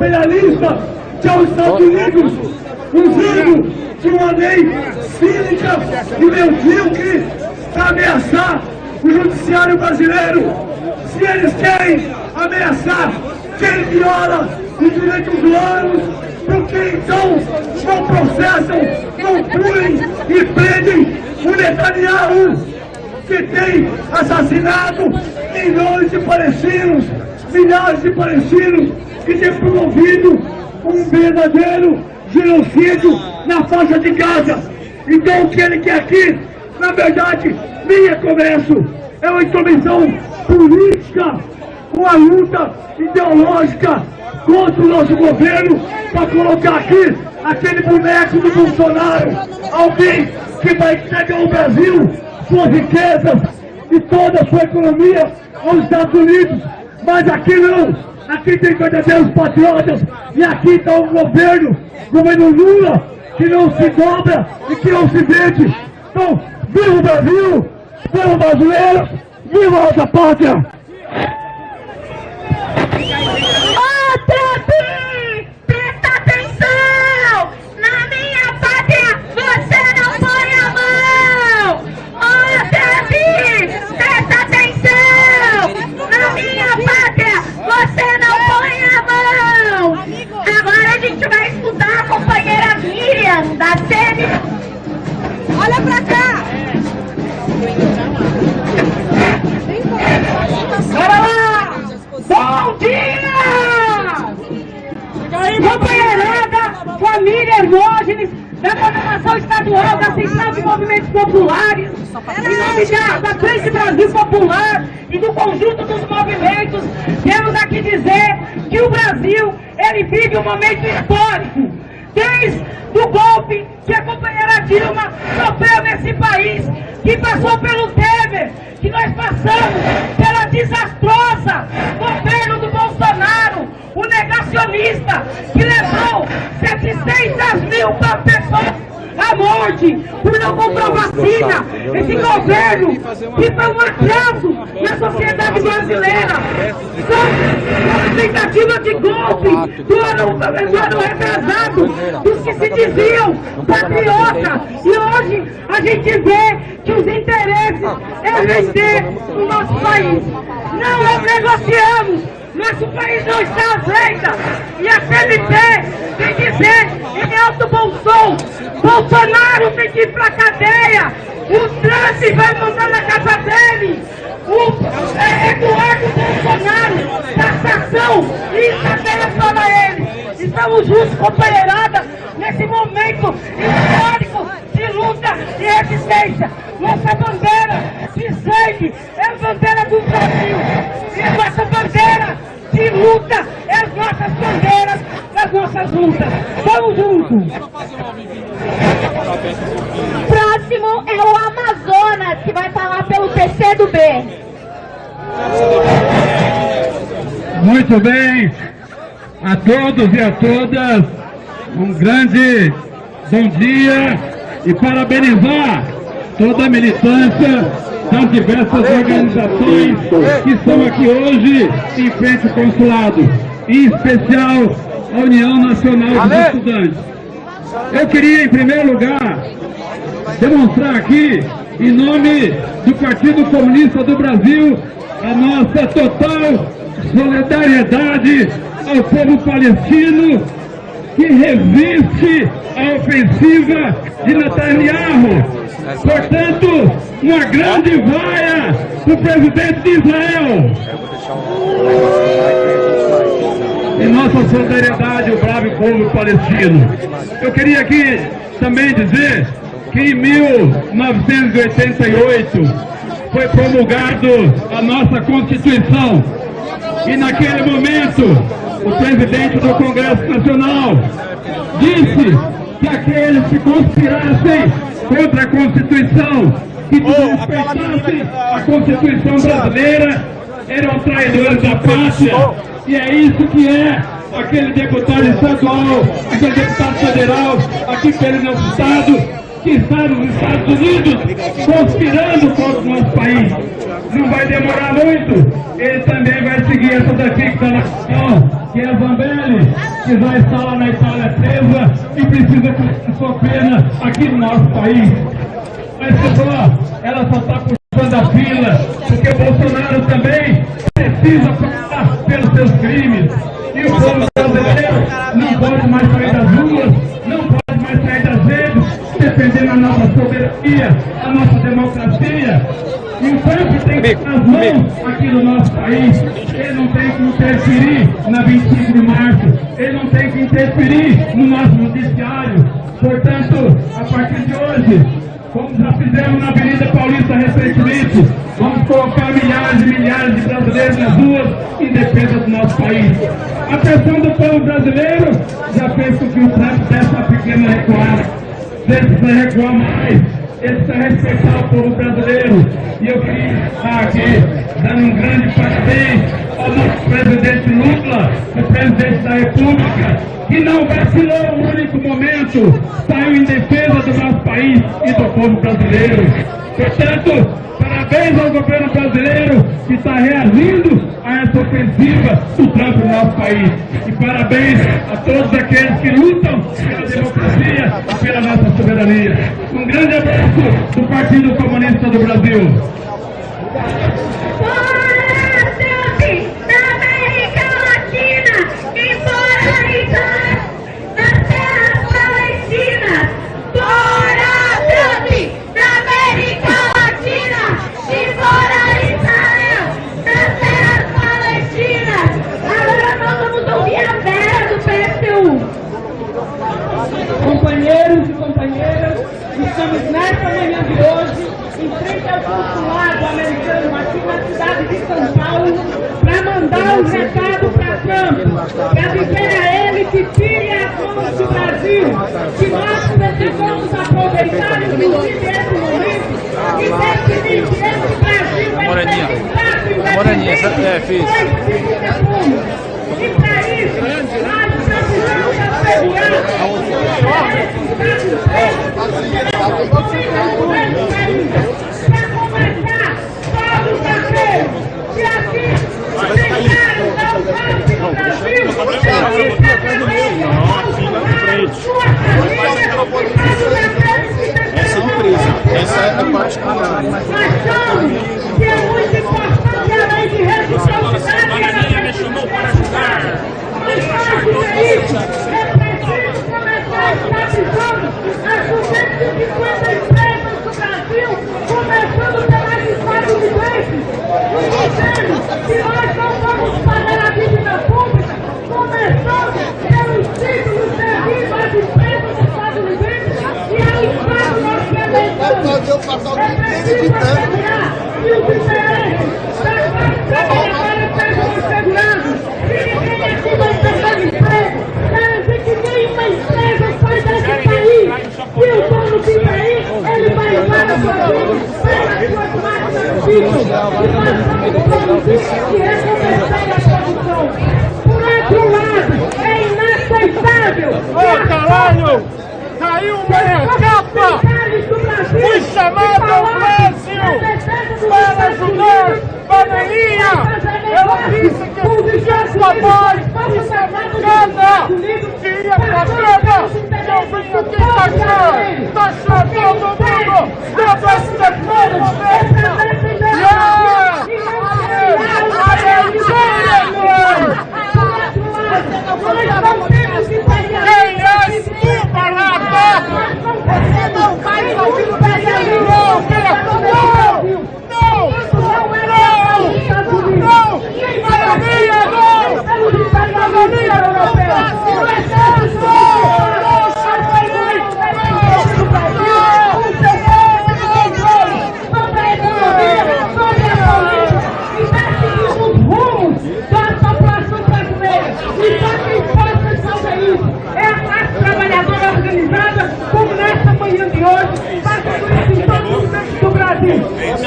imperialista que é os Estados Unidos, usando de uma lei cínica e medíocre para ameaçar o judiciário brasileiro. Se eles querem ameaçar quem viola os direitos humanos, por que então não processam, não punem e prendem o Netanyahu, que tem assassinado milhões de palestinos, milhares de palestinos, que tem promovido um verdadeiro genocídio na faixa de Gaza. Então o que ele quer aqui, na verdade, nem é comércio, é uma intromissão política, uma luta ideológica contra o nosso governo, para colocar aqui aquele boneco do Bolsonaro, alguém que vai entregar o Brasil, suas riquezas e toda a sua economia aos Estados Unidos. Mas aqui não, aqui tem verdadeiros patriotas, e aqui está um governo Lula, que não se dobra e que não se vende. Então, viva o Brasil, viva o brasileiro, viva a nossa pátria! Presta atenção! Na minha pátria você não põe a mão! Presta atenção! Na minha pátria você não põe a mão! Agora a gente vai escutar a companheira Miriam, da Civic. Olha pra cá! Bora lá! Bom dia! Companheirada, família Hermógenes, da Coordenação Estadual da Central de Movimentos Populares, em nome da Frente Brasil Popular e do conjunto dos movimentos, queremos aqui dizer que o Brasil, ele vive um momento histórico. Desde o golpe que a companheira Dilma sofreu nesse país, que passou pelo Temer, que nós passamos pela desastrosa governo do Bolsonaro, o negacionista, que levou 700 mil pessoas à morte por não comprar vacina. Esse governo que foi um atraso na sociedade brasileira. São tentativas de golpe do ano retrasado, dos que se diziam patriotas. E hoje a gente vê que os interesses é vender o nosso país. Não negociamos. Nosso país não está à venda. E a CLT tem que dizer em alto bom som: Bolsonaro tem que ir pra cadeia. O Trump vai mandar na casa dele. O Eduardo Bolsonaro, cassação e cadeia para ele. Estamos juntos, companheirada, nesse momento histórico de luta e resistência. Nossa bandeira de sangue é a bandeira do Brasil. E a nossa bandeira de luta é as nossas bandeiras das nossas lutas. Vamos juntos! Próximo é o Amazonas, que vai falar pelo PC do B. Muito bem, a todos e a todas, um grande bom dia e parabenizar toda a militância das diversas organizações que estão aqui hoje em frente ao consulado, em especial a União Nacional dos Estudantes. Eu queria, em primeiro lugar, demonstrar aqui, em nome do Partido Comunista do Brasil, a nossa total solidariedade ao povo palestino que resiste à ofensiva de Netanyahu. Portanto, uma grande vaia para o presidente de Israel. E nossa solidariedade ao bravo povo palestino. Eu queria aqui também dizer que em 1988 foi promulgado a nossa Constituição. E naquele momento, o presidente do Congresso Nacional disse que aqueles que conspirassem contra a Constituição, que desrespeitassem a Constituição brasileira, eram traidores da pátria. E é isso que é aquele deputado estadual, aquele deputado federal, aqui pelo nosso estado, que está nos Estados Unidos, conspirando contra o nosso país. Não vai demorar muito, ele também vai seguir essa daqui que está na questão. que é a Zambelli, que já está lá na Itália presa e precisa cumprir sua pena aqui no nosso país. Mas ela só está puxando a fila, porque Bolsonaro também precisa pagar pelos seus crimes. E o povo brasileiro não pode mais sair das ruas, não pode mais sair das redes, defendendo a nossa soberania, a nossa democracia. E o povo tem que estar nas mãos aqui no nosso país. Ele não tem que interferir na 25 de março, ele não tem que interferir no nosso judiciário. Portanto, a partir de hoje, como já fizemos na Avenida Paulista recentemente, vamos colocar milhares e milhares de brasileiros nas ruas em defesa do nosso país. A pressão do povo brasileiro já fez com que o Trump desse uma pequena recuada. Ele precisa recuar mais, ele precisa respeitar o povo brasileiro. E eu queria estar aqui dando um grande parabéns ao nosso presidente Lula, o presidente da República, que não vacilou um único momento, saiu em defesa do nosso país e do povo brasileiro. Portanto, parabéns ao governo brasileiro que está reagindo a essa ofensiva do Trump no nosso país. E parabéns a todos aqueles que lutam pela democracia e pela nossa soberania. Um grande abraço do Partido Comunista do Brasil. Companheiros e companheiras, estamos nesta manhã de hoje em frente ao consulado americano aqui na cidade de São Paulo para mandar um recado para Trump, para dizer a ele que tire as mãos do Brasil, que nós precisamos aproveitar inclusive esse momento e definir que esse Brasil vai ser Estado independente e para isso nós precisamos assegurar Essa surpresa, essa é a parte que achamos que é muito importante a lei de reciprocidade e ela precisa ser ajustada. Mas para fazer isso, é preciso começar a estatística as 250 empresas do Brasil, começando pelas estadunidenses, e dizendo que nós não vamos pagar a dívida pública, começando pelos títulos servidos às empresas estadunidenses e ao Estado norte-americano. É preciso assegurar que os interesses das classes trabalhadoras sejam assegurados, que ninguém aqui vai perder emprego, garantir que nenhuma empresa sai desse país, que o dono que vem, ele vai levar a sua vida para as suas máquinas de pico, e passando produzir e recomeçar a produção. Por outro lado, é inaceitável. Ô, caralho! Caiu uma capa! Fui chamado ao Brasil para ajudar Panelinha! Ela disse que eu sua voz e se amargada que ia pra cama! Eu vim aqui taxar! Taxar todo mundo! Todo esse defeito de merda! Yeah! Quem é esse barata? Você não vai ouvir o Brasil! Não! Não! Não! Não! Maravilha, não! Maravilha,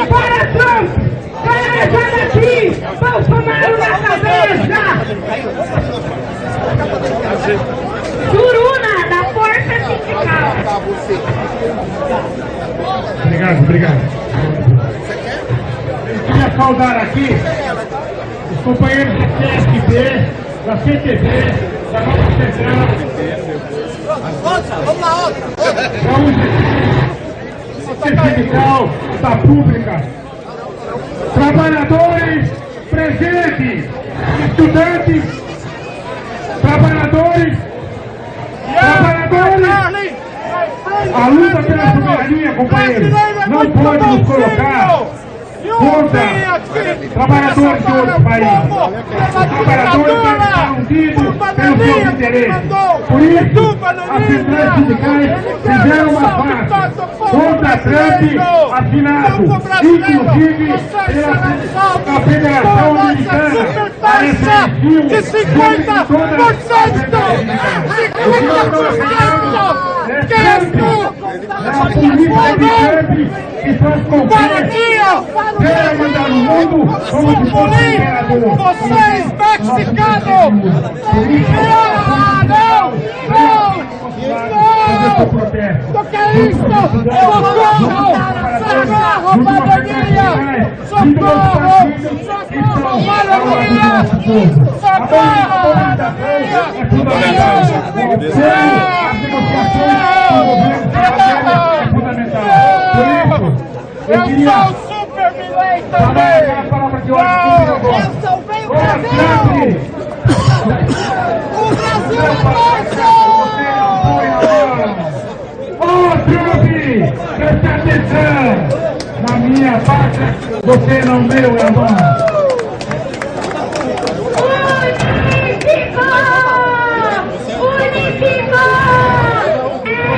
Para Trump! Para daqui! Bolsonaro na cabeça! Juruna, da Força Sindical! Obrigado. Eu queria saudar aqui os companheiros do PSB, da CTV, da Nova Central, da sindical, da pública, trabalhadores presentes, estudantes, trabalhadores, a luta pela soberania, companheiros, não pode nos colocar contra trabalhadores de outros países. Os trabalhadores devem estar unidos pelos seus interesses. Por isso, as centrais sindicais fizeram uma farsa contra Trump, assinado, inclusive pela Federação Americana. De 50%! 50%! Que é isso? Quer mandar no mundo como se fosse imperador. Vocês, mexicanos! O que é isso? Socorro! Socorro, pandemia! Socorro! Socorro, pandemia! Socorro! É fundamental. As negociações com o governo é fundamental. Por isso, eu queria super vilei falar também! aquela palavra de ordem agora. O Brasil é nosso! Ô, Trump, preste atenção! Na minha pátria, você não meu, irmão!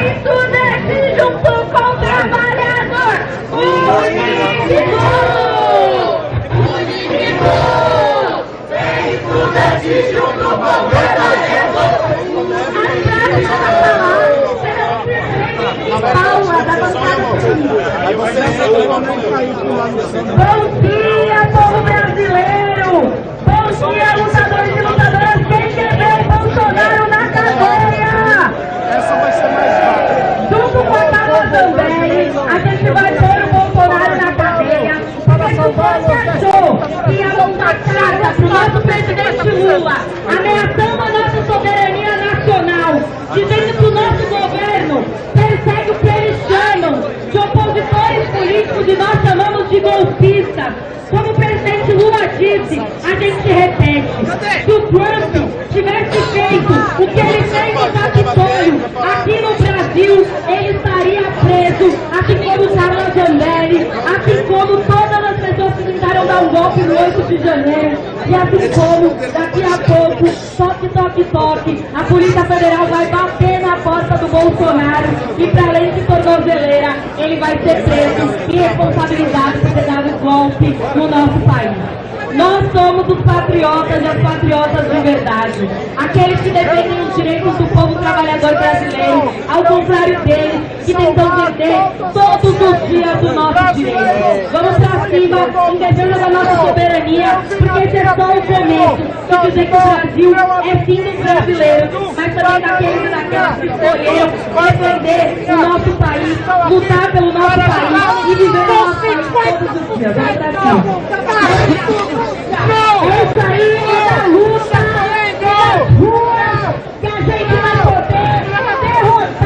Estudante junto com o trabalhador! Unifico! Estudante junto com o trabalhador! Bom dia, povo brasileiro! Bom dia, lutadores e lutadoras! Quem quer ver o Bolsonaro na cadeia? Essa vai ser mais rápida. Junto com a Paula também, a gente vai pôr o Bolsonaro na cadeia. Porque se você achou que ia montar carga pro nosso presidente Lula, ameaçando a nossa soberania nacional, dizendo que o nosso governo persegue o que eles chamam de opositores políticos e nós chamamos de golpistas. Como o presidente Lula disse, a gente repete, se o Trump tivesse feito o que ele fez no Capitólio aqui no Brasil, ele estaria preso, assim como Carla Zambelli, assim como todas as pessoas que tentaram dar um golpe no 8 de janeiro, e assim como, daqui a pouco, toque, toque, toque, a Polícia Federal vai bater na porta do Bolsonaro e, para além de tornozeleira, ele vai ser preso e responsabilizado por ter dado golpe no nosso país. Nós somos os patriotas e as patriotas de verdade. Aqueles que defendem os direitos do povo trabalhador brasileiro, ao contrário deles, que tentam vender todos os dias o nosso direito. Vamos pra cima, em defesa da nossa soberania, porque esse é só o começo de dizer que o Brasil é sim dos brasileiros, mas também daqueles e daquelas que escolheram defender o nosso país, lutar pelo nosso país e viver o nosso país todos os dias. Vamos pra cima. Essa aí é a luta das ruas que a gente vai poder derrotar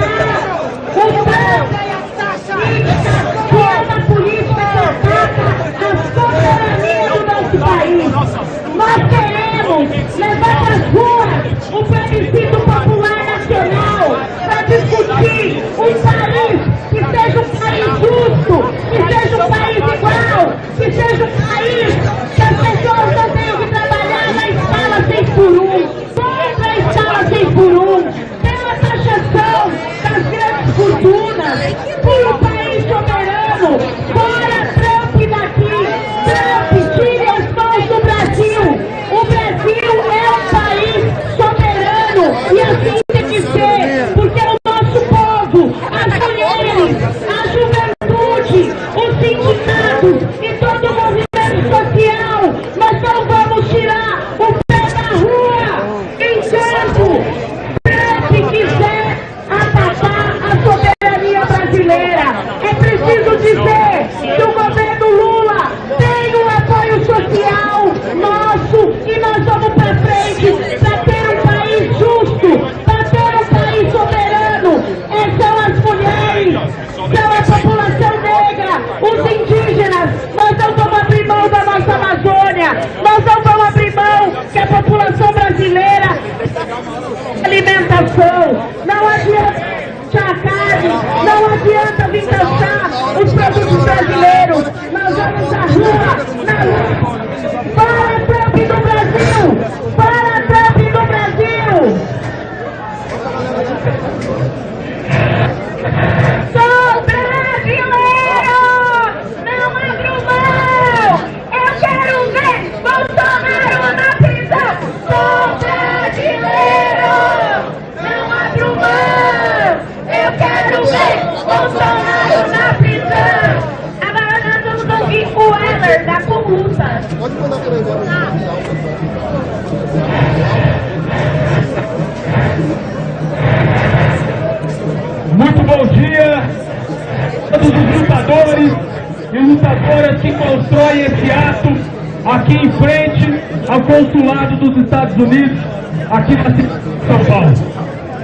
o Trump e a uma política que ataca a soberania do nosso país. Nós queremos levar para as ruas um plebiscito popular nacional para discutir um país que seja um país justo, que seja um país igual, que seja um país que as pessoas não tenham que trabalhar na escala 6x1, contra a escala 6x1, pela taxação das grandes fortunas, por um país soberano, fora Trump daqui, Trump, tire as mãos do Brasil, o Brasil é um país soberano e assim tem que ser, porque o nosso povo, as alimentação, não adianta a carne, não adianta vir taxar os produtos brasileiros. Nós vamos à rua, na rua. Para Trump do Brasil! Para Trump do Brasil! Sou brasileiro! Não abro mão! Eu quero ver Bolsonaro na prisão! Sou brasileiro! Não abro mão! Eu quero ver Bolsonaro na prisão! Agora nós vamos ouvir o Heller da Conluta. Pode mandar para ele agora. Muito bom dia a todos os lutadores e lutadoras que constroem esse ato aqui em frente ao consulado dos Estados Unidos, aqui na cidade de São Paulo.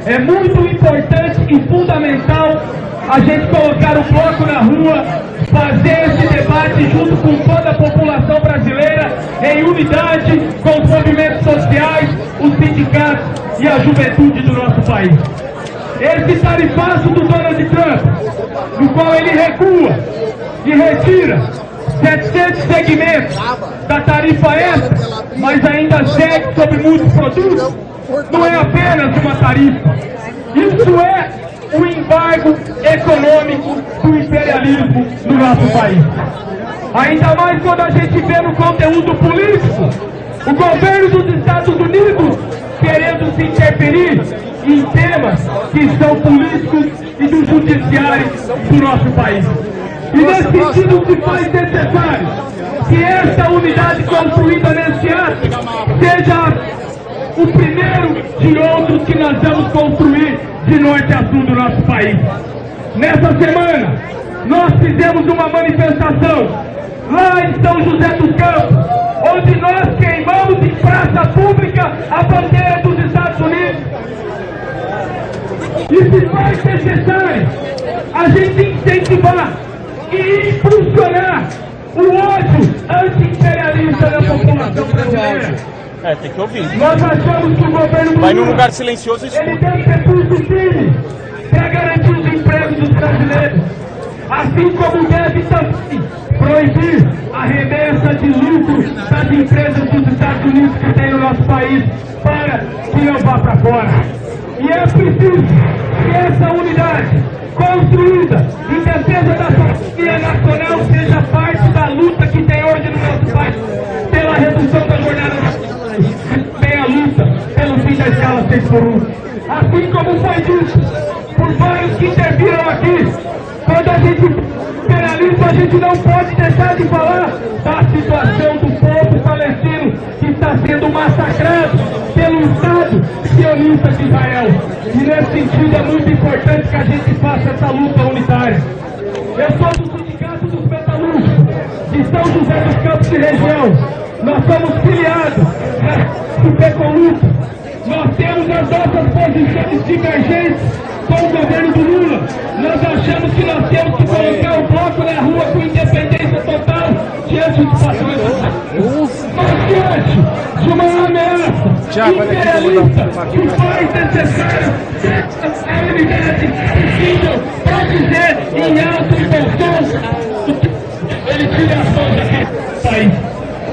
É muito importante e fundamental a gente colocar o bloco na rua, fazer esse debate junto com toda a população brasileira, em unidade com os movimentos sociais, os sindicatos e a juventude do nosso país. Esse tarifaço do Donald Trump, no qual ele recua e retira 700 segmentos da tarifa extra, mas ainda segue sobre muitos produtos, não é apenas uma tarifa. Isso é o embargo econômico do imperialismo no nosso país. Ainda mais quando a gente vê no conteúdo político o governo dos Estados Unidos querendo se interferir em temas que são políticos e do judiciário do nosso país. E nesse sentido se faz necessário que esta unidade construída nesse ato seja o primeiro de outros que nós vamos construir de norte a sul do nosso país. Nessa semana, nós fizemos uma manifestação lá em São José dos Campos, onde nós queimamos em praça pública a bandeira dos Estados Unidos. E se faz necessário a gente incentivar e impulsionar o ódio anti-imperialista da população brasileira. Tem que ouvir. Nós achamos que o governo Vai num lugar silencioso e ele escuta. tem recursos firmes para garantir os empregos dos brasileiros, assim como deve também proibir a remessa de lucro das empresas dos Estados Unidos que tem no nosso país para que não vá para fora. E é preciso que essa unidade construída em defesa da soberania nacional seja parte da luta que tem hoje no nosso país pela redução da jornada nacional, tem a luta pelo fim da escala 6x1. Assim como foi dito por vários que interviram aqui, quando a gente imperialismo, a gente não pode deixar de falar da situação do povo palestino que está sendo massacrado pelo Estado sionista de Israel. E nesse sentido é muito importante que a gente faça essa luta unitária. Eu sou do Sindicato dos Metalúrgicos de São José dos Campos e região. Nós somos filiados na Sociopolitical. Nós temos as nossas posições divergentes com o governo do Lula. Nós achamos que nós temos que colocar o bloco na rua com independência total diante dos padrões. Mas diante de uma ameaça imperialista que faz necessário a unidade possível para dizer em alto e bom som ele tira as mãos daquele país.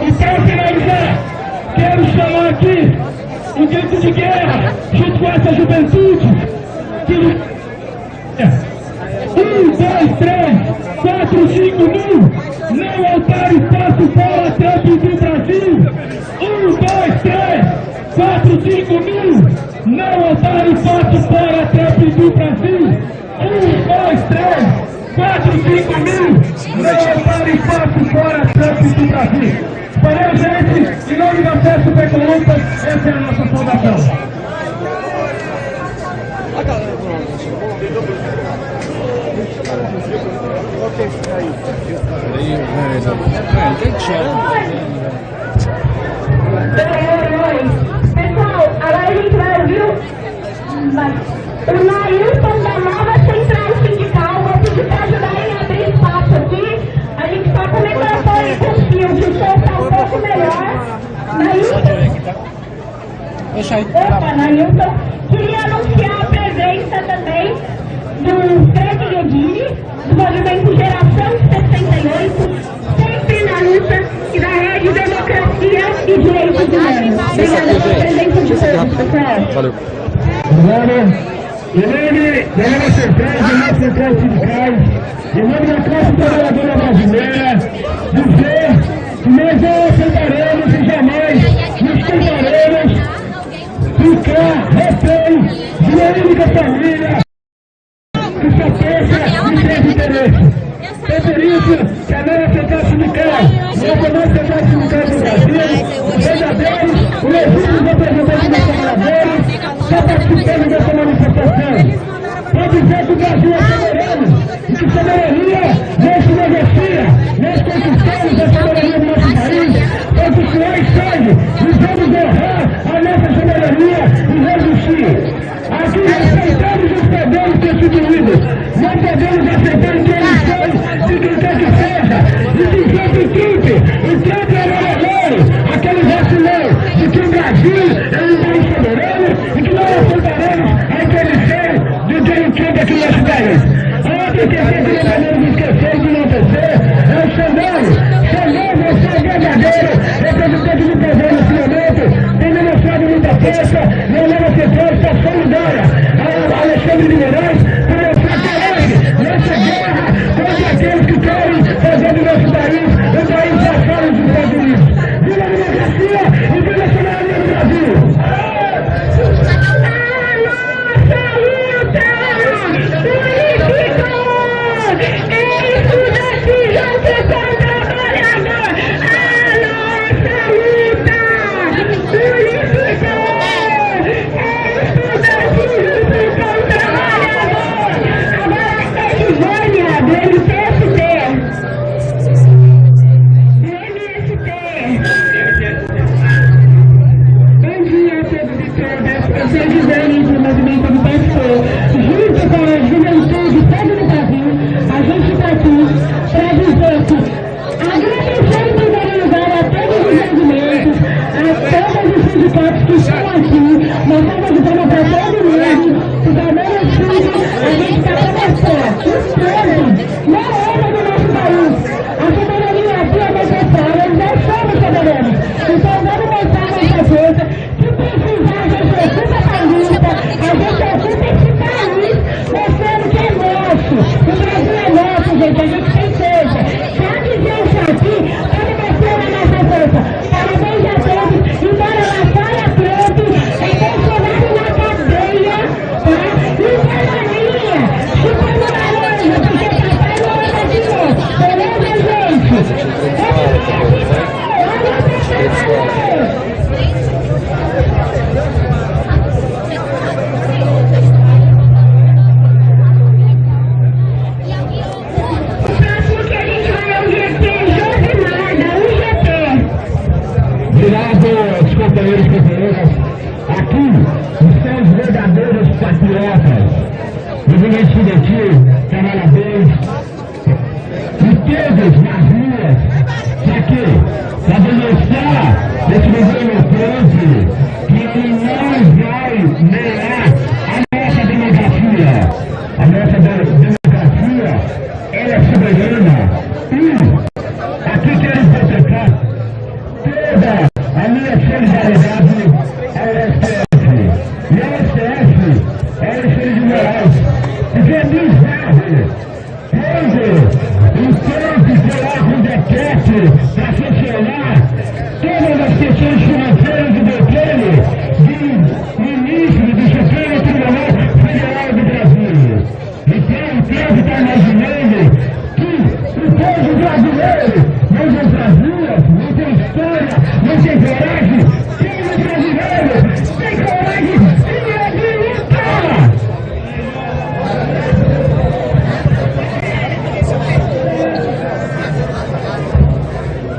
E para finalizar, quero chamar aqui um grito de guerra junto com essa juventude. 1, 2, 3, 4, 5 mil, não altar espaço para Trump do Brasil. 1, 2, 3, 4, 5 mil, não altar espaço para Trump do Brasil. 1, 2, 3, 4, 5 mil, não altar espaço para Trump do Brasil. Valeu, gente, em nome da Festa Supercolumpa, essa é a nossa fundação. Pessoal, agora a gente vai ouvir o Nailton da nova central sindical. Vou pedir para ajudarem a abrir espaço aqui. A gente está começando com o fio, que o som está um pouco melhor. Nailton. Opa, Nailton. Queria e direitos humanos. Obrigada pela presença de todos, pessoal. Valeu. Obrigado. Em nome da nossa central, do nosso central sindical, em nome da classe trabalhadora brasileira, dizer que nós não aceitaremos e jamais nos tentaremos ficar refém de uma única família que só pensa em seus interesses. É por isso que a nova central sindical, nossa central sindical do Brasil, os verdadeiros, os legítimos representantes dos trabalhadores, está participando dessa manifestação. Pode dizer que o Brasil é soberano e que soberania não se negocia. Nós conquistamos a soberania do nosso país, quando suor e sangue, e vamos honrar a nossa soberania e resistir. Aqui respeitamos os poderes constituídos, não podemos aceitar intervenções de quem quer que seja, e dizer que o Trump é verdadeiro, aquele vacilão de que o Brasil é um país soberano e que não aceitaremos a intervenção do Trump aqui no nosso país. A outra questão que não podemos esquecer de não acontecer é o Xandão. Xandão, você é verdadeiro representante do poder nesse momento, tem demonstrado muita força e a nova central está solidária a Alexandre de Moraes para mostrar coragem nessa guerra contra aqueles que querem fazer do nosso país um país passado dos Estados Unidos. Viva a democracia e viva a soberania do Brasil! Junto com a juventude toda no Brasil, a gente está aqui para dizer que agradecemos e organizar a todos os movimentos, a todos os sindicatos que estão aqui. Nós estamos dizendo para todo mundo que da mesma forma a gente está começando. Os presos não é do nosso país. A soberania aqui é necessária, nós somos soberanos. Então vamos mostrar nossa força. Se precisar, a gente ocupa a luta, a gente ocupa esse país, mostrando que é nosso. O Brasil é nosso, gente, a gente tem força. Já dizer isso aqui, pode mostrar a nossa força. Parabéns a todos, embora lá fora pronto, é Bolsonaro na cadeia, tá? E Melania, chupando laranja, porque papai não anda de novo. Beleza, gente? O próximo que a gente vai é o GT Josimar, da UGT. Obrigado, companheiros e companheiras. Aqui estão os verdadeiros patriotas. Movimento estudantil, trabalhadores, e todos nas ruas, para demonstrar esse governo Trump que ele não vai negar a nossa democracia. A nossa democracia, ela é soberana. E aqui quero decretar toda a minha solidariedade ao STF. E ao STF é o Alexandre de Moraes, porque é bizarro. Quando o Trump coloca um decreto para sancionar todas as questões financeiras e bloqueio do ministro do Supremo Tribunal Federal do Brasil. Então o Trump está imaginando que o povo brasileiro não tem Brasileiras, não tem história, não tem coragem. Quem é brasileiro tem coragem de lutar.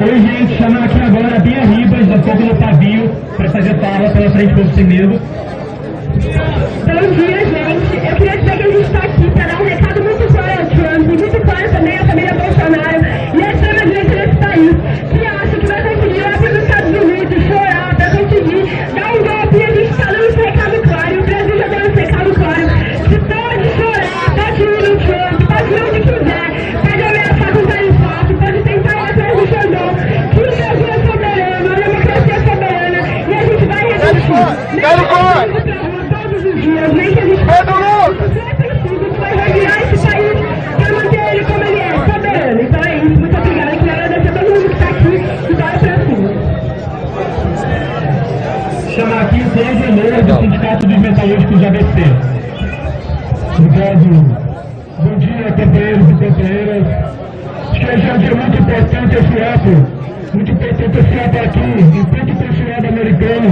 Oi, gente, chamando aqui agora a Bia Ribas, da Fogo no Pavio, para fazer fala pela frente do Sem Medo. Bom dia, gente. Eu queria dizer que a gente está aqui para dar um recado muito claro ao Trump e muito claro também à família Bolsonaro e à extrema-direita desse país, que acha que vai conseguir ir lá para os Estados Unidos chorar para conseguir dar um golpe. E a gente está dando esse recado claro, e o Brasil já deu esse recado claro, que pode chorar, pode ir no Trump, pode ir onde quiser, pode ameaçar com tarifaço, pode tentar ir atrás do Xandão, que o Brasil é soberano, a democracia é Deus, nem que a gente vai revirar esse país para manter ele como ele é, sabendo. Então é isso, muito obrigada. Queria agradecer a todo mundo que está aqui e vai para cima. Chamar aqui o coordenador do Sindicato dos Metalúrgicos de ABC. Obrigado. Bom dia, companheiros e companheiras. Acho que hoje é um dia muito importante esse ato. Muito importante esse ato aqui, enquanto o consulado americano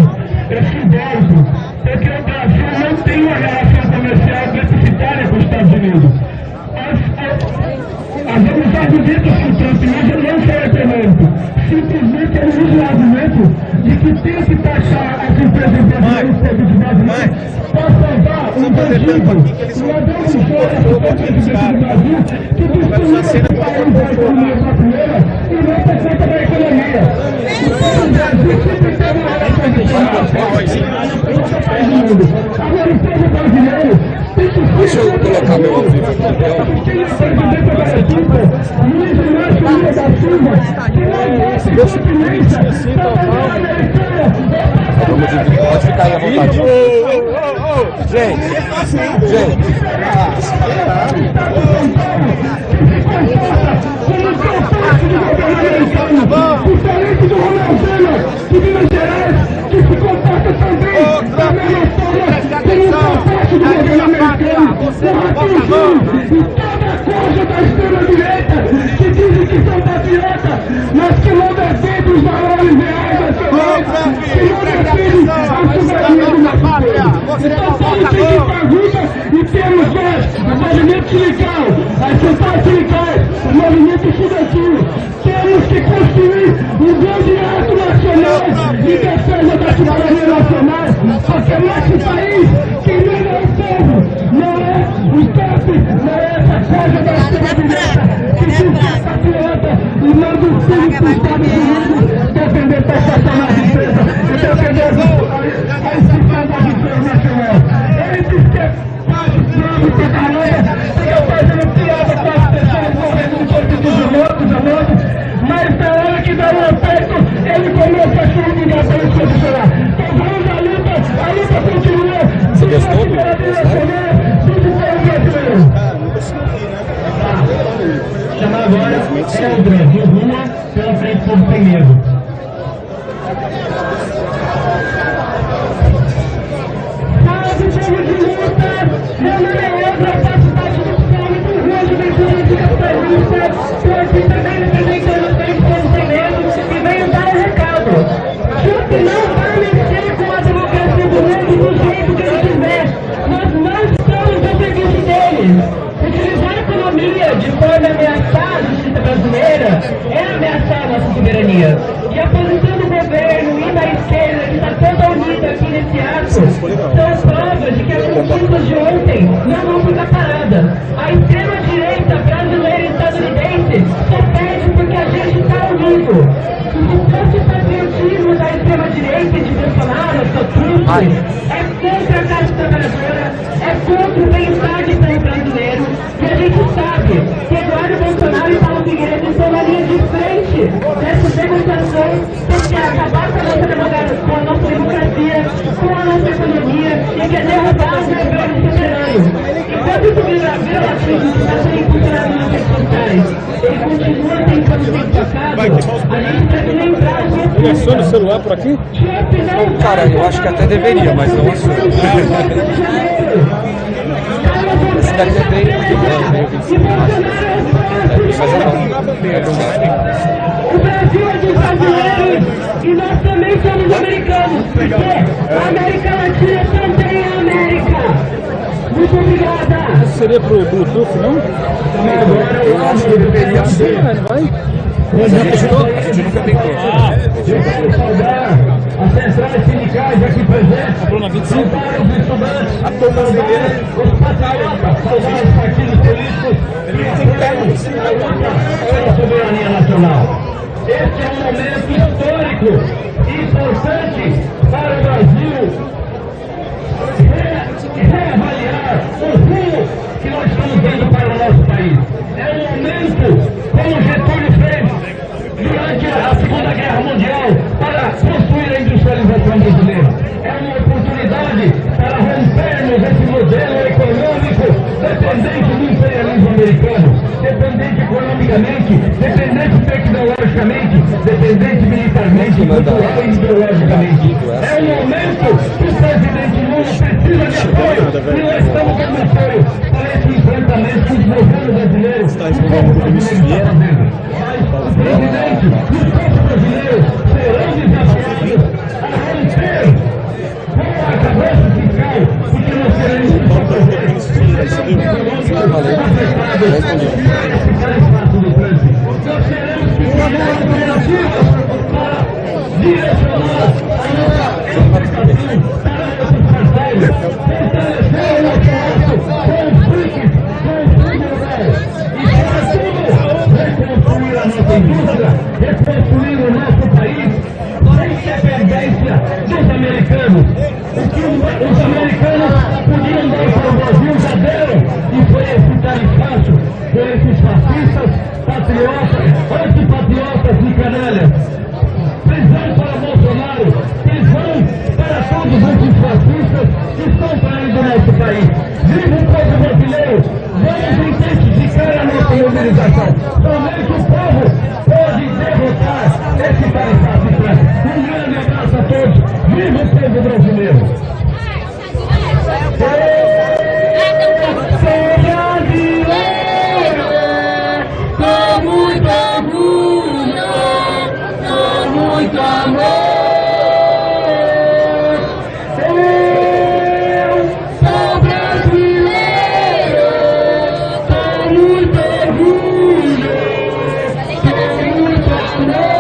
é simbólico, porque o Brasil não tem uma relação comercial deficitária com os Estados Unidos. As amizades ditas com o Trump não são econômicas. Simplesmente ele usa o argumento de que tem que taxar as empresas brasileiras por produtos brasileiros para salvar um bandido, um ladrão de fora do Brasil, que destruiu o país da economia brasileira e não por conta da economia. Então o Brasil sempre teve uma relação de país do mundo. Agora o povo brasileiro tem que ser... Deixa eu colocar meu ao vivo aqui. Pode ficar aí à vontade. Gente. Diferente do Ronaldinho de Minas Gerais, que se comporta também da mesma forma como uma parte do governo americano, e toda coisa da extrema-direita que dizem que são patriotas, mas que não defendem os valores reais nacionais, que não defendem a soberania do nosso povo. Então todos têm que perguntar e temos nós, o movimento sindical, as centrais sindicais, o movimento estudantil, temos que construir um grande ato nacional em defesa da cidadania nacional, porque nosso país, quem manda é o povo, não é o top, não é essa coisa da extrema-direita que diz que é patriota e manda o filho para os Estados Unidos defender taxação nas empresas e defender a instituição das empresas nacionais. Ele diz que é pago pra caramba, fica fazendo piada com as pessoas morrendo no corpo dos outros, mas na hora que dá um aperto, ele começa a se obrigação de se posicionar. Então vamos à luta continua. Você gostou do Chamar agora é o Brasil Rua pela Frente Povo Sem Medo. Salve, povo de luta! Meu nome é Erupt, eu faço parte do Fome do Rua Juventude de Capitalista. Estou aqui também representando o Frente Povo Sem Medo e venho dar um recado. Trump não vai mexer com a democracia do mundo do jeito que ele quiser. Nós não estamos ao serviço deles. Utilizar a economia de forma a ameaçar a justiça brasileira é ameaçar a nossa soberania. E a posição do governo e da esquerda, que está toda unida aqui nesse ato, são provas de que as conquistas de ontem não vão ficar paradas. A extrema-direita brasileira e estadunidense só perde porque a gente está unido. Se fosse o patriotismo da extrema-direita e de Bolsonaro, Trump, é contra a classe trabalhadora, é contra o bem-estar de todo brasileiro. E a gente sabe que Eduardo Bolsonaro e Paulo Figueiredo estão na linha de frente dessa demonstração que quer acabar com a nossa democracia, com a nossa economia e quer derrubar os governos soberanos. Enquanto o governo ativo está sendo impulsionado nas redes sociais, ele continua tentando ser destacado, a gente deve lembrar que Aciona o celular por aqui? Cara, eu acho que até deveria, mas não aciona. Esse daqui é bem o Brasil é dos brasileiros e nós também somos americanos, porque a América Latina também é América. Muito obrigada. Isso seria pro Bluetooth, não? Eu acho que deveria ser, mas não vai? A gente nunca tentou. Vamos saudar as centrais sindicais aqui presentes, saudar os estudantes, saudar os patriotas, saudar os partidos políticos que apoiam a soberania nacional. Este é um momento histórico e importante para o Brasil reavaliar o rumo que nós estamos dando para o nosso país. É um momento, como Getúlio fez durante a Segunda Guerra Mundial, para construir a industrialização brasileira. É uma oportunidade para rompermos esse economicamente, dependente tecnologicamente, dependente militarmente, cultural e ideologicamente. É o momento que o presidente Lula precisa de apoio, e nós estamos dando apoio para esse enfrentamento que o governo brasileiro, o povo brasileiro está fazendo. Mas o presidente e o povo brasileiro serão desafiados a romper com a cabeça fiscal, porque nós teremos que fazer reconstruir o nosso país sem dependência dos americanos. O que os americanos podiam dar para o Brasil já deram, e foi esse tarifaço, foi esses fascistas, patriotas, antipatriotas e canalhas. Prisão para Bolsonaro, prisão para todos esses fascistas que estão traindo o nosso país. Viva o povo brasileiro, vamos intensificar a nossa mobilização. Somente o povo pode derrotar esse tarifacista. Um grande abraço a todos. Viva o povo brasileiro! Com muito orgulho, com muito amor. Eu sou brasileiro, com muito orgulho, com muito amor.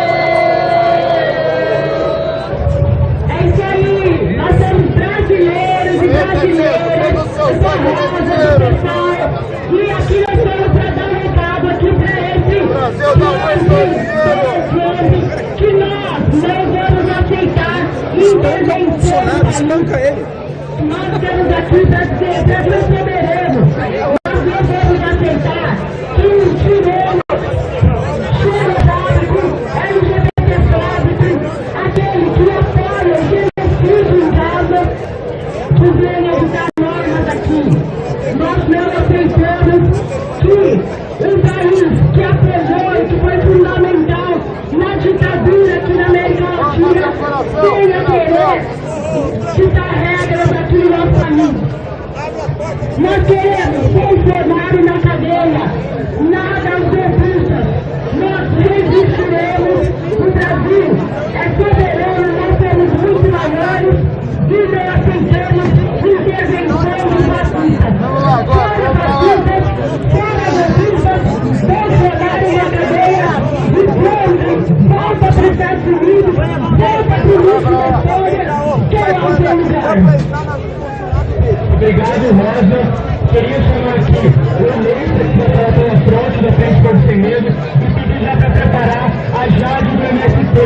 É isso aí, nós somos brasileiros e brasileiras, e aqui nós estamos para dar um recado aqui para esse que nós não vamos aceitar intervenção. Nós estamos aqui para ser soberanos. Nós não vamos aceitar que um chileno, xenofóbico, LGBT-fóbico, aquele que apoia o genocídio em Gaza, venha editar normas aqui. Nós não aceitamos que um país que apoiou e que foi fundamental na ditadura aqui na América Latina venha querer ditar regras aqui no nosso país. Nós queremos Bolsonaro na cadeia, nada aos golpistas. Nós resistiremos. O Brasil é soberano, nós somos muito maiores e não aceitamos intervenção dos fascistas. Fora fascistas, fora golpistas, Bolsonaro na cadeia e pronto, volta para os Estados Unidos, volta para o luxo da história, que é o seu lugar. Obrigado, Rosa. Queria chamar aqui o Erupt, que vai falar pela fronte da Frente Povo Sem Medo, e pedir já para preparar a Jade do MST.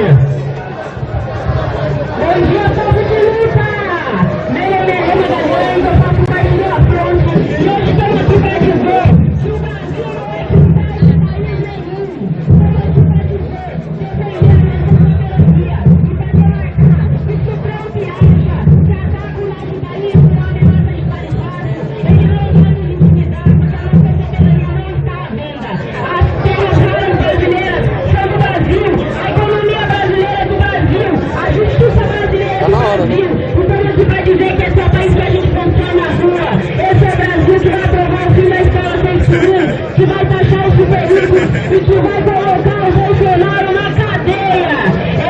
Bom dia, povo de luta! Meu nome é Rema da Mãe, eu faço parte da fronte, e hoje estamos aqui para dizer que o Brasil não é tributario de país nenhum. Estamos aqui para dizer, defender a nossa soberania, e para demarcar, e se o Trump acha que atacar o nosso país é uma ameaça de tarifário, ele não vai nos intimidar, porque a nossa soberania não está à venda. As terras raras brasileiras são do Brasil, a economia brasileira é do Brasil, a justiça brasileira é do Brasil. Estamos aqui para dizer que esse é o país que a gente constrói na rua. Esse é o Brasil que vai aprovar o fim da escola sem seguro, que vai taxar os superricos e que vai colocar o Bolsonaro na cadeia.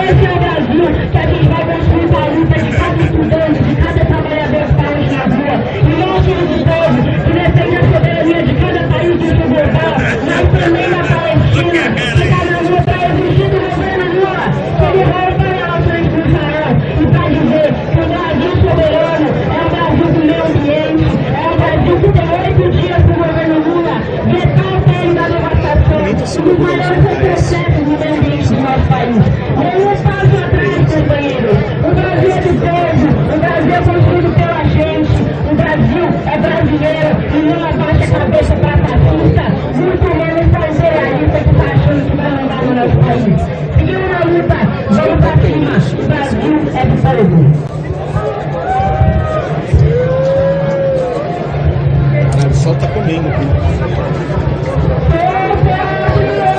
Esse é o Brasil que a gente vai construir com a luta de cada estudante, de cada trabalhador que está hoje na rua. E nós somos o povo que defende a soberania de cada país do sul global, mas também na Palestina, que está na rua para exigir do governo Lula que ele volta a relações com Israel e para dizer que o Brasil soberano é o Brasil do meio ambiente, é o Brasil que tem 8 dias do governo Lula vetar o PL da devastação e dos maiores retrocessos no meio ambiente do nosso país. Nenhum passo atrás, companheiros. O Brasil é do povo, o Brasil é construído pela gente, o Brasil é brasileiro e não abaixa a cabeça para fascista, muito menos para imperialista que está achando que vai mandar no nosso país. Seguimos na luta, vamos para cima, o Brasil é do povo. O sol tá comendo aqui. Sou brasileiro!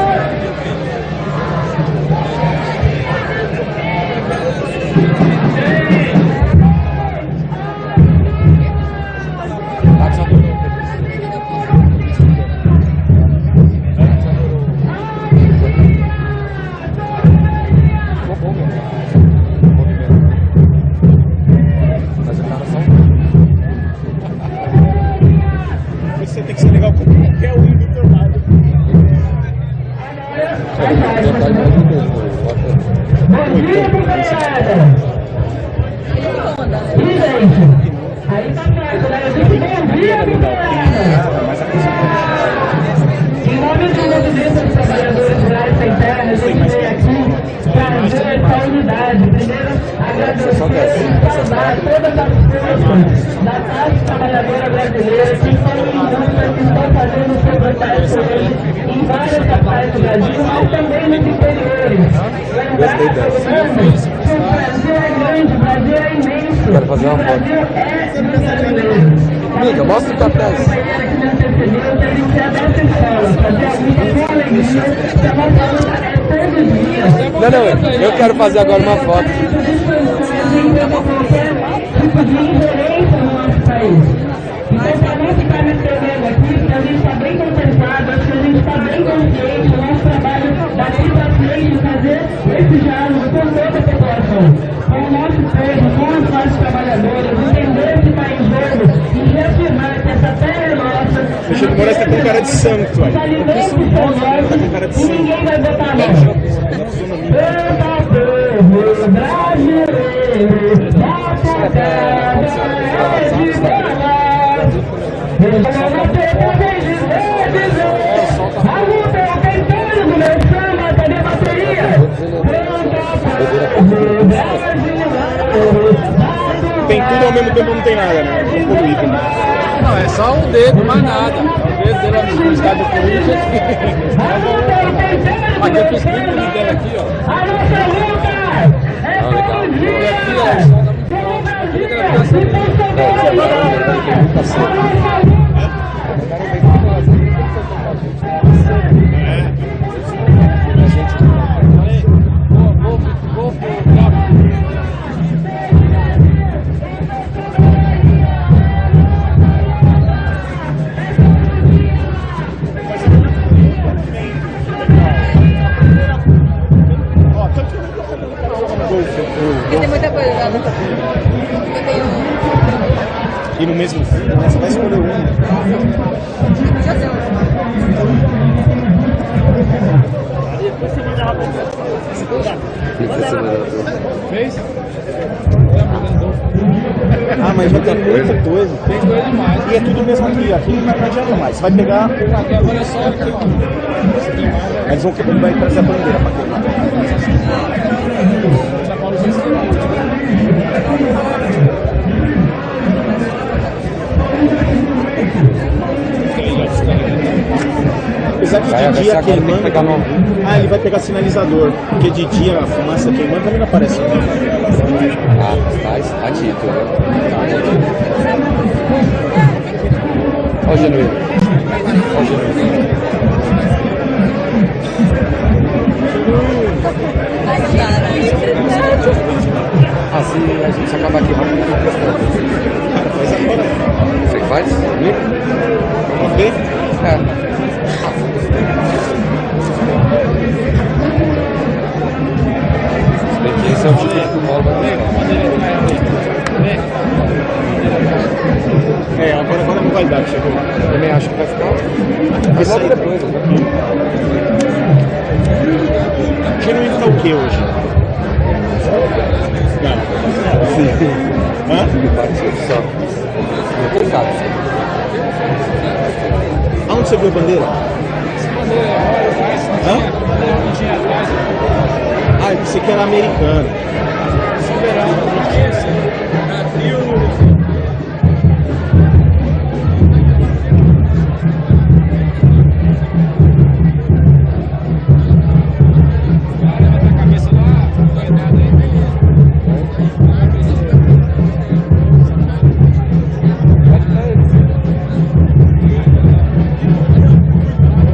você tem que ser legal com qualquer um do teu lado. Bom dia, galera! E gente, aí tá certo, né? Eu disse bom dia, galera! Em nome do movimento dos trabalhadores rurais sem terra, a gente veio aqui trazer essa unidade. Primeiro, agradecer e saudar todas as forças da classe trabalhadora brasileira que estão em luta, que estão fazendo o seu protesto hoje em várias capitais do Brasil, mas também nos interiores. Lembrar, pelo menos, que o Brasil é grande, o Brasil é imenso. Quero fazer uma foto. O Brasil é dos brasileiros. Amiga, mostra o café. Não, eu quero fazer agora uma foto. Tipo de ingerência no nosso país. Então, para não ficar me escrevendo aqui, a gente está bem contemplado, acho que a gente está bem consciente do nosso trabalho daqui para frente de fazer esse diálogo com toda a população, com o nosso povo, com as classes trabalhadoras, entender que está em jogo e reafirmar que essa terra é nossa. Deixa eu morar com cara de santo aí. Os alimentos são nossos e ninguém vai botar a mão. Povo brasileiro, da pegada é de falar. A luta é tentando no meu samba, cadê a bateria? Tem tudo ao mesmo tempo, não tem nada, né? Poluído, né? Não, é só um dedo, mais nada. O dedo dele no estado do polícia. Aqui eu fiz 30 minutos dela aqui, ó. A nossa luta é todo dia! Porque tem muita coisa, né? Eu tenho... E no mesmo filme, né? Você vai escolher um. Já deu. Fez? Ah, mas já tem muita coisa. Tem coisa demais. E é tudo mesmo aqui. Aqui não adianta mais. Você vai pegar. Aqui agora é só aqui, ó. Eles vão vai trazer a bandeira pra queimar. Apesar que de dia queimando. Ah, ele vai pegar sinalizador. Porque de dia a fumaça queimando também não aparece. Ah, tá dito, né? Olha o genuíno. Olha o genuíno. Assim a gente acaba aqui rápido. Faz agora. Você que faz? Comigo? Vamos ver? É. Se esse é o tipo de bola. É, agora não vai dar, chegou. Eu também acho que vai ficar. Vai sair depois, né? Genuíno tá o que hoje? Sim. Hã? Só. Complicado. Aonde você viu a bandeira? Hã? Ah, eu pensei que era americano.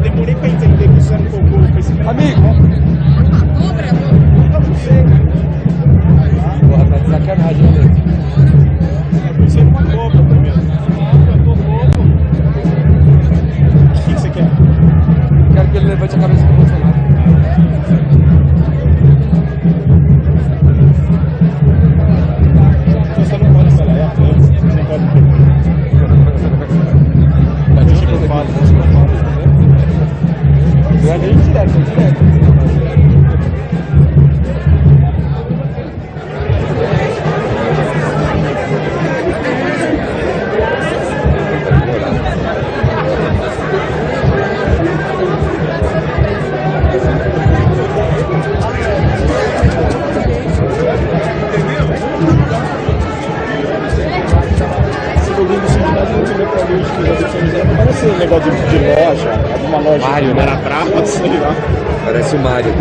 Demorei pra entender que isso era um pouco específico. Amigo! Não sei. Porra, tá de sacanagem, né? Você é uma cobra primeiro. Eu tô bobo. O que você quer? Quero que ele levante a cabeça do Bolsonaro. Você não pode falar, você não pode. Parece um negócio de loja, alguma loja. Mário, né? Sei lá. Parece o Mário.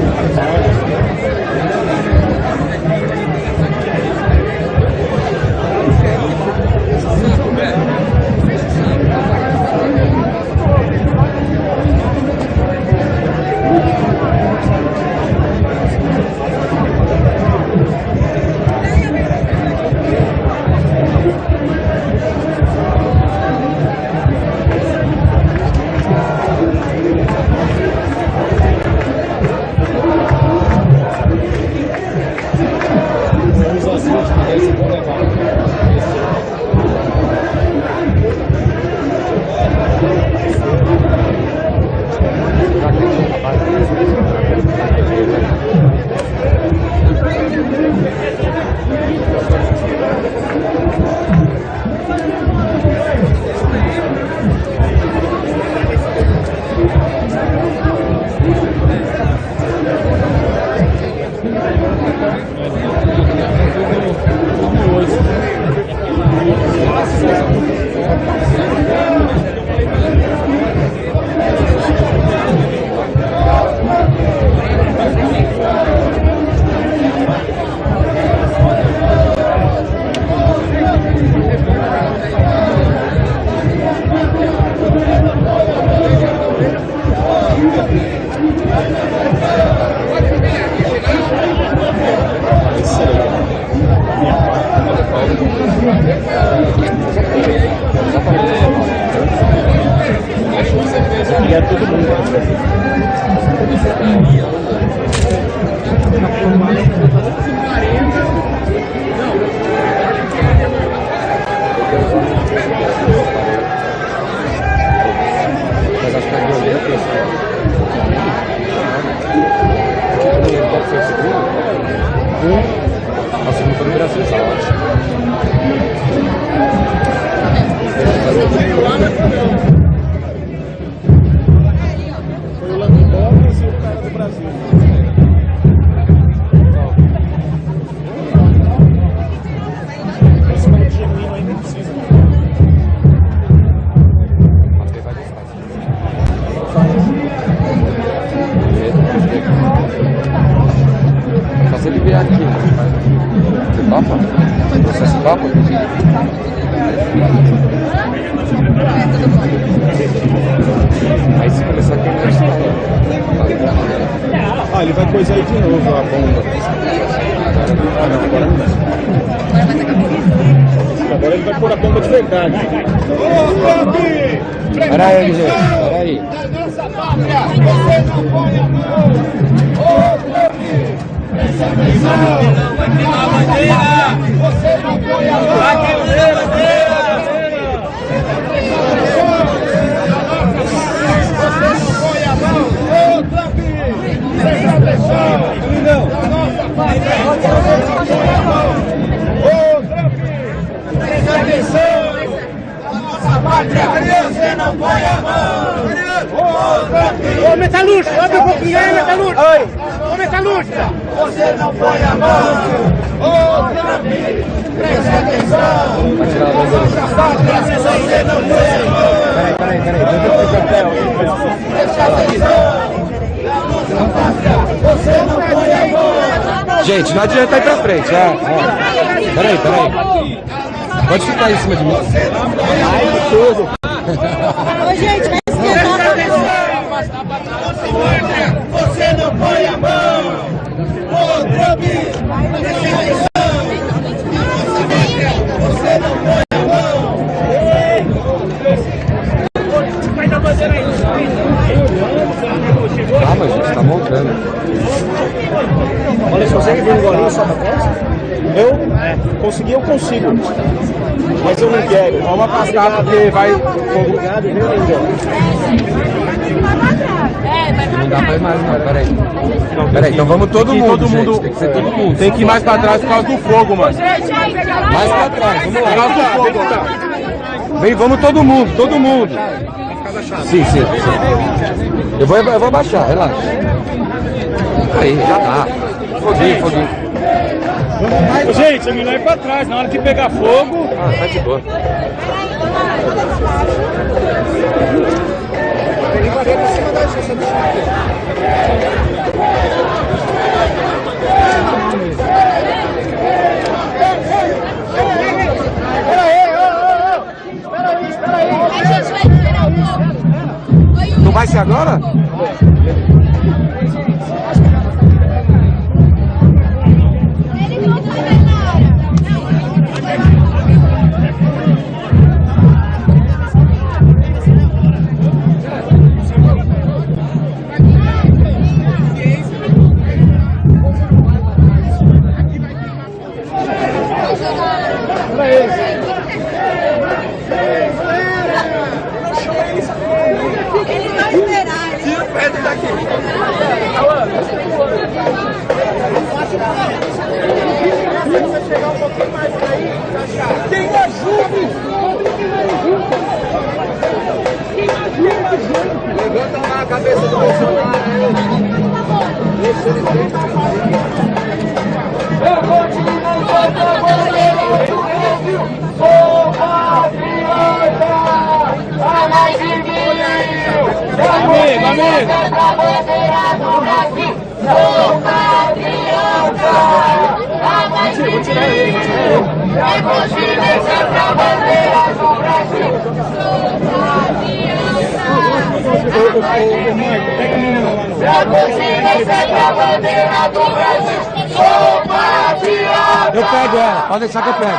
Ah, ele vai coisar aí de novo a bomba. Ah, não, agora não. Agora ele vai pôr a bomba de verdade. Pera aí, gente. Pera aí. Da nossa pátria, você não põe a mão. Presta atenção. Aqui na bandeira. Você não põe a mão. Aqui na bandeira. Você não põe a mão. Ô, Trump. Presta atenção. Não. Da nossa pátria. Você não põe a mão. Ô, Trump. Presta atenção. Pátria, você não põe a mão! Ô, metalúrgica, abre um pouquinho aí, metalúrgica! Ô, metalúrgica! Você não põe a mão! Ô, Trump, preste atenção! A nossa pátria, você não põe a mão! Peraí, preste atenção! A nossa pátria, você não põe a mão! Gente, não adianta ir pra frente, Peraí. Pode ficar em cima de mim. Ai, tudo! Ô, gente, vai Você não põe a mão! Ô, Trump! Você não põe a mão! Vai dar bandeira aí! Calma, gente, tá montando. Olha, se você vir um golinho só pra trás, eu consegui, eu consigo. Mas eu não quero. Vamos afastar porque vai. Obrigado, viu, lindo? Não dá pra ir mais, não. Peraí, então vamos todo mundo. Gente. Tem que ser todo mundo. Tem que ir mais pra trás por causa do fogo, mano. Mais pra trás, vamos lá. Por causa do fogo, tá? Vem, vamos todo mundo. Sim. Eu vou abaixar, relaxa. Aí, já tá. Foguinho. Gente, é melhor ir pra trás, na hora que pegar fogo. Ah, tá de boa. Não vai ser agora? Levanta lá a cabeça do Bolsonaro. Deixa ele ver. Eu continuo contra a bandeira do Brasil. Sou patriota. Há mais de 1000 anos. A bandeira do Brasil. Sou patriota. Há mais de 1000 anos. É possível ser a bandeira do Brasil. Sou patriota. É possível ser a bandeira do Brasil. Sou patriota. Eu pego ela, pode deixar que eu pego.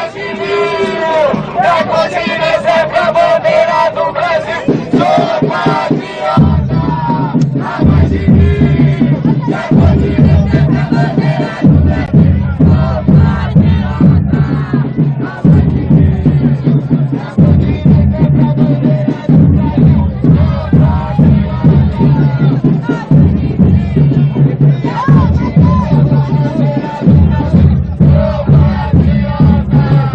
É possível ser a bandeira do Brasil. Sou patriota. Há mais de 1000. É possível ser a bandeira do Brasil. Sou patriota. Há mais de 1000. É possível ser a bandeira do Brasil. Sou continência pra bandeira do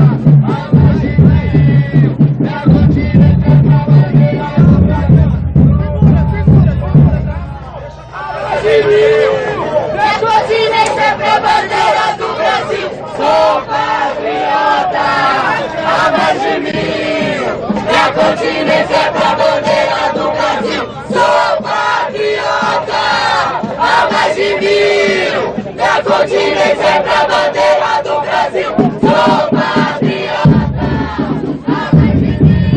Brasil. Sou patriota. Há mais de 1000. É continência pra bandeira do Brasil. Sou patriota. Há mais de 1000. É continência pra bandeira do Brasil. Sou patriota. Há mais de 1000. É continência pra bandeira do Brasil. Sou patriota. Há mais de 1000.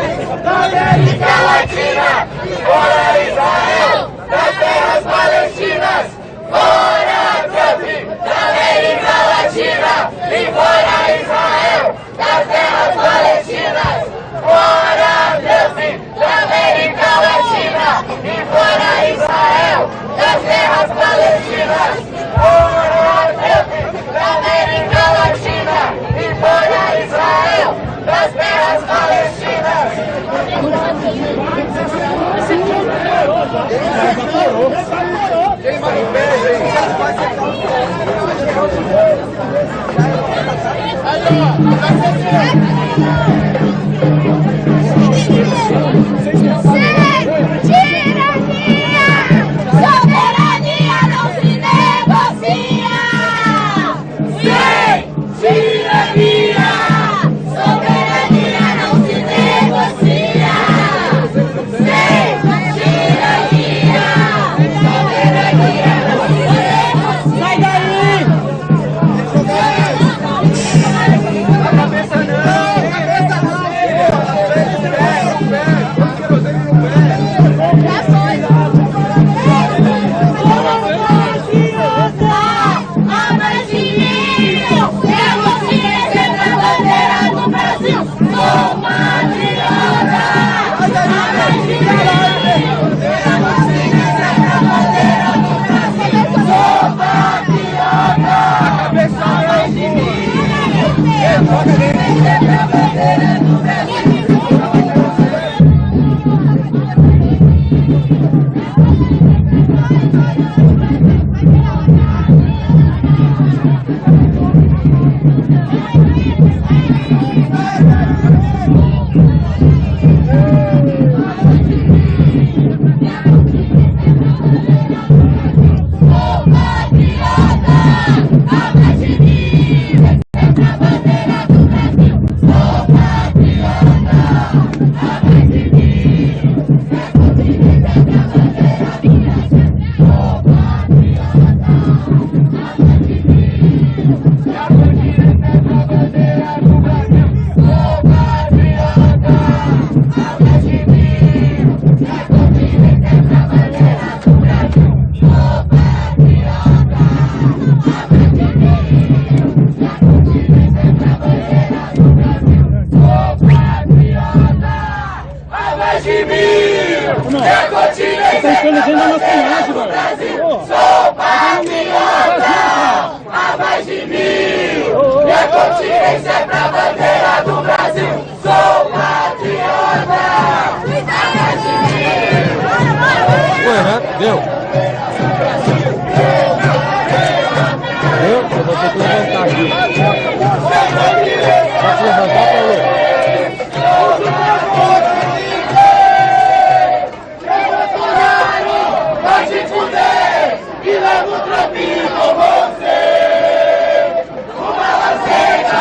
América Latina, fora Israel, das terras palestinas, fora Trump, da América Latina, e fora Israel, das terras palestinas, fora Trump, da América Latina, e fora Israel, das terras palestinas, fora Trump, da América Latina, e fora Israel, das terras palestinas. Sou patriota há mais de 1000. Minha continência pra bandeira do Brasil. Sou patriota há mais de 1000. Foi, né? Deu. Eu vou ter que levantar aqui. Pode levantar, Paulo? E levo o tropinho com você. Uma lacerda,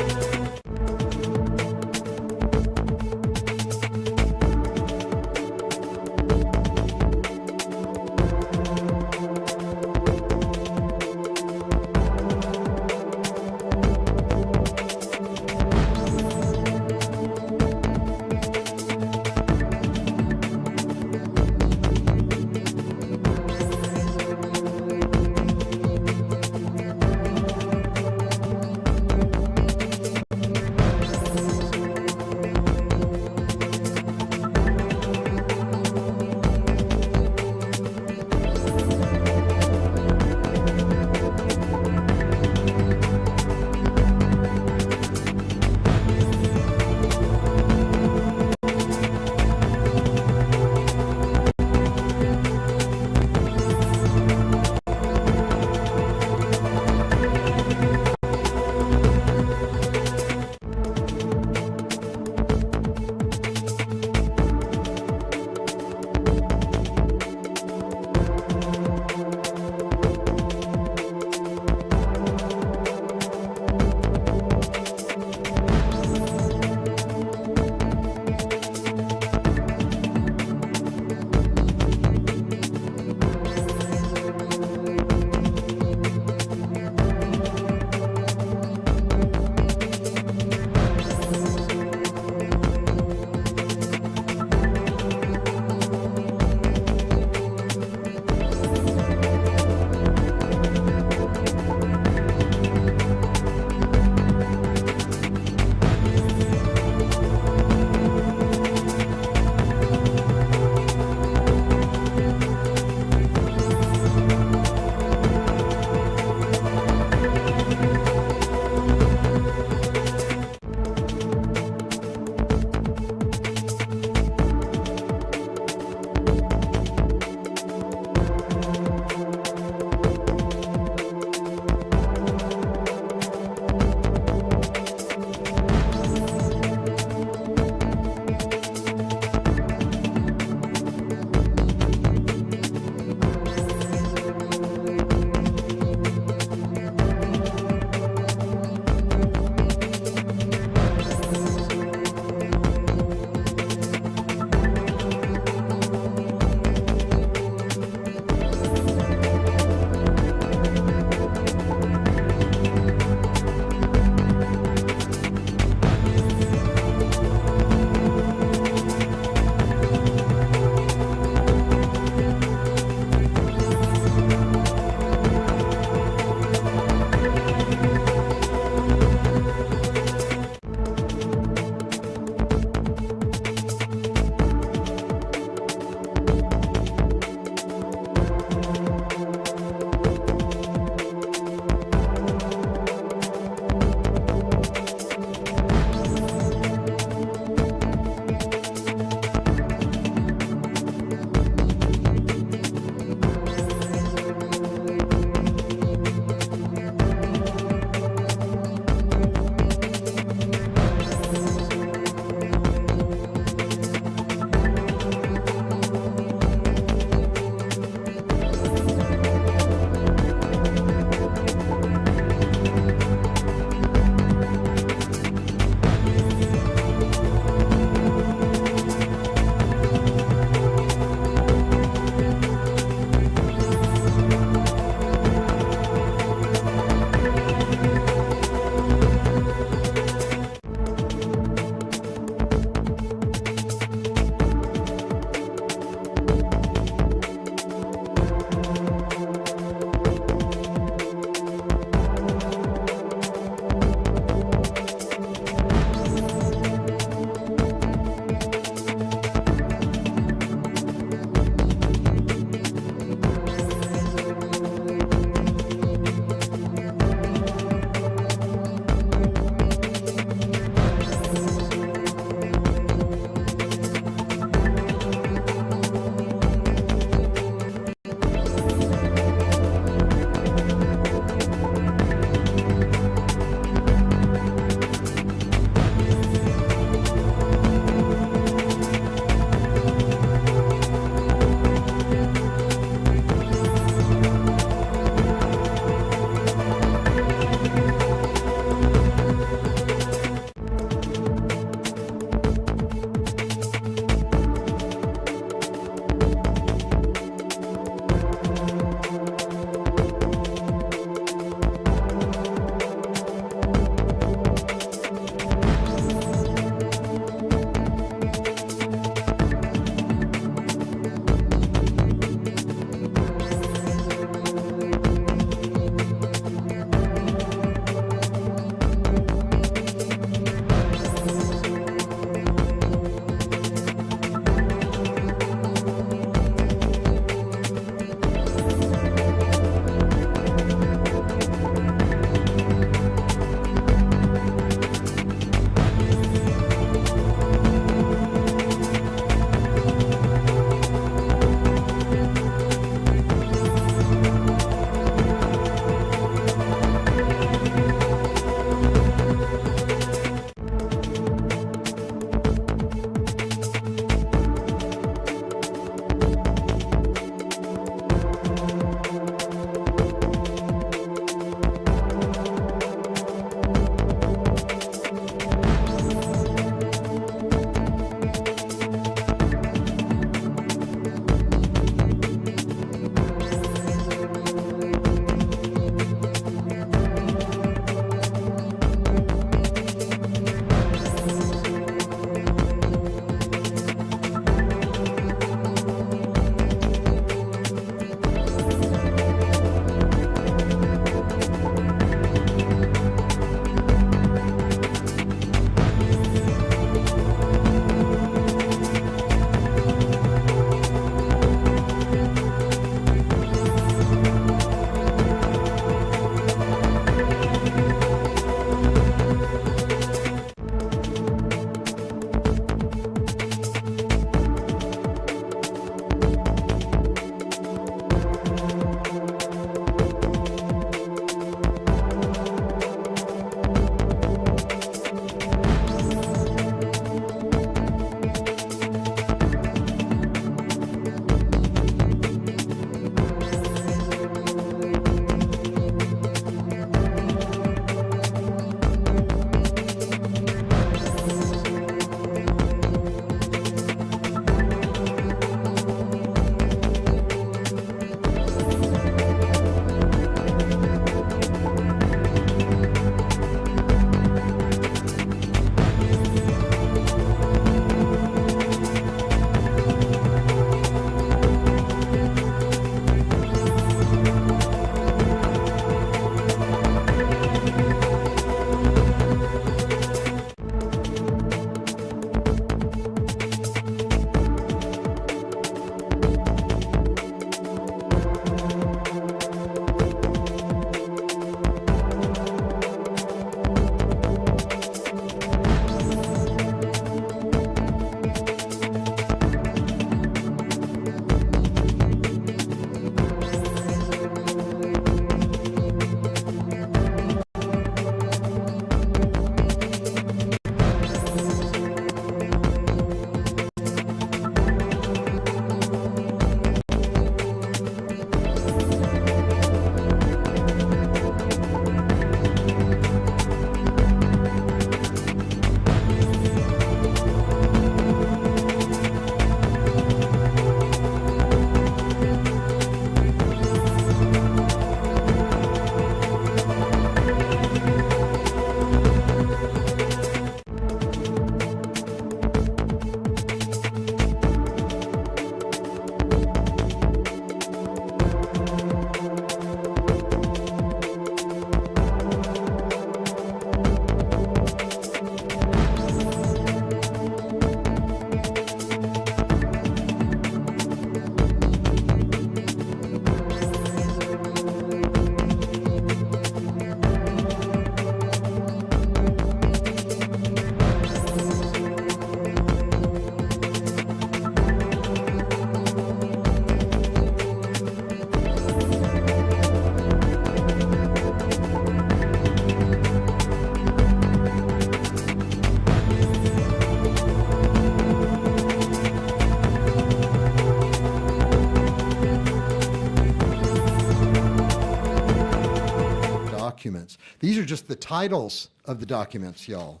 are just the titles of the documents, y'all.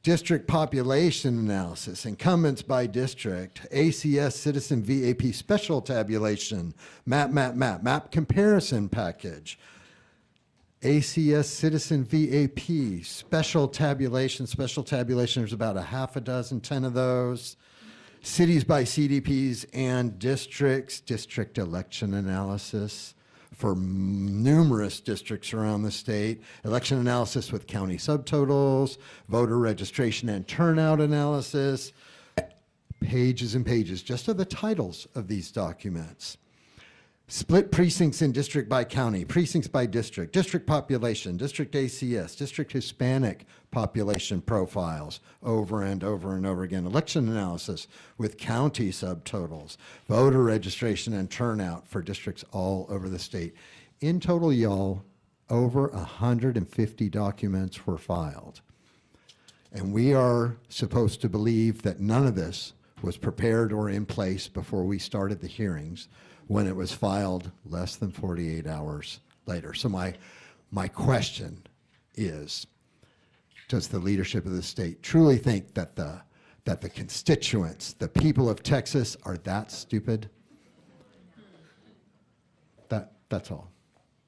District population analysis, incumbents by district, ACS citizen VAP special tabulation, map comparison package, ACS citizen VAP special tabulation, there's about a half a dozen, 10 of those. Cities by CDPs and districts, district election analysis for numerous districts around the state, election analysis with county subtotals, voter registration and turnout analysis, pages and pages just of the titles of these documents. Split precincts in district by county, precincts by district, district population, district ACS, district Hispanic population profiles over and over and over again. Election analysis with county subtotals, voter registration and turnout for districts all over the state. In total, y'all, over 150 documents were filed. And we are supposed to believe that none of this was prepared or in place before we started the hearings, when it was filed less than 48 hours later. So my question is, does the leadership of the state truly think that the constituents, the people of Texas, are that stupid? That's all.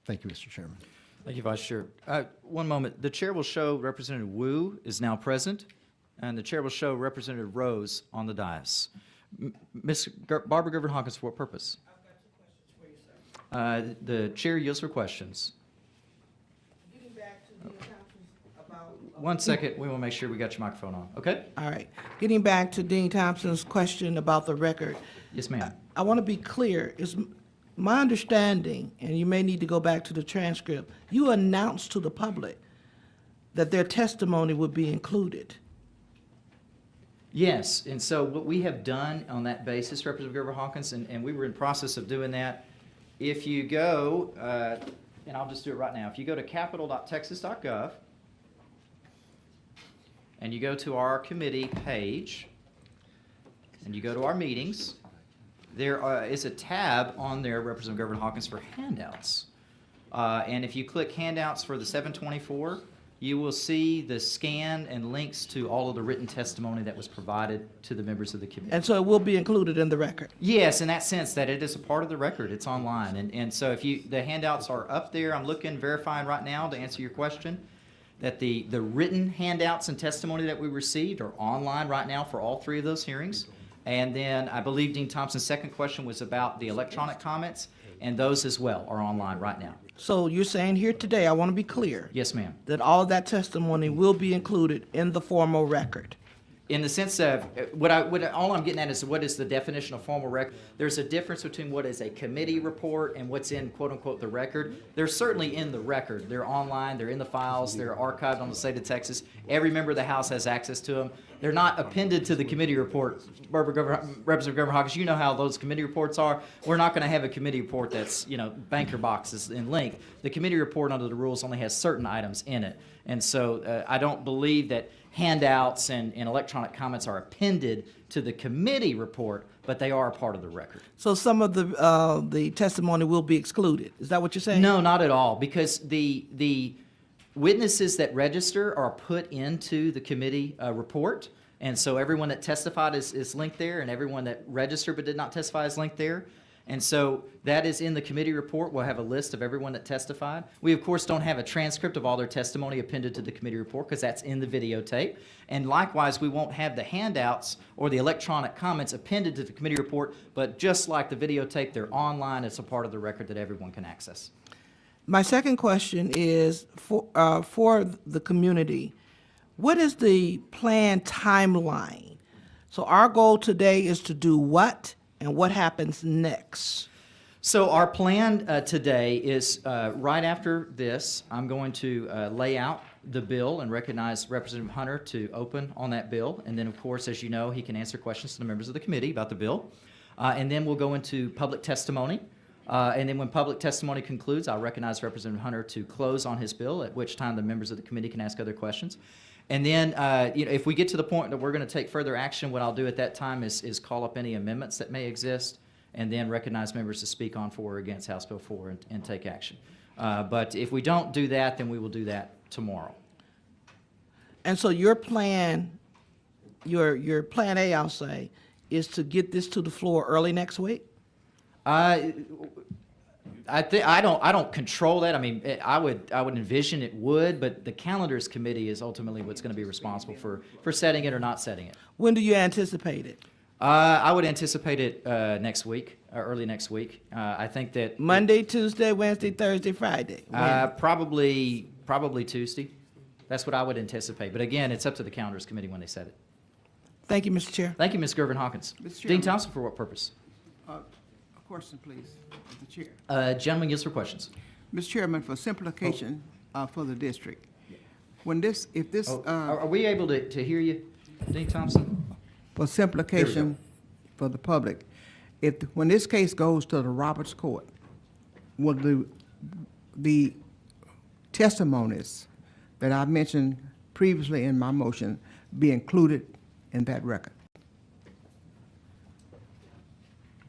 Thank you, Mr. Chairman. Thank you, Vice Chair. One moment. The chair will show Representative Wu is now present, and the chair will show Representative Rose on the dais. Ms. Barbara Governor-Hawkins, for what purpose? The chair yields for questions. One second, we will make sure we got your microphone on, okay? All right. Getting back to Dean Thompson's question about the record. Yes, ma'am. I want to be clear. It's my understanding, and you may need to go back to the transcript, you announced to the public that their testimony would be included. Yes, and so what we have done on that basis, Representative Governor-Hawkins, and we were in process of doing that. If you go, and I'll just do it right now, if you go to capitol.texas.gov and you go to our committee page and you go to our meetings, there is a tab on there, Representative Governor-Hawkins, for handouts. And if you click handouts for the 724, you will see the scan and links to all of the written testimony that was provided to the members of the committee. And so it will be included in the record? Yes, in that sense that it is a part of the record. It's online. And so if the handouts are up there, I'm looking, verifying right now to answer your question, that the written handouts and testimony that we received are online right now for all three of those hearings. And then I believe Dean Thompson's second question was about the electronic comments, and those as well are online right now. So you're saying here today, I want to be clear. Yes, ma'am. That all of that testimony will be included in the formal record. In the sense of, all I'm getting at is what is the definition of formal record. There's a difference between what is a committee report and what's in, quote unquote, the record. They're certainly in the record. They're online, they're in the files, they're archived on the state of Texas. Every member of the House has access to them. They're not appended to the committee report. Representative Governor-Hawkins, you know how those committee reports are. We're not going to have a committee report that's, banker boxes in length. The committee report under the rules only has certain items in it. And so I don't believe that handouts and electronic comments are appended to the committee report, but they are a part of the record. So some of the testimony will be excluded. Is that what you're saying? No, not at all, because the witnesses that register are put into the committee report, and so everyone that testified is linked there, and everyone that registered but did not testify is linked there. And so that is in the committee report. We'll have a list of everyone that testified. We, of course, don't have a transcript of all their testimony appended to the committee report because that's in the videotape. And likewise, we won't have the handouts or the electronic comments appended to the committee report, but just like the videotape, they're online. It's a part of the record that everyone can access. My second question is for the community, what is the planned timeline? So our goal today is to do what? And what happens next? So our plan today is right after this, I'm going to lay out the bill and recognize Representative Hunter to open on that bill. And then, of course, as you know, he can answer questions to the members of the committee about the bill. And then we'll go into public testimony. And then when public testimony concludes, I'll recognize Representative Hunter to close on his bill, at which time the members of the committee can ask other questions. And then, if we get to the point that we're going to take further action, what I'll do at that time is call up any amendments that may exist, and then recognize members to speak on for or against House Bill 4 and take action. But if we don't do that, then we will do that tomorrow. And so your plan, your plan A, I'll say, is to get this to the floor early next week? I don't control that. I mean, I would envision it would, but the calendars committee is ultimately what's going to be responsible for setting it or not setting it. When do you anticipate it? I would anticipate it next week, early next week. I think that Monday, Tuesday, Wednesday, Thursday, Friday? When? Probably Tuesday. That's what I would anticipate. But again, it's up to the calendars committee when they set it. Thank you, Mr. Chair. Thank you, Ms. Gervin-Hawkins. Mr. Dean Chairman. Thompson, for what purpose? A question, please, of the chair. Gentleman yields for questions. Mr. Chairman, for simplification for the district, when this, if this, Are we able to hear you, Dean Thompson? for simplification for the public, when this case goes to the Roberts Court, will the testimonies that I mentioned previously in my motion be included in that record?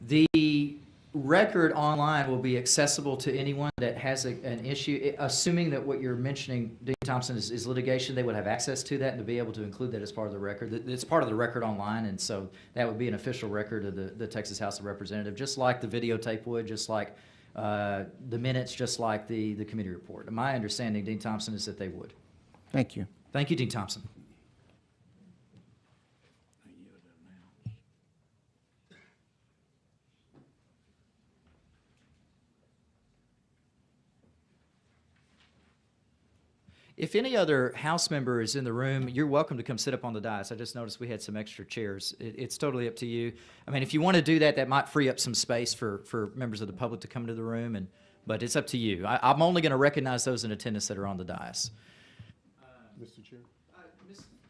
The record online will be accessible to anyone that has an issue, assuming that what you're mentioning, Dean Thompson, is litigation. They would have access to that and to be able to include that as part of the record. It's part of the record online, and so that would be an official record of the Texas House of Representatives, just like the videotape would, just like the minutes, just like the committee report. And my understanding, Dean Thompson, is that they would. Thank you. Thank you, Dean Thompson. If any other House member is in the room, you're welcome to come sit up on the dais. I just noticed we had some extra chairs. It's totally up to you. I mean, if you want to do that, that might free up some space for members of the public to come to the room, but it's up to you. I'm only going to recognize those in attendance that are on the dais. Mr. Chair?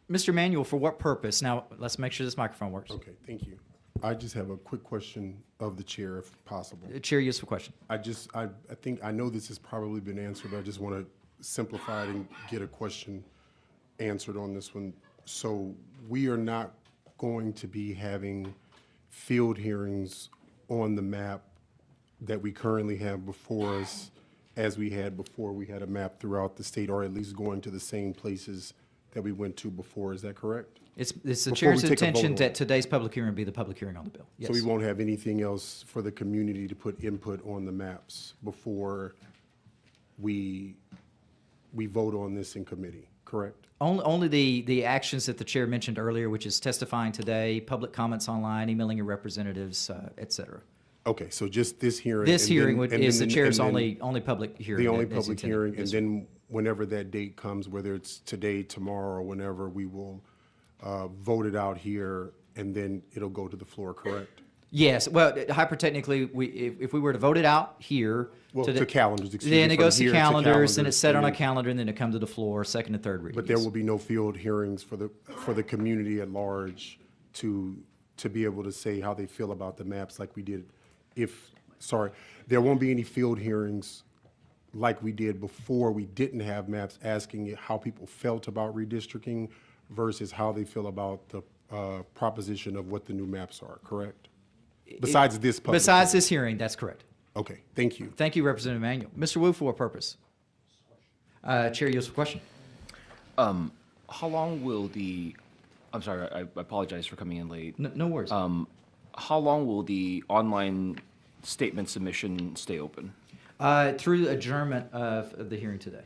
Mr. Manuel, for what purpose? Now, let's make sure this microphone works. Okay, thank you. I just have a quick question of the chair, if possible. Chair, useful question. I think, I know this has probably been answered, but I just want to simplify it and get a question answered on this one. So we are not going to be having field hearings on the map that we currently have before us as we had before we had a map throughout the state, or at least going to the same places that we went to before. Is that correct? It's the Before chair's we take a vote intention on that it. today's public hearing be the public hearing on the bill. Yes. So we won't have anything else for the community to put input on the maps before we vote on this in committee, correct? Only the actions that the chair mentioned earlier, which is testifying today, public comments online, emailing your representatives, et cetera. Okay, so just this hearing. This and hearing then- and is the then- chair's and then only public hearing. The only that is public intended. hearing, and Yes, sir. then whenever that date comes, whether it's today, tomorrow, or whenever, we will vote it out here, and then it'll go to the floor, correct? Yes, well, hyper-technically, if we were to vote it out here. Well, to calendars, excuse me, Then it from goes to here to calendars, then it's calendars, set and on a then- calendar, and then it comes to the floor, second and third readings. But there will be no field hearings for the community at large to be able to say how they feel about the maps like we did there won't be any field hearings like we did before we didn't have maps, asking how people felt about redistricting versus how they feel about the proposition of what the new maps are, correct? Besides this public Besides hearing. this hearing, that's correct. Okay, thank you. Thank you, Representative Manuel. Mr. Wu, for what purpose? Chair, yields for question. How long will I'm sorry, I apologize for coming in late. No worries. How long will the online statement submission stay open? Through adjournment of the hearing today.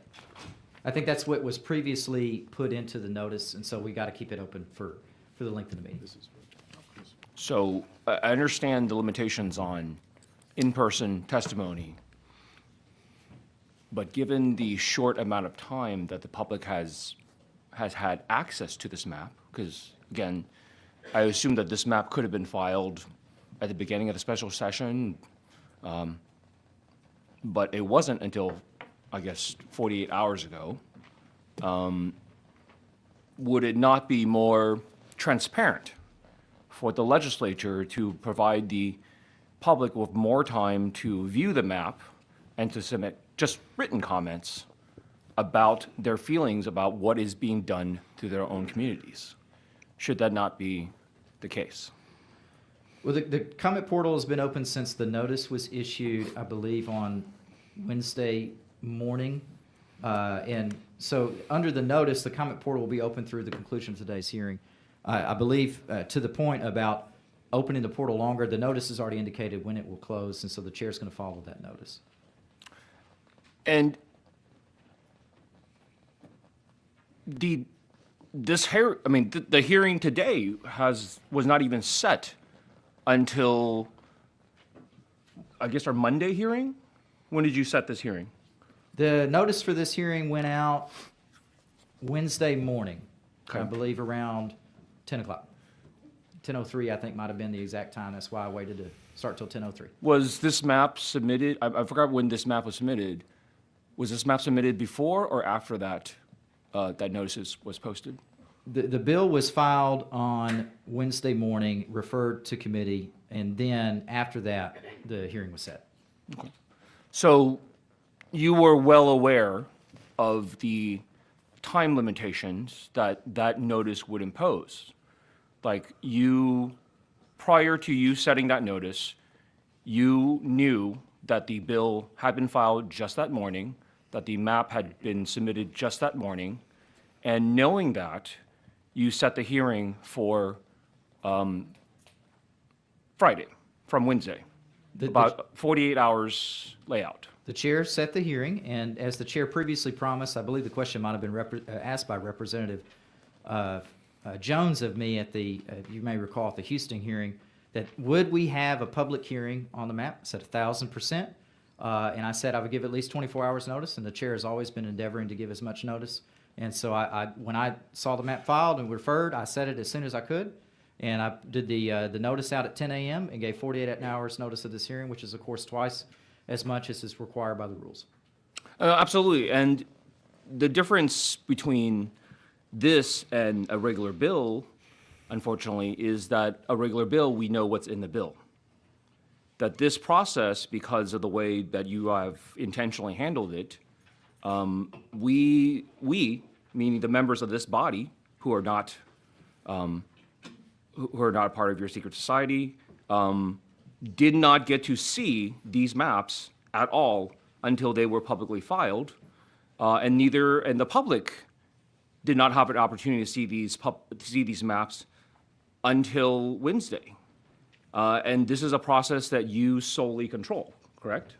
I think that's what was previously put into the notice, and so we got to keep it open for the length of the meeting. So I understand the limitations on in-person testimony, but given the short amount of time that the public has had access to this map, because again, I assume that this map could have been filed at the beginning of the special session, but it wasn't until, I guess, 48 hours ago. Would it not be more transparent for the legislature to provide the public with more time to view the map and to submit just written comments about their feelings about what is being done to their own communities? Should that not be the case? Well, the comment portal has been open since the notice was issued, I believe, on Wednesday morning. And so under the notice, the comment portal will be open through the conclusion of today's hearing. I believe to the point about opening the portal longer, the notice has already indicated when it will close, and so the chair's going to follow that notice. And the hearing today was not even set until, I guess, our Monday hearing? When did you set this hearing? The notice for this hearing went out Wednesday morning, I believe around 10 o'clock. 10:03, I think, might have been the exact time. That's why I waited to start till 10:03. Was this map submitted? I forgot when this map was submitted. Was this map submitted before or after that that notice was posted? The bill was filed on Wednesday morning, referred to committee, and then after that, the hearing was set. Okay. So you were well aware of the time limitations that that notice would impose. Like prior to you setting that notice, you knew that the bill had been filed just that morning, that the map had been submitted just that morning, and knowing that, you set the hearing for Friday, from Wednesday, about 48 hours layout. The chair set the hearing, and as the chair previously promised, I believe the question might have been asked by Representative Jones of me at the, you may recall at the Houston hearing, that would we have a public hearing on the map? I said 1,000%. And I said I would give at least 24 hours notice, and the chair has always been endeavoring to give as much notice. And so when I saw the map filed and referred, I said it as soon as I could. And I did the notice out at 10 a.m. and gave 48 hours notice of this hearing, which is, of course, twice as much as is required by the rules. Absolutely. And the difference between this and a regular bill, unfortunately, is that a regular bill, we know what's in the bill. That this process, because of the way that you have intentionally handled it, we, meaning the members of this body who are not part of your secret society, did not get to see these maps at all until they were publicly filed, and the public did not have an opportunity to see these maps until Wednesday. And this is a process that you solely control, correct?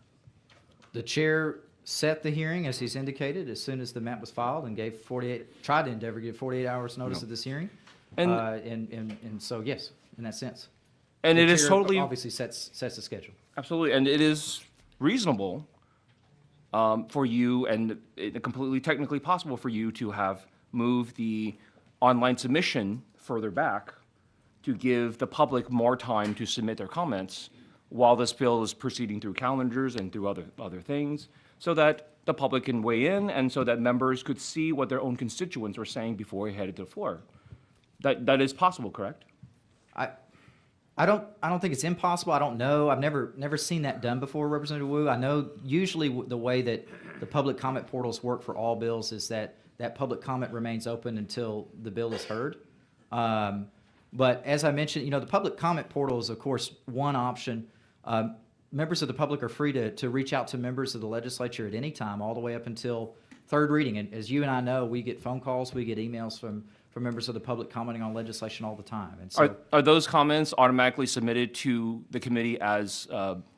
The chair set the hearing, as he's indicated, as soon as the map was filed, and tried to endeavor to give 48 hours notice of this hearing. And so, yes, in that sense. And the it is chair totally obviously sets the schedule. Absolutely, and it is reasonable for you, and completely technically possible for you to have moved the online submission further back to give the public more time to submit their comments while this bill is proceeding through calendars and through other things, so that the public can weigh in and so that members could see what their own constituents were saying before he headed to the floor. That is possible, correct? I don't think it's impossible. I don't know. I've never seen that done before, Representative Wu. I know usually the way that the public comment portals work for all bills is that public comment remains open until the bill is heard. But as I mentioned, the public comment portal is, of course, one option. Members of the public are free to reach out to members of the legislature at any time, all the way up until third reading. And as you and I know, we get phone calls, we get emails from members of the public commenting on legislation all the time. And so, are those comments automatically submitted to the committee as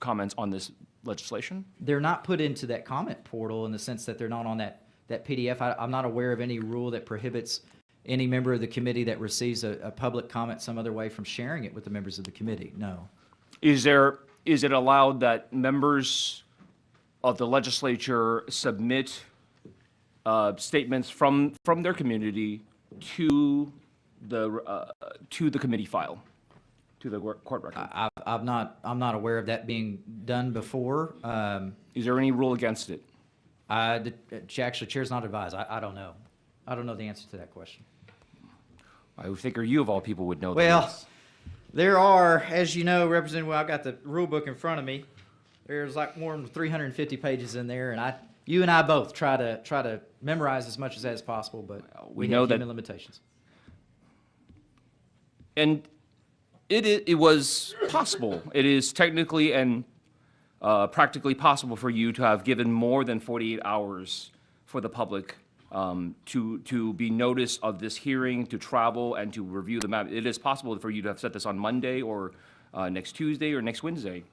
comments on this legislation? They're not put into that comment portal in the sense that they're not on that PDF. I'm not aware of any rule that prohibits any member of the committee that receives a public comment some other way from sharing it with the members of the committee. No. Is it allowed that members of the legislature submit statements from their community to the committee file, to the court record? I'm not aware of that being done before. Is there any rule against it? Actually, chair's not advised. I don't know. I don't know the answer to that question. I would figure you of all people would know. Well, there are, as you know, Representative, I've got the rule book in front of me. There's like more than 350 pages in there, and you and I both try to memorize as much of that as possible, but we know that limitations. And it was possible. It is technically and practically possible for you to have given more than 48 hours for the public to be noticed of this hearing, to travel, and to review the map. It is possible for you to have set this on Monday or next Tuesday or next Wednesday.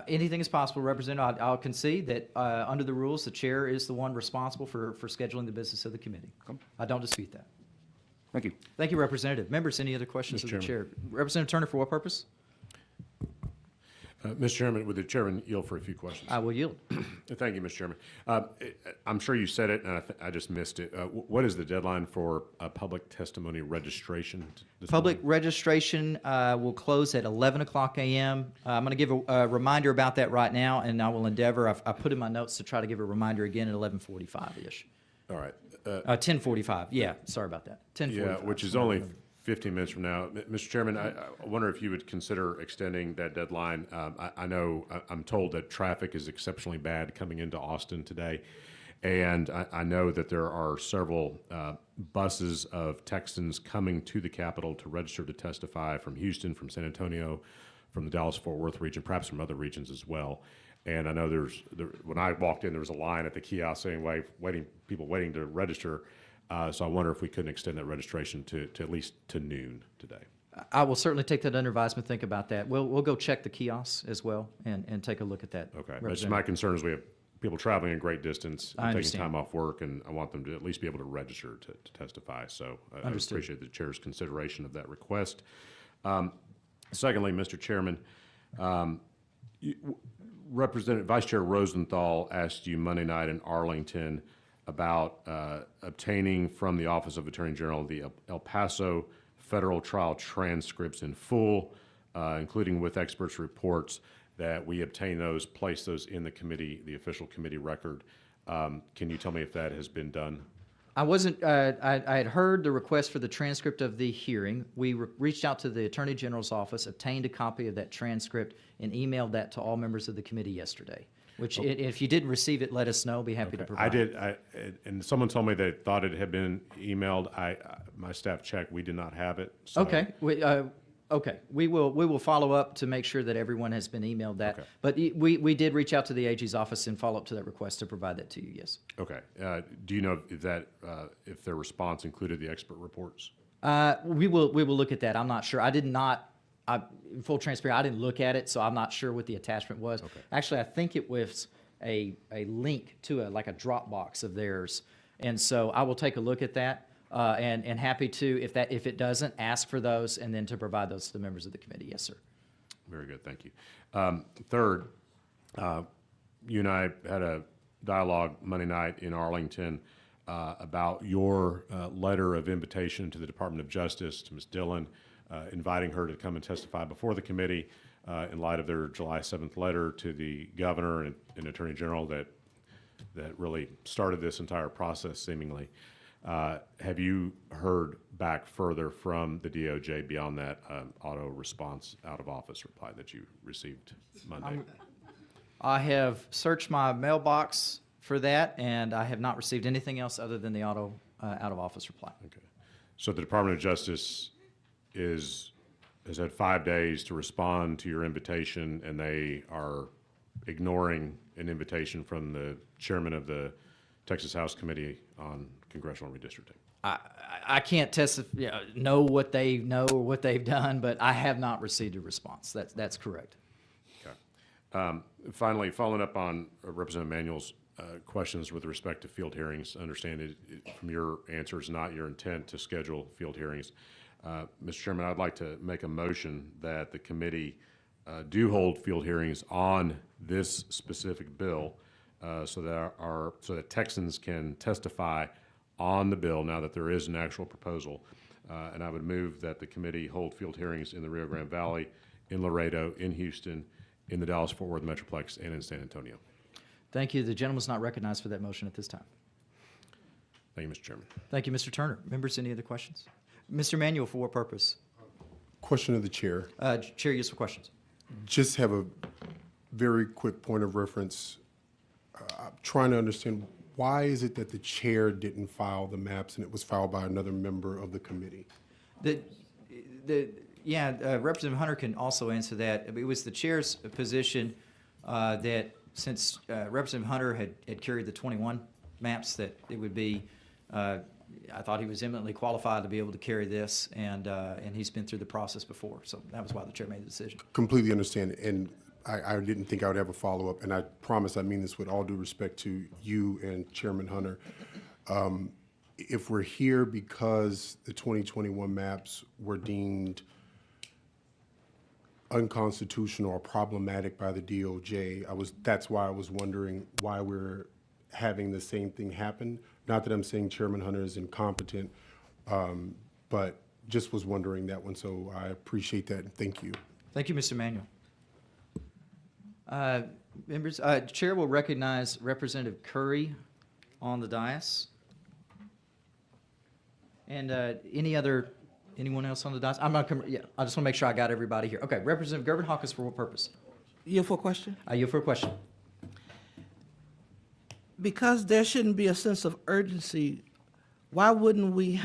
Anything is possible, Representative. I'll concede that under the rules, the chair is the one responsible for scheduling the business of the committee. I don't dispute that. Thank you. Thank you, Representative. Members, any other questions of the chair? Representative Turner, for what purpose? Mr. Chairman, would the chairman yield for a few questions? I will yield. Thank you, Mr. Chairman. I'm sure you said it, and I just missed it. What is the deadline for public testimony registration? Public registration will close at 11 o'clock a.m. I'm going to give a reminder about that right now, and I will endeavor. I put in my notes to try to give a reminder again at 11:45-ish. All right. 10:45. Yeah, sorry about that. 10:45. Yeah, which is only 15 minutes from now. Mr. Chairman, I wonder if you would consider extending that deadline. I know I'm told that traffic is exceptionally bad coming into Austin today, and I know that there are several buses of Texans coming to the Capitol to register to testify from Houston, from San Antonio, from the Dallas-Fort Worth region, perhaps from other regions as well. And I know when I walked in, there was a line at the kiosk saying, people waiting to register. So I wonder if we couldn't extend that registration to at least to noon today. I will certainly take that under advisement, think about that. We'll go check the kiosks as well and take a look at that. Okay. But my concern is we have people traveling a great distance, I taking understand. time off work, and I want them to at least be able to register to testify. So I appreciate the chair's consideration of that request. Secondly, Mr. Chairman, Vice Chair Rosenthal asked you Monday night in Arlington about obtaining from the Office of Attorney General the El Paso federal trial transcripts in full, including with experts' reports, that we obtain those, place those in the committee, the official committee record. Can you tell me if that has been done? I wasn't, I had heard the request for the transcript of the hearing. We reached out to the Attorney General's office, obtained a copy of that transcript, and emailed that to all members of the committee yesterday. Which, if you didn't receive it, let us know. Be happy to provide. I did, and someone told me they thought it had been emailed. My staff checked. We did not have it. So. Okay. Okay. We will follow up to make sure that everyone has been emailed that. Okay. But we did reach out to the AG's office and follow up to that request to provide that to you. Yes. Okay. Do you know if their response included the expert reports? We will look at that. I'm not sure. In full transparency, I didn't look at it, so I'm not sure what the attachment was. Okay. Actually, I think it was a link to like a Dropbox of theirs, and so I will take a look at that, and happy to, if it doesn't, ask for those and then to provide those to the members of the committee. Yes, sir. Very good, thank you. Third, you and I had a dialogue Monday night in Arlington about your letter of invitation to the Department of Justice, to Ms. Dillon, inviting her to come and testify before the committee in light of their July 7th letter to the governor and Attorney General that really started this entire process, seemingly. Have you heard back further from the DOJ beyond that auto response out of office reply that you received Monday? I have searched my mailbox for that, and I have not received anything else other than the auto out of office reply. Okay. So the Department of Justice has had 5 days to respond to your invitation, and they are ignoring an invitation from the chairman of the Texas House Committee on Congressional Redistricting. I can't know what they know or what they've done, but I have not received a response. That's correct. Okay. Finally, following up on Representative Manuel's questions with respect to field hearings, I understand it from your answer it's not your intent to schedule field hearings. Mr. Chairman, I'd like to make a motion that the committee do hold field hearings on this specific bill so that Texans can testify on the bill now that there is an actual proposal. And I would move that the committee hold field hearings in the Rio Grande Valley, in Laredo, in Houston, in the Dallas-Fort Worth Metroplex, and in San Antonio. Thank you. The gentleman is not recognized for that motion at this time. Thank you, Mr. Chairman. Thank you, Mr. Turner. Members, any other questions? Mr. Manuel, for what purpose? Question of the chair. Chair, yes for questions. Just have a very quick point of reference. I'm trying to understand, why is it that the chair didn't file the maps and it was filed by another member of the committee? Representative Hunter can also answer that. It was the chair's position that since Representative Hunter had carried the 21 maps, that it would be, I thought he was eminently qualified to be able to carry this, and he's been through the process before, so that was why the chair made the decision. Completely understand, and I didn't think I would have a follow-up, and I promise I mean this with all due respect to you and Chairman Hunter. If we're here because the 2021 maps were deemed unconstitutional or problematic by the DOJ, that's why I was wondering why we're having the same thing happen. Not that I'm saying Chairman Hunter is incompetent, but just was wondering that one, so I appreciate that, and thank you. Thank you, Mr. Manuel. Members, Chair will recognize Representative Curry on the dais. And anyone else on the dais? Yeah, I just want to make sure I got everybody here. Okay, Representative Gervin Hawkins, for what purpose? Yield for a question? Yield for a question. Because there shouldn't be a sense of urgency, why wouldn't we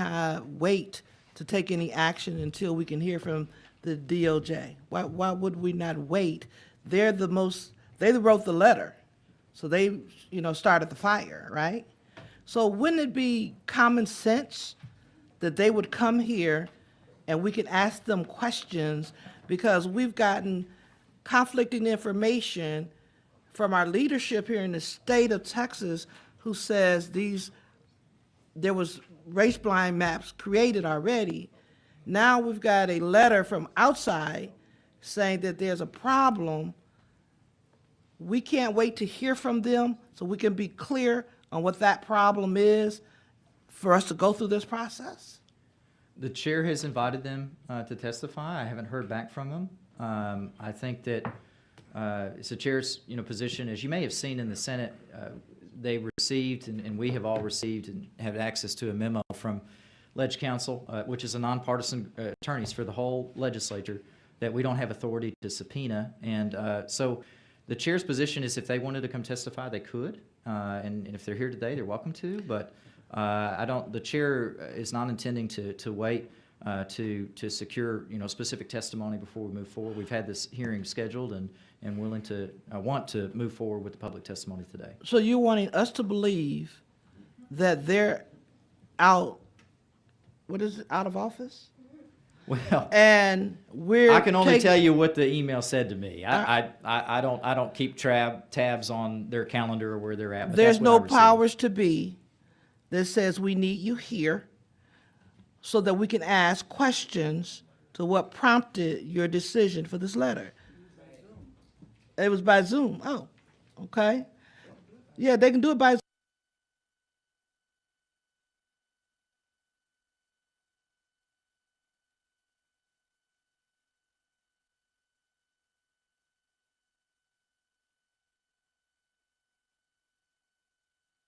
wait to take any action until we can hear from the DOJ? Why would we not wait? They wrote the letter, so they, started the fire, right? So wouldn't it be common sense that they would come here and we can ask them questions, because we've gotten conflicting information from our leadership here in the state of Texas, who says there was race-blind maps created already. Now we've got a letter from outside saying that there's a problem. We can't wait to hear from them so we can be clear on what that problem is for us to go through this process? The chair has invited them to testify. I haven't heard back from them. I think that it's the chair's position. As you may have seen in the Senate, they received, and we have all received and have access to a memo from Ledge Counsel, which is a nonpartisan attorneys for the whole legislature, that we don't have authority to subpoena. And so the chair's position is if they wanted to come testify, they could. And if they're here today, they're welcome to. But the chair is not intending to wait to secure specific testimony before we move forward. We've had this hearing scheduled and want to move forward with the public testimony today. So you're wanting us to believe that they're out of office? Well, and I can only tell you what the email said to me. I don't keep tabs on their calendar or where they're at. But there's no powers to be that says we need you here so that we can ask questions to what prompted your decision for this letter. It was by Zoom. Oh, okay. Yeah, they can do it by Zoom.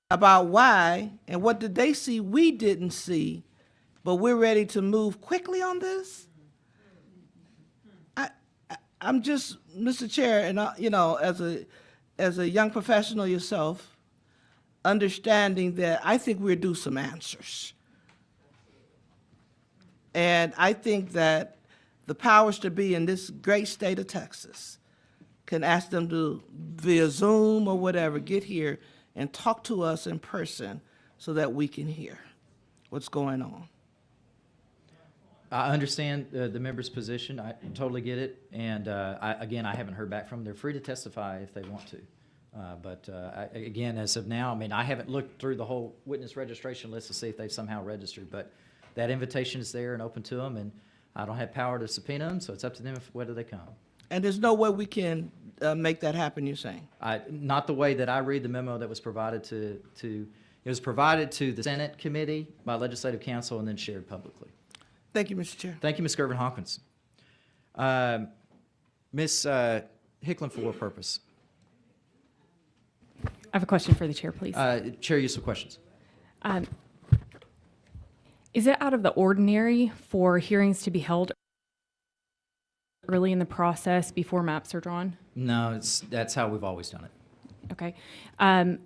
About why and what did they see we didn't see, but we're ready to move quickly on this? I'm just, Mr. Chair, and as a young professional yourself, understanding that I think we're due some answers. And I think that the powers to be in this great state of Texas can ask them to, via Zoom or whatever, get here and talk to us in person so that we can hear what's going on. I understand the member's position. I totally get it. And again, I haven't heard back from them. They're free to testify if they want to. But again, as of now, I haven't looked through the whole witness registration list to see if they've somehow registered. But that invitation is there and open to them. And I don't have power to subpoena them, so it's up to them whether they come. And there's no way we can make that happen, you're saying? Not the way that I read the memo that was provided to it was provided to the Senate committee by Legislative Counsel and then shared publicly. Thank you, Mr. Chair. Thank you, Ms. Gervin Hawkins. Ms. Hicklin, for what purpose? I have a question for the chair, please. Chair, use of questions. Is it out of the ordinary for hearings to be held early in the process before maps are drawn? No, that's how we've always done it. Okay.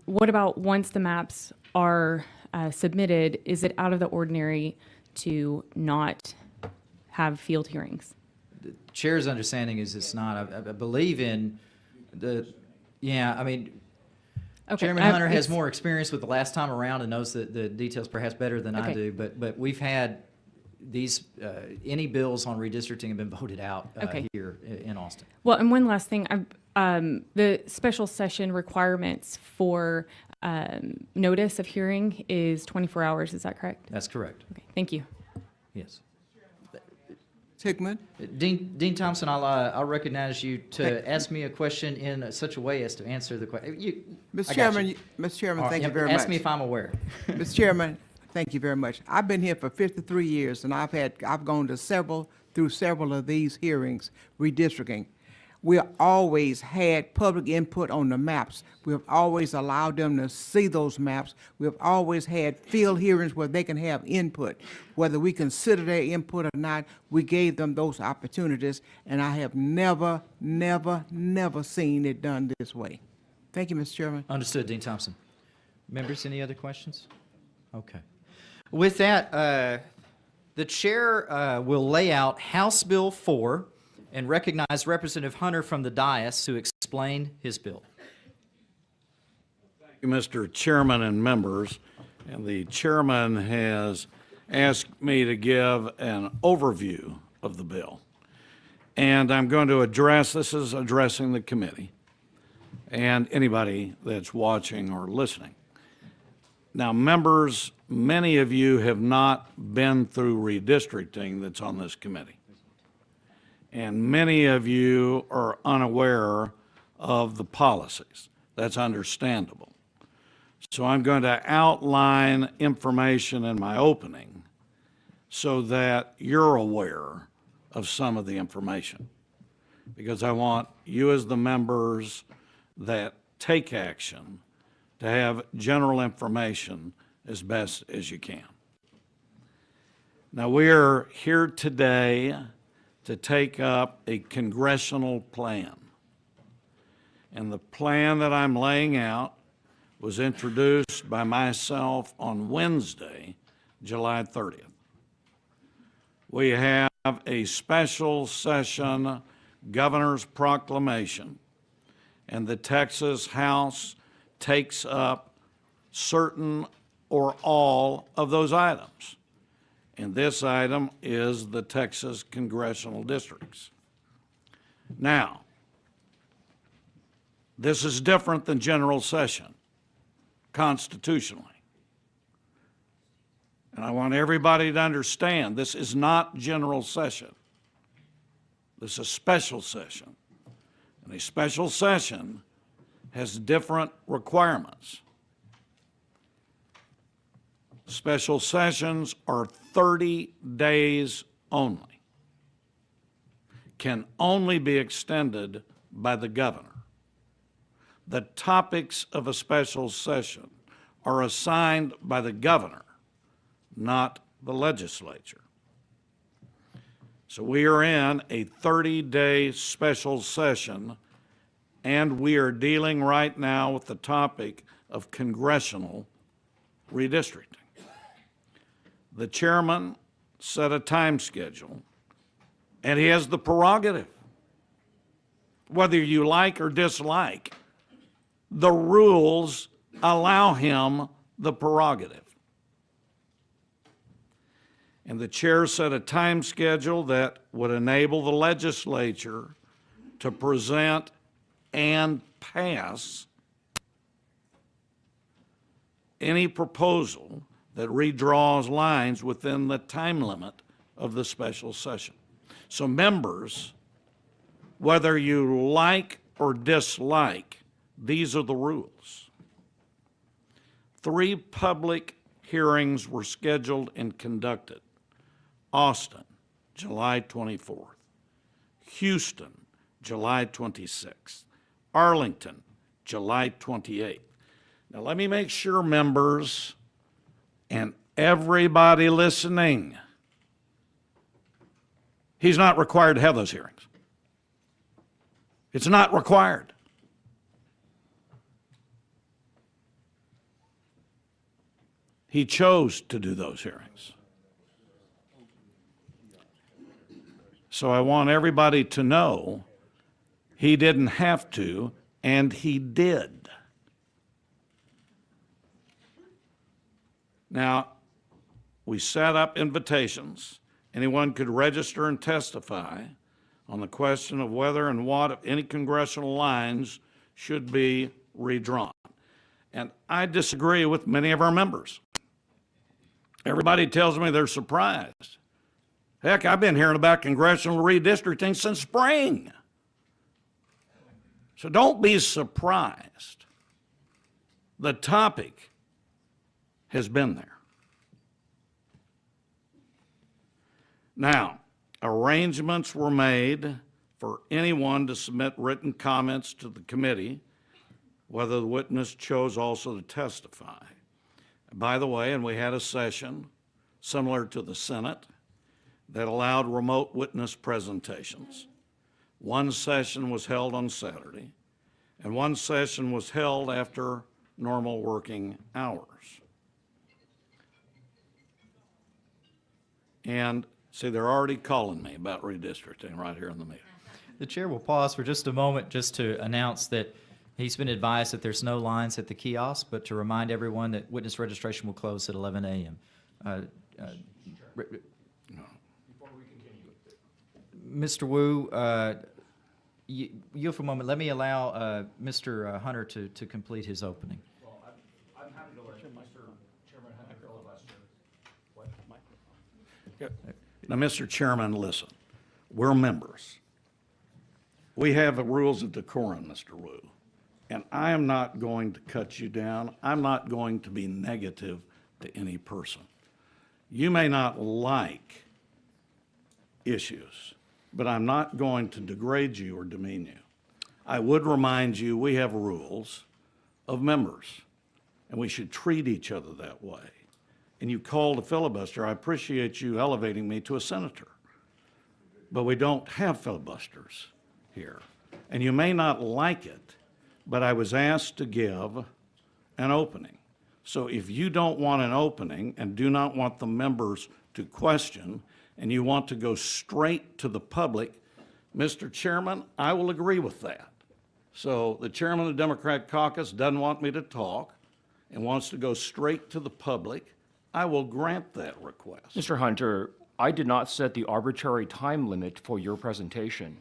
What about once the maps are submitted, is it out of the ordinary to not have field hearings? The chair's understanding is it's not. I believe in the Yeah, I mean, Okay, Chairman Hunter has it's- more experience with the last time around and knows the details perhaps better than I Okay. do, but we've had these, any bills on redistricting have been voted out Okay. here in Austin. Well, and one last thing, the special session requirements for notice of hearing is 24 hours, is that correct? That's correct. Okay, thank you. Yes. Hickman? Dean Thompson, I'll recognize you to ask me a question in such a way as to answer the question. Mr. Chairman, Mr. Chairman, thank you very much. Ask me if I'm aware. Mr. Chairman, thank you very much. I've been here for 53 years, and I've gone to through several of these hearings, redistricting. We always had public input on the maps. We have always allowed them to see those maps. We have always had field hearings where they can have input. Whether we consider their input or not, we gave them those opportunities, and I have never, never, never seen it done this way. Thank you, Mr. Chairman. Understood, Dean Thompson. Members, any other questions? Okay. With that, the chair will lay out House Bill 4 and recognize Representative Hunter from the dais to explain his bill. Thank you, Mr. Chairman and members. And the chairman has asked me to give an overview of the bill. And I'm going to this is addressing the committee and anybody that's watching or listening. Now, members, many of you have not been through redistricting that's on this committee. And many of you are unaware of the policies. That's understandable. So I'm going to outline information in my opening so that you're aware of some of the information. Because I want you as the members that take action to have general information as best as you can. Now, we are here today to take up a congressional plan. And the plan that I'm laying out was introduced by myself on Wednesday, July 30th. We have a special session governor's proclamation, and the Texas House takes up certain or all of those items. And this item is the Texas congressional districts. Now, this is different than general session constitutionally. And I want everybody to understand this is not general session. This is special session. And a special session has different requirements. Special sessions are 30 days only, can only be extended by the governor. The topics of a special session are assigned by the governor, not the legislature. So we are in a 30-day special session, and we are dealing right now with the topic of congressional redistricting. The chairman set a time schedule, and he has the prerogative. Whether you like or dislike, the rules allow him the prerogative. And the chair set a time schedule that would enable the legislature to present and pass any proposal that redraws lines within the time limit of the special session. So members, whether you like or dislike, these are the rules. 3 public hearings were scheduled and conducted. Austin, July 24th. Houston, July 26th. Arlington, July 28th. Now let me make sure, members, and everybody listening, he's not required to have those hearings. It's not required. He chose to do those hearings. So I want everybody to know he didn't have to, And he did. Now, we set up invitations. Anyone could register and testify on the question of whether and what, if any, congressional lines should be redrawn. And I disagree with many of our members. Everybody tells me they're surprised. Heck, I've been hearing about congressional redistricting since spring. So don't be surprised. The topic has been there. Now, arrangements were made for anyone to submit written comments to the committee, whether the witness chose also to testify. By the way, and we had a session similar to the Senate that allowed remote witness presentations. One session was held on Saturday, and one session was held after normal working hours. And see, they're already calling me about redistricting right here in the meeting. The chair will pause for just a moment just to announce that he's been advised that there's no lines at the kiosk, but to remind everyone that witness registration will close at 11 a.m. Mr. Wu, you for a moment. Let me allow Mr. Hunter to complete his opening. Well, I'm happy to let Mr. Chairman have the filibuster. What? Now, Mr. Chairman, listen. We're members. We have the rules of decorum, Mr. Wu. And I am not going to cut you down. I'm not going to be negative to any person. You may not like issues, but I'm not going to degrade you or demean you. I would remind you we have rules of members, and we should treat each other that way. And you called a filibuster. I appreciate you elevating me to a senator, but we don't have filibusters here. And you may not like it, but I was asked to give an opening. So if you don't want an opening and do not want the members to question, and you want to go straight to the public, Mr. Chairman, I will agree with that. So the chairman of the Democrat caucus doesn't want me to talk and wants to go straight to the public. I will grant that request. Mr. Hunter, I did not set the arbitrary time limit for your presentation.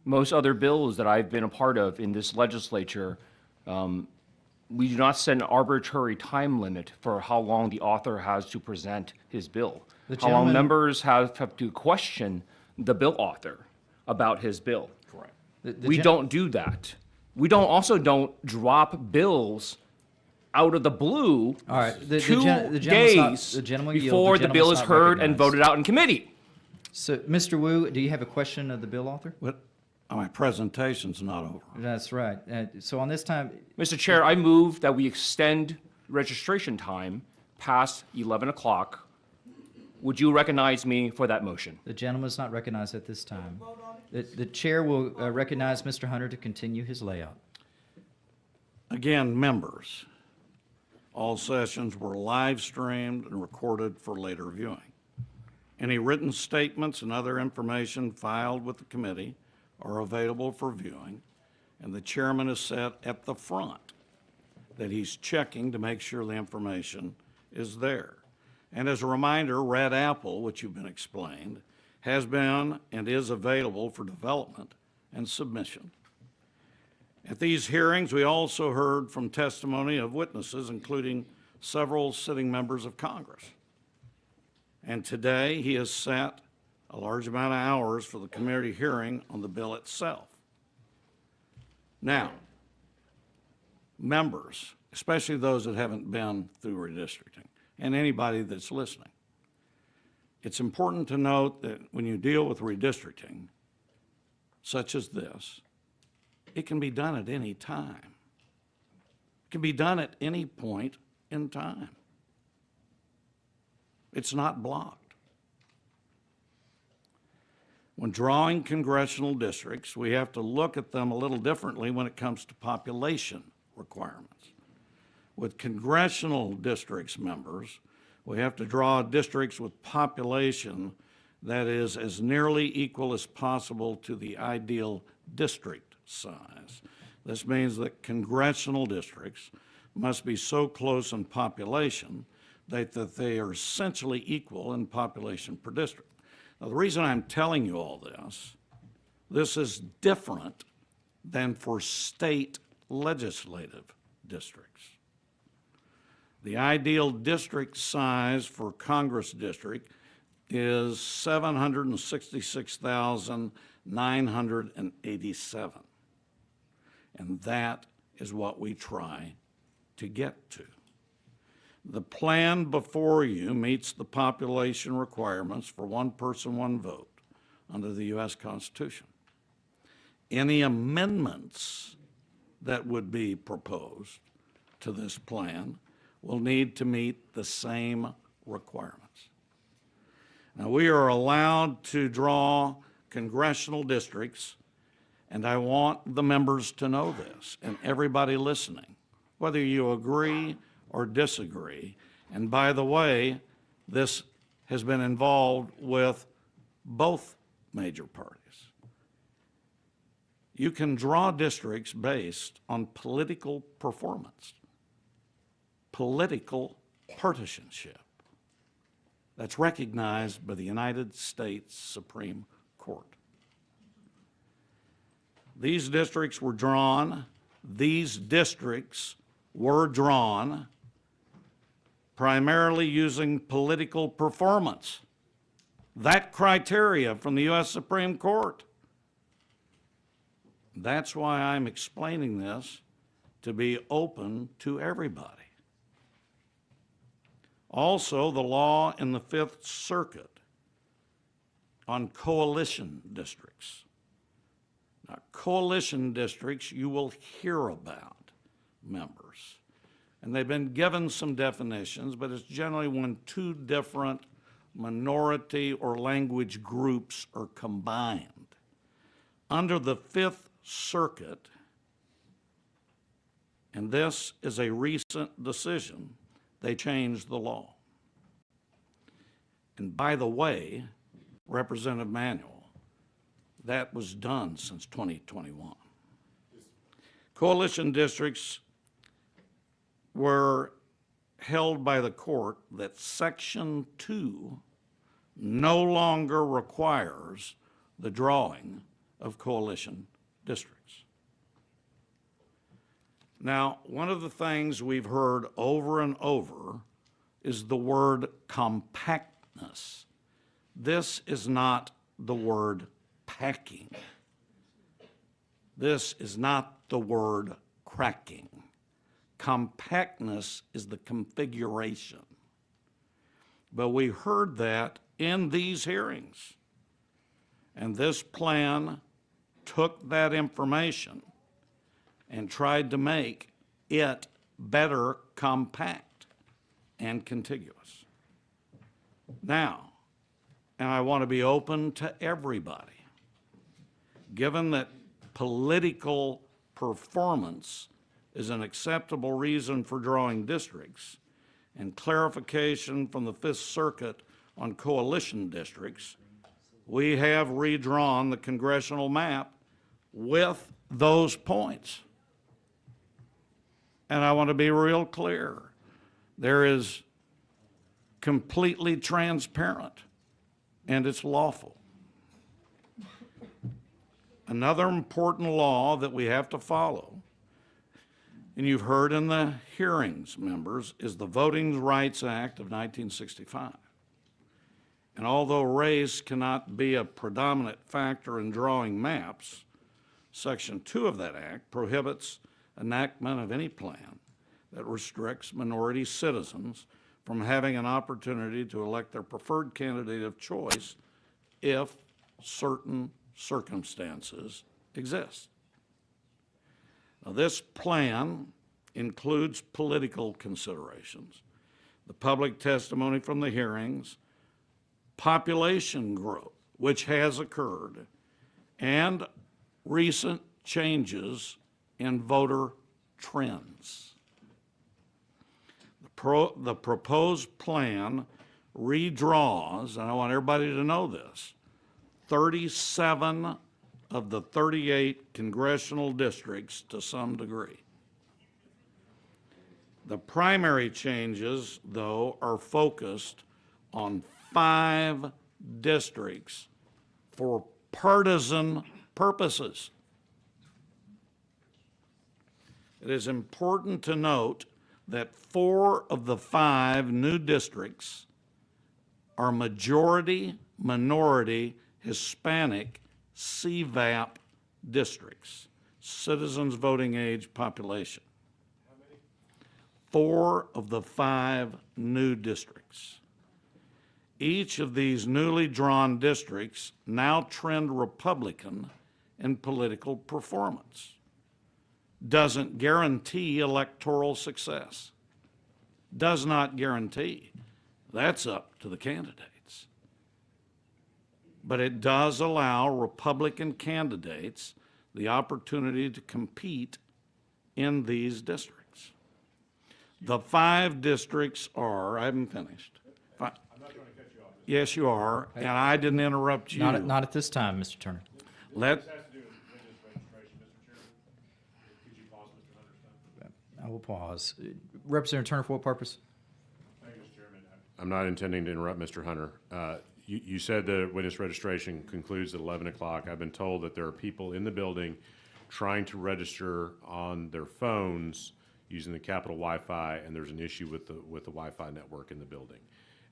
Most other bills that I've been a part of in this legislature, we do not set an arbitrary time limit for how long the author has to present his bill. How long members have to question the bill author about his bill. Correct. We don't do that. We also don't drop bills out of the blue. All right. 2 days before the bill is heard and voted out in committee. So, Mr. Wu, do you have a question of the bill author? What? My presentation's not over. That's right. So on this time, Mr. Chair, I move that we extend registration time past 11 o'clock. Would you recognize me for that motion? The gentleman is not recognized at this time. The chair will recognize Mr. Hunter to continue his layout. Again, members, all sessions were live streamed and recorded for later viewing. Any written statements and other information filed with the committee are available for viewing, and the chairman has said at the front that he's checking to make sure the information is there. And as a reminder, Red Apple, which you've been explained, has been and is available for development and submission. At these hearings, we also heard from testimony of witnesses, including several sitting members of Congress. And today, he has set a large amount of hours for the committee hearing on the bill itself. Now, members, especially those that haven't been through redistricting, and anybody that's listening, it's important to note that when you deal with redistricting, such as this, it can be done at any time. It can be done at any point in time. It's not blocked. When drawing congressional districts, we have to look at them a little differently when it comes to population requirements. With congressional districts members, we have to draw districts with population that is as nearly equal as possible to the ideal district size. This means that congressional districts must be so close in population that they are essentially equal in population per district. Now, the reason I'm telling you all this is different than for state legislative districts. The ideal district size for Congress district is 766,987. And that is what we try to get to. The plan before you meets the population requirements for one person, one vote under the U.S. Constitution. Any amendments that would be proposed to this plan will need to meet the same requirements. Now, we are allowed to draw congressional districts, and I want the members to know this, and everybody listening, whether you agree or disagree. And by the way, this has been involved with both major parties. You can draw districts based on political performance, political partisanship. That's recognized by the United States Supreme Court. These districts were drawn primarily using political performance. That criteria from the U.S. Supreme Court. That's why I'm explaining this to be open to everybody. Also, the law in the Fifth Circuit on coalition districts. Now, coalition districts you will hear about, members. And they've been given some definitions, but it's generally when two different minority or language groups are combined. Under the Fifth Circuit, and this is a recent decision, they changed the law. And by the way, Representative Manuel, that was done since 2021. Coalition districts were held by the court that Section 2 no longer requires the drawing of coalition districts. Now, one of the things we've heard over and over is the word compactness. This is not the word packing. This is not the word cracking. Compactness is the configuration. But we heard that in these hearings. And this plan took that information and tried to make it better compact and contiguous. Now, and I want to be open to everybody, given that political performance is an acceptable reason for drawing districts, and clarification from the Fifth Circuit on coalition districts, we have redrawn the congressional map with those points. And I want to be real clear. There is completely transparent, and it's lawful. Another important law that we have to follow, and you've heard in the hearings, members, is the Voting Rights Act of 1965. And although race cannot be a predominant factor in drawing maps, Section 2 of that act prohibits enactment of any plan that restricts minority citizens from having an opportunity to elect their preferred candidate of choice if certain circumstances exist. Now, this plan includes political considerations, the public testimony from the hearings, population growth, which has occurred, and recent changes in voter trends. The proposed plan redraws, and I want everybody to know this, 37 of the 38 congressional districts to some degree. The primary changes, though, are focused on 5 districts for partisan purposes. It is important to note that 4 of the 5 new districts are majority, minority, Hispanic CVAP districts, citizens voting age population. 4 of the 5 new districts. Each of these newly drawn districts now trend Republican in political performance. Doesn't guarantee electoral success. Does not guarantee. That's up to the candidates. But it does allow Republican candidates the opportunity to compete in these districts. The 5 districts are, I haven't finished. I'm not going to cut you off. Yes, you are, and I didn't interrupt you. Not at this time, Mr. Turner. I will pause. Representative Turner, for what purpose? Thank you, Mr. Chairman. I'm not intending to interrupt Mr. Hunter. You said the witness registration concludes at 11 o'clock. I've been told that there are people in the building trying to register on their phones using the Capitol Wi-Fi, and there's an issue with the Wi-Fi network in the building.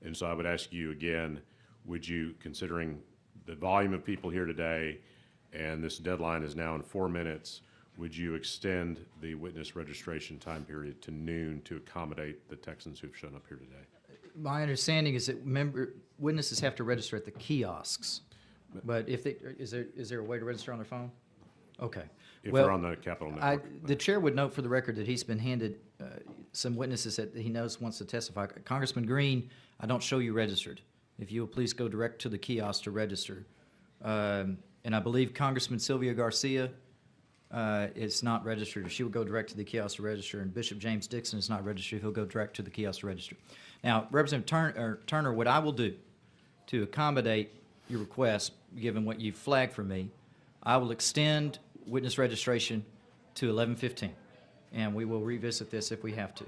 And so I would ask you again, would you, considering the volume of people here today, and this deadline is now in 4 minutes, would you extend the witness registration time period to noon to accommodate the Texans who've shown up here today? My understanding is that witnesses have to register at the kiosks, but if they, is there a way to register on their phone? Okay. If they're on the Capitol network. The chair would note for the record that he's been handed some witnesses that he knows wants to testify. Congressman Green, I don't show you registered. If you will please go direct to the kiosk to register. And I believe Congressman Sylvia Garcia is not registered. She will go direct to the kiosk to register, and Bishop James Dixon is not registered. He'll go direct to the kiosk to register. Now, Representative Turner, what I will do to accommodate your request, given what you flagged for me, I will extend witness registration to 11:15, and we will revisit this if we have to.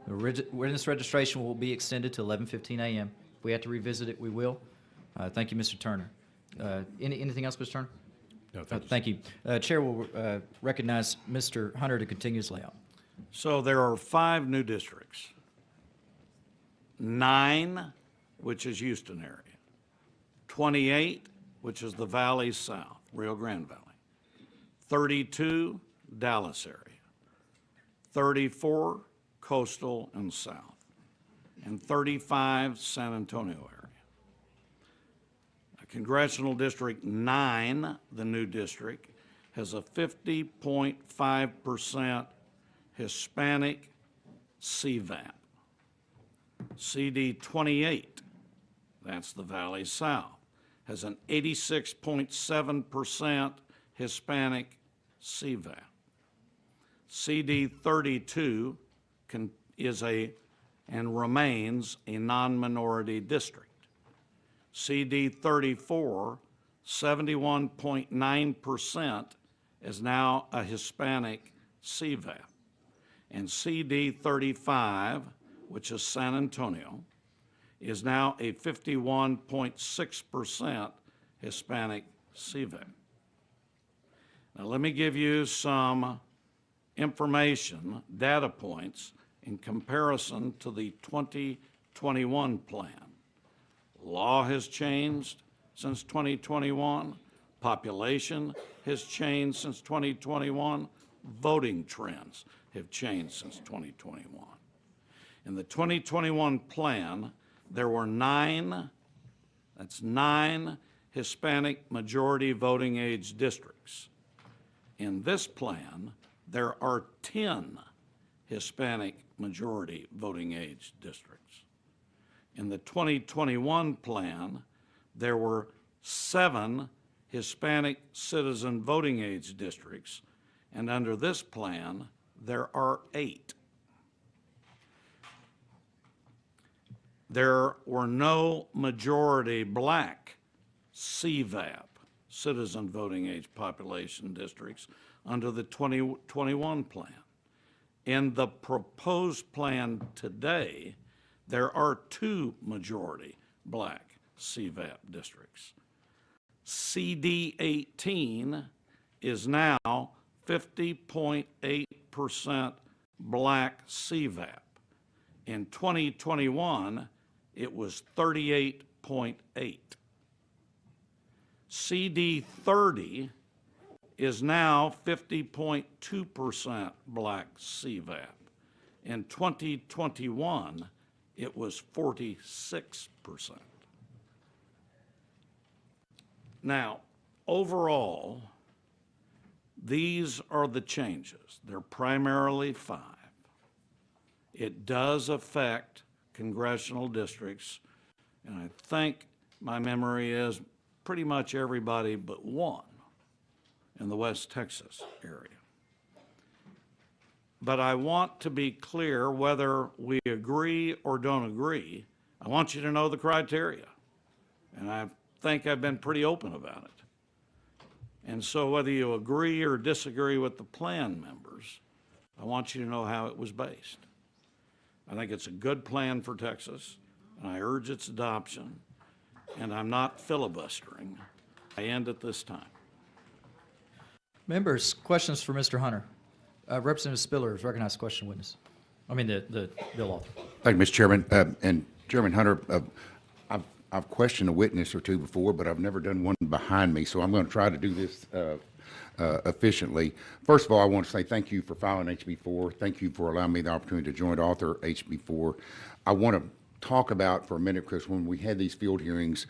The witness registration will be extended to 11:15 a.m. If we have to revisit it, we will. Thank you, Mr. Turner. Anything else, Mr. Turner? No, thank you. Thank you. Chair will recognize Mr. Hunter to continue his layout. So there are 5 new districts. 9, which is Houston area. 28, which is the Valley South, Rio Grande Valley. 32, Dallas area. 34, Coastal and South. And 35, San Antonio area. Congressional District 9, the new district, has a 50.5% Hispanic CVAP. CD 28, that's the Valley South, has an 86.7% Hispanic CVAP. CD 32 is and remains a non-minority district. CD 34, 71.9% is now a Hispanic CVAP. And CD 35, which is San Antonio, is now a 51.6% Hispanic CVAP. Now let me give you some information, data points, in comparison to the 2021 plan. Law has changed since 2021. Population has changed since 2021. Voting trends have changed since 2021. In the 2021 plan, there were 9 Hispanic majority voting age districts. In this plan, there are 10 Hispanic majority voting age districts. In the 2021 plan, there were 7 Hispanic citizen voting age districts, and under this plan, there are 8. There were no majority black CVAP, citizen voting age population districts under the 2021 plan. In the proposed plan today, there are 2 majority black CVAP districts. CD 18 is now 50.8% black CVAP. In 2021, it was 38.8. CD 30 is now 50.2% black CVAP. In 2021, it was 46%. Now, overall, these are the changes. They're primarily 5. It does affect congressional districts, and I think my memory is pretty much everybody but 1 in the West Texas area. But I want to be clear whether we agree or don't agree. I want you to know the criteria, and I think I've been pretty open about it. And so whether you agree or disagree with the plan members, I want you to know how it was based. I think it's a good plan for Texas, and I urge its adoption, and I'm not filibustering. I end at this time. Members, questions for Mr. Hunter. Representative Spiller is recognized question witness. I mean the bill author. Thank you, Mr. Chairman. And Chairman Hunter, I've questioned a witness or 2 before, but I've never done one behind me, so I'm going to try to do this efficiently. First of all, I want to say thank you for filing HB4. Thank you for allowing me the opportunity to joint author HB4. I want to talk about for a minute, because when we had these field hearings,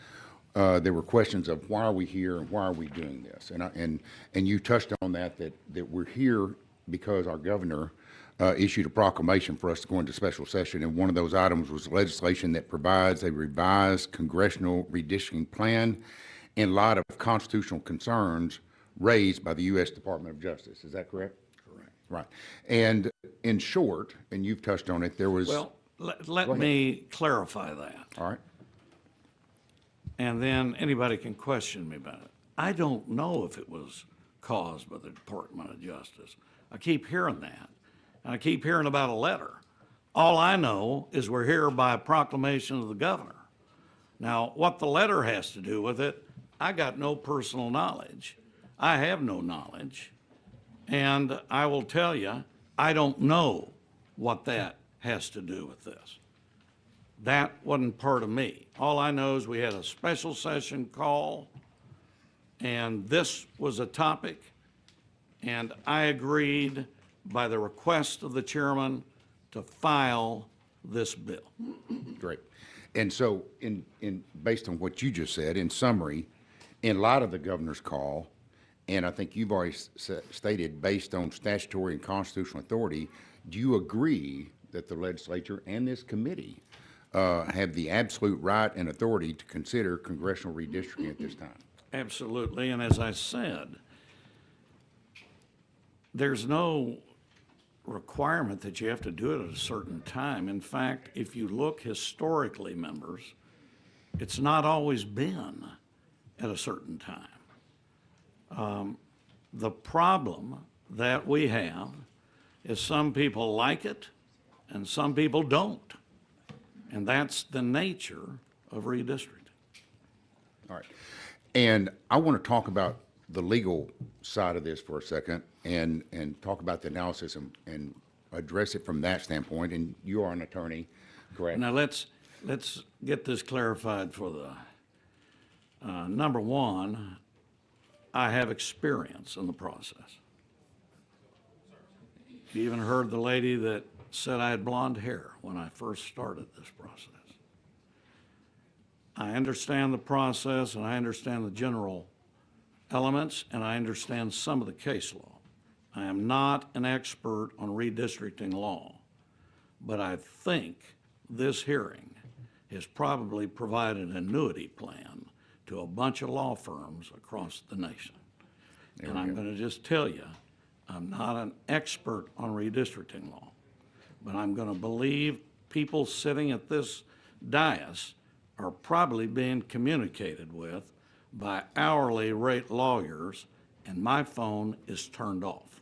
there were questions of why are we here and why are we doing this? And you touched on that we're here because our governor issued a proclamation for us to go into special session, and one of those items was legislation that provides a revised congressional redistricting plan in light of constitutional concerns raised by the U.S. Department of Justice. Is that correct? Correct. Right. And in short, and you've touched on it, there was... Well, let me clarify that. All right. And then anybody can question me about it. I don't know if it was caused by the Department of Justice. I keep hearing that. And I keep hearing about a letter. All I know is we're here by a proclamation of the governor. Now, what the letter has to do with it, I got no personal knowledge. I have no knowledge. And I will tell you, I don't know what that has to do with this. That wasn't part of me. All I know is we had a special session call, and this was a topic, and I agreed by the request of the chairman to file this bill. Great. And so based on what you just said, in summary, in light of the governor's call, and I think you've already stated based on statutory and constitutional authority, do you agree that the legislature and this committee have the absolute right and authority to consider congressional redistricting at this time? Absolutely. And as I said, there's no requirement that you have to do it at a certain time. In fact, if you look historically, members, it's not always been at a certain time. The problem that we have is some people like it and some people don't. And that's the nature of redistricting. All right. And I want to talk about the legal side of this for a second and talk about the analysis and address it from that standpoint. And you are an attorney, correct? Now let's get this clarified for the, number one, I have experience in the process. You even heard the lady that said I had blonde hair when I first started this process. I understand the process and I understand the general elements and I understand some of the case law. I am not an expert on redistricting law, but I think this hearing has probably provided an annuity plan to a bunch of law firms across the nation. And I'm going to just tell you, I'm not an expert on redistricting law, but I'm going to believe people sitting at this dais are probably being communicated with by hourly rate lawyers, and my phone is turned off.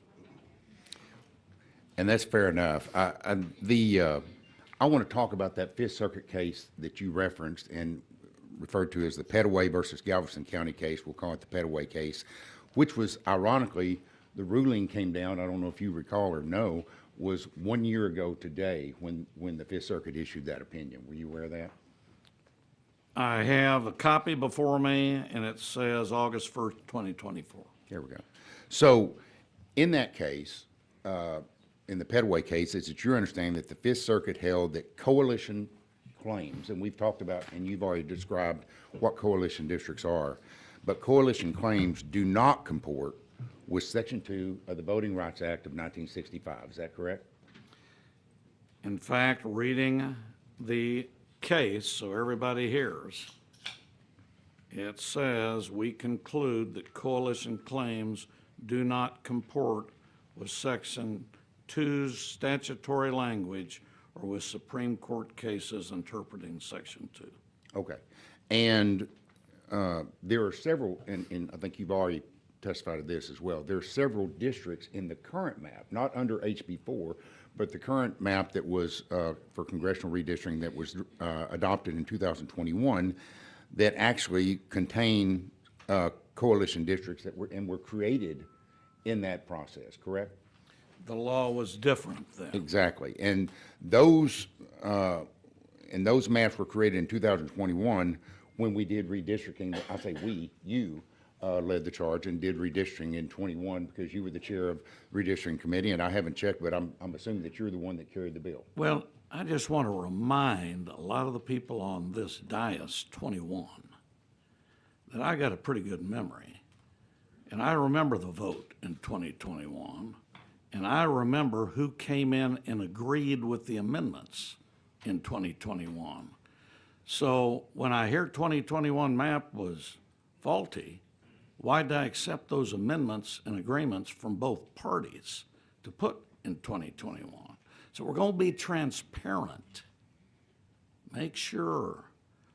And that's fair enough. I want to talk about that Fifth Circuit case that you referenced and referred to as the Petaway versus Galveston County case. We'll call it the Petaway case, which was ironically, the ruling came down, I don't know if you recall or know, was 1 year ago today when the Fifth Circuit issued that opinion. Were you aware of that? I have a copy before me, and it says August 1st, 2024. There we go. So in that case, in the Petaway case, is it your understanding that the Fifth Circuit held that coalition claims, and we've talked about, and you've already described what coalition districts are, but coalition claims do not comport with Section 2 of the Voting Rights Act of 1965. Is that correct? In fact, reading the case so everybody hears, it says, we conclude that coalition claims do not comport with Section 2's statutory language or with Supreme Court cases interpreting Section 2. Okay. And there are several, and I think you've already testified to this as well, there are several districts in the current map, not under HB4, but the current map that was for congressional redistricting that was adopted in 2021 that actually contain coalition districts that were created in that process, correct? The law was different then. Exactly. And those maps were created in 2021 when we did redistricting. I say we, you led the charge and did redistricting in 21 because you were the chair of the redistricting committee, and I haven't checked, but I'm assuming that you're the one that carried the bill. Well, I just want to remind a lot of the people on this dais, 21, that I got a pretty good memory. And I remember the vote in 2021, and I remember who came in and agreed with the amendments in 2021. So when I hear 2021 map was faulty, why did I accept those amendments and agreements from both parties to put in 2021? So we're going to be transparent. Make sure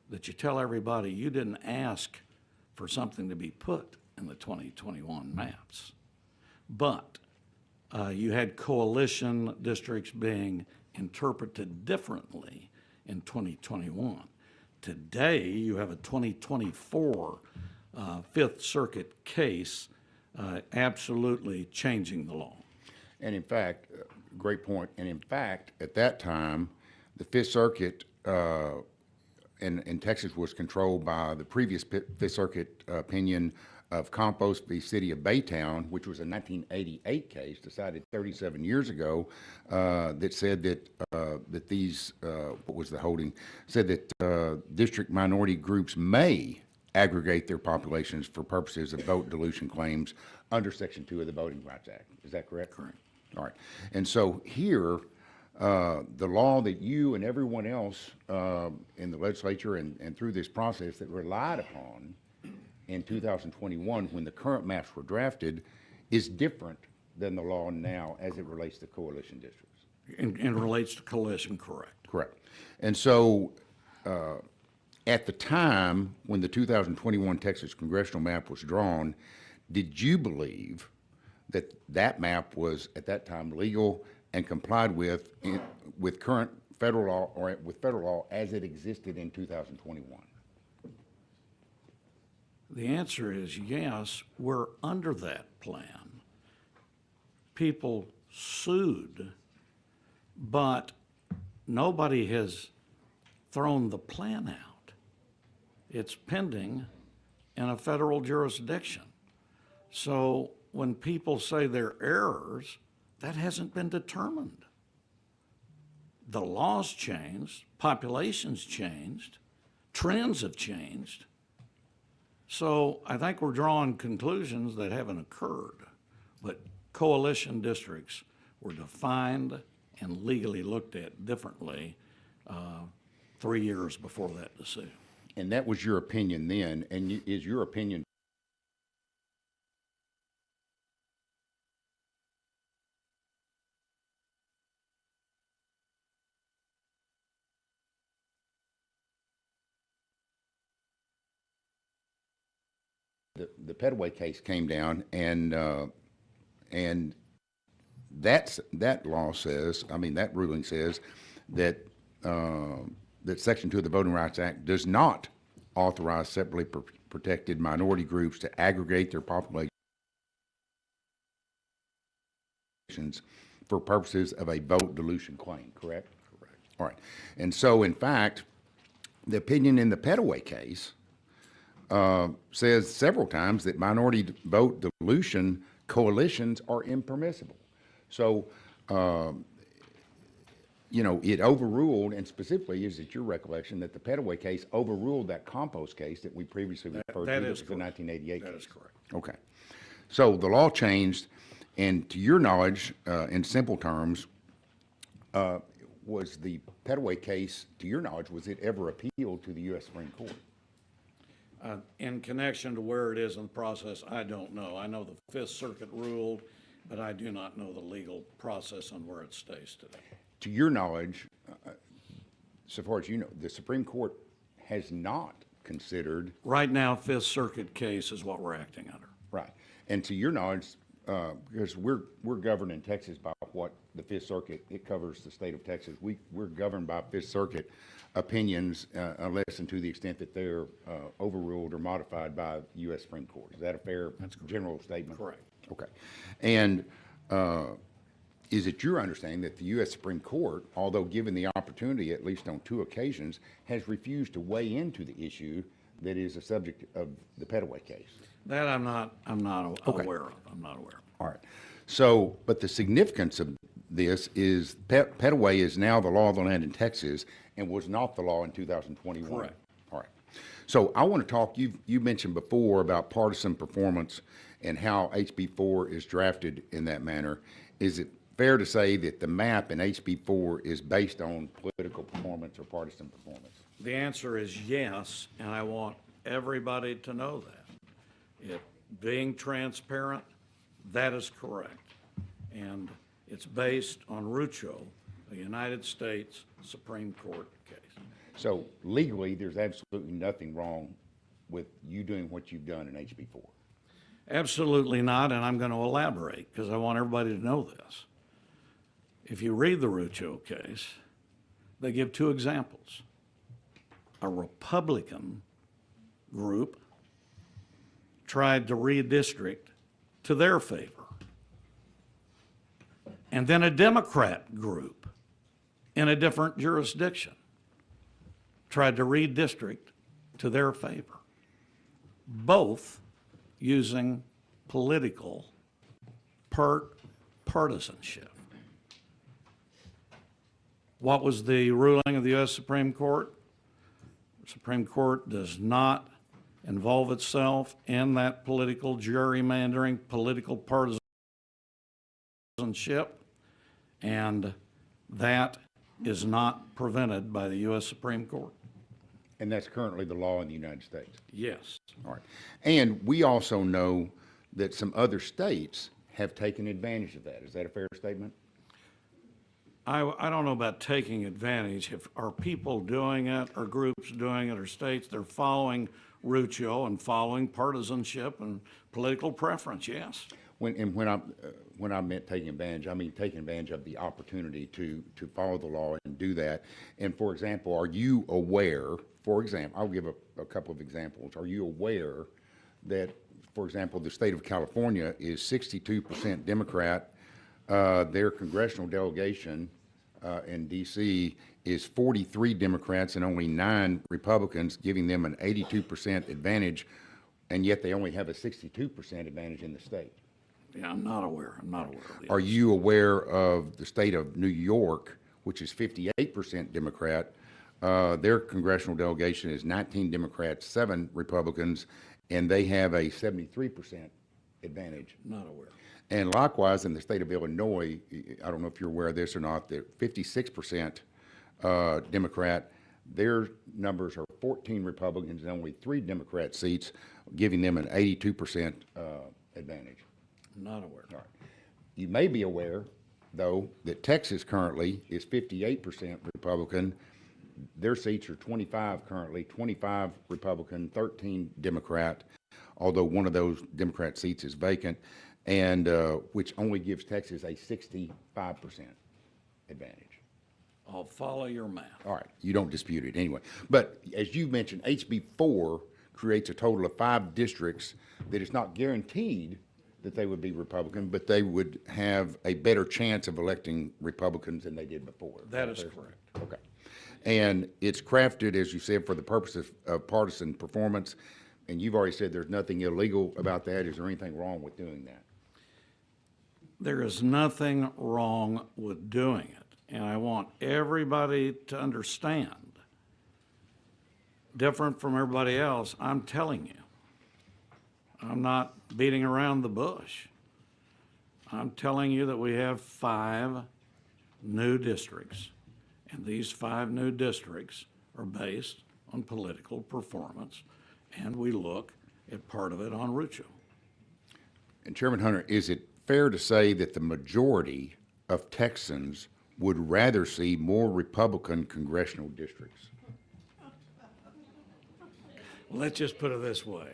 that you tell everybody you didn't ask for something to be put in the 2021 maps. But you had coalition districts being interpreted differently in 2021. Today, you have a 2024 Fifth Circuit case absolutely changing the law. And in fact, great point. And in fact, at that time, the Fifth Circuit in Texas was controlled by the previous Fifth Circuit opinion of Campos v. City of Baytown, which was a 1988 case decided 37 years ago that said that these, what was the holding, said that district minority groups may aggregate their populations for purposes of vote dilution claims under Section 2 of the Voting Rights Act. Is that correct? Correct. All right. And so here, the law that you and everyone else in the legislature and through this process that relied upon in 2021 when the current maps were drafted is different than the law now as it relates to coalition districts. And relates to coalition, correct. Correct. And so at the time when the 2021 Texas congressional map was drawn, did you believe that that map was at that time legal and complied with current federal law or with federal law as it existed in 2021? The answer is yes, we're under that plan. People sued, but nobody has thrown the plan out. It's pending in a federal jurisdiction. So when people say they're errors, that hasn't been determined. The laws changed, populations changed, trends have changed. So I think we're drawing conclusions that haven't occurred, but coalition districts were defined and legally looked at differently 3 years before that decision. And that was your opinion then, and is your opinion the Petaway case came down, and that law says, I mean, that ruling says that that Section 2 of the Voting Rights Act does not authorize separately protected minority groups to aggregate their populations for purposes of a vote dilution claim, correct? Correct. All right. And so, in fact, the opinion in the Petaway case says several times that minority vote dilution coalitions are impermissible. So, you know, it overruled, and specifically, is it your recollection that the Petaway case overruled that compost case that we previously referred to? That is the 1988 case. That is correct. Okay. So the law changed, and to your knowledge, in simple terms, was the Petaway case, to your knowledge, was it ever appealed to the U.S. Supreme Court? In connection to where it is in the process, I don't know. I know the Fifth Circuit ruled, but I do not know the legal process on where it stays today. To your knowledge, so far as you know, the Supreme Court has not considered. Right now, Fifth Circuit case is what we're acting under. Right. And to your knowledge, because we're governed in Texas by what the Fifth Circuit, it covers the state of Texas. We're governed by Fifth Circuit opinions unless and to the extent that they're overruled or modified by the U.S. Supreme Court. Is that a fair general statement? Correct. Okay. And is it your understanding that the U.S. Supreme Court, although given the opportunity at least on 2 occasions, has refused to weigh into the issue that is the subject of the Petaway case? That I'm not Okay. aware of. I'm not aware. All right. So, but the significance of this is Petaway is now the law of the land in Texas and was not the law in 2021. Correct. All right. So I want to talk, you mentioned before about partisan performance and how HB 4 is drafted in that manner. Is it fair to say that the map in HB 4 is based on political performance or partisan performance? The answer is yes, and I want everybody to know that. It being transparent, that is correct. And it's based on Rucho, the United States Supreme Court case. So legally, there's absolutely nothing wrong with you doing what you've done in HB 4? Absolutely not, and I'm going to elaborate because I want everybody to know this. If you read the Rucho case, they give 2 examples. A Republican group tried to redistrict to their favor. And then a Democrat group in a different jurisdiction tried to redistrict to their favor. Both using political partisanship. What was the ruling of the U.S. Supreme Court? The Supreme Court does not involve itself in that political gerrymandering, political partisanship, and that is not prevented by the U.S. Supreme Court. And that's currently the law in the United States? Yes. All right. And we also know that some other states have taken advantage of that. Is that a fair statement? I don't know about taking advantage. If are people doing it, or groups doing it, or states, they're following Rucho and following partisanship and political preference, yes. When I meant taking advantage, I mean taking advantage of the opportunity to follow the law and do that. And for example, are you aware, for example, I'll give a couple of examples. Are you aware that, for example, the state of California is 62% Democrat? Their congressional delegation in D.C. is 43 Democrats and only 9 Republicans, giving them an 82% advantage, and yet they only have a 62% advantage in the state. Yeah, I'm not aware. I'm not aware of the Are you aware of the state of New York, which is 58% Democrat? Their congressional delegation is 19 Democrats, 7 Republicans, and they have a 73% advantage. Not aware. And likewise, in the state of Illinois, I don't know if you're aware of this or not, they're 56% Democrat. Their numbers are 14 Republicans and only 3 Democrat seats, giving them an 82% advantage. Not aware. All right. You may be aware, though, that Texas currently is 58% Republican. Their seats are 25 currently, 25 Republican, 13 Democrat. although one of those Democrat seats is vacant, and which only gives Texas a 65% advantage. I'll follow your math. All right, you don't dispute it anyway. But as you mentioned, HB 4 creates a total of 5 districts that it's not guaranteed that they would be Republican, but they would have a better chance of electing Republicans than they did before. That is correct. Okay. And it's crafted, as you said, for the purposes of partisan performance, and you've already said there's nothing illegal about that. Is there anything wrong with doing that? There is nothing wrong with doing it. And I want everybody to understand, different from everybody else, I'm telling you, I'm not beating around the bush. I'm telling you that we have 5 new districts, and these 5 new districts are based on political performance, and we look at part of it on Rucho. And Chairman Hunter, is it fair to say that the majority of Texans would rather see more Republican congressional districts? Let's just put it this way.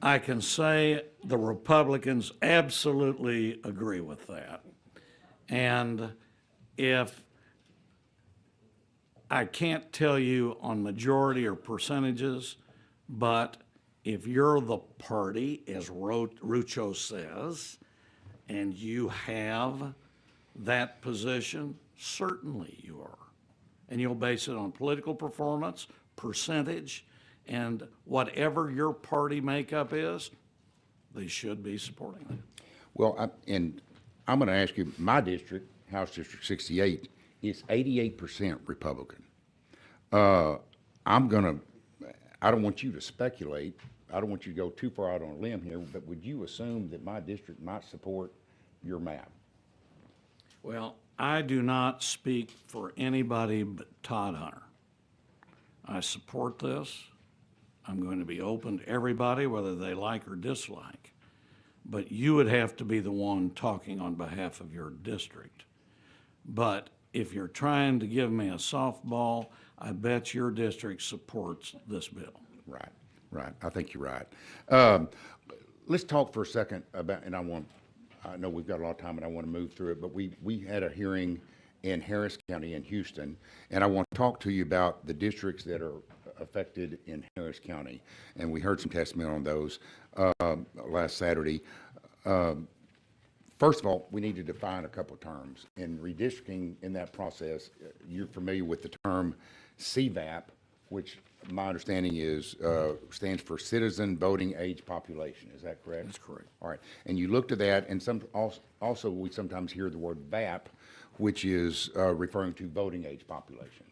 I can say the Republicans absolutely agree with that. And if I can't tell you on majority or percentages, but if you're the party, as Rucho says, and you have that position, certainly you are. And you'll base it on political performance, percentage, and whatever your party makeup is, they should be supporting that. Well, I'm going to ask you, my district, House District 68, is 88% Republican. I don't want you to speculate. I don't want you to go too far out on a limb here, but would you assume that my district might support your map? Well, I do not speak for anybody but Todd Hunter. I support this. I'm going to be open to everybody, whether they like or dislike. But you would have to be the one talking on behalf of your district. But if you're trying to give me a softball, I bet your district supports this bill. Right, right. I think you're right. Let's talk for a second about, and I know we've got a lot of time and I want to move through it, but we had a hearing in Harris County in Houston, and I want to talk to you about the districts that are affected in Harris County. And we heard some testimony on those last Saturday. First of all, we need to define a couple of terms. In redistricting, in that process, you're familiar with the term CVAP, which my understanding is stands for Citizen Voting Age Population. Is that correct? That's correct. All right. And you looked at that, and also we sometimes hear the word VAP, which is referring to voting age population.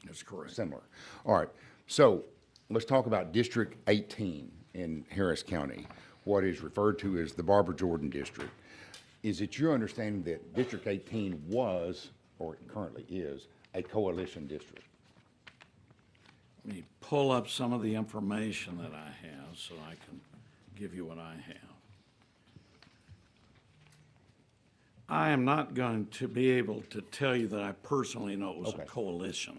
That's correct. Similar. All right. So let's talk about District 18 in Harris County, what is referred to as the Barbara Jordan District. Is it your understanding that District 18 was, or it currently is, a coalition district? Let me pull up some of the information that I have so I can give you what I have. I am not going to be able to tell you that I personally know it was a coalition.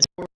support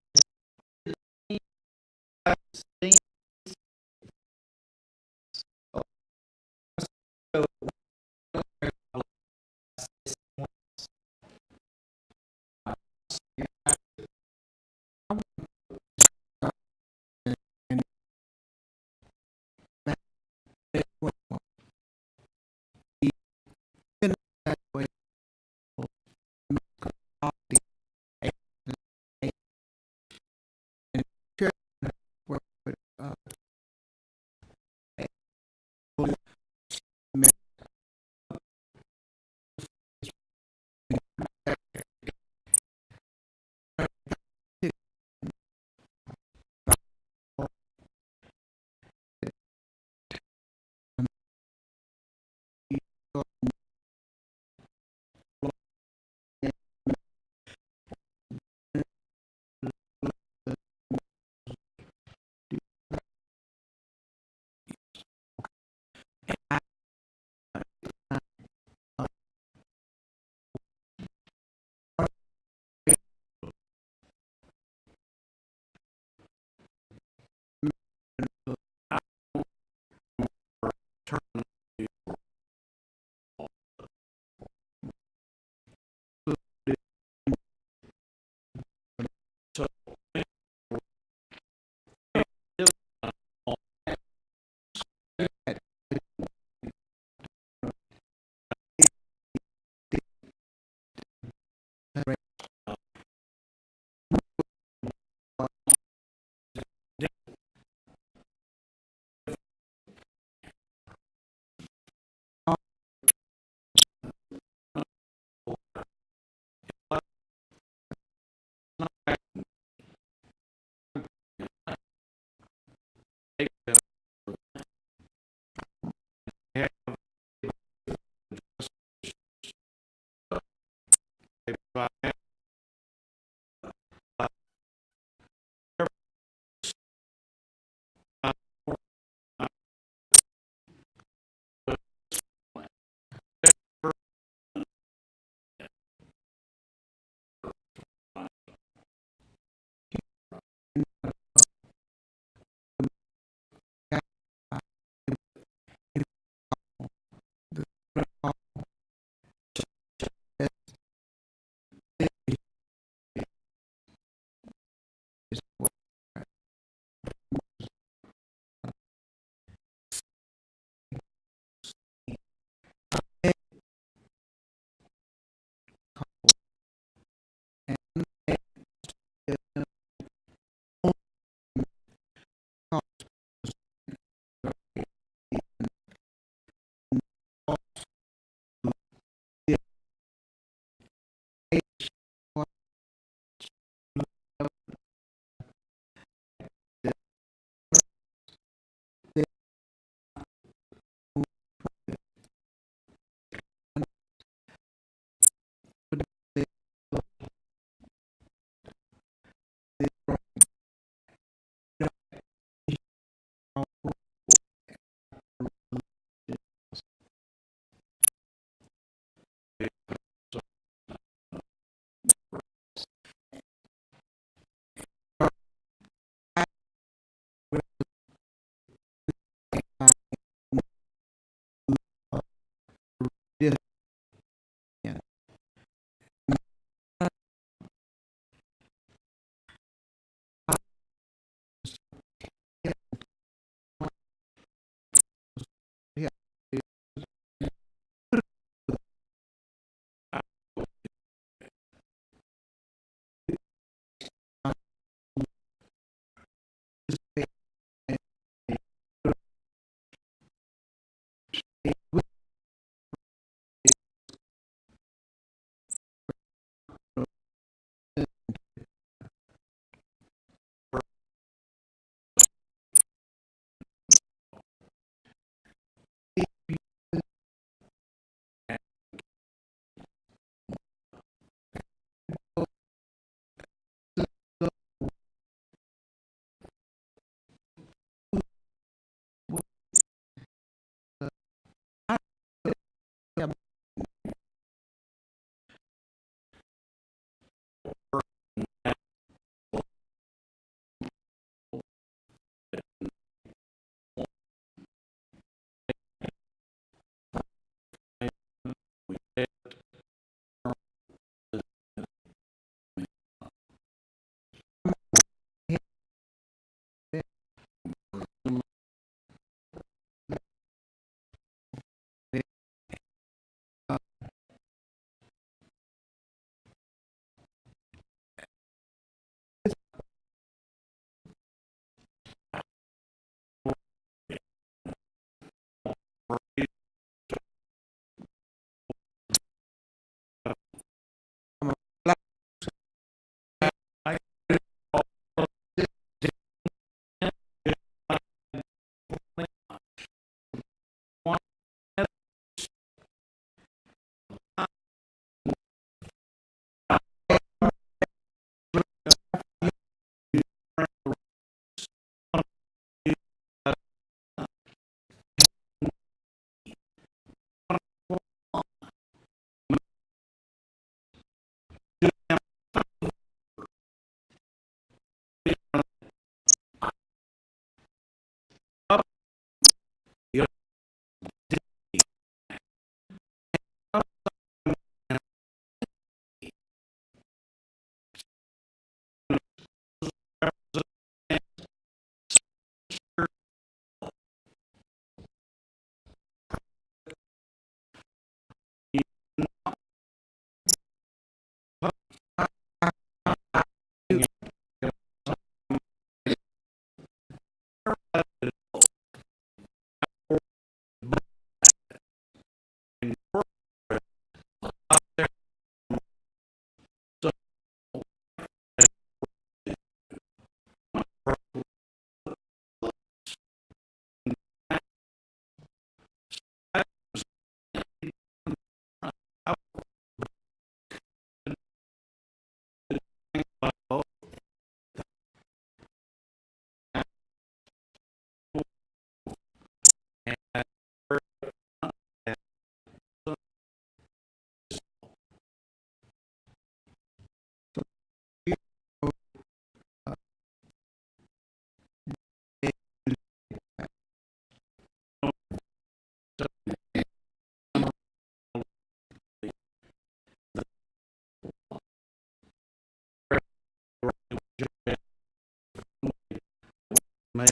may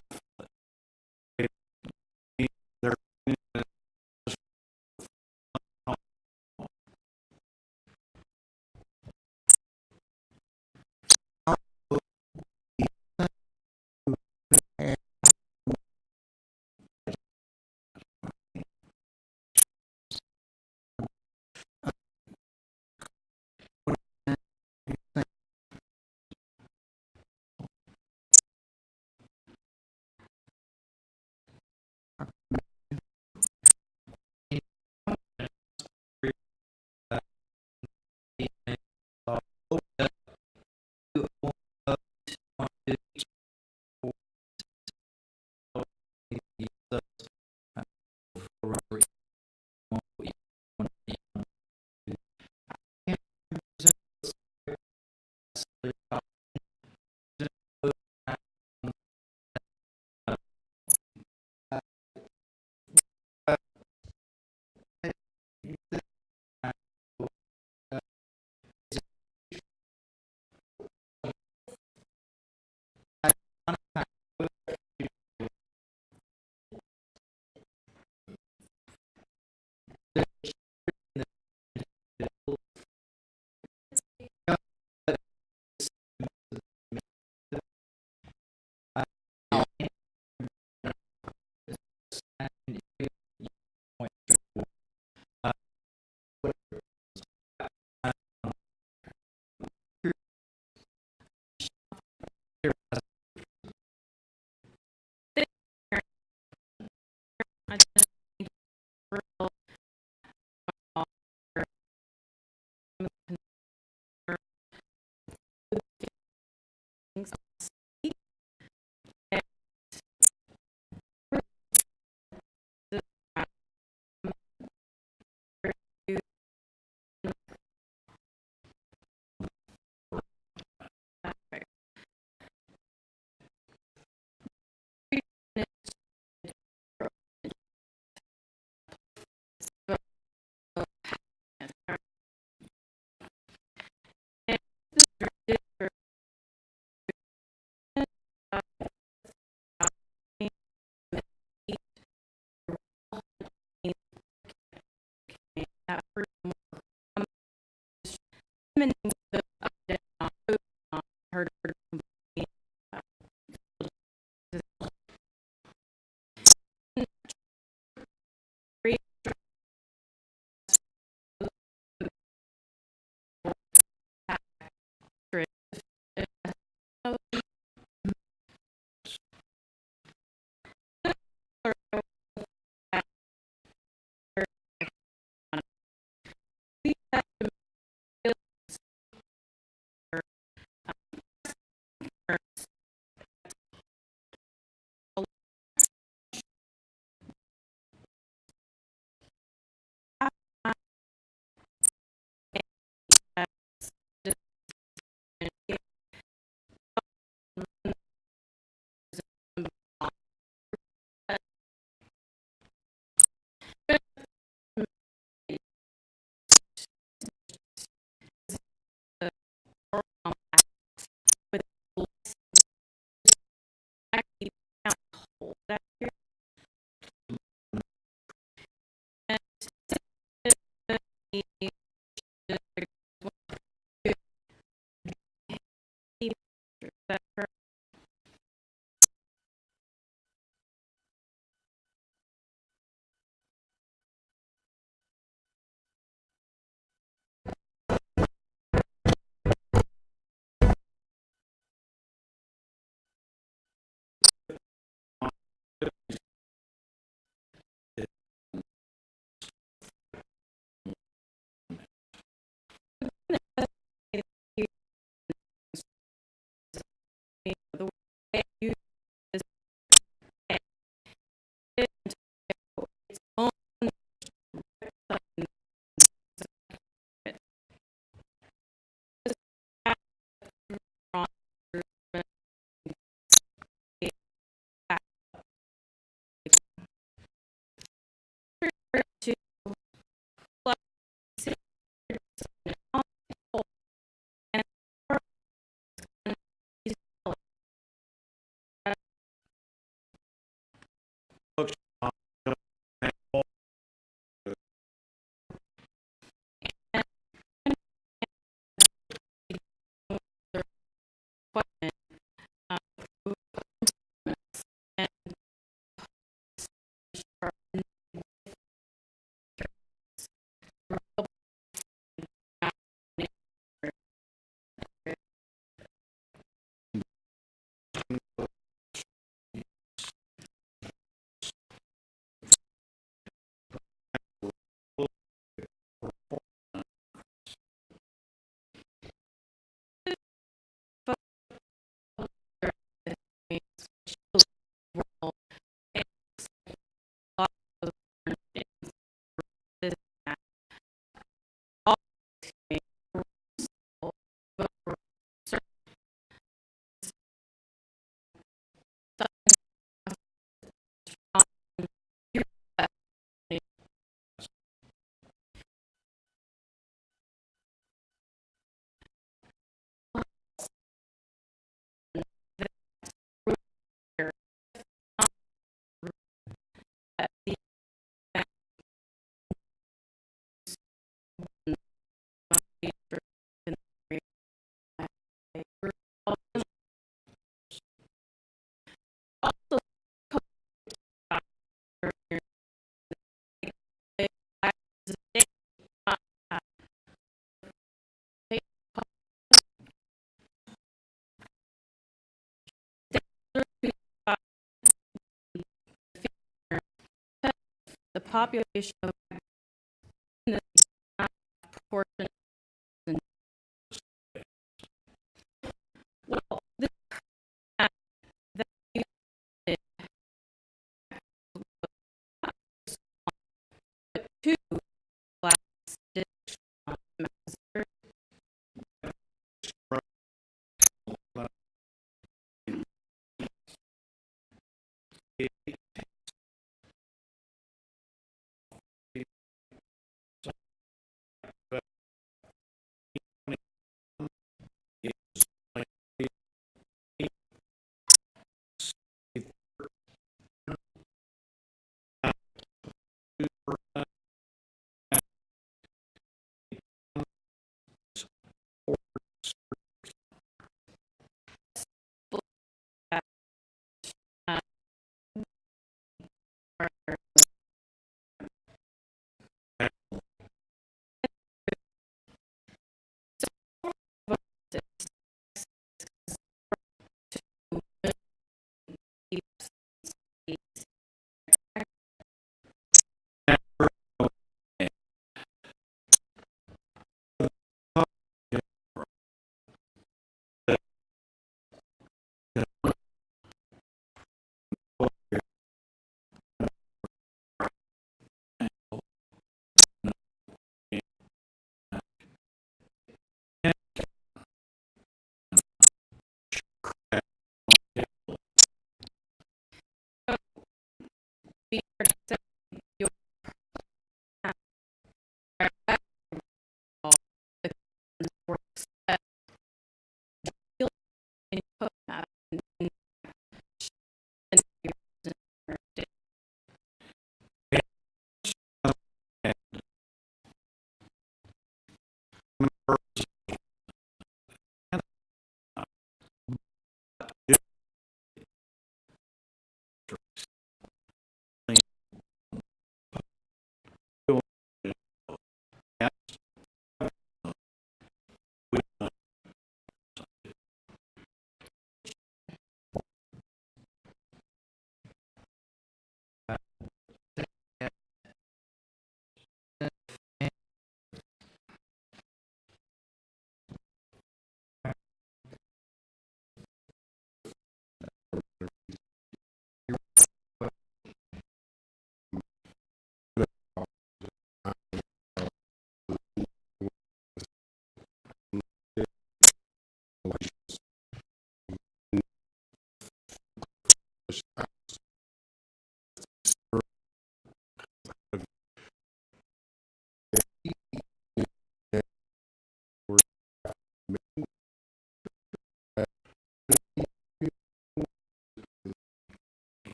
their The population of the proportion. Well, this that two class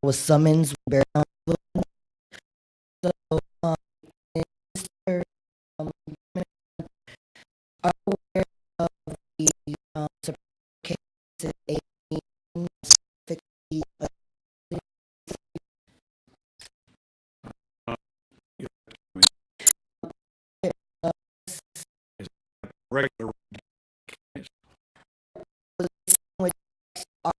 Was summons bear down. So, Mr. Are aware of the cases 18 specifically regular which are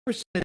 percentage.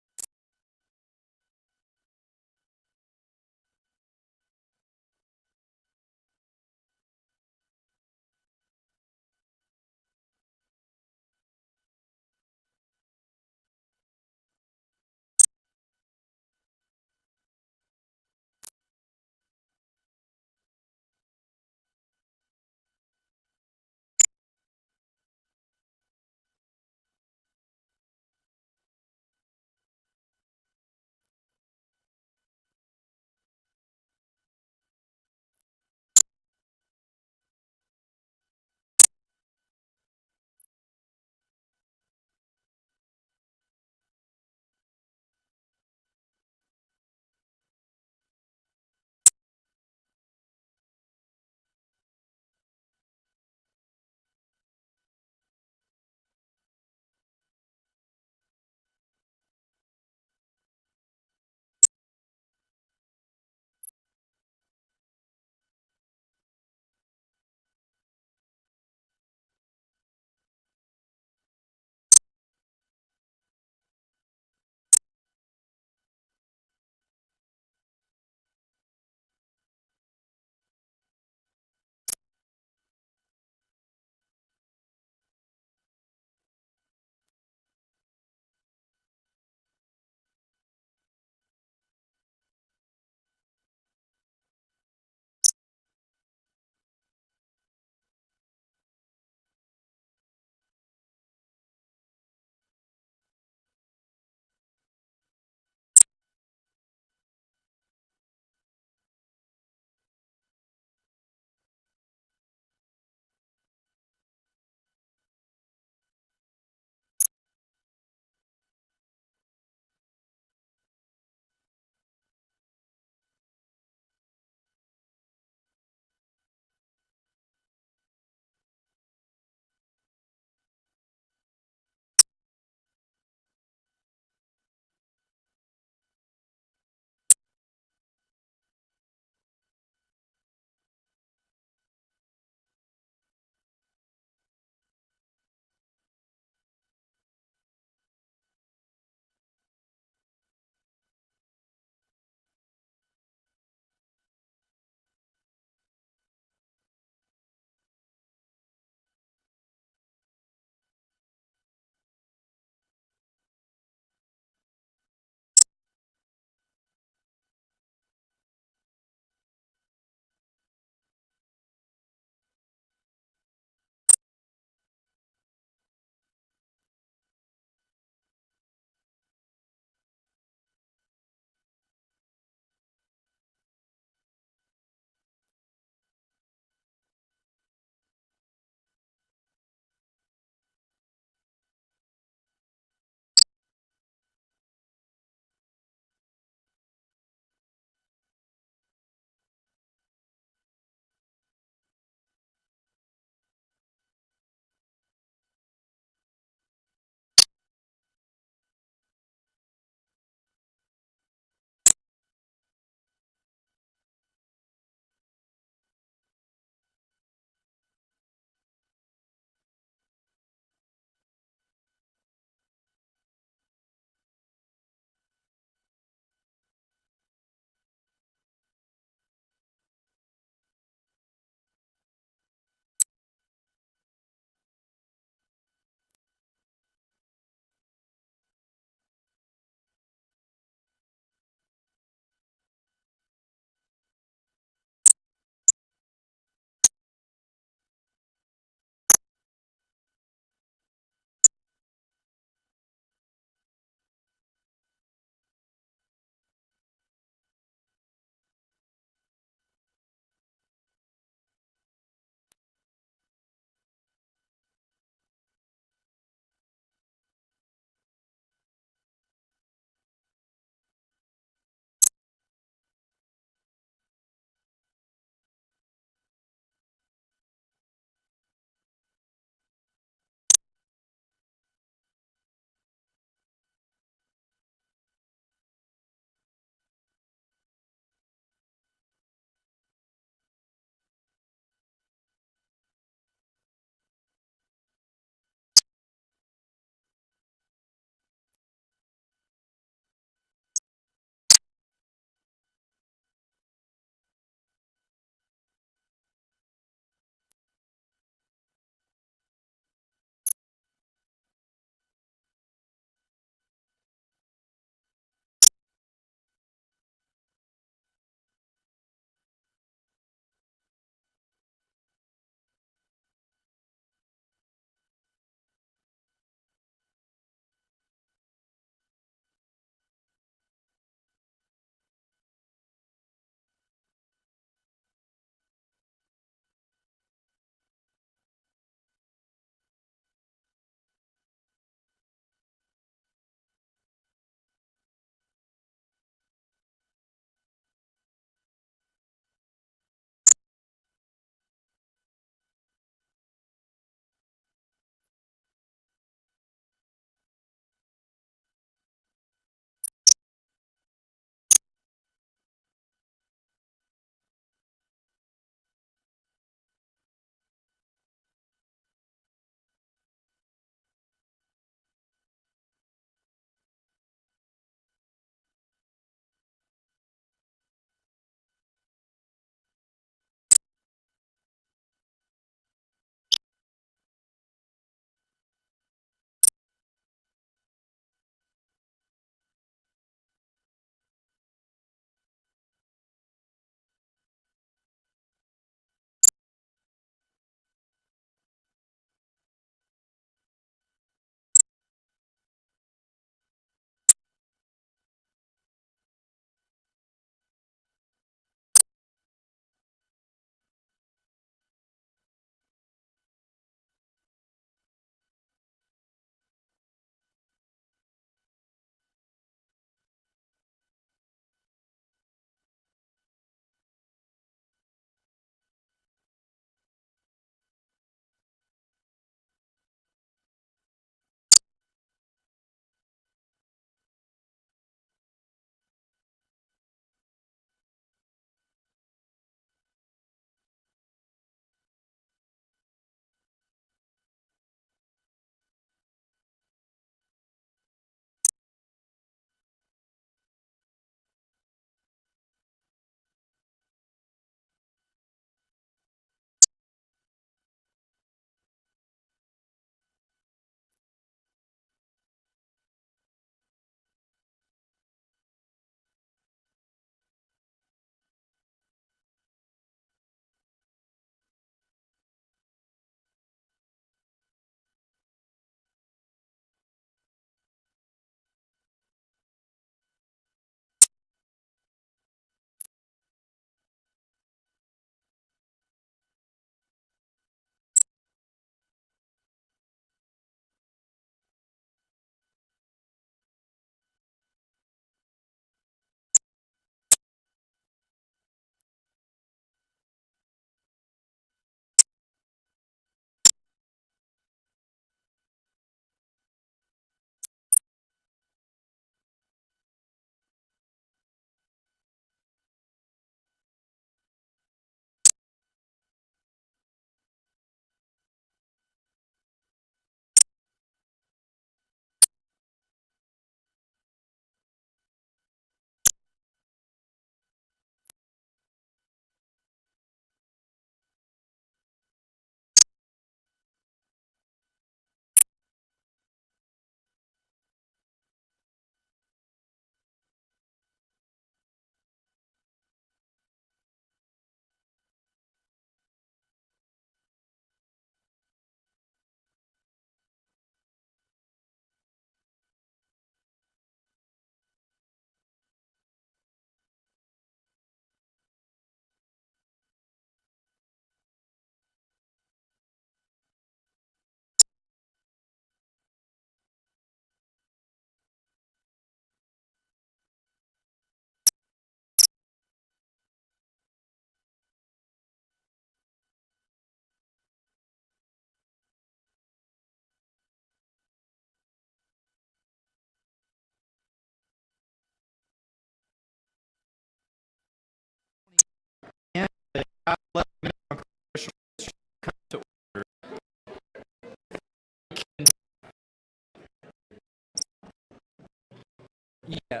Yeah.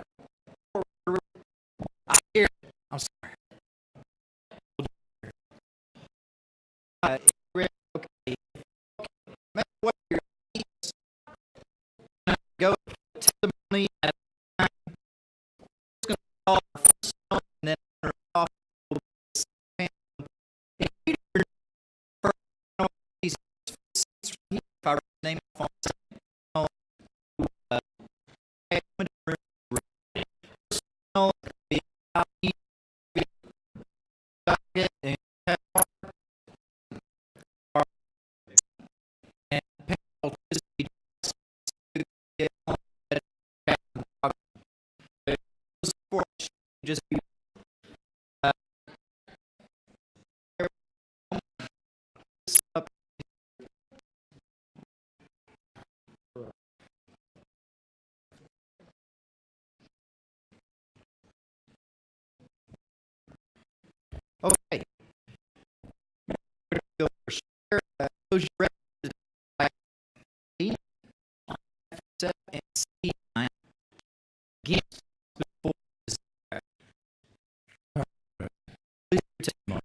I hear. I'm sorry. Okay. What your needs? Go testimony at a time. It's going to call and then off. If I name phone, just okay. Share those records by and see again before this. Please take a moment.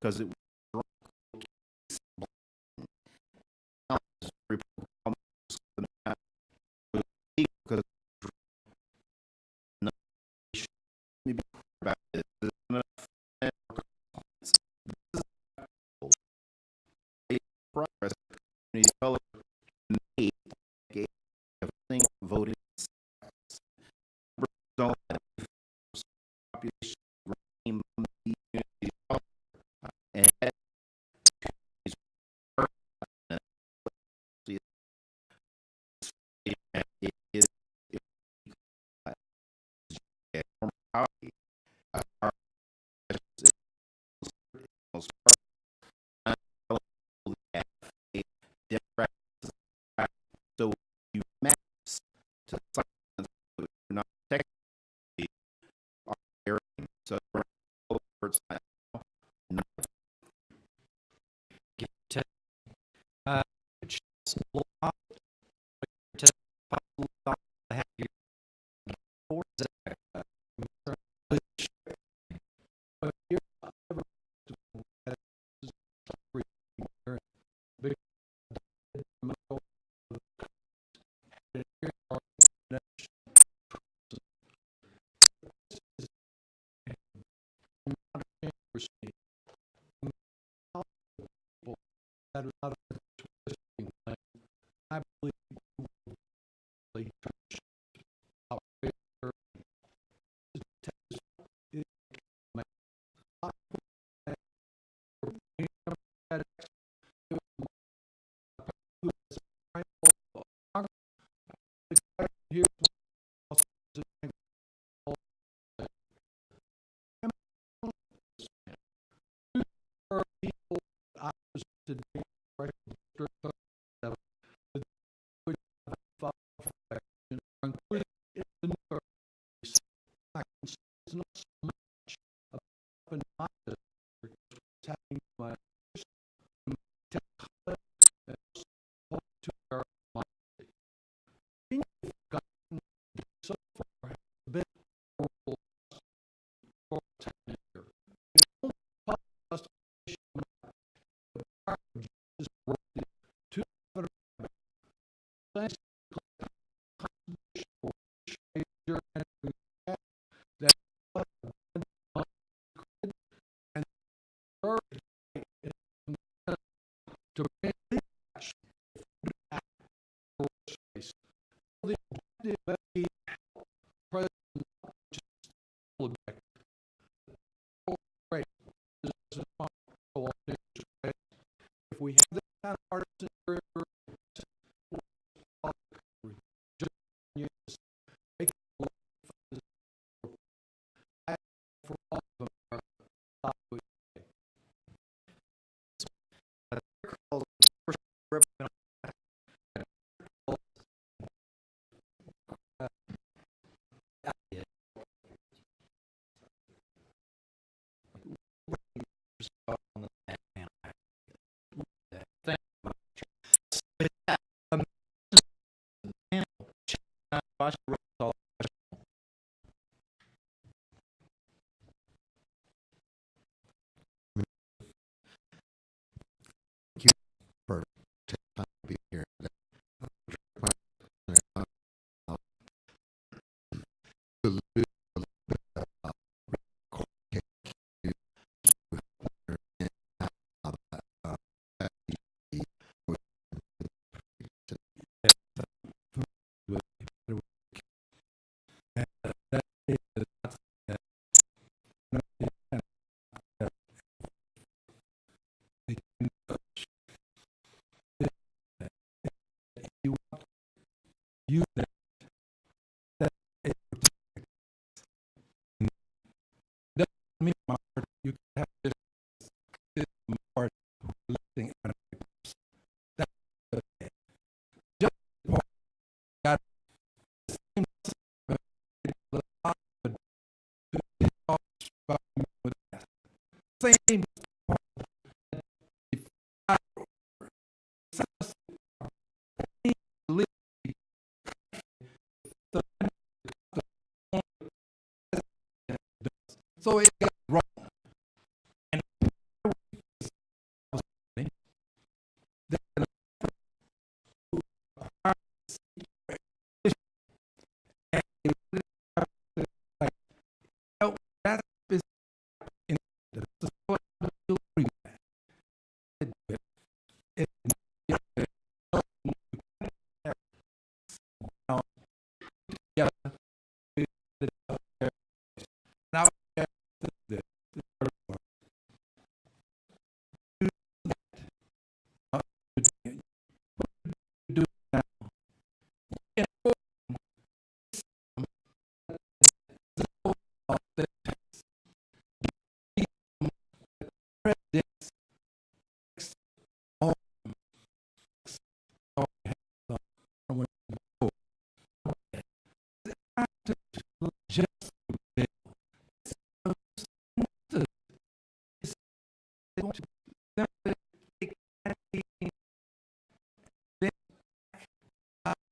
Because it was because about this. Progress community color need a thing voting population So I believe if we have this kind of partisan for all of them for taking time to be here. You that doesn't mean you can have this part listing that's just got the same same so it got wrong. And that is in now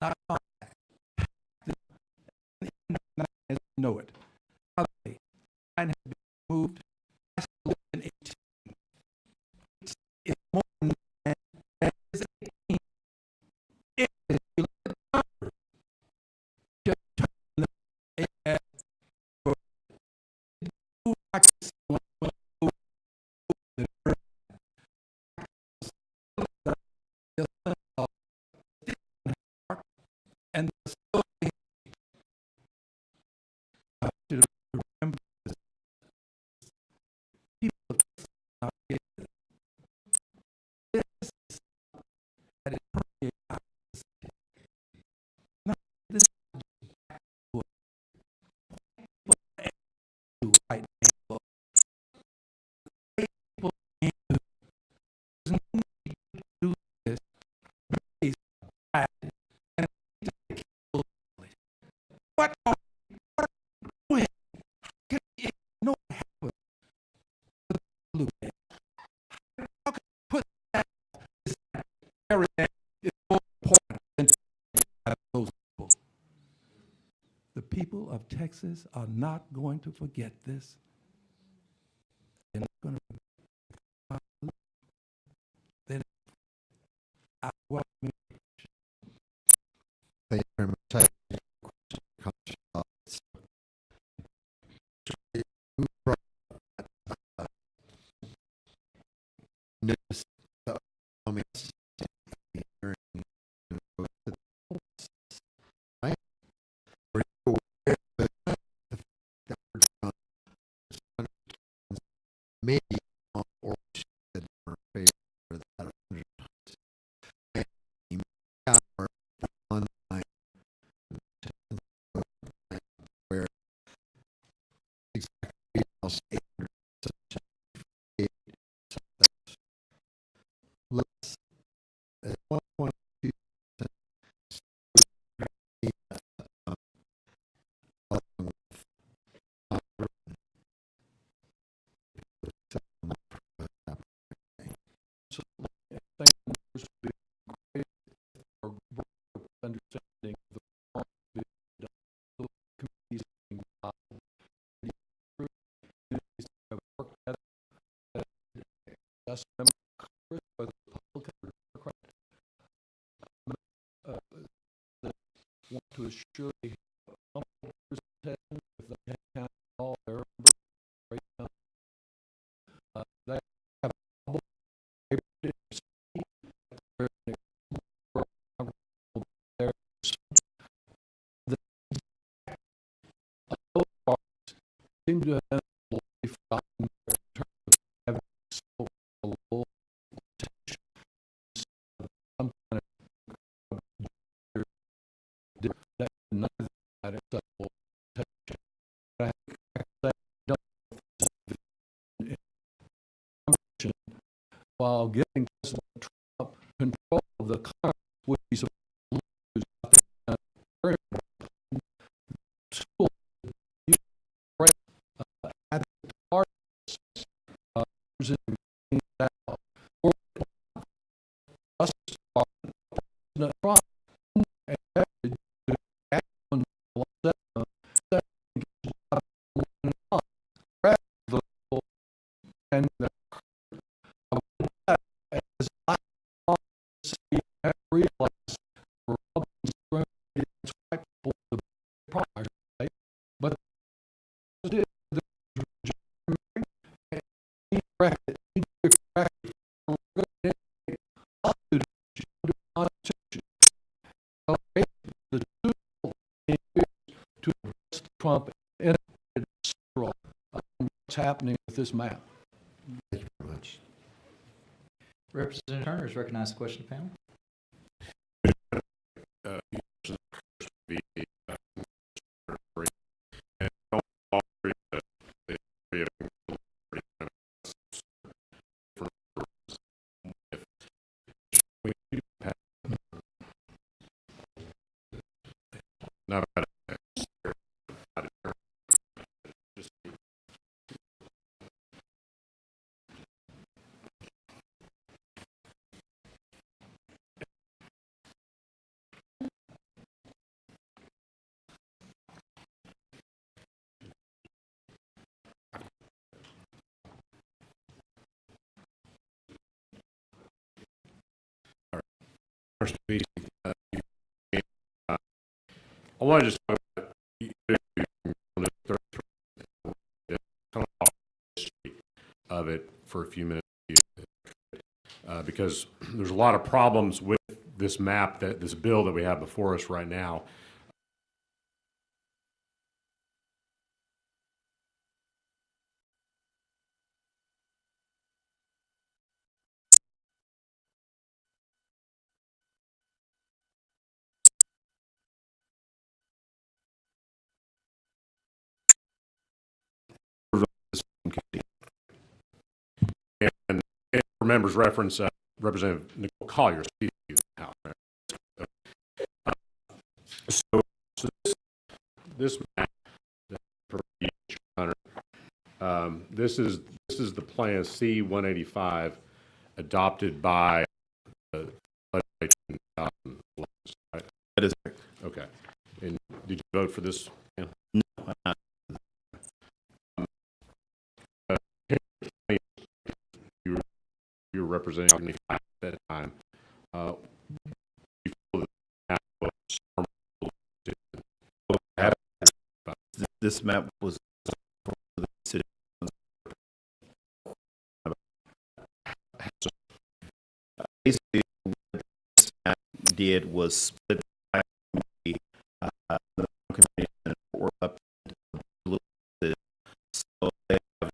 not compact. As we know it. By the way, mine has been moved. I still live in 18. It's more than that. That is 18. If you look at the number, just turn the AS for move like this one, move the earth. And the story to remember this. People not get it. This is that it permeates our society. Now, this is what people do right now. People can't do. There's no need to do this based on pride and what are you doing? Can you know what happened? How can you put that this area is more important than those people? The people of Texas are not going to forget this. They're not going to. Then I welcome you. Thank you very much. News right? Were you aware that the maybe or should or favor that 100 times? Online where exactly else 800 let's at 1.2% understanding the committees being just for the public want to assure they have representation if they can't all their they have seem to have forgotten in terms of having so low potential, some kind of that none of that is such low potential. But I don't while giving President Trump control of the Congress, which he's supposed to lose school at the party President Trump and as I realize but Trump and what's happening with this map. Thank you very much. Representative Turner is recognized. Question to panel. I want to just talk about of it for a few minutes, because there's a lot of problems with this map, this bill that we have before us right now. And for members' reference, Representative Nicole Collier, Speaker of the House. So this map, this is the Plan C-185 adopted by the legislation. That is okay. And did you vote for this? No, I'm not. You were representing at that time. This map was for the city. Basically, what this map did was split the community and up a little bit, so they have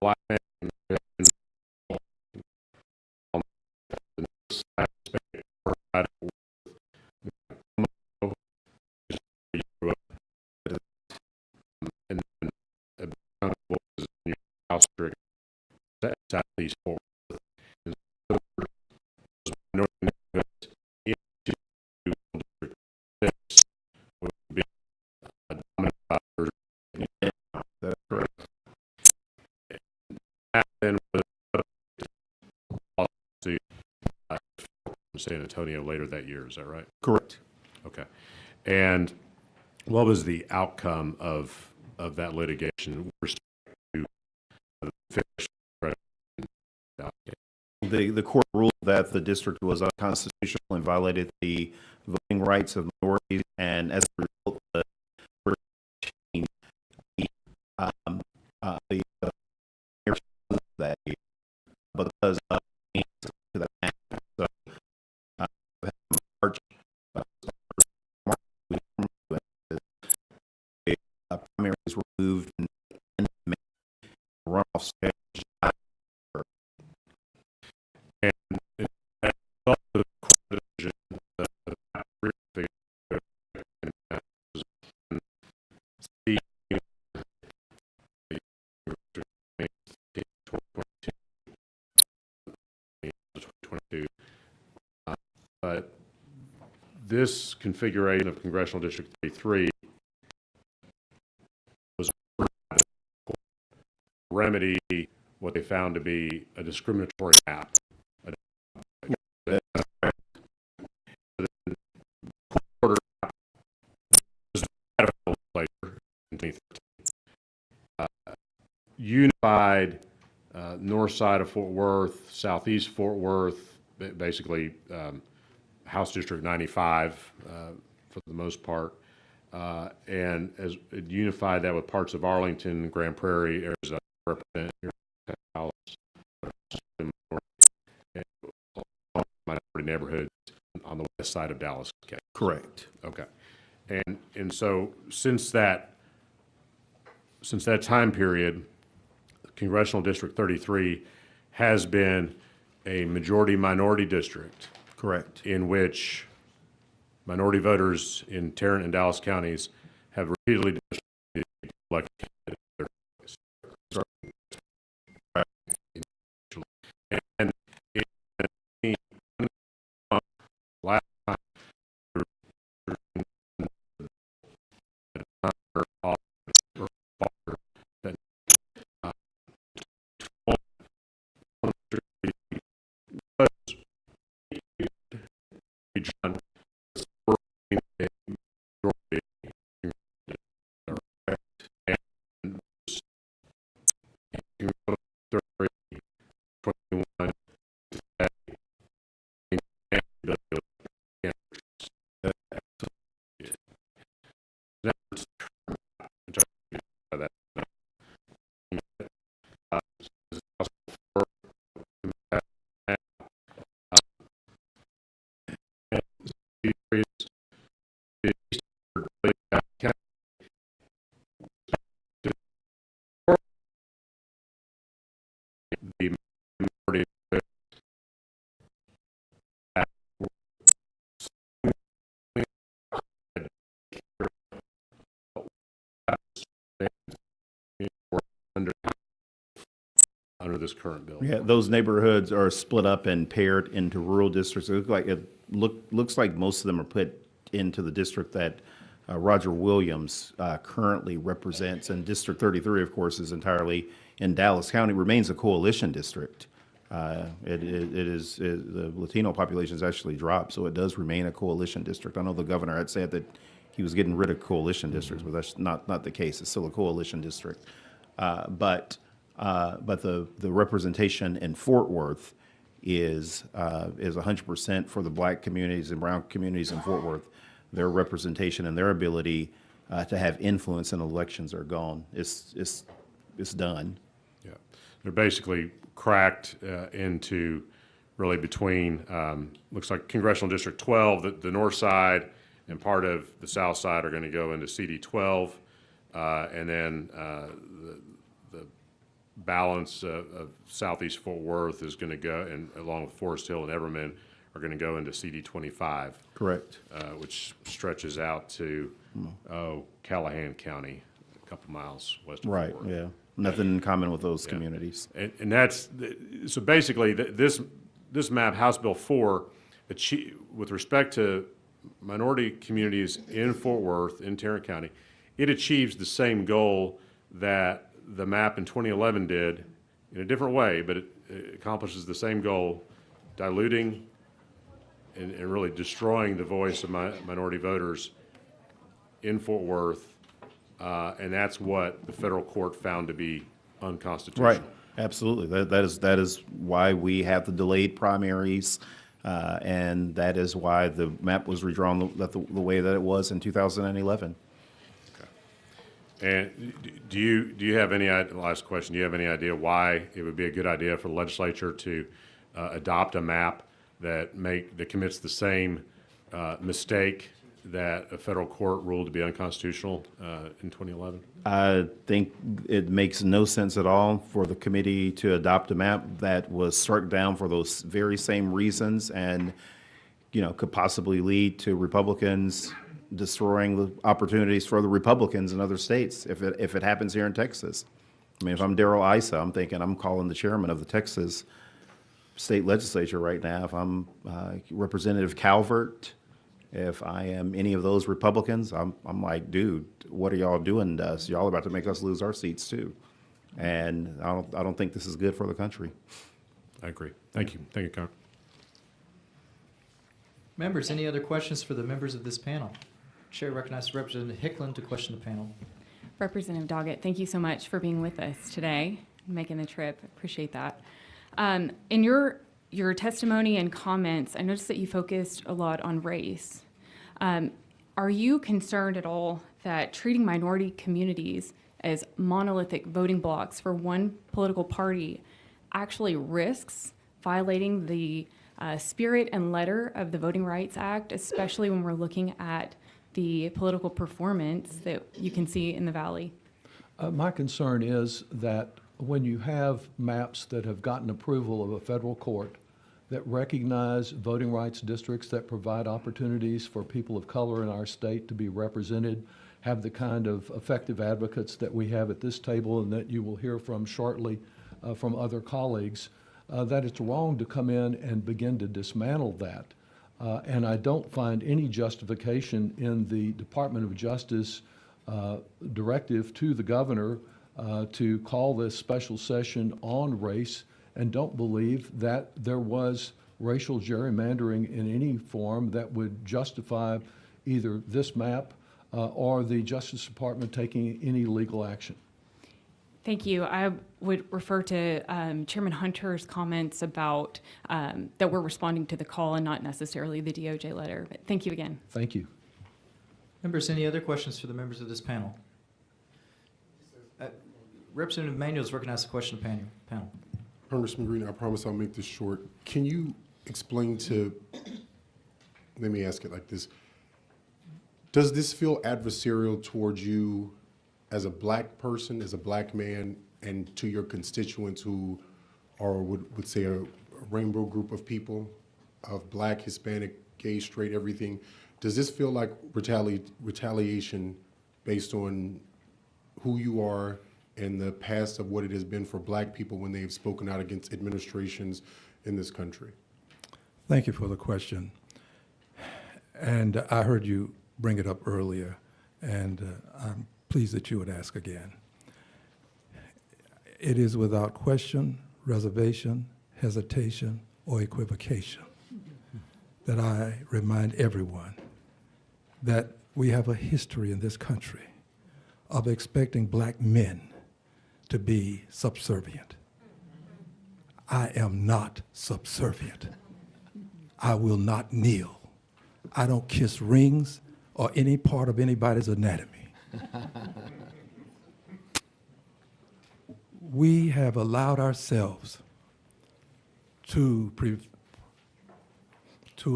black man southeast Fort Worth. And so minority neighborhoods into District 6 would be dominant by that's correct. That then was to San Antonio later that year, is that right? Correct. Okay. And what was the outcome of that litigation with respect to the finish? The court ruled that the district was unconstitutional and violated the voting rights of minorities, and as a result, the that because of the so primaries were moved and runoff stage. But this configuration of Congressional District 33 was remedy what they found to be a discriminatory map. Unified north side of Fort Worth, southeast Fort Worth, basically House District 95 for the most part, and as it unified that with parts of Arlington, Grand Prairie, Arizona, represent minority neighborhoods on the west side of Dallas. Correct. Okay, and so since that time period, Congressional District 33 has been a majority-minority district. Correct. In which minority voters in Tarrant and Dallas counties have repeatedly elected their and last time current bill. Yeah, those neighborhoods are split up and paired into rural districts. Looks like most of them are put into the district that Roger Williams currently represents, and District 33, of course, is entirely in Dallas County. Remains a coalition district. The Latino population has actually dropped, so it does remain a coalition district. I know the governor had said that he was getting rid of coalition districts, but that's not the case. It's still a coalition district. But the representation in Fort Worth is 100% for the black communities and brown communities in Fort Worth. Their representation and their ability to have influence in elections are gone. It's done. Yeah, they're basically cracked into really between, looks like Congressional District 12, the north side and part of the south side are going to go into CD 12, and then the balance of southeast Fort Worth is going to go, and along with Forest Hill and Everman, are going to go into CD 25. Correct. Which stretches out to Callahan County, a couple miles west of Right. Fort Worth. Yeah. Nothing in common with those communities. And that's so basically this map, House Bill 4, with respect to minority communities in Fort Worth, in Tarrant County, it achieves the same goal that the map in 2011 did in a different way, but it accomplishes the same goal, diluting and really destroying the voice of minority voters in Fort Worth, and that's what the federal court found to be unconstitutional. Right. Absolutely. That is why we have the delayed primaries, and that is why the map was redrawn the way that it was in 2011. And do you have any, last question, do you have any idea why it would be a good idea for the legislature to adopt a map that commits the same mistake that a federal court ruled to be unconstitutional in 2011? I think it makes no sense at all for the committee to adopt a map that was struck down for those very same reasons, and could possibly lead to Republicans destroying the opportunities for the Republicans in other states if it happens here in Texas. I mean, if I'm Darrell Issa, I'm thinking I'm calling the chairman of the Texas state legislature right now. If I'm Representative Calvert, if I am any of those Republicans, I'm like, dude, what are y'all doing to us? Y'all about to make us lose our seats too. And I don't think this is good for the country. I agree. Thank you. Thank you, Congressman. Members, any other questions for the members of this panel? Chair recognizes Representative Hicklin to question the panel. Representative Doggett, thank you so much for being with us today, making the trip. Appreciate that. In your testimony and comments, I noticed that you focused a lot on race. Are you concerned at all that treating minority communities as monolithic voting blocks for one political party actually risks violating the spirit and letter of the Voting Rights Act, especially when we're looking at the political performance that you can see in the Valley? My concern is that when you have maps that have gotten approval of a federal court that recognize voting rights districts, that provide opportunities for people of color in our state to be represented, have the kind of effective advocates that we have at this table and that you will hear from shortly from other colleagues, that it's wrong to come in and begin to dismantle that. And I don't find any justification in the Department of Justice directive to the governor to call this special session on race, and don't believe that there was racial gerrymandering in any form that would justify either this map or the Justice Department taking any legal action. Thank you. I would refer to Chairman Hunter's comments about that we're responding to the call and not necessarily the DOJ letter. But thank you again. Thank you. Members, any other questions for the members of this panel? Representative Manuel is recognized to question the panel. Congressman Green, I promise I'll make this short. Can you explain let me ask it like this. Does this feel adversarial towards you as a black person, as a black man, and to your constituents who are, would say, a rainbow group of people, of black, Hispanic, gay, straight, everything? Does this feel like retaliation based on who you are and the past of what it has been for black people when they've spoken out against administrations in this country? Thank you for the question. And I heard you bring it up earlier, and I'm pleased that you would ask again. It is without question, reservation, hesitation, or equivocation that I remind everyone that we have a history in this country of expecting black men to be subservient. I am not subservient. I will not kneel. I don't kiss rings or any part of anybody's anatomy. We have allowed ourselves to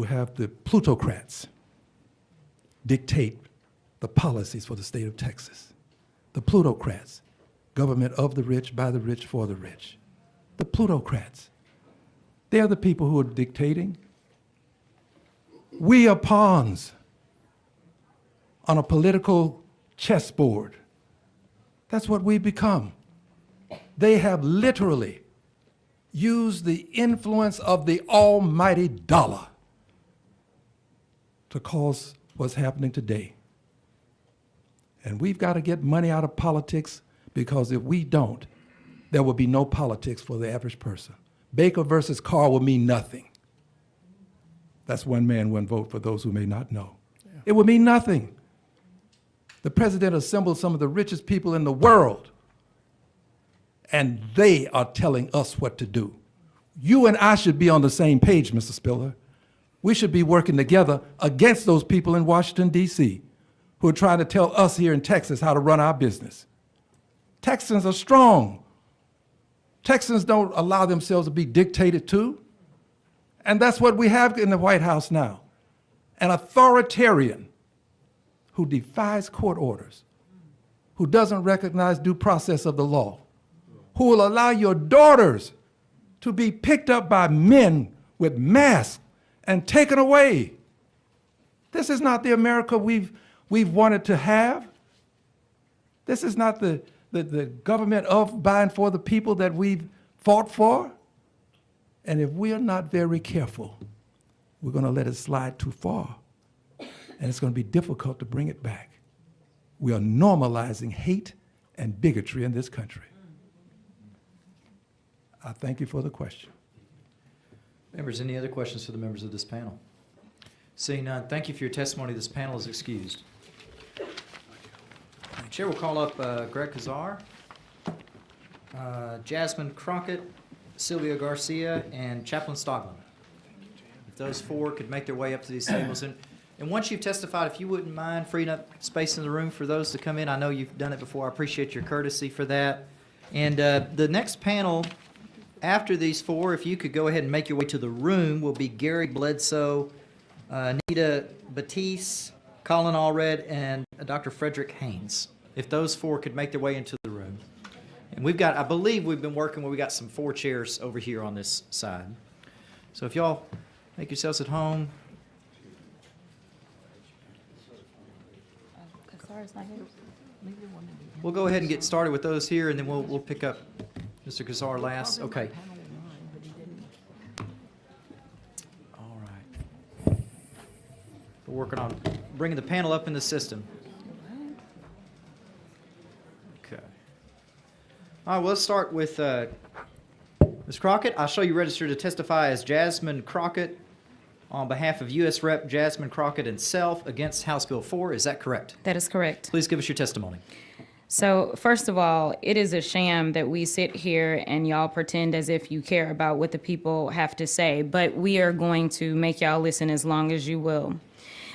have the plutocrats dictate the policies for the state of Texas. The plutocrats, government of the rich, by the rich, for the rich. The plutocrats, they're the people who are dictating. We are pawns on a political chessboard. That's what we become. They have literally used the influence of the almighty dollar to cause what's happening today. And we've got to get money out of politics, because if we don't, there will be no politics for the average person. Baker versus Carr will mean nothing. That's one man, one vote, for those who may not know. Yeah. It will mean nothing. The president assembled some of the richest people in the world, and they are telling us what to do. You and I should be on the same page, Mr. Spiller. We should be working together against those people in Washington, D.C., who are trying to tell us here in Texas how to run our business. Texans are strong. Texans don't allow themselves to be dictated to. And that's what we have in the White House now. An authoritarian who defies court orders, who doesn't recognize due process of the law, who will allow your daughters to be picked up by men with masks and taken away. This is not the America we've wanted to have. This is not the government of, by, and for the people that we've fought for. And if we are not very careful, we're going to let it slide too far. And it's going to be difficult to bring it back. We are normalizing hate and bigotry in this country. I thank you for the question. Members, any other questions for the members of this panel? Seeing none, thank you for your testimony. This panel is excused. The chair will call up Greg Kazar, Jasmine Crockett, Sylvia Garcia, and Chaplain Stoglin. If those four could make their way up to these tables. And once you've testified, if you wouldn't mind freeing up space in the room for those to come in. I know you've done it before. I appreciate your courtesy for that. And the next panel after these four, if you could go ahead and make your way to the room, will be Gary Bledsoe, Anita Batiste, Colin Allred, and Dr. Frederick Haynes. If those four could make their way into the room. And we've got, I believe we've been working where we got some 4 chairs over here on this side. So if y'all make yourselves at home. We'll go ahead and get started with those here, and then we'll pick up Mr. Kazar last. Okay. All right. We're working on bringing the panel up in the system. Okay. All right, well, let's start with Ms. Crockett. I'll show you registered to testify as Jasmine Crockett on behalf of U.S. Rep. Jasmine Crockett and self against House Bill 4. Is that correct? That is correct. Please give us your testimony. So first of all, it is a sham that we sit here and y'all pretend as if you care about what the people have to say, but we are going to make y'all listen as long as you will.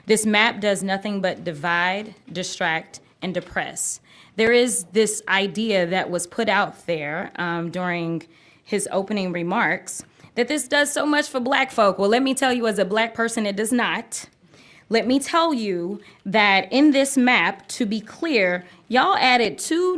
This map does nothing but divide, distract, and depress. There is this idea that was put out there during his opening remarks that this does so much for black folk. Well, let me tell you, as a black person, it does not. Let me tell you that in this map, to be clear, y'all added 2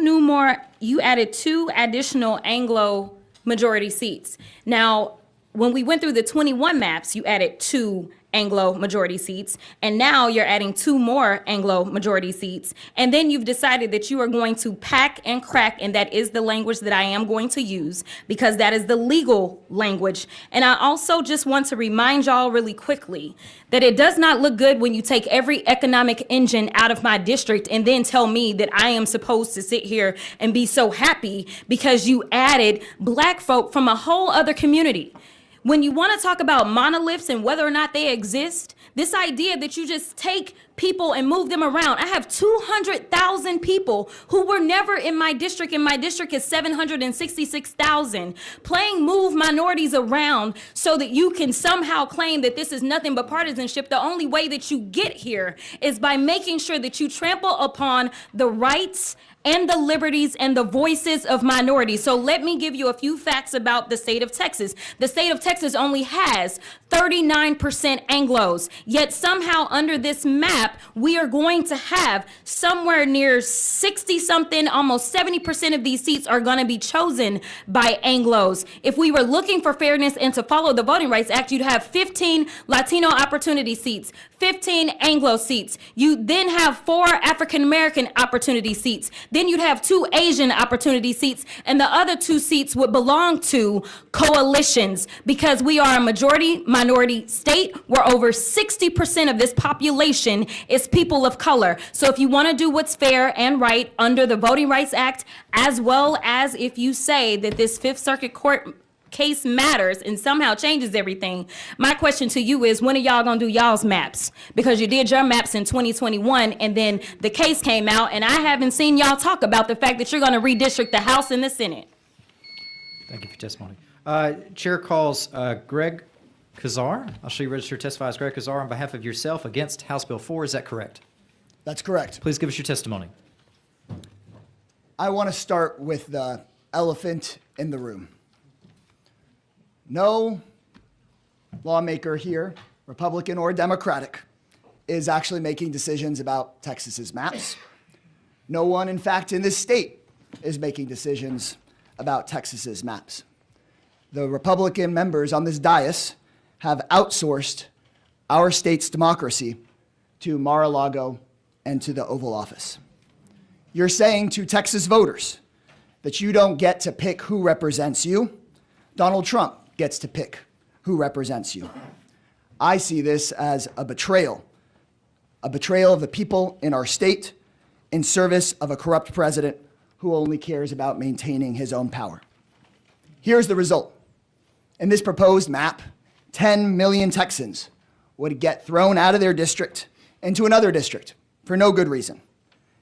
additional Anglo majority seats. Now, when we went through the 21 maps, you added 2 Anglo majority seats, and now you're adding 2 more Anglo majority seats, and then you've decided that you are going to pack and crack, and that is the language that I am going to use because that is the legal language. And I also just want to remind y'all really quickly that it does not look good when you take every economic engine out of my district and then tell me that I am supposed to sit here and be so happy because you added black folk from a whole other community. When you want to talk about monoliths and whether or not they exist, this idea that you just take people and move them around. I have 200,000 people who were never in my district, and my district is 766,000. Playing move minorities around so that you can somehow claim that this is nothing but partisanship. The only way that you get here is by making sure that you trample upon the rights and the liberties and the voices of minorities. So let me give you a few facts about the state of Texas. The state of Texas only has 39% Anglos, yet somehow under this map, we are going to have somewhere near 60-something, almost 70% of these seats are gonna be chosen by Anglos. If we were looking for fairness and to follow the Voting Rights Act, you'd have 15 Latino opportunity seats, 15 Anglo seats. You then have 4 African-American opportunity seats. Then you'd have 2 Asian opportunity seats, and the other 2 seats would belong to coalitions because we are a majority-minority state where over 60% of this population is people of color. So if you want to do what's fair and right under the Voting Rights Act, as well as if you say that this Fifth Circuit Court case matters and somehow changes everything, my question to you is, when are y'all gonna do y'all's maps? Because you did your maps in 2021 and then the case came out and I haven't seen y'all talk about the fact that you're gonna redistrict the House and the Senate. Thank you for your testimony. Chair calls Greg Kazar. I'll show you registered to testify as Greg Kazar on behalf of yourself against House Bill 4. Is that correct? That's correct. Please give us your testimony. I want to start with the elephant in the room. No lawmaker here, Republican or Democratic, is actually making decisions about Texas's maps. No one, in fact, in this state is making decisions about Texas's maps. The Republican members on this dais have outsourced our state's democracy to Mar-a-Lago and to the Oval Office. You're saying to Texas voters that you don't get to pick who represents you. Donald Trump gets to pick who represents you. I see this as a betrayal of the people in our state in service of a corrupt president who only cares about maintaining his own power. Here's the result. In this proposed map, 10 million Texans would get thrown out of their district into another district for no good reason.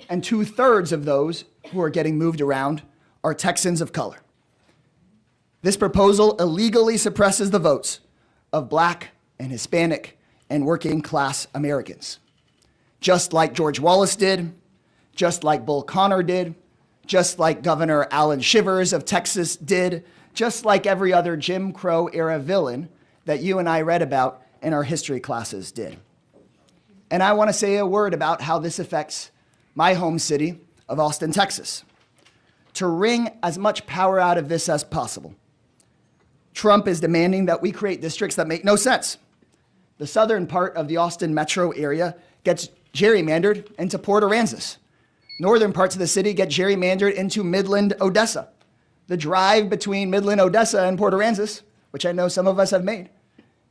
And 2/3 of those who are getting moved around are Texans of color. This proposal illegally suppresses the votes of Black and Hispanic and working class Americans. Just like George Wallace did, just like Bull Connor did, just like Governor Alan Shivers of Texas did, just like every other Jim Crow era villain that you and I read about in our history classes did. And I want to say a word about how this affects my home city of Austin, Texas. To wring as much power out of this as possible, Trump is demanding that we create districts that make no sense. The southern part of the Austin metro area gets gerrymandered into Port Aransas. Northern parts of the city get gerrymandered into Midland, Odessa. The drive between Midland, Odessa and Port Aransas, which I know some of us have made,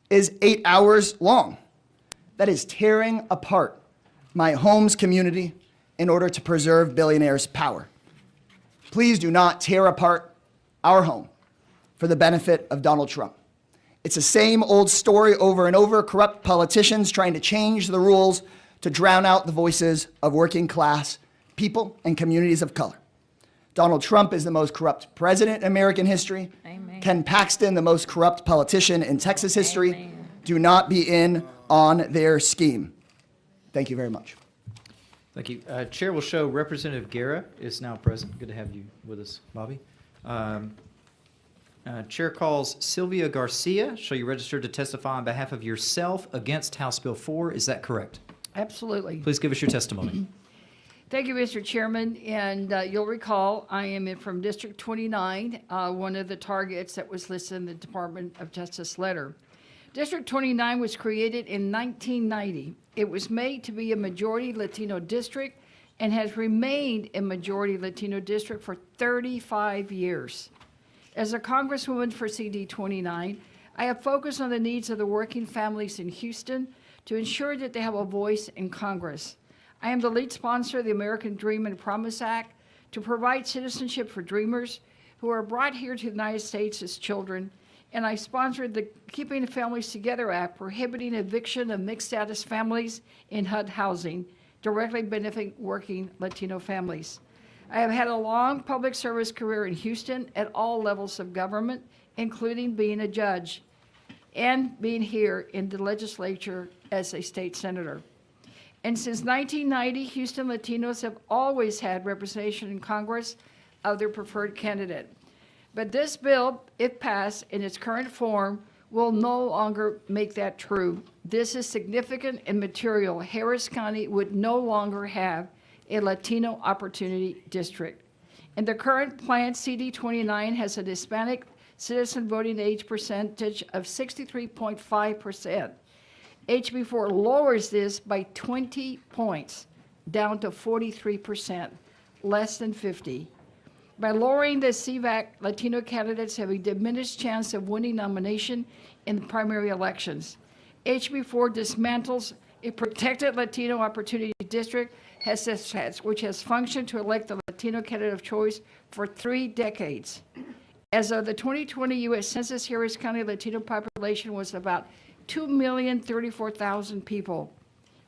is 8 hours long. That is tearing apart my home's community in order to preserve billionaires' power. Please do not tear apart our home for the benefit of Donald Trump. It's the same old story over and over, corrupt politicians trying to change the rules to drown out the voices of working class people and communities of color. Donald Trump is the most corrupt president in American history. Amen. Ken Paxton, the most corrupt politician in Texas history. Amen. Do not be in on their scheme. Thank you very much. Thank you. Chair will show Representative Guerra is now present. Good to have you with us, Bobby. Chair calls Sylvia Garcia. Shall you register to testify on behalf of yourself against House Bill 4? Is that correct? Absolutely. Please give us your testimony. Thank you, Mr. Chairman. And you'll recall, I am from District 29, one of the targets that was listed in the Department of Justice letter. District 29 was created in 1990. It was made to be a majority Latino district and has remained a majority Latino district for 35 years. As a Congresswoman for CD 29, I have focused on the needs of the working families in Houston to ensure that they have a voice in Congress. I am the lead sponsor of the American Dream and Promise Act to provide citizenship for dreamers who are brought here to the United States as children, and I sponsored the Keeping Families Together Act, prohibiting eviction of mixed-status families in HUD housing, directly benefiting working Latino families. I have had a long public service career in Houston at all levels of government, including being a judge and being here in the legislature as a state senator. And since 1990, Houston Latinos have always had representation in Congress of their preferred candidate. But this bill, if passed in its current form, will no longer make that true. This is significant and material. Harris County would no longer have a Latino Opportunity District. In the current plan, CD 29 has a Hispanic citizen voting age percentage of 63.5%. HB4 lowers this by 20 points, down to 43%, less than 50. By lowering the CVAC, Latino candidates have a diminished chance of winning nomination in the primary elections. HB4 dismantles a protected Latino Opportunity District, which has functioned to elect the Latino candidate of choice for 3 decades. As of the 2020 U.S. Census, Harris County Latino population was about 2,034,000 people.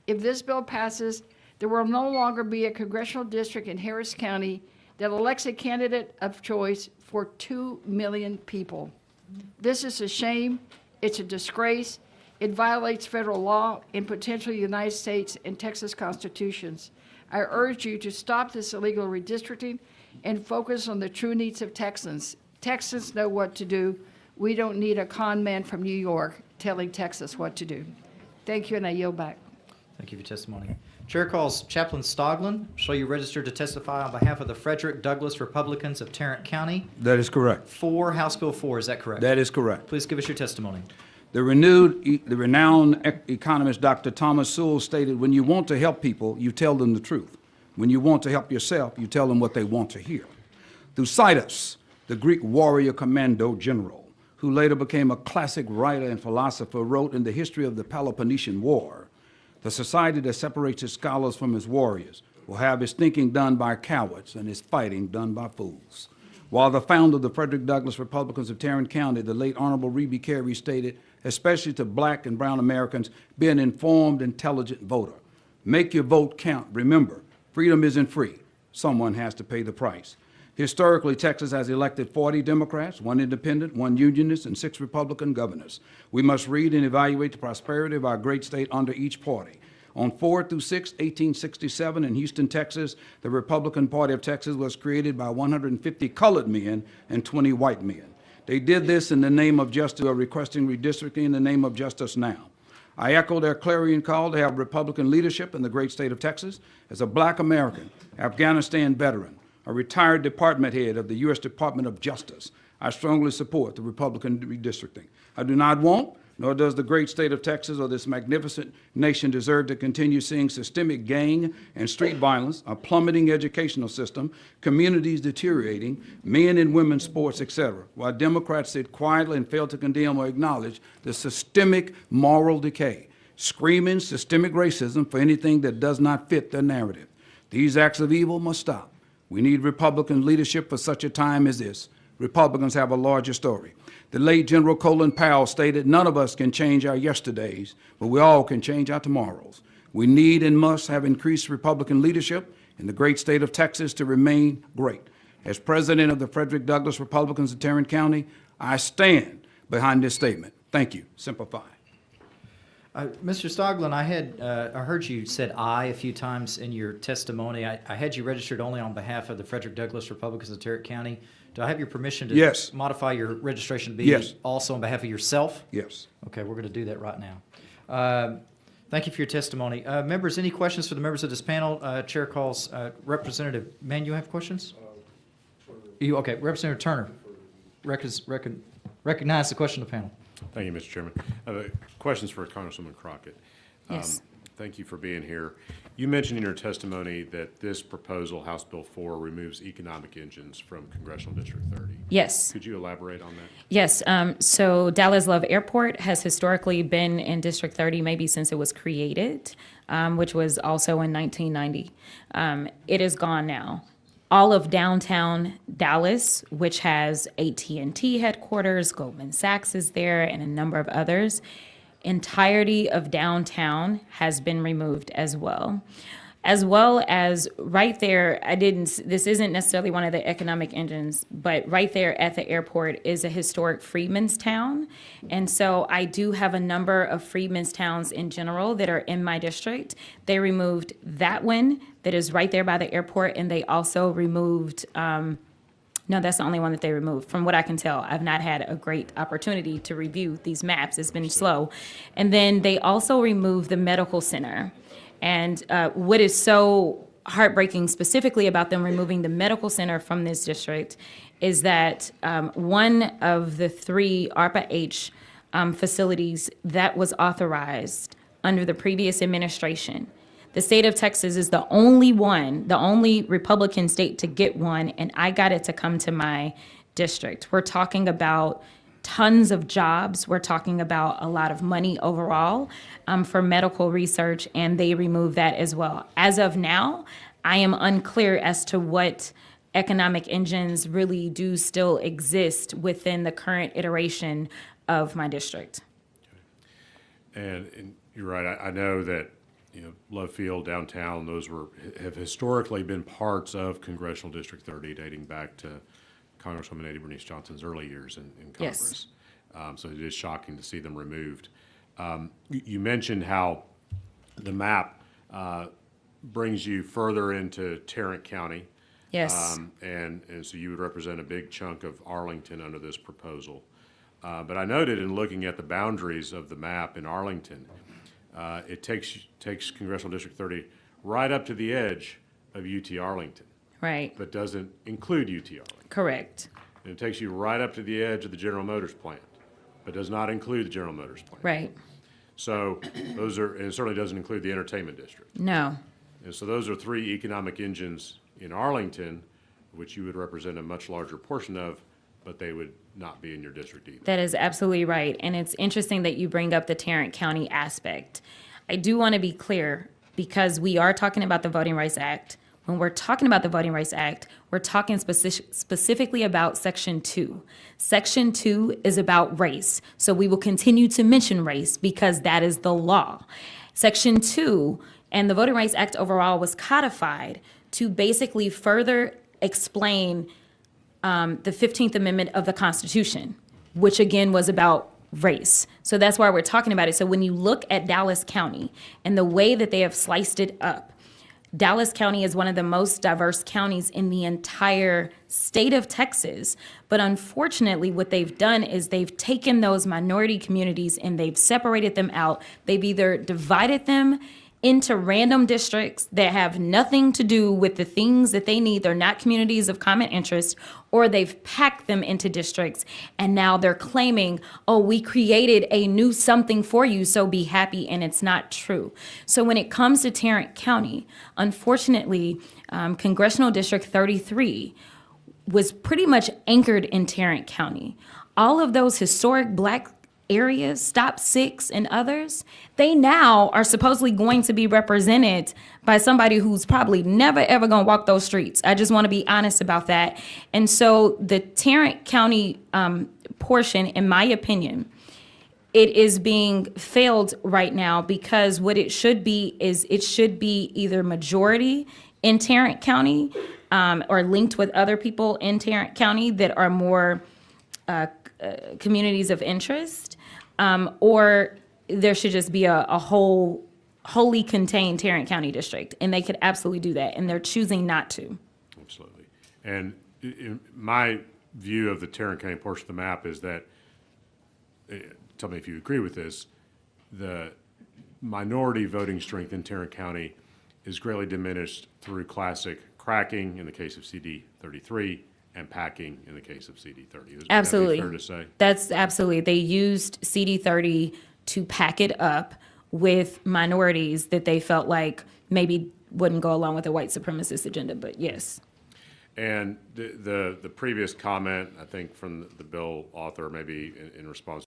If this bill passes, there will no longer be a congressional district in Harris County that elects a candidate of choice for 2 million people. This is a shame, it's a disgrace, it violates federal law and potentially the United States and Texas constitutions. I urge you to stop this illegal redistricting and focus on the true needs of Texans. Texans know what to do. We don't need a con man from New York telling Texas what to do. Thank you, and I yield back. Thank you for your testimony. Chair calls Chaplain Stoglin. Shall you register to testify on behalf of the Frederick Douglass Republicans of Tarrant County? That is correct. For House Bill 4, is that correct? That is correct. Please give us your testimony. The renowned economist Dr. Thomas Sowell stated, when you want to help people, you tell them the truth. When you want to help yourself, you tell them what they want to hear. Thucydides, the Greek warrior commando general, who later became a classic writer and philosopher, wrote in the history of the Peloponnesian War, the society that separates its scholars from its warriors will have its thinking done by cowards and its fighting done by fools. While the founder of the Frederick Douglass Republicans of Tarrant County, the late Honorable Reby Carey, stated, especially to black and brown Americans, be an informed, intelligent voter. Make your vote count. Remember, freedom isn't free. Someone has to pay the price. Historically, Texas has elected 40 Democrats, 1 independent, 1 unionist, and 6 Republican governors. We must read and evaluate the prosperity of our great state under each party. On 4 through 6, 1867 in Houston, Texas, the Republican Party of Texas was created by 150 colored men and 20 white men. They did this in the name of justice, requesting redistricting in the name of justice now. I echo their clarion call to have Republican leadership in the great state of Texas. As a black American, Afghanistan veteran, a retired department head of the U.S. Department of Justice, I strongly support the Republican redistricting. I do not want, nor does the great state of Texas or this magnificent nation deserve to continue seeing systemic gang and street violence, a plummeting educational system, communities deteriorating, men and women's sports, etc., while Democrats sit quietly and fail to condemn or acknowledge the systemic moral decay, screaming systemic racism for anything that does not fit their narrative. These acts of evil must stop. We need Republican leadership for such a time as this. Republicans have a larger story. The late General Colin Powell stated, none of us can change our yesterdays, but we all can change our tomorrows. We need and must have increased Republican leadership in the great state of Texas to remain great. As president of the Frederick Douglass Republicans of Tarrant County, I stand behind this statement. Thank you. Simplify. Mr. Stoglin, I heard you said "I" a few times in your testimony. I had you registered only on behalf of the Frederick Douglass Republicans of Tarrant County. Do I have your permission to modify your registration to be also on behalf of yourself? Yes. Okay, we're going to do that right now. Thank you for your testimony. Members, any questions for the members of this panel? Chair calls Representative Mann. You have questions? Okay, Representative Turner. Recognize the question of the panel. Thank you, Mr. Chairman. I have questions for Congresswoman Crockett. Yes. Thank you for being here. You mentioned in your testimony that this proposal, House Bill 4, removes economic engines from Congressional District 30. Yes. Could you elaborate on that? Yes. So Dallas Love Airport has historically been in District 30 maybe since it was created, which was also in 1990. It is gone now. All of downtown Dallas, which has AT&T headquarters, Goldman Sachs is there, and a number of others, entirety of downtown has been removed as well. As well as right there, this isn't necessarily one of the economic engines, but right there at the airport is a historic freedmen's town. And so I do have a number of freedmen's towns in general that are in my district. They removed that one that is right there by the airport, and they also removed, no, that's the only one that they removed. From what I can tell, I've not had a great opportunity to review these maps. It's been slow. And then they also removed the medical center. And what is so heartbreaking specifically about them removing the medical center from this district is that one of the 3 ARPA-H facilities that was authorized under the previous administration, the state of Texas is the only one, the only Republican state to get one, and I got it to come to my district. We're talking about tons of jobs. We're talking about a lot of money overall for medical research, and they removed that as well. As of now, I am unclear as to what economic engines really do still exist within the current iteration of my district. And you're right. I know that Love Field, downtown, those have historically been parts of Congressional District 30, dating back to Congresswoman Eddie Bernice Johnson's early years in Congress. Yes. So it is shocking to see them removed. You mentioned how the map brings you further into Tarrant County. Yes. And so you would represent a big chunk of Arlington under this proposal. But I noted in looking at the boundaries of the map in Arlington, it takes Congressional District 30 right up to the edge of UT Arlington. Right. But doesn't include UT Arlington. Correct. And it takes you right up to the edge of the General Motors plant, but does not include the General Motors plant. Right. So and it certainly doesn't include the entertainment district. No. And so those are 3 economic engines in Arlington, which you would represent a much larger portion of, but they would not be in your district either. That is absolutely right. And it's interesting that you bring up the Tarrant County aspect. I do want to be clear, because we are talking about the Voting Rights Act. When we're talking about the Voting Rights Act, we're talking specifically about Section 2. Section 2 is about race. So we will continue to mention race because that is the law. Section 2 and the Voting Rights Act overall was codified to basically further explain the 15th Amendment of the Constitution, which again was about race. So that's why we're talking about it. So when you look at Dallas County and the way that they have sliced it up, Dallas County is one of the most diverse counties in the entire state of Texas. But unfortunately, what they've done is they've taken those minority communities and they've separated them out. They've either divided them into random districts that have nothing to do with the things that they need. They're not communities of common interest, or they've packed them into districts and now they're claiming, oh, we created a new something for you, so be happy, and it's not true. So when it comes to Tarrant County, unfortunately, Congressional District 33 was pretty much anchored in Tarrant County. All of those historic Black areas, Stop 6 and others, they now are supposedly going to be represented by somebody who's probably never ever gonna walk those streets. I just wanna be honest about that. And so the Tarrant County portion, in my opinion, it is being failed right now because what it should be is it should be either majority in Tarrant County or linked with other people in Tarrant County that are more communities of interest, or there should just be a wholly contained Tarrant County district, and they could absolutely do that, and they're choosing not to. Absolutely. And in my view of the Tarrant County portion of the map is that, tell me if you agree with this, the minority voting strength in Tarrant County is greatly diminished through classic cracking in the case of CD 33 and packing in the case of CD30. Is Absolutely. that fair to say? That's absolutely. They used CD30 to pack it up with minorities that they felt like maybe wouldn't go along with a white supremacist agenda, but yes. And the previous comment, I think, from the bill author, maybe in response.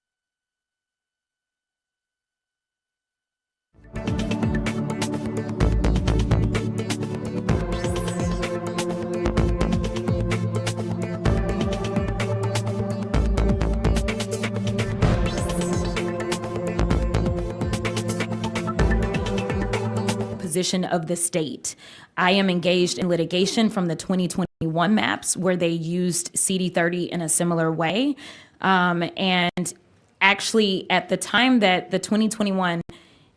Position of the state. I am engaged in litigation from the 2021 maps where they used CD30 in a similar way. And actually, at the time that the 2021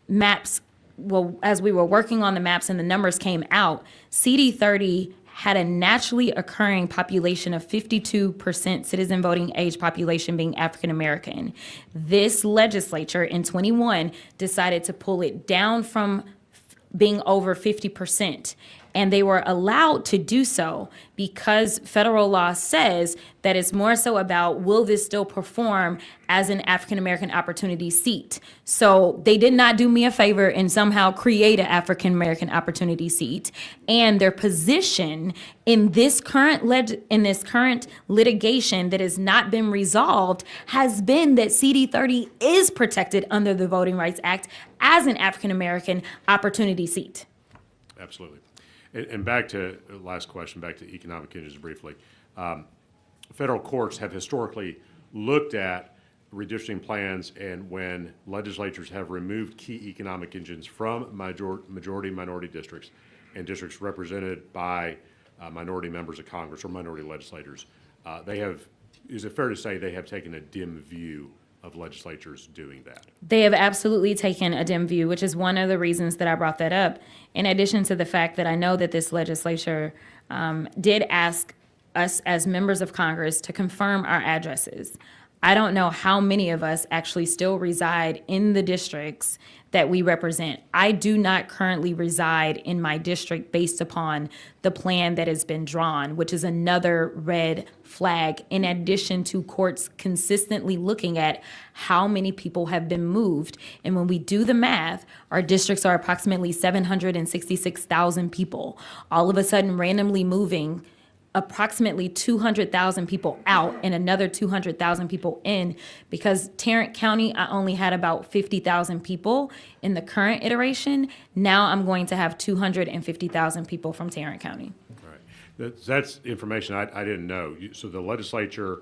maps, well, as we were working on the maps and the numbers came out, CD30 had a naturally occurring population of 52% citizen voting age population being African American. This legislature in 21 decided to pull it down from being over 50%. And they were allowed to do so because federal law says that it's more so about, will this still perform as an African-American opportunity seat? So they did not do me a favor and somehow create an African-American opportunity seat. And their position in this current litigation that has not been resolved has been that CD30 is protected under the Voting Rights Act as an African-American opportunity seat. Absolutely. And back to the last question, back to economic engines briefly. Federal courts have historically looked at redistricting plans, and when legislatures have removed key economic engines from minority districts and districts represented by minority members of Congress or minority legislators, is it fair to say they have taken a dim view of legislatures doing that? They have absolutely taken a dim view, which is one of the reasons that I brought that up. In addition to the fact that I know that this legislature did ask us as members of Congress to confirm our addresses. I don't know how many of us actually still reside in the districts that we represent. I do not currently reside in my district based upon the plan that has been drawn, which is another red flag, in addition to courts consistently looking at how many people have been moved. And when we do the math, our districts are approximately 766,000 people. All of a sudden randomly moving approximately 200,000 people out and another 200,000 people in, because Tarrant County, I only had about 50,000 people in the current iteration. Now I'm going to have 250,000 people from Tarrant County. All right. That's information I didn't know. So the legislature,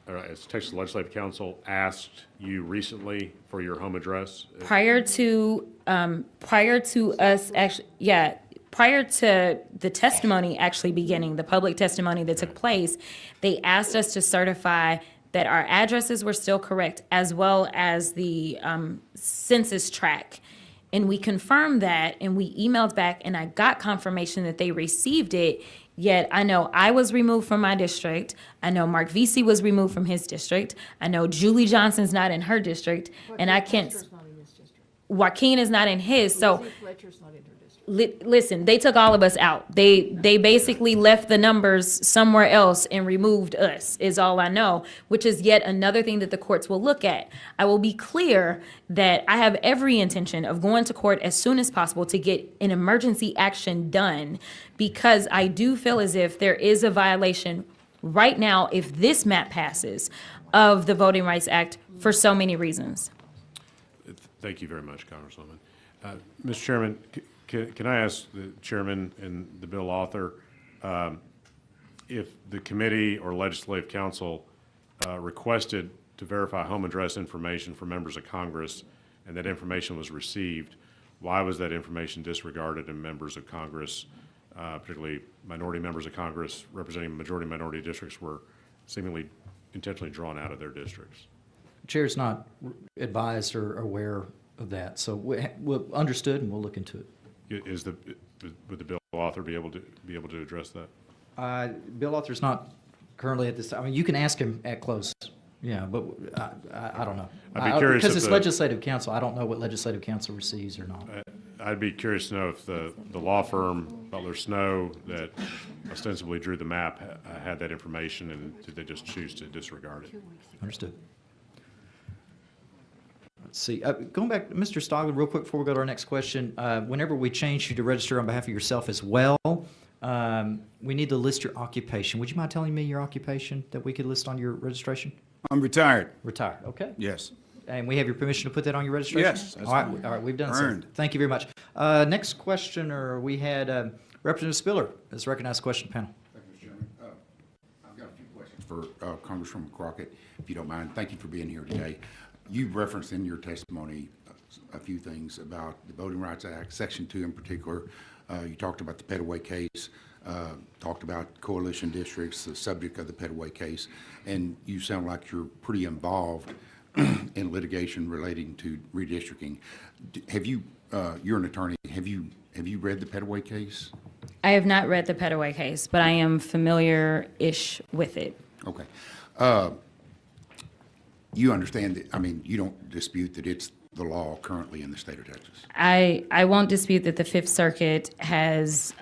as Texas Legislative Council, asked you recently for your home address? Prior to us actually, prior to the testimony actually beginning, the public testimony that took place, they asked us to certify that our addresses were still correct, as well as the census tract. And we confirmed that, and we emailed back, and I got confirmation that they received it. Yet I know I was removed from my district. I know Mark Vesey was removed from his district. I know Julie Johnson's not in her district, and I can't. Joaquin is not in his, so. Listen, they took all of us out. They basically left the numbers somewhere else and removed us, is all I know, which is yet another thing that the courts will look at. I will be clear that I have every intention of going to court as soon as possible to get an emergency action done, because I do feel as if there is a violation right now, if this map passes, of the Voting Rights Act for so many reasons. Thank you very much, Congresswoman. Mr. Chairman, can I ask the chairman and the bill author if the committee or legislative council requested to verify home address information for members of Congress and that information was received, why was that information disregarded and members of Congress, particularly minority members of Congress representing majority minority districts, were seemingly intentionally drawn out of their districts? Chair's not advised or aware of that, so we're understood and we'll look into it. Would the bill author be able to address that? Bill author's not currently at this time. I mean, you can ask him at close. Yeah, but I don't know. I'd be curious because it's legislative council. I don't know what legislative council receives or not. I'd be curious to know if the law firm Butler Snow that ostensibly drew the map had that information, and did they just choose to disregard it? Understood. Let's see. Going back, Mr. Stogler, real quick before we go to our next question. Whenever we change you to register on behalf of yourself as well, we need to list your occupation. Would you mind telling me your occupation that we could list on your registration? I'm retired. Retired, okay. Yes. And we have your permission to put that on your registration? Yes, that's All right, fine. all right, we've done Earned. so. Thank you very much. Next questioner, we had Representative Spiller as recognized question panel. Thank you, Mr. Chairman. I've got a few questions for Congresswoman Crockett, if you don't mind. Thank you for being here today. You referenced in your testimony a few things about the Voting Rights Act, Section 2 in particular. You talked about the Petaway case, talked about coalition districts, the subject of the Petaway case, and you sound like you're pretty involved in litigation relating to redistricting. Have you, you're an attorney, have you read the Petaway case? I have not read the Petaway case, but I am familiar-ish with it. Okay. You understand that, I mean, you don't dispute that it's the law currently in the state of Texas? I won't dispute that the Fifth Circuit has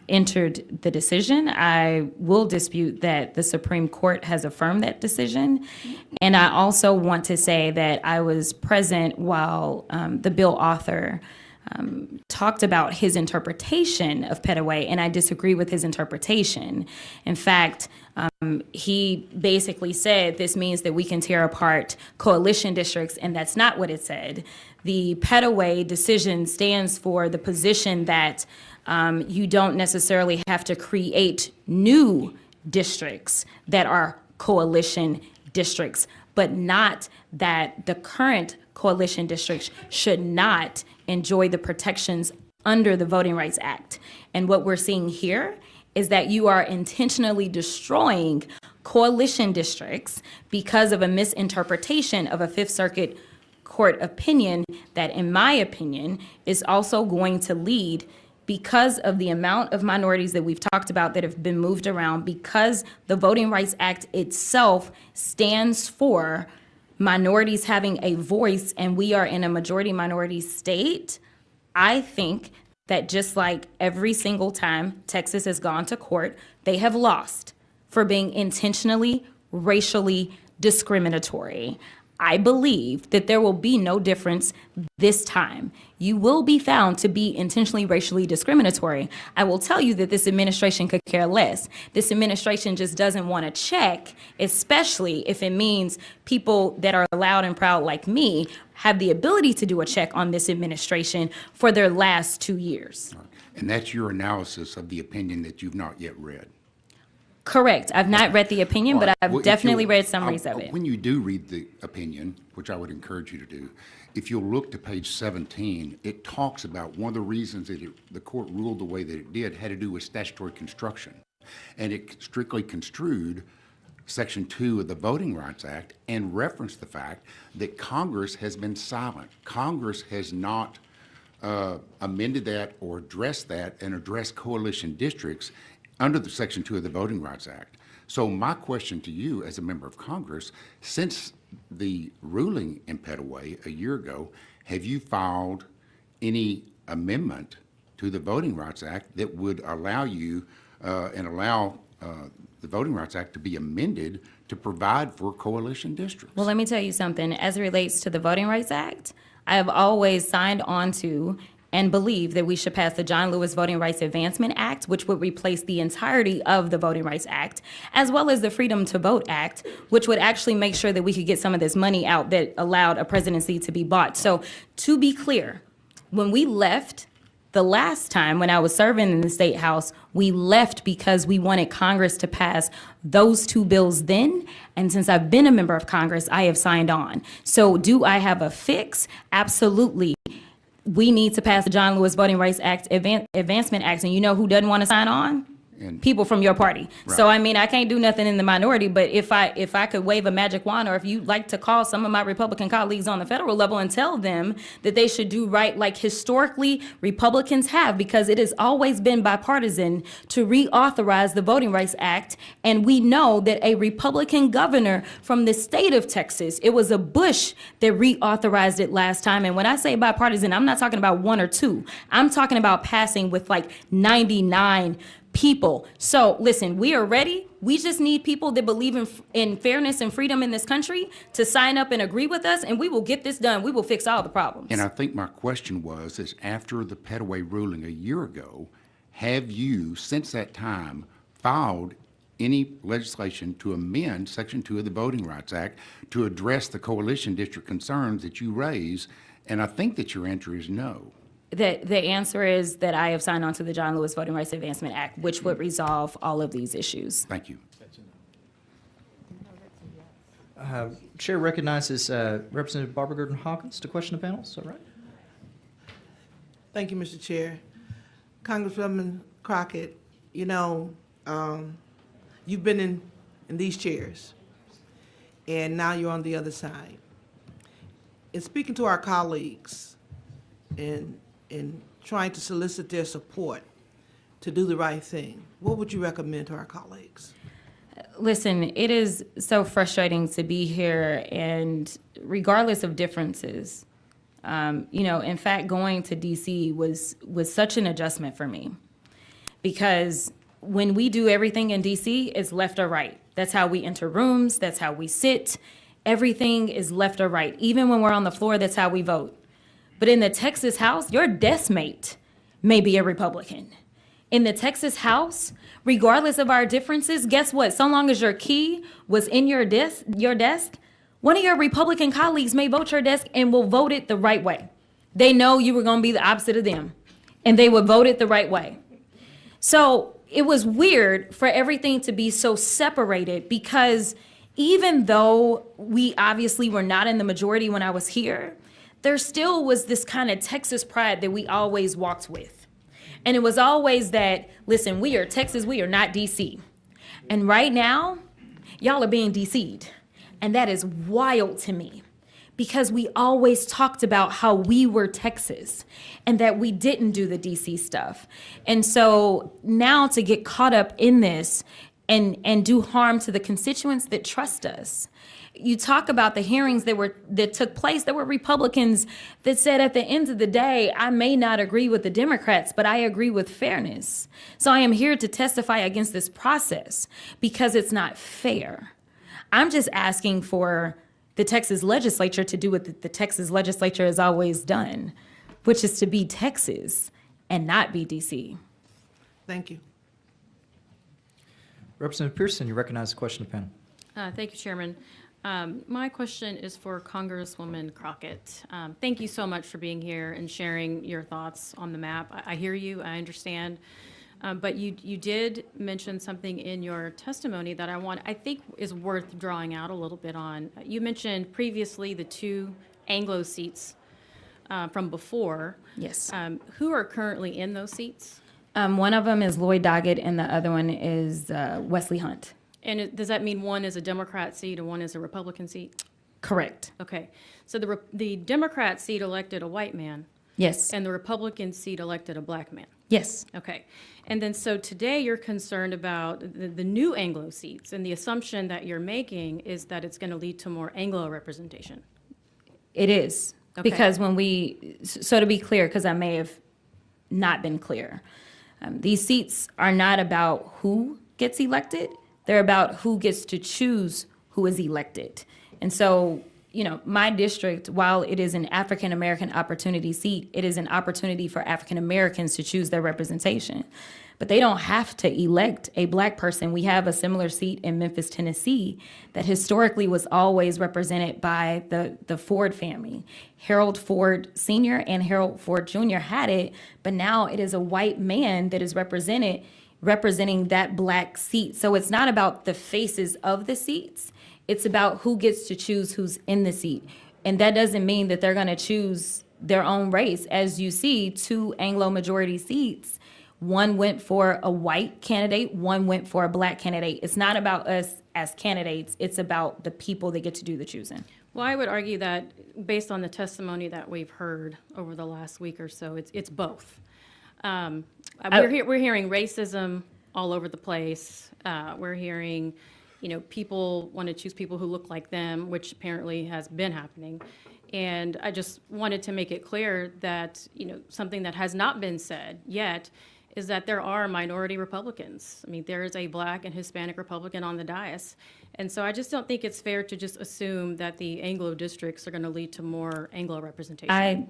entered the decision. I will dispute that the Supreme Court has affirmed that decision. And I also want to say that I was present while the bill author talked about his interpretation of Petaway, and I disagree with his interpretation. In fact, he basically said this means that we can tear apart coalition districts, and that's not what it said. The Petaway decision stands for the position that you don't necessarily have to create new districts that are coalition districts, but not that the current coalition districts should not enjoy the protections under the Voting Rights Act. And what we're seeing here is that you are intentionally destroying coalition districts because of a misinterpretation of a Fifth Circuit Court opinion that, in my opinion, is also going to lead, because of the amount of minorities that we've talked about that have been moved around, because the Voting Rights Act itself stands for minorities having a voice, and we are in a majority minority state. I think that just like every single time Texas has gone to court, they have lost for being intentionally racially discriminatory. I believe that there will be no difference this time. You will be found to be intentionally racially discriminatory. I will tell you that this administration could care less. This administration just doesn't want to check, especially if it means people that are loud and proud like me have the ability to do a check on this administration for their last 2 years. And that's your analysis of the opinion that you've not yet read? Correct. I've not read the opinion, but I've definitely read summaries of it. When you do read the opinion, which I would encourage you to do, if you'll look to page 17, it talks about one of the reasons that the court ruled the way that it did had to do with statutory construction. And it strictly construed Section 2 of the Voting Rights Act and referenced the fact that Congress has been silent. Congress has not amended that or addressed that and addressed coalition districts under the Section 2 of the Voting Rights Act. So my question to you as a member of Congress, since the ruling in Petaway a year ago, have you filed any amendment to the Voting Rights Act that would allow you and allow the Voting Rights Act to be amended to provide for coalition districts? Well, let me tell you something. As it relates to the Voting Rights Act, I have always signed on to and believe that we should pass the John Lewis Voting Rights Advancement Act, which would replace the entirety of the Voting Rights Act, as well as the Freedom to Vote Act, which would actually make sure that we could get some of this money out that allowed a presidency to be bought. So to be clear, when we left the last time when I was serving in the State House, we left because we wanted Congress to pass those two bills then. And since I've been a member of Congress, I have signed on. So do I have a fix? Absolutely. We need to pass the John Lewis Voting Rights Act, Advancement Act, and you know who doesn't want to sign on? people from your party. So Right. I mean, I can't do nothing in the minority, but if I could wave a magic wand, or if you'd like to call some of my Republican colleagues on the federal level and tell them that they should do right like historically Republicans have, because it has always been bipartisan to reauthorize the Voting Rights Act. And we know that a Republican governor from the state of Texas, it was a Bush that reauthorized it last time. And when I say bipartisan, I'm not talking about one or two. I'm talking about passing with like 99 people. So listen, we are ready. We just need people that believe in fairness and freedom in this country to sign up and agree with us, and we will get this done. We will fix all the problems. And I think my question was, is after the Petaway ruling a year ago, have you, since that time, filed any legislation to amend Section 2 of the Voting Rights Act to address the coalition district concerns that you raise? And I think that your answer is no. The answer is that I have signed on to the John Lewis Voting Rights Advancement Act, which would resolve all of these issues. Thank you. Chair recognizes Representative Barbara Gordon Hawkins to question the panel. Is that right? Thank you, Mr. Chair. Congresswoman Crockett, you know, you've been in these chairs, and now you're on the other side. In speaking to our colleagues and trying to solicit their support to do the right thing, what would you recommend to our colleagues? Listen, it is so frustrating to be here, and regardless of differences, you know, in fact, going to DC was such an adjustment for me, because when we do everything in DC, it's left or right. That's how we enter rooms. That's how we sit. Everything is left or right. Even when we're on the floor, that's how we vote. But in the Texas House, your desk mate may be a Republican. In the Texas House, regardless of our differences, guess what? So long as your key was in your desk, one of your Republican colleagues may vote your desk and will vote it the right way. They know you were going to be the opposite of them, and they would vote it the right way. So it was weird for everything to be so separated, because even though we obviously were not in the majority when I was here, there still was this kind of Texas pride that we always walked with. And it was always that, listen, we are Texas, we are not DC. And right now, y'all are being DC'd. And that is wild to me, because we always talked about how we were Texas and that we didn't do the DC stuff. And so now to get caught up in this and do harm to the constituents that trust us. You talk about the hearings that took place. There were Republicans that said at the end of the day, I may not agree with the Democrats, but I agree with fairness. So I am here to testify against this process because it's not fair. I'm just asking for the Texas legislature to do what the Texas legislature has always done, which is to be Texas and not be DC. Thank you. Representative Pearson, you recognize the question of the panel. Thank you, Chairman. My question is for Congresswoman Crockett. Thank you so much for being here and sharing your thoughts on the map. I hear you, I understand, but you did mention something in your testimony that I think is worth drawing out a little bit on. You mentioned previously the 2 Anglo seats from before. Yes. Who are currently in those seats? One of them is Lloyd Doggett, and the other one is Wesley Hunt. And does that mean one is a Democrat seat and one is a Republican seat? Correct. Okay. So the Democrat seat elected a white man. Yes. And the Republican seat elected a black man. Yes. Okay. And then so today you're concerned about the new Anglo seats, and the assumption that you're making is that it's going to lead to more Anglo representation. It is. Okay. Because so to be clear, because I may have not been clear, these seats are not about who gets elected. They're about who gets to choose who is elected. And so, you know, my district, while it is an African American opportunity seat, it is an opportunity for African Americans to choose their representation. But they don't have to elect a black person. We have a similar seat in Memphis, Tennessee, that historically was always represented by the Ford family. Harold Ford Sr. and Harold Ford Jr. had it, but now it is a white man that is representing that black seat. So it's not about the faces of the seats. It's about who gets to choose who's in the seat. And that doesn't mean that they're going to choose their own race. As you see, 2 Anglo majority seats One went for a white candidate, one went for a black candidate. It's not about us as candidates, it's about the people that get to do the choosing. Well, I would argue that based on the testimony that we've heard over the last week or so, it's both. We're hearing racism all over the place. We're hearing, people want to choose people who look like them, which apparently has been happening. And I just wanted to make it clear that, something that has not been said yet is that there are minority Republicans. I mean, there is a Black and Hispanic Republican on the dais. And so I just don't think it's fair to just assume that the Anglo districts are going to lead to more Anglo representation.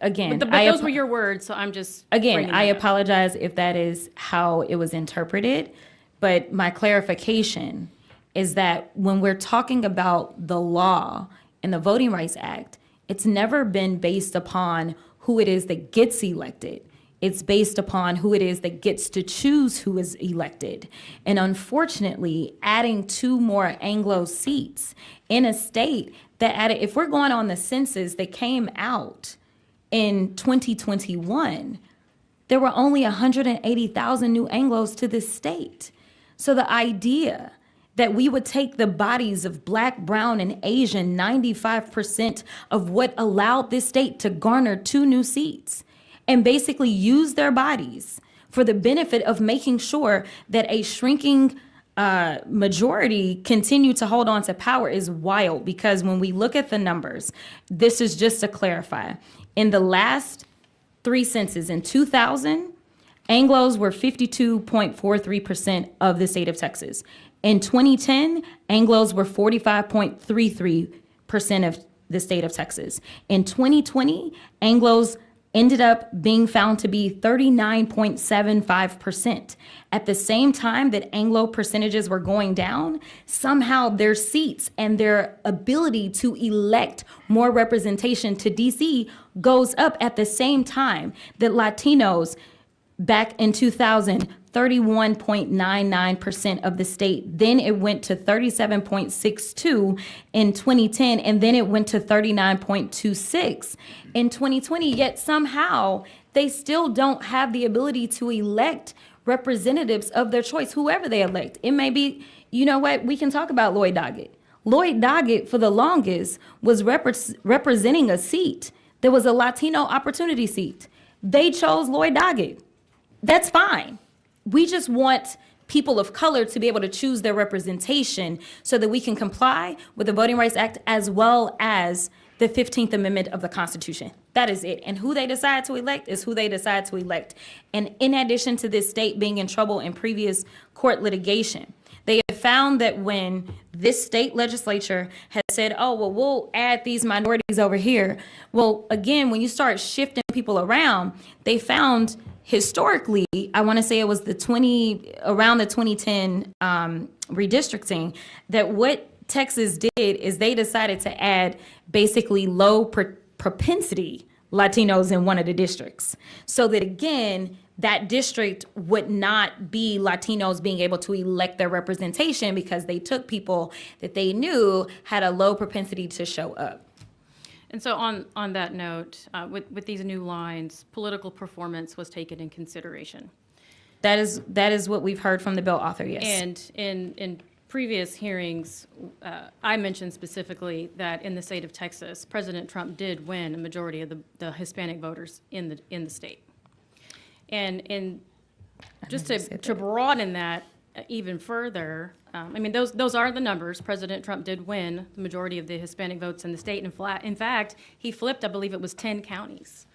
Again, But those were your words, so I'm just Again, I bringing that up. apologize if that is how it was interpreted, but my clarification is that when we're talking about the law and the Voting Rights Act, it's never been based upon who it is that gets elected. It's based upon who it is that gets to choose who is elected. And unfortunately, adding 2 more Anglo seats in a state that added, if we're going on the census that came out in 2021, there were only 180,000 new Anglos to this state. So the idea that we would take the bodies of Black, brown, and Asian, 95% of what allowed this state to garner 2 new seats, and basically use their bodies for the benefit of making sure that a shrinking majority continue to hold on to power is wild. Because when we look at the numbers, this is just to clarify. In the last 3 censuses, in 2000, Anglos were 52.43% of the state of Texas. In 2010, Anglos were 45.33% of the state of Texas. In 2020, Anglos ended up being found to be 39.75%. At the same time that Anglo percentages were going down, somehow their seats and their ability to elect more representation to DC goes up at the same time that Latinos back in 2000, 31.99% of the state. Then it went to 37.62 in 2010, and then it went to 39.26 in 2020. Yet somehow they still don't have the ability to elect representatives of their choice, whoever they elect. It may be, you know what, we can talk about Lloyd Doggett. Lloyd Doggett, for the longest, was representing a seat that was a Latino opportunity seat. They chose Lloyd Doggett. That's fine. We just want people of color to be able to choose their representation so that we can comply with the Voting Rights Act as well as the 15th Amendment of the Constitution. That is it. And who they decide to elect is who they decide to elect. And in addition to this state being in trouble in previous court litigation, they have found that when this state legislature has said, oh, well, we'll add these minorities over here. Well, again, when you start shifting people around, they found historically, I want to say it was around the 2010 redistricting, that what Texas did is they decided to add basically low propensity Latinos in one of the districts. So that again, that district would not be Latinos being able to elect their representation because they took people that they knew had a low propensity to show up. And so on that note, with these new lines, political performance was taken in consideration. That is what we've heard from the bill author, yes. And in previous hearings, I mentioned specifically that in the state of Texas, President Trump did win a majority of the Hispanic voters in the state. And just to broaden that even further, I mean, those are the numbers. President Trump did win the majority of the Hispanic votes in the state. In fact, he flipped, I believe it was 10 counties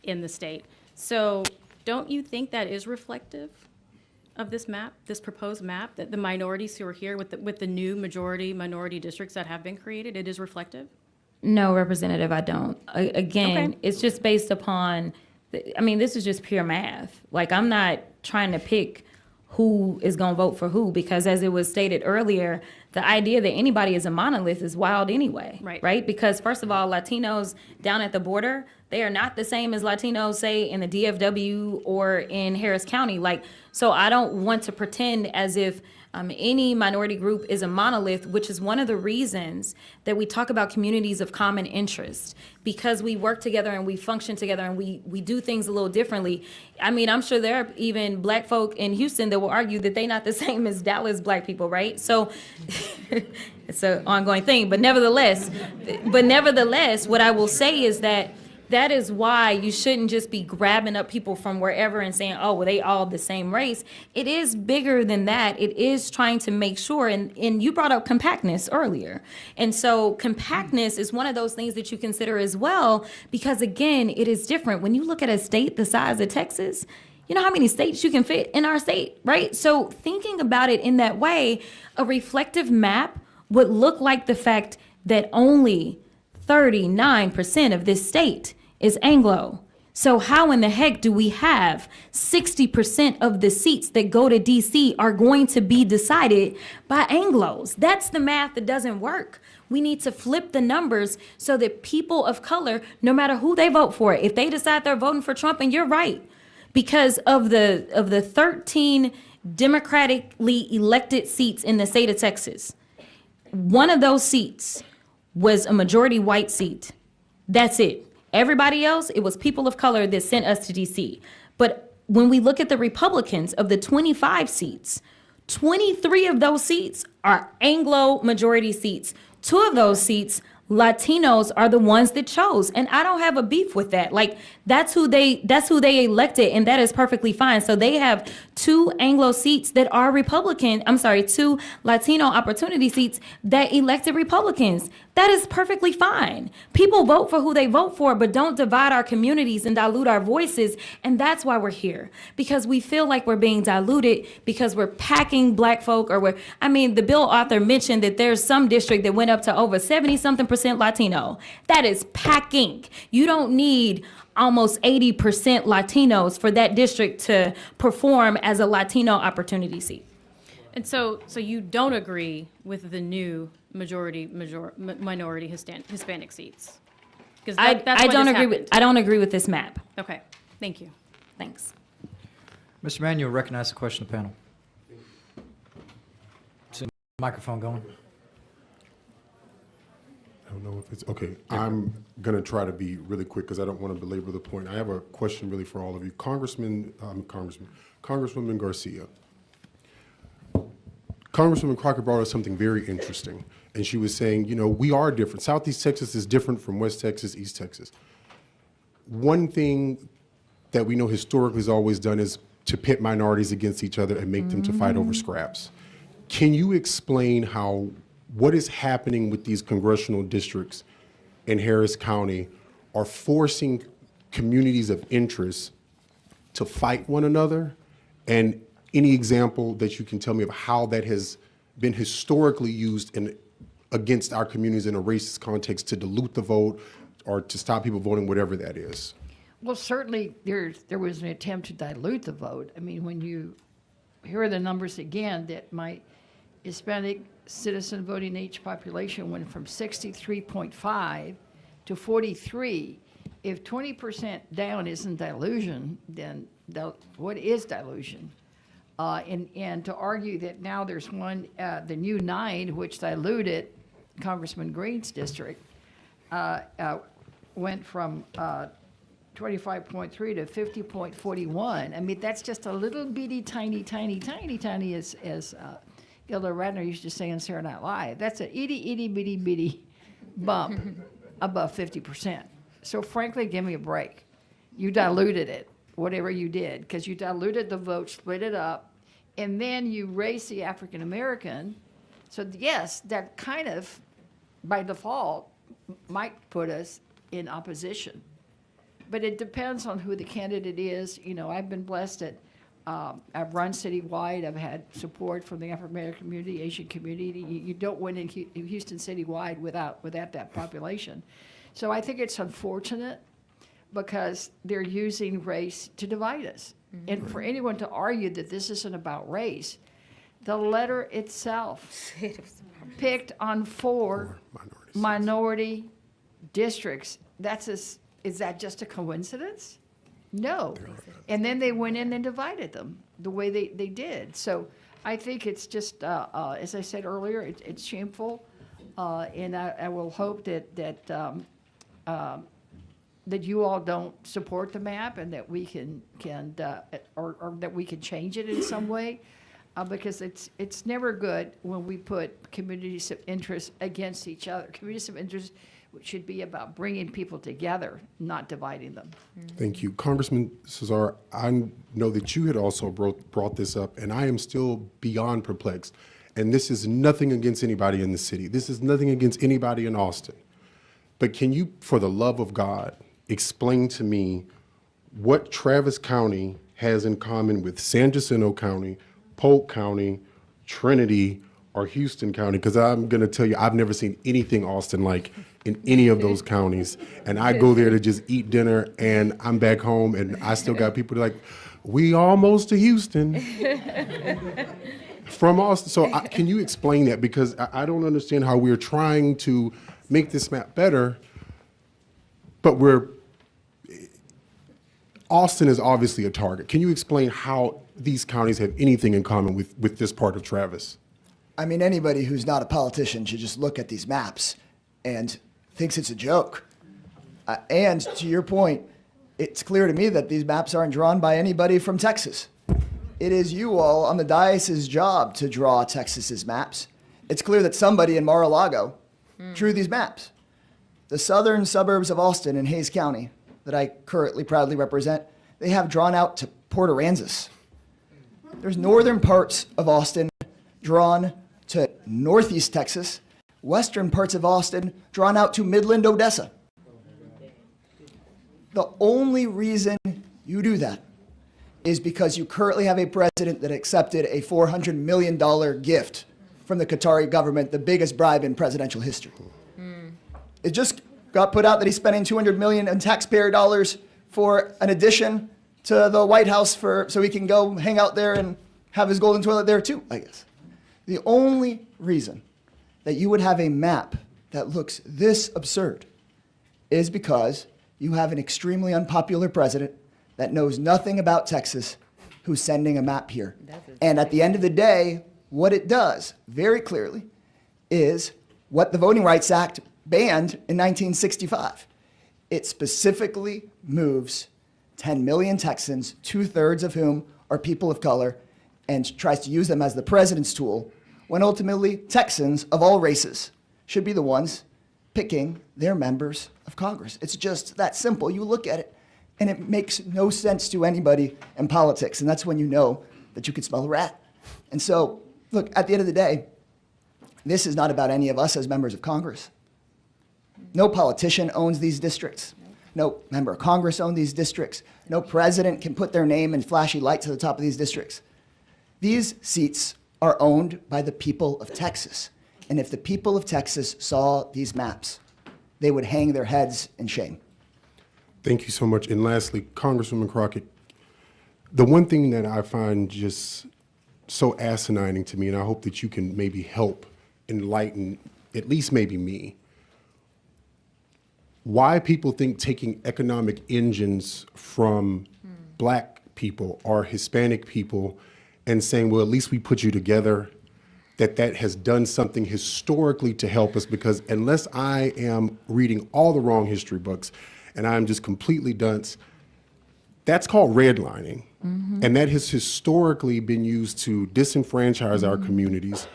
in the state. So don't you think that is reflective of this map, this proposed map, that the minorities who are here with the new minority districts that have been created, it is reflective? No, Representative, I don't. Again, Okay. It's just based upon, I mean, this is just pure math. Like, I'm not trying to pick who is going to vote for who, because as it was stated earlier, the idea that anybody is a monolith is wild anyway, right? Because first of all, Latinos down at the border, They are not the same as Latinos, say, in the DFW or in Harris County. Like, so I don't want to pretend as if any minority group is a monolith, which is one of the reasons that we talk about communities of common interest, because we work together and we function together and we do things a little differently. I mean, I'm sure there are even black folk in Houston that will argue that they're not the same as Dallas black people, right? So it's an ongoing thing, but nevertheless, what I will say is that is why you shouldn't just be grabbing up people from wherever and saying, oh, well, they all the same race. It is bigger than that. It is trying to make sure, and you brought up compactness earlier. And so compactness is one of those things that you consider as well, because again, it is different. When you look at a state the size of Texas, you know how many states you can fit in our state, right? So thinking about it in that way, a reflective map would look like the fact that only 39% of this state is Anglo. So how in the heck do we have 60% of the seats that go to DC are going to be decided by Anglos? That's the math that doesn't work. We need to flip the numbers so that people of color, no matter who they vote for, if they decide they're voting for Trump, and you're right, because of the 13 democratically elected seats in the state of Texas, one of those seats was a majority white seat. That's it. Everybody else, it was people of color that sent us to DC. But when we look at the Republicans, of the 25 seats, 23 of those seats are Anglo majority seats. 2 of those seats, Latinos are the ones that chose. And I don't have a beef with that. Like, that's who they elected, and that is perfectly fine. So they have 2 Anglo seats that are Republican. 2 Latino opportunity seats that elected Republicans. That is perfectly fine. People vote for who they vote for, but don't divide our communities and dilute our voices. And that's why we're here, because we feel like we're being diluted because we're packing black folk, or the bill author mentioned that there's some district that went up to over 70-something% Latino. That is packing. You don't need almost 80% Latinos for that district to perform as a Latino opportunity seat. And so you don't agree with the new minority Hispanic seats? Because I don't agree with this map. Okay, thank you. Thanks. Mr. Mann, you'll recognize the question of the panel. Is the microphone going? I don't know if it's, okay, I'm going to try to be really quick because I don't want to belabor the point. I have a question really for all of you. Congresswoman Garcia. Congresswoman Crockett brought up something very interesting, and she was saying, we are different. Southeast Texas is different from West Texas, East Texas. One thing that we know historically is always done is to pit minorities against each other and make them to fight over scraps. Can you explain what is happening with these congressional districts in Harris County are forcing communities of interest to fight one another? And any example that you can tell me of how that has been historically used against our communities in a racist context to dilute the vote or to stop people voting, whatever that is? Well, certainly there was an attempt to dilute the vote. I mean, when you hear the numbers again, that my Hispanic citizen voting age population went from 63.5 to 43. If 20% down isn't dilution, then what is dilution? And to argue that now there's the new 9, which diluted Congressman Green's district, went from 25.3 to 50.41. I mean, that's just a little bitty, tiny, as Gilda Radner used to say on Saturday Night Live. That's an itty bitty bump above 50%. So frankly, give me a break. You diluted it, whatever you did, because you diluted the vote, split it up, and then you raised the African American. So yes, that kind of, by default, might put us in opposition. But it depends on who the candidate is. I've been blessed that I've run citywide. I've had support from the African American community, Asian community. You don't win in Houston citywide without that population. So I think it's unfortunate because they're using race to divide us. Mm-hmm. And for anyone to argue that this isn't about race, the letter itself picked on 4 minority districts. That's is that just a coincidence? No. And then they went in and divided them the way they did. So I think it's just, as I said earlier, it's shameful. And I will hope that you all don't support the map and that we can or that we can change it in some way. Because it's never good when we put communities of interest against each other. Communities of interest should be about bringing people together, not dividing them. Thank you. Congressman Cesar, I know that you had also brought this up, and I am still beyond perplexed. And this is nothing against anybody in the city. This is nothing against anybody in Austin. But can you, for the love of God, explain to me what Travis County has in common with San Jacinto County, Polk County, Trinity, or Houston County? Because I'm going to tell you, I've never seen anything Austin-like in any of those counties. And I go there to just eat dinner, and I'm back home, and I still got people like, we almost to Houston from Austin. So can you explain that? Because I don't understand how we're trying to make this map better, but Austin is obviously a target. Can you explain how these counties have anything in common with this part of Travis? I mean, anybody who's not a politician should just look at these maps and thinks it's a joke. And to your point, it's clear to me that these maps aren't drawn by anybody from Texas. It is you all on the diocese's job to draw Texas's maps. It's clear that somebody in Mar-a-Lago drew these maps. The southern suburbs of Austin in Hayes County, that I currently proudly represent, they have drawn out to Port Aransas. There's northern parts of Austin drawn to northeast Texas, western parts of Austin drawn out to Midland, Odessa. The only reason you do that is because you currently have a president that accepted a $400 million gift from the Qatari government, the biggest bribe in presidential history. It just got put out that he's spending $200 million in taxpayer dollars for an addition to the White House so he can go hang out there and have his golden toilet there too, I guess. The only reason that you would have a map that looks this absurd is because you have an extremely unpopular president that knows nothing about Texas who's sending a map here. And at the end of the day, what it does very clearly is what the Voting Rights Act banned in 1965. It specifically moves 10 million Texans, 2/3 of whom are people of color, and tries to use them as the president's tool, when ultimately Texans of all races should be the ones picking their members of Congress. It's just that simple. You look at it, and it makes no sense to anybody in politics, and that's when you know that you could smell a rat. And so, look, at the end of the day, this is not about any of us as members of Congress. No politician owns these districts. No member of Congress owns these districts. No president can put their name in flashy lights at the top of these districts. These seats are owned by the people of Texas. And if the people of Texas saw these maps, they would hang their heads in shame. Thank you so much. And lastly, Congresswoman Crockett, the one thing that I find just so asinine to me, and I hope that you can maybe help enlighten at least maybe me, why people think taking economic engines from black people or Hispanic people and saying, well, at least we put you together, that has done something historically to help us, because unless I am reading all the wrong history books and I'm just completely dunce, that's called redlining. And that has historically been used to disenfranchise our communities.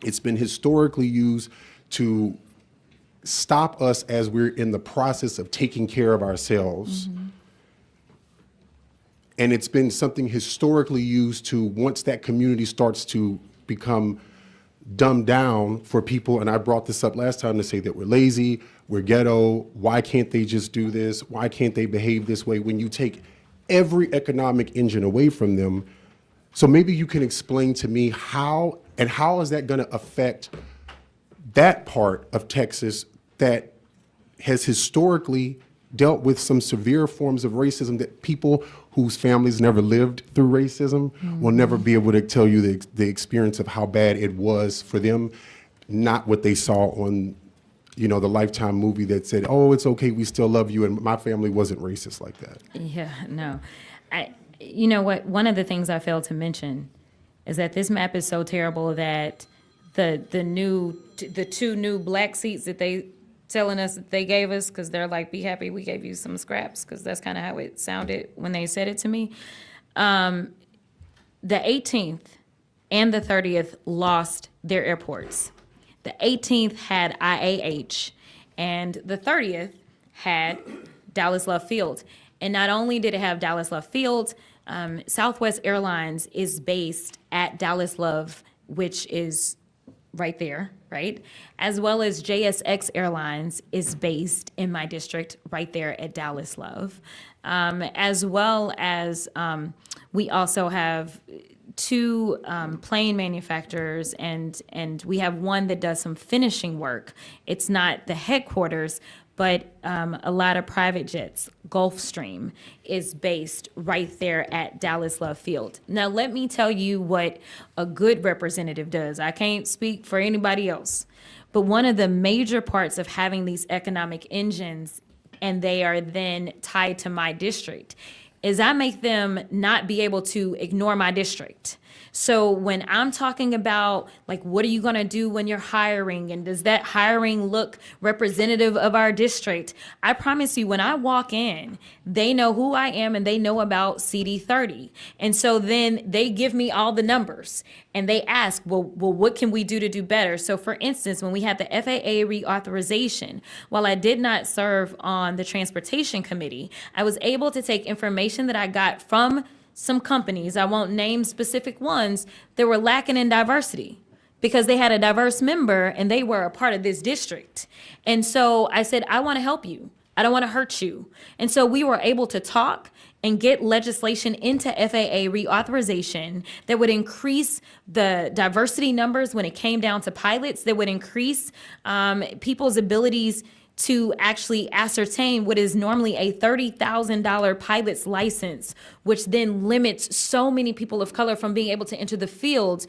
It's been historically used to stop us as we're in the process of taking care of ourselves. And it's been something historically used to, once that community starts to become dumbed down for people, and I brought this up last time to say that we're lazy, we're ghetto, why can't they just do this? Why can't they behave this way? When you take every economic engine away from them, so maybe you can explain to me how is that gonna affect that part of Texas that has historically dealt with some severe forms of racism, that people whose families never lived through racism will never be able to tell you the experience of how bad it was for them, not what they saw on you know, the Lifetime movie that said, "Oh, it's okay, we still love you," and my family wasn't racist like that. Yeah, no. You know what? One of the things I failed to mention is that this map is so terrible that the two new black seats that they telling us that they gave us, because they're like, be happy we gave you some scraps, because that's kind of how it sounded when they said it to me. The 18th and the 30th lost their airports. The 18th had IAH, and the 30th had Dallas Love Field. And not only did it have Dallas Love Field, Southwest Airlines is based at Dallas Love, which is right there, right? As well as JSX Airlines is based in my district right there at Dallas Love. As well as we also have two plane manufacturers, and we have one that does some finishing work. It's not the headquarters, but a lot of private jets. Gulfstream is based right there at Dallas Love Field. Now, let me tell you what a good representative does. I can't speak for anybody else, but one of the major parts of having these economic engines, and they are then tied to my district, is I make them not be able to ignore my district. So when I'm talking about, like, what are you going to do when you're hiring, and does that hiring look representative of our district? I promise you, when I walk in, they know who I am and they know about CD30. And so then they give me all the numbers and they ask, well, what can we do to do better? So for instance, when we had the FAA reauthorization, while I did not serve on the transportation committee, I was able to take information that I got from some companies, I won't name specific ones, that were lacking in diversity because they had a diverse member and they were a part of this district. And so I said, I want to help you. I don't want to hurt you. And so we were able to talk and get legislation into FAA reauthorization that would increase the diversity numbers when it came down to pilots, that would increase people's abilities to actually ascertain what is normally a $30,000 pilot's license, which then limits so many people of color from being able to enter the field.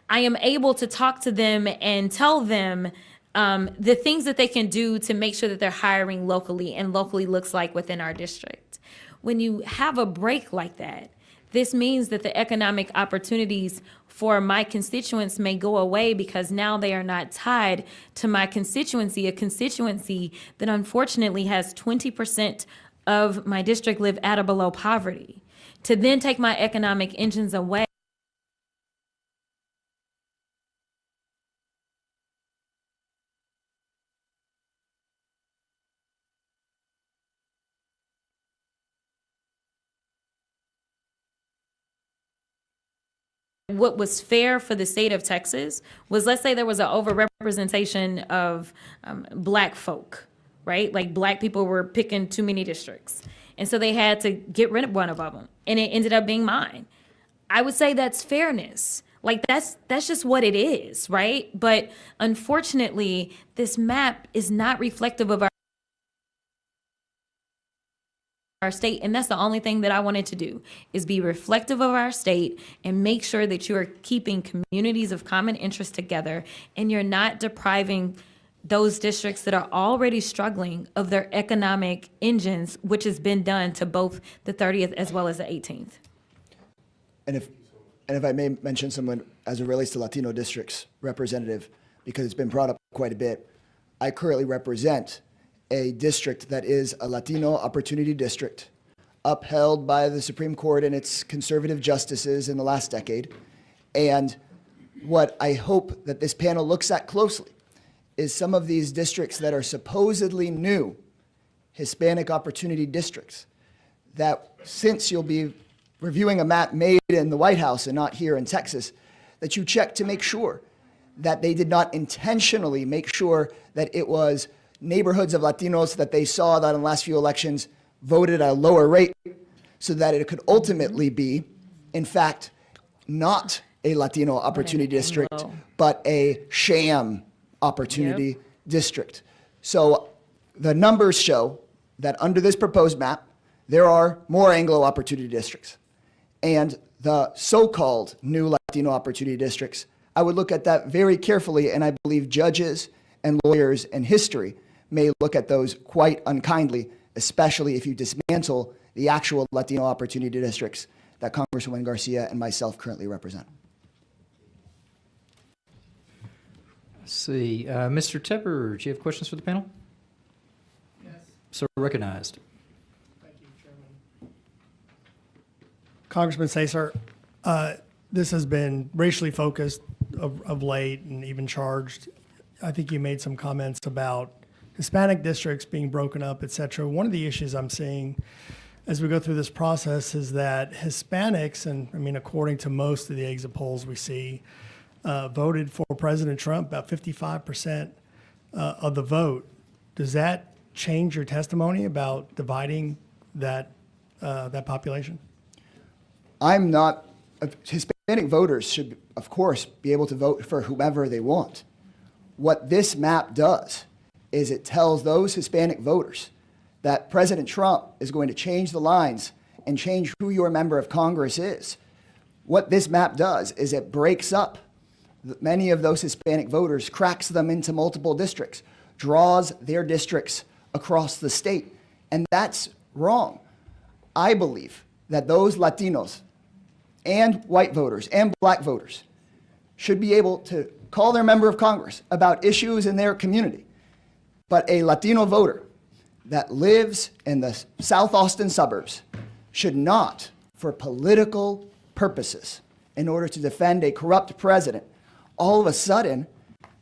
I am able to talk to them and tell them the things that they can do to make sure that they're hiring locally, and locally looks like within our district. When you have a break like that, this means that the economic opportunities for my constituents may go away because now they are not tied to my constituency, a constituency that unfortunately has 20% of my district live at or below poverty. To then take my economic engines away, what was fair for the state of Texas was, let's say there was an overrepresentation of black folk, right? Like black people were picking too many districts. And so they had to get rid of one of them. And it ended up being mine. I would say that's fairness. Like that's just what it is, right? But unfortunately, this map is not reflective of our state, and that's the only thing that I wanted to do, is be reflective of our state and make sure that you are keeping communities of common interest together and you're not depriving those districts that are already struggling of their economic engines, which has been done to both the 30th as well as the 18th. And if I may mention someone as it relates to Latino districts representative, because it's been brought up quite a bit, I currently represent a district that is a Latino opportunity district upheld by the Supreme Court and its conservative justices in the last decade. And what I hope that this panel looks at closely is some of these districts that are supposedly new Hispanic opportunity districts, that since you'll be reviewing a map made in the White House and not here in Texas, that you check to make sure that they did not intentionally make sure that it was neighborhoods of Latinos that they saw that in the last few elections voted at a lower rate, so that it could ultimately be, in fact, not a Latino opportunity district, but a sham opportunity district. So the numbers show that under this proposed map, there are more Anglo opportunity districts. And the so-called new Latino opportunity districts, I would look at that very carefully, and I believe judges and lawyers and history may look at those quite unkindly, especially if you dismantle the actual Latino opportunity districts that Congresswoman Garcia and myself currently represent. Let's see, Mr. Tepper, do you have questions for the panel? Yes. So recognized. Congressman Sacer, this has been racially focused of late and even charged. I think you made some comments about Hispanic districts being broken up, et cetera. One of the issues I'm seeing as we go through this process is that Hispanics, and I mean, according to most of the exit polls we see, voted for President Trump, about 55% of the vote. Does that change your testimony about dividing that population? I'm not, Hispanic voters should, of course, be able to vote for whomever they want. What this map does is it tells those Hispanic voters that President Trump is going to change the lines and change who your member of Congress is. What this map does is it breaks up many of those Hispanic voters, cracks them into multiple districts, draws their districts across the state, and that's wrong. I believe that those Latinos and white voters and black voters should be able to call their member of Congress about issues in their community. But a Latino voter that lives in the South Austin suburbs should not, for political purposes, in order to defend a corrupt president, all of a sudden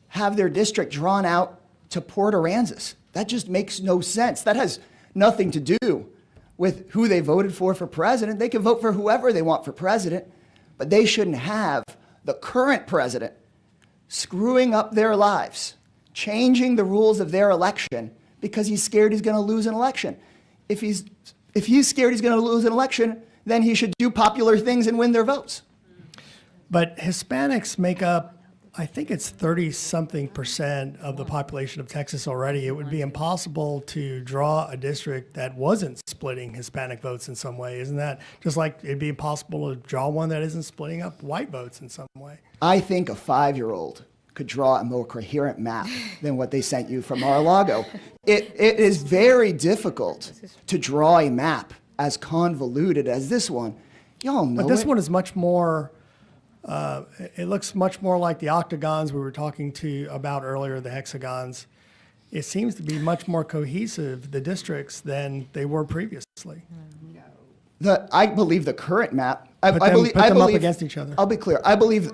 have their district drawn out to Port Aransas. That just makes no sense. That has nothing to do with who they voted for president. They can vote for whoever they want for president, but they shouldn't have the current president screwing up their lives, changing the rules of their election because he's scared he's going to lose an election. If he's scared he's going to lose an election, then he should do popular things and win their votes. But Hispanics make up, I think it's 30-something% of the population of Texas already. It would be impossible to draw a district that wasn't splitting Hispanic votes in some way. Isn't that just like it'd be impossible to draw one that isn't splitting up white votes in some way? I think a 5-year-old could draw a more coherent map than what they sent you from Mar-a-Lago. It is very difficult to draw a map as convoluted as this one. Y'all know But this it. one is much more, it looks much more like the octagons we were talking about earlier, the hexagons. It seems to be much more cohesive, the districts, than they were previously. I believe the current map. Put them up against each other. I'll be clear. I believe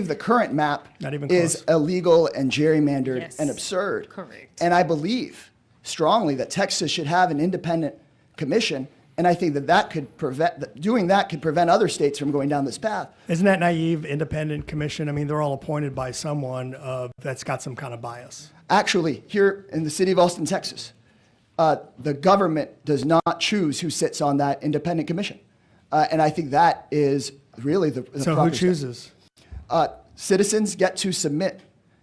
the current map Not even is close. illegal and gerrymandered Yes. and absurd. Correct. And I believe strongly that Texas should have an independent commission. And I think that could prevent doing that could prevent other states from going down this path. Isn't that naive, independent commission? I mean, they're all appointed by someone that's got some kind of bias. Actually, here in the city of Austin, Texas, the government does not choose who sits on that independent commission. And I think that is really the So proper who step. chooses? Citizens get to submit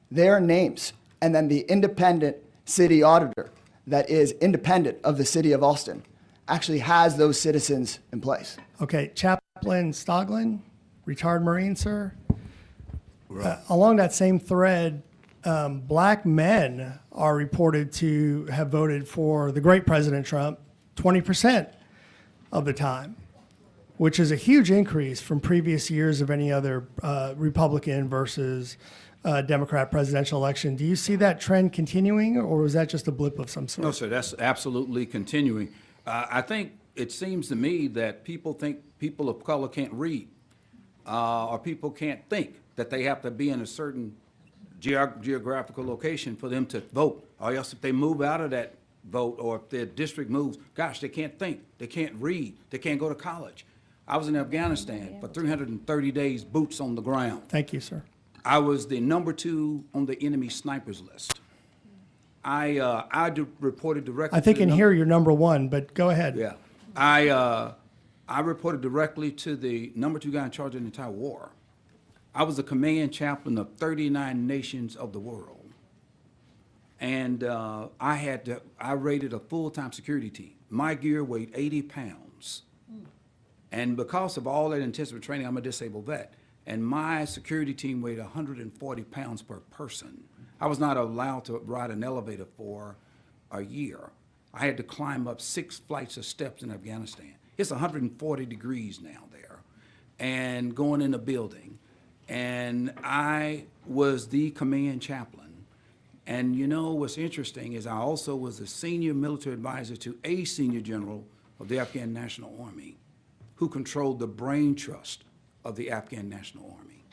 their names, and then the independent city auditor that is independent of the city of Austin actually has those citizens in place. Okay, Chaplain Stoglin, retired Marine, sir. Along that same thread, black men are reported to have voted for the great President Trump 20% of the time, which is a huge increase from previous years of any other Republican versus Democrat presidential election. Do you see that trend continuing, or was that just a blip of some sort? No, sir, that's absolutely continuing. I think it seems to me that people think people of color can't read, or people can't think that they have to be in a certain geographical location for them to vote, or else if they move out of that vote, or if their district moves, gosh, they can't think, they can't read, they can't go to college. I was in Afghanistan for 330 days, boots on the ground. Thank you, sir. I was the #2 on the enemy snipers list. I reported directly. I think to in the here you're number one, but go ahead. Yeah, I reported directly to the #2 guy in charge of the entire war. I was the command chaplain of 39 nations of the world, and I rated a full-time security team. My gear weighed 80 pounds, and because of all that intensive training, I'm a disabled vet. and my security team weighed 140 pounds per person. I was not allowed to ride an elevator for a year. I had to climb up 6 flights of steps in Afghanistan. It's 140 degrees now there, and going in a building. And I was the command chaplain. And you know what's interesting is I also was a senior military advisor to a senior general of the Afghan National Army who controlled the brain trust of the Afghan National Army.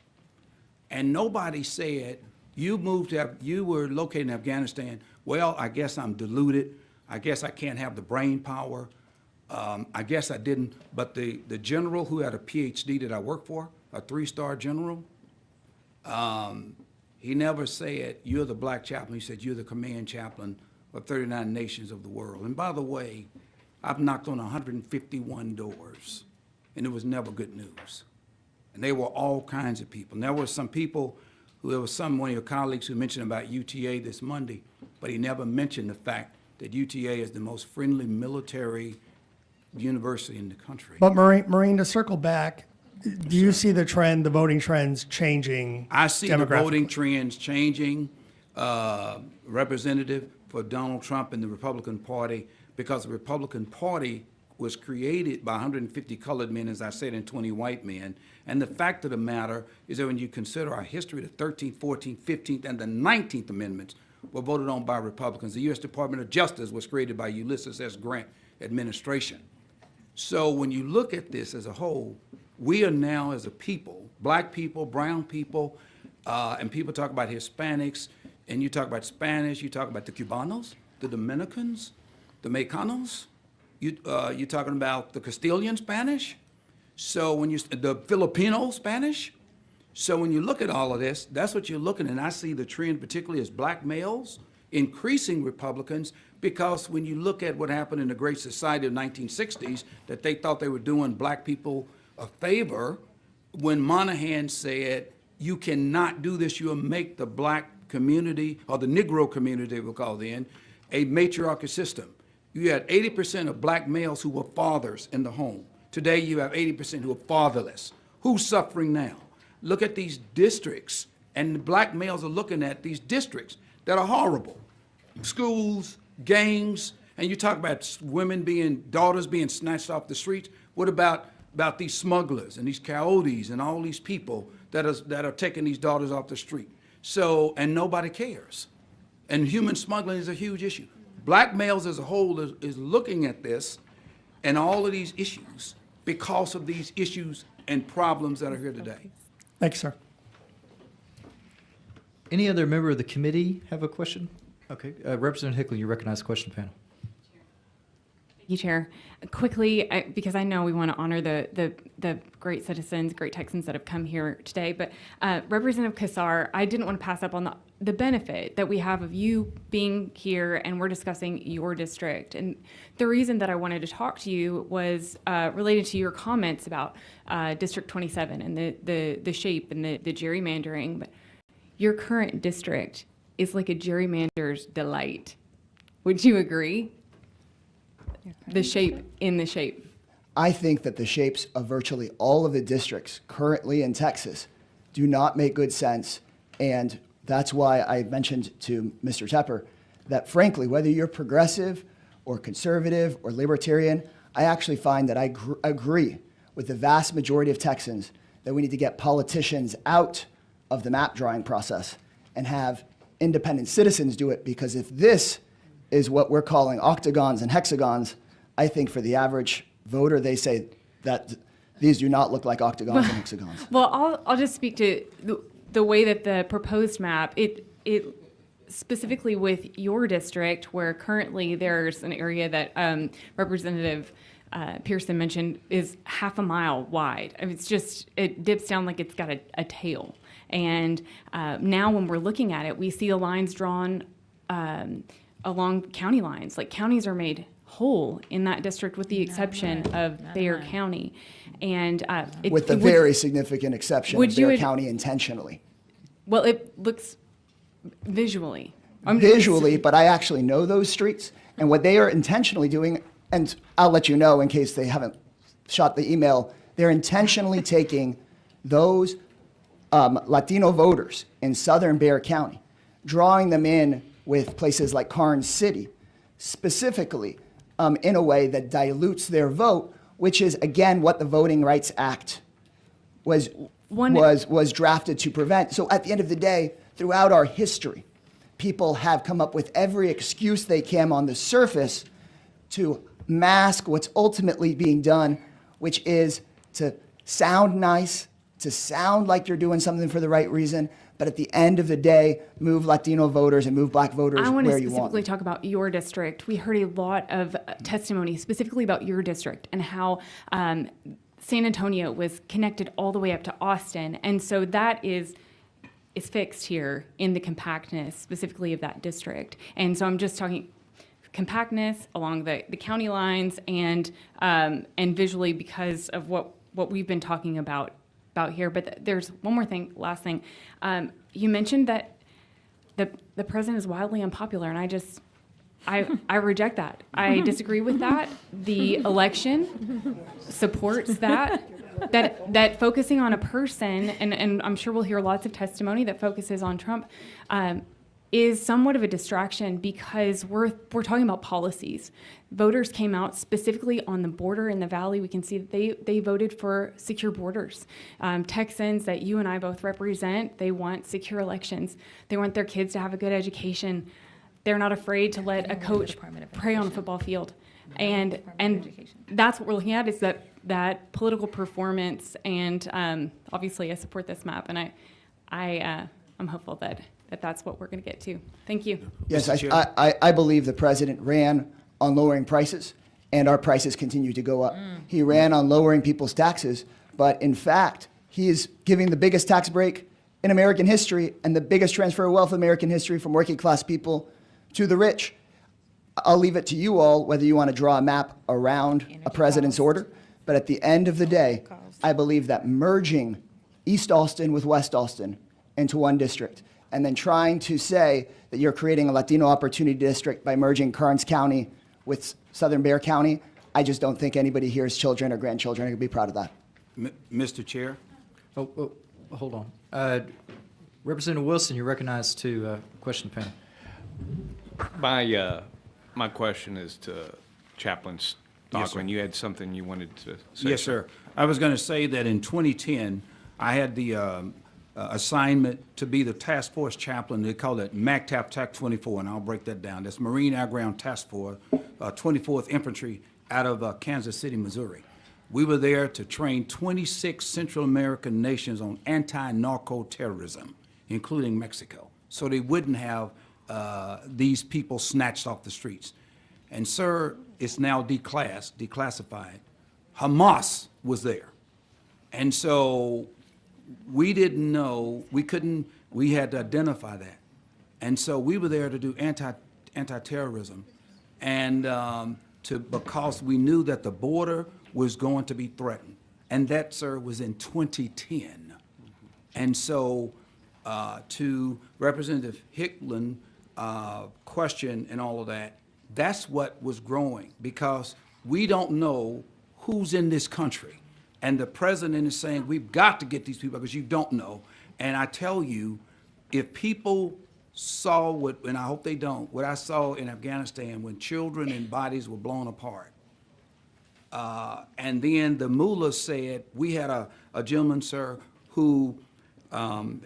And nobody said, you were located in Afghanistan, well, I guess I'm deluded. I guess I can't have the brain power. I guess I didn't. But the general who had a PhD that I worked for, a 3-star general, he never said, you're the black chaplain. He said, you're the command chaplain of 39 nations of the world. And by the way, I've knocked on 151 doors, and it was never good news. And they were all kinds of people. And there were some people, there was one of your colleagues who mentioned about UTA this Monday, but he never mentioned the fact that UTA is the most friendly military university in the country. But Maureen, to circle back, do you see the trend, the voting trends changing? I see the voting demographically? trends changing, representative for Donald Trump and the Republican Party, because the Republican Party was created by 150 colored men, as I said, and 20 white men. And the fact of the matter is that when you consider our history, the 13th, 14th, 15th, and the 19th Amendments were voted on by Republicans. The U.S. Department of Justice was created by Ulysses S. Grant administration. So when you look at this as a whole, we are now as a people, black people, brown people, and people talk about Hispanics, and you talk about Spanish, you talk about the Cubanos, the Dominicans, the Mexicanos, you're talking about the Castilian Spanish, so when the Filipino Spanish. So when you look at all of this, that's what you're looking at. And I see the trend, particularly as black males, increasing Republicans, because when you look at what happened in the Great Society of the 1960s, that they thought they were doing black people a favor, when Moynihan said, you cannot do this, you'll make the black community, or the Negro community we'll call it, a matriarchal system. You had 80% of black males who were fathers in the home. Today you have 80% who are fatherless. Who's suffering now? Look at these districts, and the black males are looking at these districts that are horrible. Schools, gangs, and you talk about daughters being snatched off the streets. What about these smugglers and these coyotes and all these people that are taking these daughters off the street? So, and nobody cares. And human smuggling is a huge issue. Black males as a whole is looking at this and all of these issues because of these issues and problems that are here today. Thank you, sir. Any other member of the committee have a question? Okay, Representative Hickley, you recognize the question panel. Thank you, Chair. Quickly, because I know we want to honor the great citizens, great Texans that have come here today, but Representative Kassar, I didn't want to pass up on the benefit that we have of you being here and we're discussing your district. And the reason that I wanted to talk to you was related to your comments about District 27 and the shape and the gerrymandering. But your current district is like a gerrymander's delight. Would you agree? The shape in the shape. I think that the shapes of virtually all of the districts currently in Texas do not make good sense. And that's why I mentioned to Mr. Tepper that, frankly, whether you're progressive or conservative or libertarian, I actually find that I agree with the vast majority of Texans that we need to get politicians out of the map drawing process and have independent citizens do it, because if this is what we're calling octagons and hexagons, I think for the average voter, they say that these do not look like octagons and hexagons. Well, I'll just speak to the way that the proposed map, it specifically with your district, where currently there's an area that Representative Pearson mentioned is half a mile wide. I mean, it dips down like it's got a tail. And now when we're looking at it, we see the lines drawn along county lines. Like, counties are made whole in that district with the exception of Bexar County. And with the very significant exception of Bexar County intentionally. Well, it looks visually. Visually, but I actually know those streets, and what they are intentionally doing, and I'll let you know in case they haven't shot the email, they're intentionally taking those Latino voters in southern Bexar County, drawing them in with places like Karnes City, specifically in a way that dilutes their vote, which is, again, what the Voting Rights Act was drafted to prevent. So at the end of the day, throughout our history, people have come up with every excuse they can on the surface to mask what's ultimately being done, which is to sound nice, to sound like you're doing something for the right reason, but at the end of the day, move Latino voters and move black voters I want where to you want specifically them. talk about your district. We heard a lot of testimony specifically about your district and how San Antonio was connected all the way up to Austin. And so that is fixed here in the compactness specifically of that district. And so I'm just talking compactness along the county lines and visually because of what we've been talking about here. But there's one more thing, last thing. You mentioned that the president is wildly unpopular, and I reject that. I disagree with that. The election supports that. That focusing on a person, and I'm sure we'll hear lots of testimony that focuses on Trump, is somewhat of a distraction because we're talking about policies. Voters came out specifically on the border in the Valley. We can see that they voted for secure borders. Texans that you and I both represent, they want secure elections. They want their kids to have a good education. They're not afraid to let a coach pray on a football field. And that's what we're looking at is that political performance. And obviously I support this map, and I'm hopeful that that's what we're going to get to. Thank you. Yes, I believe the president ran on lowering prices, and our prices continue to go up. He ran on lowering people's taxes, but in fact, he is giving the biggest tax break in American history and the biggest transfer of wealth in American history from working class people to the rich. I'll leave it to you all whether you want to draw a map around a president's order, but at the end of the day, I believe that merging East Austin with West Austin into one district and then trying to say that you're creating a Latino opportunity district by merging Karnes County with southern Bexar County, I just don't think anybody here's children or grandchildren are going to be proud of that. Mr. Chair? Oh, hold on. Representative Wilson, you're recognized to question the panel. My question is to Chaplain Stockman. You had something you wanted to say? Yes, sir. I was going to say that in 2010, I had the assignment to be the task force chaplain. They call it MACTAP TAC 24, and I'll break that down. That's Marine Air Ground Task Force, 24th Infantry out of Kansas City, Missouri. We were there to train 26 Central American nations on anti-narco terrorism, including Mexico, so they wouldn't have these people snatched off the streets. And sir, it's now declassified. Hamas was there. And so we didn't know, we had to identify that. And so we were there to do anti-terrorism. And because we knew that the border was going to be threatened. And that, sir, was in 2010. And so to Representative Hickland, question and all of that, that's what was growing because we don't know who's in this country. And the president is saying, we've got to get these people because you don't know. And I tell you, if people saw what, and I hope they don't, what I saw in Afghanistan when children and bodies were blown apart. And then the mullah said, we had a gentleman, sir, who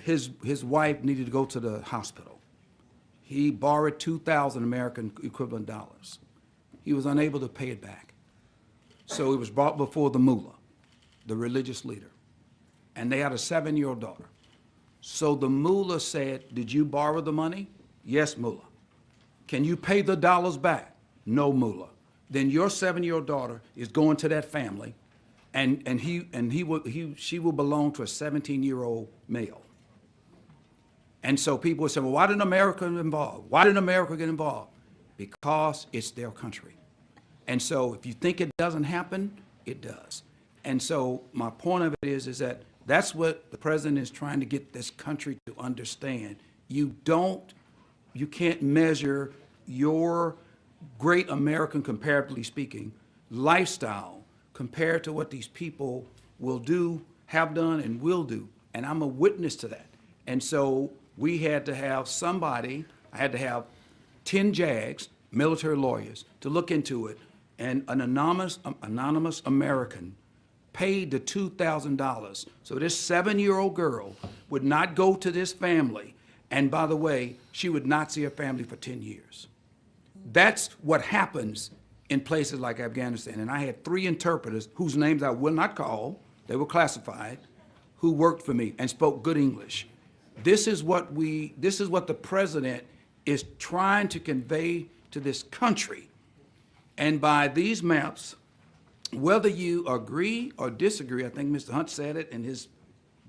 his wife needed to go to the hospital. He borrowed 2,000 American equivalent dollars. He was unable to pay it back. So he was brought before the mullah, the religious leader, and they had a 7-year-old daughter. So the mullah said, did you borrow the money? Yes, mullah. Can you pay the dollars back? No, mullah. Then your 7-year-old daughter is going to that family, and she will belong to a 17-year-old male. And so people would say, well, why didn't America get involved? Why didn't America get involved? Because it's their country. And so if you think it doesn't happen, it does. And so my point of it is that that's what the president is trying to get this country to understand. You can't measure your great American, comparatively speaking, lifestyle compared to what these people will do, have done, and will do and I'm a witness to that. And so we had to have somebody, I had to have 10 JAGs, military lawyers, to look into it, and an anonymous American paid the $2,000. So this 7-year-old girl would not go to this family, and by the way, she would not see her family for 10 years. That's what happens in places like Afghanistan. And I had 3 interpreters whose names I will not call, they were classified, who worked for me and spoke good English. This is what the president is trying to convey to this country. And by these maps, whether you agree or disagree, I think Mr. Hunt said it in his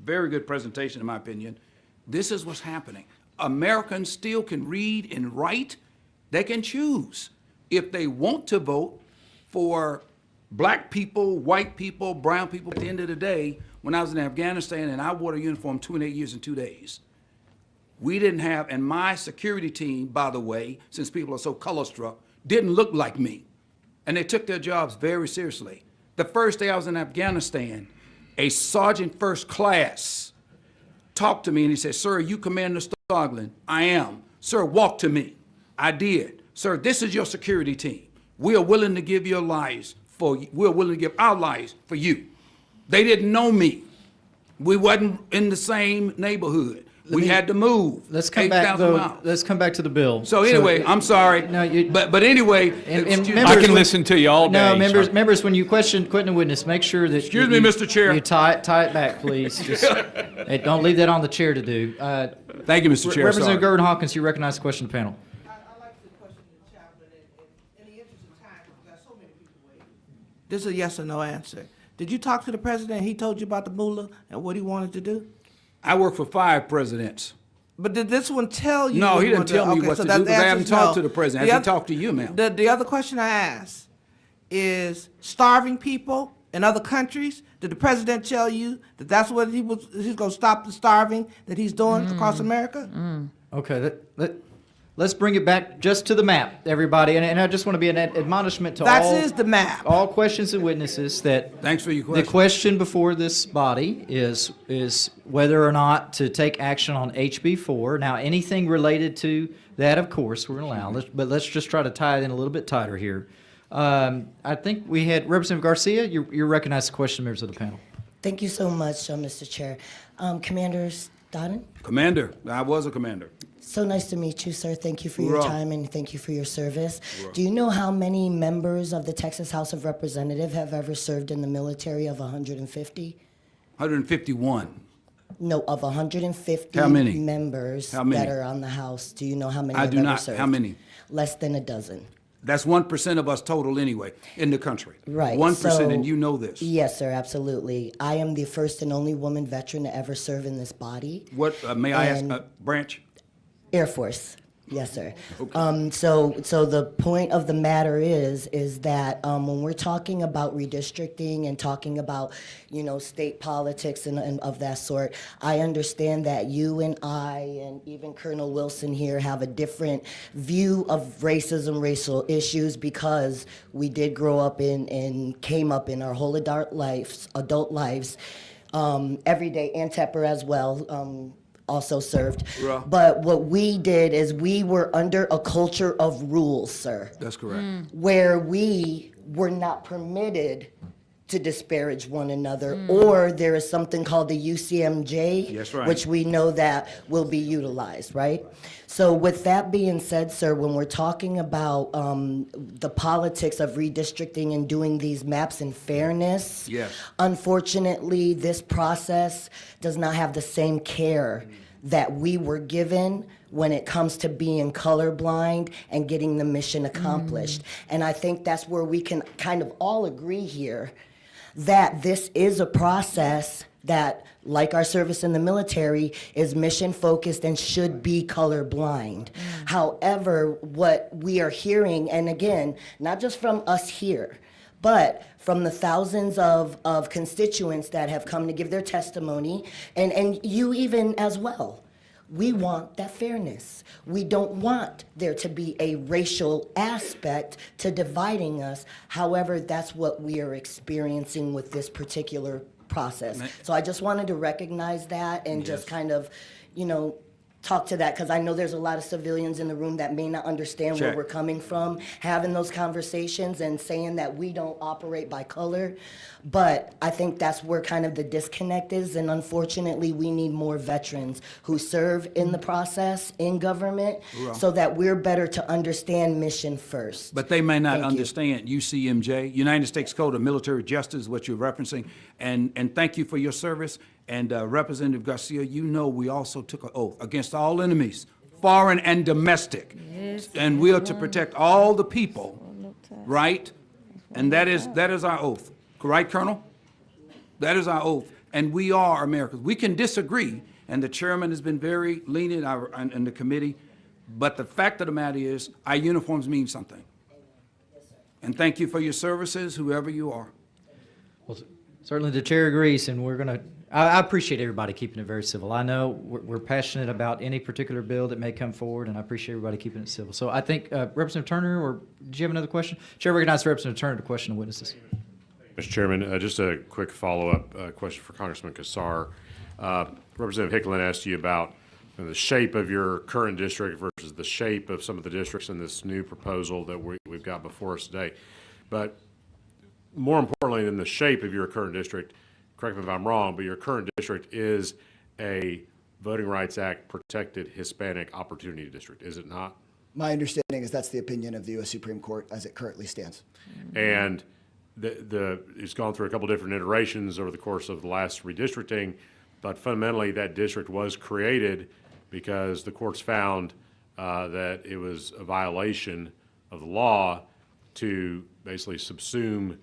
very good presentation, in my opinion, this is what's happening. Americans still can read and write. They can choose if they want to vote for black people, white people, brown people. At the end of the day, when I was in Afghanistan and I wore a uniform 28 years and 2 days, we didn't have, and my security team, by the way, since people are so color struck, didn't look like me. And they took their jobs very seriously. The first day I was in Afghanistan, a sergeant first class talked to me and he said, "Sir, you Commander Stoglin?" "I am." "Sir, walk to me." I did. "Sir, this is your security team. We are willing to give your lives for you. We're willing to give our lives for you." They didn't know me. We wasn't in the same neighborhood. We had to move. Let's come 8,000 back, miles. let's come back to the bill. So anyway, I'm sorry, but anyway, excuse me. I can listen to you all day. No, members, so- members, when you question a witness, make sure that Excuse me, Mr. Chair. You tie it back, please. Just, hey, don't leave that on the chair to do. Thank you, Mr. Chair. Representative Sorry. Gervin Hawkins, you recognize the question of the panel. This is a yes or no answer. Did you talk to the president? He told you about the mullah and what he wanted to do? I worked for 5 presidents. But did this one tell you? No, what he didn't wanted tell me okay, what so to that do because I answer haven't is talked no. to the president. The I oth- can talk to you, ma'am. The other question I asked is starving people in other countries. Did the president tell you that that's what he's going to stop the starving that he's doing across America? Okay, let's bring it back just to the map, everybody. And I just want to be an admonishment to That all. is the map. All questions and witnesses that. Thanks for your question. The question before this body is whether or not to take action on HB4. Now, anything related to that, of course, we're going to allow. But let's just try to tie it in a little bit tighter here. I think we had Representative Garcia. You're recognized the question, members of the panel. Thank you so much, Mr. Chair. Commander Stodden? Commander. I was a commander. So nice to meet you, sir. Thank you for your Hoorah. time and thank you for your service. Hoorah. Do you know how many members of the Texas House of Representatives have ever served in the military of 150? 151. No, of 150 How many? members How many? that are on the House. Do you know how many I have do ever not. served? How many? Less than a dozen. That's 1% of us total anyway in the country. Right. 1%, and you know this. Yes, sir, absolutely. I am the first and only woman veteran to ever serve in this body. What, may I ask, And- branch? Air Force. Yes, sir. So the point of the matter is that when we're talking about redistricting and talking about, state politics and of that sort, I understand that you and I and even Colonel Wilson here have a different view of racism, racial issues, because we did grow up and came up in our whole adult lives, every day, and Tepper as well. Also served. Yeah. But what we did is we were under a culture of rules, sir, That's correct. where we were not permitted to disparage one another, or there is something called the UCMJ, That's right. which we know that will be utilized, right? So with that being said, sir, when we're talking about the politics of redistricting and doing these maps in fairness, Yes. unfortunately, this process does not have the same care that we were given when it comes to being colorblind and getting the mission accomplished. And I think that's where we can kind of all agree here that this is a process that, like our service in the military, is mission focused and should be colorblind. However, what we are hearing, and again, not just from us here, but from the thousands of constituents that have come to give their testimony, and you even as well. We want that fairness. We don't want there to be a racial aspect to dividing us. However, that's what we are experiencing with this particular process. So I just wanted to recognize that and just kind of, talk to that, because I know there's a lot of civilians in the room that may not understand where Check. we're coming from, having those conversations and saying that we don't operate by color. But I think that's where kind of the disconnect is, and unfortunately, we need more veterans who serve in the process in government so that we're better to understand mission first. But they may not Thank you. understand UCMJ, United States Code of Military Justice, is what you're referencing. And thank you for your service. And Representative Garcia, we also took an oath against all enemies, foreign and domestic. And we are to protect all the people, right? And that is our oath. Right, Colonel? That is our oath. And we are Americans. We can disagree, and the chairman has been very lenient in the committee, but the fact of the matter is, our uniforms mean something. And thank you for your services, whoever you are. Well, certainly the chair agrees, and we're going to, I appreciate everybody keeping it very civil. I know we're passionate about any particular bill that may come forward, and I appreciate everybody keeping it civil. So I think Representative Turner, or do you have another question? Chair recognizes Representative Turner to question the witnesses. Mr. Chairman, just a quick follow-up question for Congressman Kassar. Representative Hicklin asked you about the shape of your current district versus the shape of some of the districts in this new proposal that we've got before us today. But more importantly than the shape of your current district, correct me if I'm wrong, but your current district is a Voting Rights Act protected Hispanic opportunity district, is it not? My understanding is that's the opinion of the U.S. Supreme Court as it currently stands. And it's gone through a couple different iterations over the course of the last redistricting, but fundamentally that district was created because the courts found that it was a violation of the law to basically subsume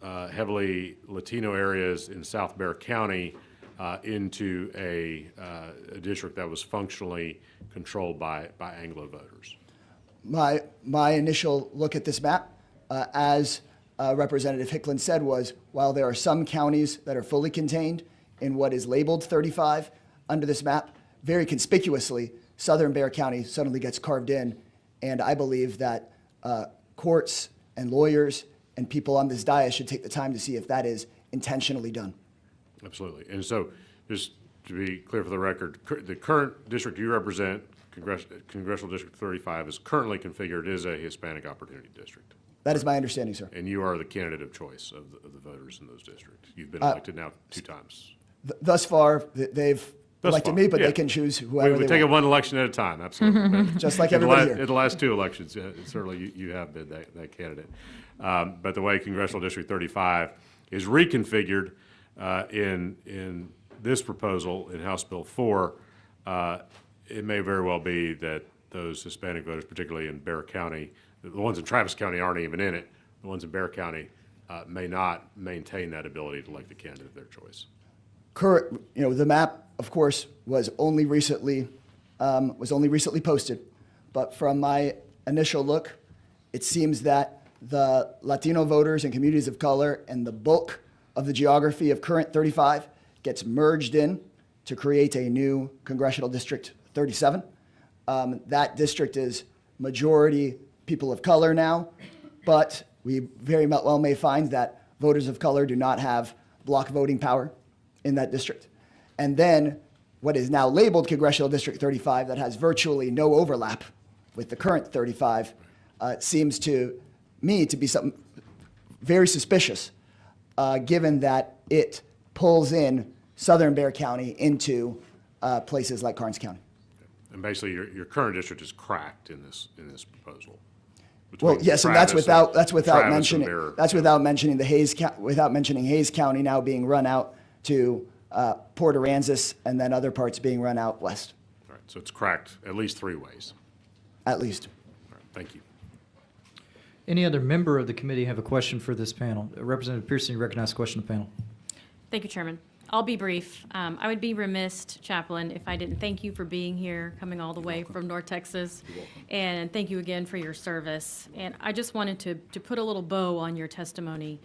heavily Latino areas in South Bexar County into a district that was functionally controlled by Anglo voters. My initial look at this map, as Representative Hicklin said, was while there are some counties that are fully contained in what is labeled 35 under this map, very conspicuously, Southern Bexar County suddenly gets carved in, and I believe that courts and lawyers and people on this dais should take the time to see if that is intentionally done. Absolutely. And so, just to be clear for the record, the current district you represent, Congressional District 35, is currently configured as a Hispanic Opportunity District. That is my understanding, sir. And you are the candidate of choice of the voters in those districts. You've been elected now 2 times. Thus far, they've elected me, but they can choose whoever we they take want. it one election at a time, absolutely. Just like everybody here. In the last 2 elections, certainly you have been that candidate. But the way Congressional District 35 is reconfigured in this proposal in House Bill 4, it may very well be that those Hispanic voters, particularly in Bexar County, the ones in Travis County aren't even in it, the ones in Bexar County may not maintain that ability to elect the candidate of their choice. The map, of course, was only recently posted, but from my initial look, it seems that the Latino voters and communities of color and the bulk of the geography of current 35 gets merged in to create a new Congressional District 37. That district is majority people of color now, but we very well may find that voters of color do not have block voting power in that district. And then what is now labeled Congressional District 35 that has virtually no overlap with the current 35 seems to me to be something very suspicious, given that it pulls in Southern Bexar County into places like Karnes County. And basically, your current district is cracked in this proposal. Well, yes, and that's without mentioning Hayes County now being run out to Port Aransas and then other parts being run out west. All right, so it's cracked at least 3 ways. At least. All right, thank you. Any other member of the committee have a question for this panel? Representative Pearson, you recognize the question of the panel. Thank you, Chairman. I'll be brief. I would be remiss, Chaplain, if I didn't thank you for being here, coming all the way from North Texas. And thank you again for your service. And I just wanted to put a little bow on your testimony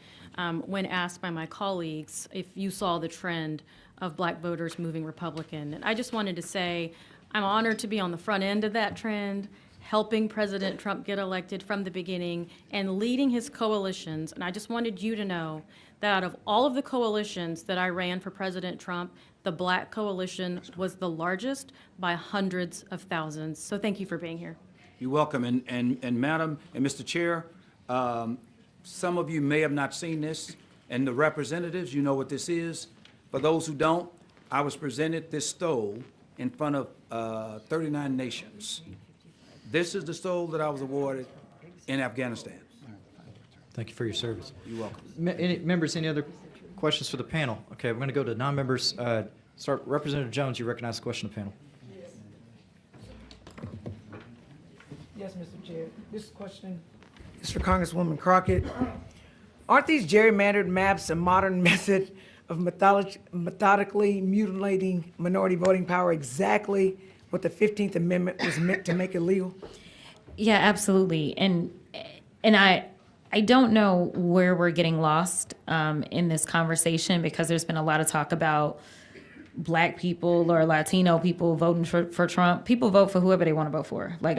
when asked by my colleagues if you saw the trend of black voters moving Republican. And I just wanted to say I'm honored to be on the front end of that trend, helping President Trump get elected from the beginning and leading his coalitions. And I just wanted you to know that out of all of the coalitions that I ran for President Trump, the Black coalition was the largest by hundreds of thousands. So thank you for being here. You're welcome. And Madam and Mr. Chair, some of you may have not seen this, and the representatives, you know what this is. For those who don't, I was presented this stole in front of 39 nations. This is the stole that I was awarded in Afghanistan. Thank you for your service. You're welcome. Members, any other questions for the panel? Okay, we're going to go to non-members. Start, Representative Jones, you recognize the question of the panel. Yes, Mr. Chair. This question is for Congresswoman Crockett. Aren't these gerrymandered maps a modern method of methodically mutilating minority voting power, exactly what the 15th Amendment was meant to make illegal? Yeah, absolutely. And I don't know where we're getting lost in this conversation, because there's been a lot of talk about Black people or Latino people voting for Trump. People vote for whoever they want to vote for. Like,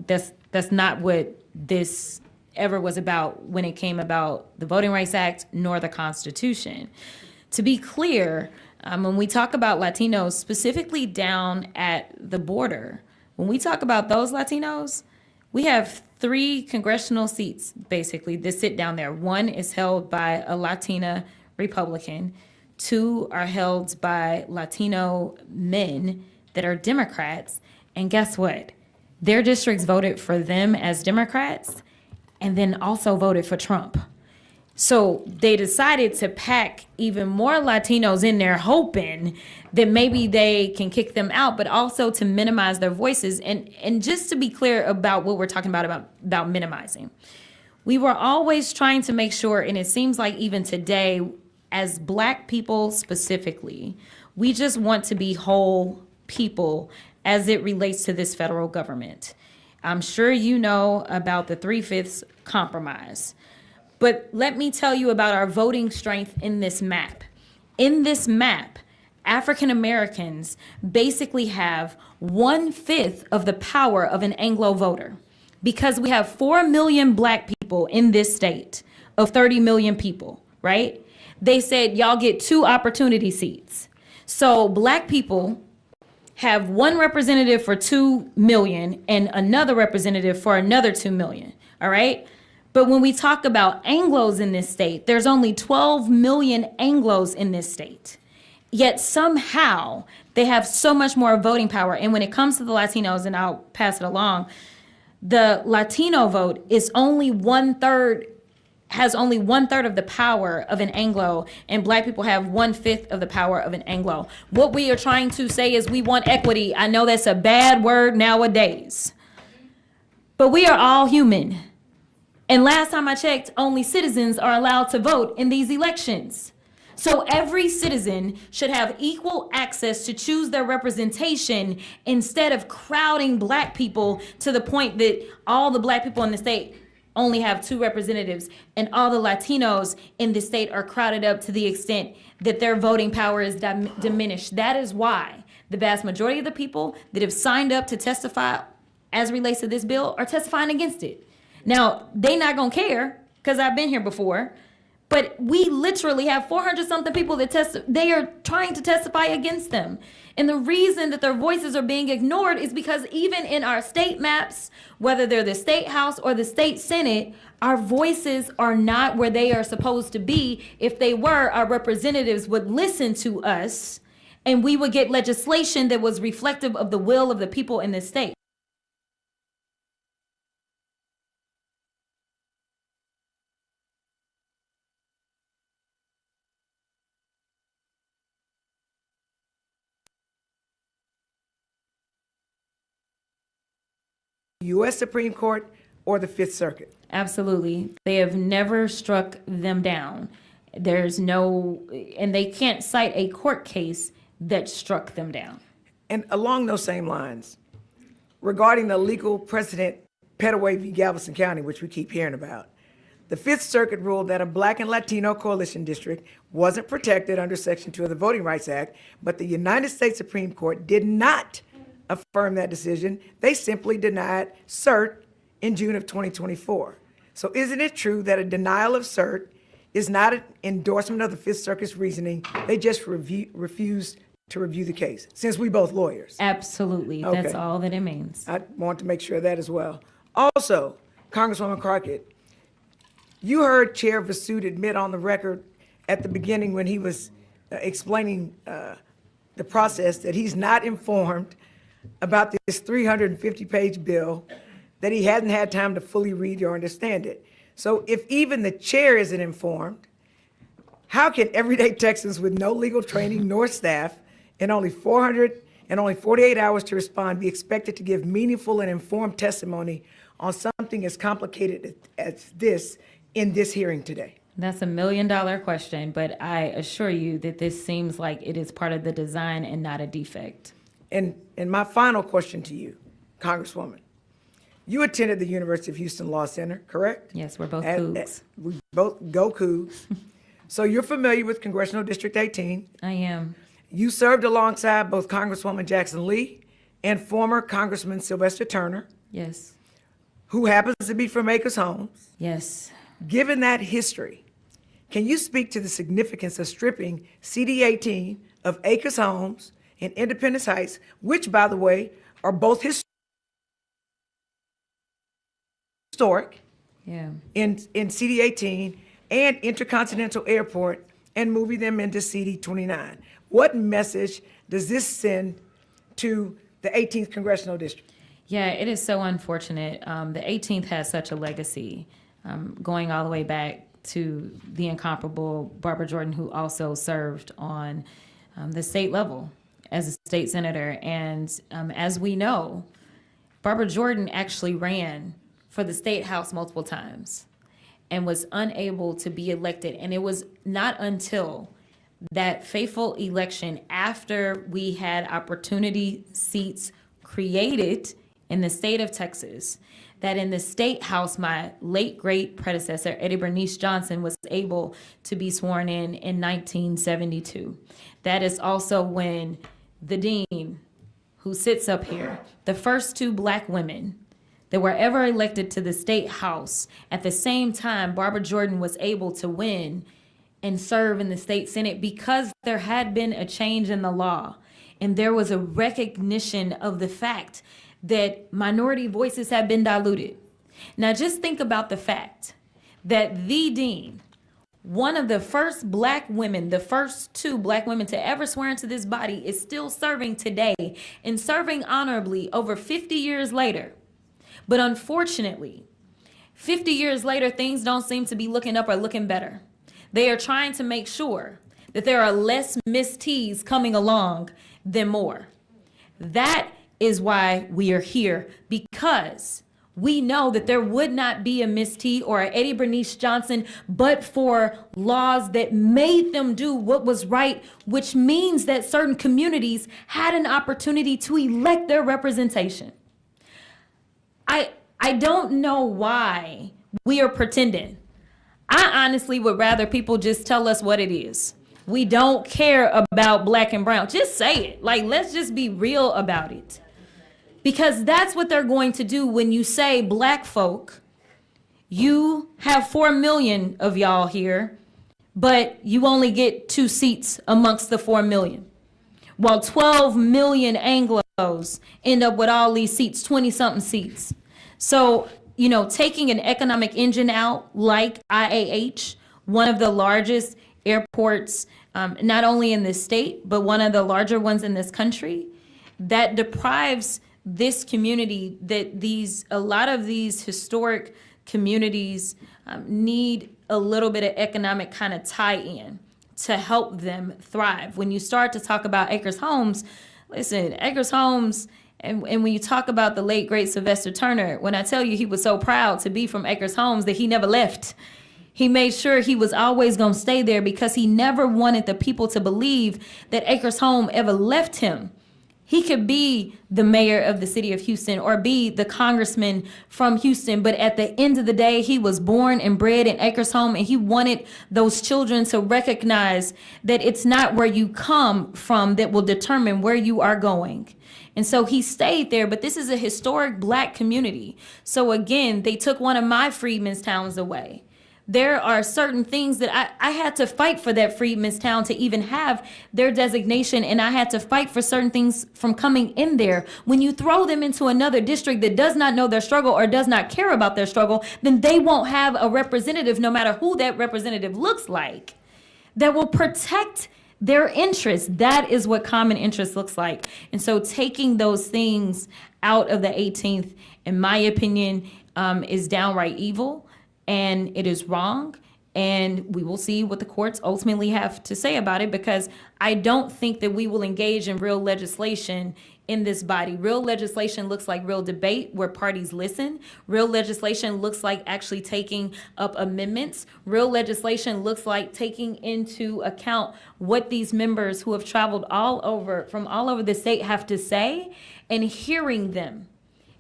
that's not what this ever was about when it came about the Voting Rights Act nor the Constitution. To be clear, when we talk about Latinos, specifically down at the border, when we talk about those Latinos, we have 3 congressional seats, basically, that sit down there. 1 is held by a Latina Republican. 2 are held by Latino men that are Democrats. And guess what? Their districts voted for them as Democrats and then also voted for Trump. So they decided to pack even more Latinos in there, hoping that maybe they can kick them out, but also to minimize their voices. And just to be clear about what we're talking about minimizing, we were always trying to make sure, and it seems like even today, as Black people specifically, we just want to be whole people as it relates to this federal government. I'm sure you know about the 3/5 compromise. But let me tell you about our voting strength in this map. In this map, African Americans basically have 1/5 of the power of an Anglo voter, because we have 4 million Black people in this state of 30 million people, right? They said, y'all get 2 opportunity seats. So Black people have 1 representative for 2 million and another representative for another 2 million, all right? But when we talk about Anglos in this state, there's only 12 million Anglos in this state. Yet somehow they have so much more voting power. And when it comes to the Latinos, and I'll pass it along, the Latino vote is only 1/3, has only 1/3 of the power of an Anglo, and Black people have 1/5 of the power of an Anglo. What we are trying to say is we want equity. I know that's a bad word nowadays, but we are all human. And last time I checked, only citizens are allowed to vote in these elections. So every citizen should have equal access to choose their representation, instead of crowding Black people to the point that all the Black people in the state only have 2 representatives, and all the Latinos in the state are crowded up to the extent that their voting power is diminished. That is why the vast majority of the people that have signed up to testify as it relates to this bill are testifying against it. Now, they not gonna care, because I've been here before, but we literally have 400-something people that they are trying to testify against them. And the reason that their voices are being ignored is because even in our state maps, whether they're the state house or the state senate, our voices are not where they are supposed to be. If they were, our representatives would listen to us, and we would get legislation that was reflective of the will of the people in this state. U.S. Supreme Court or the Fifth Circuit? Absolutely. They have never struck them down. There's no, and they can't cite a court case that struck them down. And along those same lines, regarding the legal precedent, Petaway v. Galveston County, which we keep hearing about, the Fifth Circuit ruled that a Black and Latino coalition district wasn't protected under Section 2 of the Voting Rights Act, but the United States Supreme Court did not affirm that decision. They simply denied cert in June of 2024. So isn't it true that a denial of cert is not an endorsement of the Fifth Circuit's reasoning. They just refuse to review the case, since we both lawyers. Absolutely. Okay. That's all that it means. I want to make sure of that as well. Also, Congresswoman Crockett, you heard Chair Vasud admit on the record at the beginning when he was explaining the process that he's not informed about this 350-page bill, that he hadn't had time to fully read or understand it. So if even the chair isn't informed, how can everyday Texans with no legal training nor staff and only 48 hours to respond be expected to give meaningful and informed testimony on something as complicated as this in this hearing today? That's $1 million question, but I assure you that this seems like it is part of the design and not a defect. And my final question to you, Congresswoman, you attended the University of Houston Law Center, correct? Yes, we're both Cougs. We both go Cougs. So you're familiar with Congressional District 18. I am. You served alongside both Congresswoman Jackson Lee and former Congressman Sylvester Turner. Yes. Who happens to be from Acres Homes. Yes. Given that history, can you speak to the significance of stripping CD 18 of Acres Homes and Independence Heights, which, by the way, are both historic in CD 18 and Intercontinental Airport, and moving them into CD 29? What message does this send to the 18th Congressional District? Yeah, it is so unfortunate. The 18th has such a legacy, going all the way back to the incomparable Barbara Jordan, who also served on the state level as a state senator. And as we know, Barbara Jordan actually ran for the state house multiple times and was unable to be elected. And it was not until that fateful election, after we had opportunity seats created in the state of Texas, that in the state house, my late great predecessor, Eddie Bernice Johnson, was able to be sworn in 1972. That is also when the dean, who sits up here, the first two black women that were ever elected to the state house, at the same time, Barbara Jordan was able to win and serve in the state Senate because there had been a change in the law. And there was a recognition of the fact that minority voices have been diluted. Now just think about the fact that the dean, one of the first black women, the first two black women to ever swear into this body, is still serving today and serving honorably over 50 years later. But unfortunately, 50 years later, things don't seem to be looking up or looking better. They are trying to make sure that there are less Miss T's coming along than more. That is why we are here, because we know that there would not be a Miss T or a Eddie Bernice Johnson but for laws that made them do what was right, which means that certain communities had an opportunity to elect their representation. I don't know why we are pretending. I honestly would rather people just tell us what it is. We don't care about black and brown. Just say it. Like, let's just be real about it. Because that's what they're going to do when you say black folk. You have 4 million of y'all here, but you only get 2 seats amongst the 4 million. While 12 million Anglos end up with all these seats, 20-something seats. So, you know, taking an economic engine out like IAH, one of the largest airports, not only in this state, but one of the larger ones in this country, that deprives this community, that a lot of these historic communities need a little bit of economic kind of tie-in to help them thrive. When you start to talk about Acres Homes, listen, Acres Homes, and when you talk about the late, great Sylvester Turner, when I tell you he was so proud to be from Acres Homes that he never left. He made sure he was always going to stay there because he never wanted the people to believe that Acres Home ever left him. He could be the mayor of the city of Houston or be the congressman from Houston, but at the end of the day, he was born and bred in Acres Home, and he wanted those children to recognize that it's not where you come from that will determine where you are going. And so he stayed there, but this is a historic black community. So again, they took one of my freedmen's towns away. There are certain things that I had to fight for that Freedman's Town to even have their designation, and I had to fight for certain things from coming in there. When you throw them into another district that does not know their struggle or does not care about their struggle, then they won't have a representative, no matter who that representative looks like, that will protect their interests. That is what common interest looks like. And so taking those things out of the 18th, in my opinion, is downright evil. And it is wrong, and we will see what the courts ultimately have to say about it, because I don't think that we will engage in real legislation in this body. Real legislation looks like real debate where parties listen. Real legislation looks like actually taking up amendments. Real legislation looks like taking into account what these members who have traveled from all over the state have to say, and hearing them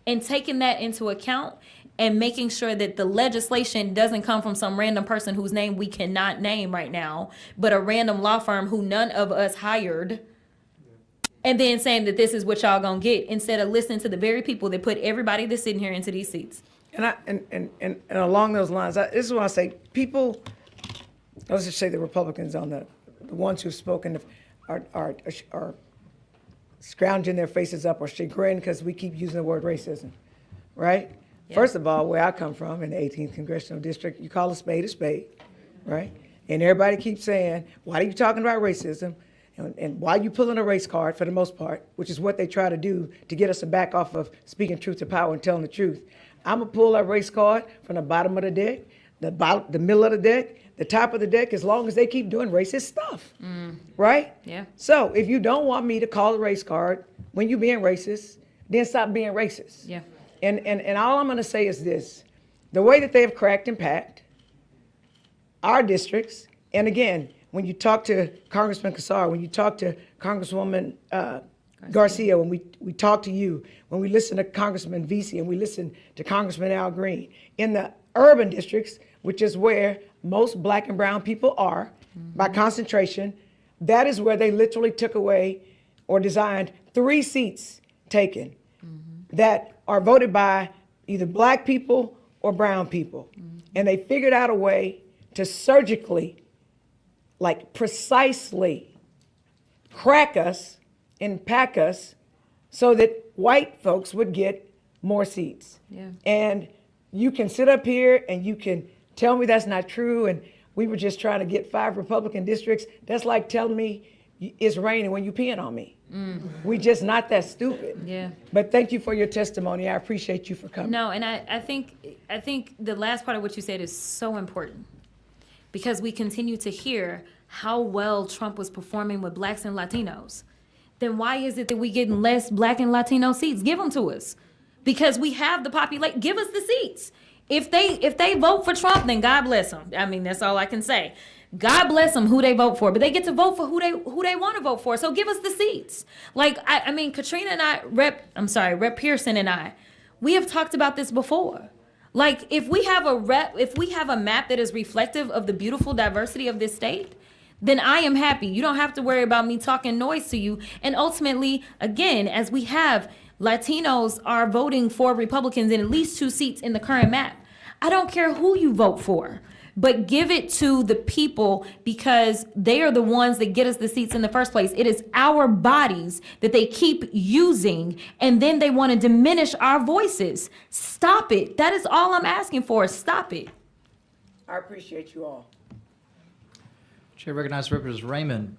and taking that into account, and making sure that the legislation doesn't come from some random person whose name we cannot name right now, but a random law firm who none of us hired, and then saying that this is what y'all gonna get, instead of listening to the very people that put everybody that's sitting here into these seats. And along those lines, this is what I say. People, let's just say the Republicans on the ones who've spoken are scrounging their faces up or chagrined because we keep using the word racism, right? Yeah. First of all, where I come from in the 18th Congressional District, you call a spade, right? And everybody keeps saying, why are you talking about racism? And why are you pulling a race card for the most part, which is what they try to do to get us to back off of speaking truth to power and telling the truth. I'm gonna pull that race card from the bottom of the deck, the middle of the deck, the top of the deck, as long as they keep doing racist stuff, right? Yeah. So if you don't want me to call a race card when you're being racist, then stop being racist. Yeah. And all I'm going to say is this. The way that they have cracked and packed our districts, and again, when you talk to Congressman Kassar, when you talk to Congresswoman Garcia, when we talk to you, when we listen to Congressman Vesey, and we listen to Congressman Al Green, in the urban districts, which is where most black and brown people are, by concentration, that is where they literally took away or designed 3 seats taken that are voted by either black people or brown people. And they figured out a way to surgically, like precisely, crack us and pack us so that white folks would get more seats. Yeah. And you can sit up here and you can tell me that's not true, and we were just trying to get 5 Republican districts. That's like telling me it's raining when you peeing on me. We just not that stupid. Yeah. But thank you for your testimony. I appreciate you for coming. No, and I think the last part of what you said is so important, because we continue to hear how well Trump was performing with blacks and Latinos. Then why is it that we getting less black and Latino seats? Give them to us, because we have the population. Give us the seats. If they vote for Trump, then God bless them. I mean, that's all I can say. God bless them who they vote for, but they get to vote for who they want to vote for. So give us the seats. Like, I mean, Katrina and I, Rep Pearson and I, we have talked about this before. Like, if we have a map that is reflective of the beautiful diversity of this state, then I am happy. You don't have to worry about me talking noise to you. And ultimately, again, as we have, Latinos are voting for Republicans in at least 2 seats in the current map. I don't care who you vote for, but give it to the people, because they are the ones that get us the seats in the first place. It is our bodies that they keep using, and then they want to diminish our voices. Stop it. That is all I'm asking for. Stop it. I appreciate you all. Chair recognizes Representative Raymond.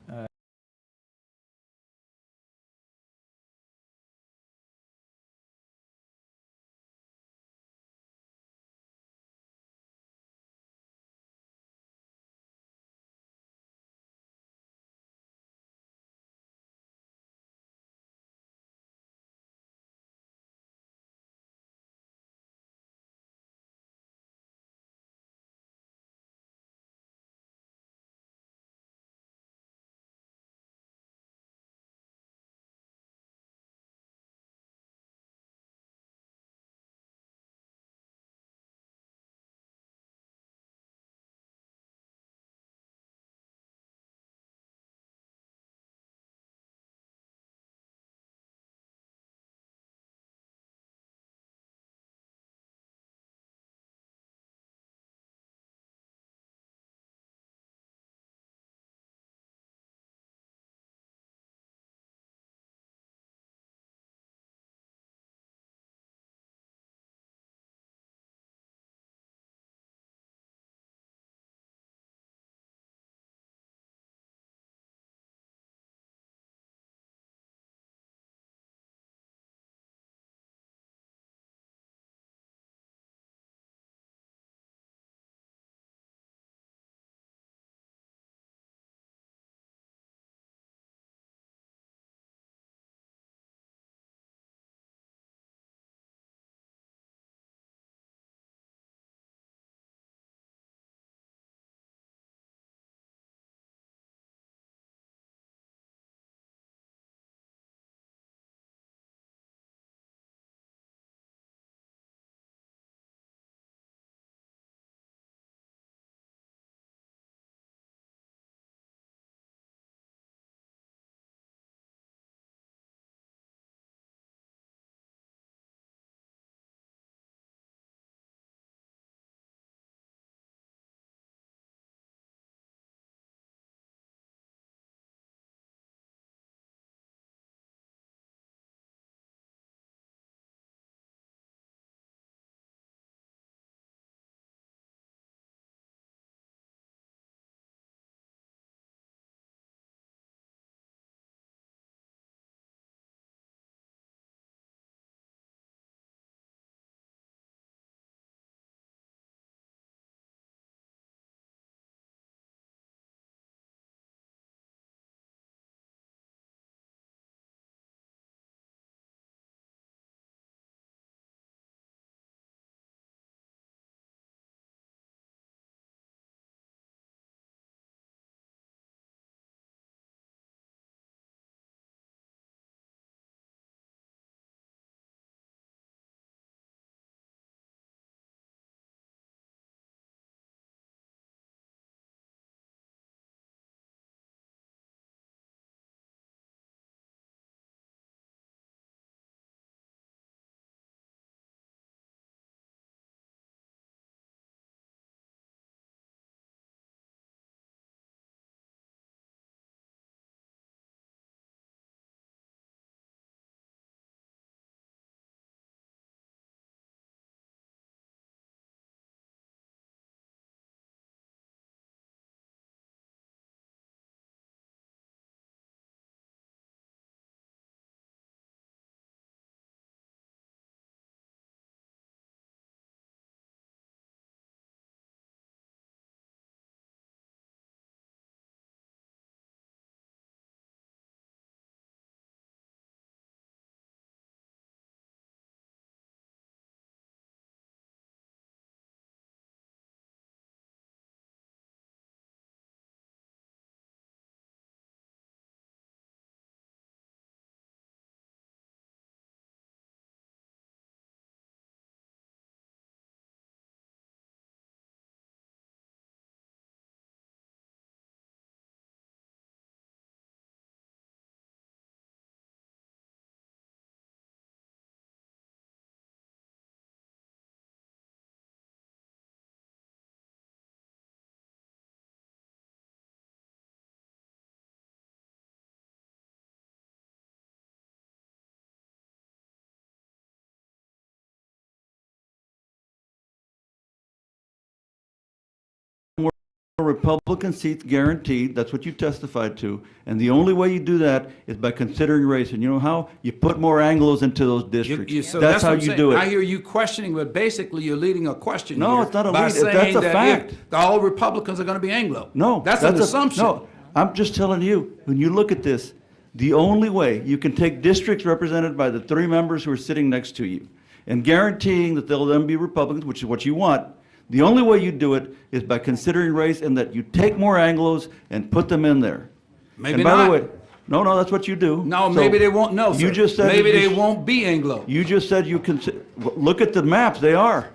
Republican seats guaranteed. That's what you testified to. And the only way you do that is by considering race. And you know how? You put more Anglos into those districts. So that's how what I'm you saying. do it. I hear you questioning, but basically you're leading a question No, here it's not a by lead. That's saying a that fact. if all Republicans are going to be Anglo. No. That's an assumption. No, I'm just telling you, when you look at this, the only way you can take districts represented by the 3 members who are sitting next to you and guaranteeing that they'll then be Republicans, which is what you want, the only way you do it is by considering race and that you take more Anglos and put them in there. Maybe and by not. the way, no, that's what you do. No, So maybe they won't. No, sir. You just said maybe you they won't be Anglo. You just said you can look at the maps. They are.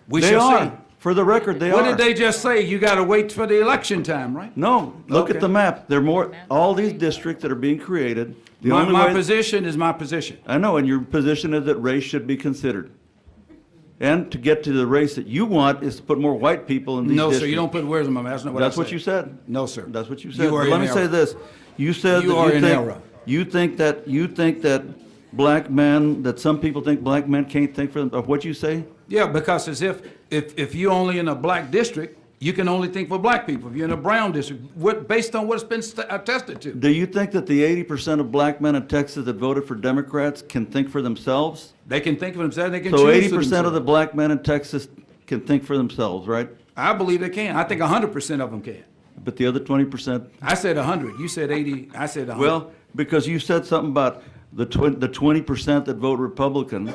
We They shall are. see. For the record, they What are. did they just say? You got to wait for the election time, right? No, look Okay. at the map. There are more, all these districts that are being created. The My, only my way, position is my position. I know, and your position is that race should be considered. And to get to the race that you want is to put more white people in these No, districts. sir, you don't put words in my mouth. That's not what I That's what said. you said. No, sir. That's what you said. You are But let in me say error. this. You said You that are you in think, error. you think that black men, that some people think black men can't think for them, or what you say? Yeah, because as if you're only in a black district, you can only think for black people. If you're in a brown district, based on what's been attested to. Do you think that the 80% of black men in Texas that voted for Democrats can think for themselves? They can think for themselves. They can So choose 80% for of the themselves. black men in Texas can think for themselves, right? I believe they can. I think 100% of them can. But the other 20%? I said 100. You said 80. I said 100. Well, because you said something about the 20% that vote Republican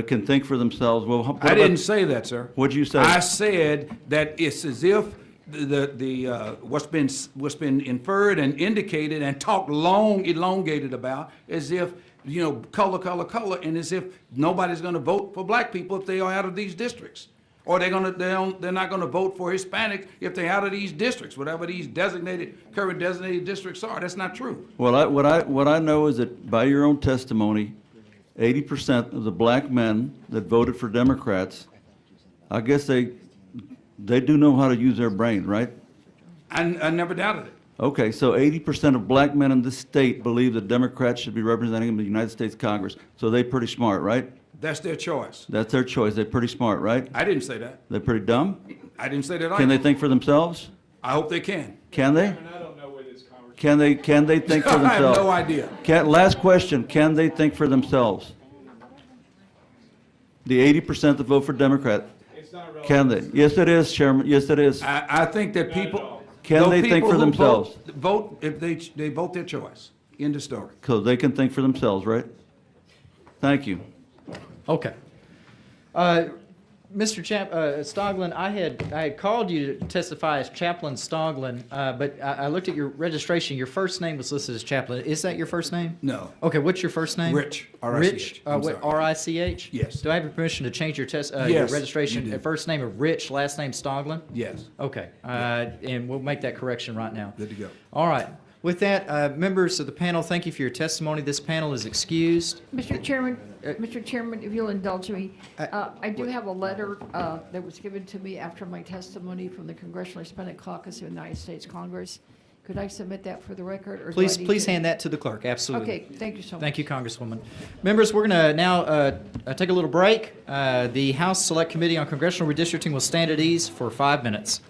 can think for themselves. Well, what I about- didn't say that, sir. What'd you say? I said that it's as if what's been inferred and indicated and talked elongated about, as if, you know, color, and as if nobody's going to vote for black people if they are out of these districts. Or they're not going to vote for Hispanics if they're out of these districts, whatever these current designated districts are. That's not true. Well, what I know is that by your own testimony, 80% of the black men that voted for Democrats, I guess they do know how to use their brain, right? I never doubted it. Okay, so 80% of black men in this state believe that Democrats should be representing them in the United States Congress. So they're pretty smart, right? That's their choice. That's their choice. They're pretty smart, right? I didn't say that. They're pretty dumb? I didn't say that either. Can they think for themselves? I hope they can. Can they? Can they think for I have themselves? no idea. Last question, can they think for themselves? The 80% that vote for Democrat, can they? Yes, it is, Chairman, yes, it is. I think that people. Can those they think people for who themselves? Vote if they vote their choice. End of story. So they can think for themselves, right? Thank you. Okay. Mr. Stoglin, I had called you to testify as Chaplain Stoglin, but I looked at your registration. Your first name was listed as Chaplain. Is that your first name? No. Okay, what's your first name? Rich, R-I-C-H. Rich, I'm what, sorry. R-I-C-H? Yes. Do I have your permission to change your your Yes, registration? you do. First name of Rich, last name Stoglin? Yes. Okay, and we'll make that correction right now. Good to go. All right. With that, members of the panel, thank you for your testimony. This panel is excused. Mr. Chairman, if you'll indulge me, I do have a letter that was given to me after my testimony from the Congressional Hispanic Caucus of the United States Congress. Could I submit that for the record? Or do I need Please to- hand that to the clerk, absolutely. Okay, thank you so much. Thank you, Congresswoman. Members, we're going to now take a little break. The House Select Committee on Congressional Redistricting will stand at ease for 5 minutes.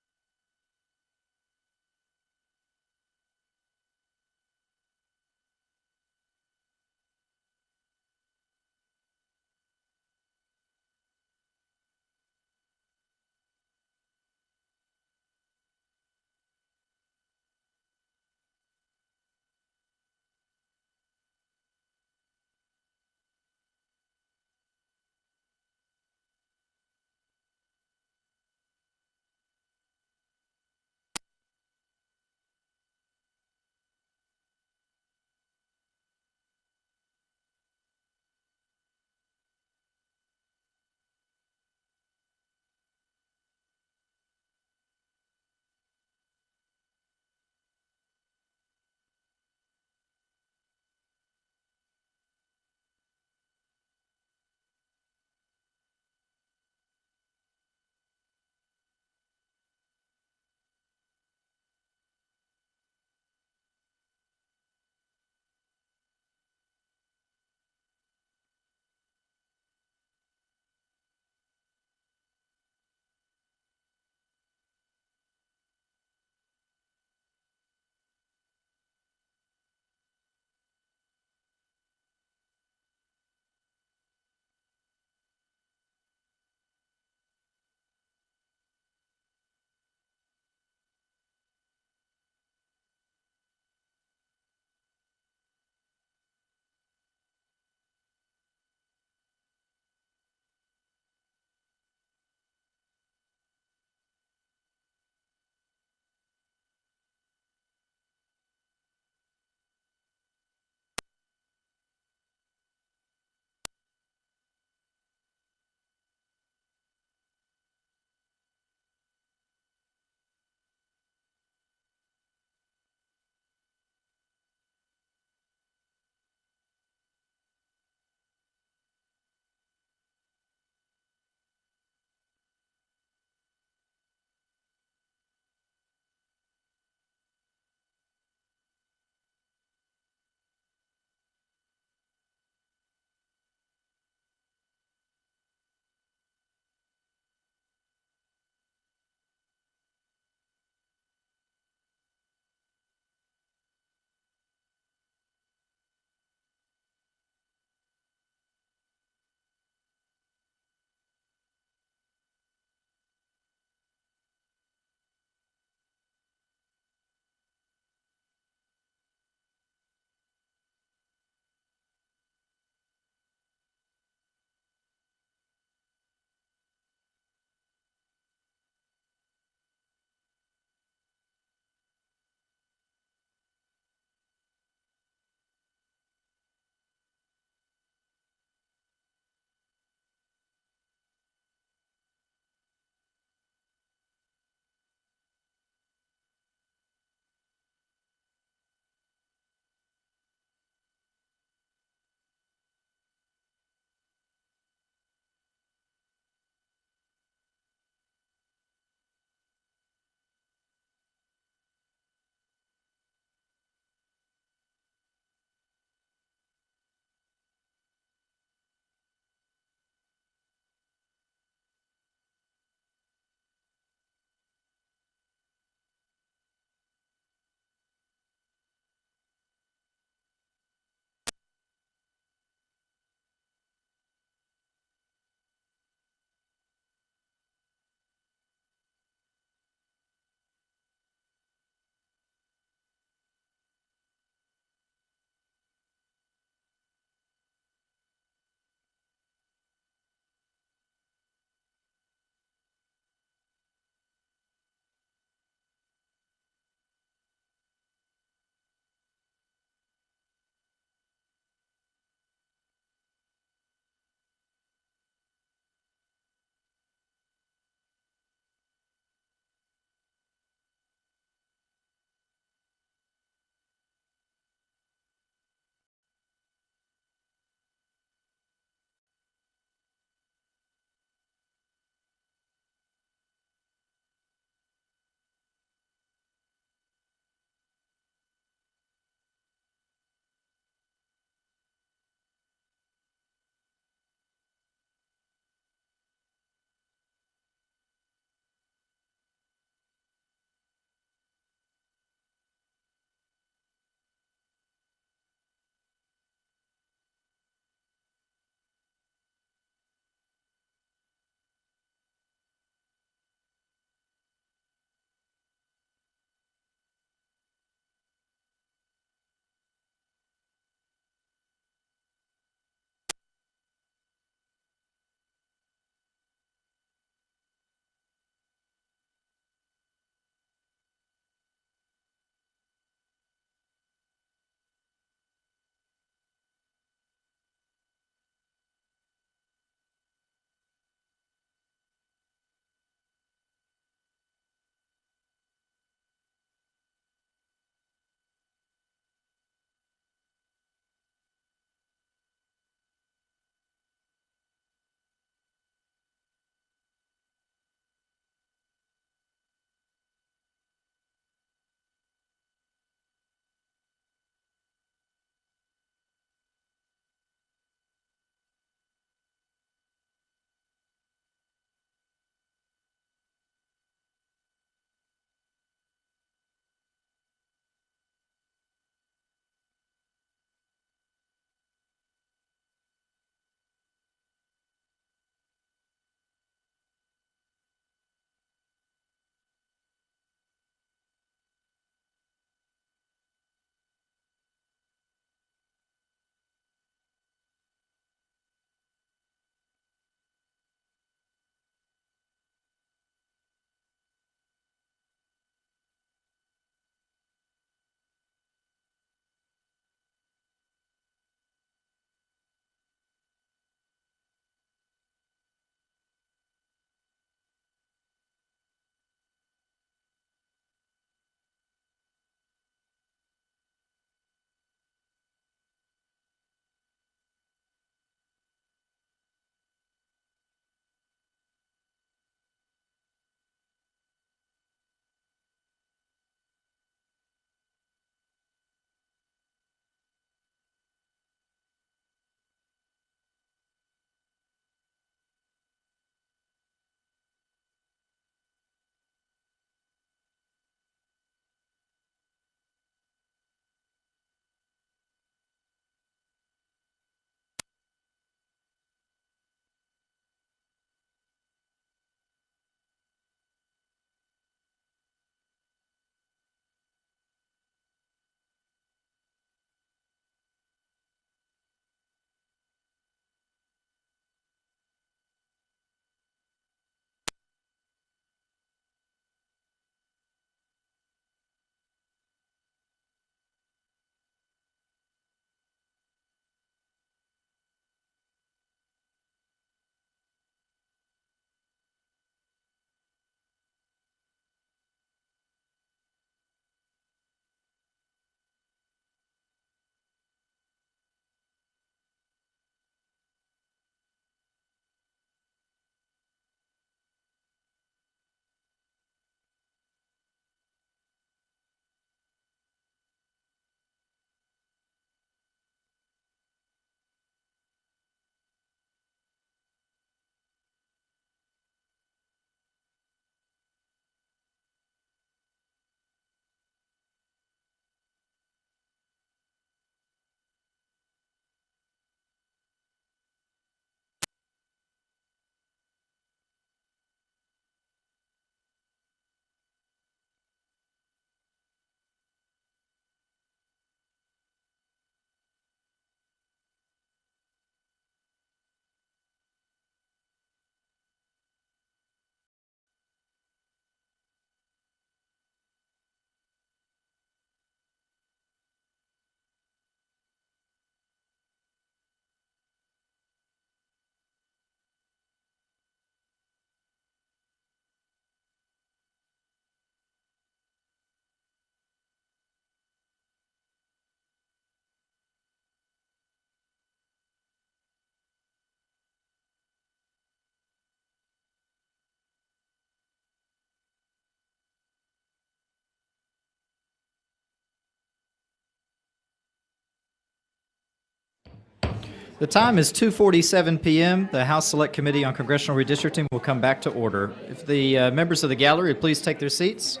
The time is 2:47 p.m. The House Select Committee on Congressional Redistricting will come back to order. If the members of the gallery would please take their seats.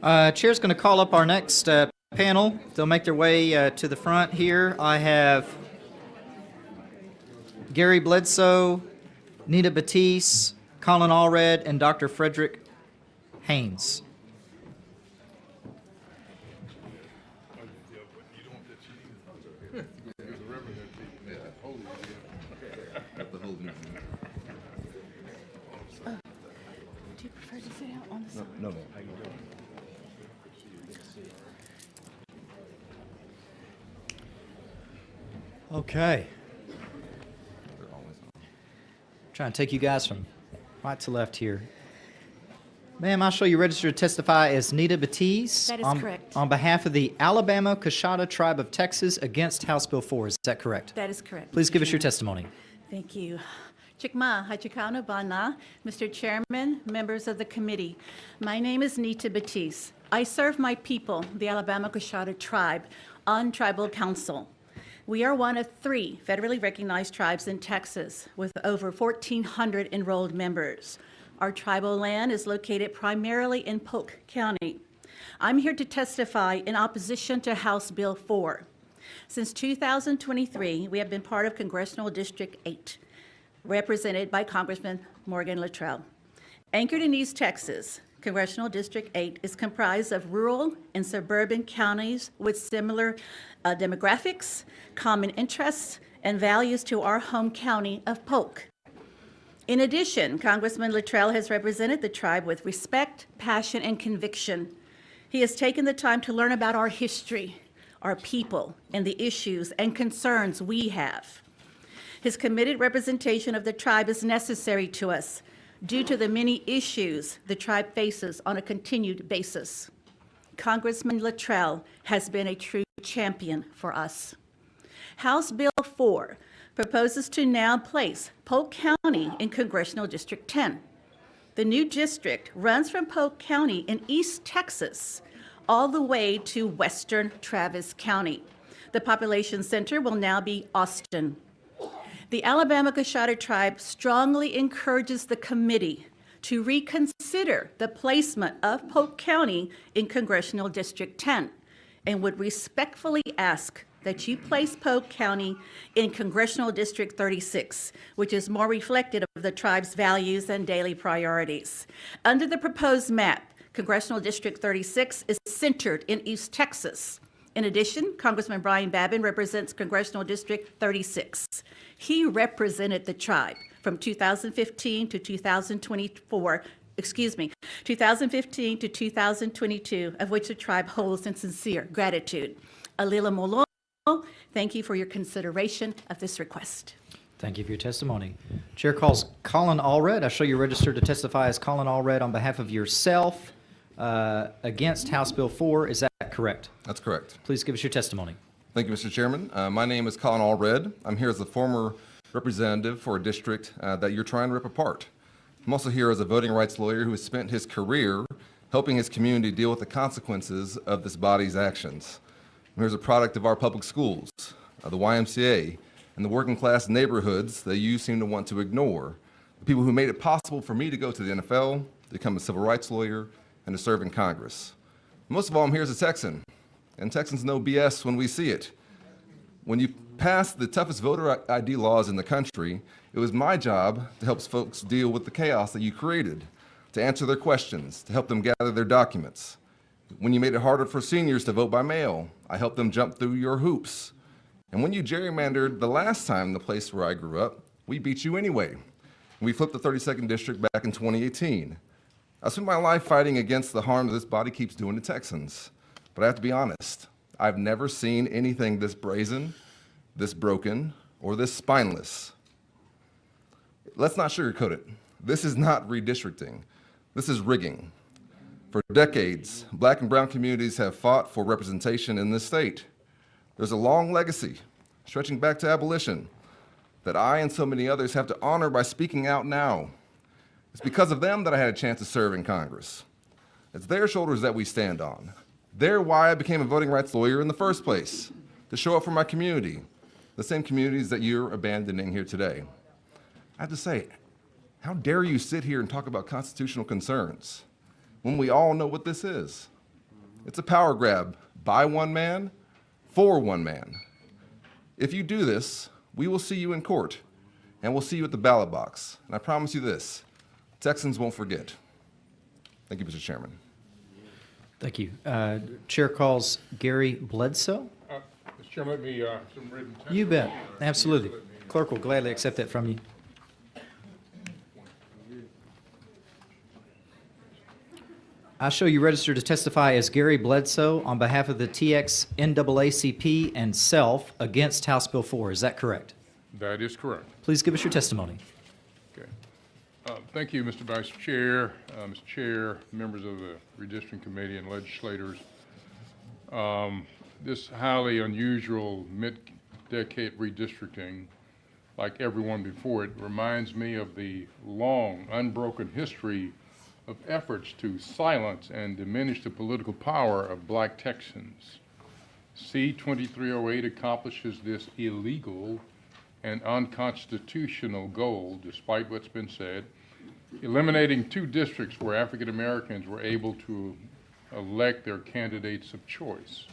Chair's going to call up our next panel. They'll make their way to the front here. I have Gary Bledsoe, Nita Batiste, Colin Allred, and Dr. Frederick Haynes. Do you prefer to sit out on the side? No, Okay. Trying to take you guys from right to left here. Ma'am, I show you registered to testify as Nita Batiste. That is correct. On behalf of the Alabama Coshada Tribe of Texas against House Bill 4. Is that correct? That is correct. Please Mr. give us your Chairman. testimony. Thank you. Chikma Hachikano Bana, Mr. Chairman, members of the committee. My name is Nita Batiste. I serve my people, the Alabama Coshada Tribe, on Tribal Council. We are one of 3 federally recognized tribes in Texas with over 1,400 enrolled members. Our tribal land is located primarily in Polk County. I'm here to testify in opposition to House Bill 4. Since 2023, we have been part of Congressional District 8, represented by Congressman Morgan Luttrell. Anchored in East Texas, Congressional District 8 is comprised of rural and suburban counties with similar demographics, common interests, and values to our home county of Polk. In addition, Congressman Luttrell has represented the tribe with respect, passion, and conviction. He has taken the time to learn about our history, our people, and the issues and concerns we have. His committed representation of the tribe is necessary to us due to the many issues the tribe faces on a continued basis. Congressman Luttrell has been a true champion for us. House Bill 4 proposes to now place Polk County in Congressional District 10. The new district runs from Polk County in East Texas all the way to western Travis County. The population center will now be Austin. The Alabama Coshada Tribe strongly encourages the committee to reconsider the placement of Polk County in Congressional District 10 and would respectfully ask that you place Polk County in Congressional District 36, which is more reflective of the tribe's values and daily priorities. Under the proposed map, Congressional District 36 is centered in East Texas. In addition, Congressman Brian Babin represents Congressional District 36. He represented the tribe from 2015 to 2024, 2015 to 2022, of which the tribe holds in sincere gratitude. Alila Molo, thank you for your consideration of this request. Thank you for your testimony. Chair calls Colin Allred. I show you registered to testify as Colin Allred on behalf of yourself against House Bill 4. Is that correct? That's correct. Please give us your testimony. Thank you, Mr. Chairman. My name is Colin Allred. I'm here as a former representative for a district that you're trying to rip apart. I'm also here as a voting rights lawyer who has spent his career helping his community deal with the consequences of this body's actions. I'm here as a product of our public schools, the YMCA, and the working class neighborhoods that you seem to want to ignore. The people who made it possible for me to go to the NFL, to become a civil rights lawyer, and to serve in Congress. Most of all, I'm here as a Texan, and Texans know BS when we see it. When you passed the toughest voter ID laws in the country, it was my job to help folks deal with the chaos that you created, to answer their questions, to help them gather their documents. When you made it harder for seniors to vote by mail, I helped them jump through your hoops. And when you gerrymandered the last time in the place where I grew up, we beat you anyway. We flipped the 32nd District back in 2018. I spent my life fighting against the harm that this body keeps doing to Texans. But I have to be honest, I've never seen anything this brazen, this broken, or this spineless. Let's not sugarcoat it. This is not redistricting. This is rigging. For decades, black and brown communities have fought for representation in this state. There's a long legacy, stretching back to abolition, that I and so many others have to honor by speaking out now. It's because of them that I had a chance to serve in Congress. It's their shoulders that we stand on. They're why I became a voting rights lawyer in the first place, to show up for my community, the same communities that you're abandoning here today. I have to say, how dare you sit here and talk about constitutional concerns when we all know what this is? It's a power grab by one man, for one man. If you do this, we will see you in court, and we'll see you at the ballot box. And I promise you this, Texans won't forget. Thank you, Mr. Chairman. Thank you. Chair calls Gary Bledsoe. Mr. Chairman, let me, some written testimony. You bet. Absolutely. Clerk will gladly accept that from you. I show you registered to testify as Gary Bledsoe on behalf of the TX NAACP and self against House Bill 4. Is that correct? That is correct. Please give us your testimony. Okay. Thank you, Mr. Vice Chair, Mr. Chair, members of the Redistricting Committee and legislators. This highly unusual mid-decade redistricting, like everyone before it, reminds me of the long, unbroken history of efforts to silence and diminish the political power of black Texans. C-2308 accomplishes this illegal and unconstitutional goal, despite what's been said, eliminating 2 districts where African Americans were able to elect their candidates of choice.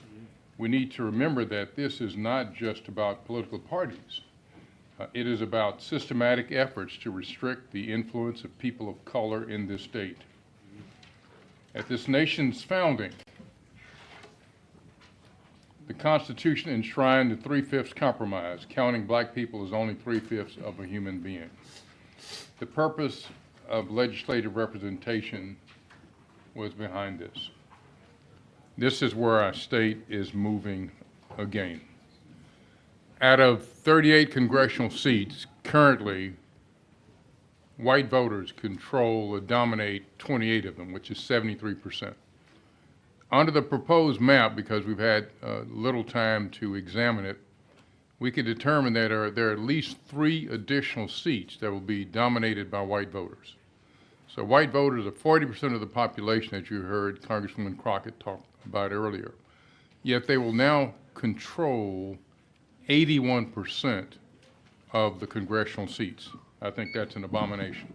We need to remember that this is not just about political parties. It is about systematic efforts to restrict the influence of people of color in this state. At this nation's founding, the Constitution enshrined the 3/5 compromise, counting black people as only 3/5 of a human being. The purpose of legislative representation was behind this. This is where our state is moving again. Out of 38 congressional seats, currently, white voters control or dominate 28 of them, which is 73%. Under the proposed map, because we've had little time to examine it, we can determine that there are at least 3 additional seats that will be dominated by white voters. So white voters are 40% of the population that you heard Congresswoman Crockett talk about earlier. Yet they will now control 81% of the congressional seats. I think that's an abomination.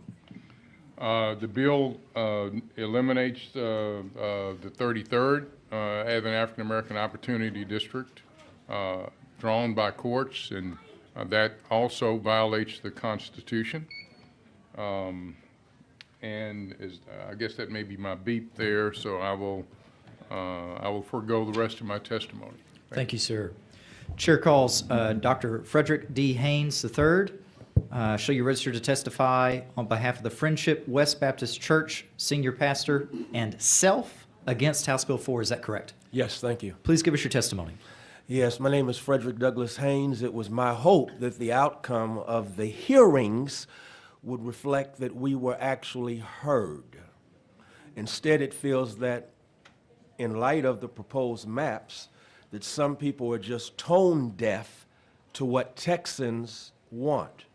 The bill eliminates the 33rd as an African American Opportunity District drawn by courts, and that also violates the Constitution. And I guess that may be my beep there, so I will forego the rest of my testimony. Thank you, sir. Chair calls Dr. Frederick D. Haynes III. Show you registered to testify on behalf of the Friendship West Baptist Church senior pastor and self against House Bill 4. Is that correct? Yes, thank you. Please give us your testimony. Yes, my name is Frederick Douglass Haynes. It was my hope that the outcome of the hearings would reflect that we were actually heard. Instead, it feels that in light of the proposed maps, that some people are just tone deaf to what Texans want.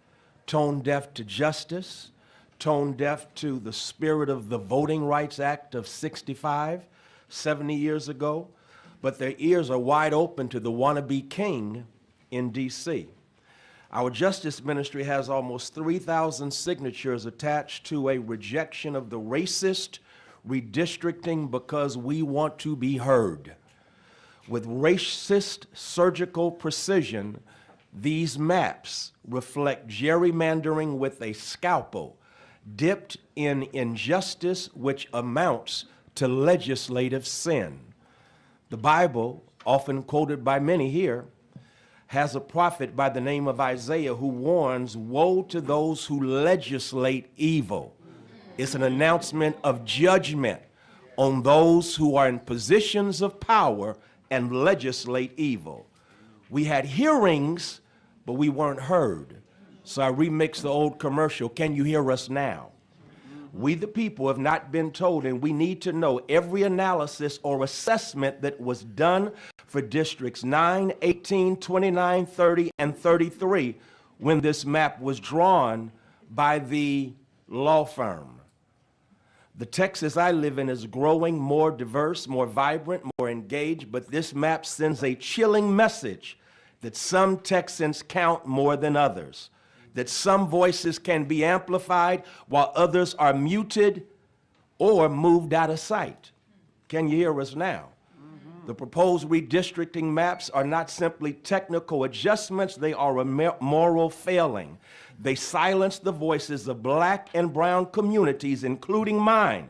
Tone deaf to justice, tone deaf to the spirit of the Voting Rights Act of 65, 70 years ago, but their ears are wide open to the wannabe king in D.C. Our Justice Ministry has almost 3,000 signatures attached to a rejection of the racist redistricting because we want to be heard. With racist surgical precision, these maps reflect gerrymandering with a scalpel dipped in injustice which amounts to legislative sin. The Bible, often quoted by many here, has a prophet by the name of Isaiah who warns, "Woe to those who legislate evil." It's an announcement of judgment on those who are in positions of power and legislate evil. We had hearings, but we weren't heard. So I remixed the old commercial, "Can you hear us now?" We the people have not been told, and we need to know every analysis or assessment that was done for districts 9, 18, 29, 30, and 33 when this map was drawn by the law firm. The Texas I live in is growing more diverse, more vibrant, more engaged, but this map sends a chilling message that some Texans count more than others, that some voices can be amplified while others are muted or moved out of sight. Can you hear us now? The proposed redistricting maps are not simply technical adjustments, they are a moral failing. They silence the voices of black and brown communities, including mine,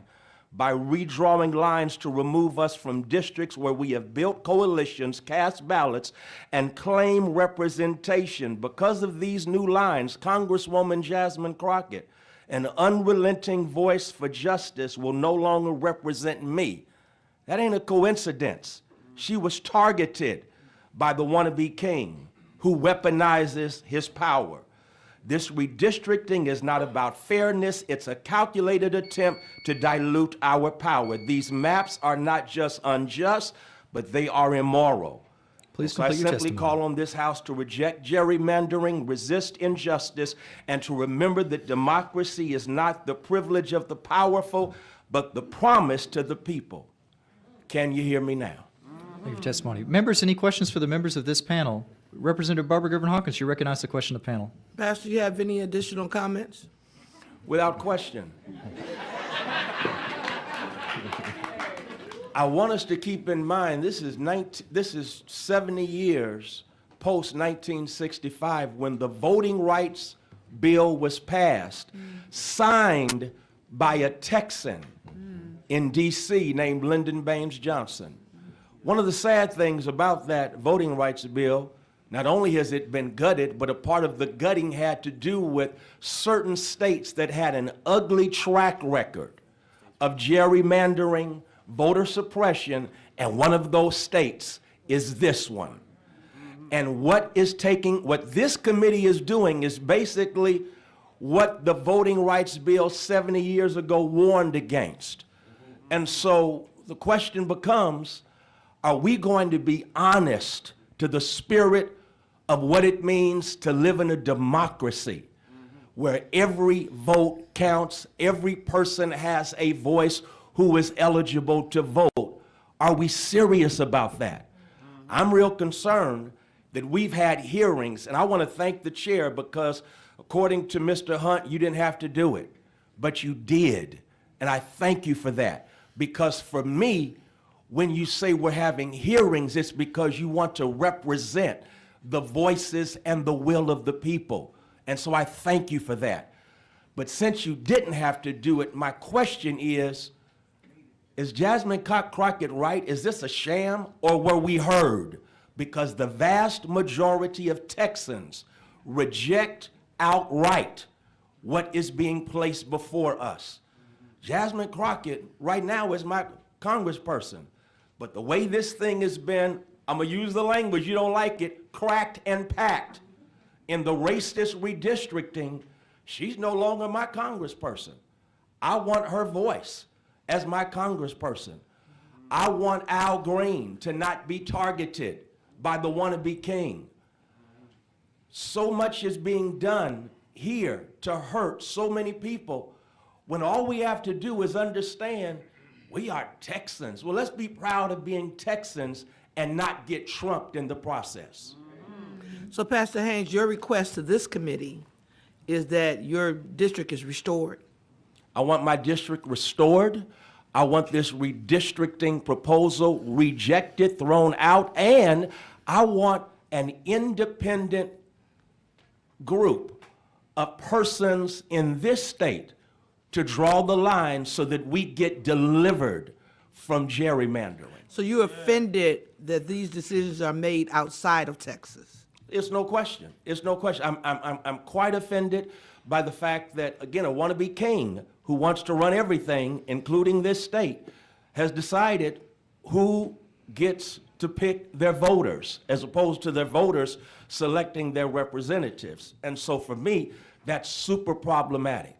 by redrawing lines to remove us from districts where we have built coalitions, cast ballots, and claim representation. Because of these new lines, Congresswoman Jasmine Crockett, an unrelenting voice for justice, will no longer represent me. That ain't a coincidence. She was targeted by the wannabe king who weaponizes his power. This redistricting is not about fairness, it's a calculated attempt to dilute our power. These maps are not just unjust, but they are immoral. Please So I complete your simply testimony. call on this House to reject gerrymandering, resist injustice, and to remember that democracy is not the privilege of the powerful, but the promise to the people. Can you hear me now? Thank you for testimony. Members, any questions for the members of this panel? Representative Barbara Griffin-Hawkins, you recognize the question of the panel. Pastor, you have any additional comments? Without question. I want us to keep in mind, this is 70 years post-1965 when the Voting Rights Bill was passed, signed by a Texan in D.C. named Lyndon Baines Johnson. One of the sad things about that Voting Rights Bill, not only has it been gutted, but a part of the gutting had to do with certain states that had an ugly track record of gerrymandering, voter suppression, and one of those states is this one. And what this committee is doing is basically what the Voting Rights Bill 70 years ago warned against. And so the question becomes, are we going to be honest to the spirit of what it means to live in a democracy where every vote counts, every person has a voice who is eligible to vote? Are we serious about that? I'm real concerned that we've had hearings, and I want to thank the chair because according to Mr. Hunt, you didn't have to do it, but you did, and I thank you for that. Because for me, when you say we're having hearings, it's because you want to represent the voices and the will of the people. And so I thank you for that. But since you didn't have to do it, my question is Jasmine Crockett right? Is this a sham or were we heard? Because the vast majority of Texans reject outright what is being placed before us. Jasmine Crockett right now is my congressperson. But the way this thing has been, I'm gonna use the language, you don't like it, cracked and packed in the racist redistricting, she's no longer my congressperson. I want her voice as my congressperson. I want Al Green to not be targeted by the wannabe king. So much is being done here to hurt so many people when all we have to do is understand we are Texans. Well, let's be proud of being Texans and not get trumped in the process. So, Pastor Haynes, your request to this committee is that your district is restored. I want my district restored. I want this redistricting proposal rejected, thrown out, and I want an independent group of persons in this state to draw the line so that we get delivered from gerrymandering. So you're offended that these decisions are made outside of Texas? It's no question. It's no question. I'm quite offended by the fact that, again, a wannabe king who wants to run everything, including this state, has decided who gets to pick their voters, as opposed to their voters selecting their representatives. And so for me, that's super problematic.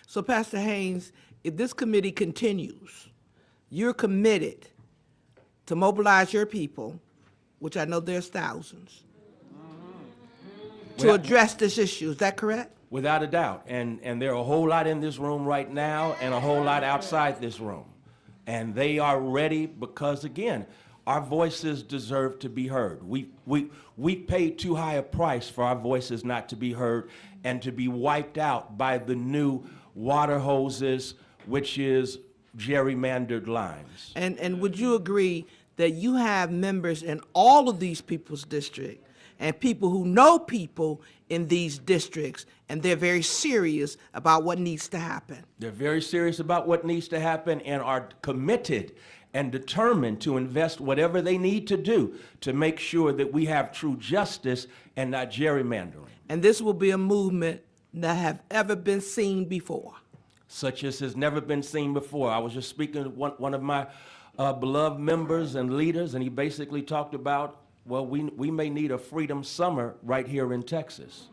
So, Pastor Haynes, if this committee continues, you're committed to mobilize your people, which I know there's thousands, to address this issue. Is that correct? without a doubt. And there are a whole lot in this room right now and a whole lot outside this room. And they are ready because, again, our voices deserve to be heard. We paid too high a price for our voices not to be heard and to be wiped out by the new water hoses, which is gerrymandered lines. And would you agree that you have members in all of these people's districts and people who know people in these districts, and they're very serious about what needs to happen? They're very serious about what needs to happen and are committed and determined to invest whatever they need to do to make sure that we have true justice and not gerrymandering. And this will be a movement that have ever been seen before. Such as has never been seen before. I was just speaking to one of my beloved members and leaders, and he basically talked about, well, we may need a freedom summer right here in Texas.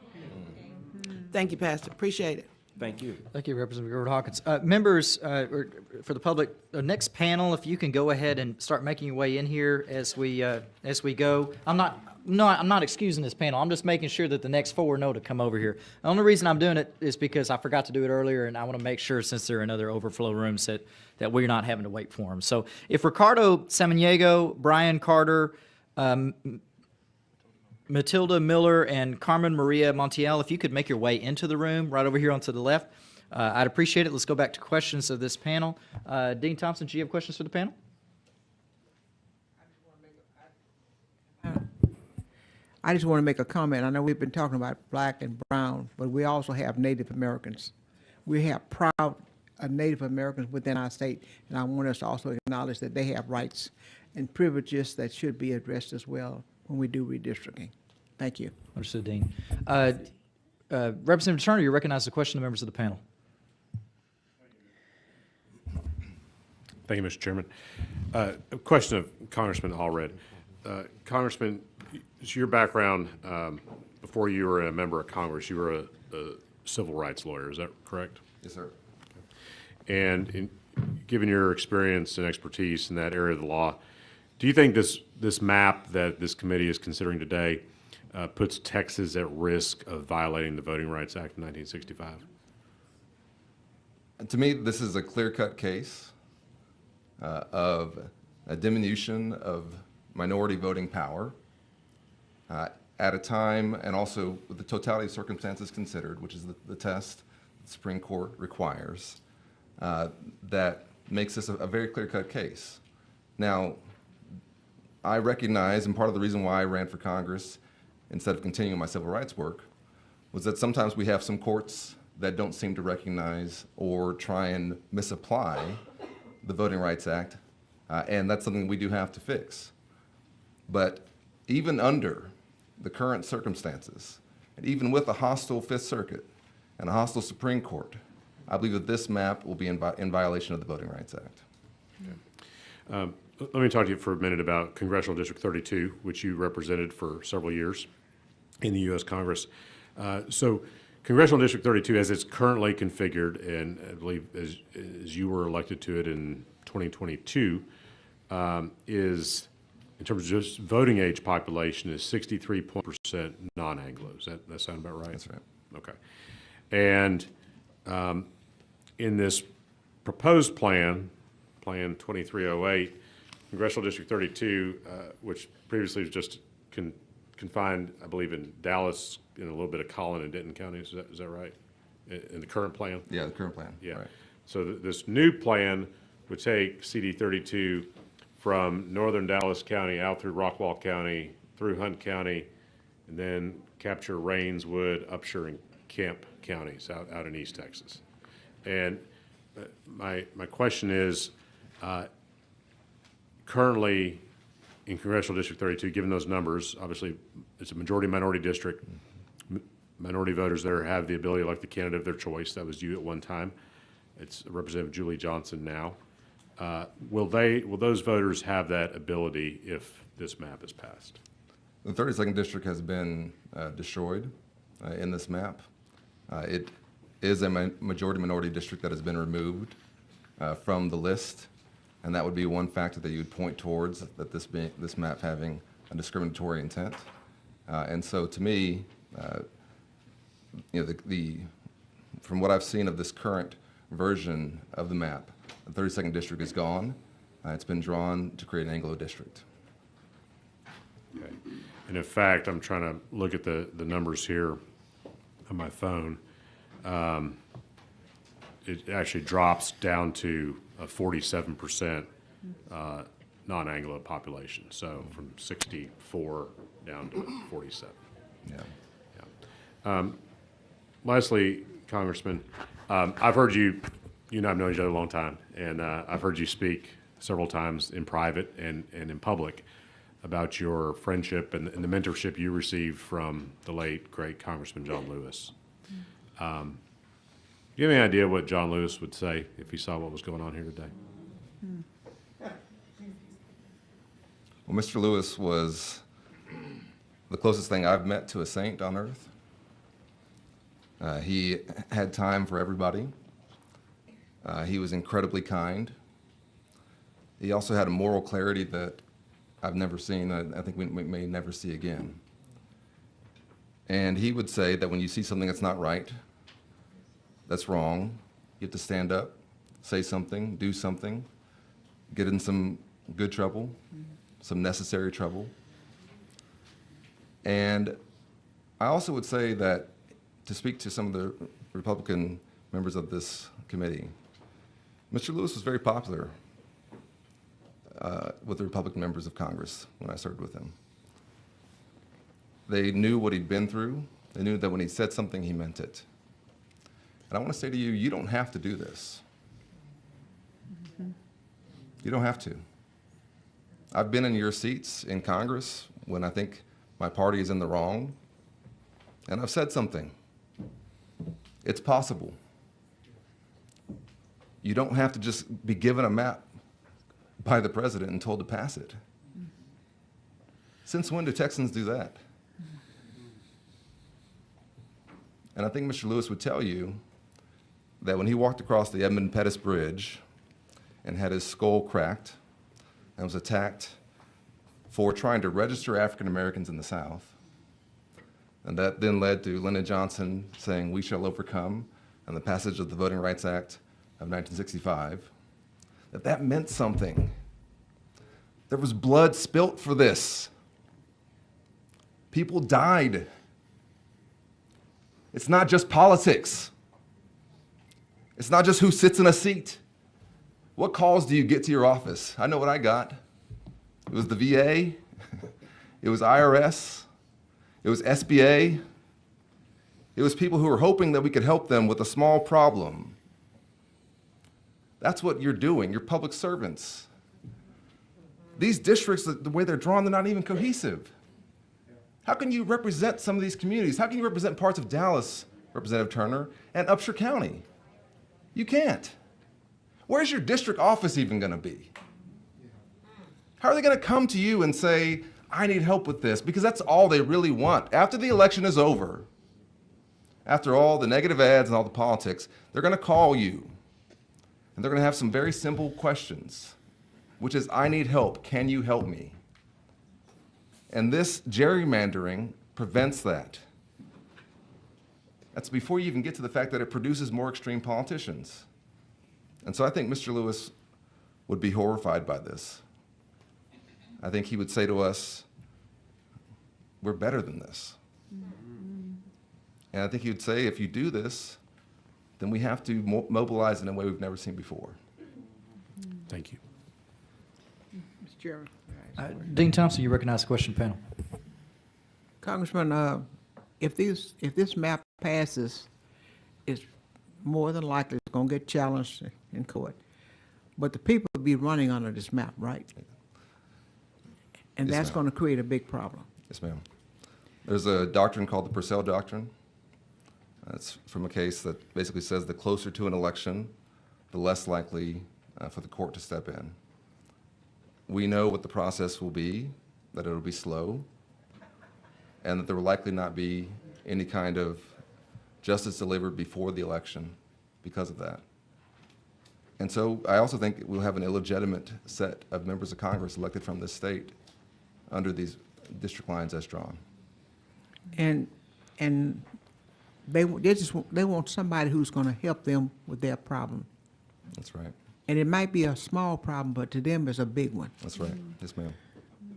Thank you, Pastor. Appreciate it. Thank you. Thank you, Representative Gilbert Hawkins. Members, for the public, the next panel, if you can go ahead and start making your way in here as we go. I'm not excusing this panel. I'm just making sure that the next four know to come over here. The only reason I'm doing it is because I forgot to do it earlier, and I want to make sure, since there are in other overflow rooms, that we're not having to wait for them. So if Ricardo Samaniego, Brian Carter, Matilda Miller, and Carmen Maria Montiel, if you could make your way into the room right over here onto the left, I'd appreciate it. Let's go back to questions of this panel. Dean Thompson, do you have questions for the panel? I just want to make a comment. I know we've been talking about black and brown, but we also have Native Americans. We have proud Native Americans within our state, and I want us to also acknowledge that they have rights and privileges that should be addressed as well when we do redistricting. Thank you. Understood, Dean. Representative Turner, you recognize the question of members of the panel. Thank you, Mr. Chairman. A question of Congressman Allred. Congressman, it's your background, before you were a member of Congress, you were a civil rights lawyer, is that correct? Yes, sir. And given your experience and expertise in that area of the law, do you think this map that this committee is considering today puts Texas at risk of violating the Voting Rights Act of 1965? To me, this is a clear-cut case of a diminution of minority voting power at a time, and also with the totality of circumstances considered, which is the test the Supreme Court requires, that makes this a very clear-cut case. Now, I recognize, and part of the reason why I ran for Congress instead of continuing my civil rights work was that sometimes we have some courts that don't seem to recognize or try and misapply the Voting Rights Act, and that's something we do have to fix. But even under the current circumstances, and even with a hostile Fifth Circuit and a hostile Supreme Court, I believe that this map will be in violation of the Voting Rights Act. Okay. Let me talk to you for a minute about Congressional District 32, which you represented for several years in the U.S. Congress. So Congressional District 32, as it's currently configured, and I believe as you were elected to it in 2022, is, in terms of just voting age population, is 63% non-Anglo. Does that sound about right? That's right. Okay. And in this proposed plan, Plan 2308, Congressional District 32, which previously was just confined, I believe, in Dallas, in a little bit of Collin and Denton counties. Is that right? In the current plan? Yeah, the current plan. Yeah. Right. So this new plan would take CD 32 from northern Dallas County out through Rockwall County, through Hunt County, and then capture Rains, Wood, Upshur, and Kemp counties out in East Texas. And my question is, currently in Congressional District 32, given those numbers, obviously it's a majority-minority district. Minority voters there have the ability to elect the candidate of their choice. That was you at one time. It's Representative Julie Johnson now. Will those voters have that ability if this map is passed? The 32nd District has been destroyed in this map. It is a majority-minority district that has been removed from the list, and that would be one factor that you would point towards, that this map having a discriminatory intent. And so to me, you know, from what I've seen of this current version of the map, the 32nd district is gone. It's been drawn to create an Anglo district. Okay. And in fact, I'm trying to look at the numbers here on my phone. It actually drops down to a 47% non-Anglo population. So from 64 down to 47. Yeah. Lastly, Congressman, I've heard you and I have known each other a long time, and I've heard you speak several times in private and in public about your friendship and the mentorship you received from the late, great Congressman John Lewis. Do you have any idea what John Lewis would say if he saw what was going on here today? Well, Mr. Lewis was the closest thing I've met to a saint on earth. He had time for everybody. He was incredibly kind. He also had a moral clarity that I've never seen. I think we may never see again. And he would say that when you see something that's not right, that's wrong, you have to stand up, say something, do something, get in some good trouble, some necessary trouble. And I also would say that, to speak to some of the Republican members of this committee, Mr. Lewis was very popular with the Republican members of Congress when I served with him. They knew what he'd been through. They knew that when he said something, he meant it. And I want to say to you, you don't have to do this. You don't have to. I've been in your seats in Congress when I think my party is in the wrong, and I've said something. It's possible. You don't have to just be given a map by the president and told to pass it. Since when do Texans do that? And I think Mr. Lewis would tell you that when he walked across the Edmund Pettus Bridge and had his skull cracked and was attacked for trying to register African Americans in the South, and that then led to Lyndon Johnson saying, "We shall overcome," and the passage of the Voting Rights Act of 1965, that meant something. There was blood spilt for this. People died. It's not just politics. It's not just who sits in a seat. What calls do you get to your office? I know what I got. It was the VA. It was IRS. It was SBA. It was people who were hoping that we could help them with a small problem. That's what you're doing. You're public servants. These districts, the way they're drawn, they're not even cohesive. How can you represent some of these communities? How can you represent parts of Dallas, Representative Turner, and Upshur County? You can't. Where's your district office even going to be? How are they going to come to you and say, "I need help with this"? Because that's all they really want. After the election is over, after all the negative ads and all the politics, they're going to call you. And they're going to have some very simple questions, which is, "I need help. Can you help me?" And this gerrymandering prevents that. That's before you even get to the fact that it produces more extreme politicians. And so I think Mr. Lewis would be horrified by this. I think he would say to us, "We're better than this." And I think he would say, if you do this, then we have to mobilize in a way we've never seen before. Thank you. Mr. Chairman. Dean Thompson, you recognize the question panel. Congressman, if this map passes, it's more than likely it's going to get challenged in court. But the people will be running under this map, right? And Yes, that's ma'am. going to create a big problem. Yes, ma'am. There's a doctrine called the Purcell Doctrine. It's from a case that basically says the closer to an election, the less likely for the court to step in. We know what the process will be, that it'll be slow, and that there will likely not be any kind of justice delivered before the election because of that. And so I also think we'll have an illegitimate set of members of Congress elected from this state under these district lines as drawn. And they want somebody who's going to help them with their problem. That's right. And it might be a small problem, but to them it's a big one. That's right. Yes, ma'am.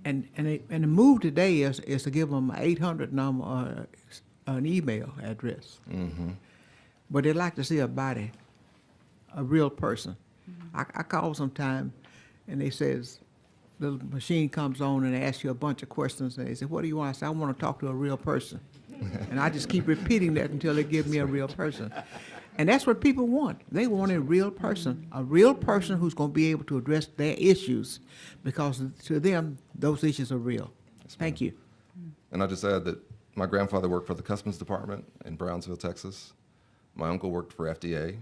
And the move today is to give them an 800 number or an email address. Mm-hmm. But they like to see a body, a real person. I call sometime, and they says, the machine comes on and asks you a bunch of questions, and they say, what do you want? I say, I want to talk to a real person. And I just keep repeating that until they give me a real person. And that's what people want. They want a real person who's going to be able to address their issues, because to them, those issues are real. Thank you. And I'll just add that my grandfather worked for the Customs Department in Brownsville, Texas. My uncle worked for FDA.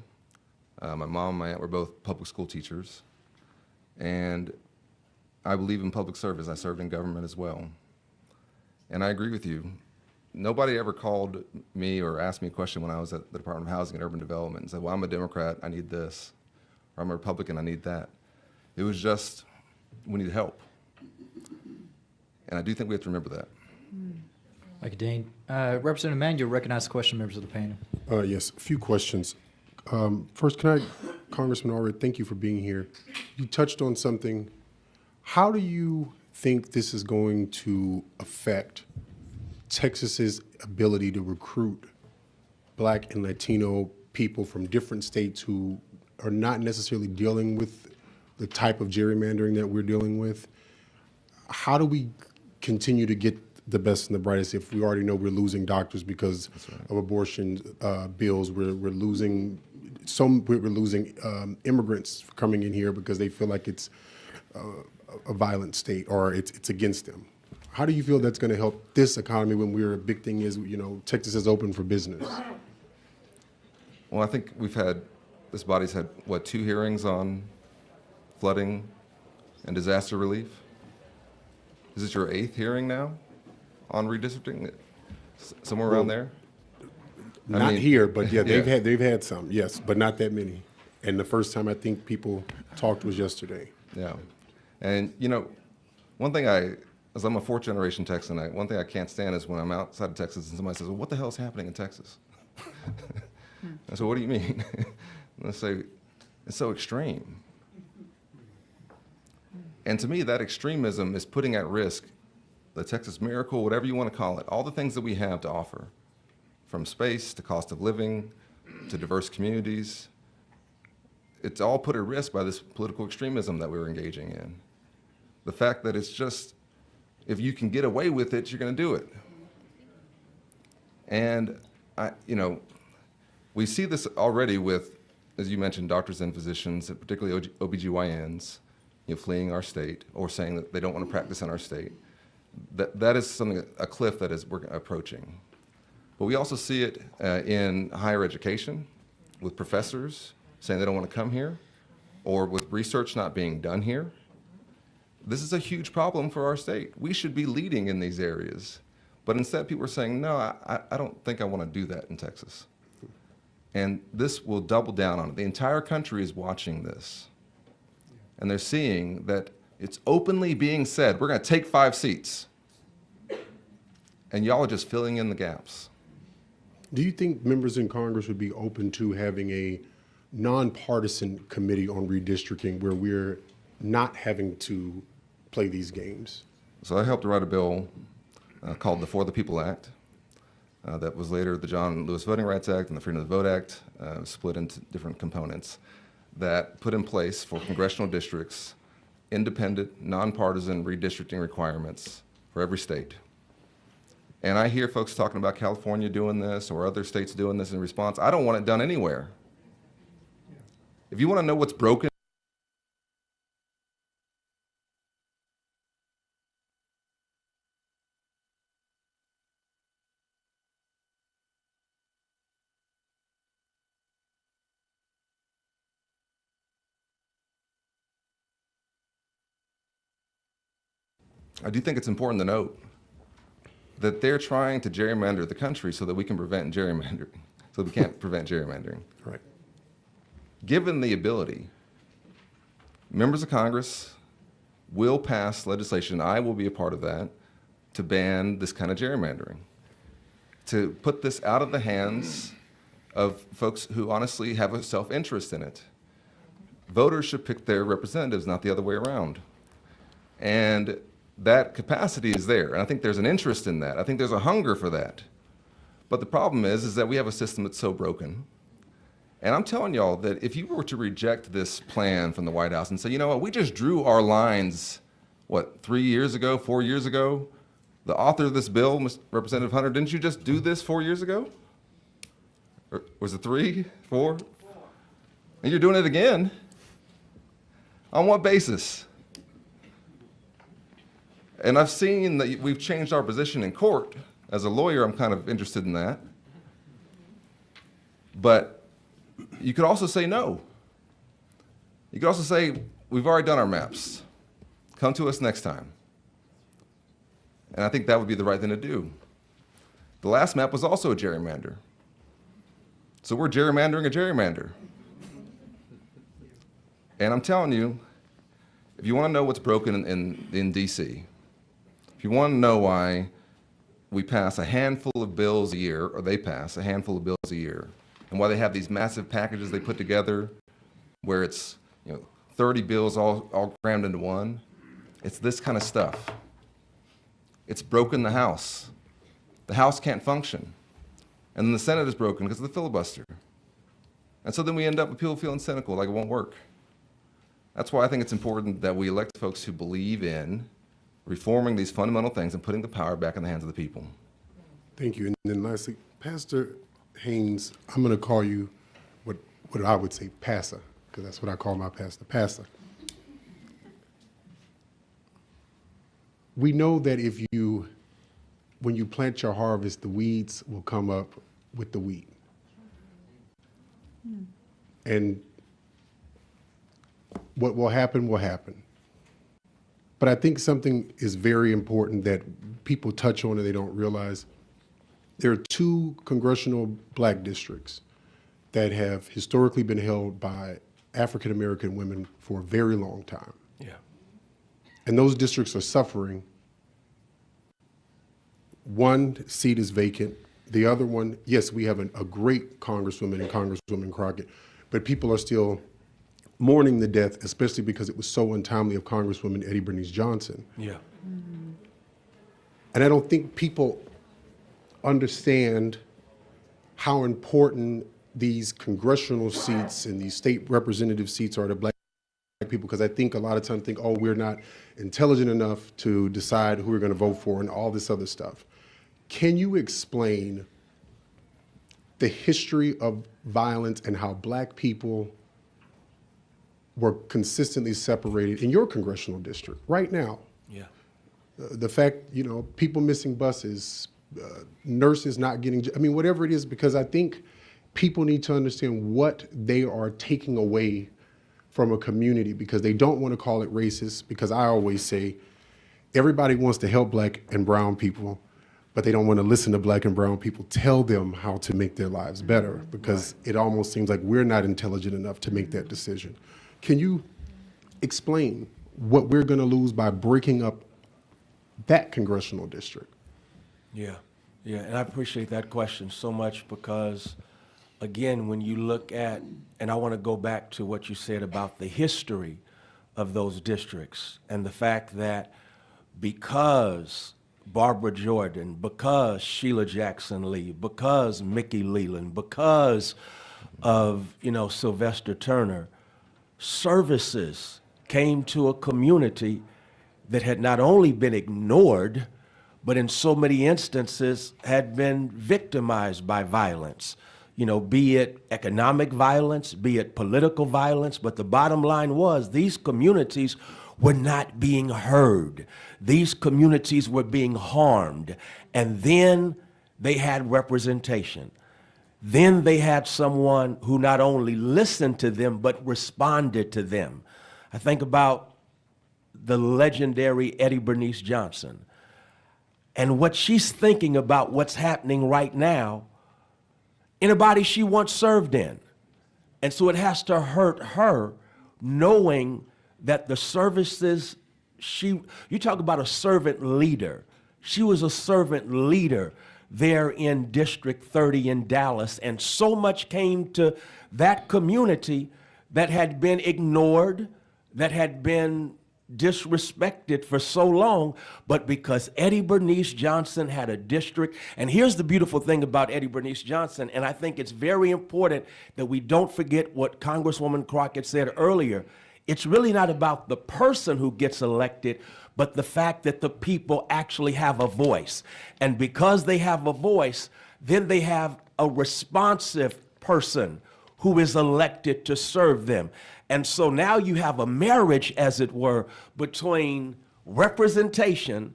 My mom and my aunt were both public school teachers. And I believe in public service. I served in government as well. And I agree with you. Nobody ever called me or asked me a question when I was at the Department of Housing and Urban Development and said, well, I'm a Democrat, I need this. Or I'm a Republican, I need that. It was just, we need help. And I do think we have to remember that. Thank you, Dean. Representative Mann, you'll recognize the question, members of the panel. Yes, a few questions. First, Congressman Allred, thank you for being here. You touched on something. How do you think this is going to affect Texas's ability to recruit Black and Latino people from different states who are not necessarily dealing with the type of gerrymandering that we're dealing with? How do we continue to get the best and the brightest if we already know we're losing doctors because of abortion bills? We're losing immigrants coming in here because they feel like it's a violent state or it's against them. How do you feel that's going to help this economy when a big thing is, Texas is open for business? Well, I think this body's had, 2 hearings on flooding and disaster relief? Is this your 8th hearing now on redistricting? Somewhere around there? Not here, but yeah, they've had some, yes, but not that many. And the first time I think people talked was yesterday. Yeah. And, one thing as I'm a 4th-generation Texan, one thing I can't stand is when I'm outside of Texas and somebody says, well, what the hell is happening in Texas? I said, what do you mean? And I say, it's so extreme. And to me, that extremism is putting at risk the Texas miracle, whatever you want to call it, all the things that we have to offer, from space to cost of living to diverse communities. It's all put at risk by this political extremism that we're engaging in. The fact that it's just, if you can get away with it, you're going to do it. And, we see this already with, as you mentioned, doctors and physicians, particularly OBGYNs, fleeing our state or saying that they don't want to practice in our state. That is a cliff that we're approaching. But we also see it in higher education with professors saying they don't want to come here, or with research not being done here. This is a huge problem for our state. We should be leading in these areas. But instead, people are saying, no, I don't think I want to do that in Texas. And this will double down on it. The entire country is watching this. And they're seeing that it's openly being said, we're going to take 5 seats. And y'all are just filling in the gaps. Do you think members in Congress would be open to having a nonpartisan committee on redistricting where we're not having to play these games? So I helped to write a bill called the For the People Act. That was later the John Lewis Voting Rights Act and the Freedom of the Vote Act, split into different components that put in place for congressional districts independent, nonpartisan redistricting requirements for every state. And I hear folks talking about California doing this or other states doing this in response. I don't want it done anywhere. If you want to know what's broken, I do think it's important to note that they're trying to gerrymander the country so that we can prevent gerrymandering, so we can't prevent gerrymandering. Right. Given the ability, members of Congress will pass legislation, I will be a part of that, to ban this kind of gerrymandering. to put this out of the hands of folks who honestly have a self-interest in it. Voters should pick their representatives, not the other way around. And that capacity is there, and I think there's an interest in that. I think there's a hunger for that. But the problem is that we have a system that's so broken. And I'm telling y'all that if you were to reject this plan from the White House and say, you know what, we just drew our lines, what, 3 years ago, 4 years ago? The author of this bill, Representative Hunter, didn't you just do this 4 years ago? Or was it 3, 4? And you're doing it again? On what basis? And I've seen that we've changed our position in court. As a lawyer, I'm kind of interested in that. But you could also say no. You could also say, we've already done our maps. Come to us next time. And I think that would be the right thing to do. The last map was also a gerrymander. So we're gerrymandering a gerrymander. And I'm telling you, if you want to know what's broken in DC, if you want to know why we pass a handful of bills a year, or they pass a handful of bills a year, and why they have these massive packages they put together where it's 30 bills all crammed into one, it's this kind of stuff. It's broken the House. The House can't function. And then the Senate is broken because of the filibuster. And so then we end up with people feeling cynical, like it won't work. That's why I think it's important that we elect folks who believe in reforming these fundamental things and putting the power back in the hands of the people. Thank you. And then lastly, Pastor Haynes, I'm going to call you what I would say pastor, because that's what I call my pastor, pastor. We know that when you plant your harvest, the weeds will come up with the wheat. And what will happen will happen. But I think something is very important that people touch on and they don't realize. There are 2 congressional black districts that have historically been held by African American women for a very long time. Yeah. And those districts are suffering. One seat is vacant. The other one, yes, we have a great Congresswoman and Congresswoman Crockett, but people are still mourning the death, especially because it was so untimely, of Congresswoman Eddie Bernice Johnson. Yeah. And I don't think people understand how important these congressional seats and these state representative seats are to black people, because I think a lot of times think, oh, we're not intelligent enough to decide who we're going to vote for and all this other stuff. Can you explain the history of violence and how black people were consistently separated in your congressional district right now? Yeah. The fact, people missing buses, nurses not getting, whatever it is, because I think people need to understand what they are taking away from a community, because they don't want to call it racist, because I always say everybody wants to help black and brown people, but they don't want to listen to black and brown people tell them how to make their lives better, because it almost seems like we're not intelligent enough to make that decision. Can you explain what we're going to lose by breaking up that congressional district? Yeah, and I appreciate that question so much, because again, when you look at, and I want to go back to what you said about the history of those districts and the fact that because Barbara Jordan, because Sheila Jackson Lee, because Mickey Leland, because of, Sylvester Turner, services came to a community that had not only been ignored, but in so many instances had been victimized by violence. Be it economic violence, be it political violence, but the bottom line was these communities were not being heard. These communities were being harmed. And then they had representation. Then they had someone who not only listened to them, but responded to them. I think about the legendary Eddie Bernice Johnson and what she's thinking about what's happening right now in a body she once served in. And so it has to hurt her knowing that the services you talk about a servant leader. She was a servant leader there in District 30 in Dallas, and so much came to that community that had been ignored, that had been disrespected for so long, but because Eddie Bernice Johnson had a district. And here's the beautiful thing about Eddie Bernice Johnson, and I think it's very important that we don't forget what Congresswoman Crockett said earlier. It's really not about the person who gets elected, but the fact that the people actually have a voice. And because they have a voice, then they have a responsive person who is elected to serve them. And so now you have a marriage, as it were, between representation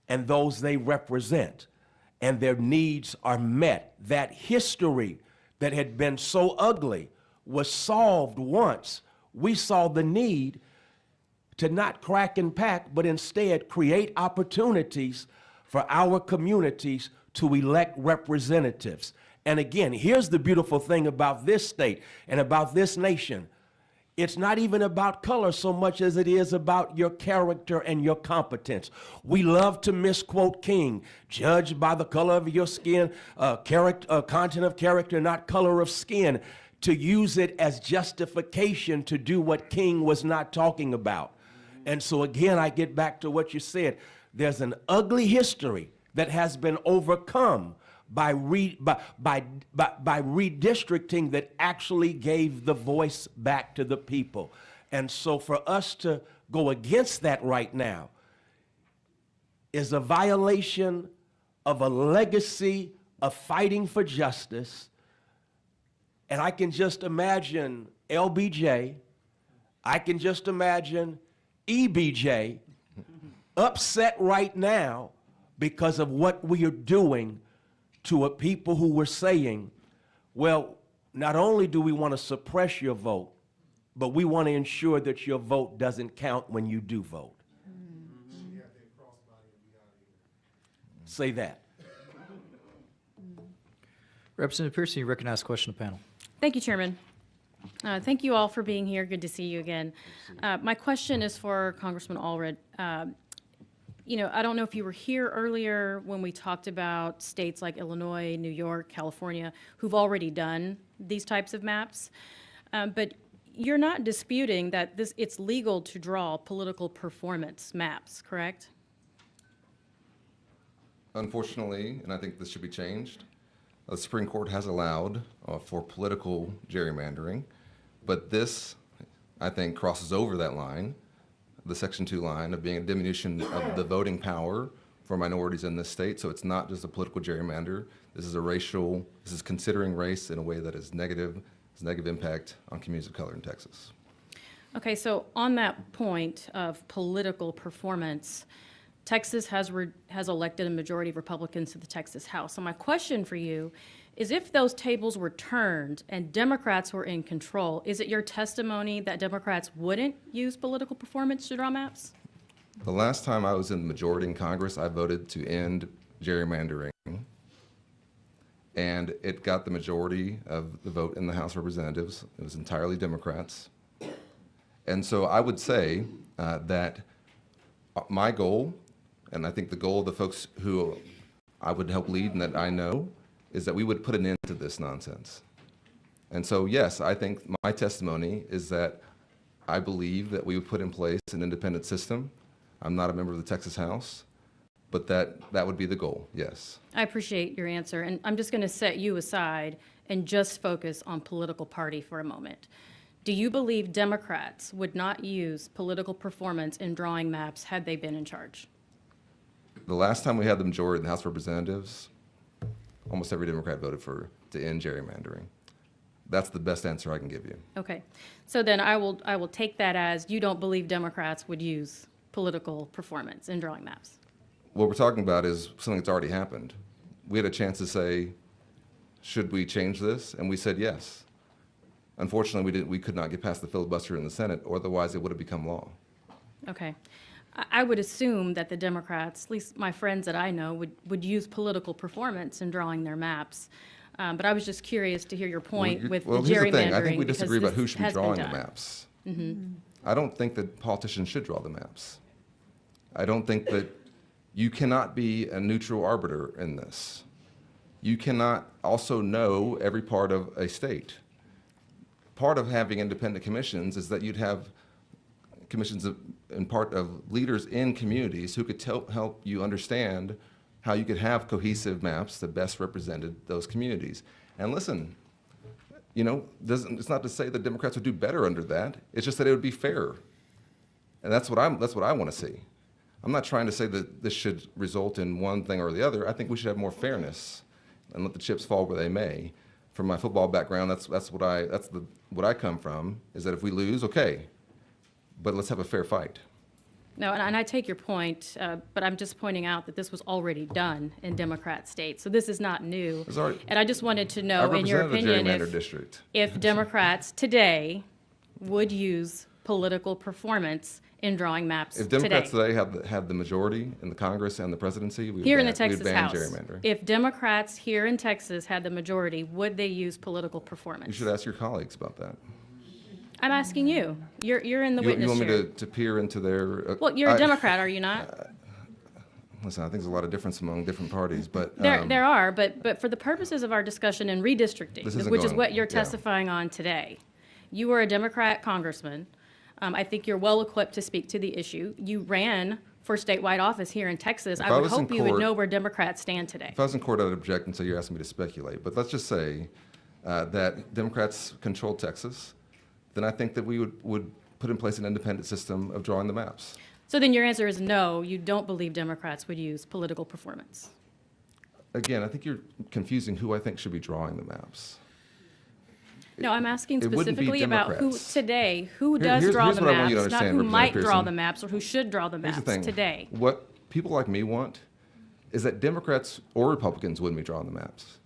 and those they represent, and their needs are met. That history that had been so ugly was solved once we saw the need to not crack and pack, but instead create opportunities for our communities to elect representatives. And again, here's the beautiful thing about this state and about this nation. It's not even about color so much as it is about your character and your competence. We love to misquote King, judged by the color of your skin, content of character, not color of skin, to use it as justification to do what King was not talking about. And so again, I get back to what you said. There's an ugly history that has been overcome by redistricting that actually gave the voice back to the people. And so for us to go against that right now is a violation of a legacy of fighting for justice. And I can just imagine LBJ, I can just imagine EBJ upset right now because of what we are doing to a people who were saying, well, not only do we want to suppress your vote, but we want to ensure that your vote doesn't count when you do vote. Say that. Representative Pearson, you recognize the question of the panel. Thank you, Chairman. Thank you all for being here. Good to see you again. My question is for Congressman Allred. You know, I don't know if you were here earlier when we talked about states like Illinois, New York, California, who've already done these types of maps. But you're not disputing that it's legal to draw political performance maps, correct? Unfortunately, and I think this should be changed, the Supreme Court has allowed for political gerrymandering, but this, I think, crosses over that line, the Section 2 line of being a diminution of the voting power for minorities in this state. So it's not just a political gerrymander. This is considering race in a way that is negative, has negative impact on communities of color in Texas. Okay, so on that point of political performance, Texas has elected a majority of Republicans to the Texas House. So my question for you is, if those tables were turned and Democrats were in control, is it your testimony that Democrats wouldn't use political performance to draw maps? The last time I was in the majority in Congress, I voted to end gerrymandering, and it got the majority of the vote in the House of Representatives. It was entirely Democrats. And so I would say that my goal, and I think the goal of the folks who I would help lead and that I know, is that we would put an end to this nonsense. And so, yes, I think my testimony is that I believe that we would put in place an independent system. I'm not a member of the Texas House, but that would be the goal, yes. I appreciate your answer, and I'm just going to set you aside and just focus on political party for a moment. Do you believe Democrats would not use political performance in drawing maps had they been in charge? The last time we had the majority in the House of Representatives, almost every Democrat voted to end gerrymandering. That's the best answer I can give you. Okay, so then I will take that as you don't believe Democrats would use political performance in drawing maps. What we're talking about is something that's already happened. We had a chance to say, should we change this? And we said yes. Unfortunately, we could not get past the filibuster in the Senate, or otherwise it would have become law. Okay. I would assume that the Democrats, at least my friends that I know, would use political performance in drawing their maps. But I was just curious to hear your point with the gerrymandering. Here's the thing. I think we disagree about who should be drawing the maps. Mm-hmm. I don't think that politicians should draw the maps. I don't think that you cannot be a neutral arbiter in this. you cannot also know every part of a state. Part of having independent commissions is that you'd have commissions in part of leaders in communities who could help you understand how you could have cohesive maps that best represented those communities. And listen, you know, it's not to say that Democrats would do better under that. It's just that it would be fairer. And that's what I want to see. I'm not trying to say that this should result in one thing or the other. I think we should have more fairness and let the chips fall where they may. From my football background, that's what I come from, is that if we lose, okay, but let's have a fair fight. No, and I take your point, but I'm just pointing out that this was already done in Democrat states, so this is not new. And I just wanted to know, in your opinion, if Democrats today would use political performance in drawing maps If Democrats today have the majority in the Congress and the presidency, we would here in ban, the Texas we would ban House, gerrymandering. if Democrats here in Texas had the majority, would they use political performance? You should ask your colleagues about that. I'm asking you. You're in the You witness want me chair. to peer into their... Well, you're a Democrat, are you not? Listen, I think there's a lot of difference among different parties, but... There are, but for the purposes of our discussion in redistricting, which is what you're testifying on today, you were a Democrat congressman. I think you're well equipped to speak to the issue. You ran for statewide office here in Texas. I would hope you would know where Democrats stand today. If I was in court, I'd object until you're asking me to speculate. But let's just say that Democrats control Texas, then I think that we would put in place an independent system of drawing the maps. So then your answer is no, you don't believe Democrats would use political performance. Again, I think you're confusing who I think should be drawing the maps. No, I'm asking It wouldn't be specifically about who Democrats. today, who does Here's draw what the I want you to maps, not understand, who might Representative draw Pearson. the maps or who should draw the Here's maps the thing. today. What people like me want is that Democrats or Republicans wouldn't be drawing the maps.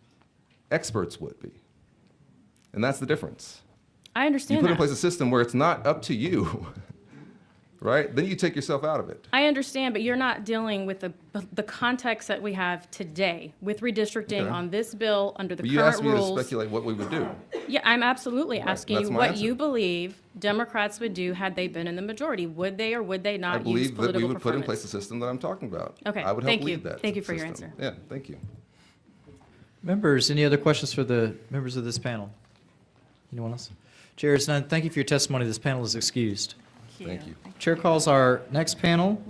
Experts would be. And that's the difference. I You understand put that. in place a system where it's not up to you, right? Then you take yourself out of it. I understand, but you're not dealing with the context that we have today with redistricting Okay. on this bill under the But you current asked me to rules. speculate what we would do. Yeah, I'm absolutely asking that's you my what answer. you believe Democrats would do had they been in the majority. Would they or would they I not use believe that political we would put in performance? place the system that I'm talking about. Okay, I would help thank you. lead that Thank you for your system. answer. Yeah, thank you. Members, any other questions for the members of this panel? Anyone else? Chair is none. Thank you for your testimony. This panel is excused. Thank you. Chair calls our next panel.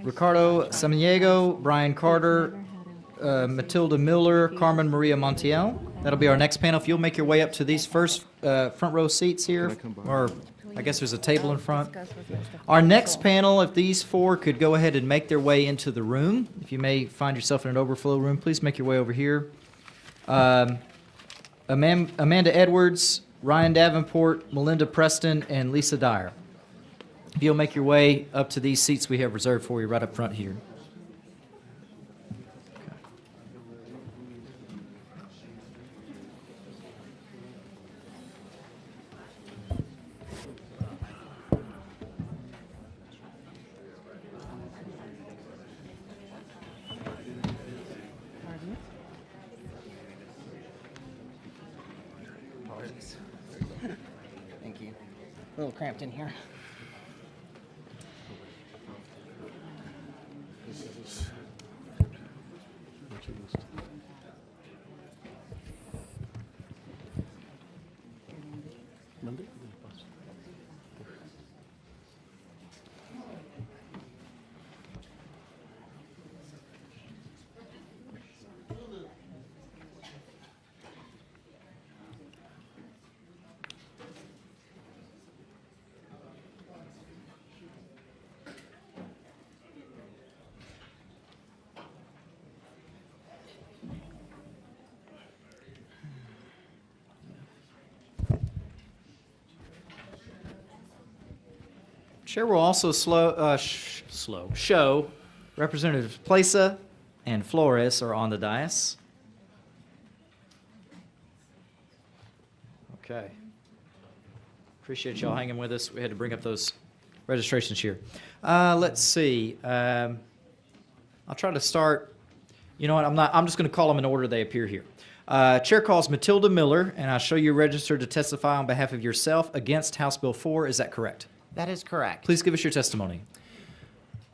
Ricardo Samaniego, Brian Carter, Matilda Miller, Carmen Maria Montiel. That'll be our next panel. If you'll make your way up to these first front row seats here, or I guess there's a table in front. Our next panel, if these four could go ahead and make their way into the room. If you may find yourself in an overflow room, please make your way over here. Amanda Edwards, Ryan Davenport, Melinda Preston, and Lisa Dyer. If you'll make your way up to these seats we have reserved for you right up front here. Thank you. A little cramped in here. Chair will also show Representatives Plesa and Flores are on the dais. Okay. Appreciate y'all hanging with us. We had to bring up those registrations here. Let's see. I'll try to start. You know what? I'm just going to call them in order they appear here. Chair calls Matilda Miller, and I show you registered to testify on behalf of yourself against House Bill 4. Is that correct? That is correct. Please give us your testimony.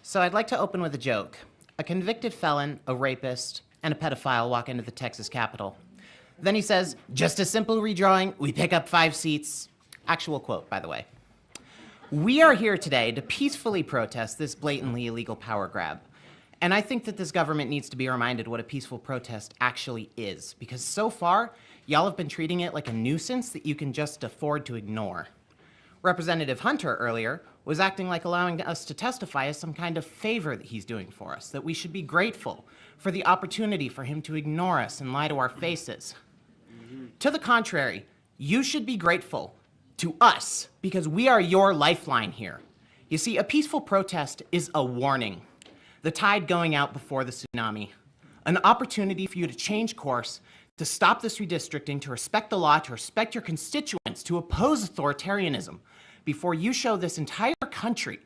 So I'd like to open with a joke. a convicted felon, a rapist, and a pedophile walk into the Texas Capitol. Then he says, just a simple redrawing, we pick up 5 seats. Actual quote, by the way. We are here today to peacefully protest this blatantly illegal power grab. And I think that this government needs to be reminded what a peaceful protest actually is, because so far, y'all have been treating it like a nuisance that you can just afford to ignore. Representative Hunter earlier was acting like allowing us to testify as some kind of favor that he's doing for us, that we should be grateful for the opportunity for him to ignore us and lie to our faces. To the contrary, you should be grateful to us because we are your lifeline here. You see, a peaceful protest is a warning, the tide going out before the tsunami, an opportunity for you to change course, to stop this redistricting, to respect the law, to respect your constituents, to oppose authoritarianism, before you show this entire country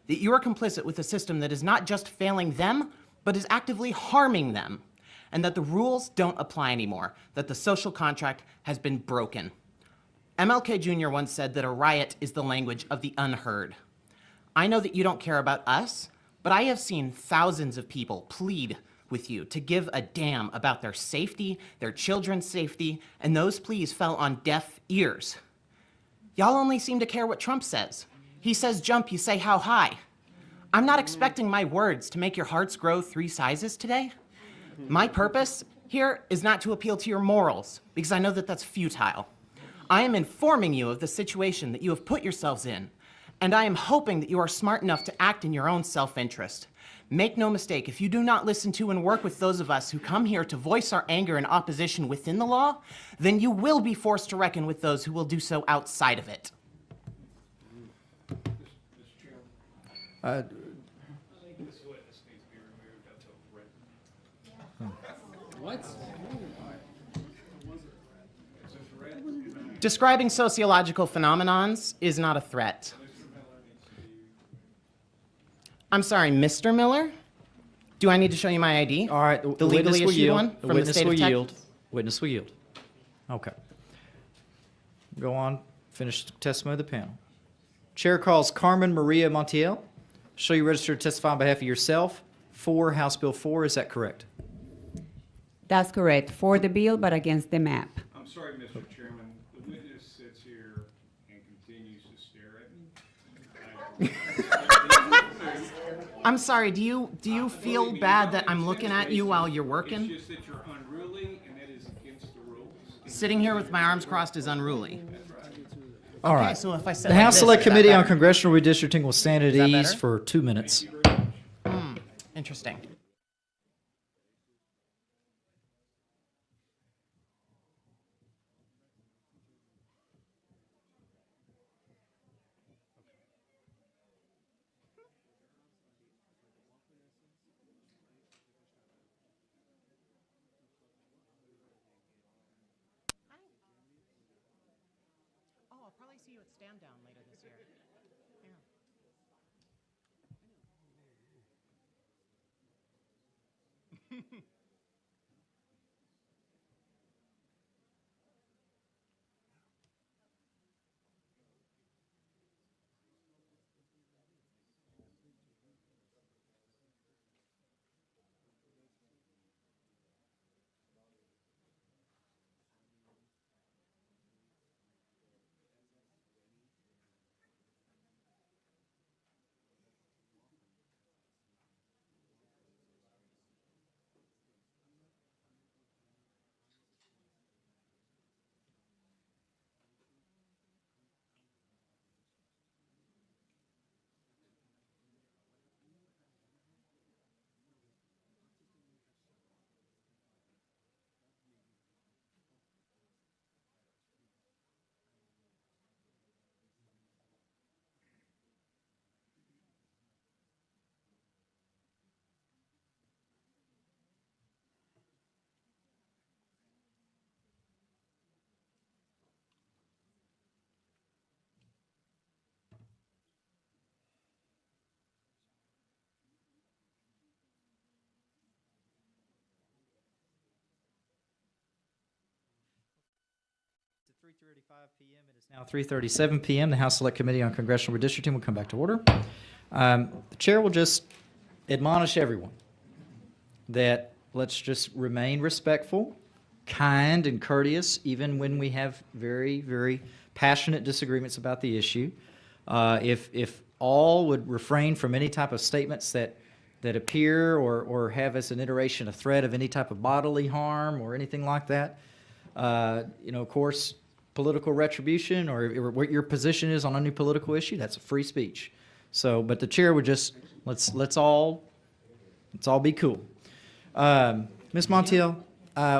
that you are complicit with a system that is not just failing them, but is actively harming them, and that the rules don't apply anymore, that the social contract has been broken. MLK Jr. once said that a riot is the language of the unheard. I know that you don't care about us, but I have seen thousands of people plead with you to give a damn about their safety, their children's safety, and those pleas fell on deaf ears. Y'all only seem to care what Trump says. He says jump, you say how high. I'm not expecting my words to make your hearts grow 3 sizes today. My purpose here is not to appeal to your morals, because I know that that's futile. I am informing you of the situation that you have put yourselves in, and I am hoping that you are smart enough to act in your own self-interest. Make no mistake, if you do not listen to and work with those of us who come here to voice our anger and opposition within the law, then you will be forced to reckon with those who will do so outside of it. Describing sociological phenomenons is not a threat. I'm sorry, Mr. Miller? Do I need to show you my ID? All right, The legally issued one The from the witness state will of yield. Texas? Witness will yield. Okay. Go on, finish the testimony of the panel. Chair calls Carmen Maria Montiel. Show you registered to testify on behalf of yourself for House Bill 4, is that correct? That's correct. For the bill, but against the map. I'm sorry, Mr. Chairman. The witness sits here and continues to stare at me. I'm sorry, do you feel bad that I'm looking at you while you're working? It's just that you're unruly, and that is against the rules. Sitting here with my arms crossed is unruly. All Okay, right. so if I said The like House this, Select is that Committee on better? Congressional Redistricting will stand at Is that ease better? for 2 minutes. Interesting. Oh, I'll probably see you at Stand Down later this year. Yeah. It's 3:35 p.m. It is now 3:37 p.m. The House Select Committee on Congressional Redistricting will come back to order. The chair will just admonish everyone. that let's just remain respectful, kind, and courteous, even when we have very, very passionate disagreements about the issue. If all would refrain from any type of statements that appear or have as an iteration a threat of any type of bodily harm or anything like that, of course, political retribution or what your position is on any political issue, that's a free speech. So, but the chair would just, let's all be cool. Ms. Montiel,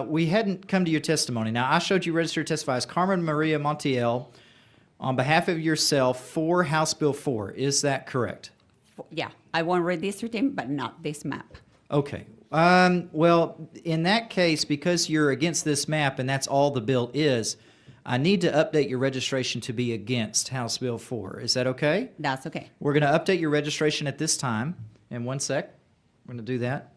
we hadn't come to your testimony. Now, I showed you registered to testify as Carmen Maria Montiel on behalf of yourself for House Bill 4. Is that correct? Yeah, I want redistricting, but not this map. Okay. Well, in that case, because you're against this map and that's all the bill is, I need to update your registration to be against House Bill 4. Is that okay? That's okay. We're going to update your registration at this time. In 1 sec, we're going to do that.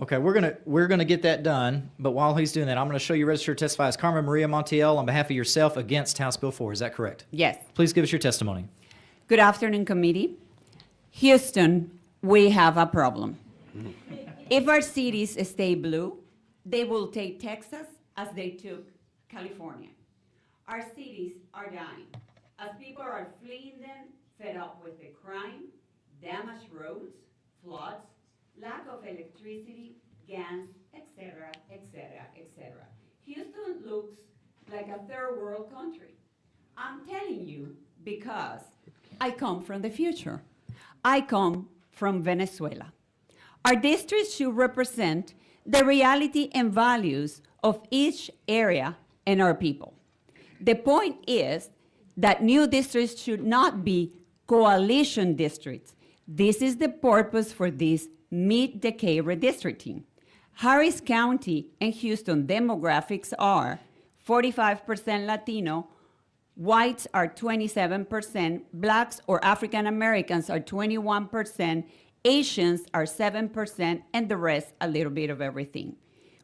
Okay, we're gonna get that done, but while he's doing that, I'm gonna show you registered to testify as Carmen Maria Montiel on behalf of yourself against House Bill 4. Is that correct? Yes. Please give us your testimony. Good afternoon, committee. Houston, we have a problem. If our cities stay blue, they will take Texas as they took California. Our cities are dying as people are fleeing them, fed up with the crime, damaged roads, floods, lack of electricity, gas, etc., etc., etc. Houston looks like a third world country. I'm telling you because I come from the future. I come from Venezuela. Our districts should represent the reality and values of each area and our people. The point is that new districts should not be coalition districts. This is the purpose for this mid-decade redistricting. Harris County and Houston demographics are 45% Latino, whites are 27%, blacks or African Americans are 21%, Asians are 7%, and the rest a little bit of everything.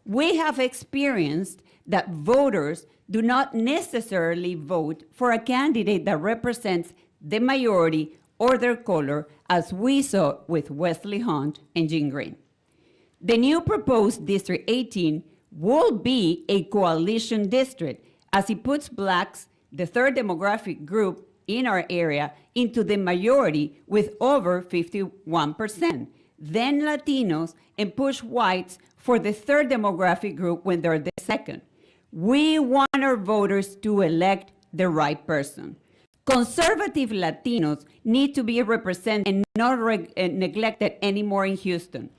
We have experienced that voters do not necessarily vote for a candidate that represents the majority or their color, as we saw with Wesley Hunt and Jean Green. The new proposed District 18 will be a coalition district, as it puts blacks, the third demographic group in our area, into the majority with over 51%, then Latinos, and push whites for the third demographic group when they're the second. We want our voters to elect the right person. Conservative Latinos need to be represented and not neglected anymore in Houston.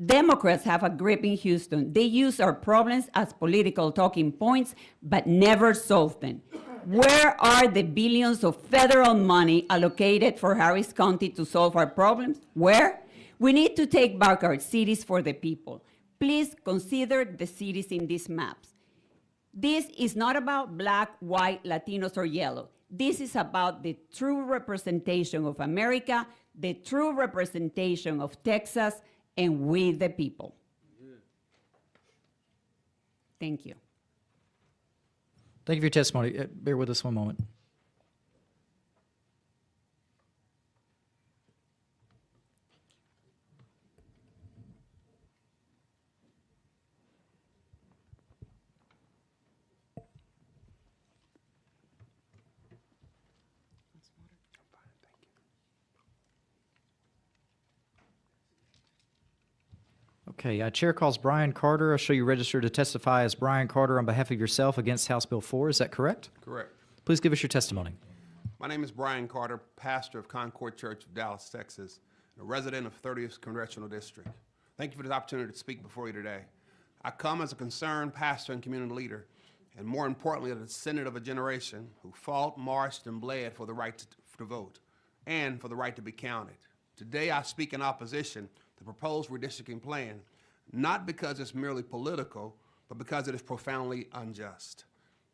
Democrats have a grip in Houston. They use our problems as political talking points, but never solve them. Where are the billions of federal money allocated for Harris County to solve our problems? Where? We need to take back our cities for the people. Please consider the cities in these maps. This is not about black, white, Latinos, or yellow. This is about the true representation of America, the true representation of Texas, and we the people. Thank you. Thank you for your testimony. Bear with us one moment. Okay, Chair calls Brian Carter. I'll show you registered to testify as Brian Carter on behalf of yourself against House Bill 4. Is that correct? Correct. Please give us your testimony. My name is Brian Carter, pastor of Concord Church of Dallas, Texas, and a resident of 30th Congressional District. Thank you for this opportunity to speak before you today. I come as a concerned pastor and community leader, and more importantly, a descendant of a generation who fought, marched, and bled for the right to vote and for the right to be counted. Today, I speak in opposition to the proposed redistricting plan, not because it's merely political, but because it is profoundly unjust.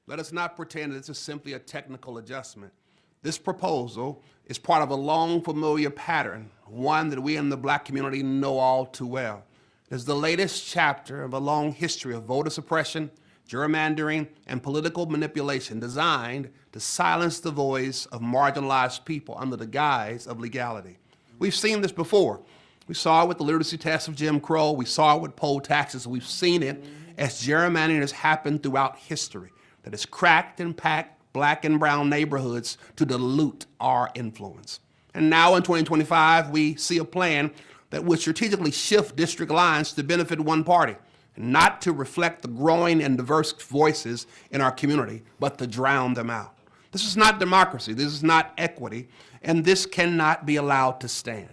Let us not pretend that this is simply a technical adjustment. This proposal is part of a long familiar pattern, one that we in the black community know all too well. It is the latest chapter of a long history of voter suppression, gerrymandering, and political manipulation designed to silence the voice of marginalized people under the guise of legality. We've seen this before. We saw it with the literacy test of Jim Crow. We saw it with poll taxes. We've seen it as gerrymandering has happened throughout history, that has cracked and packed black and brown neighborhoods to dilute our influence. And now in 2025, we see a plan that would strategically shift district lines to benefit one party, not to reflect the growing and diverse voices in our community, but to drown them out. This is not democracy, this is not equity, and this cannot be allowed to stand.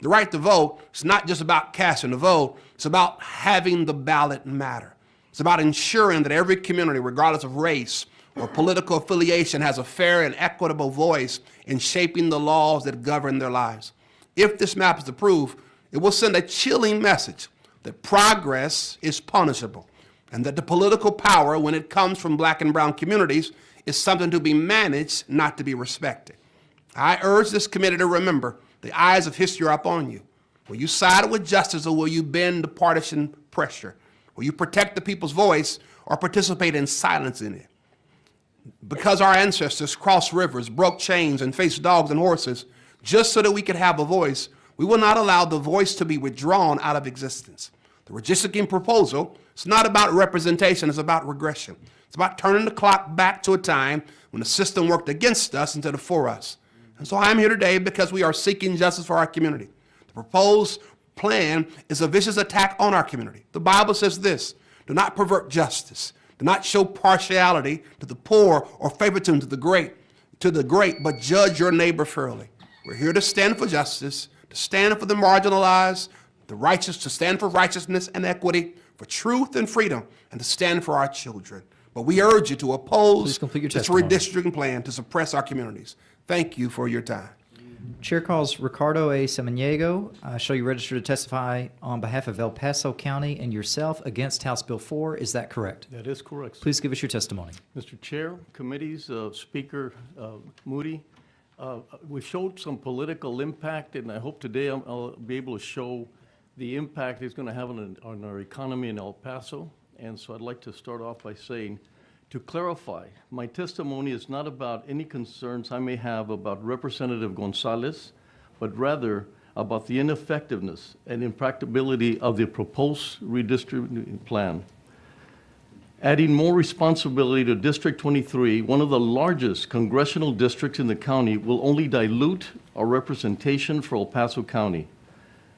The right to vote is not just about casting a vote, it's about having the ballot matter. It's about ensuring that every community, regardless of race or political affiliation, has a fair and equitable voice in shaping the laws that govern their lives. If this map is approved, it will send a chilling message that progress is punishable and that the political power, when it comes from black and brown communities, is something to be managed, not to be respected. I urge this committee to remember the eyes of history are upon you. Will you side with justice or will you bend to partisan pressure? Will you protect the people's voice or participate in silencing it? Because our ancestors crossed rivers, broke chains, and faced dogs and horses just so that we could have a voice, we will not allow the voice to be withdrawn out of existence. The redistricting proposal is not about representation, it's about regression. It's about turning the clock back to a time when the system worked against us instead of for us. And so I'm here today because we are seeking justice for our community. The proposed plan is a vicious attack on our community. The Bible says this: do not pervert justice. Do not show partiality to the poor or favoritism to the great, but judge your neighbor fairly. We're here to stand for justice, to stand for the marginalized, the righteous, to stand for righteousness and equity, for truth and freedom, and to stand for our children. But we urge you to oppose this redistricting plan to suppress our communities. Thank you for your time. Chair calls Ricardo A. Samaniego. Shall you register to testify on behalf of El Paso County and yourself against House Bill 4? Is that correct? That is correct. Please give us your testimony. Mr. Chair, committees, Speaker Moody, we showed some political impact, and I hope today I'll be able to show the impact it's going to have on our economy in El Paso. And so I'd like to start off by saying, to clarify, my testimony is not about any concerns I may have about Representative Gonzalez, but rather about the ineffectiveness and impracticability of the proposed redistricting plan. Adding more responsibility to District 23, one of the largest congressional districts in the county, will only dilute our representation for El Paso County.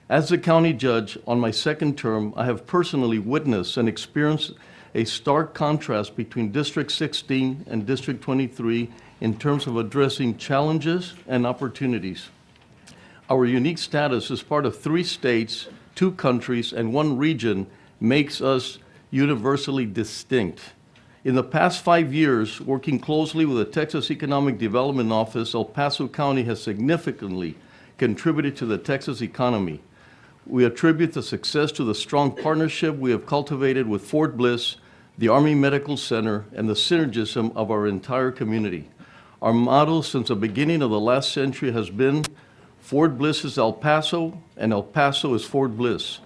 As the county judge on my second term, I have personally witnessed and experienced a stark contrast between District 16 and District 23 in terms of addressing challenges and opportunities. Our unique status as part of 3 states, 2 countries, and 1 region makes us universally distinct. In the past 5 years, working closely with the Texas Economic Development Office, El Paso County has significantly contributed to the Texas economy. We attribute the success to the strong partnership we have cultivated with Fort Bliss, the Army Medical Center, and the synergism of our entire community. Our motto since the beginning of the last century has been, Fort Bliss is El Paso, and El Paso is Fort Bliss.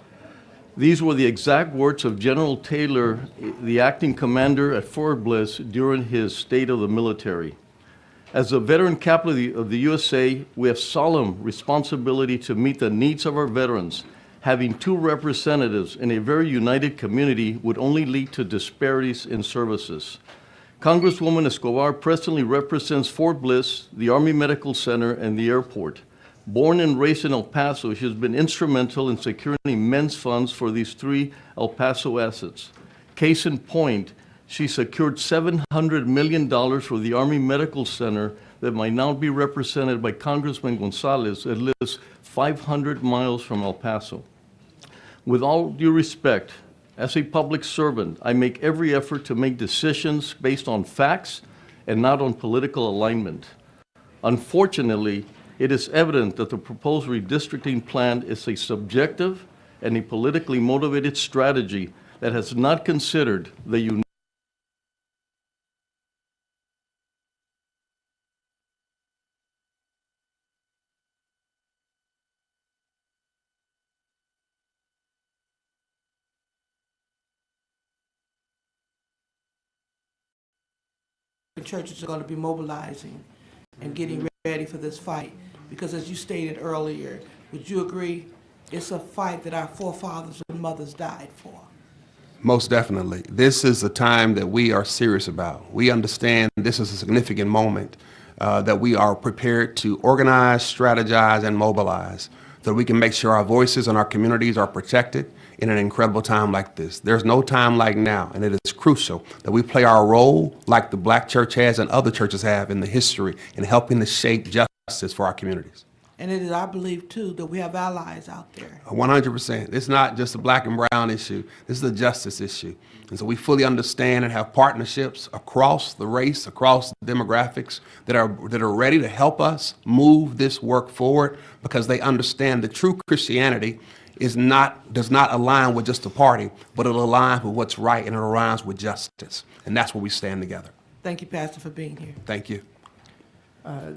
These were the exact words of General Taylor, the acting commander at Fort Bliss during his state of the military. As the veteran capital of the USA, we have solemn responsibility to meet the needs of our veterans. Having 2 representatives in a very united community would only lead to disparities in services. Congresswoman Escobar presently represents Fort Bliss, the Army Medical Center, and the airport. Born and raised in El Paso, she has been instrumental in securing immense funds for these 3 El Paso assets. Case in point, she secured $700 million for the Army Medical Center that might now be represented by Congressman Gonzalez, that lives 500 miles from El Paso. With all due respect, as a public servant, I make every effort to make decisions based on facts and not on political alignment. Unfortunately, it is evident that the proposed redistricting plan is a subjective and a politically motivated strategy that has not considered the unique churches are going to be mobilizing and getting ready for this fight? Because as you stated earlier, would you agree it's a fight that our forefathers and mothers died for? Most definitely. This is a time that we are serious about. We understand this is a significant moment that we are prepared to organize, strategize, and mobilize so we can make sure our voices and our communities are protected in an incredible time like this. There's no time like now, and it is crucial that we play our role like the Black church has and other churches have in the history in helping to shape justice for our communities. And it is our belief, too, that we have allies out there. 100%. It's not just a black and brown issue. This is a justice issue. And so we fully understand and have partnerships across the race, across the demographics that are ready to help us move this work forward because they understand that true Christianity does not align with just a party, but it aligns with what's right and it aligns with justice. And that's where we stand together. Thank you, Pastor, for being here. Thank you.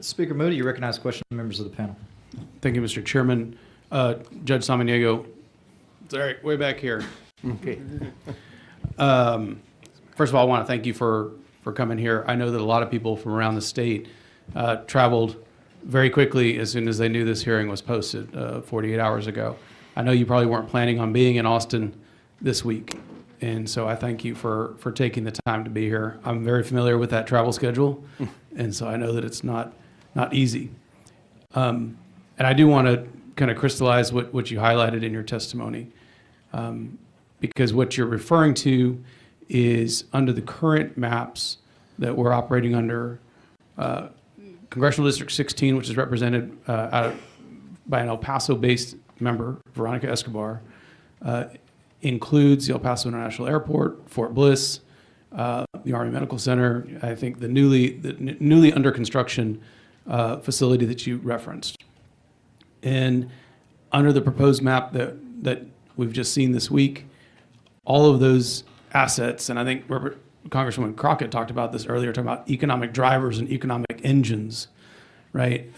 Speaker Moody, you recognize a question from members of the panel. Thank you, Mr. Chairman. Judge Samaniego, sorry, way back here. Okay. First of all, I want to thank you for coming here. I know that a lot of people from around the state traveled very quickly as soon as they knew this hearing was posted 48 hours ago. I know you probably weren't planning on being in Austin this week, and so I thank you for taking the time to be here. I'm very familiar with that travel schedule, and so I know that it's not easy. And I do want to kind of crystallize what you highlighted in your testimony, because what you're referring to is under the current maps that we're operating under, Congressional District 16, which is represented by an El Paso-based member, Veronica Escobar, includes the El Paso International Airport, Fort Bliss, the Army Medical Center, I think the newly under construction facility that you referenced. And under the proposed map that we've just seen this week, all of those assets, and I think Congresswoman Crockett talked about this earlier, talking about economic drivers and economic engines, right?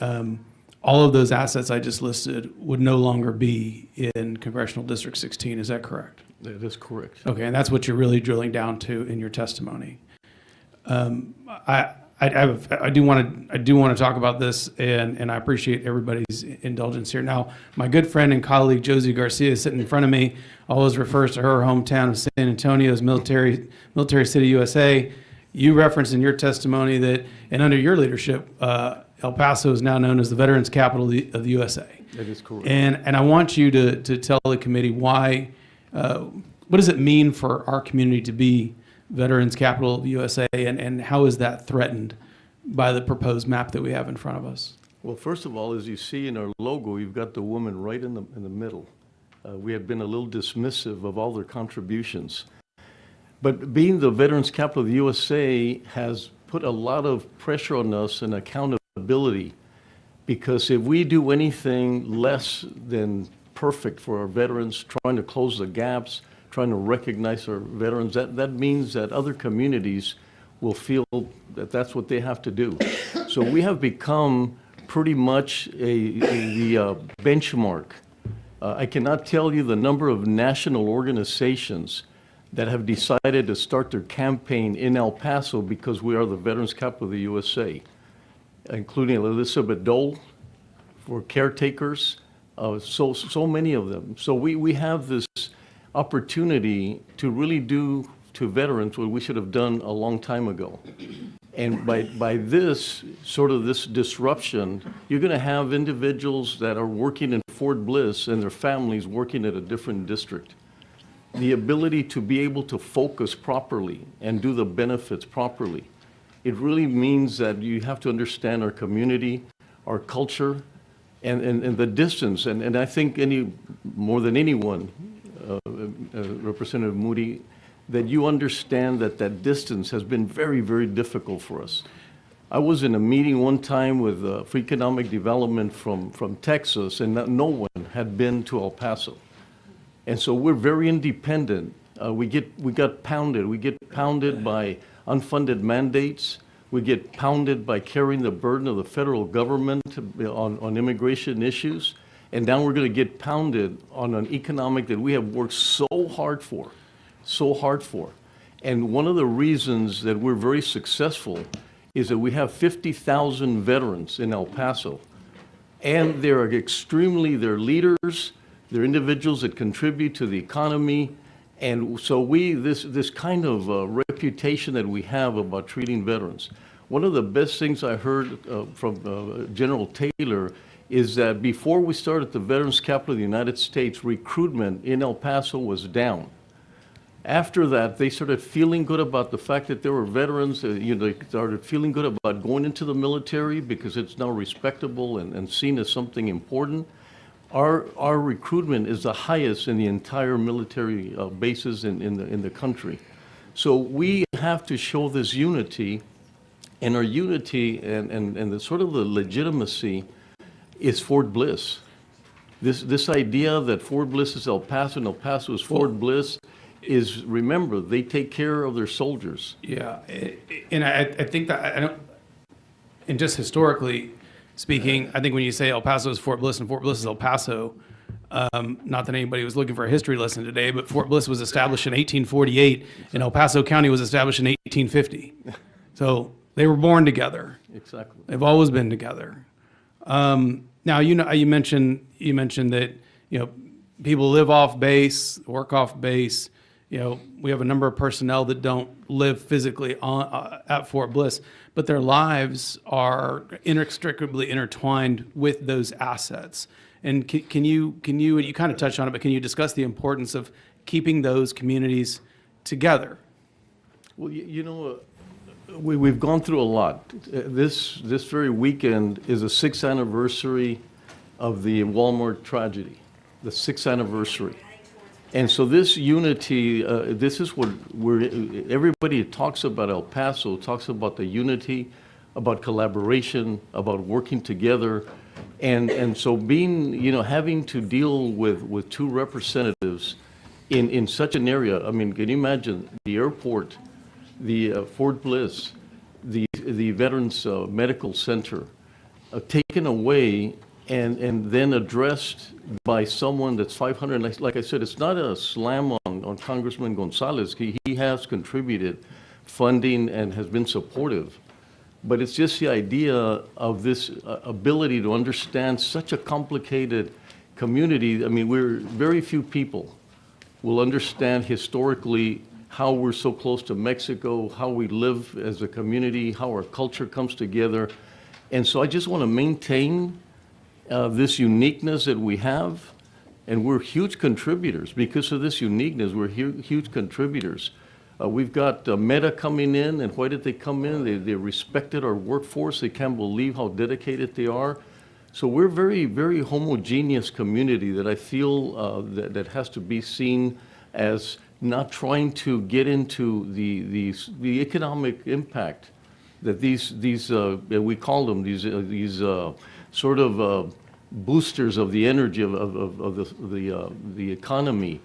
All of those assets I just listed would no longer be in Congressional District 16. Is that correct? That is correct. Okay, and that's what you're really drilling down to in your testimony. I do want to talk about this, and I appreciate everybody's indulgence here. Now, my good friend and colleague Josie Garcia sitting in front of me always refers to her hometown of San Antonio as Military City, USA. You referenced in your testimony that, and under your leadership, El Paso is now known as the Veterans Capital of the USA. That is correct. And I want you to tell the committee why. What does it mean for our community to be Veterans Capital of the USA, and how is that threatened by the proposed map that we have in front of us? Well, first of all, as you see in our logo, you've got the woman right in the middle. We had been a little dismissive of all their contributions. But being the Veterans Capital of the USA has put a lot of pressure on us and accountability, because if we do anything less than perfect for our veterans, trying to close the gaps, trying to recognize our veterans, that means that other communities will feel that that's what they have to do. So we have become pretty much the benchmark. I cannot tell you the number of national organizations that have decided to start their campaign in El Paso because we are the Veterans Capital of the USA, including Elizabeth Dole for caretakers, so many of them. So we have this opportunity to really do to veterans what we should have done a long time ago. And by this disruption, you're going to have individuals that are working in Fort Bliss and their families working at a different district. The ability to be able to focus properly and do the benefits properly, it really means that you have to understand our community, our culture, and the distance. And I think more than anyone, Representative Moody, that you understand that distance has been very, very difficult for us. I was in a meeting one time with for economic development from Texas, and no one had been to El Paso. And so we're very independent. We got pounded. We get pounded by unfunded mandates. We get pounded by carrying the burden of the federal government on immigration issues. And now we're going to get pounded on an economic that we have worked so hard for. And one of the reasons that we're very successful is that we have 50,000 veterans in El Paso. And they're leaders, they're individuals that contribute to the economy. And so this kind of reputation that we have about treating veterans. One of the best things I heard from General Taylor is that before we started the Veterans Capital of the United States, recruitment in El Paso was down. After that, they started feeling good about the fact that there were veterans. They started feeling good about going into the military because it's now respectable and seen as something important. Our recruitment is the highest in the entire military bases in the country. So we have to show this unity, and our unity and the sort of the legitimacy is Fort Bliss. This idea that Fort Bliss is El Paso and El Paso is Fort Bliss is, remember, they take care of their soldiers. Yeah, and I think that, I don't, and just historically speaking, I think when you say El Paso is Fort Bliss and Fort Bliss is El Paso, not that anybody was looking for a history lesson today, but Fort Bliss was established in 1848 and El Paso County was established in 1850. So they were born together. Exactly. They've always been together. Now, you mentioned that, people live off base, work off base. We have a number of personnel that don't live physically at Fort Bliss, but their lives are inextricably intertwined with those assets. And can you kind of touched on it, but can you discuss the importance of keeping those communities together? Well, we've gone through a lot. This very weekend is the 6th anniversary of the Walmart tragedy, the 6th anniversary. And so this unity, this is what everybody talks about El Paso, talks about the unity, about collaboration, about working together. And so having to deal with two representatives in such an area, I mean, can you imagine the airport, the Fort Bliss, the Veterans Medical Center, taken away and then addressed by someone that's 500. Like I said, it's not a slam on Congressman Gonzalez. He has contributed funding and has been supportive. But it's just the idea of this ability to understand such a complicated community. I mean, very few people will understand historically how we're so close to Mexico, how we live as a community, how our culture comes together. And so I just want to maintain this uniqueness that we have, and we're huge contributors. Because of this uniqueness, we're huge contributors. We've got Meta coming in, and why did they come in? They respected our workforce. They can't believe how dedicated they are. So we're very, very homogeneous community that I feel that has to be seen as not trying to get into the economic impact that these we call them these sort of boosters of the energy of the economy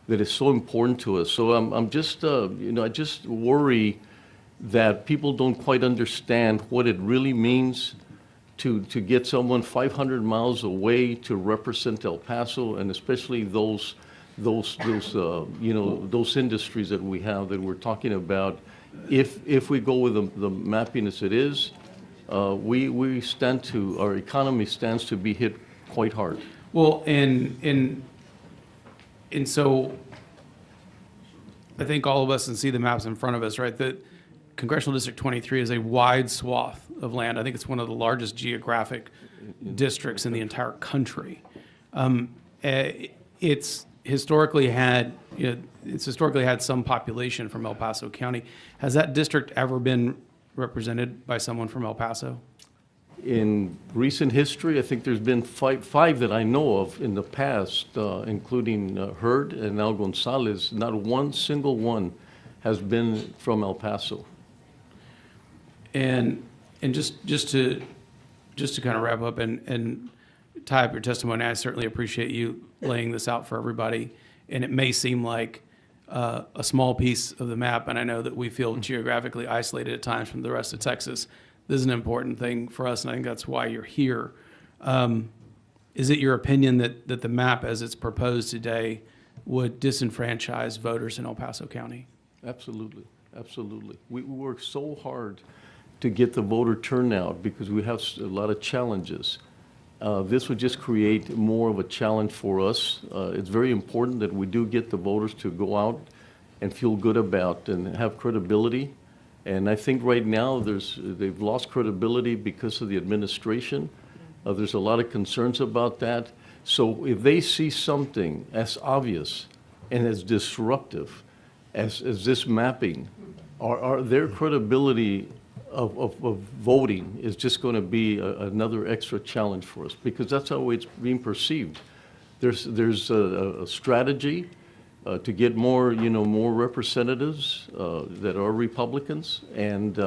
that is so important to us. So I'm just I just worry that people don't quite understand what it really means to get someone 500 miles away to represent El Paso, and especially those industries that we have that we're talking about. If we go with the mapping as it is, we stand to, our economy stands to be hit quite hard. Well, and so I think all of us can see the maps in front of us, right? That Congressional District 23 is a wide swath of land. I think it's one of the largest geographic districts in the entire country. It's historically had some population from El Paso County. Has that district ever been represented by someone from El Paso? In recent history, I think there's been five that I know of in the past, including Hurd and now Gonzalez. Not one single one has been from El Paso. And just to kind of wrap up and tie up your testimony, I certainly appreciate you laying this out for everybody. And it may seem like a small piece of the map, and I know that we feel geographically isolated at times from the rest of Texas. This is an important thing for us, and I think that's why you're here. Is it your opinion that the map as it's proposed today would disenfranchise voters in El Paso County? Absolutely, absolutely. We work so hard to get the voter turnout because we have a lot of challenges. This would just create more of a challenge for us. It's very important that we do get the voters to go out and feel good about and have credibility. And I think right now they've lost credibility because of the administration. There's a lot of concerns about that. So if they see something as obvious and as disruptive as this mapping, their credibility of voting is just going to be another extra challenge for us because that's how it's being perceived. There's a strategy to get more, more representatives that are Republicans, and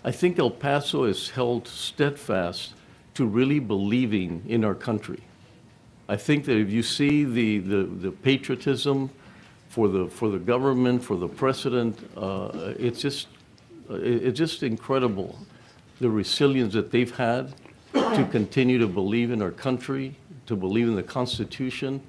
I think El Paso is held steadfast to really believing in our country. I think that if you see the patriotism for the government, for the president, it's just incredible, the resilience that they've had to continue to believe in our country, to believe in the Constitution.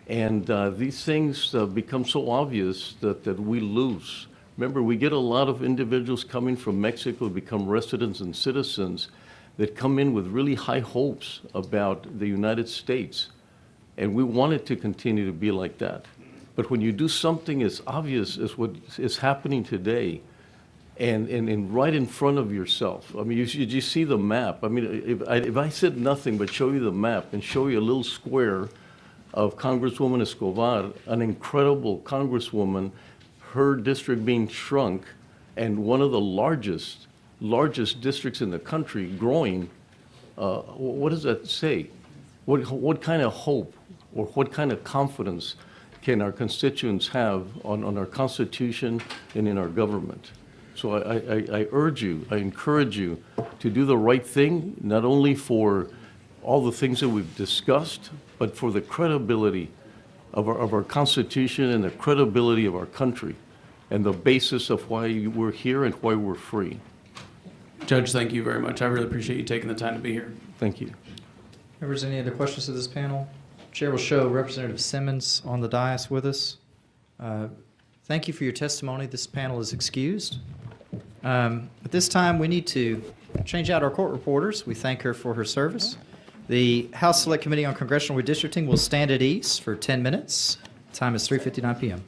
And these things become so obvious that we lose. Remember, we get a lot of individuals coming from Mexico to become residents and citizens that come in with really high hopes about the United States. And we want it to continue to be like that. But when you do something as obvious as what is happening today, and right in front of yourself, I mean, you see the map. I mean, if I said nothing but show you the map and show you a little square of Congresswoman Escobar, an incredible congresswoman, her district being shrunk, and one of the largest districts in the country growing, what does that say? What kind of hope or what kind of confidence can our constituents have on our Constitution and in our government? So I urge you, I encourage you to do the right thing, not only for all the things that we've discussed, but for the credibility of our Constitution and the credibility of our country and the basis of why we're here and why we're free. Judge, thank you very much. I really appreciate you taking the time to be here. Thank you. Members, any other questions to this panel? Chair will show Representative Simmons on the dais with us. Thank you for your testimony. This panel is excused. At this time, we need to change out our court reporters. We thank her for her service. The House Select Committee on Congressional Redistricting will stand at ease for 10 minutes. Time is 3:59 p.m.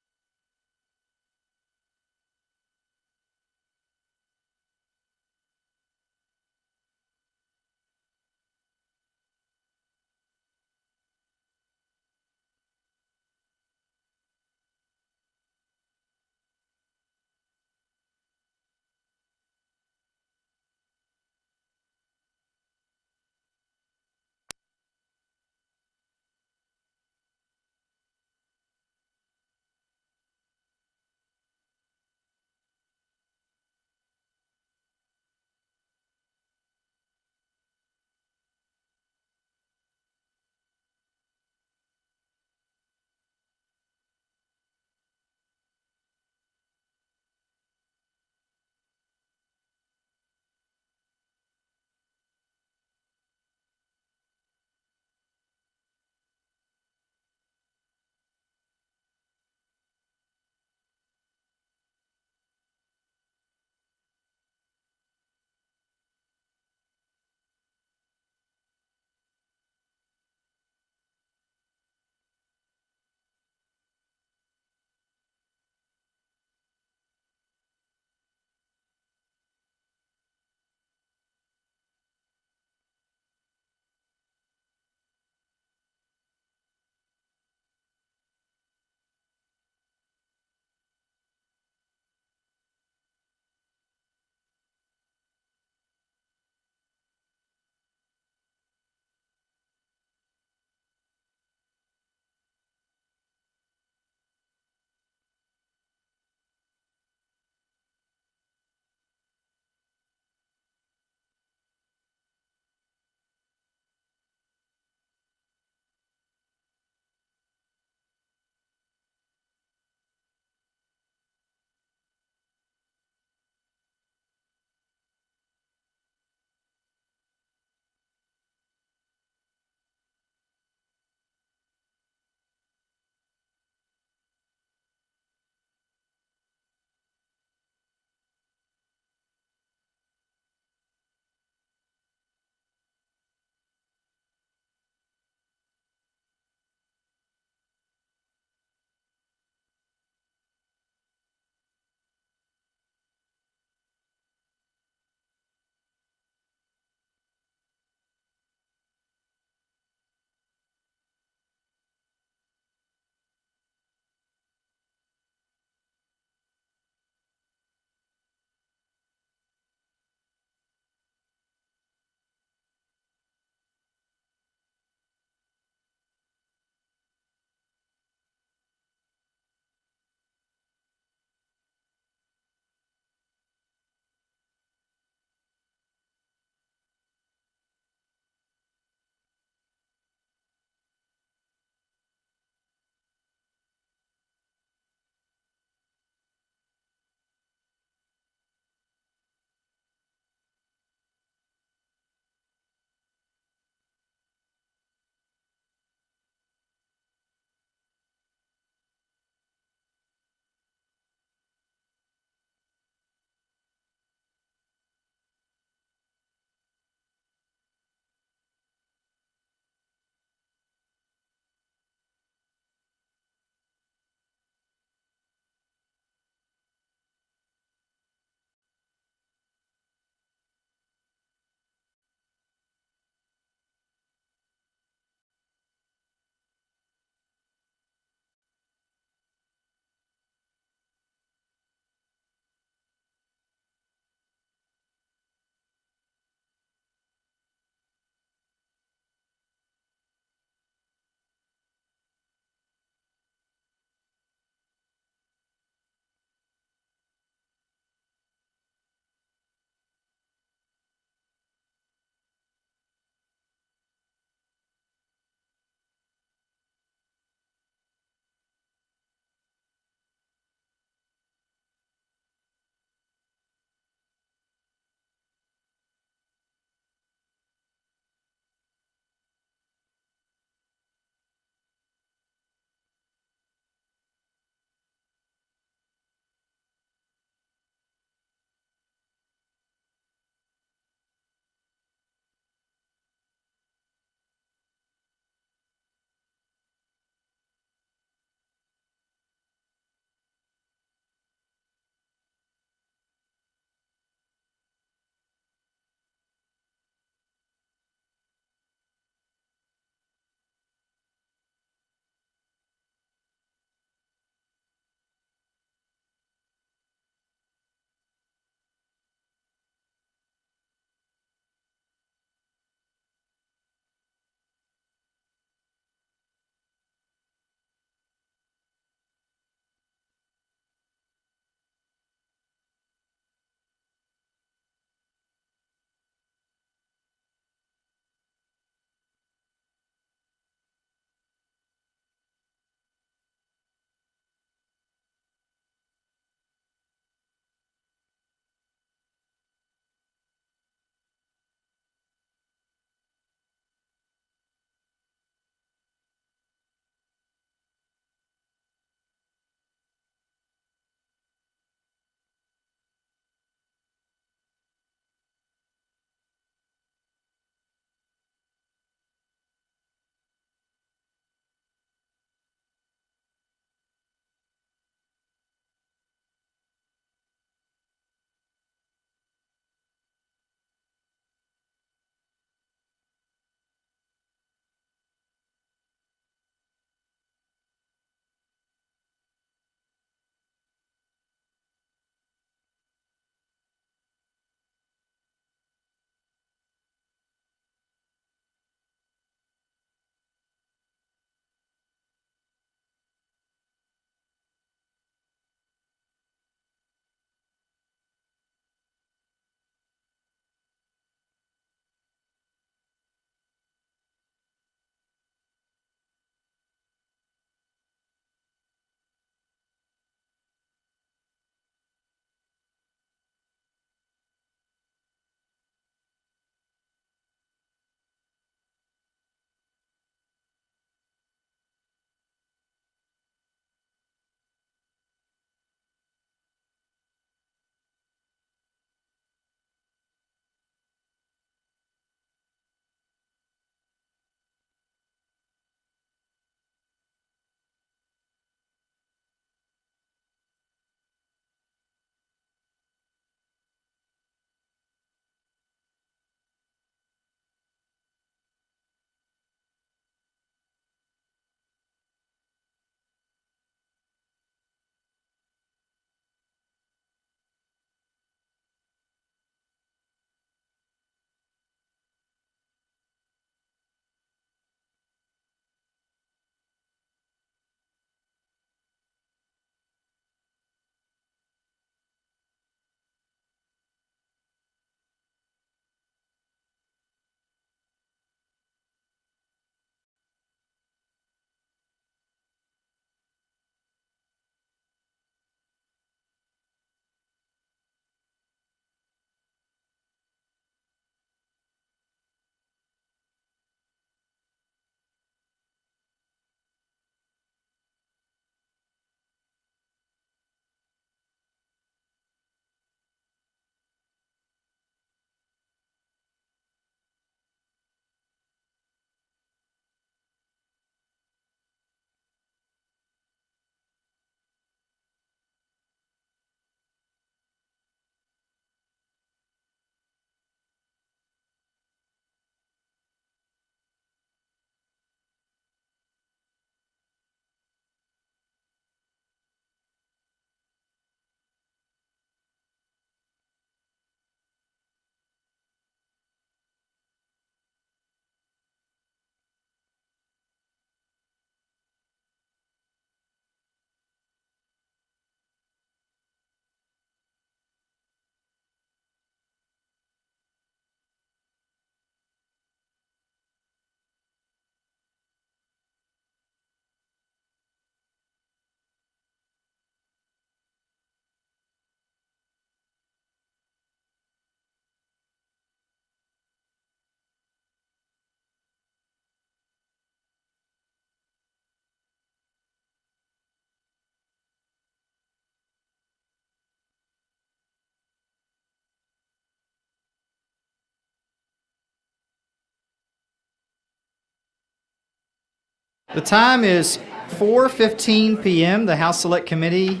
The time is 4:15 p.m. The House Select Committee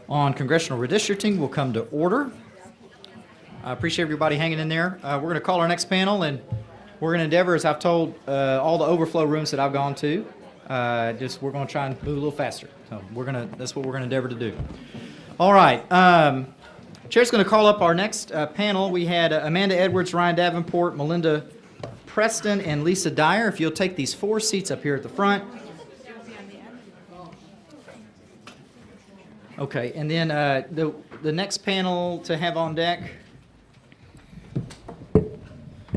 on Congressional Redistricting will come to order. I appreciate everybody hanging in there. We're going to call our next panel, and we're going to endeavor, as I've told all the overflow rooms that I've gone to, we're going to try and move a little faster. So that's what we're going to endeavor to do. All right. Chair's going to call up our next panel. We had Amanda Edwards, Ryan Davenport, Melinda Preston, and Lisa Dyer. If you'll take these 4 seats up here at the front. Okay, and then the next panel to have on deck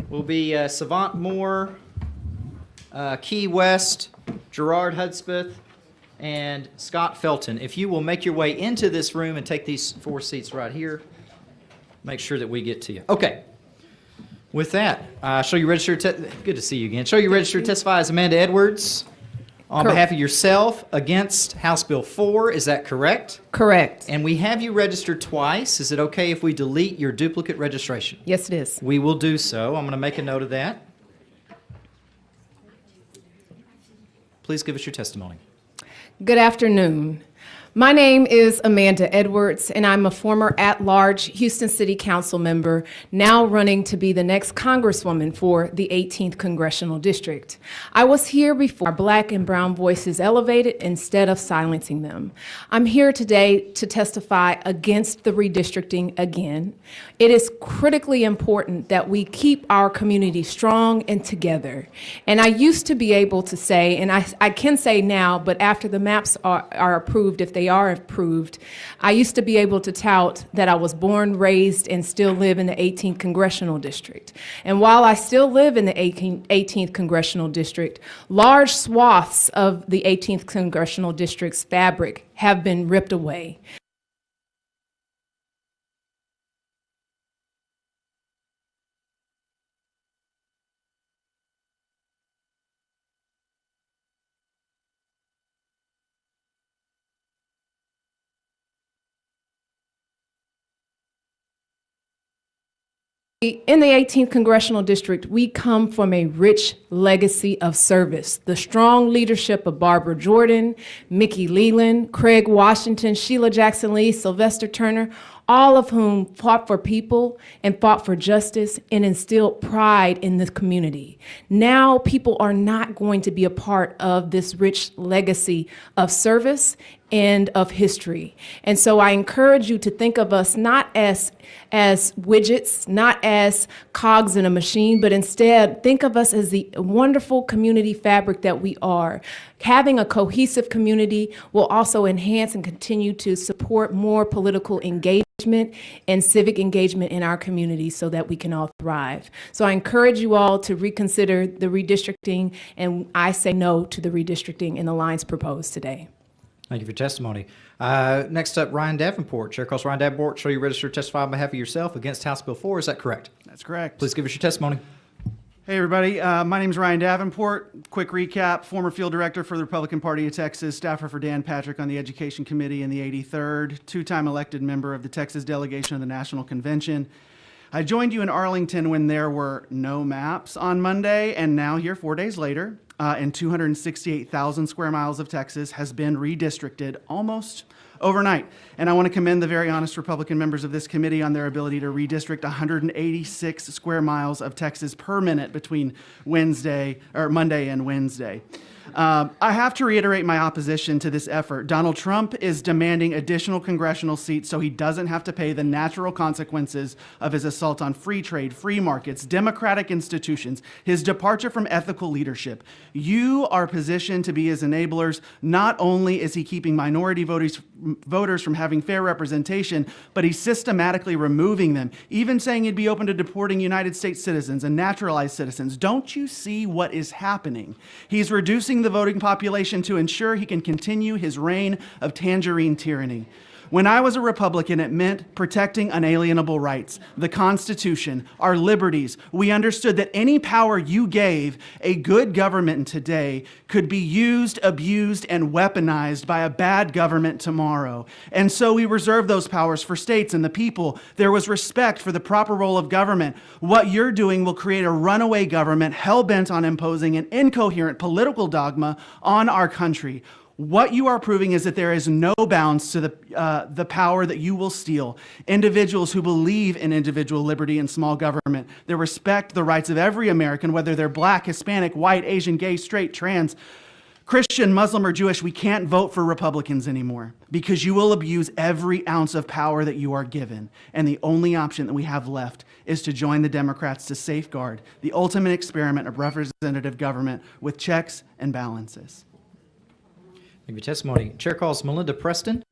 will be Savant Moore, Key West, Gerard Hudspeth, and Scott Felton. If you will make your way into this room and take these 4 seats right here, make sure that we get to you. Okay. With that, show you registered. Good to see you again. Show you registered to testify as Amanda Edwards on behalf of yourself against House Bill 4. Is that correct? Correct. And we have you registered twice. Is it okay if we delete your duplicate registration? Yes, it is. We will do so. I'm going to make a note of that. Please give us your testimony. Good afternoon. My name is Amanda Edwards, and I'm a former at-large Houston City Council member, now running to be the next Congresswoman for the 18th Congressional District. I was here before our Black and brown voices elevated instead of silencing them. I'm here today to testify against the redistricting again. It is critically important that we keep our community strong and together. And I used to be able to say, and I can say now, but after the maps are approved, if they are approved, I used to be able to tout that I was born, raised, and still live in the 18th Congressional District. And while I still live in the 18th Congressional District, large swaths of the 18th Congressional District's fabric have been ripped away. In the 18th Congressional District, we come from a rich legacy of service. The strong leadership of Barbara Jordan, Mickey Leland, Craig Washington, Sheila Jackson Lee, Sylvester Turner, all of whom fought for people and fought for justice and instilled pride in the community. Now people are not going to be a part of this rich legacy of service and of history. And so I encourage you to think of us not as widgets, not as cogs in a machine, but instead think of us as the wonderful community fabric that we are. Having a cohesive community will also enhance and continue to support more political engagement and civic engagement in our community so that we can all thrive. So I encourage you all to reconsider the redistricting, and I say no to the redistricting in the lines proposed today. Thank you for your testimony. Next up, Ryan Davenport. Chair calls Ryan Davenport. Show you registered to testify on behalf of yourself against House Bill 4. Is that correct? That's correct. Please give us your testimony. Hey, everybody. My name is Ryan Davenport. Quick recap, former field director for the Republican Party of Texas, staffer for Dan Patrick on the Education Committee in the 83rd, two-time elected member of the Texas delegation of the National Convention. I joined you in Arlington when there were no maps on Monday, and now here 4 days later, and 268,000 square miles of Texas has been redistricted almost overnight. And I want to commend the very honest Republican members of this committee on their ability to redistrict 186 square miles of Texas per minute between Monday and Wednesday. I have to reiterate my opposition to this effort. Donald Trump is demanding additional congressional seats so he doesn't have to pay the natural consequences of his assault on free trade, free markets, democratic institutions, his departure from ethical leadership. You are positioned to be his enablers. Not only is he keeping minority voters from having fair representation, but he's systematically removing them, even saying he'd be open to deporting United States citizens and naturalized citizens. Don't you see what is happening? He's reducing the voting population to ensure he can continue his reign of tangerine tyranny. When I was a Republican, it meant protecting unalienable rights, the Constitution, our liberties. We understood that any power you gave a good government today could be used, abused, and weaponized by a bad government tomorrow. And so we reserved those powers for states and the people. There was respect for the proper role of government. What you're doing will create a runaway government hell-bent on imposing an incoherent political dogma on our country. What you are proving is that there is no bounds to the power that you will steal. Individuals who believe in individual liberty and small government, that respect the rights of every American, whether they're black, Hispanic, white, Asian, gay, straight, trans, Christian, Muslim, or Jewish, we can't vote for Republicans anymore because you will abuse every ounce of power that you are given. And the only option that we have left is to join the Democrats to safeguard the ultimate experiment of representative government with checks and balances. Thank you for testimony. Chair calls Melinda Preston.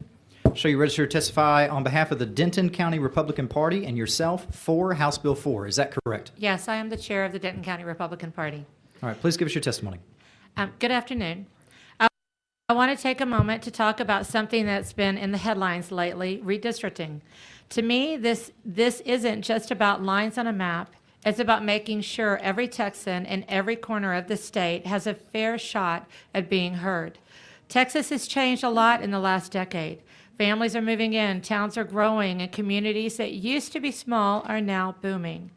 Show you registered to testify on behalf of the Denton County Republican Party and yourself for House Bill 4. Is that correct? Yes, I am the chair of the Denton County Republican Party. All right, please give us your testimony. Good afternoon. I want to take a moment to talk about something that's been in the headlines lately, redistricting. To me, this isn't just about lines on a map. It's about making sure every Texan in every corner of the state has a fair shot at being heard. Texas has changed a lot in the last decade. Families are moving in, towns are growing, and communities that used to be small are now booming.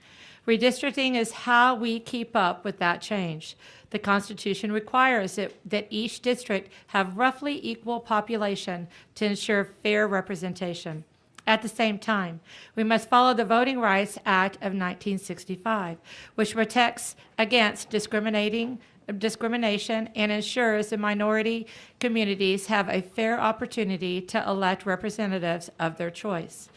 Redistricting is how we keep up with that change. The Constitution requires that each district have roughly equal population to ensure fair representation. At the same time, we must follow the Voting Rights Act of 1965, which protects against discrimination and ensures the minority communities have a fair opportunity to elect representatives of their choice.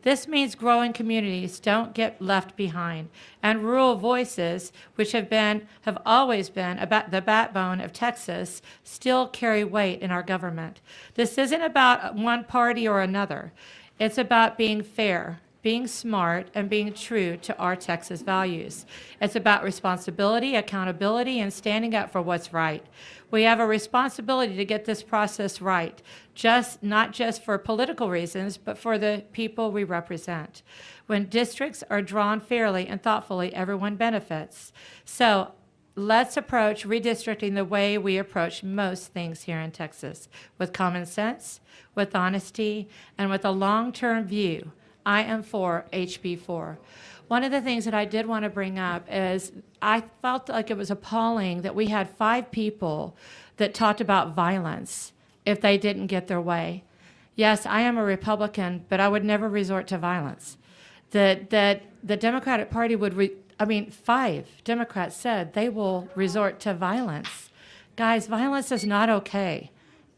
This means growing communities don't get left behind, and rural voices, which have always been about the backbone of Texas, still carry weight in our government. This isn't about one party or another. It's about being fair, being smart, and being true to our Texas values. It's about responsibility, accountability, and standing up for what's right. We have a responsibility to get this process right, not just for political reasons, but for the people we represent. When districts are drawn fairly and thoughtfully, everyone benefits. So let's approach redistricting the way we approach most things here in Texas, with common sense, with honesty, and with a long-term view. I am for HB 4. One of the things that I did want to bring up is I felt like it was appalling that we had 5 people that talked about violence if they didn't get their way. Yes, I am a Republican, but I would never resort to violence. The Democratic Party would, 5 Democrats said they will resort to violence. Guys, violence is not okay,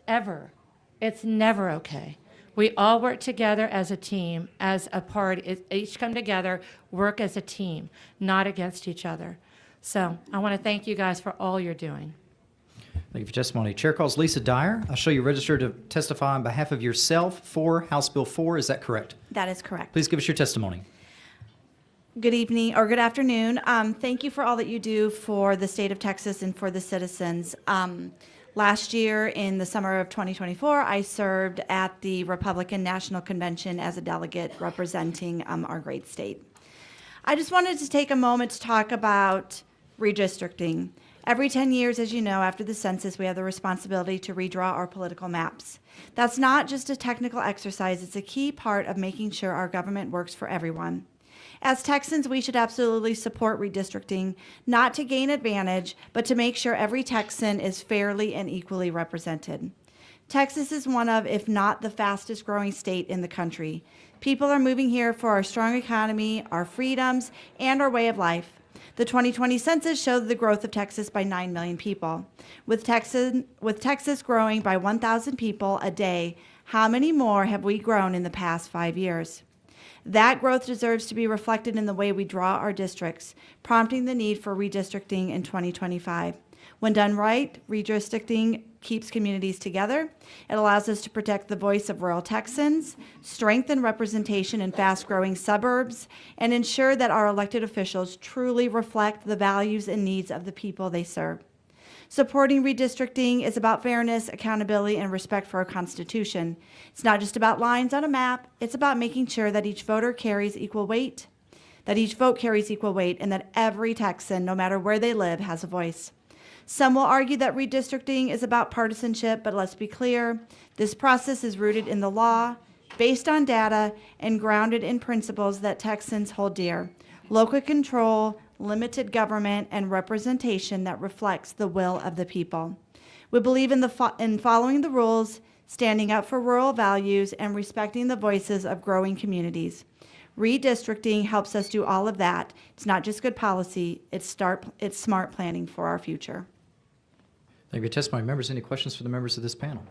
ever. It's never okay. We all work together as a team, as a party, each come together, work as a team, not against each other. So I want to thank you guys for all you're doing. Thank you for testimony. Chair calls Lisa Dyer. I'll show you registered to testify on behalf of yourself for House Bill 4. Is that correct? That is correct. Please give us your testimony. Good evening or good afternoon. Thank you for all that you do for the state of Texas and for the citizens. Last year, in the summer of 2024, I served at the Republican National Convention as a delegate representing our great state. I just wanted to take a moment to talk about redistricting. Every 10 years, as you know, after the census, we have the responsibility to redraw our political maps. That's not just a technical exercise, it's a key part of making sure our government works for everyone. As Texans, we should absolutely support redistricting, not to gain advantage, but to make sure every Texan is fairly and equally represented. Texas is one of, if not the fastest growing state in the country. People are moving here for our strong economy, our freedoms, and our way of life. The 2020 census showed the growth of Texas by 9 million people. With Texas growing by 1,000 people a day, how many more have we grown in the past 5 years? That growth deserves to be reflected in the way we draw our districts, prompting the need for redistricting in 2025. When done right, redistricting keeps communities together. It allows us to protect the voice of rural Texans, strengthen representation in fast-growing suburbs, and ensure that our elected officials truly reflect the values and needs of the people they serve. Supporting redistricting is about fairness, accountability, and respect for our Constitution. It's not just about lines on a map, it's about making sure that each voter carries equal weight, that each vote carries equal weight, and that every Texan, no matter where they live, has a voice. Some will argue that redistricting is about partisanship, but let's be clear, this process is rooted in the law, based on data, and grounded in principles that Texans hold dear: local control, limited government, and representation that reflects the will of the people. We believe in following the rules, standing up for rural values, and respecting the voices of growing communities. Redistricting helps us do all of that. It's not just good policy, it's smart planning for our future. Thank you for your testimony. Members, any questions for the members of this panel?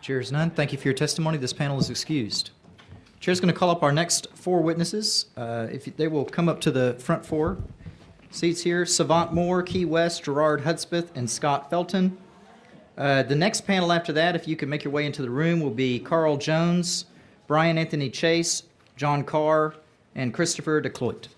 Chair is none. Thank you for your testimony. This panel is excused. Chair is going to call up our next 4 witnesses. If they will come up to the front 4 seats here: Savant Moore, Key West, Gerard Hudspeth, and Scott Felton. The next panel after that, if you could make your way into the room, will be Carl Jones, Brian Anthony Chase, John Carr, and Christopher DeCloit.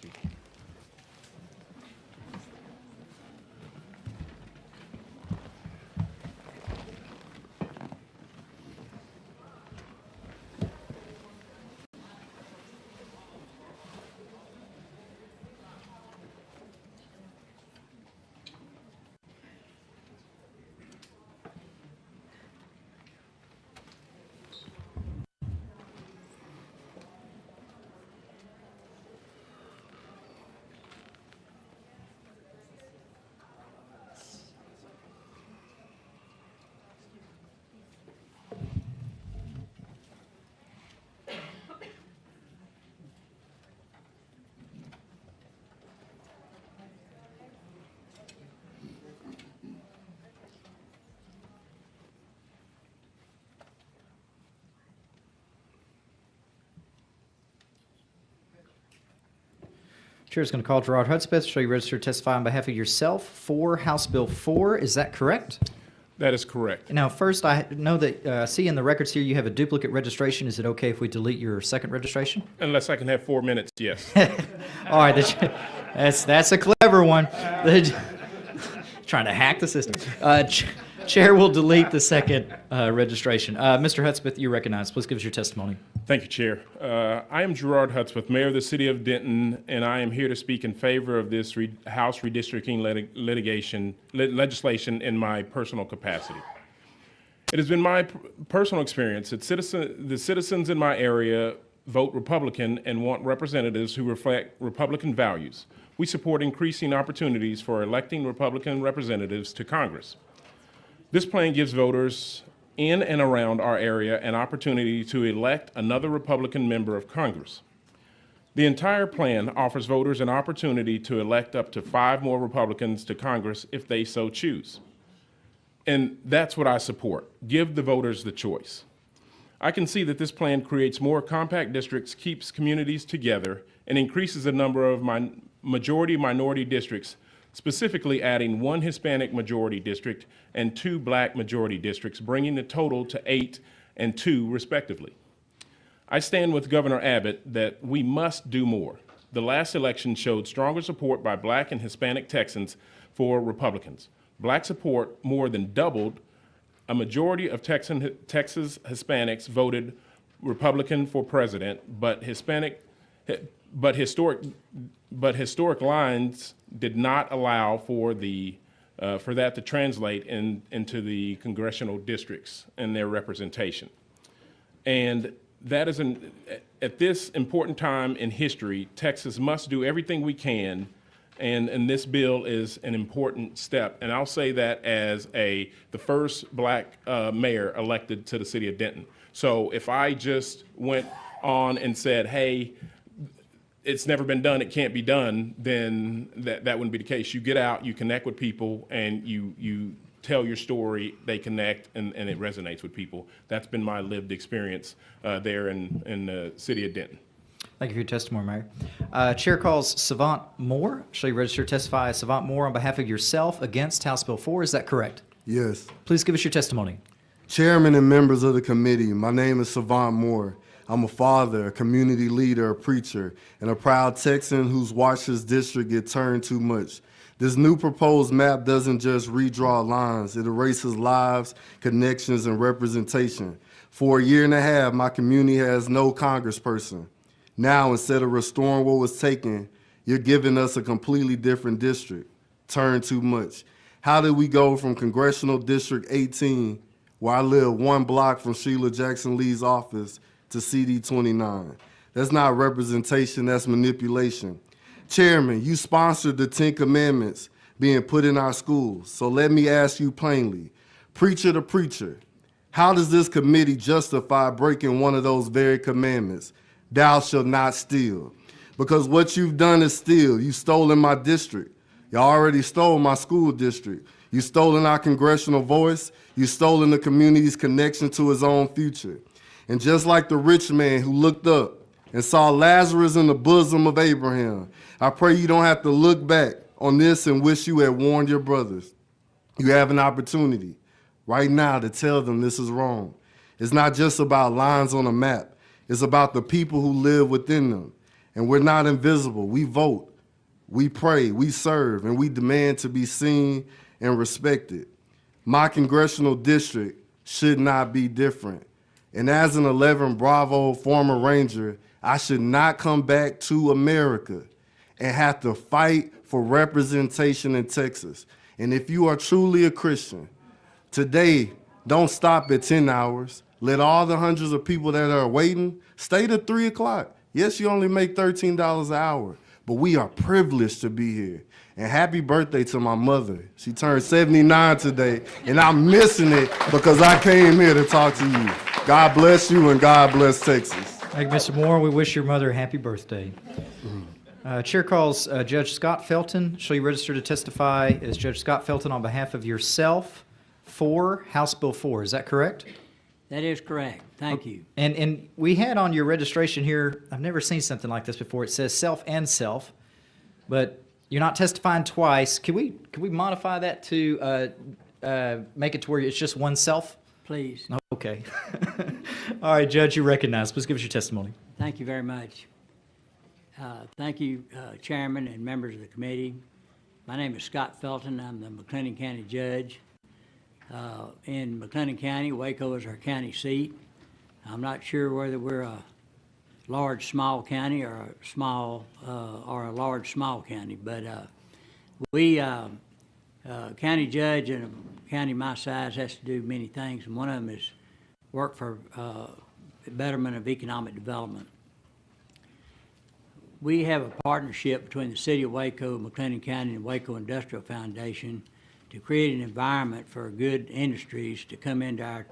Chair is going to call Gerard Hudspeth. Show you registered to testify on behalf of yourself for House Bill 4. Is that correct? That is correct. Now, first, I know that, see in the records here, you have a duplicate registration. Is it okay if we delete your second registration? Unless I can have 4 minutes, yes. All right, that's a clever one. Trying to hack the system. Chair will delete the second registration. Mr. Hudspeth, you recognize. Please give us your testimony. Thank you, Chair. I am Gerard Hudspeth, Mayor of the City of Denton, and I am here to speak in favor of this House redistricting legislation in my personal capacity. It has been my personal experience that the citizens in my area vote Republican and want representatives who reflect Republican values. We support increasing opportunities for electing Republican representatives to Congress. This plan gives voters in and around our area an opportunity to elect another Republican member of Congress. The entire plan offers voters an opportunity to elect up to 5 more Republicans to Congress if they so choose. And that's what I support. Give the voters the choice. I can see that this plan creates more compact districts, keeps communities together, and increases the number of majority-minority districts, specifically adding 1 Hispanic majority district and 2 Black majority districts, bringing the total to 8 and 2 respectively. I stand with Governor Abbott that we must do more. The last election showed stronger support by Black and Hispanic Texans for Republicans. Black support more than doubled. A majority of Texas Hispanics voted Republican for president, but historic lines did not allow for that to translate into the congressional districts and their representation. And that is at this important time in history, Texas must do everything we can, and this bill is an important step. And I'll say that as the first Black mayor elected to the city of Denton. So if I just went on and said, hey, it's never been done, it can't be done, then that wouldn't be the case. You get out, you connect with people, and you tell your story, they connect, and it resonates with people. That's been my lived experience there in the city of Denton. Thank you for your testimony, Mayor. Chair calls Savant Moore. Shall you register to testify as Savant Moore on behalf of yourself against House Bill 4? Is that correct? Yes. Please give us your testimony. Chairman and members of the committee, my name is Savant Moore. I'm a father, a community leader, a preacher, and a proud Texan who's watched his district get turned too much. This new proposed map doesn't just redraw lines, it erases lives, connections, and representation. For a year and a half, my community has no congressperson. Now, instead of restoring what was taken, you're giving us a completely different district. Turned too much. How did we go from Congressional District 18, where I live 1 block from Sheila Jackson Lee's office, to CD 29? That's not representation, that's manipulation. Chairman, you sponsored the 10 Commandments being put in our schools. So let me ask you plainly, preacher to preacher, how does this committee justify breaking one of those very commandments? Thou shalt not steal. Because what you've done is steal. You've stolen my district. You already stole my school district. You've stolen our congressional voice. You've stolen the community's connection to his own future. And just like the rich man who looked up and saw Lazarus in the bosom of Abraham, I pray you don't have to look back on this and wish you had warned your brothers. You have an opportunity right now to tell them this is wrong. It's not just about lines on a map. It's about the people who live within them. And we're not invisible. We vote, we pray, we serve, and we demand to be seen and respected. My congressional district should not be different. And as an 11 Bravo former Ranger, I should not come back to America and have to fight for representation in Texas. And if you are truly a Christian, today, don't stop at 10 hours. Let all the hundreds of people that are waiting stay to 3 o'clock. Yes, you only make $13 an hour, but we are privileged to be here. And happy birthday to my mother. She turned 79 today, and I'm missing it because I came here to talk to you. God bless you, and God bless Texas. Thank you, Mr. Moore. We wish your mother a happy birthday. Chair calls Judge Scott Felton. Shall you register to testify as Judge Scott Felton on behalf of yourself for House Bill 4? Is that correct? That is correct. Thank you. And we had on your registration here, I've never seen something like this before. It says self and self, but you're not testifying twice. Can we modify that to make it to where it's just one self? Please. Okay. All right, Judge, you're recognized. Please give us your testimony. Thank you very much. Thank you, Chairman and members of the committee. My name is Scott Felton. I'm the McLennan County Judge. In McLennan County, Waco is our county seat. I'm not sure whether we're a large, small county or a large, small county, but we, county judge in a county my size has to do many things, and one of them is work for the betterment of economic development. We have a partnership between the City of Waco, McLennan County, and Waco Industrial Foundation to create an environment for good industries to come into our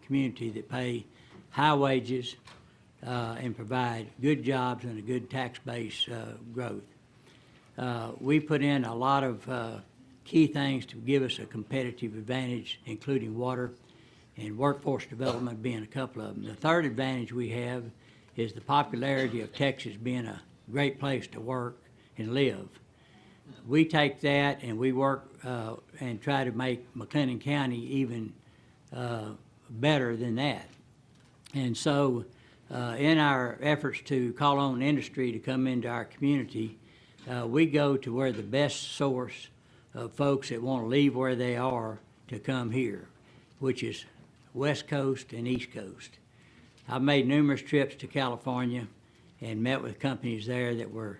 community that pay high wages and provide good jobs and a good tax base growth. We put in a lot of key things to give us a competitive advantage, including water and workforce development being a couple of them. The third advantage we have is the popularity of Texas being a great place to work and live. We take that and we work and try to make McLennan County even better than that. And so in our efforts to call on industry to come into our community, we go to where the best source of folks that want to leave where they are to come here, which is West Coast and East Coast. I've made numerous trips to California and met with companies there that were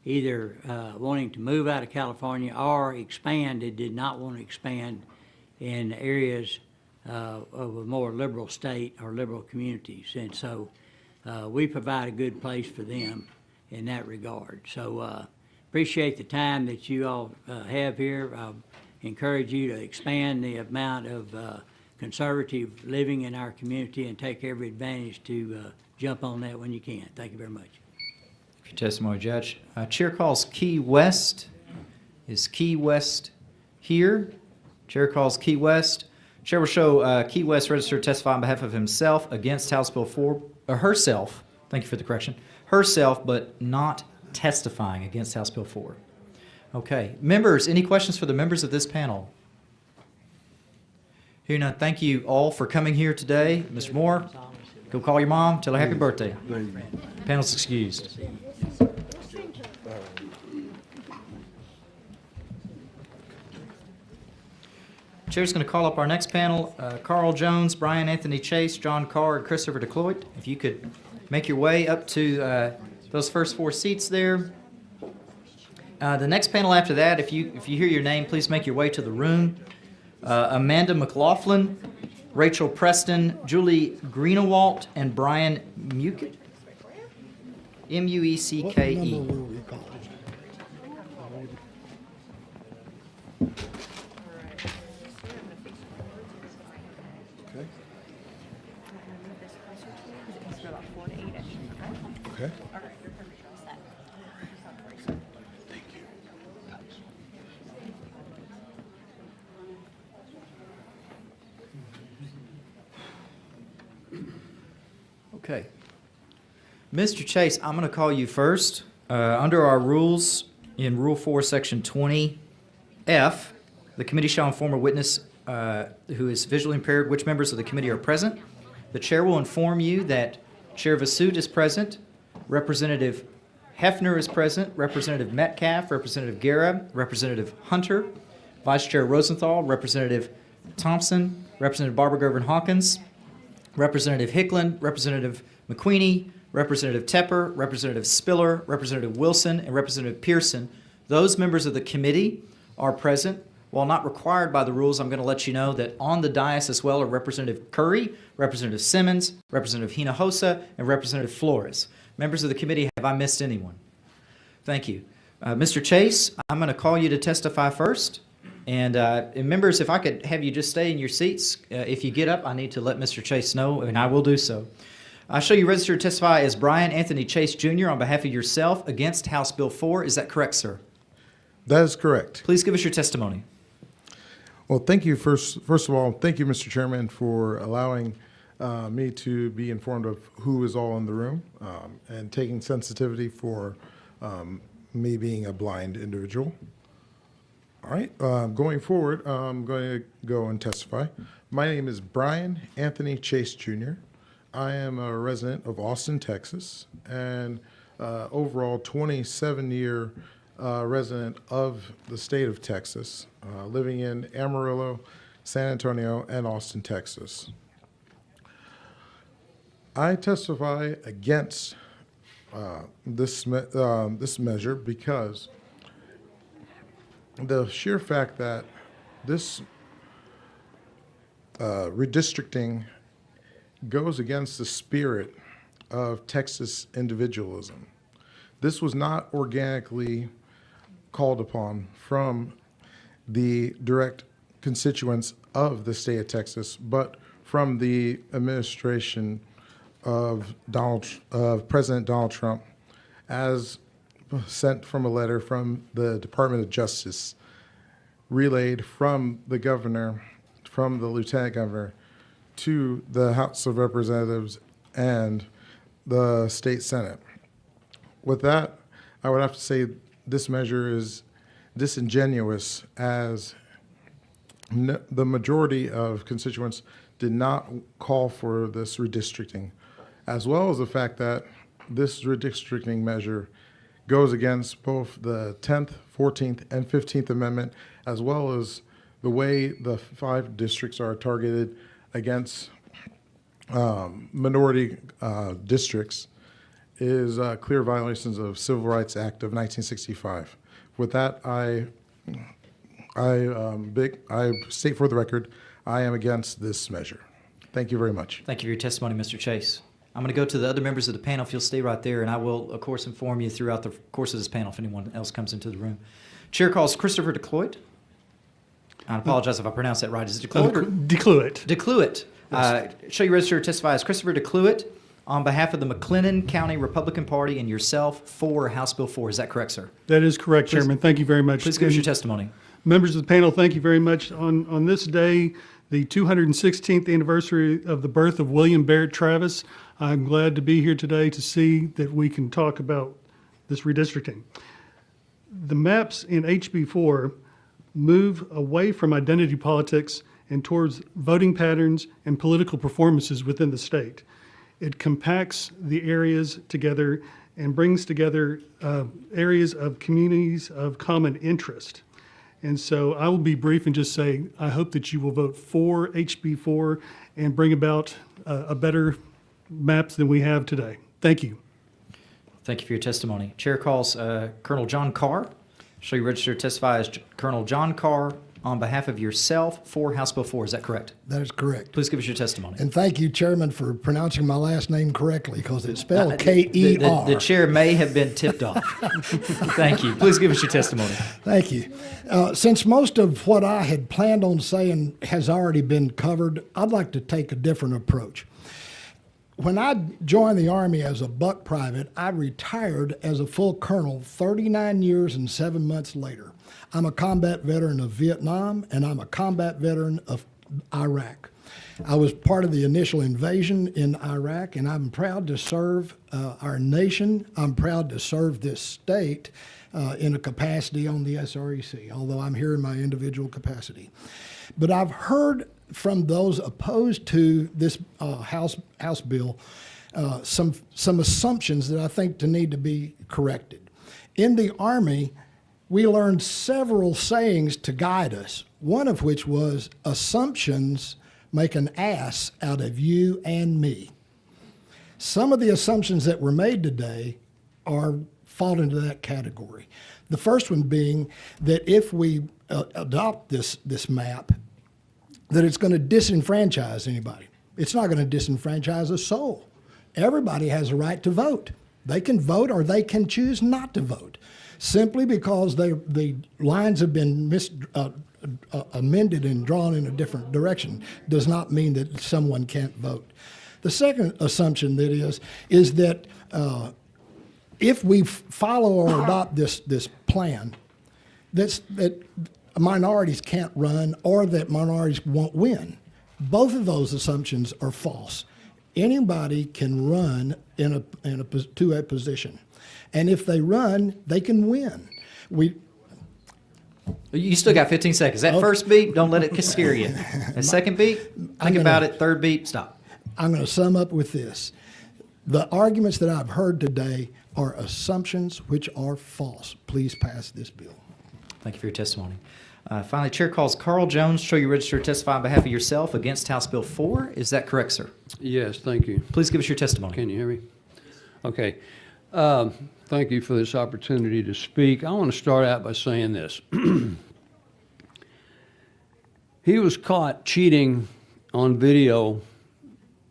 either wanting to move out of California or expand and did not want to expand in areas of a more liberal state or liberal communities. And so we provide a good place for them in that regard. So appreciate the time that you all have here. I encourage you to expand the amount of conservative living in our community and take every advantage to jump on that when you can. Thank you very much. For your testimony, Judge. Chair calls Key West. Is Key West here? Chair calls Key West. Chair will show Key West registered to testify on behalf of himself against House Bill 4, herself, thank you for the correction, herself, but not testifying against House Bill 4. Okay. Members, any questions for the members of this panel? Hearing none, thank you all for coming here today. Mr. Moore, Go call your mom, tell her happy birthday. Panel's excused. Chair's going to call up our next panel, Carl Jones, Brian Anthony Chase, John Carr, and Christopher DeCloit. If you could make your way up to those first 4 seats there. The next panel after that, if you hear your name, please make your way to the room. Amanda McLaughlin, Rachel Preston, Julie Greenewalt, and Brian Mueckett. M-U-E-C-K-E. Okay. Okay. Mr. Chase, I'm going to call you first. Under our rules, in Rule 4, Section 20F, the committee shall inform a witness who is visually impaired which members of the committee are present. The chair will inform you that Chair Vasut is present, Representative Hefner is present, Representative Metcalf, Representative Guerra, Representative Hunter, Vice Chair Rosenthal, Representative Thompson, Representative Barbara Gervin-Hawkins, Representative Hicklin, Representative McQueenie, Representative Tepper, Representative Spiller, Representative Wilson, and Representative Pearson. Those members of the committee are present. While not required by the rules, I'm going to let you know that on the dais as well are Representative Curry, Representative Simmons, Representative Hinojosa, and Representative Flores. Members of the committee, have I missed anyone? Thank you. Mr. Chase, I'm going to call you to testify first. And members, if I could have you just stay in your seats. If you get up, I need to let Mr. Chase know, and I will do so. I show you registered to testify as Brian Anthony Chase, Jr. on behalf of yourself against House Bill 4. Is that correct, sir? That is correct. Please give us your testimony. Well, thank you. First of all, thank you, Mr. Chairman, for allowing me to be informed of who is all in the room and taking sensitivity for me being a blind individual. All right, going forward, I'm going to go and testify. My name is Brian Anthony Chase, Jr. I am a resident of Austin, Texas, and overall 27-year resident of the state of Texas, living in Amarillo, San Antonio, and Austin, Texas. I testify against this measure because the sheer fact that this redistricting goes against the spirit of Texas individualism. This was not organically called upon from the direct constituents of the state of Texas, but from the administration of President Donald Trump, as sent from a letter from the Department of Justice, relayed from the governor, from the lieutenant governor, to the House of Representatives and the state Senate. With that, I would have to say this measure is disingenuous, as the majority of constituents did not call for this redistricting, as well as the fact that this redistricting measure goes against both the 10th, 14th, and 15th Amendment, as well as the way the 5 districts are targeted against minority districts is clear violations of Civil Rights Act of 1965. With that, I state for the record, I am against this measure. Thank you very much. Thank you for your testimony, Mr. Chase. I'm going to go to the other members of the panel if you'll stay right there, and I will, of course, inform you throughout the course of this panel if anyone else comes into the room. Chair calls Christopher DeCloit. I apologize if I pronounced that right. Is it DeCloit? DeCloit. DeCloit. Show you registered to testify as Christopher DeCloit on behalf of the McLennan County Republican Party and yourself for House Bill 4. Is that correct, sir? That is correct, Chairman. Thank you very much. Please give us your testimony. Members of the panel, thank you very much. On this day, the 216th anniversary of the birth of William Barrett Travis, I'm glad to be here today to see that we can talk about this redistricting. The maps in HB 4 move away from identity politics and towards voting patterns and political performances within the state. It compacts the areas together and brings together areas of communities of common interest. And so I will be brief and just say, I hope that you will vote for HB4 and bring about a better maps than we have today. Thank you. Thank you for your testimony. Chair calls Colonel John Carr. Show you registered to testify as Colonel John Carr on behalf of yourself for House Bill 4. Is that correct? That is correct. Please give us your testimony. And thank you, Chairman, for pronouncing my last name correctly, because it's spelled K-E-R. The chair may have been tipped off. Thank you. Please give us your testimony. Thank you. Since most of what I had planned on saying has already been covered, I'd like to take a different approach. When I joined the Army as a buck private, I retired as a full colonel 39 years and 7 months later. I'm a combat veteran of Vietnam, and I'm a combat veteran of Iraq. I was part of the initial invasion in Iraq, and I'm proud to serve our nation. I'm proud to serve this state in a capacity on the SREC, although I'm here in my individual capacity. But I've heard from those opposed to this House bill some assumptions that I think need to be corrected. In the Army, we learned several sayings to guide us, one of which was, assumptions make an ass out of you and me. Some of the assumptions that were made today fall into that category. The first one being that if we adopt this map, that it's going to disenfranchise anybody. It's not going to disenfranchise a soul. Everybody has a right to vote. They can vote or they can choose not to vote. Simply because the lines have been amended and drawn in a different direction does not mean that someone can't vote. The second assumption that is that if we follow or adopt this plan, that minorities can't run or that minorities won't win. Both of those assumptions are false. Anybody can run to a position. And if they run, they can win. You still got 15 seconds. That first beep, don't let it scare you. That second beep, think about it. Third beep, stop. I'm going to sum up with this. The arguments that I've heard today are assumptions which are false. Please pass this bill. Thank you for your testimony. Finally, Chair calls Carl Jones. Show you registered to testify on behalf of yourself against House Bill 4. Is that correct, sir? Yes, thank you. Please give us your testimony. Can you hear me? Okay. Thank you for this opportunity to speak. I want to start out by saying this. He was caught cheating on video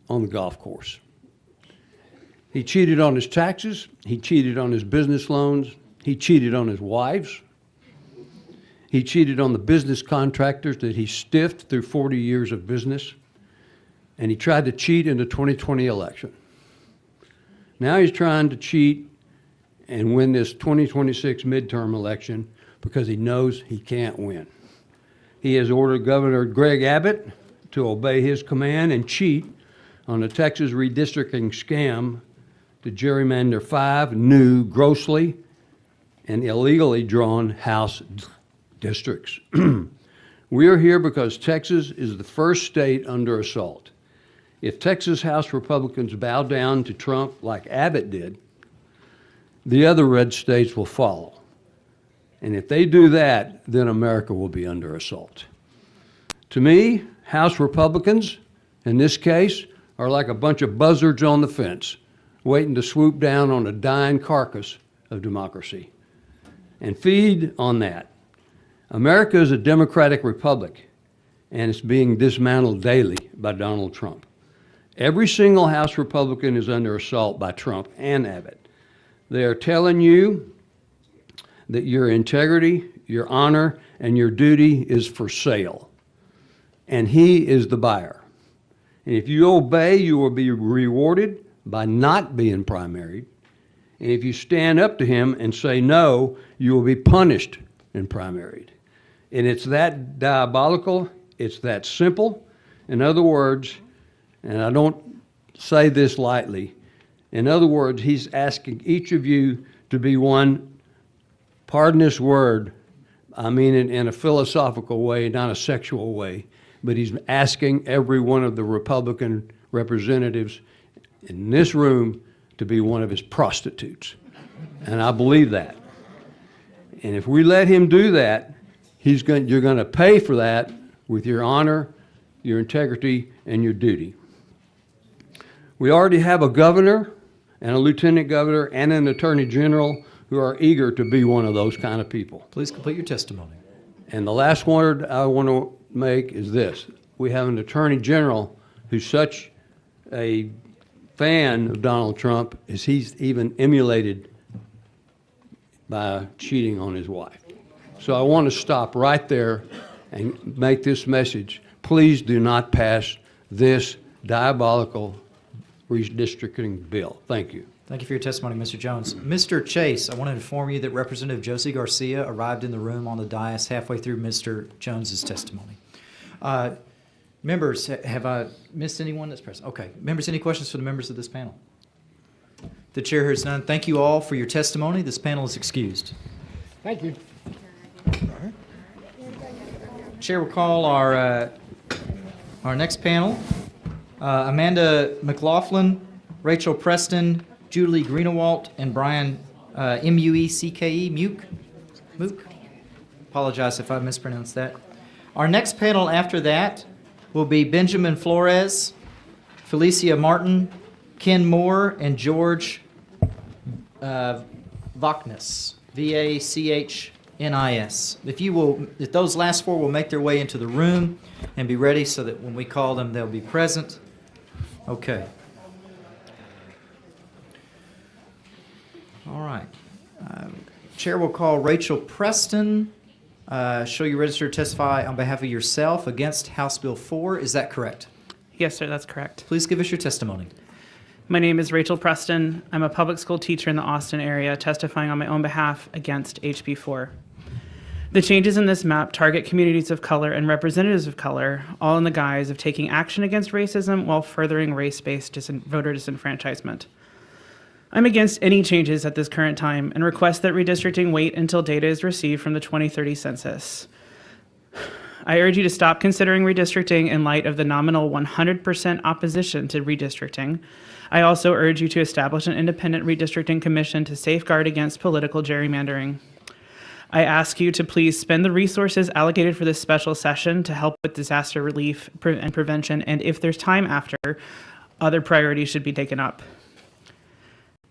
on the golf course. He cheated on his taxes. He cheated on his business loans. He cheated on his wives. He cheated on the business contractors that he stiffed through 40 years of business. And he tried to cheat in the 2020 election. Now he's trying to cheat and win this 2026 midterm election because he knows he can't win. He has ordered Governor Greg Abbott to obey his command and cheat on the Texas redistricting scam to gerrymander 5 new, grossly and illegally drawn House districts. We are here because Texas is the first state under assault. If Texas House Republicans bow down to Trump like Abbott did, the other red states will follow. And if they do that, then America will be under assault. To me, House Republicans, in this case, are like a bunch of buzzards on the fence, waiting to swoop down on a dying carcass of democracy and feed on that. America is a democratic republic, and it's being dismantled daily by Donald Trump. Every single House Republican is under assault by Trump and Abbott. They are telling you that your integrity, your honor, and your duty is for sale, and he is the buyer. And if you obey, you will be rewarded by not being primaried. And if you stand up to him and say no, you will be punished and primaried. And it's that diabolical, it's that simple. In other words, and I don't say this lightly, in other words, he's asking each of you to be one, pardon this word, I mean it in a philosophical way, not a sexual way, but he's asking every one of the Republican representatives in this room to be one of his prostitutes. And I believe that. And if we let him do that, you're going to pay for that with your honor, your integrity, and your duty. We already have a governor and a lieutenant governor and an attorney general who are eager to be one of those kind of people. Please complete your testimony. And the last word I want to make is this. We have an attorney general who's such a fan of Donald Trump as he's even emulated by cheating on his wife. So I want to stop right there and make this message. Please do not pass this diabolical redistricting bill. Thank you. Thank you for your testimony, Mr. Jones. Mr. Chase, I want to inform you that Representative Josie Garcia arrived in the room on the dais halfway through Mr. Jones's testimony. Members, have I missed anyone that's present? Okay. Members, any questions for the members of this panel? The chair hears none. Thank you all for your testimony. This panel is excused. Thank you. Chair will call our next panel. Amanda McLaughlin, Rachel Preston, Julie Greenewalt, and Brian M-U-E-C-K-E, Mook. Apologize if I mispronounced that. Our next panel after that will be Benjamin Flores, Felicia Martin, Ken Moore, and George Vachnis, V-A-C-H-N-I-S. If those last four will make their way into the room and be ready so that when we call them, they'll be present. Okay. All right. Chair will call Rachel Preston. Show you registered to testify on behalf of yourself against House Bill 4. Is that correct? Yes, sir, that's correct. Please give us your testimony. My name is Rachel Preston. I'm a public school teacher in the Austin area testifying on my own behalf against HB 4. The changes in this map target communities of color and representatives of color, all in the guise of taking action against racism while furthering race-based voter disenfranchisement. I'm against any changes at this current time and request that redistricting wait until data is received from the 2030 census. I urge you to stop considering redistricting in light of the nominal 100% opposition to redistricting. I also urge you to establish an independent redistricting commission to safeguard against political gerrymandering. I ask you to please spend the resources allocated for this special session to help with disaster relief and prevention, and if there's time after, other priorities should be taken up.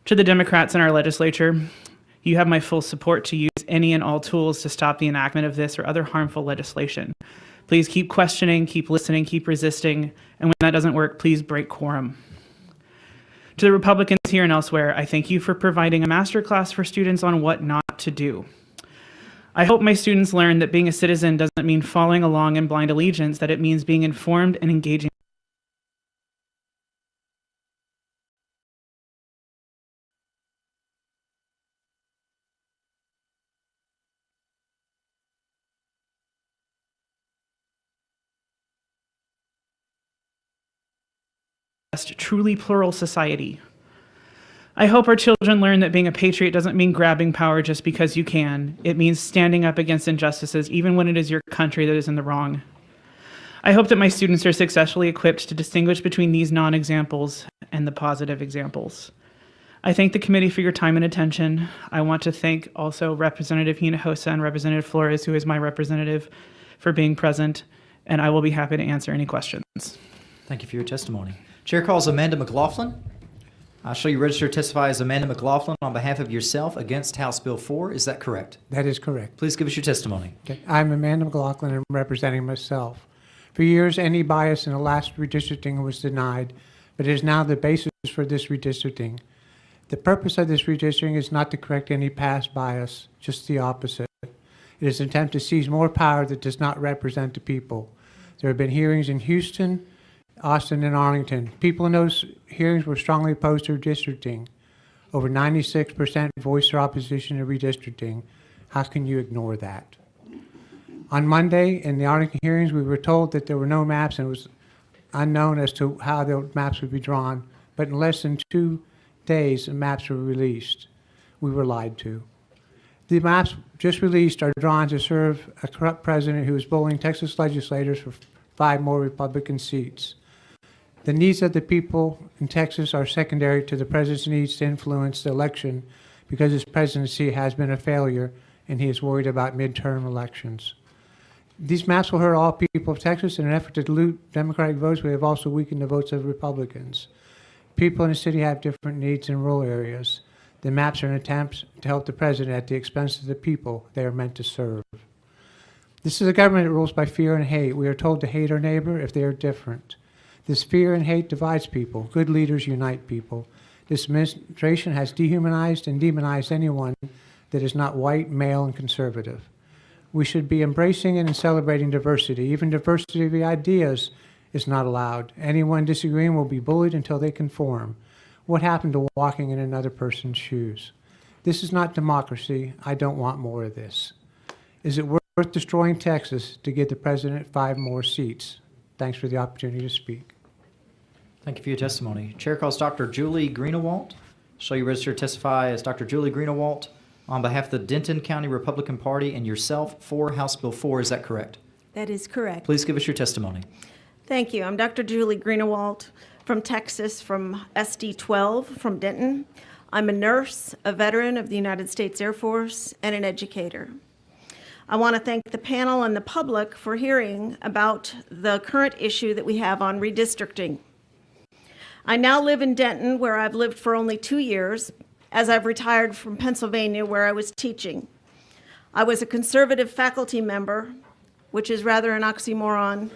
To the Democrats in our legislature, you have my full support to use any and all tools to stop the enactment of this or other harmful legislation. Please keep questioning, keep listening, keep resisting, and when that doesn't work, please break quorum. To the Republicans here and elsewhere, I thank you for providing a masterclass for students on what not to do. I hope my students learn that being a citizen doesn't mean following along in blind allegiance, that it means being informed and engaging. Truly plural society. I hope our children learn that being a patriot doesn't mean grabbing power just because you can. It means standing up against injustices, even when it is your country that is in the wrong. I hope that my students are successfully equipped to distinguish between these non-examples and the positive examples. I thank the committee for your time and attention. I want to thank also Representative Hinojosa and Representative Flores, who is my representative, for being present, and I will be happy to answer any questions. Thank you for your testimony. Chair calls Amanda McLaughlin. I'll show you registered to testify as Amanda McLaughlin on behalf of yourself against House Bill 4. Is that correct? That is correct. Please give us your testimony. Okay. I'm Amanda McLaughlin and I'm representing myself. For years, any bias in the last redistricting was denied, but it is now the basis for this redistricting. The purpose of this redistricting is not to correct any past bias, just the opposite. It is an attempt to seize more power that does not represent the people. There have been hearings in Houston, Austin, and Arlington. People in those hearings were strongly opposed to redistricting. Over 96% voiced their opposition to redistricting. How can you ignore that? On Monday, in the Arlington hearings, we were told that there were no maps and it was unknown as to how the maps would be drawn. But in less than 2 days, the maps were released. We were lied to. The maps just released are drawn to serve a corrupt president who is bullying Texas legislators for 5 more Republican seats. The needs of the people in Texas are secondary to the president's needs to influence the election because his presidency has been a failure and he is worried about midterm elections. These maps will hurt all people of Texas. In an effort to dilute Democratic votes, we have also weakened the votes of Republicans. People in the city have different needs in rural areas. The maps are an attempt to help the president at the expense of the people they are meant to serve. This is a government that rules by fear and hate. We are told to hate our neighbor if they are different. This fear and hate divides people. Good leaders unite people. This administration has dehumanized and demonized anyone that is not white, male, and conservative. We should be embracing and celebrating diversity. Even diversity of ideas is not allowed. Anyone disagreeing will be bullied until they conform. What happened to walking in another person's shoes? This is not democracy. I don't want more of this. Is it worth destroying Texas to give the president 5 more seats? Thanks for the opportunity to speak. Thank you for your testimony. Chair calls Dr. Julie Greenawalt. Shall you register to testify as Dr. Julie Greenawalt on behalf of the Denton County Republican Party and yourself for House Bill 4? Is that correct? That is correct. Please give us your testimony. Thank you. I'm Dr. Julie Greenawalt from Texas, from SD 12, from Denton. I'm a nurse, a veteran of the United States Air Force, and an educator. I want to thank the panel and the public for hearing about the current issue that we have on redistricting. I now live in Denton, where I've lived for only 2 years, as I've retired from Pennsylvania, where I was teaching. I was a conservative faculty member, which is rather an oxymoron,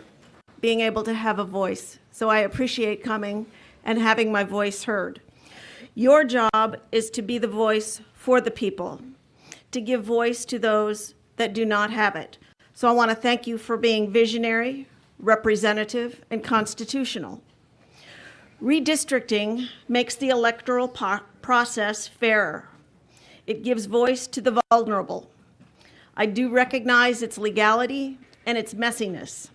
being able to have a voice. So I appreciate coming and having my voice heard. Your job is to be the voice for the people, to give voice to those that do not have it. So I want to thank you for being visionary, representative, and constitutional. Redistricting makes the electoral process fairer. It gives voice to the vulnerable. I do recognize its legality and its messiness,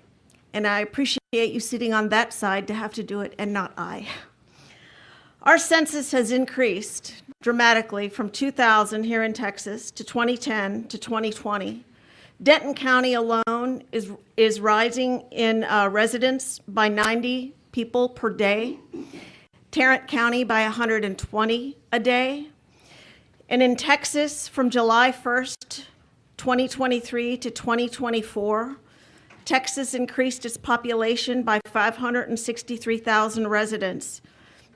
and I appreciate you sitting on that side to have to do it and not I. Our census has increased dramatically from 2000 here in Texas to 2010 to 2020. Denton County alone is rising in residents by 90 people per day, Tarrant County by 120 a day. And in Texas, from July 1st, 2023 to 2024, Texas increased its population by 563,000 residents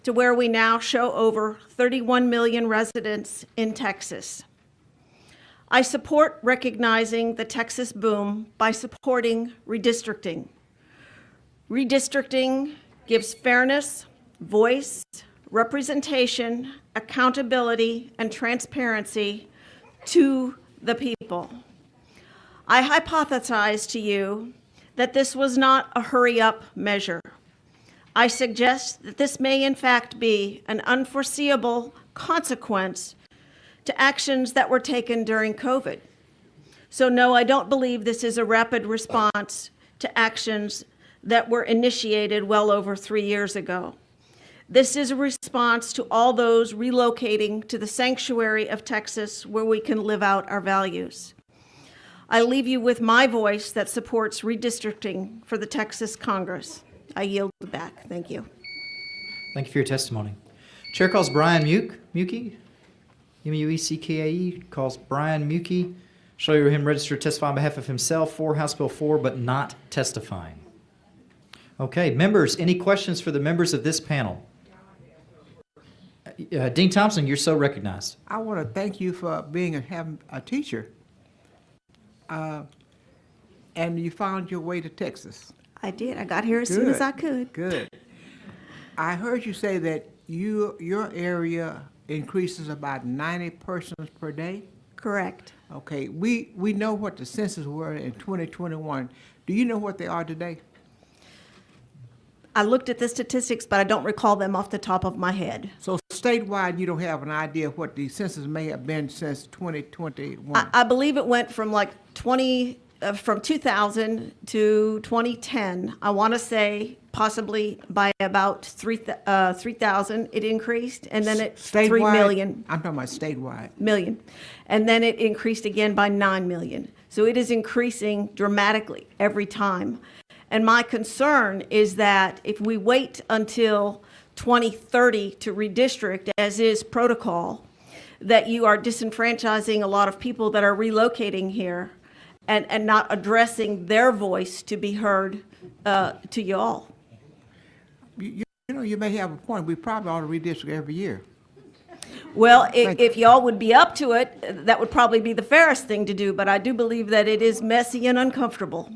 to where we now show over 31 million residents in Texas. I support recognizing the Texas boom by supporting redistricting. Redistricting gives fairness, voice, representation, accountability, and transparency to the people. I hypothesize to you that this was not a hurry-up measure. I suggest that this may in fact be an unforeseeable consequence to actions that were taken during COVID. So no, I don't believe this is a rapid response to actions that were initiated well over 3 years ago. This is a response to all those relocating to the sanctuary of Texas where we can live out our values. I leave you with my voice that supports redistricting for the Texas Congress. I yield back. Thank you. Thank you for your testimony. Chair calls Brian Muecke, M-U-E-C-K-A-E, calls Brian Muecke. Shall you him register to testify on behalf of himself for House Bill 4, but not testifying. Okay, members, any questions for the members of this panel? Dean Thompson, you're so recognized. I want to thank you for having a teacher. And you found your way to Texas. I did. I got here as soon as I could. Good. I heard you say that your area increases about 90 persons per day? Correct. Okay. We know what the census were in 2021. Do you know what they are today? I looked at the statistics, but I don't recall them off the top of my head. So statewide, you don't have an idea of what the census may have been since 2021? I believe it went from like from 2000 to 2010. I want to say possibly by about 3,000 it increased, and then it 3 million. I'm talking about statewide. Million. And then it increased again by 9 million. So it is increasing dramatically every time. And my concern is that if we wait until 2030 to redistrict, as is protocol, that you are disenfranchising a lot of people that are relocating here and not addressing their voice to be heard to you all. You know, you may have a point. We probably ought to redistrict every year. Well, if y'all would be up to it, that would probably be the fairest thing to do, but I do believe that it is messy and uncomfortable.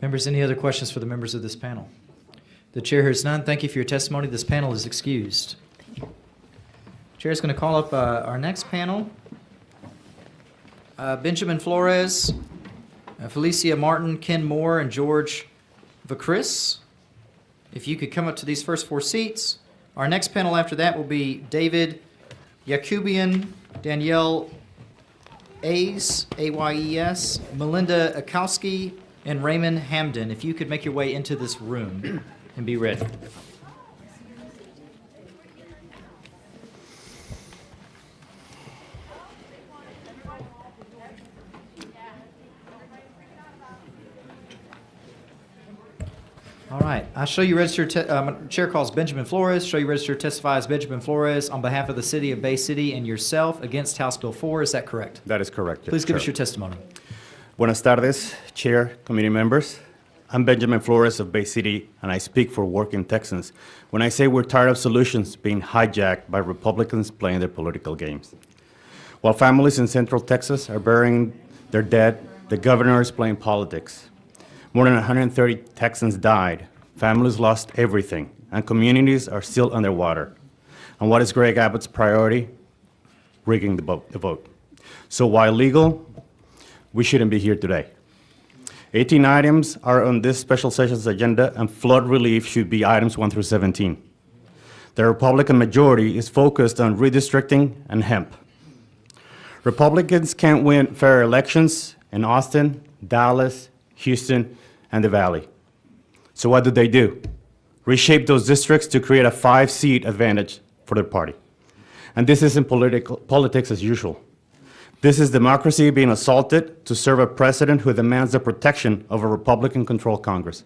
Members, any other questions for the members of this panel? The chair hears none. Thank you for your testimony. This panel is excused. Chair is going to call up our next panel. Benjamin Flores, Felicia Martin, Ken Moore, and George Vacris. If you could come up to these first 4 seats. Our next panel after that will be David Yakubian, Danielle Ayes, A-Y-E-S, Melinda Akowski, and Raymond Hamden. If you could make your way into this room and be ready. All right. I show you registered. Chair calls Benjamin Flores. Show you registered testifies Benjamin Flores on behalf of the City of Bay City and yourself against House Bill 4. Is that correct? That is correct. Please give Chair. us your testimony. Buenas tardes, Chair, committee members. I'm Benjamin Flores of Bay City, and I speak for working Texans when I say we're tired of solutions being hijacked by Republicans playing their political games. While families in Central Texas are burying their dead, the governor is playing politics. More than 130 Texans died, families lost everything, and communities are still underwater. And what is Greg Abbott's priority? Rigging the vote. So while legal, we shouldn't be here today. 18 items are on this special session's agenda, and flood relief should be items 1 through 17. The Republican majority is focused on redistricting and hemp. Republicans can't win fair elections in Austin, Dallas, Houston, and the Valley. So what do? Reshape those districts to create a 5-seat advantage for their party. And this isn't politics as usual. This is democracy being assaulted to serve a president who demands the protection of a Republican-controlled Congress.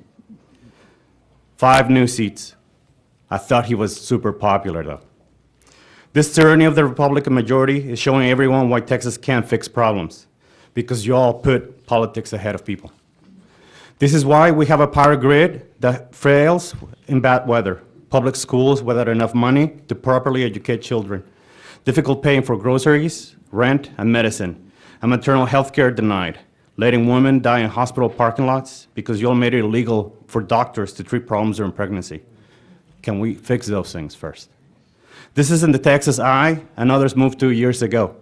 5 new seats. I thought he was super popular, though. This tyranny of the Republican majority is showing everyone why Texas can't fix problems, because you all put politics ahead of people. This is why we have a power grid that fails in bad weather, public schools without enough money to properly educate children, difficult paying for groceries, rent, and medicine, and maternal health care denied, letting women die in hospital parking lots because you all made it illegal for doctors to treat problems during pregnancy. Can we fix those things first? This is in the Texas I and others moved 2 years ago.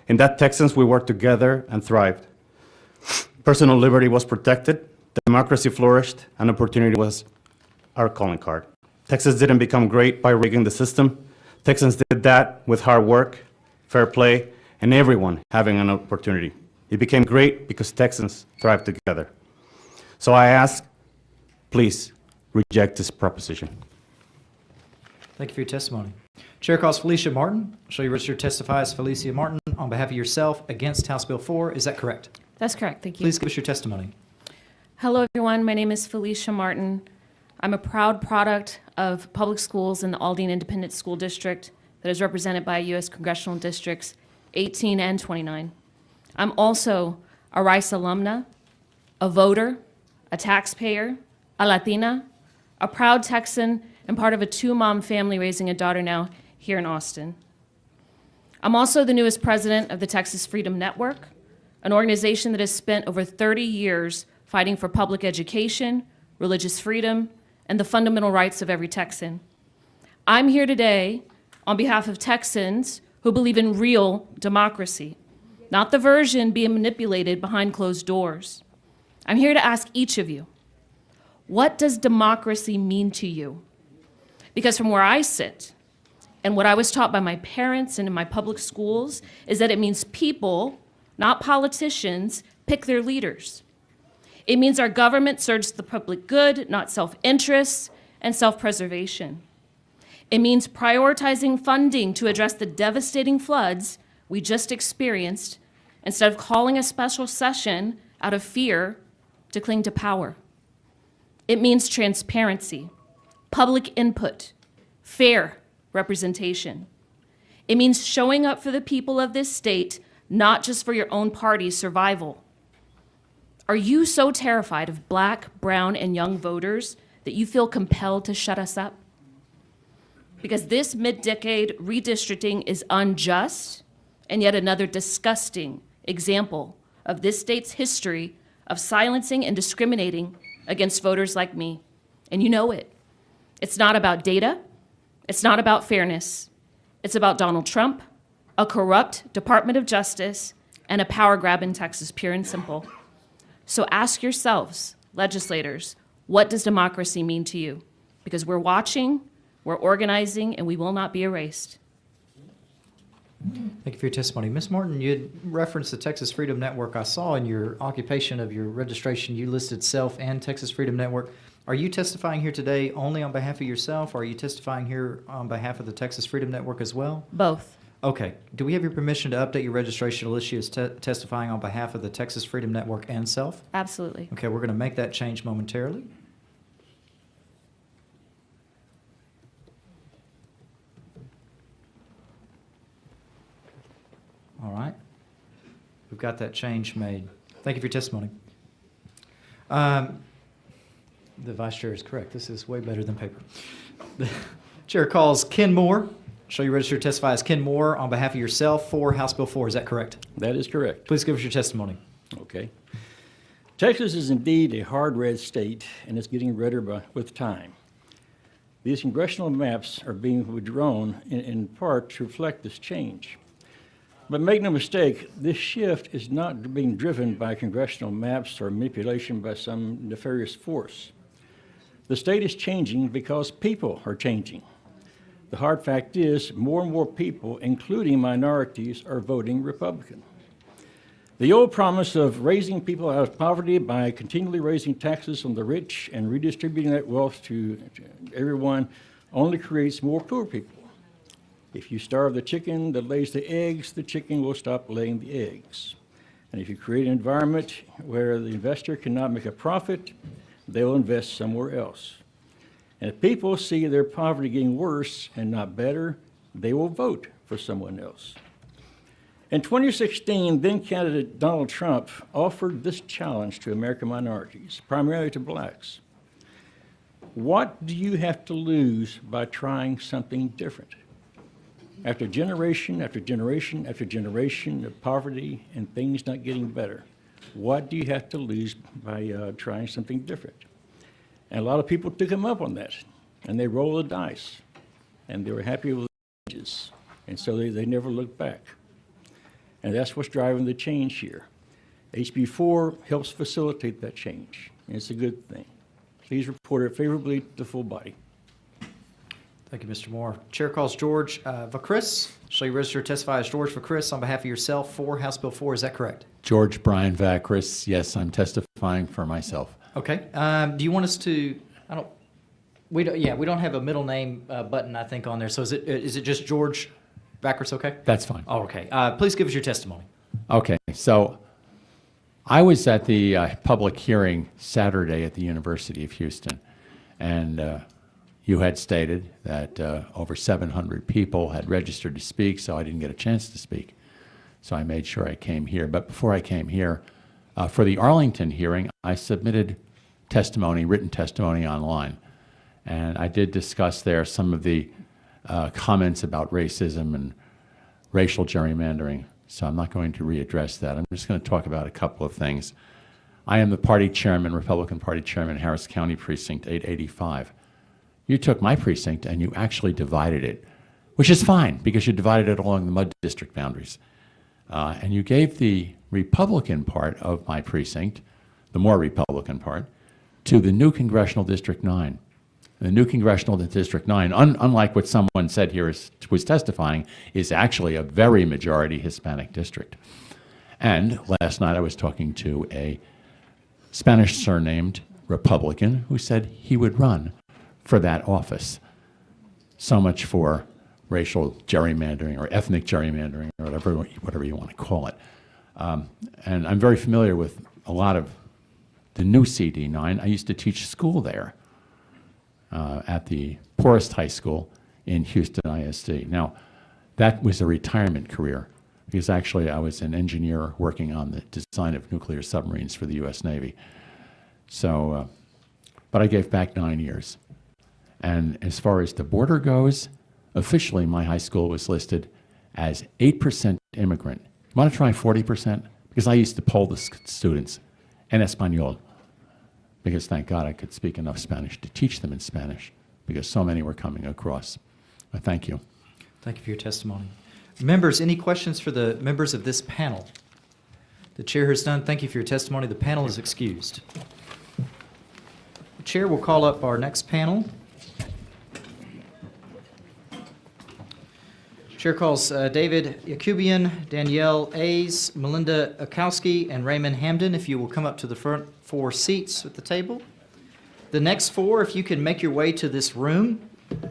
In that Texans, we worked together and thrived. Personal liberty was protected, democracy flourished, and opportunity was our calling card. Texas didn't become great by rigging the system. Texans did that with hard work, fair play, and everyone having an opportunity. It became great because Texans thrived together. So I ask, please reject this proposition. Thank you for your testimony. Chair calls Felicia Martin. Show you registered testifies Felicia Martin on behalf of yourself against House Bill 4. Is that correct? That's correct. Thank you. Please give us your testimony. Hello, everyone. My name is Felicia Martin. I'm a proud product of public schools in the Aldine Independent School District that is represented by U.S. Congressional Districts 18 and 29. I'm also a Rice alumna, a voter, a taxpayer, a Latina, a proud Texan, and part of a 2-mom family raising a daughter now here in Austin. I'm also the newest president of the Texas Freedom Network, an organization that has spent over 30 years fighting for public education, religious freedom, and the fundamental rights of every Texan. I'm here today on behalf of Texans who believe in real democracy, not the version being manipulated behind closed doors. I'm here to ask each of you, what does democracy mean to you? Because from where I sit, and what I was taught by my parents and in my public schools, is that it means people, not politicians, pick their leaders. It means our government serves the public good, not self-interest and self-preservation. It means prioritizing funding to address the devastating floods we just experienced instead of calling a special session out of fear to cling to power. It means transparency, public input, fair representation. It means showing up for the people of this state, not just for your own party's survival. Are you so terrified of Black, brown, and young voters that you feel compelled to shut us up? Because this mid-decade redistricting is unjust and yet another disgusting example of this state's history of silencing and discriminating against voters like me. And you know it. It's not about data. It's not about fairness. It's about Donald Trump, a corrupt Department of Justice, and a power grab in Texas, pure and simple. So ask yourselves, legislators, what does democracy mean to you? Because we're watching, we're organizing, and we will not be erased. Thank you for your testimony. Ms. Martin, you had referenced the Texas Freedom Network. I saw in your occupation of your registration, you listed self and Texas Freedom Network. Are you testifying here today only on behalf of yourself, or are you testifying here on behalf of the Texas Freedom Network as well? Both. Okay. Do we have your permission to update your registration to list you as testifying on behalf of the Texas Freedom Network and self? Absolutely. Okay, we're going to make that change momentarily. All right. We've got that change made. Thank you for your testimony. The vice chair is correct. This is way better than paper. The chair calls Ken Moore. Show you register to testify as Ken Moore on behalf of yourself for House Bill 4. Is that correct? That is correct. Please give us your testimony. Okay. Texas is indeed a hard red state, and it's getting redder with time. These congressional maps are being withdrawn in part to reflect this change. But make no mistake, this shift is not being driven by congressional maps or manipulation by some nefarious force. The state is changing because people are changing. The hard fact is, more and more people, including minorities, are voting Republican. The old promise of raising people out of poverty by continually raising taxes on the rich and redistributing that wealth to everyone only creates more poor people. If you starve the chicken that lays the eggs, the chicken will stop laying the eggs. And if you create an environment where the investor cannot make a profit, they will invest somewhere else. And if people see their poverty getting worse and not better, they will vote for someone else. In 2016, then-candidate Donald Trump offered this challenge to American minorities, primarily to blacks. What do you have to lose by trying something different? After generation after generation after generation of poverty and things not getting better, what do you have to lose by trying something different? And a lot of people took him up on that, and they rolled the dice, and they were happy with the changes, and so they never looked back. And that's what's driving the change here. HB 4 helps facilitate that change, and it's a good thing. Please report it favorably to the full body. Thank you, Mr. Moore. Chair calls George Vacris. Shall you register to testify as George Vacris on behalf of yourself for House Bill 4? Is that correct? George Brian Vacris. Yes, I'm testifying for myself. Okay. Do you want us to? We don't have a middle name button, I think, on there. So is it just George Vacris? Okay. That's fine. Oh, okay. Please give us your testimony. Okay. So I was at the public hearing Saturday at the University of Houston, and you had stated that over 700 people had registered to speak, so I didn't get a chance to speak. So I made sure I came here. But before I came here, for the Arlington hearing, I submitted testimony, written testimony online. And I did discuss there some of the comments about racism and racial gerrymandering. So I'm not going to readdress that. I'm just going to talk about a couple of things. I am the party chairman, Republican Party chairman, Harris County Precinct 885. You took my precinct and you actually divided it, which is fine because you divided it along the mud district boundaries. And you gave the Republican part of my precinct, the more Republican part, to the new Congressional District 9. The new Congressional District 9, unlike what someone said here was testifying, is actually a very majority Hispanic district. And last night I was talking to a Spanish surnamed Republican who said he would run for that office. So much for racial gerrymandering or ethnic gerrymandering or whatever you want to call it. And I'm very familiar with a lot of the new CD9. I used to teach school there at the poorest high school in Houston ISD. Now, that was a retirement career because actually I was an engineer working on the design of nuclear submarines for the U.S. Navy. So, but I gave back 9 years. And as far as the border goes, officially my high school was listed as 8% immigrant. You want to try 40%? Because I used to poll the students in Espanol, because thank God I could speak enough Spanish to teach them in Spanish, because so many were coming across. Thank you. Thank you for your testimony. Members, any questions for the members of this panel? The chair has done. Thank you for your testimony. The panel is excused. The chair will call up our next panel. Chair calls David Yakubian, Danielle Ays, Melinda Akowski, and Raymond Hamden. If you will come up to the front 4 seats at the table. The next 4, if you can make your way to this room.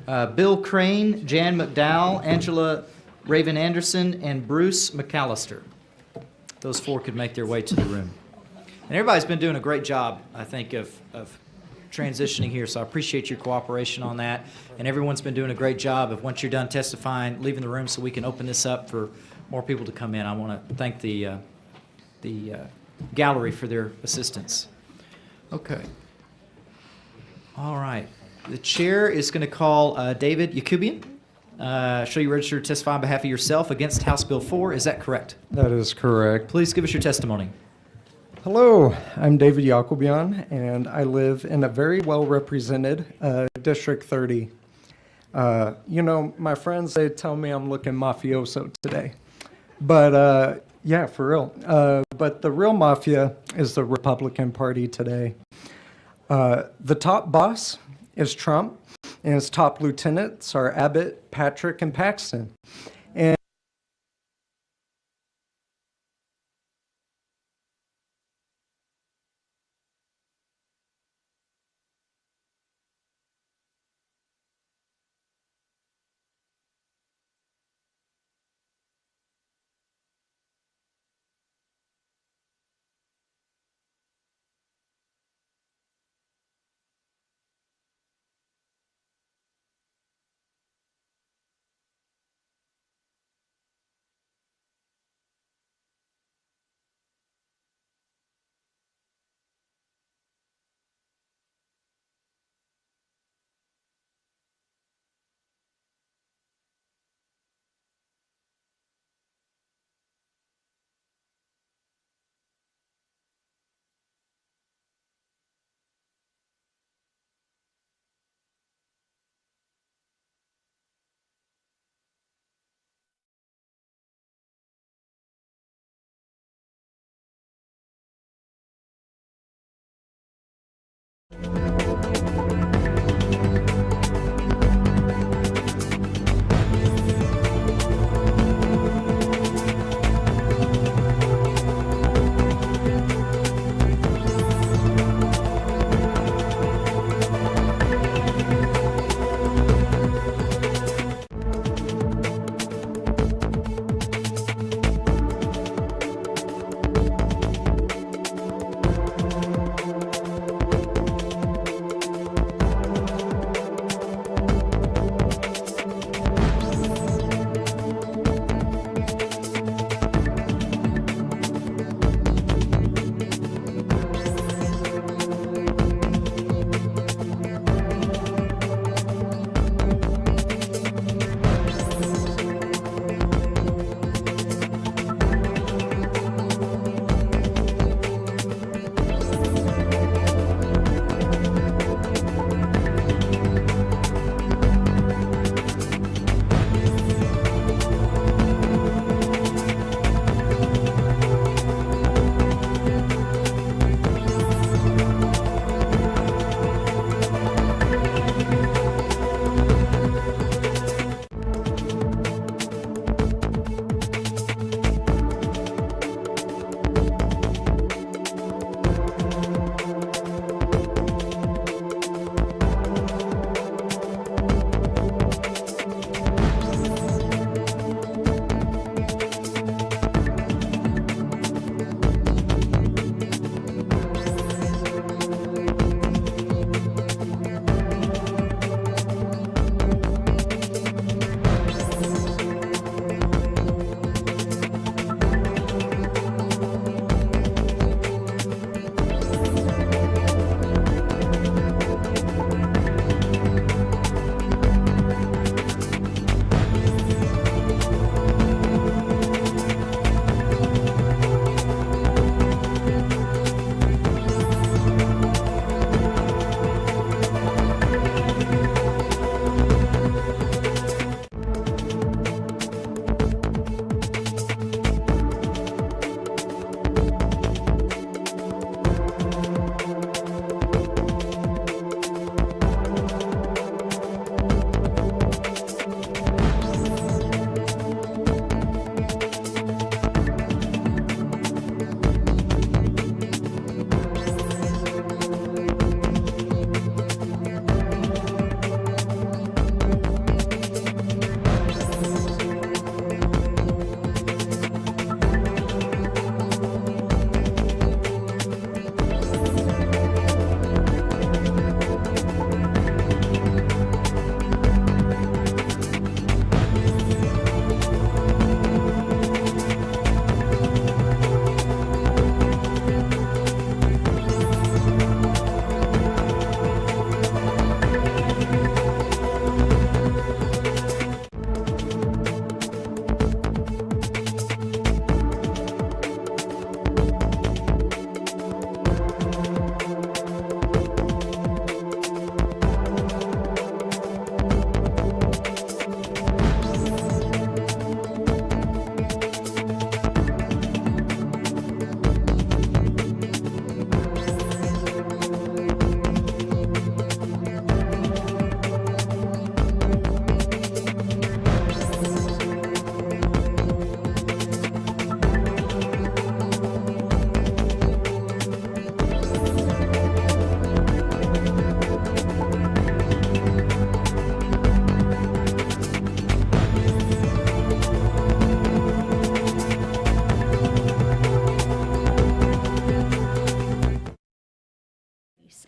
Bill Crane, Jan McDowell, Angela Raven Anderson, and Bruce McAllister. Those 4 could make their way to the room. And everybody's been doing a great job, I think, of transitioning here, so I appreciate your cooperation on that. And everyone's been doing a great job of, once you're done testifying, leaving the room so we can open this up for more people to come in. I want to thank the gallery for their assistance. Okay. All right. The chair is going to call David Yakubian. Show you registered to testify on behalf of yourself against House Bill 4. Is that correct? That is correct. Please give us your testimony. Hello, I'm David Yakubian, and I live in a very well-represented District 30. You know, my friends, they tell me I'm looking mafioso today. But, yeah, for real. But the real mafia is the Republican Party today. The top boss is Trump, and his top lieutenants are Abbott, Patrick, and Paxton. And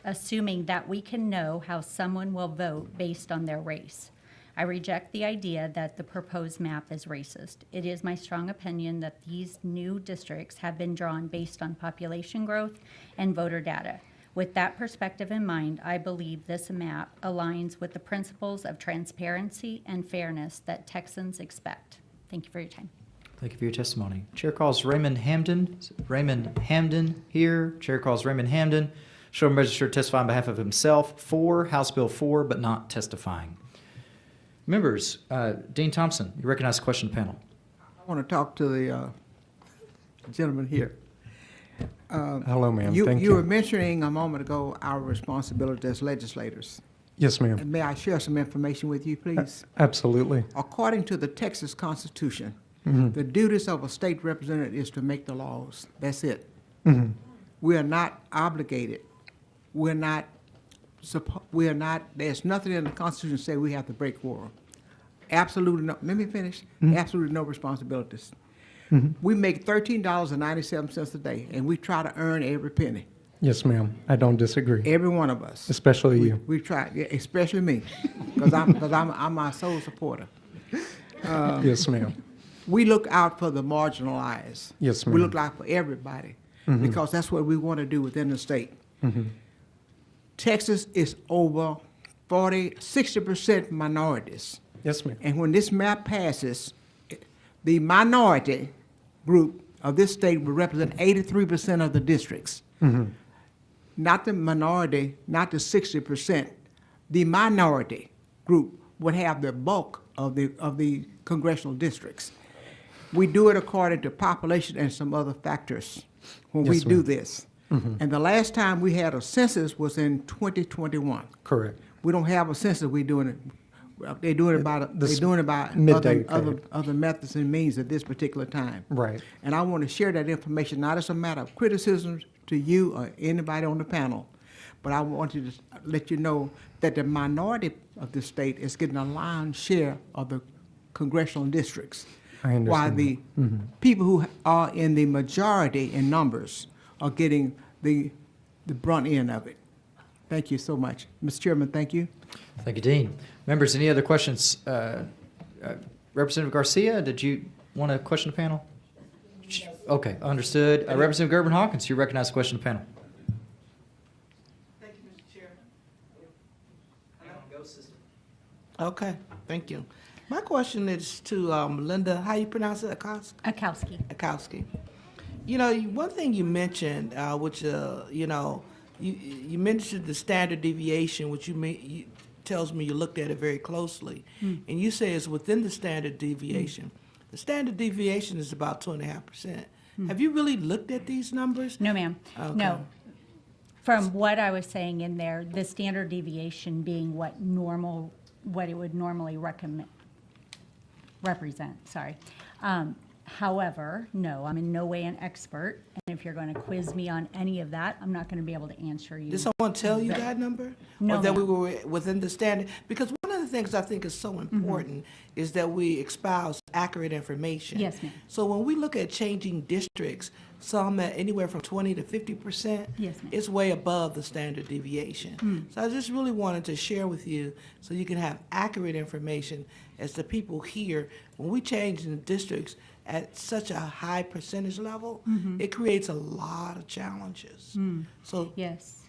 assuming that we can know how someone will vote based on their race. I reject the idea that the proposed map is racist. It is my strong opinion that these new districts have been drawn based on population growth and voter data. With that perspective in mind, I believe this map aligns with the principles of transparency and fairness that Texans expect. Thank you for your time. Thank you for your testimony. Chair calls Raymond Hamden. Raymond Hamden here. Chair calls Raymond Hamden. Show him registered to testify on behalf of himself for House Bill 4, but not testifying. Members, Dean Thompson, you recognize the question panel. I want to talk to the gentleman here. Hello, ma'am. Thank you. You were mentioning a moment ago our responsibility as legislators. Yes, ma'am. And may I share some information with you, please? Absolutely. According to the Texas Constitution, Mhm. the duties of a state representative is to make the laws. That's it. Mhm. We are not obligated. We're not, there's nothing in the Constitution say we have to break quorum. Absolutely no, let me finish. Mhm. Absolutely no responsibilities. Mhm. We make $13.97 a day, and we try to earn every penny. Yes, ma'am. I don't disagree. Every one of us. Especially you. We try, yeah, especially me, because I'm my sole supporter. Yes, ma'am. We look out for the marginalized. Yes, We ma'am. look out for everybody, Mhm. because that's what we want to do within the state. Mhm. Texas is over 60% minorities. Yes, ma'am. And when this map passes, the minority group of this state will represent 83% of the districts. Mhm. Not the minority, not the 60%. The minority group would have the bulk of the congressional districts. We do it according to population and some other factors when we Yes, do ma'am. this. Mhm. And the last time we had a census was in 2021. Correct. We don't have a census. We're doing it. They're doing it by This they're doing it by midday other methods and means at this particular time. Right. And I want to share that information not as a matter of criticism to you or anybody on the panel, but I want to let you know that the minority of the state is getting a lion's share of the congressional districts, I understand. while the Mhm. people who are in the majority in numbers are getting the brunt end of it. Thank you so much. Mr. Chairman, thank you. Thank you, Dean. Members, any other questions? Representative Garcia, did you want to question the panel? Okay, understood. Representative Gerben Hawkins, you recognize the question of the panel. Thank you, Mr. Chairman. Okay, thank you. My question is to Linda, how you pronounce it, Akowski. Akowski. You know, one thing you mentioned, which, you know, you mentioned the standard deviation, which tells me you looked at it very closely. And you say it's within the standard deviation. The standard deviation is about 2.5%. Have you really looked at these numbers? No, ma'am. Okay. No. From what I was saying in there, the standard deviation being what it would normally represent, sorry. However, no, I'm in no way an expert, and if you're going to quiz me on any of that, I'm not going to be able to answer you. Did someone tell you that number? No, Or that we ma'am. were within the standard? Because one of the things I think is so important is that we espouse accurate information. Yes, ma'am. So when we look at changing districts, some at anywhere from 20 to 50%, Yes, ma'am. it's way above the standard deviation. So I just really wanted to share with you so you can have accurate information as the people here. When we change in the districts at such a high percentage level, it creates a lot of challenges. So Yes.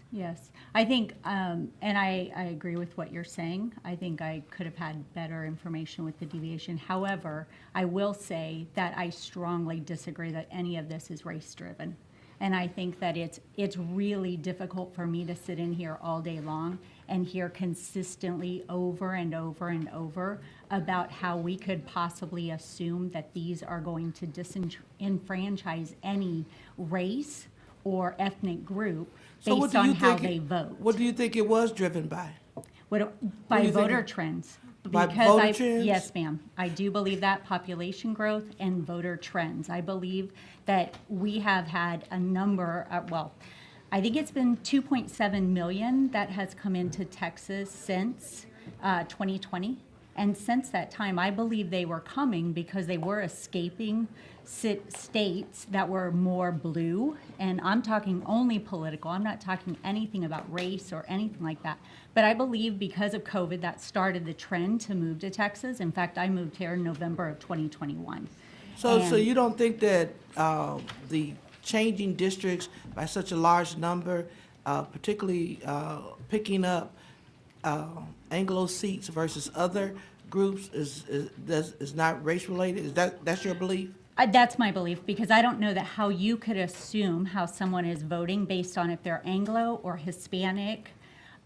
I think, and I agree with what you're saying. I think I could have had better information with the deviation. However, I will say that I strongly disagree that any of this is race-driven. And I think that it's really difficult for me to sit in here all day long and hear consistently over and over and over about how we could possibly assume that these are going to disenfranchise any race or ethnic group So what based do you on how think they vote. What do you think it was driven by? By do you think voter it- trends. By Because voter trends? Yes, ma'am. I do believe that population growth and voter trends. I believe that we have had a number, I think it's been 2.7 million that has come into Texas since 2020. And since that time, I believe they were coming because they were escaping states that were more blue. And I'm talking only political. I'm not talking anything about race or anything like that. But I believe because of COVID, that started the trend to move to Texas. In fact, I moved here in November of 2021. So And you don't think that the changing districts by such a large number, particularly picking up Anglo seats versus other groups is not race related? That's your belief? That's my belief, because I don't know that how you could assume how someone is voting based on if they're Anglo or Hispanic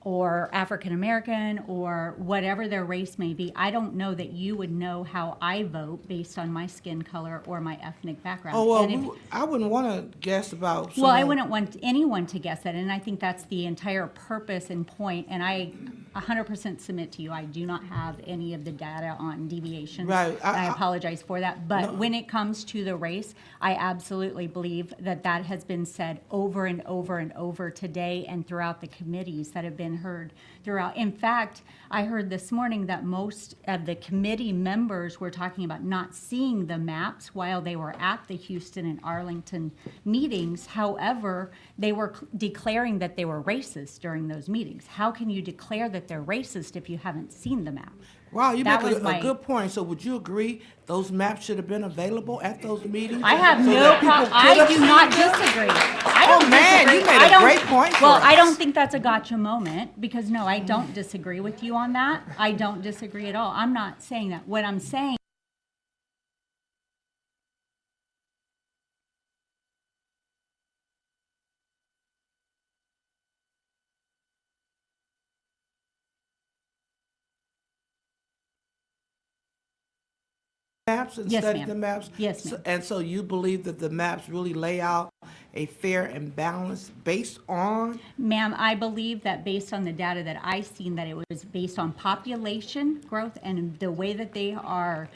or African American or whatever their race may be. I don't know that you would know how I vote based on my skin color or my ethnic background. Oh, well, And I wouldn't want to guess about well, I someone- wouldn't want anyone to guess that, and I think that's the entire purpose and point, and I 100% submit to you, I do not have any of the data on deviations. Right. I apologize for that, but No. when it comes to the race, I absolutely believe that that has been said over and over and over today and throughout the committees that have been heard throughout. In fact, I heard this morning that most of the committee members were talking about not seeing the maps while they were at the Houston and Arlington meetings. However, they were declaring that they were racist during those meetings. How can you declare that they're racist if you haven't seen the map? Wow, you That make was my- a good point. So would you agree those maps should have been available at those meetings? I have so no that people problem. could I have do seen not them? disagree. I don't Oh, man, disagree. you made I a don't- great point for Well, us. I don't think that's a gotcha moment, because no, I don't disagree with you on that. I don't disagree at all. I'm not saying that. What I'm saying Maps and Yes, study ma'am. the maps? Yes, ma'am. And so you believe that the maps really lay out a fair and balanced based on? Ma'am, I believe that based on the data that I've seen, that it was based on population growth and the way that they are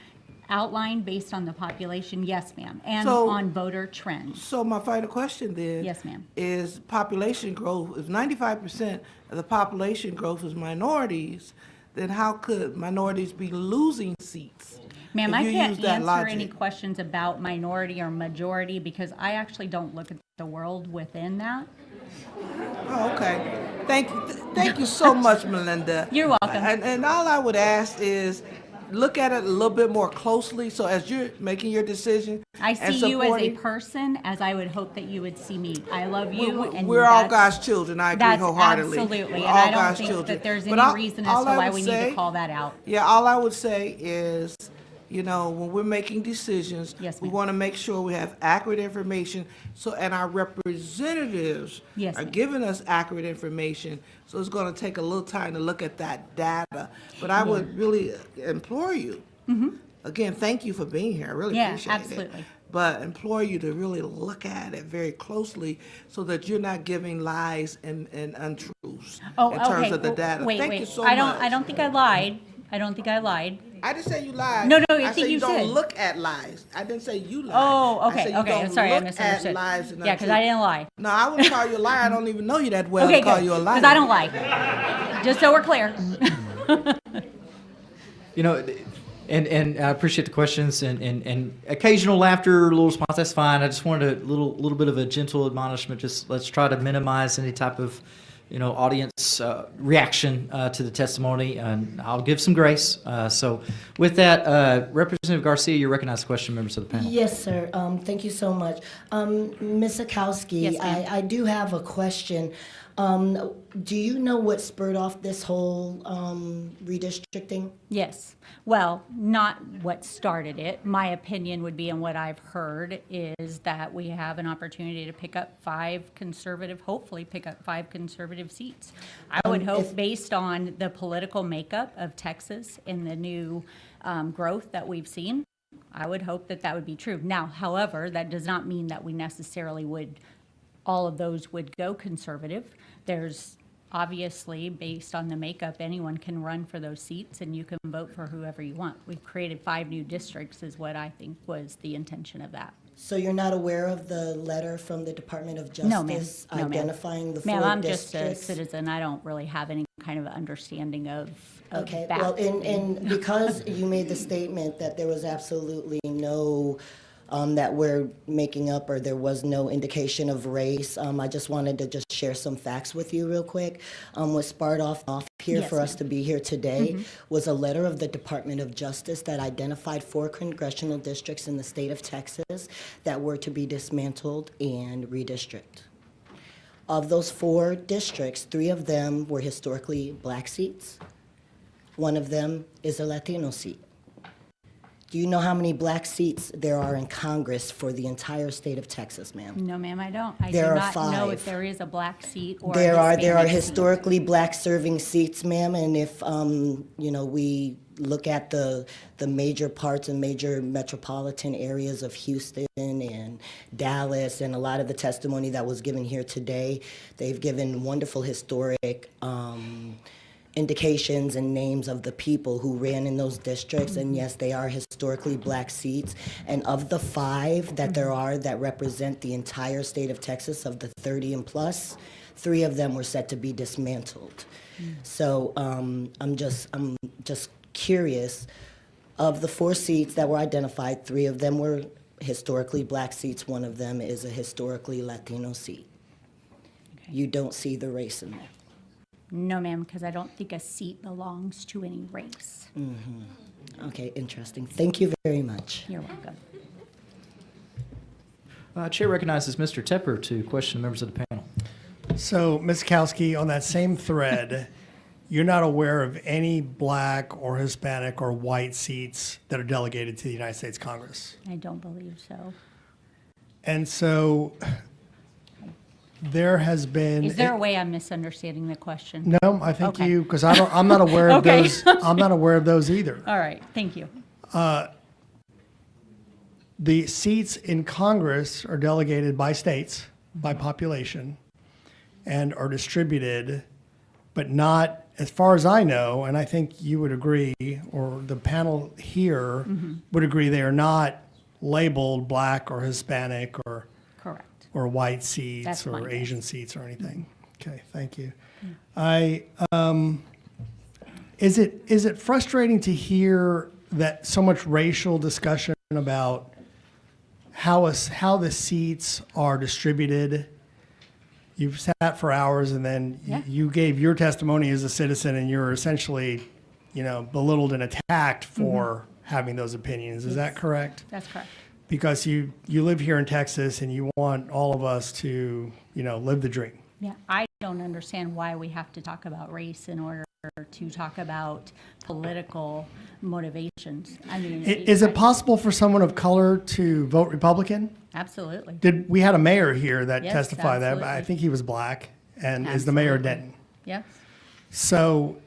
outlined based on the population, yes, ma'am, and So- on voter trends. So my final question then. Yes, ma'am. Is population growth, if 95% of the population growth is minorities, then how could minorities be losing seats? Ma'am, if I you can't use that answer logic? any questions about minority or majority because I actually don't look at the world within that. Oh, okay. Thank you so much, Melinda. You're welcome. And all I would ask is, look at it a little bit more closely, so as you're making your decision. I and see you as a supporting- person as I would hope that you would see me. I love you, and We're all that's- God's children, I agree that's wholeheartedly. absolutely, We're and all I don't God's think children. that there's But any reason as all to I why would we need say- to call that out. Yeah, all I would say is, when we're making decisions, Yes, we ma'am. want to make sure we have accurate information, and our representatives Yes, are ma'am. giving us accurate information, so it's going to take a little time to look at that data. But I would really implore you, again, thank you for being here, I really Mm-hmm. Yeah, appreciate it. absolutely. But implore you to really look at it very closely so that you're not giving lies and untruths Oh, in okay. terms of the Well, data. Wait, Thank wait. you so I much. don't think I lied. I don't think I lied. I didn't say you lied. No, I I think said you don't said. look at lies. I didn't say you lied. Oh, I okay, said you okay. I'm don't sorry, I look misunderstood. At lies and Yeah, because I untruth. didn't lie. No, I wouldn't call you a liar. I don't even know you that well Okay, to call good. you a liar. Because I don't lie. Just so we're clear. And I appreciate the questions and occasional laughter, a little response. That's fine. I just wanted a little bit of a gentle admonishment. Just let's try to minimize any type of audience reaction to the testimony, and I'll give some grace. So with that, Representative Garcia, you're recognized. Question, members of the panel. Yes, sir. Thank you so much. Ms. Sikowski, Yes, ma'am. I do have a question. Do you know what spurred off this whole redistricting? Yes. Well, not what started it. My opinion would be, and what I've heard, is that we have an opportunity to hopefully pick up five conservative seats. I would hope, based on the political makeup of Texas and the new growth that we've seen, I would hope that that would be true. Now, however, that does not mean that we necessarily all of those would go conservative. There's obviously, based on the makeup, anyone can run for those seats and you can vote for whoever you want. We've created 5 new districts is what I think was the intention of that. So you're not aware of the letter from the Department of No, ma'am. Justice No, ma'am. identifying the Ma'am, four I'm just a districts? citizen. I don't really have any kind of understanding of Okay, that. well, and because you made the statement that there was absolutely no, that we're making up, or there was no indication of race, I just wanted to just share some facts with you real quick. What sparked off here Yes, for us ma'am. to be here today was a letter of the Department of Justice that identified 4 congressional districts in the state of Texas that were to be dismantled and redistricted. Of those 4 districts, 3 of them were historically black seats. One of them is a Latino seat. Do you know how many black seats there are in Congress for the entire state of Texas, ma'am? No, ma'am, I don't. I There do are not know 5. if there is a black seat or There a are Hispanic seat. historically black serving seats, ma'am, and if we look at the major parts and major metropolitan areas of Houston and Dallas, and a lot of the testimony that was given here today, they've given wonderful historic indications and names of the people who ran in those districts, and yes, they are historically black seats. And of the 5 that there are that represent the entire state of Texas, of the 30 and plus, 3 of them were set to be dismantled. So I'm just curious. Of the 4 seats that were identified, 3 of them were historically black seats. One of them is a historically Latino seat. You don't see the race in there. No, ma'am, because I don't think a seat belongs to any race. Okay, interesting. Thank you very much. You're welcome. Chair recognizes Mr. Tepper to question members of the panel. So, Ms. Kowski, on that same thread, you're not aware of any black or Hispanic or white seats that are delegated to the United States Congress. I don't believe so. And so there has been. Is there a way I'm misunderstanding the question? No, I think Okay. because I'm not aware of Okay. those. I'm not aware of those either. All right, thank you. The seats in Congress are delegated by states, by population, and are distributed, but not, as far as I know, and I think you would agree, or the panel here would agree, they are not labeled black or Hispanic or Correct. or white seats That's my or guess. Asian seats or anything. Okay, thank you. Is it frustrating to hear that so much racial discussion about how the seats are distributed? You've sat for hours and then you gave your testimony as a citizen, and you're essentially, belittled and attacked for having those opinions. Is that correct? That's correct. Because you live here in Texas and you want all of us to, live the dream. Yeah, I don't understand why we have to talk about race in order to talk about political motivations. I mean, Is it possible for someone of color to vote Republican? Absolutely. We had a mayor here that Yes, testified that, but I absolutely. think he was black and is the mayor of Absolutely. Denton. Yes. So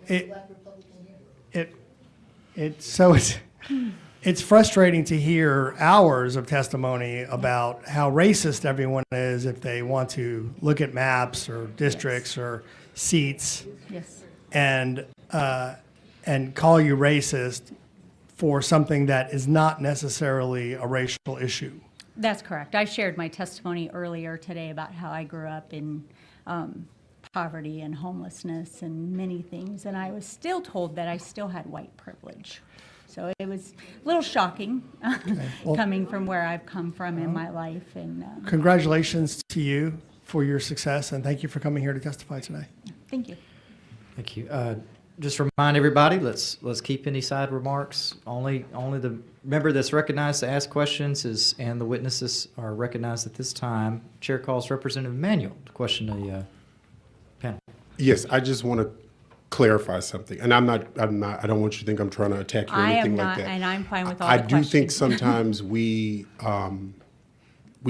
it's frustrating to hear hours of testimony about how racist everyone is if they want to look at maps or districts or seats Yes. and call you racist for something that is not necessarily a racial issue. That's correct. I shared my testimony earlier today about how I grew up in poverty and homelessness and many things, and I was still told that I still had white privilege. So it was a little shocking Well- coming from where I've come from in my life. And Congratulations to you for your success, and thank you for coming here to testify today. thank you. Thank you. Just remind everybody, let's keep any side remarks. Only the member that's recognized to ask questions and the witnesses are recognized at this time. Chair calls Representative Manuel to question the panel. Yes, I just want to clarify something, and I don't want you to think I'm trying to attack you or I anything am like not, that. and I'm fine with all I the do questions. think sometimes we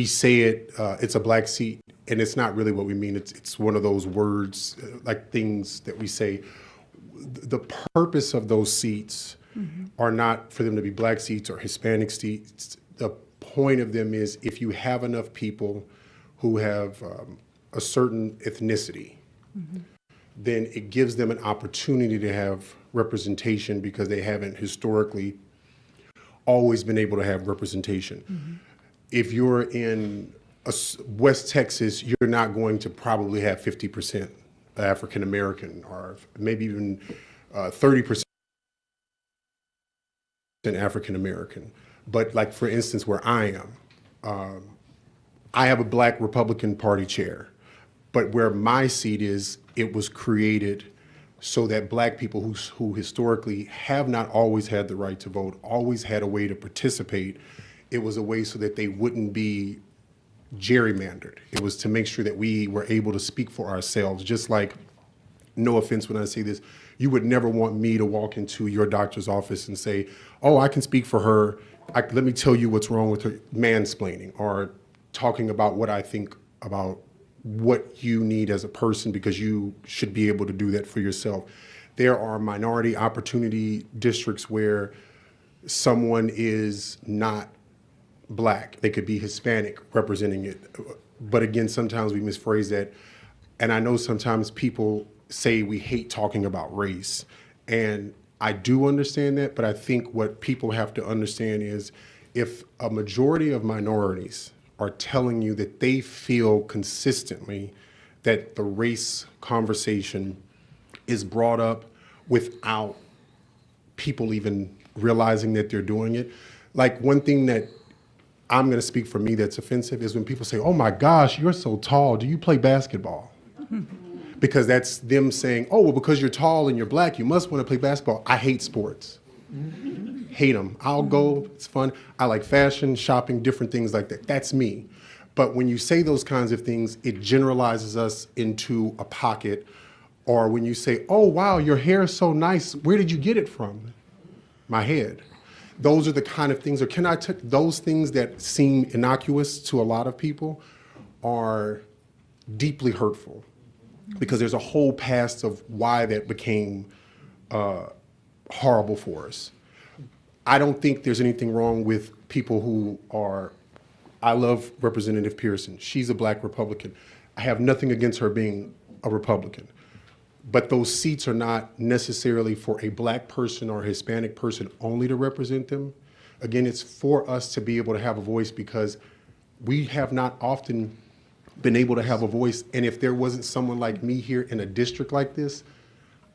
say it's a black seat, and it's not really what we mean. It's one of those words, like things that we say. The purpose of those seats are not for them to be black seats or Hispanic seats. The point of them is if you have enough people who have a certain ethnicity, then it gives them an opportunity to have representation because they haven't historically always been able to have representation. If you're in West Texas, you're not going to probably have 50% African American, or maybe even 30% African American. But like, for instance, where I am, I have a black Republican Party chair, but where my seat is, it was created so that black people who historically have not always had the right to vote, always had a way to participate. It was a way so that they wouldn't be gerrymandered. It was to make sure that we were able to speak for ourselves. Just like, no offense when I say this, you would never want me to walk into your doctor's office and say, oh, I can speak for her. Let me tell you what's wrong with her, mansplaining, or talking about what I think about what you need as a person, because you should be able to do that for yourself. There are minority opportunity districts where someone is not black. They could be Hispanic representing it. But again, sometimes we misphrase that. And I know sometimes people say we hate talking about race. And I do understand that, but I think what people have to understand is, if a majority of minorities are telling you that they feel consistently that the race conversation is brought up without people even realizing that they're doing it. Like, one thing that I'm gonna speak for me that's offensive is when people say, oh my gosh, you're so tall, do you play basketball? Because that's them saying, oh, well, because you're tall and you're black, you must wanna play basketball. I hate sports. Hate them. I'll go, it's fun. I like fashion, shopping, different things like that. That's me. But when you say those kinds of things, it generalizes us into a pocket. Or when you say, oh, wow, your hair is so nice, where did you get it from? My head. Those are the kind of things, or can I take those things that seem innocuous to a lot of people are deeply hurtful, because there's a whole past of why that became horrible for us. I don't think there's anything wrong with people who are, I love Representative Pearson. She's a black Republican. I have nothing against her being a Republican. But those seats are not necessarily for a black person or a Hispanic person only to represent them. Again, it's for us to be able to have a voice, because we have not often been able to have a voice. And if there wasn't someone like me here in a district like this,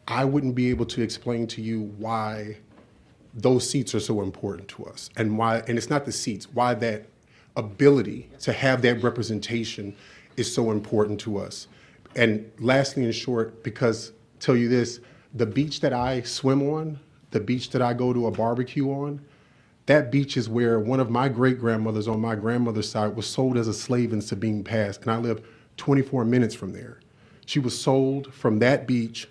I wouldn't be able to explain to you why those seats are so important to us, and why, and it's not the seats, why that ability to have that representation is so important to us. And lastly, in short, because tell you this, the beach that I swim on, the beach that I go to a barbecue on, that beach is where one of my great-grandmothers on my grandmother's side was sold as a slave in Sabine Pass, and I live 24 minutes from there. She was sold from that beach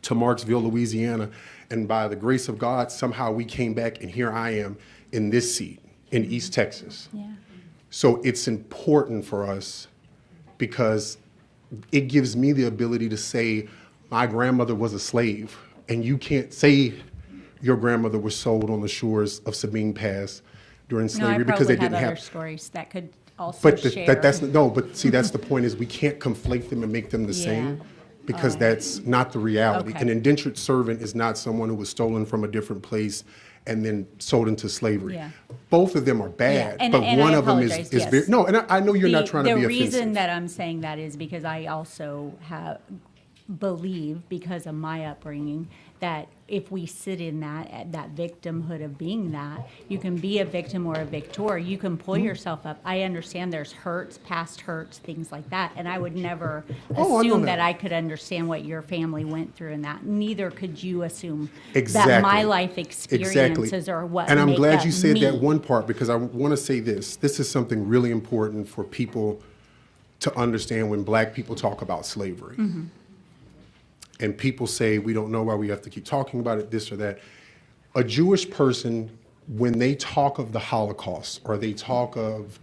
to Marksville, Louisiana, and by the grace of God, somehow we came back, and here I am in this seat in East Texas. Yeah. So it's important for us, because it gives me the ability to say my grandmother was a slave, and you can't say your grandmother was sold on the shores of Sabine Pass during slavery, because they didn't have other have stories that could also but share. but see, that's the point, is we can't conflate them and make them the same, because that's not the reality. Okay. An indentured servant is not someone who was stolen from a different place and then sold into slavery. Yeah. Both of them are bad, And- but and one I of them apologize, is yes. very, no, and I know you're not trying to be The offensive. reason that I'm saying that is because I also believe, because of my upbringing, that if we sit in that victimhood of being that, you can be a victim or a victor. You can pull yourself up. I understand there's hurts, past hurts, things like that, and I would never Oh, I know assume that. that I could understand what your family went through in that. Neither could you assume Exactly. that my life experiences are what And I'm make glad up you said me. that one part, because I want to say this. This is something really important for people to understand when black people talk about slavery. Mm-hmm. And people say, we don't know why we have to keep talking about it, this or that. A Jewish person, when they talk of the Holocaust, or they talk of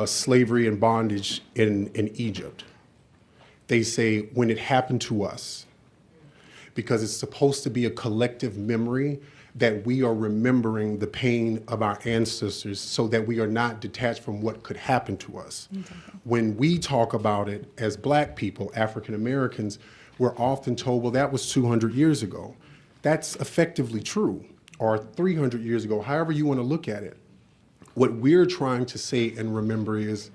slavery and bondage in Egypt, they say, when it happened to us, because it's supposed to be a collective memory that we are remembering the pain of our ancestors, so that we are not detached from what could happen to us. When we talk about it as black people, African Americans, we're often told, well, that was 200 years ago. That's effectively true, or 300 years ago, however you want to look at it. What we're trying to say and remember is,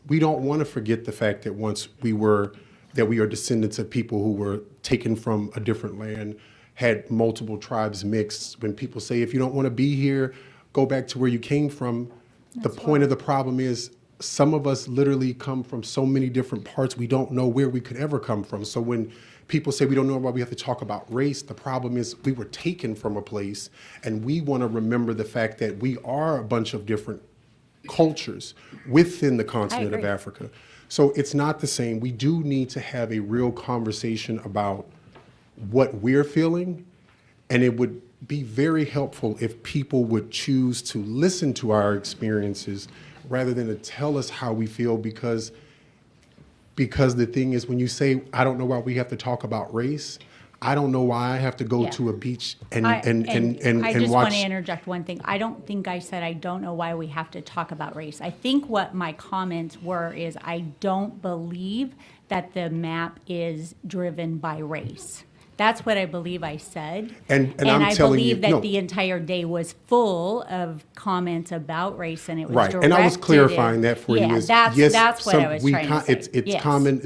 we don't want to forget the fact that once we were that we are descendants of people who were taken from a different land, had multiple tribes mixed. When people say, if you don't want to be here, go back to where you came from. The point of the problem is some of us literally come from so many different parts, we don't know where we could ever come from. So when people say we don't know why we have to talk about race, the problem is we were taken from a place, and we want to remember the fact that we are a bunch of different cultures within the continent of Africa. So it's not the same. We do need to have a real conversation about what we're feeling, and it would be very helpful if people would choose to listen to our experiences rather than to tell us how we feel, because the thing is, when you say, I don't know why we have to talk about race, I don't know why I have to go to a beach and I just want watch. to interject one thing. I don't think I said I don't know why we have to talk about race. I think what my comments were is I don't believe that the map is driven by race. That's what I believe I said. And I'm I telling you, believe that no. the entire day was full of comments about race, and it was Right, directed and I was clarifying that for you. Yeah, is, that's yes, what I was trying to say. It's Yes. common.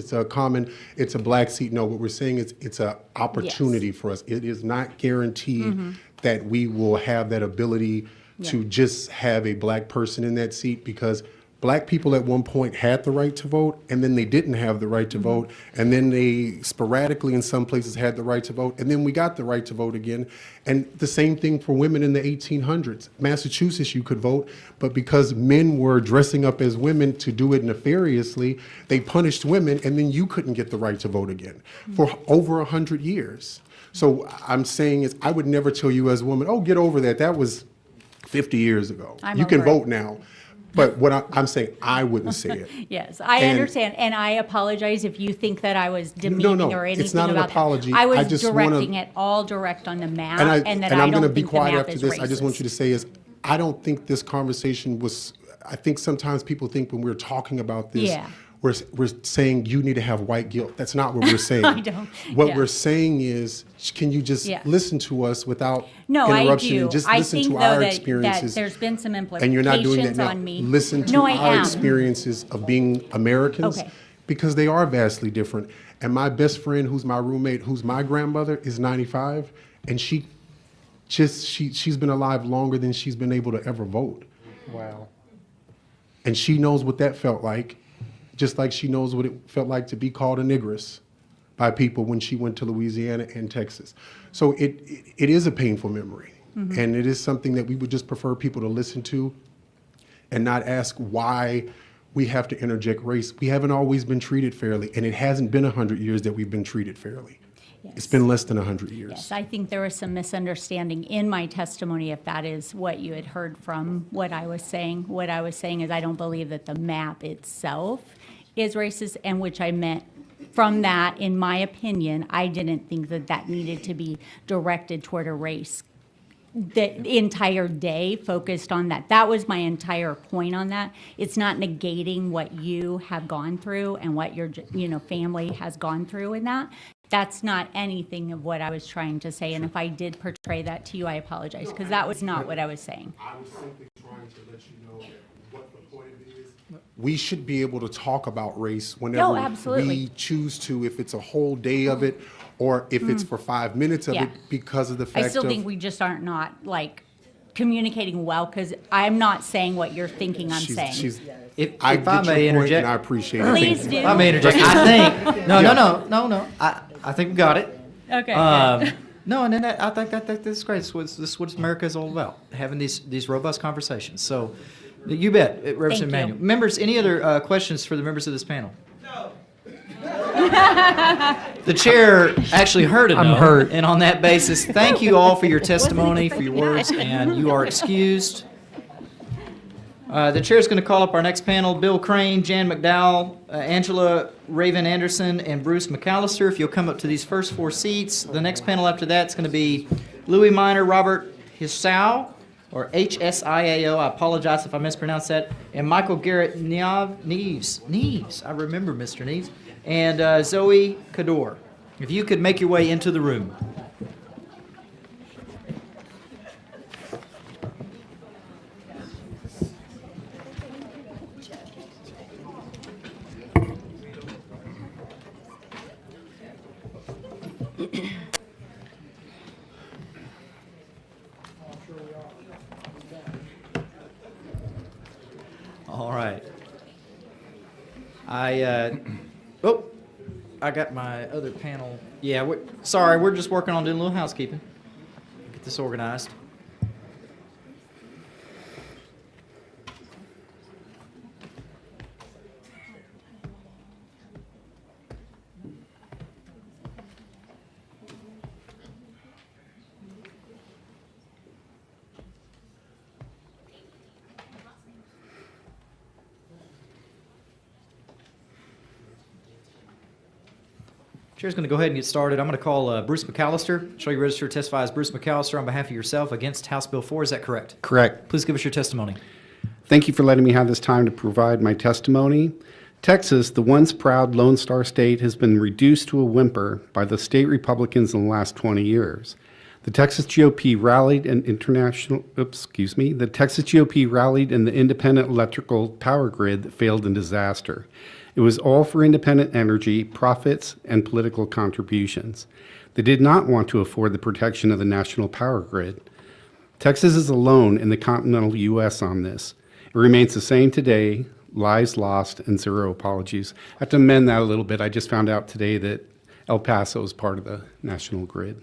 It's a black seat. No, what we're saying is it's an opportunity for us. It is not guaranteed that we will have that ability to just have a black person in that seat, because black people at one point had the right to vote, and then they didn't have the right to vote, and then they sporadically in some places had the right to vote, and then we got the right to vote again. And the same thing for women in the 1800s. Massachusetts, you could vote, but because men were dressing up as women to do it nefariously, they punished women, and then you couldn't get the right to vote again for over 100 years. So I'm saying is, I would never tell you as a woman, oh, get over that. That was 50 years ago. You can vote now. But what I'm saying, I wouldn't say it. Yes, I understand, and I apologize if you think that I was demeaning or anything it's not an about apology. that. I was just directing it all direct on the map, and that I'm I going to don't be think the quiet map after is this. I just want racist. you to say is, I don't think this conversation was. I think sometimes people think when we're talking about this, we're saying you need to have white guilt. That's not what we're saying. I don't. What we're saying is, can you just listen to us without interruption and just listen to our experiences? That there's been some implications and you're not doing that now. on me. Listen to our experiences of being Americans, because they are vastly different. And my best friend, who's my roommate, who's my grandmother, is 95, and she's been alive longer than she's been able to ever vote. Wow. And she knows what that felt like, just like she knows what it felt like to be called a negress by people when she went to Louisiana and Texas. So it is a painful memory. And it is something that we would just prefer people to listen to and not ask why we have to interject race. We haven't always been treated fairly, and it hasn't been 100 years that we've been treated fairly. Yes. It's been less than 100 years. Yes, I think there was some misunderstanding in my testimony, if that is what you had heard from what I was saying. What I was saying is I don't believe that the map itself is racist, and which I meant from that, in my opinion, I didn't think that that needed to be directed toward a race. The entire day focused on that. That was my entire point on that. It's not negating what you have gone through and what your family has gone through in that. That's not anything of what I was trying to say. And if I did portray that to you, I apologize, because that was not what I was saying. I was simply trying to let you know that what the point of it is. We should be able to talk about race whenever we choose to, if it's a whole day of it, or if it's for 5 minutes of it, because of the fact I still think we just aren't not like communicating well, because I'm not saying what you're thinking I'm saying. If I I may interject, I appreciate it. Please do. If I may interject, I think no. I think we got it. Okay. No, and then I think that's great. This is what America is all about: having these robust conversations. So, you bet, Representative Manuel. Members, any other questions for the members of this panel? No. The chair actually heard a no. I'm hurt. And on that basis, thank you all for your testimony, for your words, and you are excused. The chair is going to call up our next panel: Bill Crane, Jan McDowell, Angela Raven Anderson, and Bruce McAllister. If you'll come up to these first four seats. The next panel after that is going to be Louis Minor, Robert Hsiao, or Hsiao. I apologize if I mispronounced that. And Michael Garrett Neves. I remember Mr. Neves. And Zoe Kador. If you could make your way into the room. All right. I got my other panel. Yeah, sorry, we're just working on doing a little housekeeping. Get this organized. Chair's going to go ahead and get started. I'm going to call Bruce McAllister. Show you register to testify as Bruce McAllister on behalf of yourself against House Bill 4. Is that correct? Correct. Please give us your testimony. Thank you for letting me have this time to provide my testimony. Texas, the once proud Lone Star State, has been reduced to a whimper by the state Republicans in the last 20 years. The Texas GOP rallied an the Texas GOP rallied in the independent electrical power grid that failed in disaster. It was all for independent energy, profits, and political contributions. They did not want to afford the protection of the national power grid. Texas is alone in the continental U.S. on this. It remains the same today, lives lost, and zero apologies. I have to amend that a little bit. I just found out today that El Paso is part of the national grid.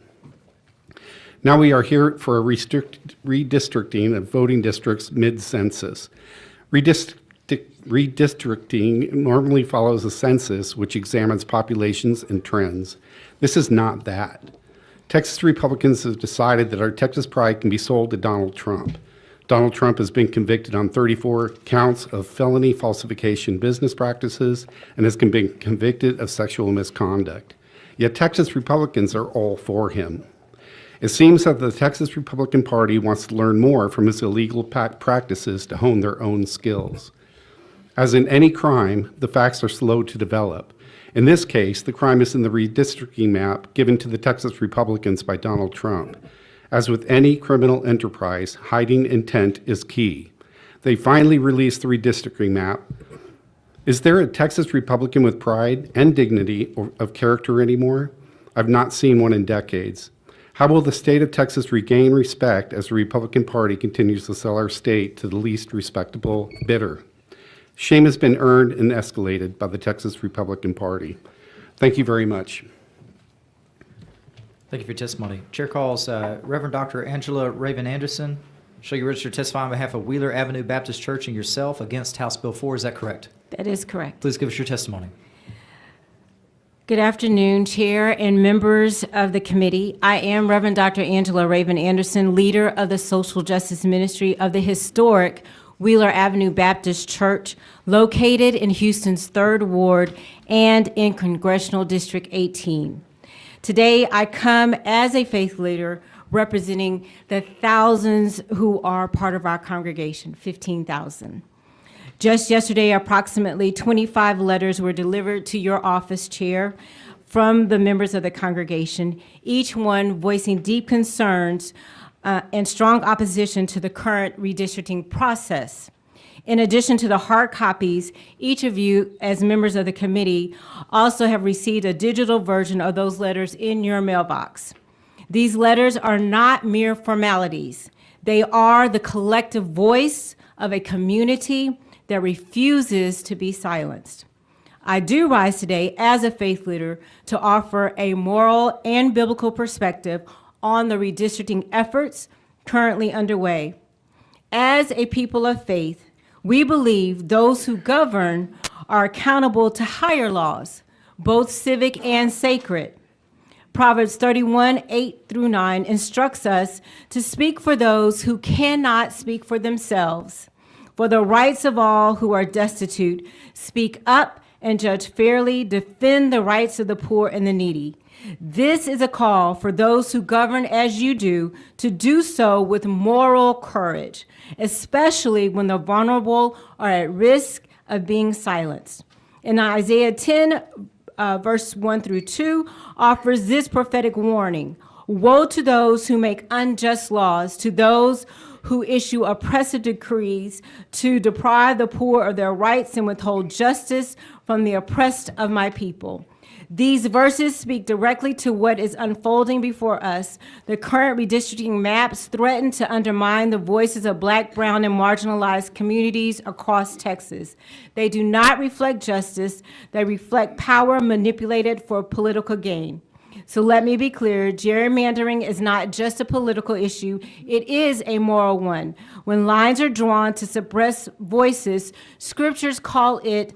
Now we are here for a redistricting of voting districts mid-census. Redistricting normally follows a census which examines populations and trends. This is not that. Texas Republicans have decided that our Texas pride can be sold to Donald Trump. Donald Trump has been convicted on 34 counts of felony falsification business practices and has been convicted of sexual misconduct. Yet Texas Republicans are all for him. It seems that the Texas Republican Party wants to learn more from his illegal practices to hone their own skills. As in any crime, the facts are slow to develop. In this case, the crime is in the redistricting map given to the Texas Republicans by Donald Trump. As with any criminal enterprise, hiding intent is key. They finally released the redistricting map. Is there a Texas Republican with pride and dignity of character anymore? I've not seen one in decades. How will the state of Texas regain respect as the Republican Party continues to sell our state to the least respectable bidder? Shame has been earned and escalated by the Texas Republican Party. Thank you very much. Thank you for your testimony. Chair calls Reverend Dr. Angela Raven Anderson. Show you register to testify on behalf of Wheeler Avenue Baptist Church and yourself against House Bill 4. Is that correct? That is correct. Please give us your testimony. Good afternoon, Chair and members of the committee. I am Reverend Dr. Angela Raven Anderson, leader of the Social Justice Ministry of the historic Wheeler Avenue Baptist Church, located in Houston's 3rd Ward and in Congressional District 18. Today, I come as a faith leader representing the thousands who are part of our congregation, 15,000. Just yesterday, approximately 25 letters were delivered to your office, Chair, from the members of the congregation, each one voicing deep concerns and strong opposition to the current redistricting process. In addition to the hard copies, each of you, as members of the committee, also have received a digital version of those letters in your mailbox. These letters are not mere formalities. They are the collective voice of a community that refuses to be silenced. I do rise today as a faith leader to offer a moral and biblical perspective on the redistricting efforts currently underway. As a people of faith, we believe those who govern are accountable to higher laws, both civic and sacred. Proverbs 31:8-9 instructs us to speak for those who cannot speak for themselves. For the rights of all who are destitute, speak up and judge fairly, defend the rights of the poor and the needy. This is a call for those who govern as you do to do so with moral courage, especially when the vulnerable are at risk of being silenced. In Isaiah 10, verse 1-2, offers this prophetic warning. Woe to those who make unjust laws, to those who issue oppressive decrees to deprive the poor of their rights and withhold justice from the oppressed of my people. These verses speak directly to what is unfolding before us. The current redistricting maps threaten to undermine the voices of Black, brown, and marginalized communities across Texas. They do not reflect justice. They reflect power manipulated for political gain. So let me be clear, gerrymandering is not just a political issue, it is a moral one. When lines are drawn to suppress voices, scriptures call it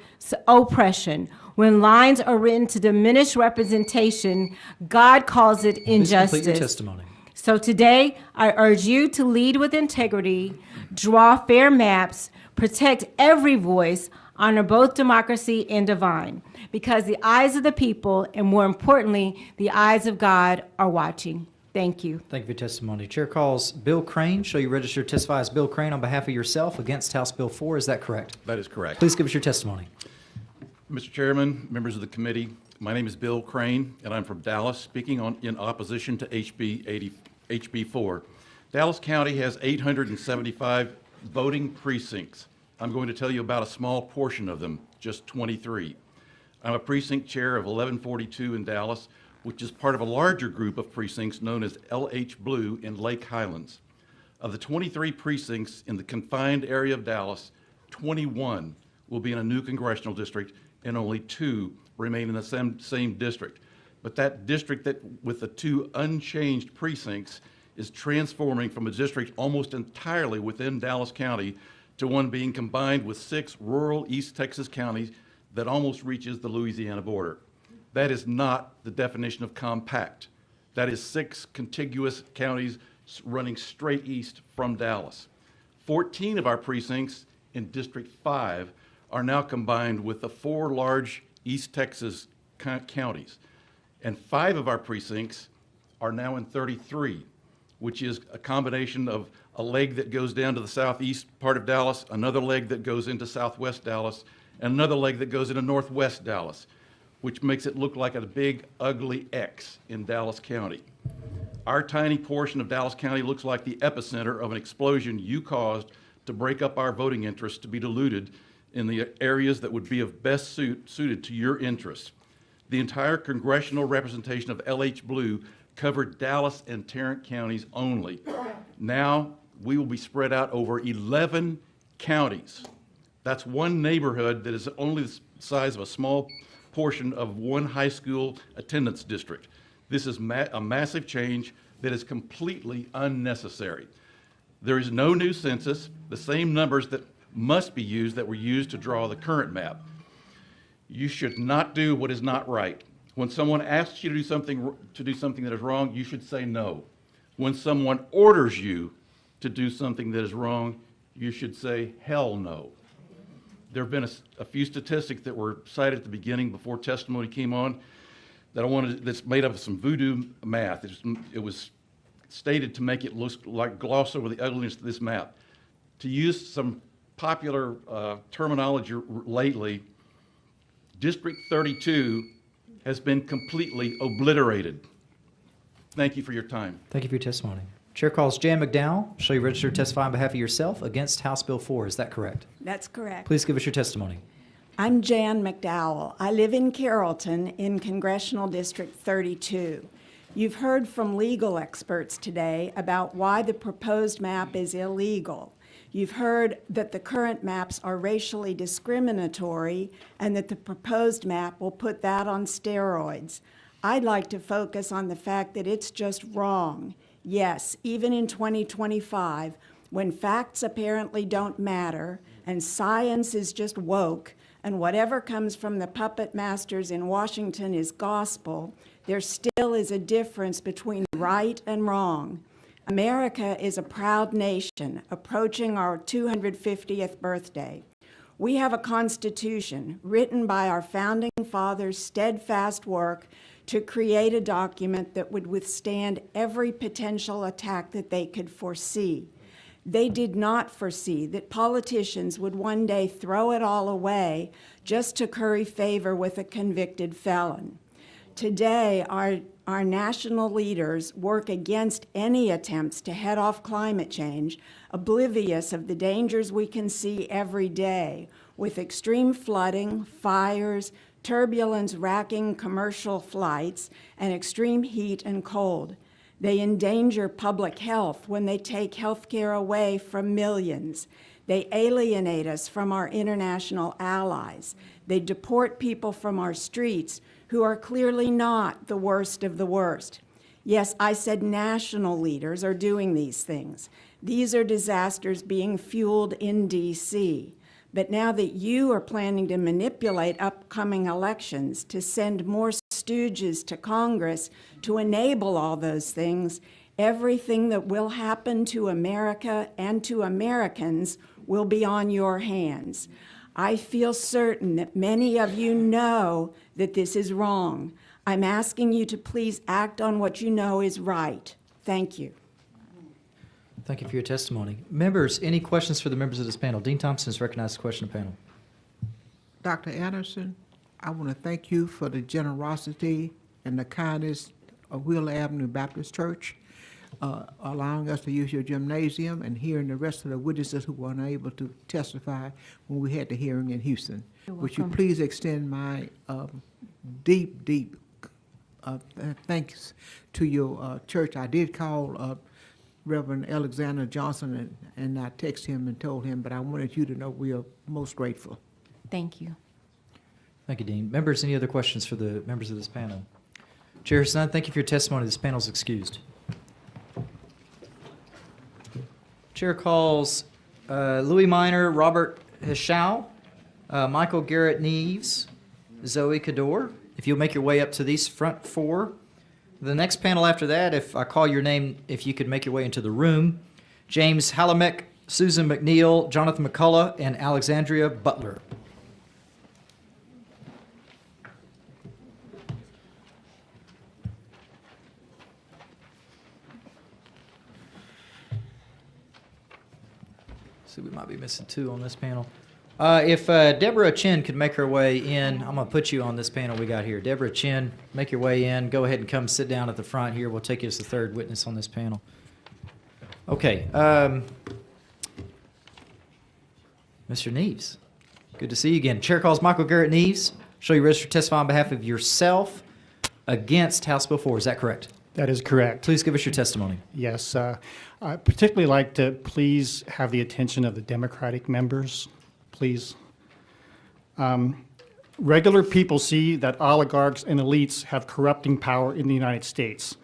oppression. When lines are written to diminish representation, God calls it injustice. Please complete your testimony. So today, I urge you to lead with integrity, draw fair maps, protect every voice, honor both democracy and divine, because the eyes of the people, and more importantly, the eyes of God, are watching. Thank you. Thank you for your testimony. Chair calls Bill Crane. Shall you register to testify as Bill Crane on behalf of yourself against House Bill 4? Is that correct? That is correct. Please give us your testimony. Mr. Chairman, members of the committee, my name is Bill Crane, and I'm from Dallas, speaking in opposition to HB 4. Dallas County has 875 voting precincts. I'm going to tell you about a small portion of them, just 23. I'm a precinct chair of 1142 in Dallas, which is part of a larger group of precincts known as LH Blue in Lake Highlands. Of the 23 precincts in the confined area of Dallas, 21 will be in a new congressional district, and only 2 remain in the same district. But that district that with the 2 unchanged precincts is transforming from a district almost entirely within Dallas County to one being combined with 6 rural East Texas counties that almost reaches the Louisiana border. That is not the definition of compact. That is 6 contiguous counties running straight east from Dallas. 14 of our precincts in District 5 are now combined with the 4 large East Texas counties. And 5 of our precincts are now in 33, which is a combination of a leg that goes down to the southeast part of Dallas, another leg that goes into southwest Dallas, and another leg that goes into northwest Dallas, which makes it look like a big, ugly X in Dallas County. Our tiny portion of Dallas County looks like the epicenter of an explosion you caused to break up our voting interests to be diluted in the areas that would be of best suited to your interests. The entire congressional representation of LH Blue covered Dallas and Tarrant counties only. Now we will be spread out over 11 counties. That's one neighborhood that is only the size of a small portion of one high school attendance district. This is a massive change that is completely unnecessary. There is no new census. The same numbers that must be used that were used to draw the current map. You should not do what is not right. When someone asks you to do something that is wrong, you should say no. When someone orders you to do something that is wrong, you should say hell no. There have been a few statistics that were cited at the beginning before testimony came on that's made up of some voodoo math. It was stated to make it look like gloss over the ugliness of this map. To use some popular terminology lately, District 32 has been completely obliterated. Thank you for your time. Thank you for your testimony. Chair calls Jan McDowell. Shall you register to testify on behalf of yourself against House Bill 4? Is that correct? That's correct. Please give us your testimony. I'm Jan McDowell. I live in Carrollton in Congressional District 32. You've heard from legal experts today about why the proposed map is illegal. You've heard that the current maps are racially discriminatory and that the proposed map will put that on steroids. I'd like to focus on the fact that it's just wrong. Yes, even in 2025, when facts apparently don't matter and science is just woke and whatever comes from the puppet masters in Washington is gospel, there still is a difference between right and wrong. America is a proud nation approaching our 250th birthday. We have a Constitution written by our founding fathers' steadfast work to create a document that would withstand every potential attack that they could foresee. They did not foresee that politicians would one day throw it all away just to curry favor with a convicted felon. Today, our national leaders work against any attempts to head off climate change, oblivious of the dangers we can see every day. with extreme flooding, fires, turbulence racking commercial flights, and extreme heat and cold. They endanger public health when they take health care away from millions. They alienate us from our international allies. They deport people from our streets who are clearly not the worst of the worst. Yes, I said national leaders are doing these things. These are disasters being fueled in D.C. But now that you are planning to manipulate upcoming elections to send more stooges to Congress to enable all those things, everything that will happen to America and to Americans will be on your hands. I feel certain that many of you know that this is wrong. I'm asking you to please act on what you know is right. Thank you. Thank you for your testimony. Members, any questions for the members of this panel? Dean Thompson is recognized to question the panel. Dr. Anderson, I want to thank you for the generosity and the kindness of Wheeler Avenue Baptist Church, allowing us to use your gymnasium and hearing the rest of the witnesses who were unable to testify when we had the hearing in Houston. Would you please extend my deep thanks to your church. I did call Reverend Alexander Johnson and I texted him and told him, but I wanted you to know we are most grateful. Thank you. Thank you, Dean. Members, any other questions for the members of this panel? Chair Hassan, thank you for your testimony. This panel is excused. Chair calls Louis Minor, Robert Hischau, Michael Garrett Neves, Zoe Cador. If you'll make your way up to these front four. The next panel after that, if I call your name, if you could make your way into the room, James Halamek, Susan McNeil, Jonathan McCullough, and Alexandria Butler. See, we might be missing two on this panel. If Deborah Chin could make her way in, I'm going to put you on this panel we got here. Deborah Chin, make your way in. Go ahead and come sit down at the front here. We'll take you as the third witness on this panel. Okay. Mr. Neves, good to see you again. Chair calls Michael Garrett Neves. Show you register to testify on behalf of yourself against House Bill 4. Is that correct? That is correct. Please give us your testimony. Yes. I particularly like to please have the attention of the Democratic members, please. Regular people see that oligarchs and elites have corrupting power in the United States.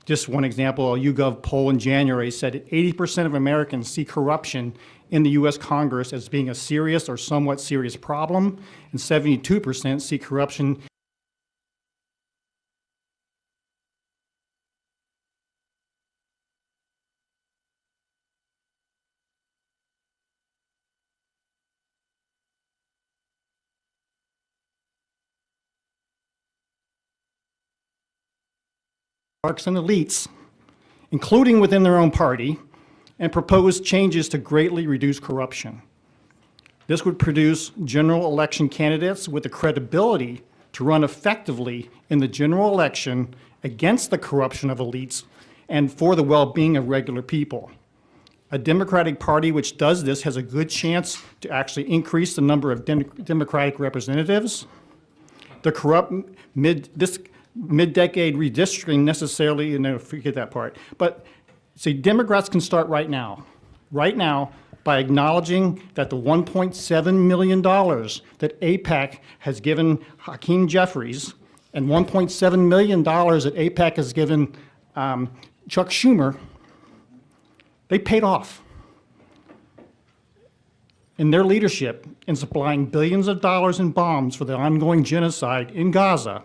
Just one example, a YouGov poll in January said that 80% of Americans see corruption in the U.S. Congress as being a serious or somewhat serious problem, and 72% see corruption oligarchs and elites, including within their own party, and propose changes to greatly reduce corruption. This would produce general election candidates with the credibility to run effectively in the general election against the corruption of elites and for the well-being of regular people. A Democratic Party which does this has a good chance to actually increase the number of Democratic representatives. The corrupt mid-decade redistricting necessarily, and forget that part. But see, Democrats can start right now, by acknowledging that the $1.7 million that AIPAC has given Hakeem Jeffries and $1.7 million that AIPAC has given Chuck Schumer, they paid off in their leadership in supplying billions of dollars in bombs for the ongoing genocide in Gaza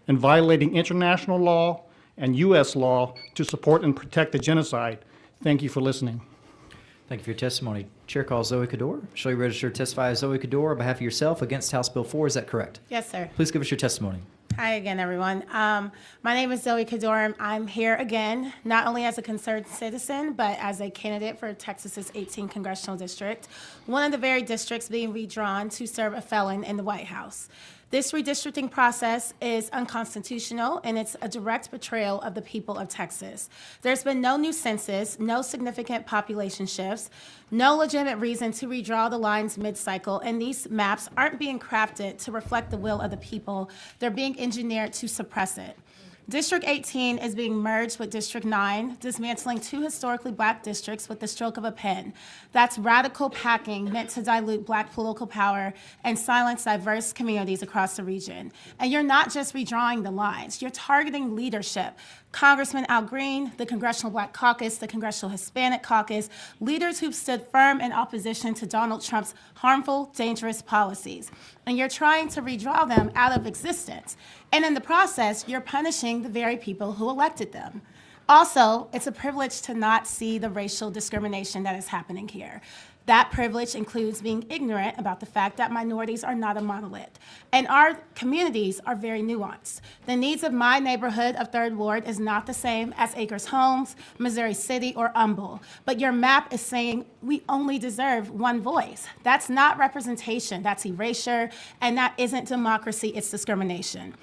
and violating international law and U.S. law to support and protect the genocide. Thank you for listening. Thank you for your testimony. Chair calls Zoe Cador. Shall you register to testify as Zoe Cador on behalf of yourself against House Bill 4? Is that correct? Yes, sir. Please give us your testimony. Hi again, everyone. My name is Zoe Cador. I'm here again, not only as a concerned citizen, but as a candidate for Texas's 18th Congressional District, one of the very districts being redrawn to serve a felon in the White House. This redistricting process is unconstitutional, and it's a direct betrayal of the people of Texas. There's been no new census, no significant population shifts, no legitimate reason to redraw the lines mid-cycle, and these maps aren't being crafted to reflect the will of the people. They're being engineered to suppress it. District 18 is being merged with District 9, dismantling 2 historically black districts with the stroke of a pen. That's radical packing meant to dilute black political power and silence diverse communities across the region. And you're not just redrawing the lines, you're targeting leadership. Congressman Al Green, the Congressional Black Caucus, the Congressional Hispanic Caucus, leaders who've stood firm in opposition to Donald Trump's harmful, dangerous policies. And you're trying to redraw them out of existence. And in the process, you're punishing the very people who elected them. Also, it's a privilege to not see the racial discrimination that is happening here. That privilege includes being ignorant about the fact that minorities are not a monolith. And our communities are very nuanced. The needs of my neighborhood of 3rd Ward is not the same as Acres Homes, Missouri City, or Humble. But your map is saying we only deserve one voice. That's not representation, that's erasure, and that isn't democracy, it's discrimination.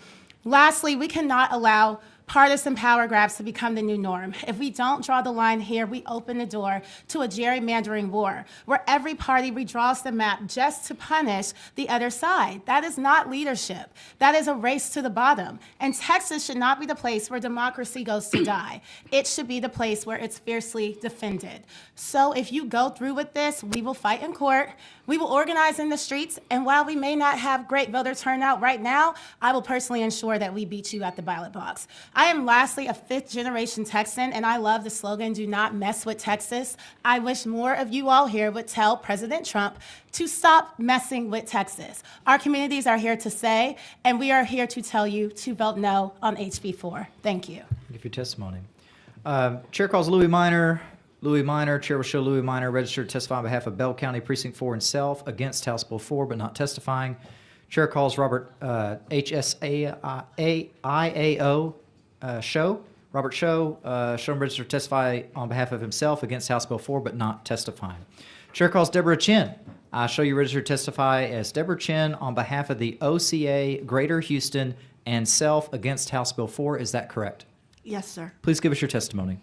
Lastly, we cannot allow partisan power grabs to become the new norm. If we don't draw the line here, we open the door to a gerrymandering war where every party redraws the map just to punish the other side. That is not leadership. That is a race to the bottom. And Texas should not be the place where democracy goes to die. It should be the place where it's fiercely defended. So if you go through with this, we will fight in court. We will organize in the streets, and while we may not have great voter turnout right now, I will personally ensure that we beat you at the ballot box. I am lastly a 5th-generation Texan, and I love the slogan, "Do not mess with Texas." I wish more of you all here would tell President Trump to stop messing with Texas. Our communities are here to say, and we are here to tell you to vote no on HB 4. Thank you. Thank you for your testimony. Chair calls Louis Minor. Louis Minor, Chair will show Louis Minor registered to testify on behalf of Bell County Precinct 4 and self against House Bill 4, but not testifying. Chair calls Robert HSAIAO Show. Robert Show, show him registered to testify on behalf of himself against House Bill 4, but not testifying. Chair calls Deborah Chin. I show you registered to testify as Deborah Chin on behalf of the OCA, Greater Houston, and self against House Bill 4. Is that correct? Yes, sir. Please give us your testimony.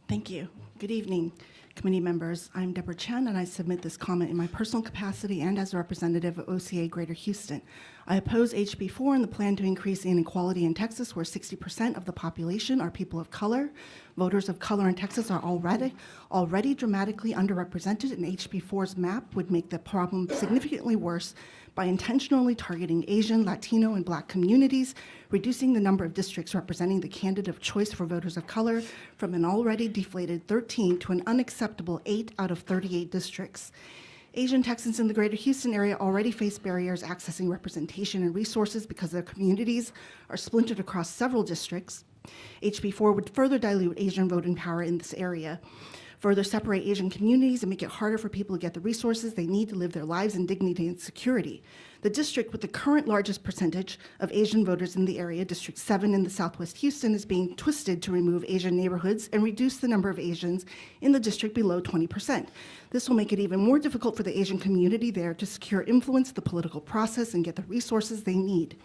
Thank you. Good evening, committee members. I'm Deborah Chen, and I submit this comment in my personal capacity and as a representative of OCA Greater Houston. I oppose HB 4 and the plan to increase inequality in Texas, where 60% of the population are people of color. Voters of color in Texas are already dramatically underrepresented, and HB 4's map would make the problem significantly worse by intentionally targeting Asian, Latino, and Black communities, reducing the number of districts representing the candidate of choice for voters of color from an already deflated 13 to an unacceptable 8 out of 38 districts. Asian Texans in the Greater Houston area already face barriers accessing representation and resources because their communities are splintered across several districts. HB 4 would further dilute Asian voting power in this area, further separate Asian communities, and make it harder for people to get the resources they need to live their lives in dignity and security. The district with the current largest percentage of Asian voters in the area, District 7 in the Southwest Houston, is being twisted to remove Asian neighborhoods and reduce the number of Asians in the district below 20%. This will make it even more difficult for the Asian community there to secure influence in the political process and get the resources they need.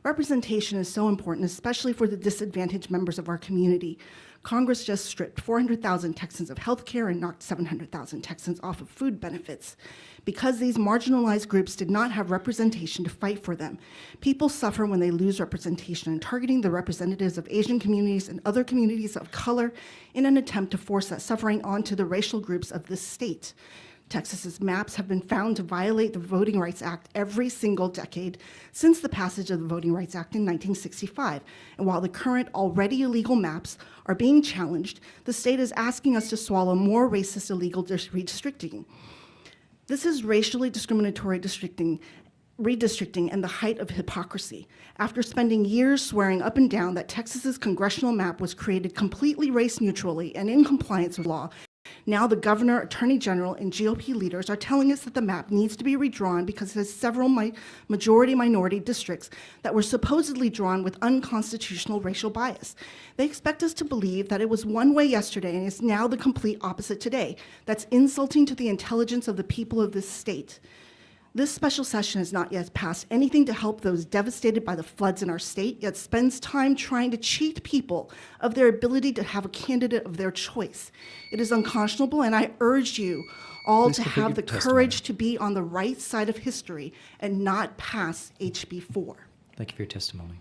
Representation is so important, especially for the disadvantaged members of our community. Congress just stripped 400,000 Texans of health care and knocked 700,000 Texans off of food benefits. Because these marginalized groups did not have representation to fight for them, people suffer when they lose representation, and targeting the representatives of Asian communities and other communities of color in an attempt to force that suffering onto the racial groups of this state. Texas's maps have been found to violate the Voting Rights Act every single decade since the passage of the Voting Rights Act in 1965. And while the current already illegal maps are being challenged, the state is asking us to swallow more racist illegal redistricting. This is racially discriminatory redistricting and the height of hypocrisy. After spending years swearing up and down that Texas's congressional map was created completely race neutrally and in compliance with law, now the governor, attorney general, and GOP leaders are telling us that the map needs to be redrawn because it has several majority-minority districts that were supposedly drawn with unconstitutional racial bias. They expect us to believe that it was one way yesterday and is now the complete opposite today. That's insulting to the intelligence of the people of this state. This special session has not yet passed anything to help those devastated by the floods in our state, yet spends time trying to cheat people of their ability to have a candidate of their choice. It is unconscionable, and I urge you all Please to complete have your the testimony. courage to be on the right side of history and not pass HB 4. Thank you for your testimony.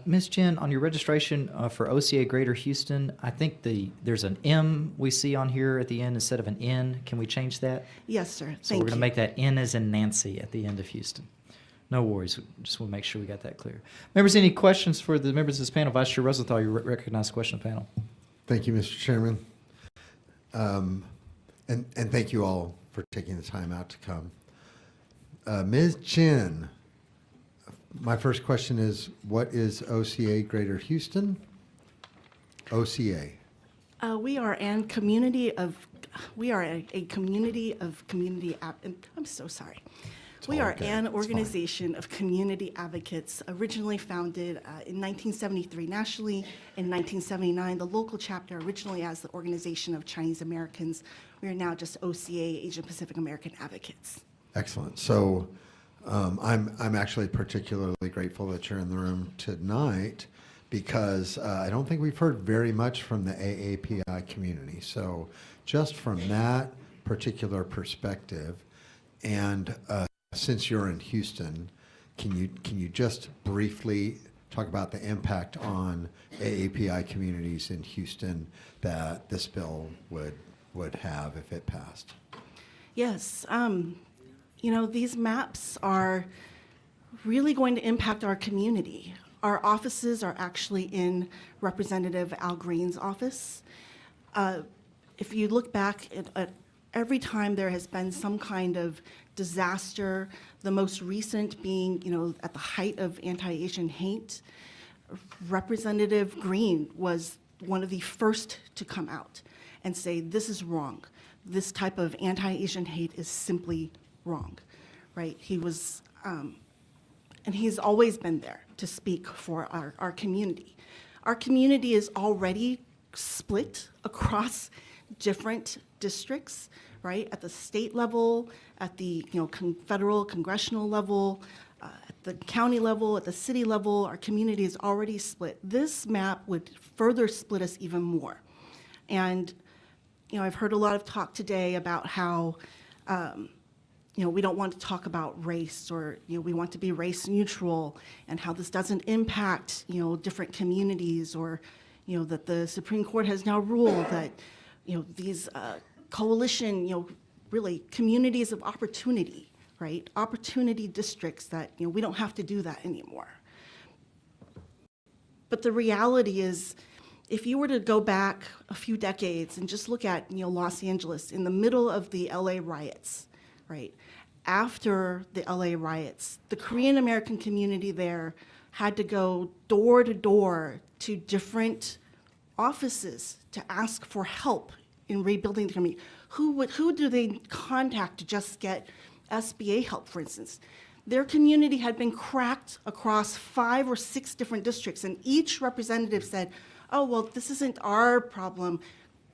Ms. Jen, on your registration for OCA Greater Houston, I think there's an M we see on here at the end instead of an N. Can we change that? Yes, sir. So Thank we're going to you. make that N as in Nancy at the end of Houston. No worries. Just want to make sure we got that clear. Members, any questions for the members of this panel? Vice Chair Rosenthal, you recognize the question of the panel. Thank you, Mr. Chairman. And thank you all for taking the time out to come. Ms. Jen, my first question is, what is OCA Greater Houston? OCA. We are a community of community. I'm so sorry. We are an organization of community advocates, originally founded in 1973 nationally. In 1979, the local chapter, originally as the Organization of Chinese Americans. We are now just OCA, Asian Pacific American Advocates. Excellent. So I'm actually particularly grateful that you're in the room tonight because I don't think we've heard very much from the AAPI community. So just from that particular perspective, and since you're in Houston, can you just briefly talk about the impact on AAPI communities in Houston that this bill would have if it passed? Yes. These maps are really going to impact our community. Our offices are actually in Representative Al Green's office. If you look back at every time there has been some kind of disaster, the most recent being, at the height of anti-Asian hate, Representative Green was one of the first to come out and say, this is wrong. This type of anti-Asian hate is simply wrong, right? He was, and he's always been there to speak for our community. Our community is already split across different districts, right? At the state level, at the federal, congressional level, at the county level, at the city level, our community is already split. This map would further split us even more. And I've heard a lot of talk today about how we don't want to talk about race, or we want to be race neutral, and how this doesn't impact different communities, or that the Supreme Court has now ruled that these coalition, really communities of opportunity, right? Opportunity districts that we don't have to do that anymore. But the reality is, if you were to go back a few decades and just look at Los Angeles in the middle of the LA riots, right? After the LA riots, the Korean American community there had to go door to door to different offices to ask for help in rebuilding the community. Who do they contact to just get SBA help, for instance? Their community had been cracked across 5 or 6 different districts, and each representative said, oh, well, this isn't our problem.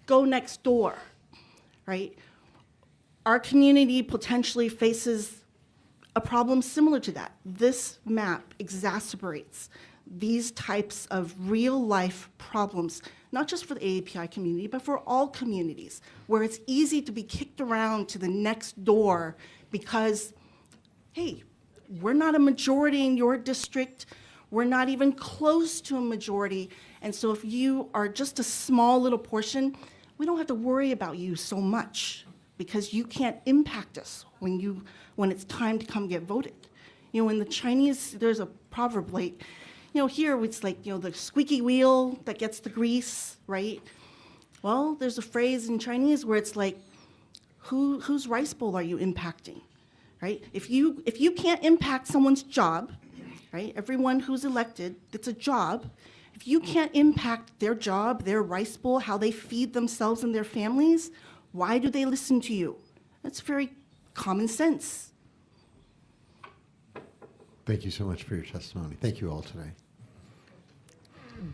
Go next door, right? Our community potentially faces a problem similar to that. This map exacerbates these types of real-life problems, not just for the AAPI community, but for all communities, where it's easy to be kicked around to the next door because, hey, we're not a majority in your district. We're not even close to a majority. And so if you are just a small little portion, we don't have to worry about you so much because you can't impact us when it's time to come get voted. In the Chinese, there's a proverb like, here it's like, the squeaky wheel that gets the grease, right? Well, there's a phrase in Chinese where it's like, whose rice bowl are you impacting, right? If you can't impact someone's job, right? Everyone who's elected, it's a job. If you can't impact their job, their rice bowl, how they feed themselves and their families, why do they listen to you? That's very common sense. Thank you so much for your testimony. Thank you all today.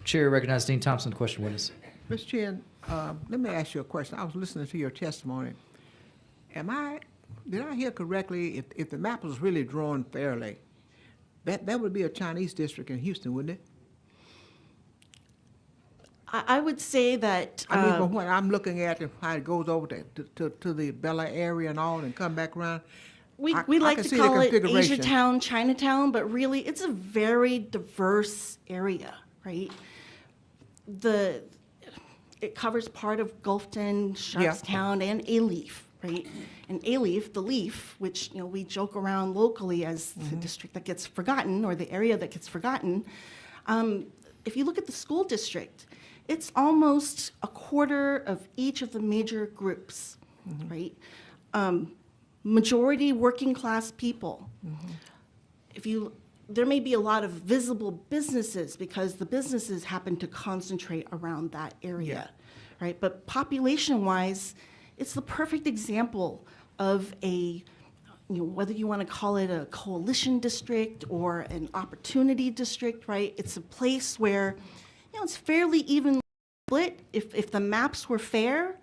Chair recognizes Dean Thompson. The question was. Mr. Chen, let me ask you a question. I was listening to your testimony. Am I did I hear correctly, if the map was really drawn fairly, that would be a Chinese district in Houston, wouldn't it? I would say that. I mean, from what I'm looking at, how it goes over to the Bella area and all, and come back around. We I like can to see the call it configuration. Asia Town, Chinatown, but really it's a very diverse area, right? It covers part of Gulfton, Sharpstown, and A-Leaf, right? And A-Leaf, the Leaf, which we joke around locally as the district that gets forgotten or the area that gets forgotten. If you look at the school district, it's almost a quarter of each of the major groups, right? Majority working class people. There may be a lot of visible businesses because the businesses happen to concentrate around that area, right? But population-wise, it's the perfect example of whether you want to call it a coalition district or an opportunity district, right? It's a place where, it's fairly even split. If the maps were fair,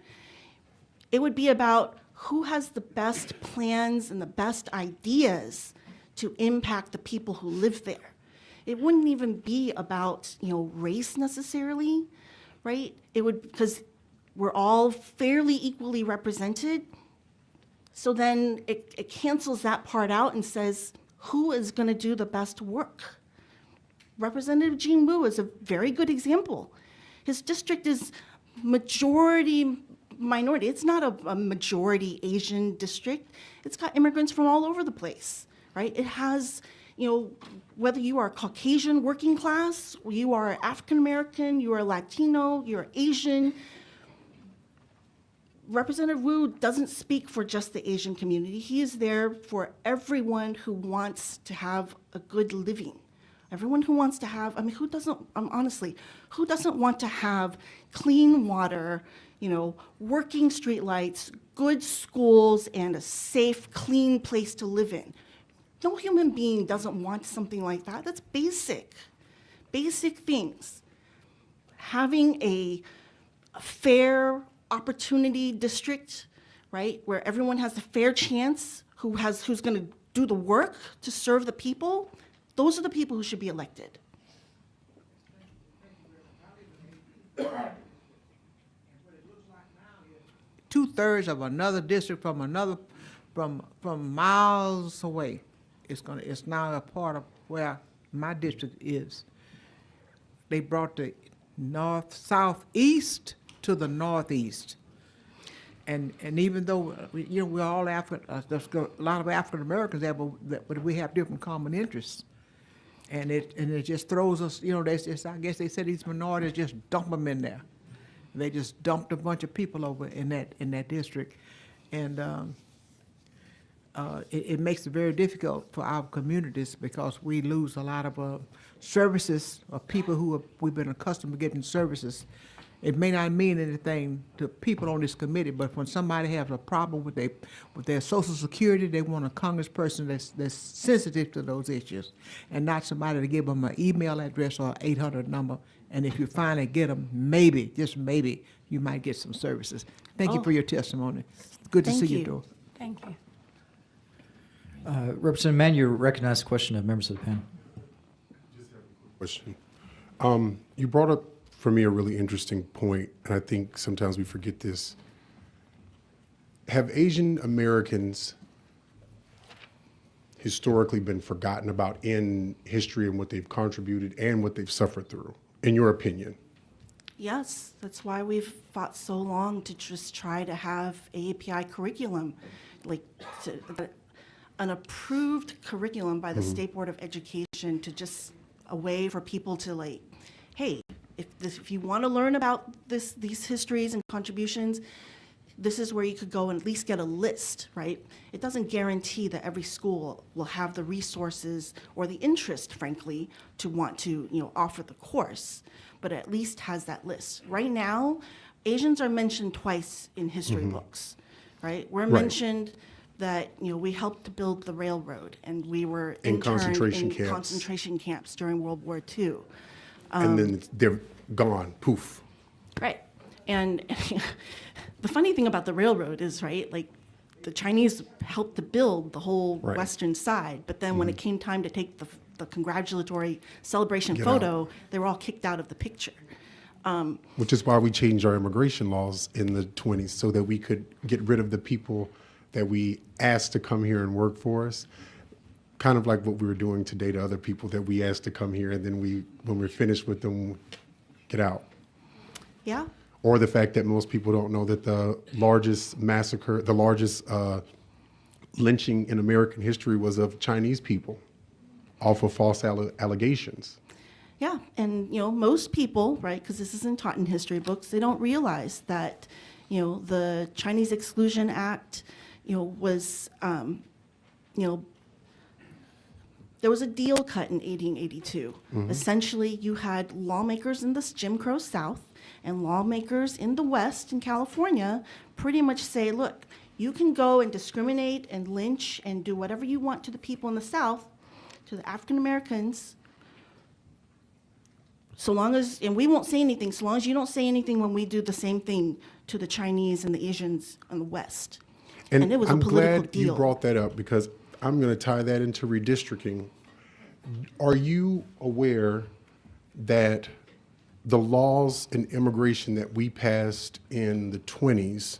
it would be about who has the best plans and the best ideas to impact the people who live there. It wouldn't even be about, race necessarily, right? It would, because we're all fairly equally represented. So then it cancels that part out and says, who is going to do the best work? Representative Gene Wu is a very good example. His district is majority minority. It's not a majority Asian district. It's got immigrants from all over the place, right? It has, whether you are Caucasian working class, you are African American, you are Latino, you're Asian. Representative Wu doesn't speak for just the Asian community. He is there for everyone who wants to have a good living. Everyone who wants to have, who doesn't, honestly, who doesn't want to have clean water, working streetlights, good schools, and a safe, clean place to live in? No human being doesn't want something like that. That's basic things. Having a fair opportunity district, right, where everyone has a fair chance, who's going to do the work to serve the people, those are the people who should be elected. Two-thirds of another district from miles away. It's now a part of where my district is. They brought the southeast to the northeast. And even though, we're all there's a lot of African Americans there, but we have different common interests. And it just throws us, I guess they said these minorities just dump them in there. They just dumped a bunch of people over in that district. And it makes it very difficult for our communities because we lose a lot of services of people we've been accustomed to getting services. It may not mean anything to people on this committee, but when somebody has a problem with their Social Security, they want a congressperson that's sensitive to those issues, and not somebody to give them an email address or an 800 number. And if you finally get them, maybe, just maybe, you might get some services. Thank you for your testimony. Good to see you, Dor. Thank you. Representative Mann, you're recognized. Question of members of the panel. Question. You brought up for me a really interesting point, and I think sometimes we forget this. Have Asian Americans historically been forgotten about in history and what they've contributed and what they've suffered through, in your opinion? Yes, that's why we've fought so long to just try to have AAPI curriculum, an approved curriculum by the State Board of Education, to just a way for people to hey, if you want to learn about these histories and contributions, this is where you could go and at least get a list, right? It doesn't guarantee that every school will have the resources or the interest, frankly, to want to offer the course, but at least has that list. Right now, Asians are mentioned twice in history books, right? We're mentioned that we helped to build the railroad, and we were In interned concentration in camps. concentration camps during World War II. And then they're gone, poof. Right. And the funny thing about the railroad is, right, the Chinese helped to build the whole Right. western side, but then when it came time to take the congratulatory celebration Get photo, they were all kicked out of the picture. Which is why we changed our immigration laws in the 20s, so that we could get rid of the people that we asked to come here and work for us. Kind of like what we were doing today to other people that we asked to come here, and then when we're finished with them, get out. Yeah, Or the fact that most people don't know that the largest massacre, the largest lynching in American history was of Chinese people off of false allegations. yeah, and most people, right? Because this isn't taught in history books. They don't realize that, the Chinese Exclusion Act, was, there was a deal cut in 1882. Essentially, you had lawmakers in the Jim Crow South and lawmakers in the West in California pretty much say, look, you can go and discriminate and lynch and do whatever you want to the people in the South, to the African Americans, so long as, and we won't say anything, so long as you don't say anything when we do the same thing to the Chinese and the Asians in the West. And it was I'm a political glad deal. you brought that up, because I'm going to tie that into redistricting. Are you aware that the laws in immigration that we passed in the 20s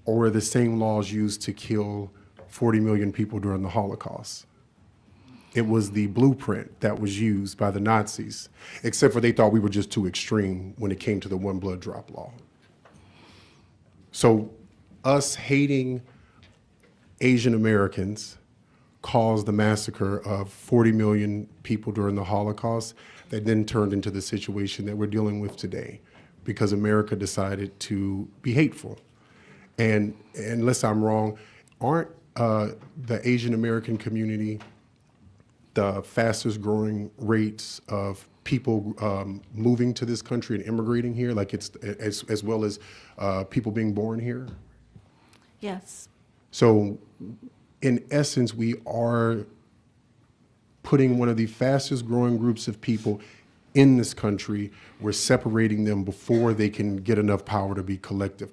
were the same laws used to kill 40 million people during the Holocaust? It was the blueprint that was used by the Nazis, except for they thought we were just too extreme when it came to the one blood drop law. So us hating Asian Americans caused the massacre of 40 million people during the Holocaust that then turned into the situation that we're dealing with today, because America decided to be hateful. And unless I'm wrong, aren't the Asian American community the fastest growing rates of people moving to this country and immigrating here, like it's as well as people being born here? Yes. So in essence, we are putting one of the fastest growing groups of people in this country. We're separating them before they can get enough power to be collective.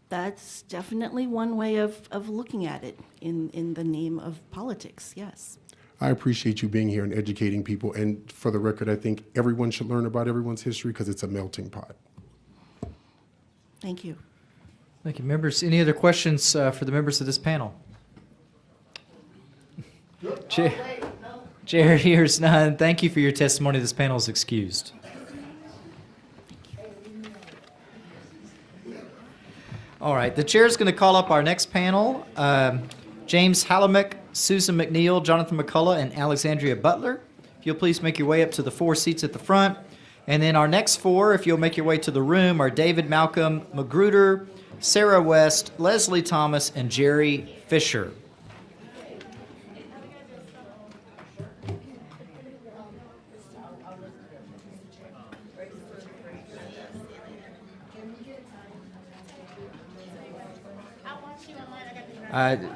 That's definitely one way of looking at it in the name of politics, yes. I appreciate you being here and educating people. And for the record, I think everyone should learn about everyone's history, because it's a melting pot. Thank you. Thank you, members. Any other questions for the members of this panel? Chair hears none. Thank you for your testimony. This panel is excused. All right, the chair is going to call up our next panel, James Halamek, Susan McNeil, Jonathan McCullough, and Alexandria Butler. If you'll please make your way up to the 4 seats at the front. And then our next 4, if you'll make your way to the room, are David Malcolm Magruder, Sarah West, Leslie Thomas, and Jerry Fisher.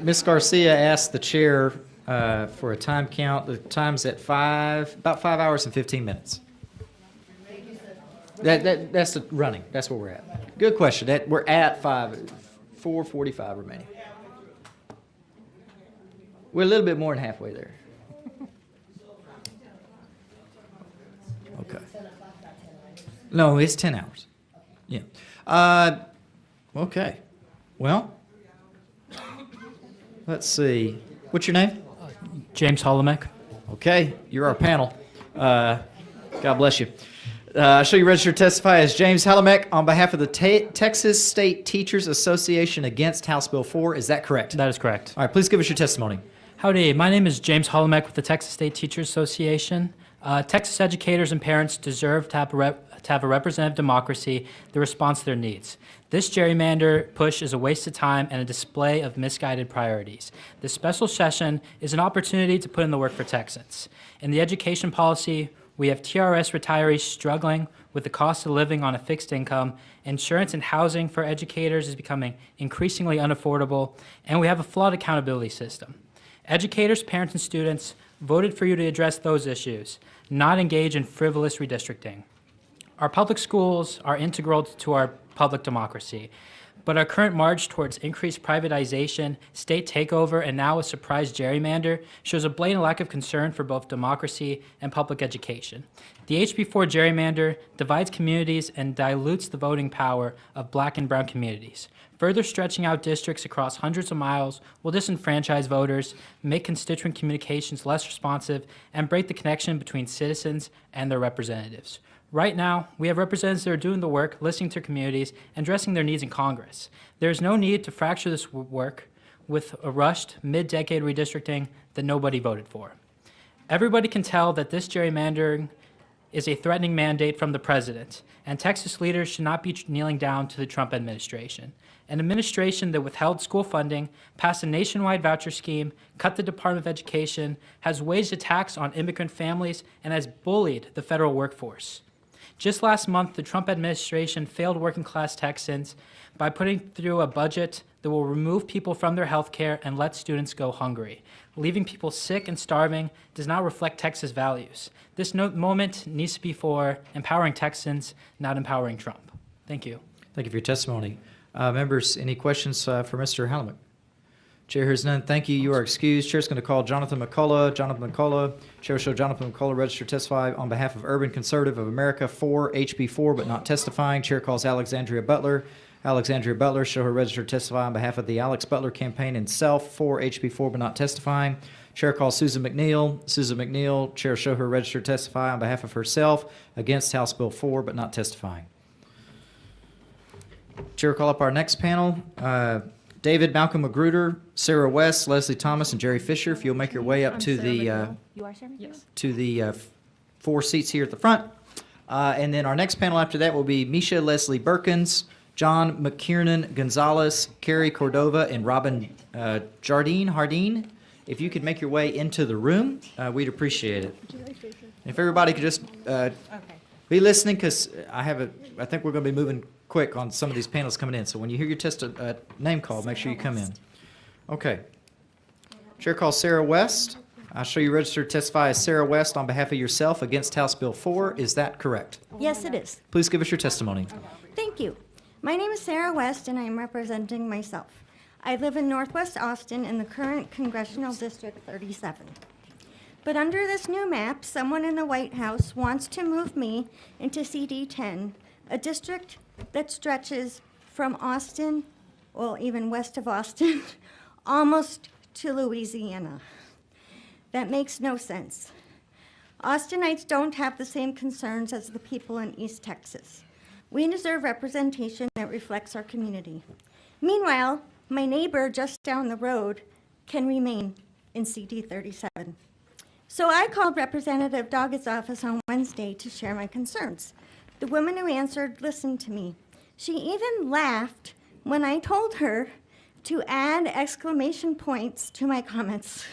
Ms. Garcia asked the chair for a time count. The time's at about 5 hours and 15 minutes. That's the running. That's where we're at. Good question. We're at 4:45 remaining. We're a little bit more than halfway there. Okay. No, it's 10 hours. Yeah. Okay. Well, let's see. What's your name? James Holomek. Okay, you're our panel. God bless you. I show you registered to testify as James Halamek on behalf of the Texas State Teachers Association against House Bill 4. Is that correct? That is correct. All right, please give us your testimony. Howdy, my name is James Holomek with the Texas State Teachers Association. Texas educators and parents deserve to have a representative democracy that responds to their needs. This gerrymander push is a waste of time and a display of misguided priorities. This special session is an opportunity to put in the work for Texans. In the education policy, we have TRS retirees struggling with the cost of living on a fixed income. Insurance and housing for educators is becoming increasingly unaffordable, and we have a flawed accountability system. Educators, parents, and students voted for you to address those issues, not engage in frivolous redistricting. Our public schools are integral to our public democracy. But our current march towards increased privatization, state takeover, and now a surprise gerrymander shows a blatant lack of concern for both democracy and public education. The HB4 gerrymander divides communities and dilutes the voting power of black and brown communities. Further stretching out districts across hundreds of miles will disenfranchise voters, make constituent communications less responsive, and break the connection between citizens and their representatives. Right now, we have representatives that are doing the work, listening to communities, and addressing their needs in Congress. There is no need to fracture this work with a rushed, mid-decade redistricting that nobody voted for. Everybody can tell that this gerrymandering is a threatening mandate from the president, and Texas leaders should not be kneeling down to the Trump administration. An administration that withheld school funding, passed a nationwide voucher scheme, cut the Department of Education, has waged attacks on immigrant families, and has bullied the federal workforce. Just last month, the Trump administration failed working-class Texans by putting through a budget that will remove people from their health care and let students go hungry. Leaving people sick and starving does not reflect Texas values. This moment needs to be for empowering Texans, not empowering Trump. Thank you. Thank you for your testimony. Members, any questions for Mr. Hallemuth? Chair hears none. Thank you. You are excused. Chair's going to call Jonathan McCullough. Jonathan McCullough. Chair will show Jonathan McCullough registered to testify on behalf of Urban Conservative of America for HB4, but not testifying. Chair calls Alexandria Butler. Alexandria Butler show her registered to testify on behalf of the Alex Butler campaign and self for HB4, but not testifying. Chair calls Susan McNeil. Susan McNeil. Chair show her registered to testify on behalf of herself against House Bill 4, but not testifying. Chair will call up our next panel. David Malcolm Magruder, Sarah West, Leslie Thomas, and Jerry Fisher. If you'll make your way up to the four seats here at the front. And then our next panel after that will be Misha Leslie Perkins, John McKiernan Gonzalez, Carrie Cordova, and Robin Hardeen. If you could make your way into the room, we'd appreciate it. If everybody could just be listening, because I think we're going to be moving quick on some of these panels coming in. So when you hear your name called, make sure you come in. Okay. Chair calls Sarah West. I'll show you registered to testify as Sarah West on behalf of yourself against House Bill 4. Is that correct? Yes, it is. Please give us your testimony. Thank you. My name is Sarah West, and I am representing myself. I live in Northwest Austin in the current Congressional District 37. But under this new map, someone in the White House wants to move me into CD 10, a district that stretches from Austin, well, even west of Austin, almost to Louisiana. That makes no sense. Austinites don't have the same concerns as the people in East Texas. We deserve representation that reflects our community. Meanwhile, my neighbor just down the road can remain in CD 37. So I called Representative Doggett's office on Wednesday to share my concerns. The woman who answered listened to me. She even laughed when I told her to add exclamation points to my comments.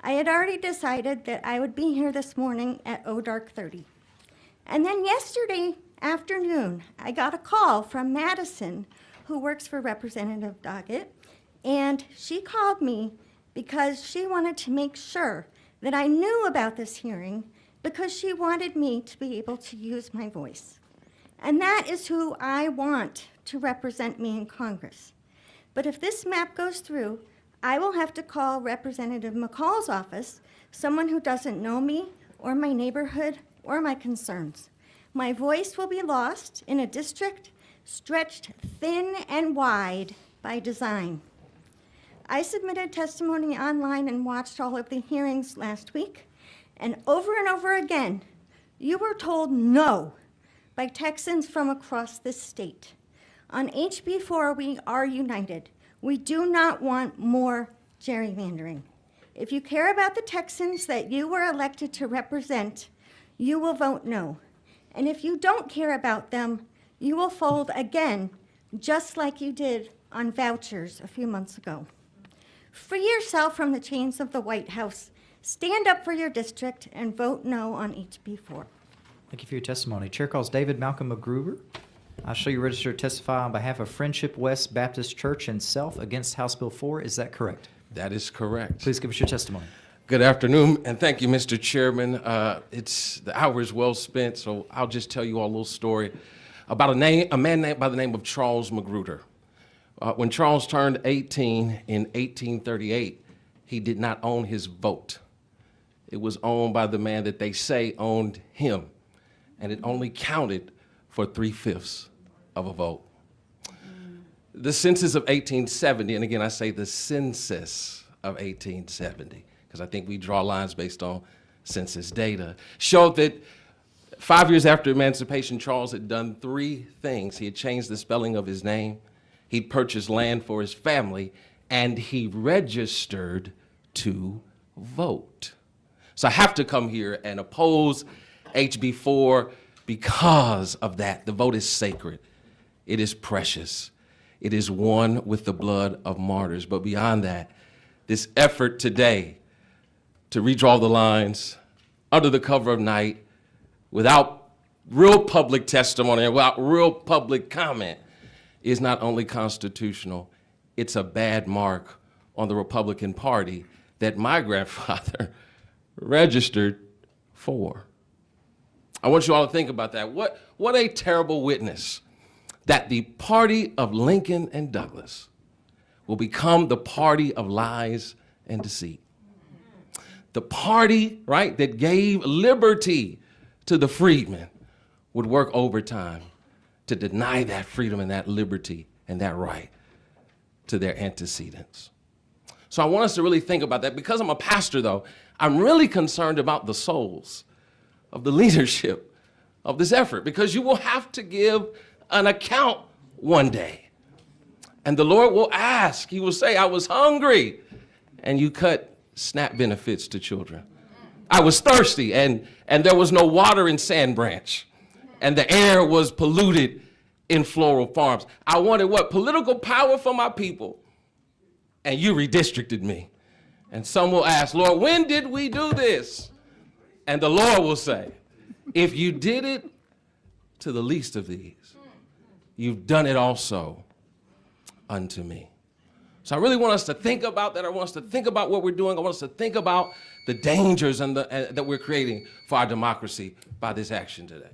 I had already decided that I would be here this morning at dark 30. And then yesterday afternoon, I got a call from Madison, who works for Representative Doggett, and she called me because she wanted to make sure that I knew about this hearing because she wanted me to be able to use my voice. And that is who I want to represent me in Congress. But if this map goes through, I will have to call Representative McCall's office, someone who doesn't know me or my neighborhood or my concerns. My voice will be lost in a district stretched thin and wide by design. I submitted testimony online and watched all of the hearings last week, and over again, you were told no by Texans from across this state. On HB4, we are united. We do not want more gerrymandering. If you care about the Texans that you were elected to represent, you will vote no. And if you don't care about them, you will fold again, just like you did on vouchers a few months ago. Free yourself from the chains of the White House. Stand up for your district and vote no on HB4. Thank you for your testimony. Chair calls David Malcolm Magruder. I'll show you registered to testify on behalf of Friendship West Baptist Church and self against House Bill 4. Is that correct? That is correct. Please give us your testimony. Good afternoon, and thank you, Mr. Chairman. The hour is well spent, so I'll just tell you all a little story about a man named by the name of Charles Magruder. When Charles turned 18 in 1838, he did not own his vote. It was owned by the man that they say owned him, and it only counted for 3/5 of a vote. The census of 1870, and again I say the census of 1870, because I think we draw lines based on census data, showed that 5 years after emancipation, Charles had done 3 things. He had changed the spelling of his name, he'd purchased land for his family, and he registered to vote. So I have to come here and oppose HB 4 because of that. The vote is sacred. It is precious. It is won with the blood of martyrs. But beyond that, this effort today to redraw the lines under the cover of night without real public testimony and without real public comment is not only constitutional, it's a bad mark on the Republican Party that my grandfather registered for. I want you all to think about that. What a terrible witness that the party of Lincoln and Douglas will become the party of lies and deceit. The party, right, that gave liberty to the freedmen would work overtime to deny that freedom and that liberty and that right to their antecedents. So I want us to really think about that. Because I'm a pastor, though, I'm really concerned about the souls of the leadership of this effort, because you will have to give an account one day. And the Lord will ask, he will say, I was hungry, and you cut SNAP benefits to children. I was thirsty, and there was no water in Sand Branch, and the air was polluted in Floral Farms. I wanted what? Political power for my people, and you redistricted me. And some will ask, Lord, when did we do this? And the Lord will say, if you did it to the least of these, you've done it also unto me. So I really want us to think about that. I want us to think about what we're doing. I want us to think about the dangers and that we're creating for our democracy by this action today.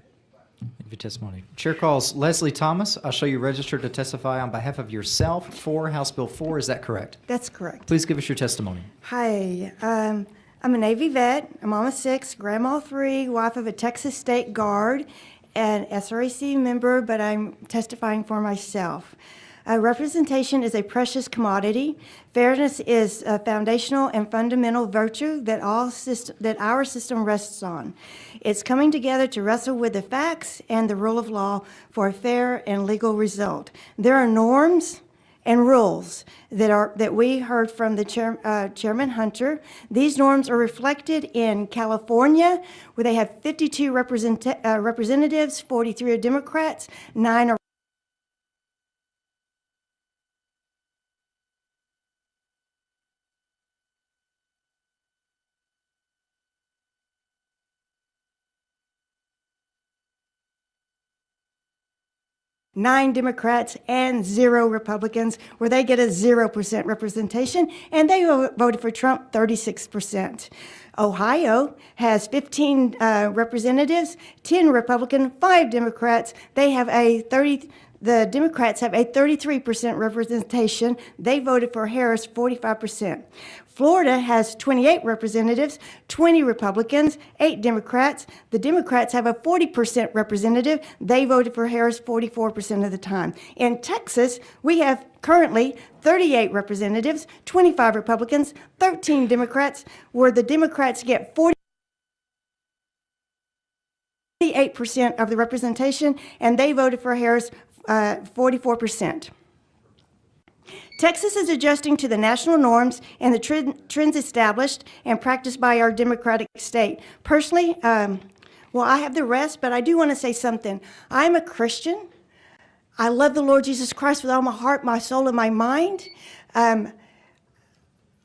Thank you for your testimony. Chair calls Leslie Thomas. I'll show you registered to testify on behalf of yourself for House Bill 4. Is that correct? That's correct. Please give us your testimony. Hi, I'm a Navy vet, a mama 6, grandma 3, wife of a Texas State Guard, and SRAC member, but I'm testifying for myself. Representation is a precious commodity. Fairness is a foundational and fundamental virtue that our system rests on. It's coming together to wrestle with the facts and the rule of law for a fair and legal result. There are norms and rules that we heard from the Chairman Hunter. These norms are reflected in California, where they have 52 representatives, 43 are Democrats, 9 are 9 Democrats and 0 Republicans, where they get a 0% representation, and they voted for Trump 36%. Ohio has 15 representatives, 10 Republican, 5 Democrats. The Democrats have a 33% representation. They voted for Harris 45%. Florida has 28 representatives, 20 Republicans, 8 Democrats. The Democrats have a 40% representative. They voted for Harris 44% of the time. In Texas, we have currently 38 representatives, 25 Republicans, 13 Democrats, where the Democrats get 48% of the representation, and they voted for Harris 44%. Texas is adjusting to the national norms and the trends established and practiced by our democratic state. Personally, well, I have the rest, but I do want to say something. I'm a Christian. I love the Lord Jesus Christ with all my heart, my soul, and my mind. I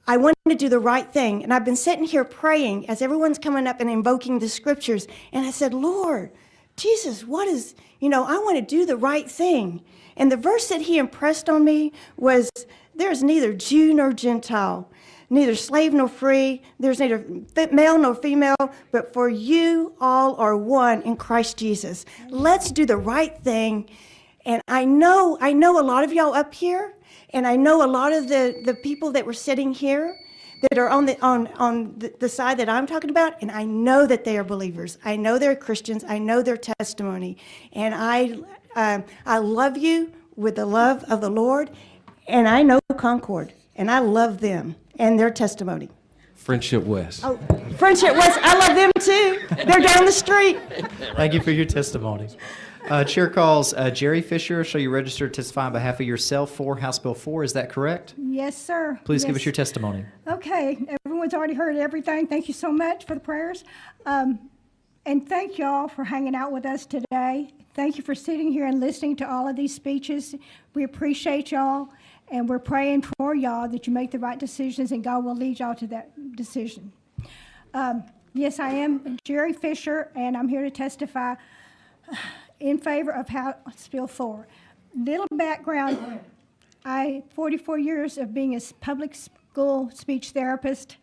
want to do the right thing. And I've been sitting here praying as everyone's coming up and invoking the scriptures. And I said, Lord, Jesus, I want to do the right thing. And the verse that he impressed on me was, there's neither Jew nor Gentile, neither slave nor free, there's neither male nor female, but for you all are one in Christ Jesus. Let's do the right thing. And I know a lot of y'all up here And I know a lot of the people that were sitting here that are on the side that I'm talking about, and I know that they are believers. I know they're Christians. I know their testimony. And I love you with the love of the Lord, and I know Concord, and I love them and their testimony. Friendship West. Oh, Friendship West, I love them too. They're down the street. Thank you for your testimony. Chair calls Jerry Fisher. Shall you register to testify on behalf of yourself for House Bill 4? Is that correct? Yes, sir. Please give Yes. us your testimony. Okay, everyone's already heard everything. Thank you so much for the prayers. And thank y'all for hanging out with us today. Thank you for sitting here and listening to all of these speeches. We appreciate y'all, and we're praying for y'all that you make the right decisions, and God will lead y'all to that decision. Yes, I am Jerry Fisher, and I'm here to testify in favor of House Bill 4. Little background, 44 years of being a public school speech therapist,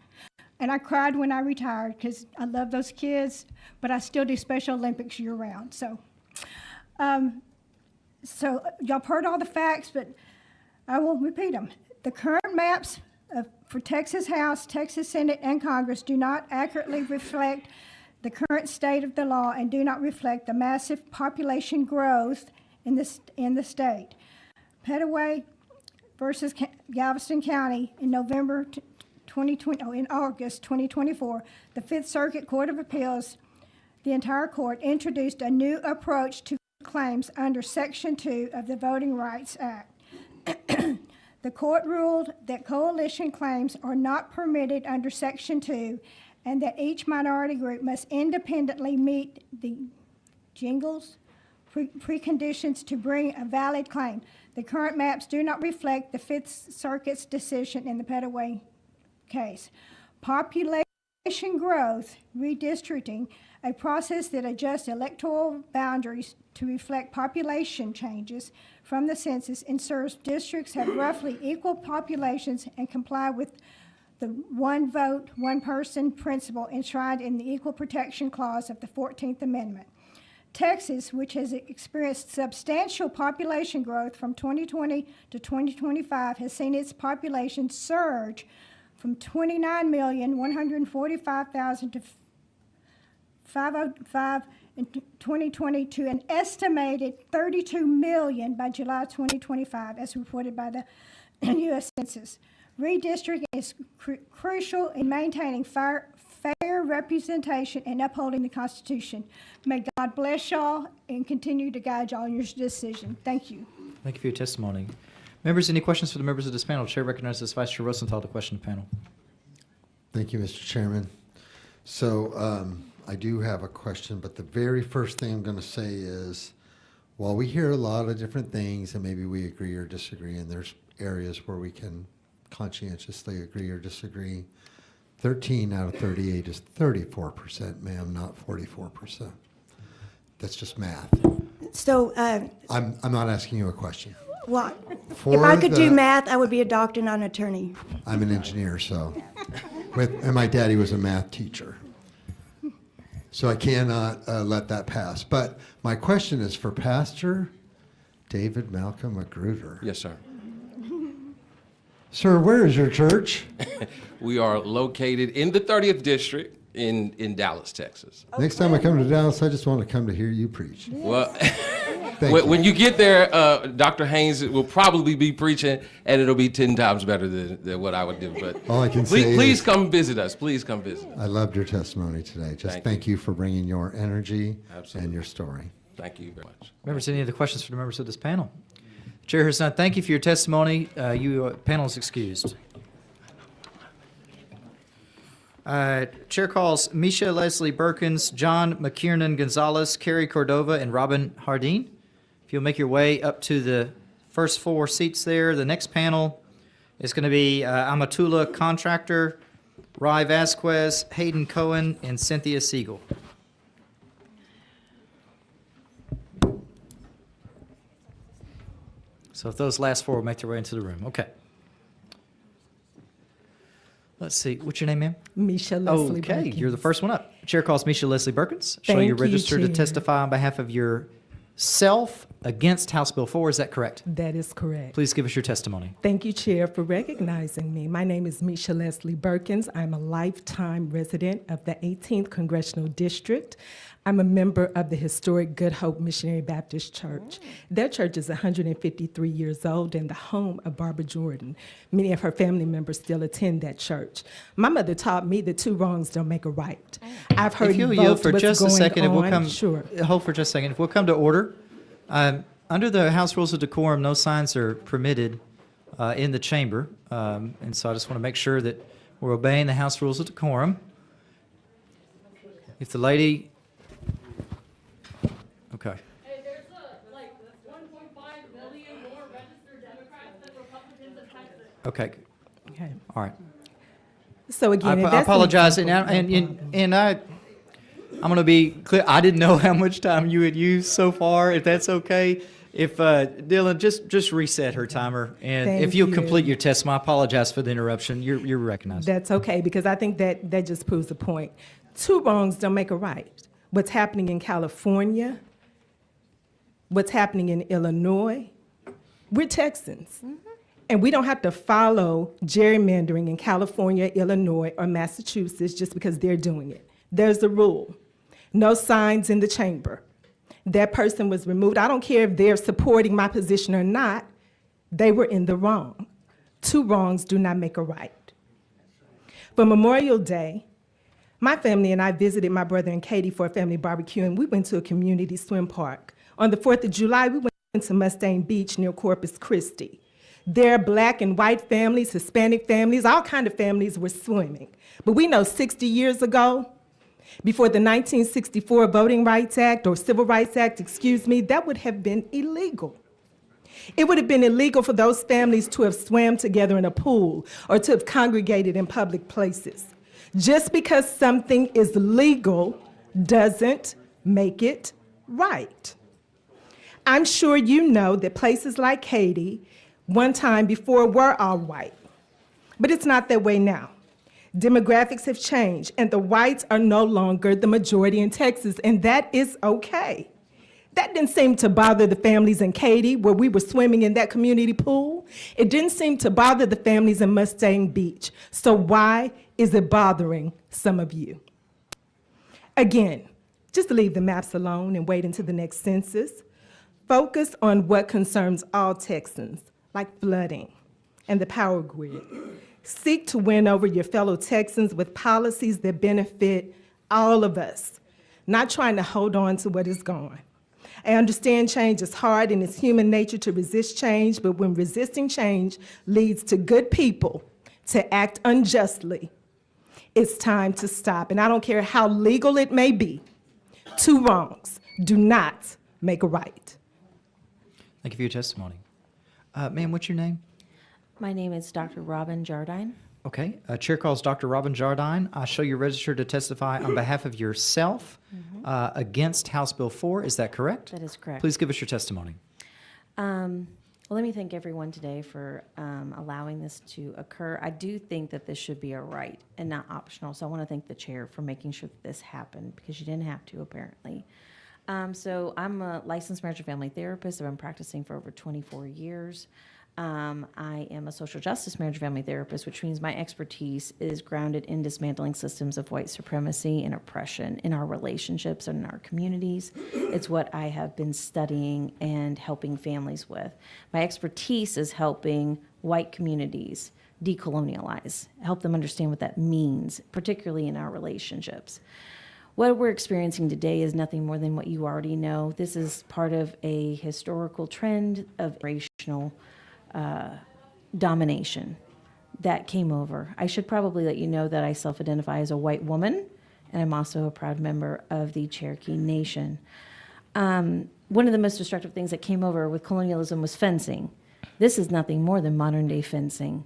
and I cried when I retired because I love those kids, but I still do Special Olympics year-round. So y'all heard all the facts, but I will repeat them. The current maps for Texas House, Texas Senate, and Congress do not accurately reflect the current state of the law and do not reflect the massive population growth in the state. Petaway versus Galveston County in in August 2024, the Fifth Circuit Court of Appeals, the entire court, introduced a new approach to claims under Section 2 of the Voting Rights Act. The court ruled that coalition claims are not permitted under Section 2 and that each minority group must independently meet the preconditions to bring a valid claim. The current maps do not reflect the Fifth Circuit's decision in the Petaway case. Population growth, redistricting, a process that adjusts electoral boundaries to reflect population changes from the census, ensures districts have roughly equal populations and comply with the one vote, one person principle enshrined in the Equal Protection Clause of the 14th Amendment. Texas, which has experienced substantial population growth from 2020 to 2025, has seen its population surge from 29,145,000 to 505 in 2020 to an estimated 32 million by July 2025, as reported by the U.S. Census. Redistricting is crucial in maintaining fair representation and upholding the Constitution. May God bless y'all and continue to guide y'all in your decision. Thank you. Thank you for your testimony. Members, any questions for the members of this panel? Chair recognizes Vice Chair Rosenthal to question the panel. Thank you, Mr. Chairman. So I do have a question, but the very first thing I'm going to say is, while we hear a lot of different things and maybe we agree or disagree, and there's areas where we can conscientiously agree or disagree, 13 out of 38 is 34%, ma'am, not 44%. That's just math. So, I'm not asking you a question. well, if For I could do the- math, I would be a doctor, not an attorney. I'm an engineer, so, and my daddy was a math teacher. So I cannot let that pass. But my question is for Pastor David Malcolm Magruder. Yes, sir. Sir, where is your church? We are located in the 30th District in Dallas, Texas. Next time I come to Dallas, I just want to come to hear you preach. Well, Thank when you get there, Dr. Haynes will probably be preaching, and it'll be 10 times better than what I would do. But All I can please, say please is- come visit us. Please come visit. I loved your testimony today. Just thank you for bringing your energy and your story. Thank you very much. Members, any other questions for the members of this panel? Chair has none. Thank you for your testimony. Panel is excused. Chair calls Misha Leslie Berkins, John McKiernan Gonzalez, Carrie Cordova, and Robin Hardeen. If you'll make your way up to the first four seats there, the next panel is going to be Amatula Contractor, Rai Vasquez, Hayden Cohen, and Cynthia Siegel. So if those last four will make their way into the room. Okay. Let's see. What's your name, ma'am? Misha Leslie Okay, Berkins. you're the first one up. Chair calls Misha Leslie Berkins. Shall you Thank you, register to Chair. testify on behalf of yourself against House Bill 4. Is that correct? That is correct. Please give us your testimony. Thank you, Chair, for recognizing me. My name is Misha Leslie Berkins. I'm a lifetime resident of the 18th Congressional District. I'm a member of the historic Good Hope Missionary Baptist Church. Their church is 153 years old and the home of Barbara Jordan. Many of her family members still attend that church. My mother taught me that two wrongs don't make a right. I've heard If you'll you yield both for what's just a going second, and we'll on. come. Sure. Hold for just a second. If we'll come to order. Under the House Rules of Decorum, no signs are permitted in the chamber, and so I just want to make sure that we're obeying the House Rules of Decorum. If the lady, okay. Hey, there's like 1.5 million more registered Democrats than Republicans in Texas. Okay. Okay. All right. So again, I apologize, and I'm going to be clear. I didn't know how much time you had used so far. If that's okay, if Dylan just reset her timer, and Thank if you'll you. complete your testimony, I apologize for the interruption. You're recognized. That's okay, because I think that just proves the point. Two wrongs don't make a right. What's happening in California, what's happening in Illinois, we're Texans. And we don't have to follow gerrymandering in California, Illinois, or Massachusetts just because they're doing it. There's a rule. No signs in the chamber. That person was removed. I don't care if they're supporting my position or not. They were in the wrong. Two wrongs do not make a right. For Memorial Day, my family and I visited my brother and Katie for a family barbecue, and we went to a community swim park. On the 4th of July, we went to Mustang Beach near Corpus Christi. There, Black and white families, Hispanic families, all kind of families were swimming. But we know 60 years ago, before the 1964 Voting Rights Act, or Civil Rights Act, excuse me, that would have been illegal. It would have been illegal for those families to have swam together in a pool or to have congregated in public places. Just because something is legal doesn't make it right. I'm sure you know that places like Haiti, one time before, were all white, but it's not that way now. Demographics have changed, and the whites are no longer the majority in Texas, and that is okay. That didn't seem to bother the families in Katy, where we were swimming in that community pool. It didn't seem to bother the families in Mustang Beach. So why is it bothering some of you? Again, just leave the maps alone and wait until the next census. Focus on what concerns all Texans, like flooding and the power grid. Seek to win over your fellow Texans with policies that benefit all of us, not trying to hold on to what is gone. I understand change is hard and it's human nature to resist change, but when resisting change leads to good people to act unjustly, it's time to stop. And I don't care how legal it may be, two wrongs do not make a right. Thank you for your testimony. Ma'am, what's your name? My name is Dr. Robin Jardine. Okay. Chair calls Dr. Robin Jardine. I show you registered to testify on behalf of yourself against House Bill 4. Is that correct? That is correct. Please give us your testimony. Well, let me thank everyone today for allowing this to occur. I do think that this should be a right and not optional. So I want to thank the chair for making sure that this happened, because you didn't have to, apparently. So I'm a licensed marriage and family therapist. I've been practicing for over 24 years. I am a social justice marriage and family therapist, which means my expertise is grounded in dismantling systems of white supremacy and oppression in our relationships and in our communities. It's what I have been studying and helping families with. My expertise is helping white communities decolonialize, help them understand what that means, particularly in our relationships. What we're experiencing today is nothing more than what you already know. This is part of a historical trend of racial domination that came over. I should probably let you know that I self-identify as a white woman, and I'm also a proud member of the Cherokee Nation. One of the most destructive things that came over with colonialism was fencing. This is nothing more than modern-day fencing.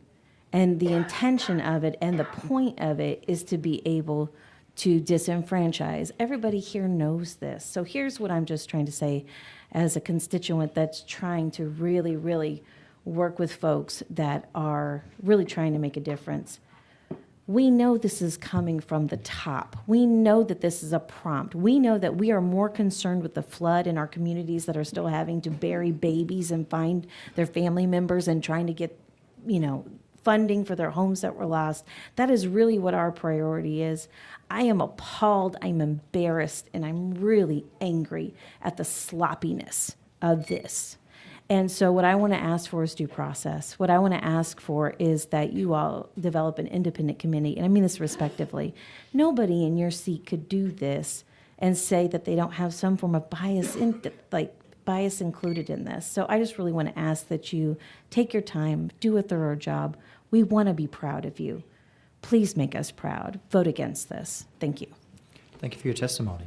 And the intention of it and the point of it is to be able to disenfranchise. Everybody here knows this. So here's what I'm just trying to say as a constituent that's trying to really, really work with folks that are really trying to make a difference. We know this is coming from the top. We know that this is a prompt. We know that we are more concerned with the flood in our communities that are still having to bury babies and find their family members and trying to get, funding for their homes that were lost. That is really what our priority is. I am appalled, I'm embarrassed, and I'm really angry at the sloppiness of this. And so what I want to ask for is due process. What I want to ask for is that you all develop an independent committee, and I mean this respectively. Nobody in your seat could do this and say that they don't have some form of bias bias included in this. So I just really want to ask that you take your time, do a thorough job. We want to be proud of you. Please make us proud. Vote against this. Thank you. Thank you for your testimony.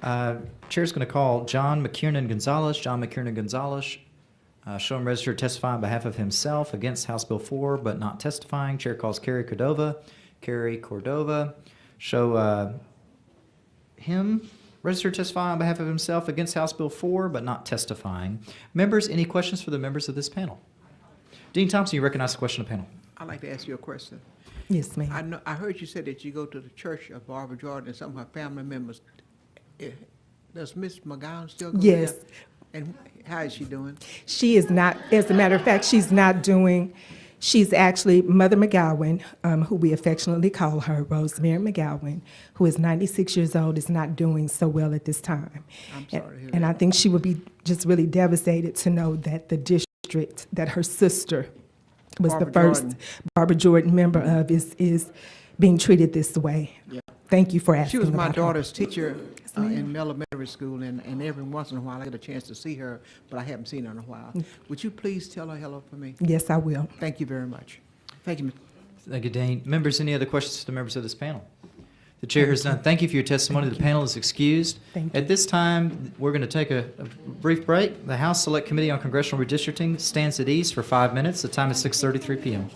Chair's going to call John McKiernan Gonzalez. John McKiernan Gonzalez, show him registered to testify on behalf of himself against House Bill 4, but not testifying. Chair calls Carrie Cordova. Carrie Cordova, show him registered to testify on behalf of himself against House Bill 4, but not testifying. Members, any questions for the members of this panel? Dean Thompson, you recognize the question of the panel. I'd like to ask you a question. Yes, ma'am. I heard you said that you go to the church of Barbara Jordan and some of her family members. Does Miss McGowan still go Yes. there? And how is she doing? She is not, as a matter of fact, she's actually Mother McGowan, who we affectionately call her, Rosemary McGowan, who is 96 years old, is not doing so well at this time. I'm sorry to hear And that. I think she would be just really devastated to know that the district that her sister was Barbara the first Jordan. Barbara Jordan member of is being treated this way. Yeah. Thank you for asking. She was my about her. daughter's teacher in elementary school, and every once in a while I get a chance to see her, but I haven't seen her in a while. Would you please tell her hello for me? Yes, I will. Thank you very much. Thank you. Thank you, Dean. Members, any other questions to the members of this panel? The chair has done. Thank you for your testimony. The panel is excused. Thank you. At this time, we're going to take a brief break. The House Select Committee on Congressional Redistricting stands at ease for 5 minutes. The time is 6:33 p.m.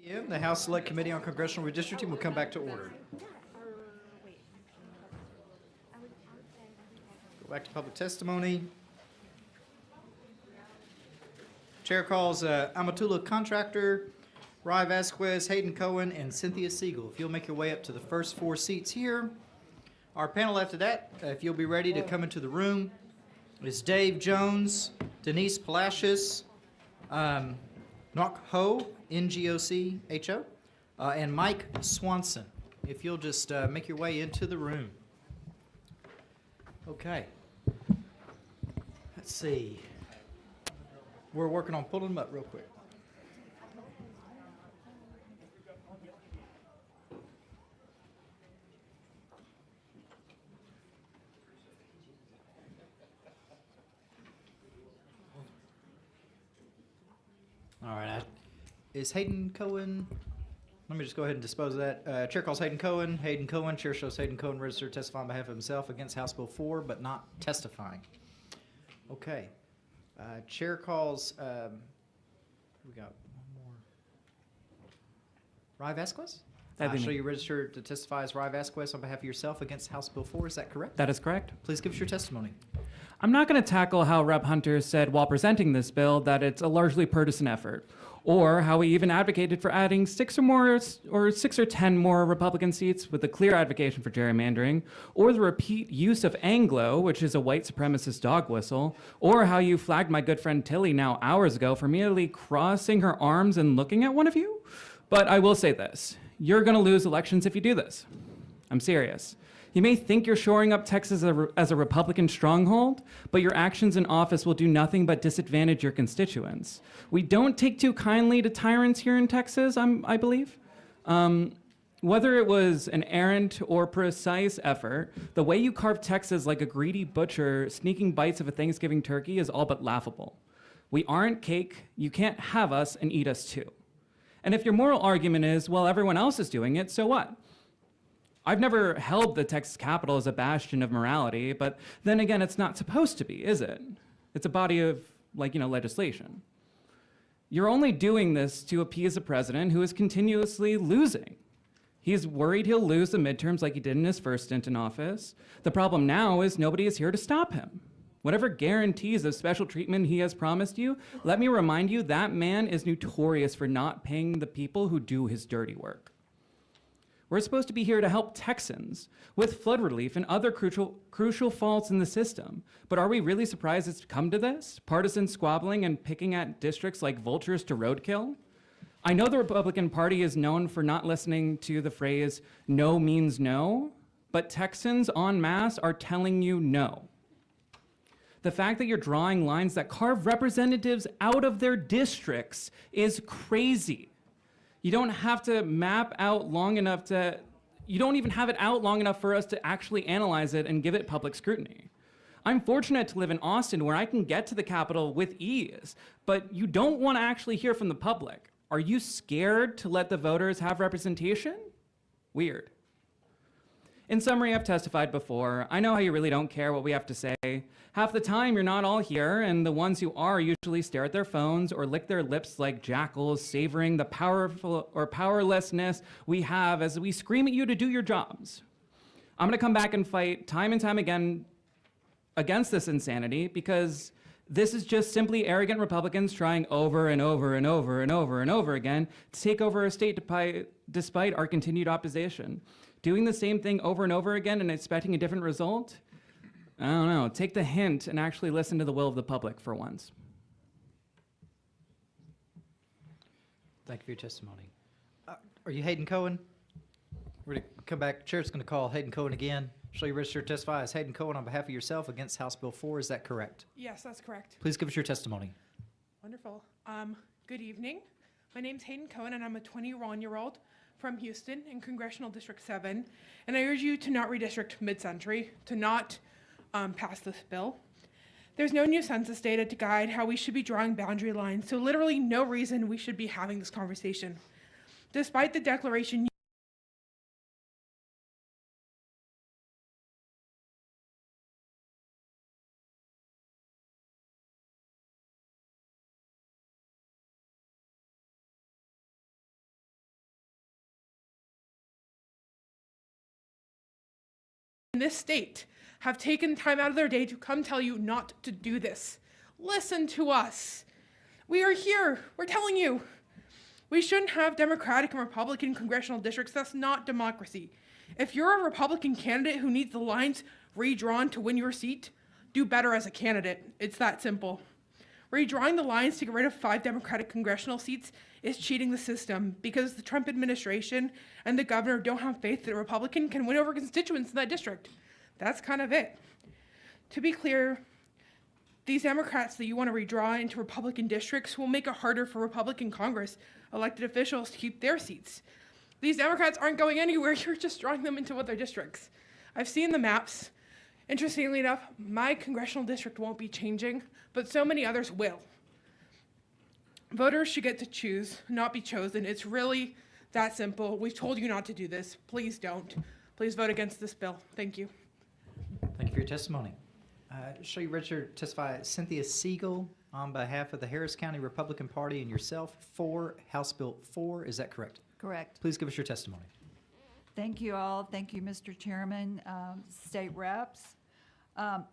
The House Select Committee on Congressional Redistricting will come back to order. Go back to public testimony. Chair calls Amatula Contractor, Rye Vasquez, Hayden Cohen, and Cynthia Siegel. If you'll make your way up to the first 4 seats here. Our panel after that, if you'll be ready to come into the room, is Dave Jones, Denise Palacios, Nok Ho, N-G-O-C-H-O, and Mike Swanson. If you'll just make your way into the room. Okay. Let's see. We're working on pulling them up real quick. All right. Is Hayden Cohen? Let me just go ahead and dispose of that. Chair calls Hayden Cohen. Hayden Cohen. Chair shows Hayden Cohen registered to testify on behalf of himself against House Bill 4, but not testifying. Okay. Chair calls. We got one more. Rye Vasquez. I show you registered to testify as Rye Vasquez on behalf of yourself against House Bill 4. Is that correct? That is correct. Please give us your testimony. I'm not going to tackle how Rep. Hunter said while presenting this bill that it's a largely partisan effort, or how he even advocated for adding 6 or 10 more Republican seats with a clear advocacy for gerrymandering, or the repeat use of Anglo, which is a white supremacist dog whistle, or how you flagged my good friend Tilly now hours ago for merely crossing her arms and looking at one of you. But I will say this, you're going to lose elections if you do this. I'm serious. You may think you're shoring up Texas as a Republican stronghold, but your actions in office will do nothing but disadvantage your constituents. We don't take too kindly to tyrants here in Texas, I believe. Whether it was an errant or precise effort, the way you carve Texas like a greedy butcher sneaking bites of a Thanksgiving turkey is all but laughable. We aren't cake, you can't have us and eat us too. And if your moral argument is, well, everyone else is doing it, so what? I've never held the Texas Capitol as a bastion of morality, but then again, it's not supposed to be, is it? It's a body of, legislation. You're only doing this to appease a president who is continuously losing. He's worried he'll lose the midterms like he did in his first stint in office. The problem now is nobody is here to stop him. Whatever guarantees of special treatment he has promised you, let me remind you that man is notorious for not paying the people who do his dirty work. We're supposed to be here to help Texans with flood relief and other crucial faults in the system. But are we really surprised it's come to this? Partisan squabbling and picking at districts like vultures to roadkill? I know the Republican Party is known for not listening to the phrase, no means no, but Texans en masse are telling you no. The fact that you're drawing lines that carve representatives out of their districts is crazy. You don't have to map out long enough you don't even have it out long enough for us to actually analyze it and give it public scrutiny. I'm fortunate to live in Austin where I can get to the Capitol with ease, but you don't want to actually hear from the public. Are you scared to let the voters have representation? Weird. In summary, I've testified before. I know how you really don't care what we have to say. Half the time, you're not all here, and the ones who are usually stare at their phones or lick their lips like jackals, savoring the powerful or powerlessness we have as we scream at you to do your jobs. I'm gonna come back and fight time and time again against this insanity because this is just simply arrogant Republicans trying over and over and over and over and over again to take over a state despite our continued opposition. Doing the same thing over and over again and expecting a different result? I don't know. Take the hint and actually listen to the will of the public for once. Thank you for your testimony. Are you Hayden Cohen? We're going to come back. Chair's going to call Hayden Cohen again. Shall you register to testify as Hayden Cohen on behalf of yourself against House Bill 4? Is that correct? Yes, that's correct. Please give us your testimony. Wonderful. Good evening. My name's Hayden Cohen, and I'm a 21-year-old from Houston in Congressional District 7. And I urge you to not redistrict mid-century, to not pass this bill. There's no new census data to guide how we should be drawing boundary lines, so literally no reason we should be having this conversation. Despite the declaration in this state have taken time out of their day to come tell you not to do this. Listen to us. We are here. We're telling you. We shouldn't have Democratic and Republican congressional districts. That's not democracy. If you're a Republican candidate who needs the lines redrawn to win your seat, do better as a candidate. It's that simple. Redrawing the lines to get rid of 5 Democratic congressional seats is cheating the system because the Trump administration and the governor don't have faith that a Republican can win over constituents in that district. That's kind of it. To be clear, these Democrats that you want to redraw into Republican districts will make it harder for Republican Congress elected officials to keep their seats. These Democrats aren't going anywhere. You're just drawing them into other districts. I've seen the maps. Interestingly enough, my congressional district won't be changing, but so many others will. Voters should get to choose, not be chosen. It's really that simple. We've told you not to do this. Please don't. Please vote against this bill. Thank you. Thank you for your testimony. Show you registered to testify Cynthia Siegel on behalf of the Harris County Republican Party and yourself for House Bill 4. Is that correct? Correct. Please give us your testimony. Thank you all. Thank you, Mr. Chairman, state reps.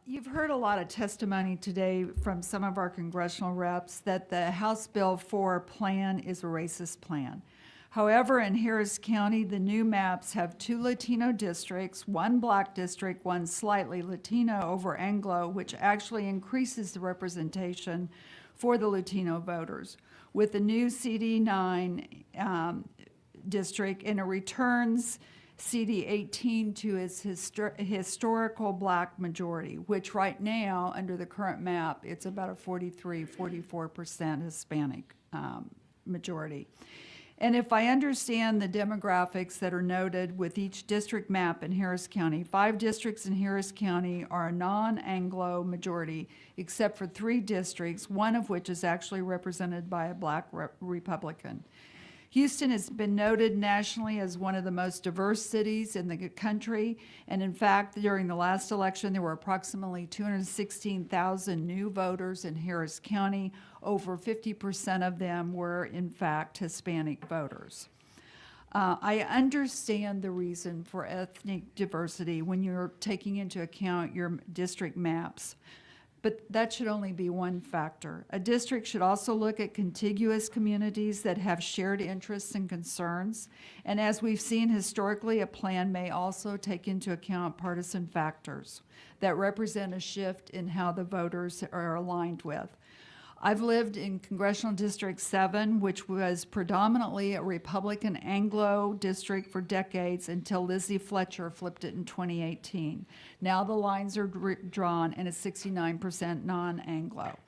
You've heard a lot of testimony today from some of our congressional reps that the House Bill 4 plan is a racist plan. However, in Harris County, the new maps have 2 Latino districts, 1 black district, 1 slightly Latino over Anglo, which actually increases the representation for the Latino voters. With the new CD9 district, and it returns CD18 to its historical black majority, which right now, under the current map, it's about a 44% Hispanic majority. And if I understand the demographics that are noted with each district map in Harris County, 5 districts in Harris County are a non-Anglo majority, except for 3 districts, one of which is actually represented by a black Republican. Houston has been noted nationally as one of the most diverse cities in the country, and in fact, during the last election, there were approximately 216,000 new voters in Harris County. Over 50% of them were, in fact, Hispanic voters. I understand the reason for ethnic diversity when you're taking into account your district maps. But that should only be one factor. A district should also look at contiguous communities that have shared interests and concerns. And as we've seen historically, a plan may also take into account partisan factors that represent a shift in how the voters are aligned with. I've lived in Congressional District 7, which was predominantly a Republican Anglo district for decades until Lizzie Fletcher flipped it in 2018. Now the lines are drawn and it's 69% non-Anglo.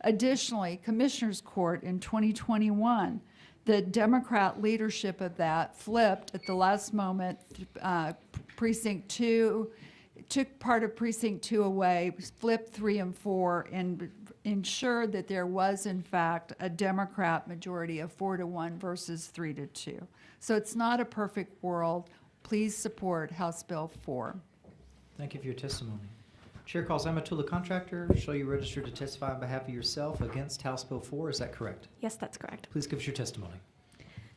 Additionally, Commissioner's Court in 2021, the Democrat leadership of that flipped at the last moment. Precinct 2 took part of Precinct 2 away, flipped 3 and 4, and ensured that there was, in fact, a Democrat majority of 4-1 versus 3-2. So it's not a perfect world. Please support House Bill 4. Thank you for your testimony. Chair calls Amatula Contractor. Show you registered to testify on behalf of yourself against House Bill 4. Is that correct? Yes, that's correct. Please give us your testimony.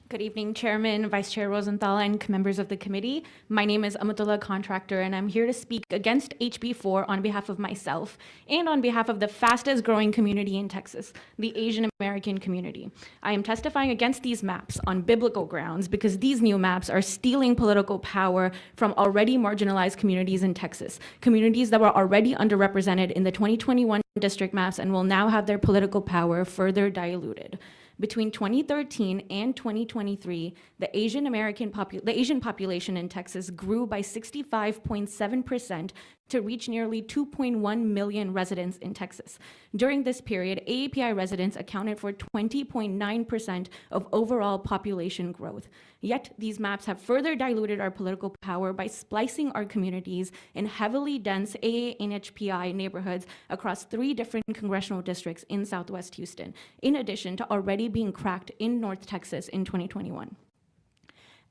Good evening, Chairman, Vice Chair Rosenthal, and members of the committee. My name is Amatullah Contractor, and I'm here to speak against HB 4 on behalf of myself and on behalf of the fastest growing community in Texas, the Asian American community. I am testifying against these maps on biblical grounds because these new maps are stealing political power from already marginalized communities in Texas, communities that were already underrepresented in the 2021 district maps and will now have their political power further diluted. Between 2013 and 2023, the Asian population in Texas grew by 65.7% to reach nearly 2.1 million residents in Texas. During this period, AAPI residents accounted for 20.9% of overall population growth. Yet, these maps have further diluted our political power by splicing our communities in heavily dense AA and HPI neighborhoods across 3 different congressional districts in Southwest Houston, in addition to already being cracked in North Texas in 2021.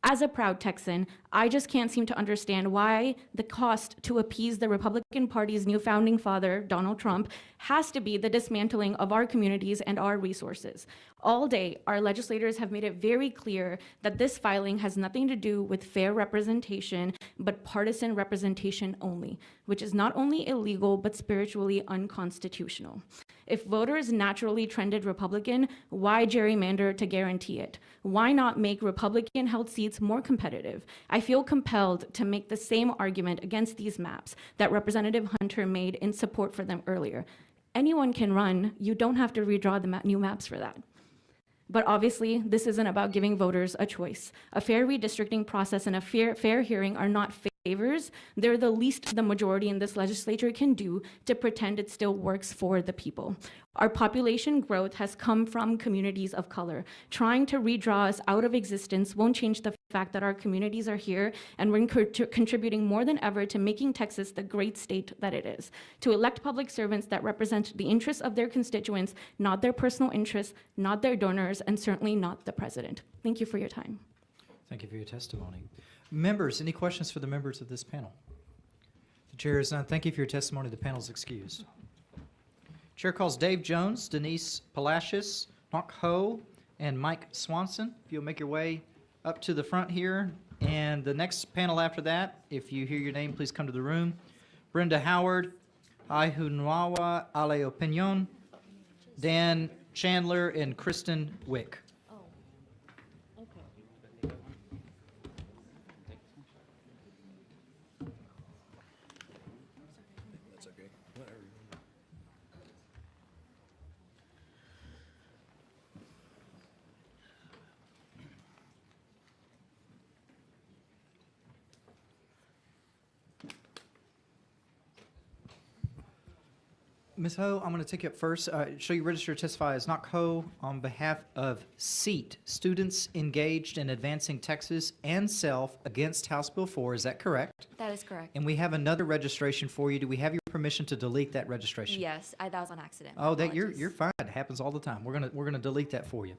As a proud Texan, I just can't seem to understand why the cost to appease the Republican Party's new founding father, Donald Trump, has to be the dismantling of our communities and our resources. All day, our legislators have made it very clear that this filing has nothing to do with fair representation, but partisan representation only, which is not only illegal, but spiritually unconstitutional. If voters naturally trended Republican, why gerrymander to guarantee it? Why not make Republican-held seats more competitive? I feel compelled to make the same argument against these maps that Representative Hunter made in support for them earlier. Anyone can run. You don't have to redraw the new maps for that. But obviously, this isn't about giving voters a choice. A fair redistricting process and a fair hearing are not favors. They're the least the majority in this legislature can do to pretend it still works for the people. Our population growth has come from communities of color. Trying to redraw us out of existence won't change the fact that our communities are here and we're contributing more than ever to making Texas the great state that it is. To elect public servants that represent the interests of their constituents, not their personal interests, not their donors, and certainly not the president. Thank you for your time. Thank you for your testimony. Members, any questions for the members of this panel? The chair is none. Thank you for your testimony. The panel is excused. Chair calls Dave Jones, Denise Palacios, Mark Ho, and Mike Swanson. If you'll make your way up to the front here. And the next panel after that, if you hear your name, please come to the room. Brenda Howard, Aihunawa Ale Opinion, Dan Chandler, and Kristen Wick. Ms. Ho, I'm going to take you up first. Show you register to testify as Knock Ho on behalf of SEAT, Students Engaged in Advancing Texas, and Self against House Bill 4. Is that correct? That is correct. And we have another registration for you. Do we have your permission to delete that registration? Yes, that was on accident. Oh, that you're fine. It happens all the time. We're gonna delete that for you.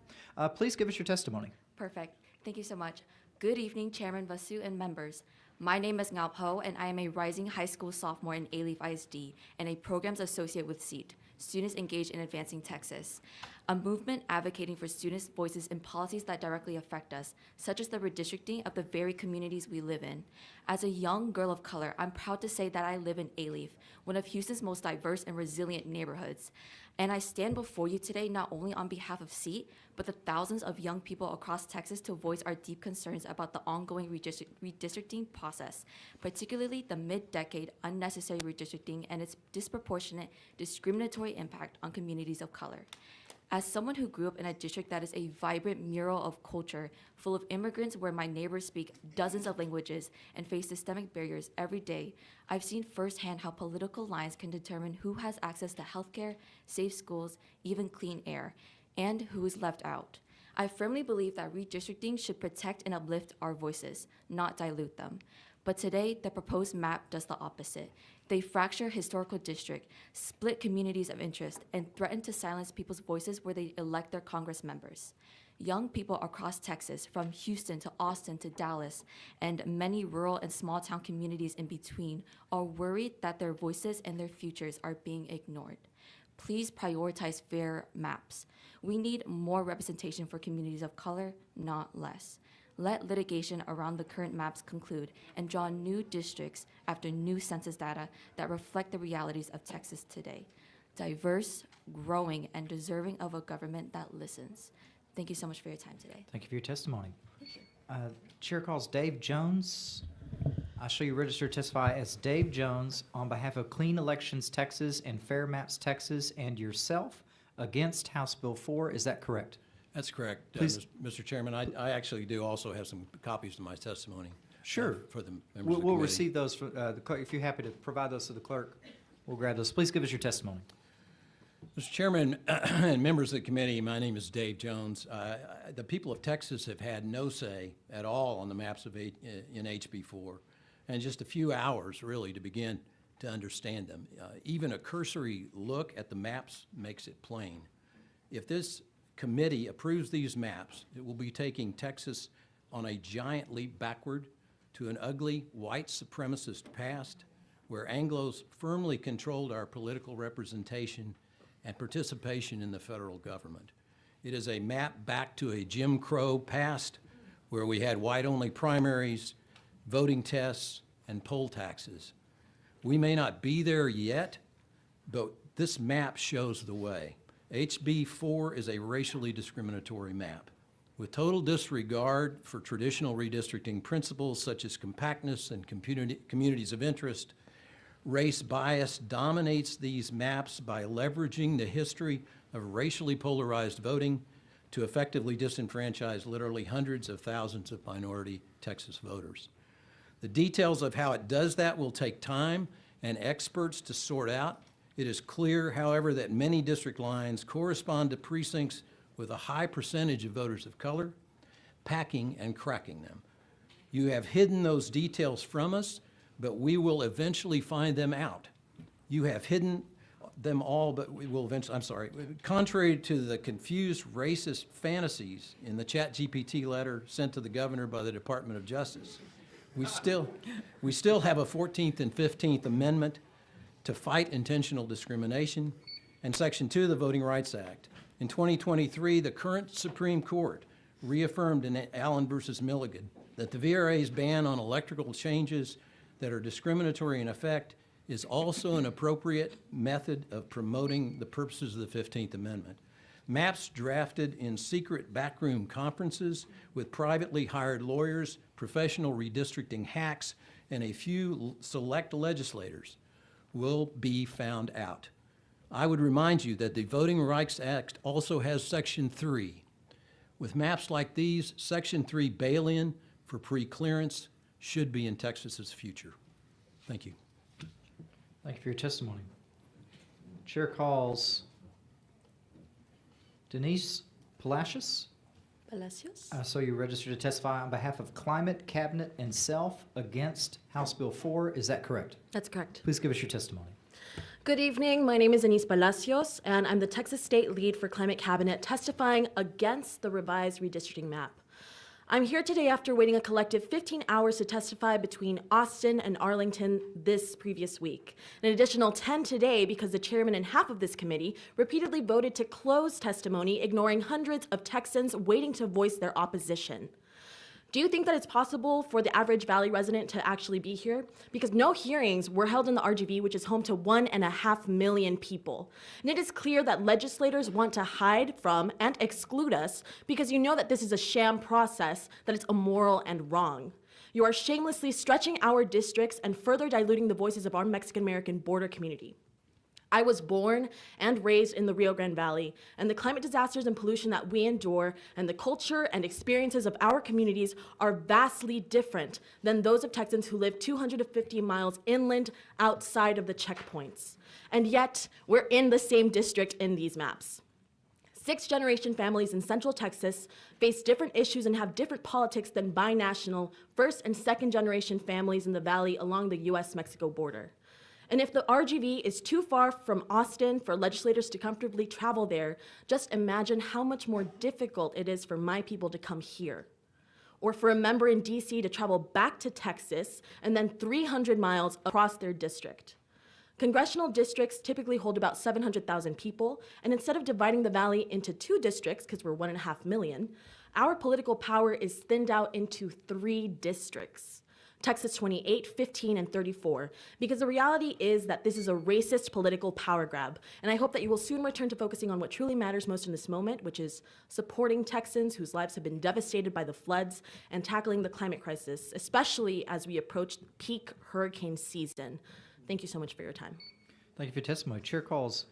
Please give us your testimony. Perfect. Thank you so much. Good evening, Chairman Vasu and members. My name is Ngao Ho, and I am a rising high school sophomore in Alief ISD and a programs associate with SEAT, Students Engaged in Advancing Texas, a movement advocating for students' voices in policies that directly affect us, such as the redistricting of the very communities we live in. As a young girl of color, I'm proud to say that I live in Alief, one of Houston's most diverse and resilient neighborhoods. And I stand before you today not only on behalf of SEAT, but the thousands of young people across Texas to voice our deep concerns about the ongoing redistricting process, particularly the mid-decade unnecessary redistricting and its disproportionate discriminatory impact on communities of color. As someone who grew up in a district that is a vibrant mural of culture, full of immigrants where my neighbors speak dozens of languages and face systemic barriers every day, I've seen firsthand how political lines can determine who has access to healthcare, safe schools, even clean air, and who is left out. I firmly believe that redistricting should protect and uplift our voices, not dilute them. But today, the proposed map does the opposite. They fracture historical district, split communities of interest, and threaten to silence people's voices where they elect their Congress members. Young people across Texas, from Houston to Austin to Dallas, and many rural and small town communities in between, are worried that their voices and their futures are being ignored. Please prioritize fair maps. We need more representation for communities of color, not less. Let litigation around the current maps conclude and draw new districts after new census data that reflect the realities of Texas today. Diverse, growing, and deserving of a government that listens. Thank you so much for your time today. Thank you for your testimony. Chair calls Dave Jones. I show you register to testify as Dave Jones on behalf of Clean Elections Texas and Fair Maps Texas and yourself against House Bill 4. Is that correct? That's correct, Please. Mr. Chairman. I actually do also have some copies of my testimony. Sure. For the members of the We'll committee. receive those for the clerk. If you're happy to provide those to the clerk, we'll grab those. Please give us your testimony. Mr. Chairman and members of the committee, my name is Dave Jones. The people of Texas have had no say at all on the maps of in HB4, and just a few hours really to begin to understand them. Even a cursory look at the maps makes it plain. If this committee approves these maps, it will be taking Texas on a giant leap backward to an ugly white supremacist past where Anglos firmly controlled our political representation and participation in the federal government. It is a map back to a Jim Crow past where we had white-only primaries, voting tests, and poll taxes. We may not be there yet, but this map shows the way. HB 4 is a racially discriminatory map. With total disregard for traditional redistricting principles such as compactness and communities of interest, race bias dominates these maps by leveraging the history of racially polarized voting to effectively disenfranchise literally hundreds of thousands of minority Texas voters. The details of how it does that will take time and experts to sort out. It is clear, however, that many district lines correspond to precincts with a high percentage of voters of color, packing and cracking them. You have hidden those details from us, but we will eventually find them out. You have hidden them all, but we will eventually, I'm sorry. Contrary to the confused racist fantasies in the ChatGPT letter sent to the governor by the Department of Justice, we still have a 14th and 15th Amendment to fight intentional discrimination and Section 2 of the Voting Rights Act. In 2023, the current Supreme Court reaffirmed in Allen versus Milligan that the VRA's ban on electoral changes that are discriminatory in effect is also an appropriate method of promoting the purposes of the 15th Amendment. Maps drafted in secret backroom conferences with privately hired lawyers, professional redistricting hacks, and a few select legislators will be found out. I would remind you that the Voting Rights Act also has Section 3. With maps like these, Section 3 bail-in for pre-clearance should be in Texas's future. Thank you. Thank you for your testimony. Chair calls Denise Palacios. So you're registered to testify on behalf of Climate, Cabinet, and Self against House Bill 4. Is that correct? That's correct. Please give us your testimony. Good evening. My name is Denise Palacios, and I'm the Texas State Lead for Climate Cabinet testifying against the revised redistricting map. I'm here today after waiting a collective 15 hours to testify between Austin and Arlington this previous week. An additional 10 today because the chairman and half of this committee repeatedly voted to close testimony, ignoring hundreds of Texans waiting to voice their opposition. Do you think that it's possible for the average Valley resident to actually be here? Because no hearings were held in the RGV, which is home to 1.5 million people. And it is clear that legislators want to hide from and exclude us because you know that this is a sham process, that it's immoral and wrong. You are shamelessly stretching our districts and further diluting the voices of our Mexican-American border community. I was born and raised in the Rio Grande Valley, and the climate disasters and pollution that we endure and the culture and experiences of our communities are vastly different than those of Texans who live 250 miles inland outside of the checkpoints. And yet, we're in the same district in these maps. Sixth-generation families in Central Texas face different issues and have different politics than binational first- and second-generation families in the valley along the U.S.-Mexico border. And if the RGV is too far from Austin for legislators to comfortably travel there, just imagine how much more difficult it is for my people to come here. Or for a member in DC to travel back to Texas and then 300 miles across their district. Congressional districts typically hold about 700,000 people, and instead of dividing the valley into 2 districts, because we're 1.5 million, our political power is thinned out into 3 districts. Texas 28, 15, and 34, because the reality is that this is a racist political power grab, and I hope that you will soon return to focusing on what truly matters most in this moment, which is supporting Texans whose lives have been devastated by the floods and tackling the climate crisis, especially as we approach peak hurricane season. Thank you so much for your time. Thank you for your testimony. Chair calls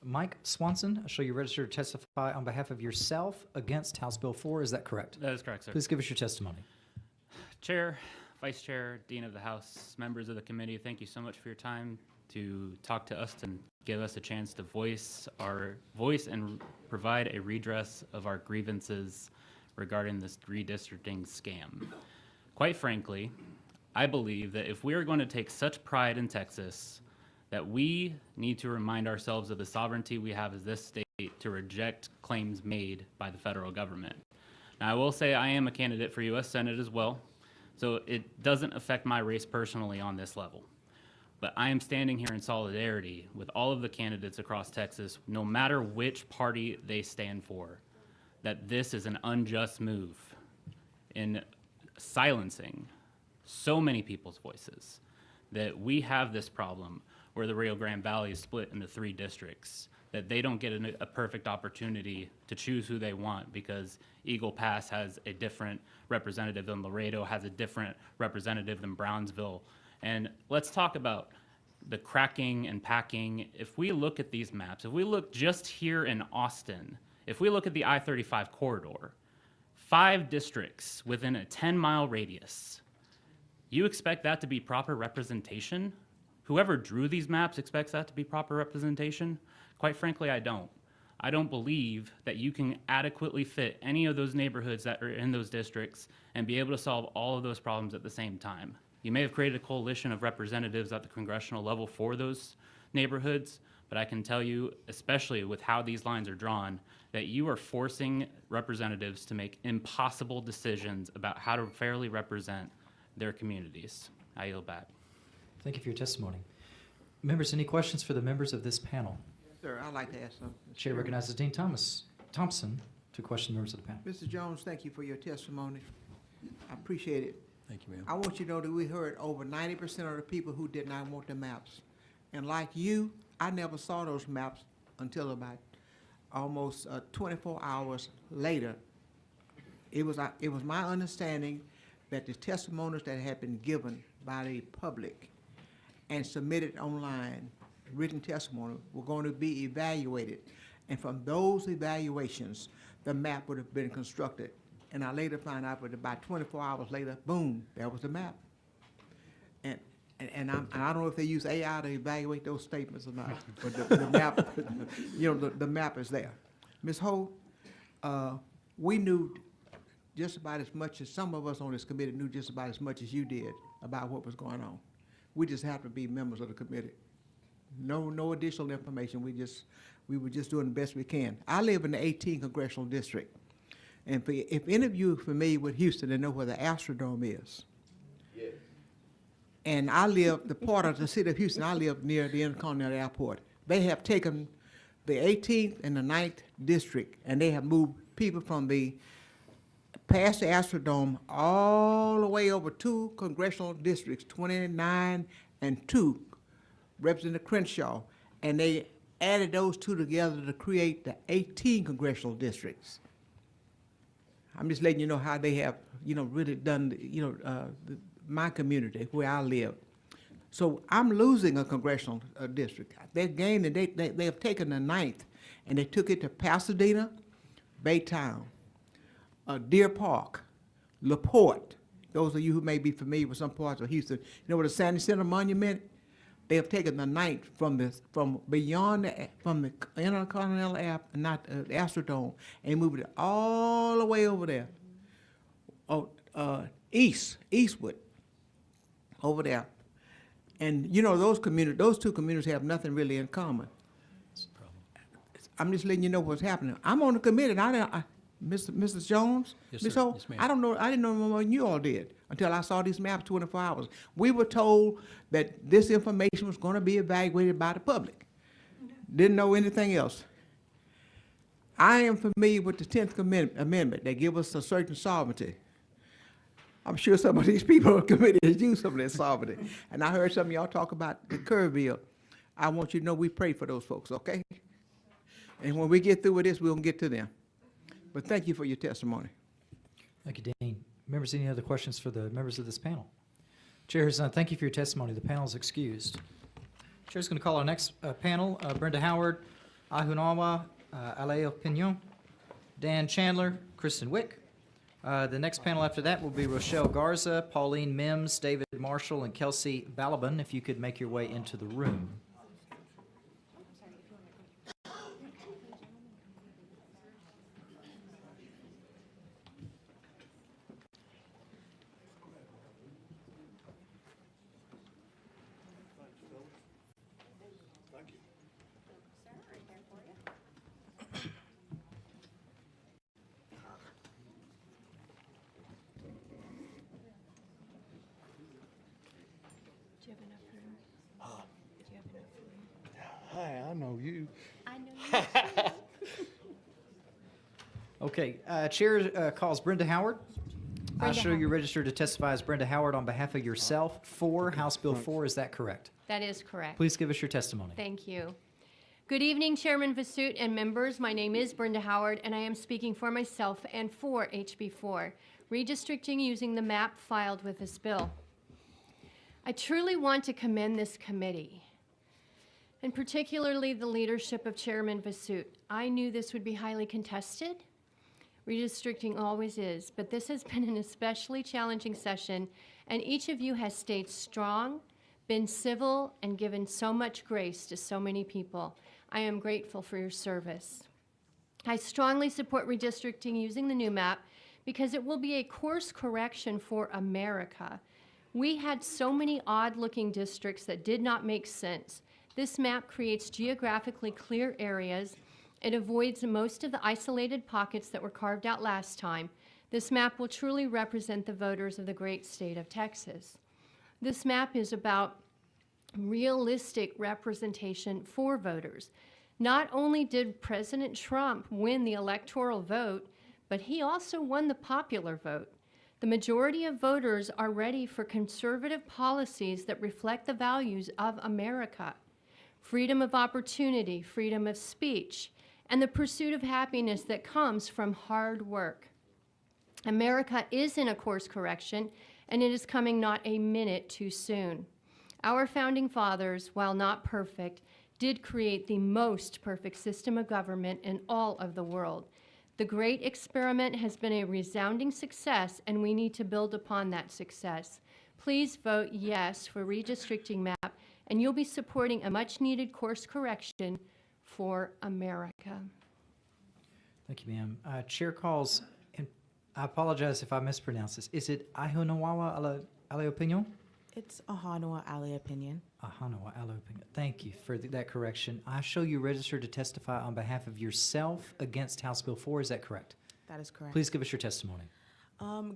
Mike Swanson. I show you registered to testify on behalf of yourself against House Bill 4. Is that correct? That is correct, sir. Please give us your testimony. Chair, Vice Chair, Dean of the House, members of the committee, thank you so much for your time to talk to us and give us a chance to voice our voice and provide a redress of our grievances regarding this redistricting scam. Quite frankly, I believe that if we are going to take such pride in Texas, that we need to remind ourselves of the sovereignty we have as this state to reject claims made by the federal government. Now, I will say I am a candidate for U.S. Senate as well, so it doesn't affect my race personally on this level. But I am standing here in solidarity with all of the candidates across Texas, no matter which party they stand for, that this is an unjust move in silencing so many people's voices, that we have this problem where the Rio Grande Valley is split into 3 districts, that they don't get a perfect opportunity to choose who they want because Eagle Pass has a different representative than Laredo, has a different representative than Brownsville. And let's talk about the cracking and packing. If we look at these maps, if we look just here in Austin, if we look at the I-35 corridor, 5 districts within a 10-mile radius, you expect that to be proper representation? Whoever drew these maps expects that to be proper representation? Quite frankly, I don't. I don't believe that you can adequately fit any of those neighborhoods that are in those districts and be able to solve all of those problems at the same time. You may have created a coalition of representatives at the congressional level for those neighborhoods, but I can tell you, especially with how these lines are drawn, that you are forcing representatives to make impossible decisions about how to fairly represent their communities. I yield back. Thank you for your testimony. Members, any questions for the members of this panel? Sir, I'd like to ask something. Chair recognizes Dean Thompson to question members of the panel. Mr. Jones, thank you for your testimony. I appreciate it. Thank you, ma'am. I want you to know that we heard over 90% of the people who did not want the maps. And like you, I never saw those maps until about almost 24 hours later. It was my understanding that the testimonies that had been given by the public and submitted online, written testimony, were going to be evaluated. And from those evaluations, the map would have been constructed. And I later found out that about 24 hours later, boom, that was the map. And I don't know if they use AI to evaluate those statements or not, but the map, the map is there. Ms. Ho, we knew just about as much as some of us on this committee knew just about as much as you did about what was going on. We just happened to be members of the committee. No additional information. We were just doing the best we can. I live in the 18th congressional district, and if any of you are familiar with Houston, they know where the Astrodome is. Yes. And I live, the part of the city of Houston, I live near the Intercontinental Airport. They have taken the 18th and the 9th district, and they have moved people from past the Astrodome all the way over 2 congressional districts, 29 and 2, Representative Crenshaw, and they added those 2 together to create the 18 congressional districts. I'm just letting you know how they have, really done, my community where I live. So I'm losing a congressional district. They've gained, and they have taken the 9th, and they took it to Pasadena, Baytown, Deer Park, LaPorte. Those of you who may be familiar with some parts of Houston, you know what the Sandy Center Monument? They have taken the 9th from beyond the Intercontinental Astrodome, and moved it all the way over there, eastward, over there. And those 2 communities have nothing really in common. I'm just letting you know what's happening. I'm on the committee, and Mrs. Jones, Yes, Ms. sir. Ho, Yes, ma'am. I didn't know more than you all did until I saw these maps 24 hours. We were told that this information was going to be evaluated by the public. Didn't know anything else. I am familiar with the 10th Amendment. They give us a certain sovereignty. I'm sure some of these people on the committee has used some of that sovereignty. And I heard some of y'all talk about the Kerr bill. I want you to know we pray for those folks, okay? And when we get through with this, we'll get to them. But thank you for your testimony. Thank you, Dean. Members, any other questions for the members of this panel? Chair has none. Thank you for your testimony. The panel is excused. Chair is going to call our next panel, Brenda Howard, Ahunawa, Aleo Pinion, Dan Chandler, Kristen Wick. The next panel after that will be Rochelle Garza, Pauline Mims, David Marshall, and Kelsey Balaban, if you could make your way into the room. you have enough room? Do you have enough room? Hi, I know you. I know you too. Okay, Chair calls Brenda Howard. I Brenda show you Howard. registered to testify as Brenda Howard on behalf of yourself for House Bill 4. Is that correct? That is correct. Please give us your testimony. Thank you. Good evening, Chairman Vasut and members. My name is Brenda Howard, and I am speaking for myself and for HB4, redistricting using the map filed with this bill. I truly want to commend this committee, and particularly the leadership of Chairman Vasut. I knew this would be highly contested. Redistricting always is, but this has been an especially challenging session, and each of you has stayed strong, been civil, and given so much grace to so many people. I am grateful for your service. I strongly support redistricting using the new map because it will be a course correction for America. We had so many odd-looking districts that did not make sense. This map creates geographically clear areas. It avoids most of the isolated pockets that were carved out last time. This map will truly represent the voters of the great state of Texas. This map is about realistic representation for voters. Not only did President Trump win the electoral vote, but he also won the popular vote. The majority of voters are ready for conservative policies that reflect the values of America. Freedom of opportunity, freedom of speech, and the pursuit of happiness that comes from hard work. America is in a course correction, and it is coming not a minute too soon. Our founding fathers, while not perfect, did create the most perfect system of government in all of the world. The great experiment has been a resounding success, and we need to build upon that success. Please vote yes for redistricting map, and you'll be supporting a much-needed course correction for America. Thank you, ma'am. Chair calls, and I apologize if I mispronounce this. Is it Ihonawawa Ale Opinion? It's Ahanoa Ali opinion. Ahanoa Ale Opinion. Thank you for that correction. I show you registered to testify on behalf of yourself against House Bill 4. Is that correct? That is correct. Please give us your testimony.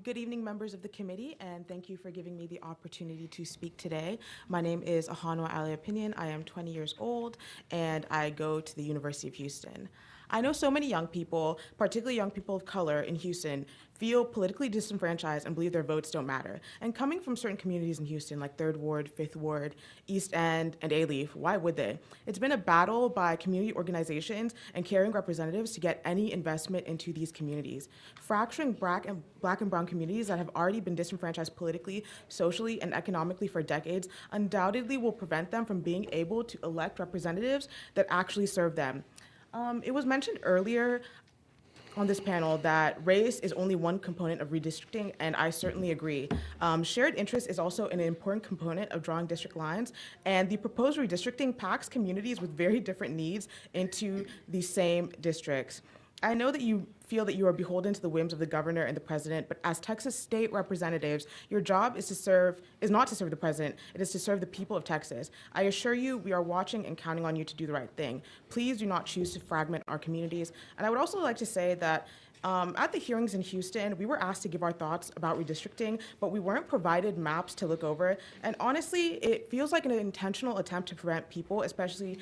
Good evening, members of the committee, and thank you for giving me the opportunity to speak today. My name is Ahanoa Ali Opinion. I am 20 years old, and I go to the University of Houston. I know so many young people, particularly young people of color in Houston, feel politically disenfranchised and believe their votes don't matter. And coming from certain communities in Houston, like 3rd Ward, 5th Ward, East End, and A-Leaf, why would they? It's been a battle by community organizations and caring representatives to get any investment into these communities. Fracturing black and brown communities that have already been disenfranchised politically, socially, and economically for decades undoubtedly will prevent them from being able to elect representatives that actually serve them. It was mentioned earlier on this panel that race is only one component of redistricting, and I certainly agree. Shared interest is also an important component of drawing district lines, and the proposed redistricting packs communities with very different needs into the same districts. I know that you feel that you are beholden to the whims of the governor and the president, but as Texas state representatives, your job is not to serve the president, it is to serve the people of Texas. I assure you, we are watching and counting on you to do the right thing. Please do not choose to fragment our communities. And I would also like to say that at the hearings in Houston, we were asked to give our thoughts about redistricting, but we weren't provided maps to look over. And honestly, it feels like an intentional attempt to prevent people, especially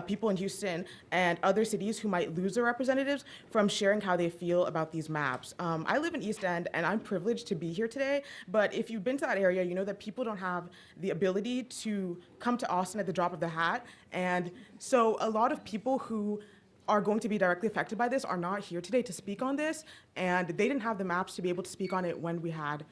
people in Houston and other cities who might lose their representatives, from sharing how they feel about these maps. I live in East End, and I'm privileged to be here today, but if you've been to that area, you know that people don't have the ability to come to Austin at the drop of the hat. And so a lot of people who are going to be directly affected by this are not here today to speak on this, and they didn't have the maps to be able to speak on it when we had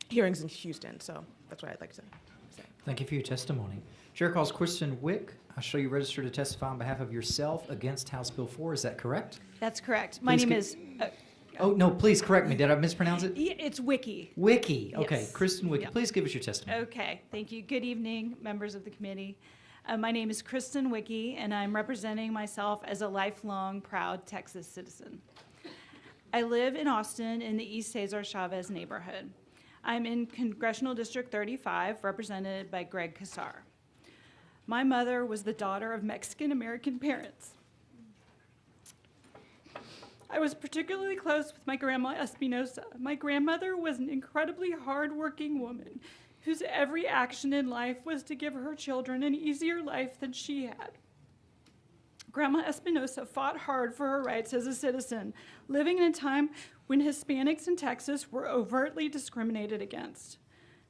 hearings in Houston. So that's what I'd like to say. Thank you for your testimony. Chair calls Kristen Wick. I show you registered to testify on behalf of yourself against House Bill 4. Is that correct? That's correct. My Please name gi- is. Oh, no, please correct me. Did I mispronounce it? It's Wiki. Wiki. Okay, Yes. Kristen Wiki. Yeah. Please give us your testimony. Okay, thank you. Good evening, members of the committee. My name is Kristen Wiki, and I'm representing myself as a lifelong proud Texas citizen. I live in Austin in the East Cesar Chavez neighborhood. I'm in Congressional District 35, represented by Greg Casar. My mother was the daughter of Mexican-American parents. I was particularly close with my grandma Espinosa. My grandmother was an incredibly hardworking woman, whose every action in life was to give her children an easier life than she had. Grandma Espinosa fought hard for her rights as a citizen, living in a time when Hispanics in Texas were overtly discriminated against.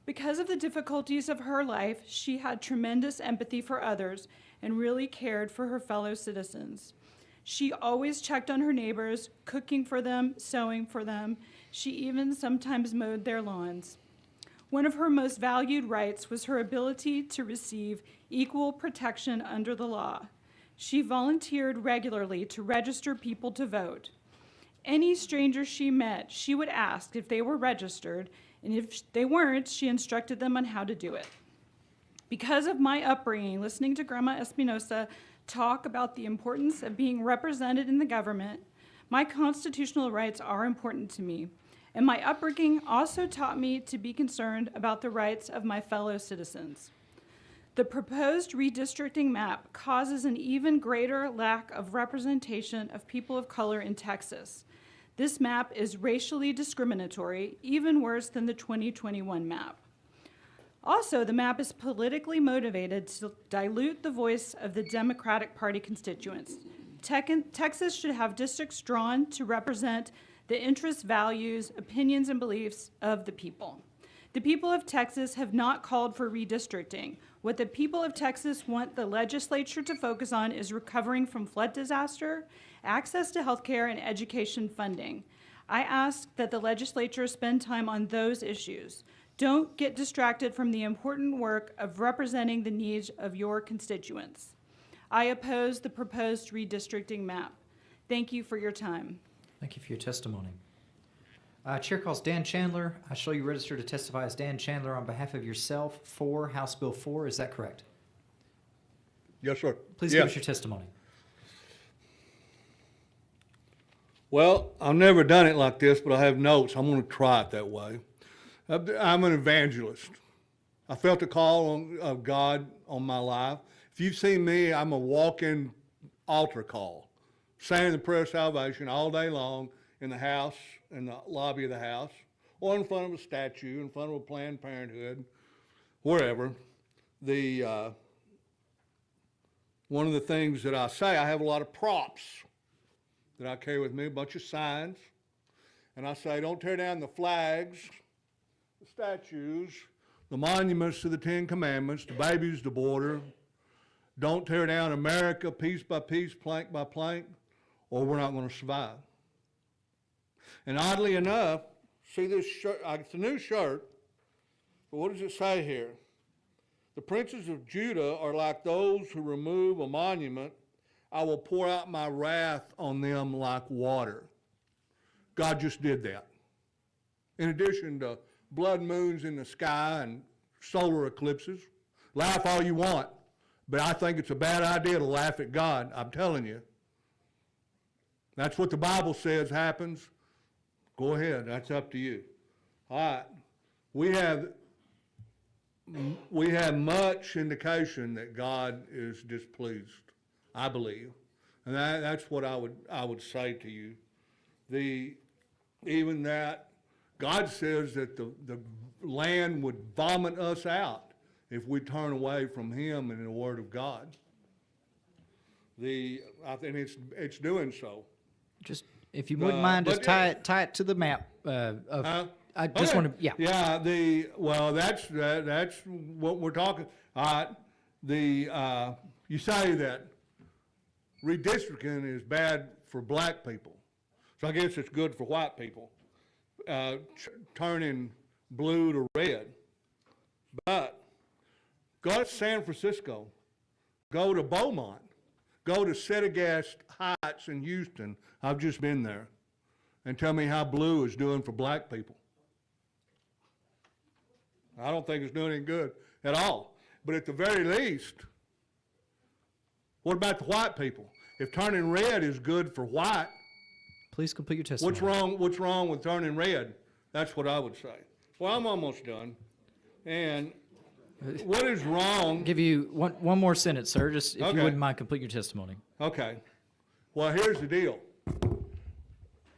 Because of the difficulties of her life, she had tremendous empathy for others and really cared for her fellow citizens. She always checked on her neighbors, cooking for them, sewing for them. She even sometimes mowed their lawns. One of her most valued rights was her ability to receive equal protection under the law. She volunteered regularly to register people to vote. Any stranger she met, she would ask if they were registered, and if they weren't, she instructed them on how to do it. Because of my upbringing, listening to Grandma Espinosa talk about the importance of being represented in the government, my constitutional rights are important to me. And my upbringing also taught me to be concerned about the rights of my fellow citizens. The proposed redistricting map causes an even greater lack of representation of people of color in Texas. This map is racially discriminatory, even worse than the 2021 map. Also, the map is politically motivated to dilute the voice of the Democratic Party constituents. Texas should have districts drawn to represent the interests, values, opinions, and beliefs of the people. The people of Texas have not called for redistricting. What the people of Texas want the legislature to focus on is recovering from flood disaster, access to health care, and education funding. I ask that the legislature spend time on those issues. Don't get distracted from the important work of representing the needs of your constituents. I oppose the proposed redistricting map. Thank you for your time. Thank you for your testimony. Chair calls Dan Chandler. I show you registered to testify as Dan Chandler on behalf of yourself for House Bill 4. Is that correct? Yes, sir. Please give us your testimony. Well, I've never done it like this, but I have notes. I'm going to try it that way. I'm an evangelist. I felt the call of God on my life. If you've seen me, I'm a walk-in altar call, saying the prayer of salvation all day long in the house, in the lobby of the house, or in front of a statue, in front of a Planned Parenthood, wherever. One of the things that I say, I have a lot of props that I carry with me, a bunch of signs, and I say, don't tear down the flags, the statues, the monuments to the Ten Commandments, the babies, the border. Don't tear down America piece by piece, plank by plank, or we're not going to survive. And oddly enough, see this shirt, it's a new shirt, but what does it say here? The princes of Judah are like those who remove a monument. I will pour out my wrath on them like water. God just did that. In addition to blood moons in the sky and solar eclipses, laugh all you want, but I think it's a bad idea to laugh at God, I'm telling you. That's what the Bible says happens. Go ahead, that's up to you. All right, we have much indication that God is displeased, I believe, and that's what I would say to you. Even that God says that the land would vomit us out if we turn away from Him and the Word of God. I think it's doing so. Just if you wouldn't mind, just tie it to the map. I just want to, yeah. Yeah. Well, that's what we're talking. All right. You say that redistricting is bad for black people, so I guess it's good for white people, turning blue to red. But go to San Francisco, go to Beaumont, go to Setagast Heights in Houston. I've just been there. And tell me how blue is doing for black people. I don't think it's doing any good at all. But at the very least, what about the white people? If turning red is good for white, please complete your testimony. What's wrong with turning red? That's what I would say. Well, I'm almost done. And what is wrong? I'll give you one more sentence, sir, just if you wouldn't mind complete your testimony. Okay. Well, here's the deal.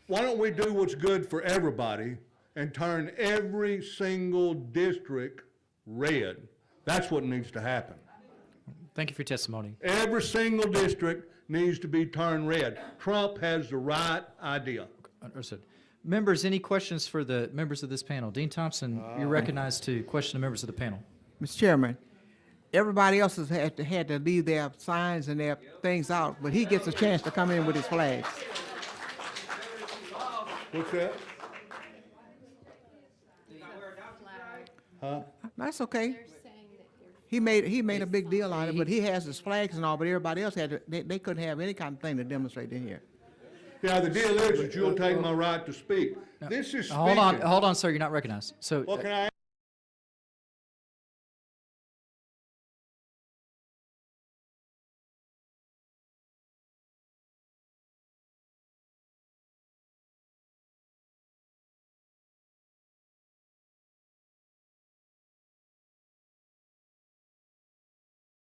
Why don't we do what's good for everybody and turn every single district red. That's what needs to happen. Thank you for your testimony. Every single district needs to be turned red. Trump has the right idea. Understood. Members, any questions for the members of this panel? Dean Thompson, you're recognized to question the members of the panel. Mr. Chairman, everybody else has had to leave their signs and their things out, but he gets a chance to come in with his flags. What's that? Huh? That's okay. He made a big deal on it, but he has his flags and all, but everybody else they couldn't have any kind of thing to demonstrate in here. Yeah, the deal is that you'll take my right to speak. No. This is speaking. Hold on, sir. You're not recognized. So, Well, can I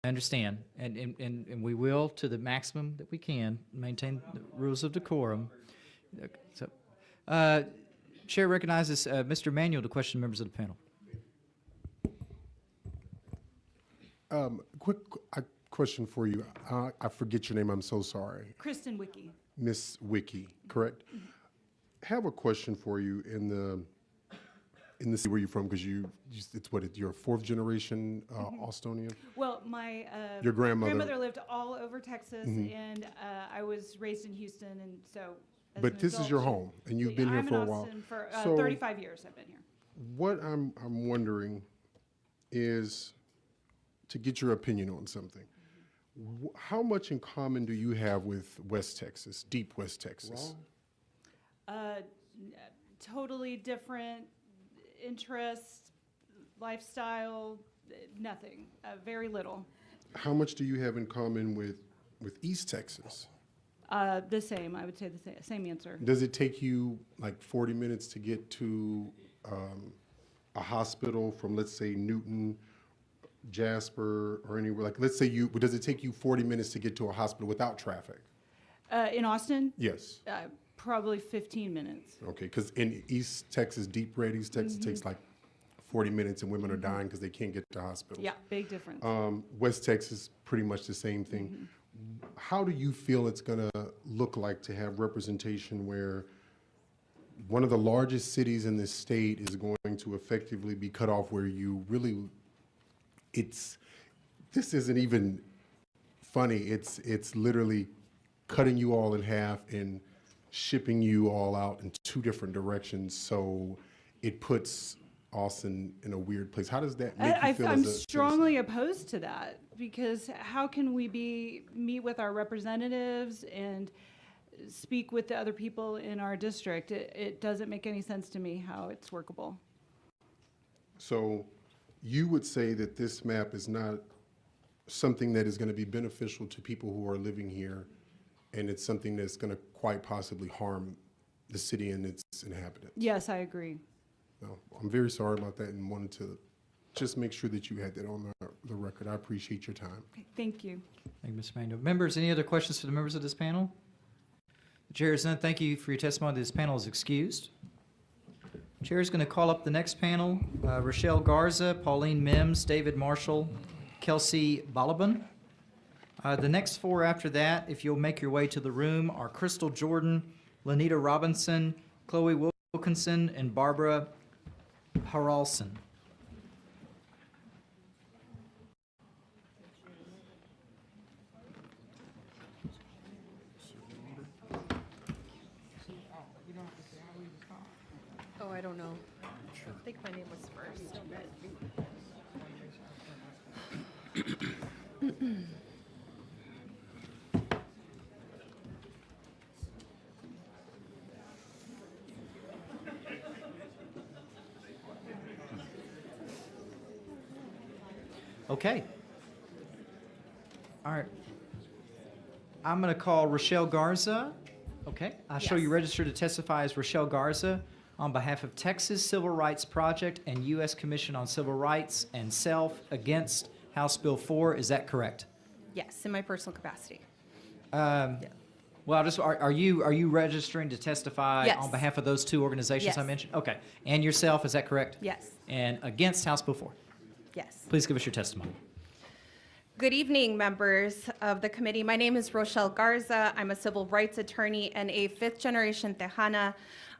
I understand, and we will, to the maximum that we can, maintain the rules of decorum. So, Chair recognizes Mr. Manuel to question members of the panel. Quick question for you. I forget your name. I'm so sorry. Kristen Wiki. Miss Wiki, correct? Have a question for you in the city where you're from, because you're a fourth generation Austonian? Well, my Your grandmother lived all over Texas, and I was raised in Houston, and so. But this is your home, and you've been here for a while. I'm in Austin for So 35 years. I've been here. what I'm wondering is to get your opinion on something. How much in common do you have with West Texas, deep West Texas? Totally different interests, lifestyle, nothing, very little. How much do you have in common with East Texas? The same, I would say the same answer. Does it take you like 40 minutes to get to a hospital from, let's say, Newton, Jasper, or anywhere? Like, let's say does it take you 40 minutes to get to a hospital without traffic? In Austin? Yes. Probably 15 minutes. Okay, because in East Texas, deep red East Texas takes like 40 minutes, and women are dying because they can't get to hospitals. Yeah, big difference. West Texas, pretty much the same thing. How do you feel it's going to look like to have representation where one of the largest cities in this state is going to effectively be cut off, where you really, this isn't even funny, it's literally cutting you all in half and shipping you all out in two different directions, so it puts Austin in a weird place. How does that make you feel? I'm strongly opposed to that, because how can we meet with our representatives and speak with the other people in our district? It doesn't make any sense to me how it's workable. So you would say that this map is not something that is going to be beneficial to people who are living here, and it's something that's going to quite possibly harm the city and its inhabitants? Yes, I agree. No, I'm very sorry about that, and wanted to just make sure that you had that on the record. I appreciate your time. Okay, thank you. Thank you, Mr. Manuel. Members, any other questions for the members of this panel? The chair is none. Thank you for your testimony. This panel is excused. The chair is going to call up the next panel: Rochelle Garza, Pauline Mims, David Marshall, Kelsey Balaban. The next four after that, if you'll make your way to the room, are Crystal Jordan, Lanita Robinson, Chloe Wilkinson, and Barbara Haralson. Oh, I don't know. I think my name was first. Okay. All right. I'm going to call Rochelle Garza. Okay. I show you registered to testify as Rochelle Garza on behalf of Texas Civil Rights Project and U.S. Commission on Civil Rights and Self against House Bill 4. Is that correct? Yes, in my personal capacity. Well, are you registering to testify Yes. on behalf of those two organizations Yes. I mentioned? Okay. And yourself, is that correct? Yes. And against House Bill 4? Yes. Please give us your testimony. Good evening, members of the committee. My name is Rochelle Garza. I'm a civil rights attorney and a fifth-generation Tejana.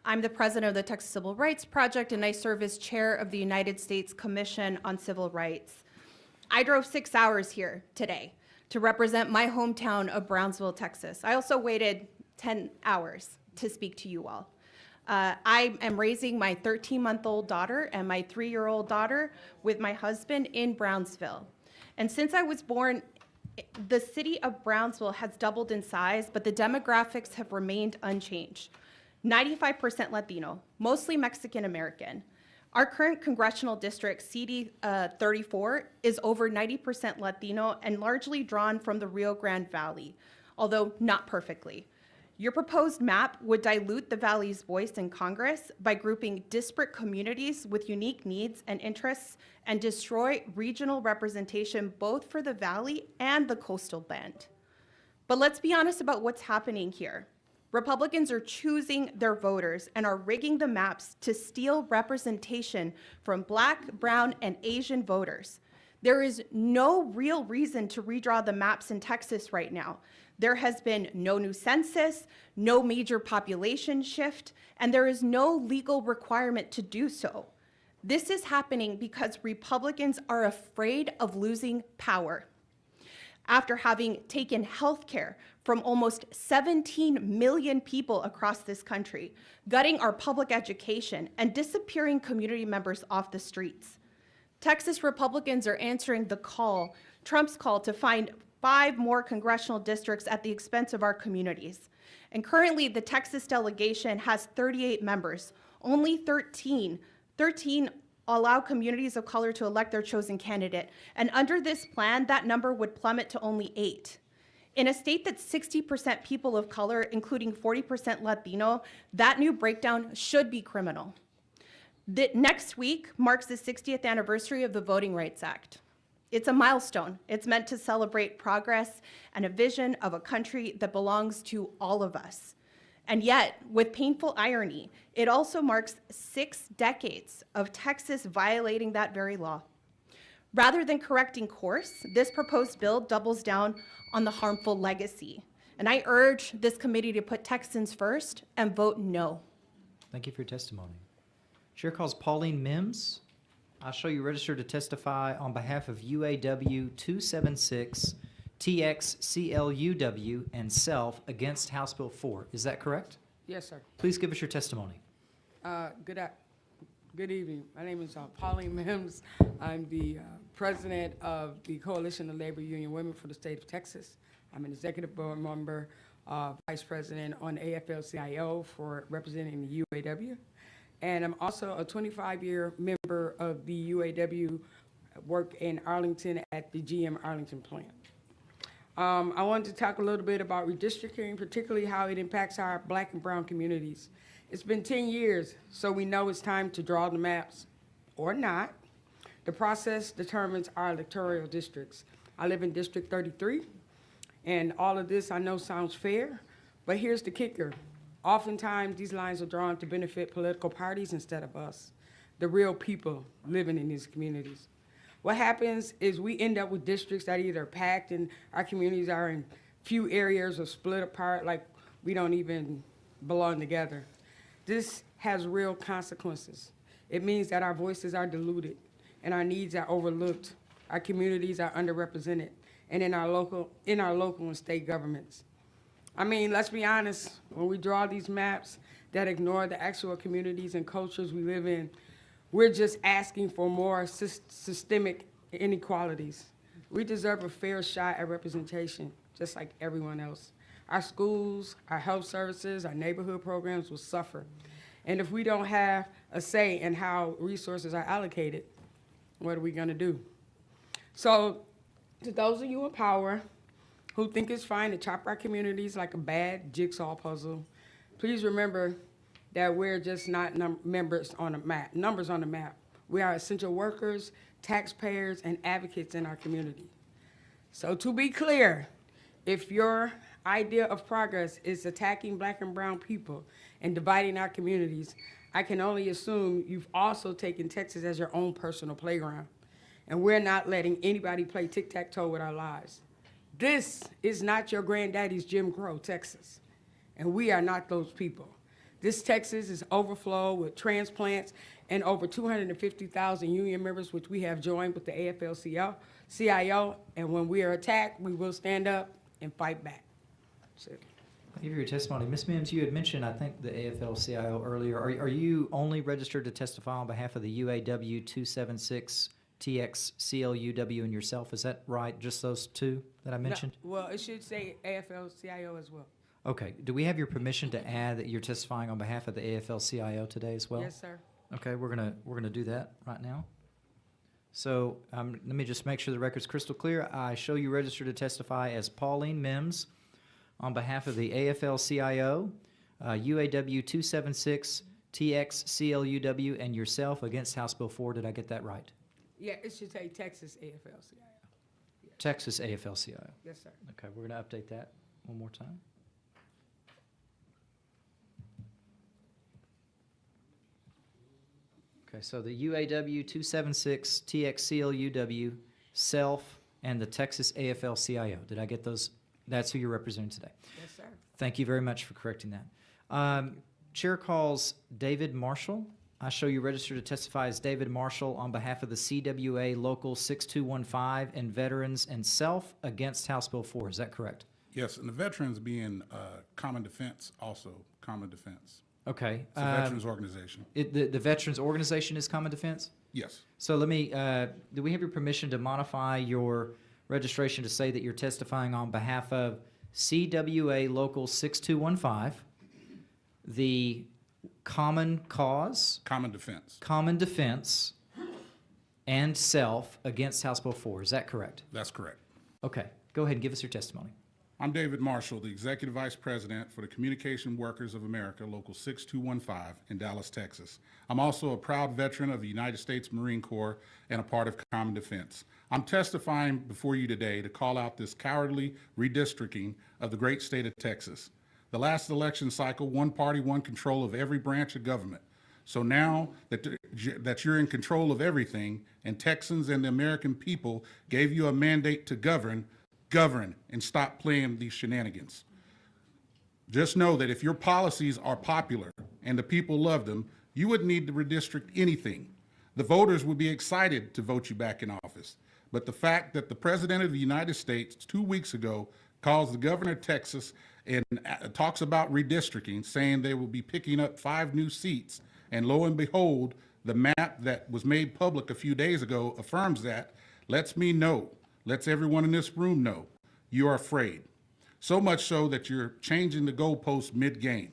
I'm the president of the Texas Civil Rights Project, and I serve as chair of the United States Commission on Civil Rights. I drove 6 hours here today to represent my hometown of Brownsville, Texas. I also waited 10 hours to speak to you all. I am raising my 13-month-old daughter and my 3-year-old daughter with my husband in Brownsville. And since I was born, the city of Brownsville has doubled in size, but the demographics have remained unchanged. 95% Latino, mostly Mexican American. Our current congressional district, CD 34, is over 90% Latino and largely drawn from the Rio Grande Valley, although not perfectly. Your proposed map would dilute the Valley's voice in Congress by grouping disparate communities with unique needs and interests and destroy regional representation both for the Valley and the coastal bend. But let's be honest about what's happening here. Republicans are choosing their voters and are rigging the maps to steal representation from Black, brown, and Asian voters. There is no real reason to redraw the maps in Texas right now. There has been no new census, no major population shift, and there is no legal requirement to do so. This is happening because Republicans are afraid of losing power. After having taken health care from almost 17 million people across this country, gutting our public education, and disappearing community members off the streets. Texas Republicans are answering the call, Trump's call, to find 5 more congressional districts at the expense of our communities. And currently, the Texas delegation has 38 members. Only 13 allow communities of color to elect their chosen candidate. And under this plan, that number would plummet to only 8. In a state that's 60% people of color, including 40% Latino, that new breakdown should be criminal. Next week marks the 60th anniversary of the Voting Rights Act. It's a milestone. It's meant to celebrate progress and a vision of a country that belongs to all of us. And yet, with painful irony, it also marks 6 decades of Texas violating that very law. Rather than correcting course, this proposed bill doubles down on the harmful legacy. And I urge this committee to put Texans first and vote no. Thank you for your testimony. Chair calls Pauline Mims. I show you registered to testify on behalf of UAW 276, TXCLUW, and self against House Bill 4. Is that correct? Yes, sir. Please give us your testimony. Good evening. My name is Pauline Mims. I'm the president of the Coalition of Labor Union Women for the state of Texas. I'm an executive board member, vice president on AFL-CIO for representing the UAW. And I'm also a 25-year member of the UAW, work in Arlington at the GM Arlington plant. I wanted to talk a little bit about redistricting, particularly how it impacts our Black and brown communities. It's been 10 years, so we know it's time to draw the maps, or not. The process determines our electoral districts. I live in District 33, and all of this I know sounds fair, but here's the kicker. Oftentimes, these lines are drawn to benefit political parties instead of us, the real people living in these communities. What happens is we end up with districts that either are packed and our communities are in few areas or split apart like we don't even belong together. This has real consequences. It means that our voices are diluted and our needs are overlooked. Our communities are underrepresented and in our local and state governments. I mean, let's be honest, when we draw these maps that ignore the actual communities and cultures we live in, we're just asking for more systemic inequalities. We deserve a fair shot at representation, just like everyone else. Our schools, our health services, our neighborhood programs will suffer. And if we don't have a say in how resources are allocated, what are we gonna do? So, to those of you in power, who think it's fine to chop our communities like a bad jigsaw puzzle, please remember that we're just not numbers on a map. We are essential workers, taxpayers, and advocates in our community. So to be clear, if your idea of progress is attacking Black and brown people and dividing our communities, I can only assume you've also taken Texas as your own personal playground. and we're not letting anybody play tic-tac-toe with our lives. This is not your granddaddy's Jim Crow, Texas, and we are not those people. This Texas is overflow with transplants and over 250,000 union members, which we have joined with the AFL-CIO, and when we are attacked, we will stand up and fight back. That's it. Thank you for your testimony. Ms. Mims, you had mentioned, I think, the AFL-CIO earlier. Are you only registered to testify on behalf of the UAW 276, TX, CLUW, and yourself? Is that right? Just those two that I mentioned? No, well, it should say AFL-CIO as well. Okay. Do we have your permission to add that you're testifying on behalf of the AFL-CIO today as well? Yes, sir. Okay, we're gonna do that right now. So let me just make sure the record's crystal clear. I show you registered to testify as Pauline Mims on behalf of the AFL-CIO, UAW 276, TX, CLUW, and yourself against House Bill 4. Did I get that right? Yeah, it should say Texas AFL-CIO. Texas AFL-CIO. Yes, sir. Okay, we're going to update that one more time. Okay, so the UAW 276, TXCLUW, self, and the Texas AFL-CIO. Did I get those? That's who you're representing today. Yes, sir. Thank you very much for correcting that. Chair calls David Marshall. I show you registered to testify as David Marshall on behalf of the CWA Local 6215 and veterans and self against House Bill 4. Is that correct? Yes, and the veterans being Common Defense, also Common Defense. Okay. It's a veterans organization. The veterans organization is Common Defense? Yes. So let me, do we have your permission to modify your registration to say that you're testifying on behalf of CWA Local 6215, the Common Cause? Common Defense. Common Defense and self against House Bill 4. Is that correct? That's correct. Okay. Go ahead and give us your testimony. I'm David Marshall, the Executive Vice President for the Communication Workers of America, Local 6215 in Dallas, Texas. I'm also a proud veteran of the United States Marine Corps and a part of Common Defense. I'm testifying before you today to call out this cowardly redistricting of the great state of Texas. The last election cycle, one party won control of every branch of government. So now that you're in control of everything and Texans and the American people gave you a mandate to govern and stop playing these shenanigans. Just know that if your policies are popular and the people love them, you wouldn't need to redistrict anything. The voters would be excited to vote you back in office. But the fact that the President of the United States 2 weeks ago calls the governor of Texas and talks about redistricting, saying they will be picking up 5 new seats, and lo and behold, the map that was made public a few days ago affirms that, lets me know, lets everyone in this room know, you are afraid. So much so that you're changing the goalposts mid-game.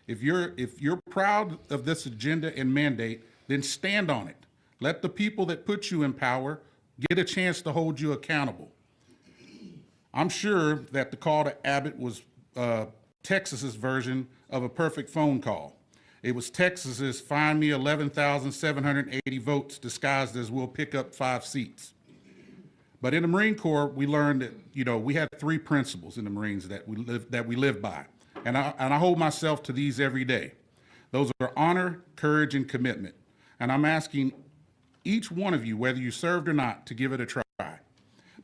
If you're proud of this agenda and mandate, then stand on it. Let the people that put you in power get a chance to hold you accountable. I'm sure that the call to Abbott was Texas's version of a perfect phone call. It was Texas's find me 11,780 votes disguised as we'll pick up 5 seats. But in the Marine Corps, we learned that, we had 3 principles in the Marines that we live by. And I hold myself to these every day. Those are honor, courage, and commitment. And I'm asking each one of you, whether you served or not, to give it a try.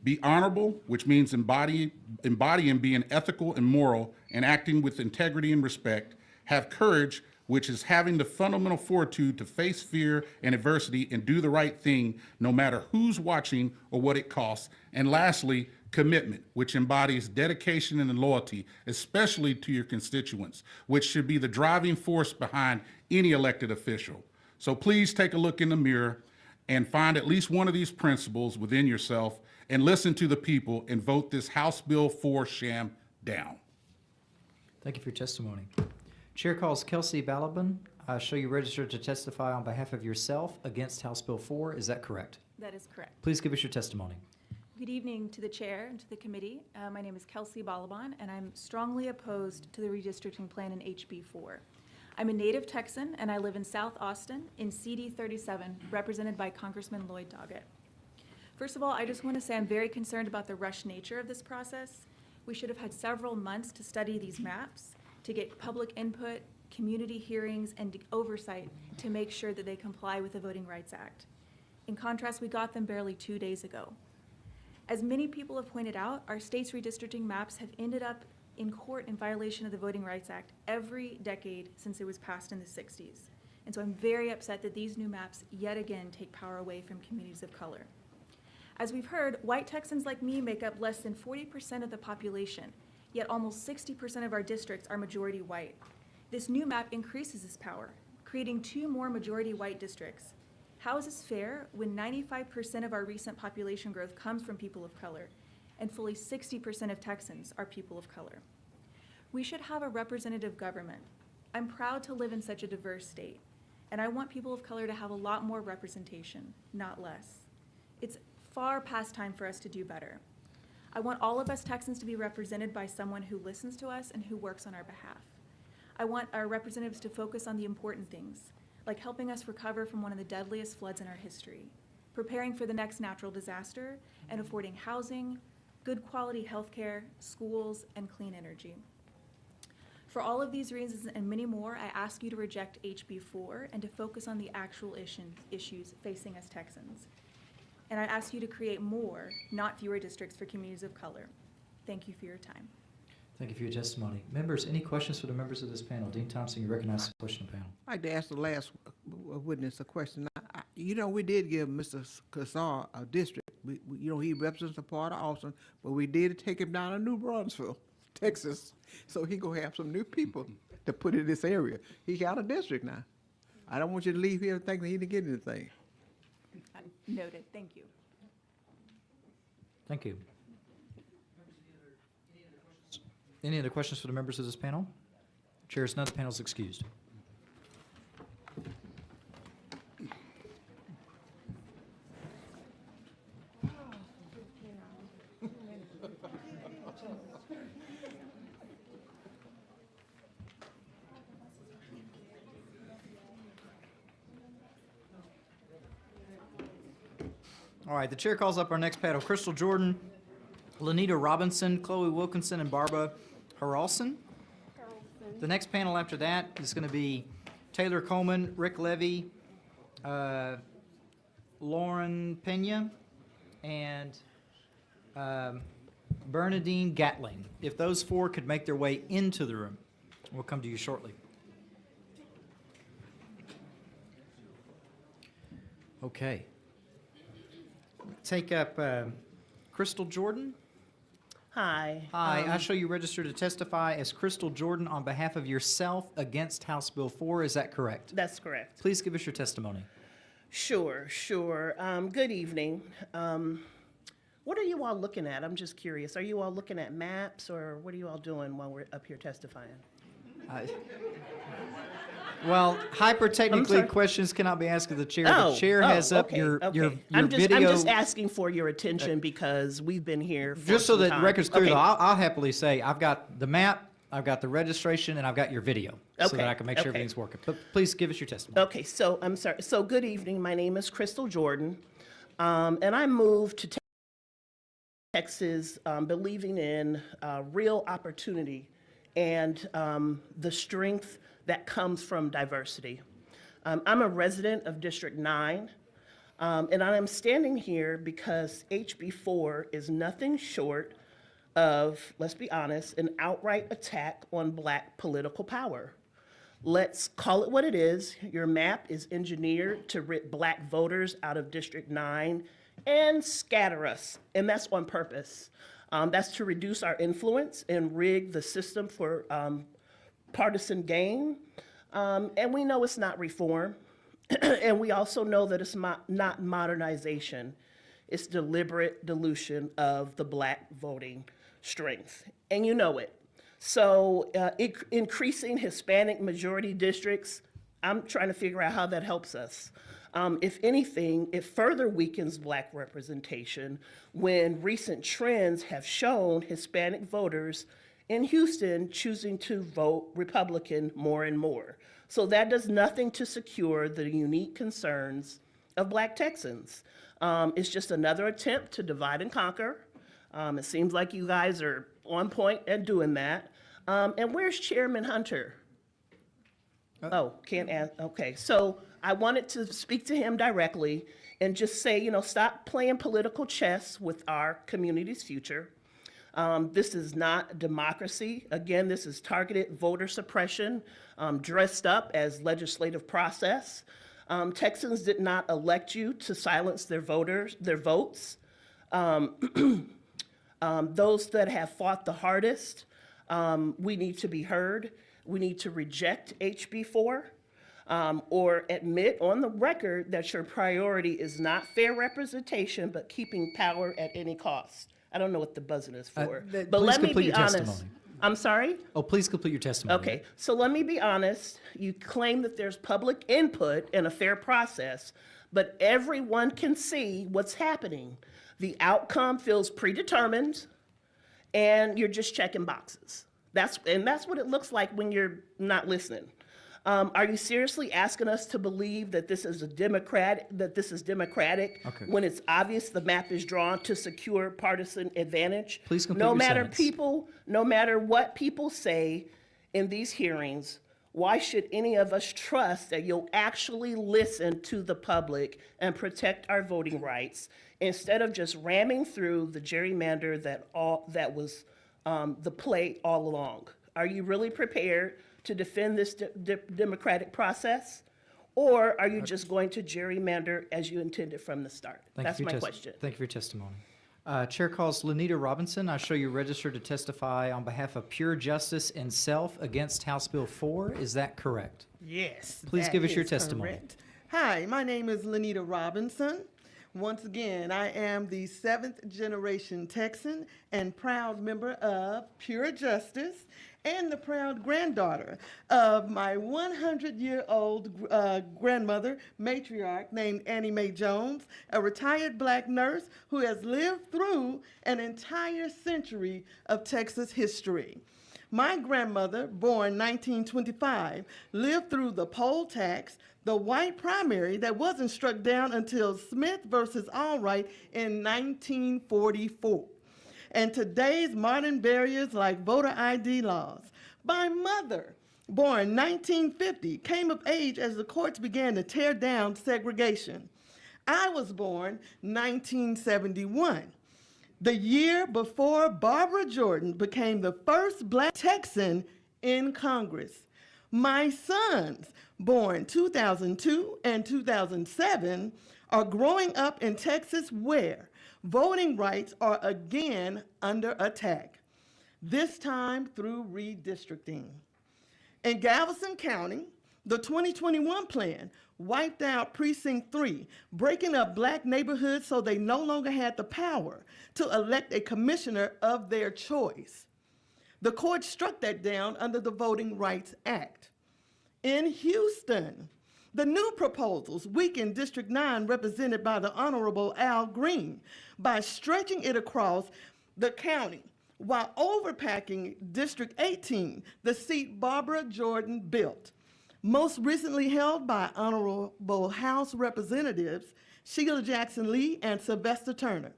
Be honorable, which means embody and being ethical and moral and acting with integrity and respect. Have courage, which is having the fundamental fortitude to face fear and adversity and do the right thing, no matter who's watching or what it costs. And lastly, commitment, which embodies dedication and loyalty, especially to your constituents, which should be the driving force behind any elected official. So please take a look in the mirror and find at least one of these principles within yourself and listen to the people and vote this House Bill 4 sham down. Thank you for your testimony. Chair calls Kelsey Balaban. I show you registered to testify on behalf of yourself against House Bill 4. Is that correct? That is correct. Please give us your testimony. Good evening to the chair and to the committee. My name is Kelsey Balaban, and I'm strongly opposed to the redistricting plan in HB 4. I'm a native Texan, and I live in South Austin in CD 37, represented by Congressman Lloyd Doggett. First of all, I just want to say I'm very concerned about the rush nature of this process. We should have had several months to study these maps, to get public input, community hearings, and oversight to make sure that they comply with the Voting Rights Act. In contrast, we got them barely 2 days ago. As many people have pointed out, our state's redistricting maps have ended up in court in violation of the Voting Rights Act every decade since it was passed in the 60s. And so I'm very upset that these new maps yet again take power away from communities of color. As we've heard, white Texans like me make up less than 40% of the population, yet almost 60% of our districts are majority white. This new map increases this power, creating 2 more majority white districts. How is this fair when 95% of our recent population growth comes from people of color, and fully 60% of Texans are people of color? We should have a representative government. I'm proud to live in such a diverse state, and I want people of color to have a lot more representation, not less. It's far past time for us to do better. I want all of us Texans to be represented by someone who listens to us and who works on our behalf. I want our representatives to focus on the important things, like helping us recover from one of the deadliest floods in our history, preparing for the next natural disaster, and affording housing, good quality health care, schools, and clean energy. For all of these reasons and many more, I ask you to reject HB 4 and to focus on the actual issues facing us Texans. And I ask you to create more, not fewer districts for communities of color. Thank you for your time. Thank you for your testimony. Members, any questions for the members of this panel? Dean Thompson, you recognize the question of the panel. I'd like to ask the last witness a question. You know, we did give Mr. Kassar a district. You know, he represents a part of Austin, but we did take him down to New Brunsville, Texas, so he gonna have some new people to put in this area. He got a district now. I don't want you to leave here thinking he didn't get anything. Noted. Thank you. Thank you. Any other questions for the members of this panel? Chair is none, the panel is excused. All right, the chair calls up our next panel, Crystal Jordan, Lanita Robinson, Chloe Wilkinson, and Barbara Harrelson. The next panel after that is going to be Taylor Coleman, Rick Levy, Lauren Pena, and Bernadine Gatling. If those 4 could make their way into the room, we'll come to you shortly. Okay. Take up Crystal Jordan. Hi. Hi, I show you registered to testify as Crystal Jordan on behalf of yourself against House Bill 4. Is that correct? That's correct. Please give us your testimony. Sure. Good evening. What are you all looking at? I'm just curious. Are you all looking at maps, or what are you all doing while we're up here testifying? Well, hyper-technically, questions cannot be asked of the chair. The chair has up your video. I'm just asking for your attention because we've been here for Just so some that time. the record's clear, Okay. though, I'll happily say I've got the map, I've got the registration, and I've got your video, so that I can make sure everything's working. But please give us your testimony. Okay, so I'm sorry. So good evening. My name is Crystal Jordan, and I moved to Texas believing in real opportunity and the strength that comes from diversity. I'm a resident of District 9, and I am standing here because HB 4 is nothing short of, let's be honest, an outright attack on Black political power. Let's call it what it is. Your map is engineered to rip Black voters out of District 9 and scatter us, and that's on purpose. That's to reduce our influence and rig the system for partisan gain. And we know it's not reform. And we also know that it's not modernization. It's deliberate dilution of the Black voting strength. And you know it. So increasing Hispanic majority districts, I'm trying to figure out how that helps us. If anything, it further weakens Black representation when recent trends have shown Hispanic voters in Houston choosing to vote Republican more and more. So that does nothing to secure the unique concerns of Black Texans. It's just another attempt to divide and conquer. It seems like you guys are on point at doing that. And where's Chairman Hunter? Oh, can't ask. Okay, so I wanted to speak to him directly and just say, you know, stop playing political chess with our community's future. This is not democracy. Again, this is targeted voter suppression dressed up as legislative process. Texans did not elect you to silence their votes. Those that have fought the hardest, we need to be heard. We need to reject HB4 or admit on the record that your priority is not fair representation, but keeping power at any cost. I don't know what the buzzing is for, but please let me complete be your honest. testimony. I'm sorry? Oh, please complete your testimony. Okay, so let me be honest. You claim that there's public input in a fair process, but everyone can see what's happening. The outcome feels predetermined, and you're just checking boxes. That's what it looks like when you're not listening. Are you seriously asking us to believe that this is democratic Okay. when it's obvious the map is drawn to secure partisan advantage? Please complete no your matter sentence. No matter what people say in these hearings, why should any of us trust that you'll actually listen to the public and protect our voting rights instead of just ramming through the gerrymander that was the play all along? Are you really prepared to defend this democratic process? Or are you just going to gerrymander as you intended from the start? That's my question. Thank you for your testimony. Chair calls Lenita Robinson. I show you registered to testify on behalf of Pure Justice and Self against House Bill 4. Is that correct? Yes. Please that give us your is testimony. correct. Hi, my name is Lenita Robinson. Once again, I am the 7th generation Texan and proud member of Pure Justice and the proud granddaughter of my 100-year-old grandmother, matriarch named Annie Mae Jones, a retired black nurse who has lived through an entire century of Texas history. My grandmother, born 1925, lived through the poll tax, the white primary that wasn't struck down until Smith versus Allwright in 1944, and today's modern barriers like voter ID laws. My mother, born 1950, came of age as the courts began to tear down segregation. I was born 1971. The year before Barbara Jordan became the first black Texan in Congress. My sons, born 2002 and 2007, are growing up in Texas where voting rights are again under attack, this time through redistricting. In Galveston County, the 2021 plan wiped out Precinct 3, breaking up black neighborhoods so they no longer had the power to elect a commissioner of their choice. The court struck that down under the Voting Rights Act. In Houston, the new proposals weakened District 9, represented by the Honorable Al Green, by stretching it across the county while overpacking District 18, the seat Barbara Jordan built. Most recently held by Honorable House Representatives Sheila Jackson Lee and Sylvester Turner.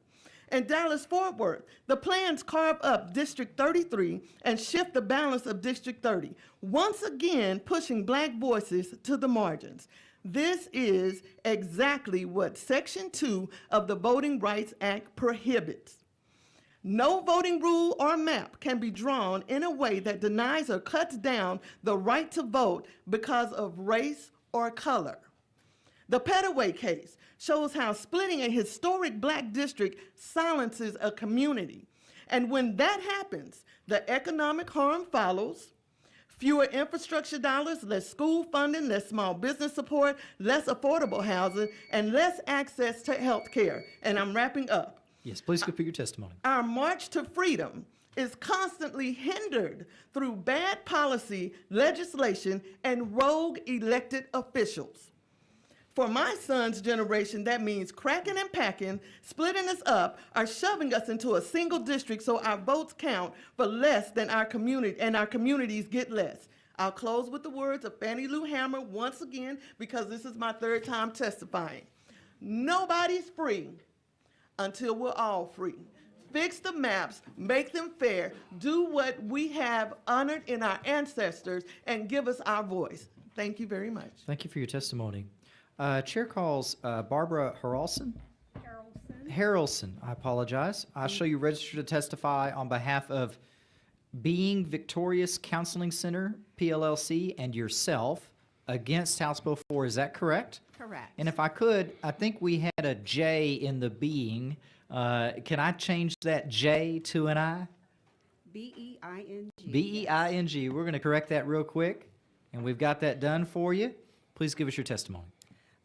In Dallas-Fort Worth, the plans carve up District 33 and shift the balance of District 30, once again pushing black voices to the margins. This is exactly what Section 2 of the Voting Rights Act prohibits. No voting rule or map can be drawn in a way that denies or cuts down the right to vote because of race or color. The Petaway case shows how splitting a historic black district silences a community. And when that happens, the economic harm follows. Fewer infrastructure dollars, less school funding, less small business support, less affordable housing, and less access to health care. And I'm wrapping up. Yes, please complete your testimony. Our march to freedom is constantly hindered through bad policy, legislation, and rogue elected officials. For my son's generation, that means cracking and packing, splitting us up, or shoving us into a single district so our votes count for less than our community, and our communities get less. I'll close with the words of Fannie Lou Hamer once again, because this is my 3rd time testifying. Nobody's free until we're all free. Fix the maps, make them fair, do what we have honored in our ancestors, and give us our voice. Thank you very much. Thank you for your testimony. Chair calls Barbara Harrelson. Harrelson, I apologize. I show you registered to testify on behalf of Being Victorious Counseling Center, PLLC, and yourself against House Bill 4. Is that correct? Correct. And if I could, I think we had a J in the Being. Can I change that J to an I? B-E-I-N-G. B-E-I-N-G. We're going to correct that real quick, and we've got that done for you. Please give us your testimony.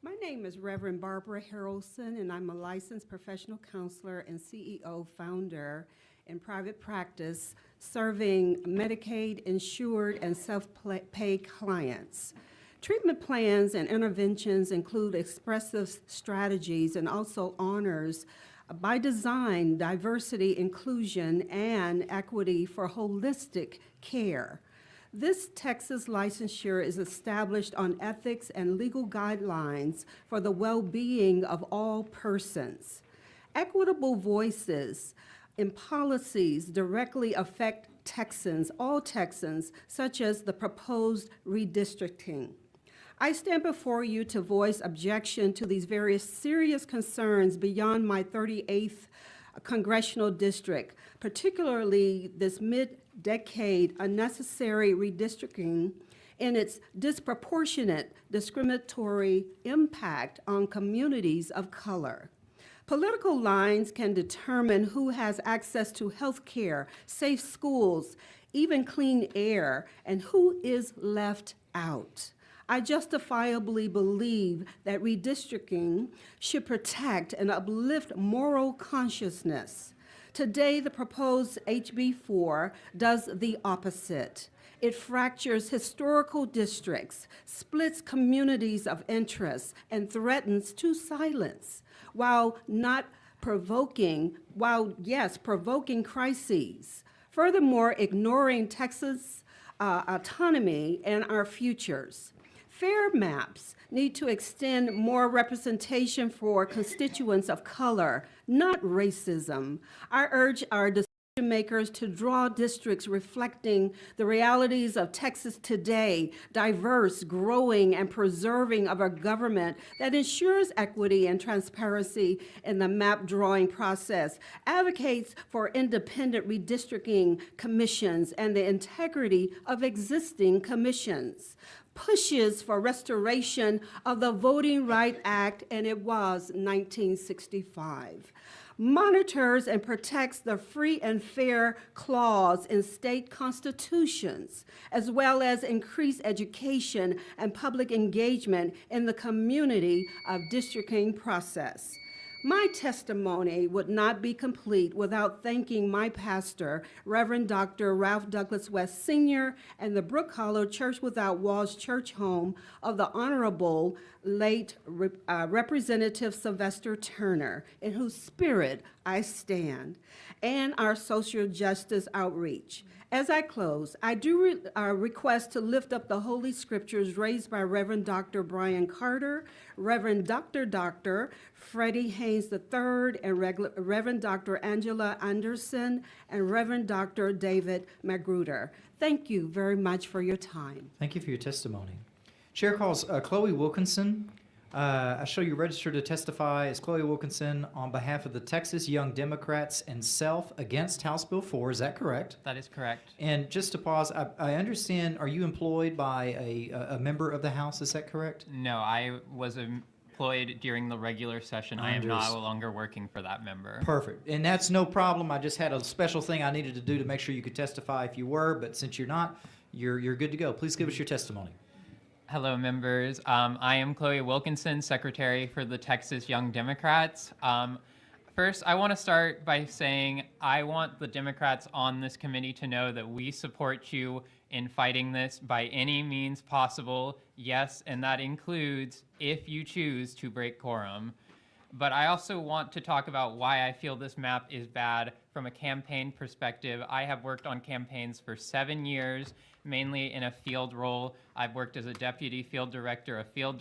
My name is Reverend Barbara Harrelson, and I'm a licensed professional counselor and CEO founder in private practice, serving Medicaid, insured, and self-pay clients. Treatment plans and interventions include expressive strategies and also honors by design, diversity, inclusion, and equity for holistic care. This Texas licensure is established on ethics and legal guidelines for the well-being of all persons. Equitable voices in policies directly affect Texans, all Texans, such as the proposed redistricting. I stand before you to voice objection to these various serious concerns beyond my 38th congressional district, particularly this mid-decade unnecessary redistricting and its disproportionate discriminatory impact on communities of color. Political lines can determine who has access to health care, safe schools, even clean air, and who is left out. I justifiably believe that redistricting should protect and uplift moral consciousness. Today, the proposed HB 4 does the opposite. It fractures historical districts, splits communities of interest, and threatens to silence, while provoking crises. Furthermore, ignoring Texas' autonomy and our futures. Fair maps need to extend more representation for constituents of color, not racism. I urge our decision makers to draw districts reflecting the realities of Texas today, diverse, growing, and preserving of a government that ensures equity and transparency in the map drawing process, advocates for independent redistricting commissions and the integrity of existing commissions, pushes for restoration of the Voting Rights Act, and it was 1965. Monitors and protects the free and fair clause in state constitutions, as well as increased education and public engagement in the community of districting process. My testimony would not be complete without thanking my pastor, Reverend Dr. Ralph Douglas West Sr., and the Brook Hollow Church Without Walls Church Home of the Honorable late Representative Sylvester Turner, in whose spirit I stand, and our social justice outreach. As I close, I do request to lift up the Holy Scriptures raised by Reverend Dr. Brian Carter, Reverend Dr. Freddie Haynes III, and Reverend Dr. Angela Anderson, and Reverend Dr. David Magruder. Thank you very much for your time. Thank you for your testimony. Chair calls Chloe Wilkinson. I show you registered to testify as Chloe Wilkinson on behalf of the Texas Young Democrats and self against House Bill 4. Is that correct? That is correct. And just to pause, I understand, are you employed by a member of the House? Is that correct? No, I was employed during the regular session. I am no longer working for that member. Perfect. And that's no problem. I just had a special thing I needed to do to make sure you could testify if you were, but since you're not, you're good to go. Please give us your testimony. Hello, members. I am Chloe Wilkinson, Secretary for the Texas Young Democrats. First, I want to start by saying I want the Democrats on this committee to know that we support you in fighting this by any means possible. Yes, and that includes if you choose to break quorum. But I also want to talk about why I feel this map is bad from a campaign perspective. I have worked on campaigns for 7 years, mainly in a field role. I've worked as a deputy field director, a field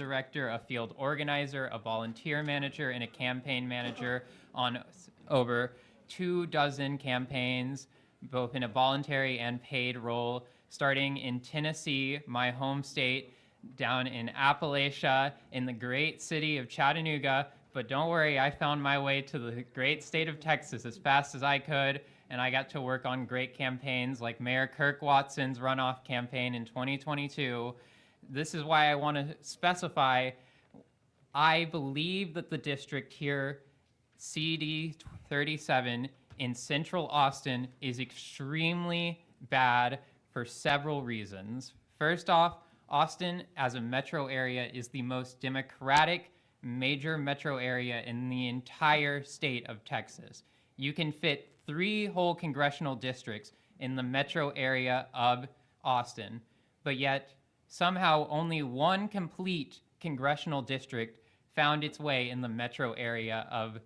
organizer, a volunteer manager, and a campaign manager on over 24 campaigns, both in a voluntary and paid role, starting in Tennessee, my home state, down in Appalachia in the great city of Chattanooga. But don't worry, I found my way to the great state of Texas as fast as I could, and I got to work on great campaigns like Mayor Kirk Watson's runoff campaign in 2022. This is why I want to specify, I believe that the district here, CD 37 in central Austin, is extremely bad for several reasons. First off, Austin as a metro area is the most democratic major metro area in the entire state of Texas. You can fit 3 whole congressional districts in the metro area of Austin, but yet somehow only 1 complete congressional district found its way in the metro area of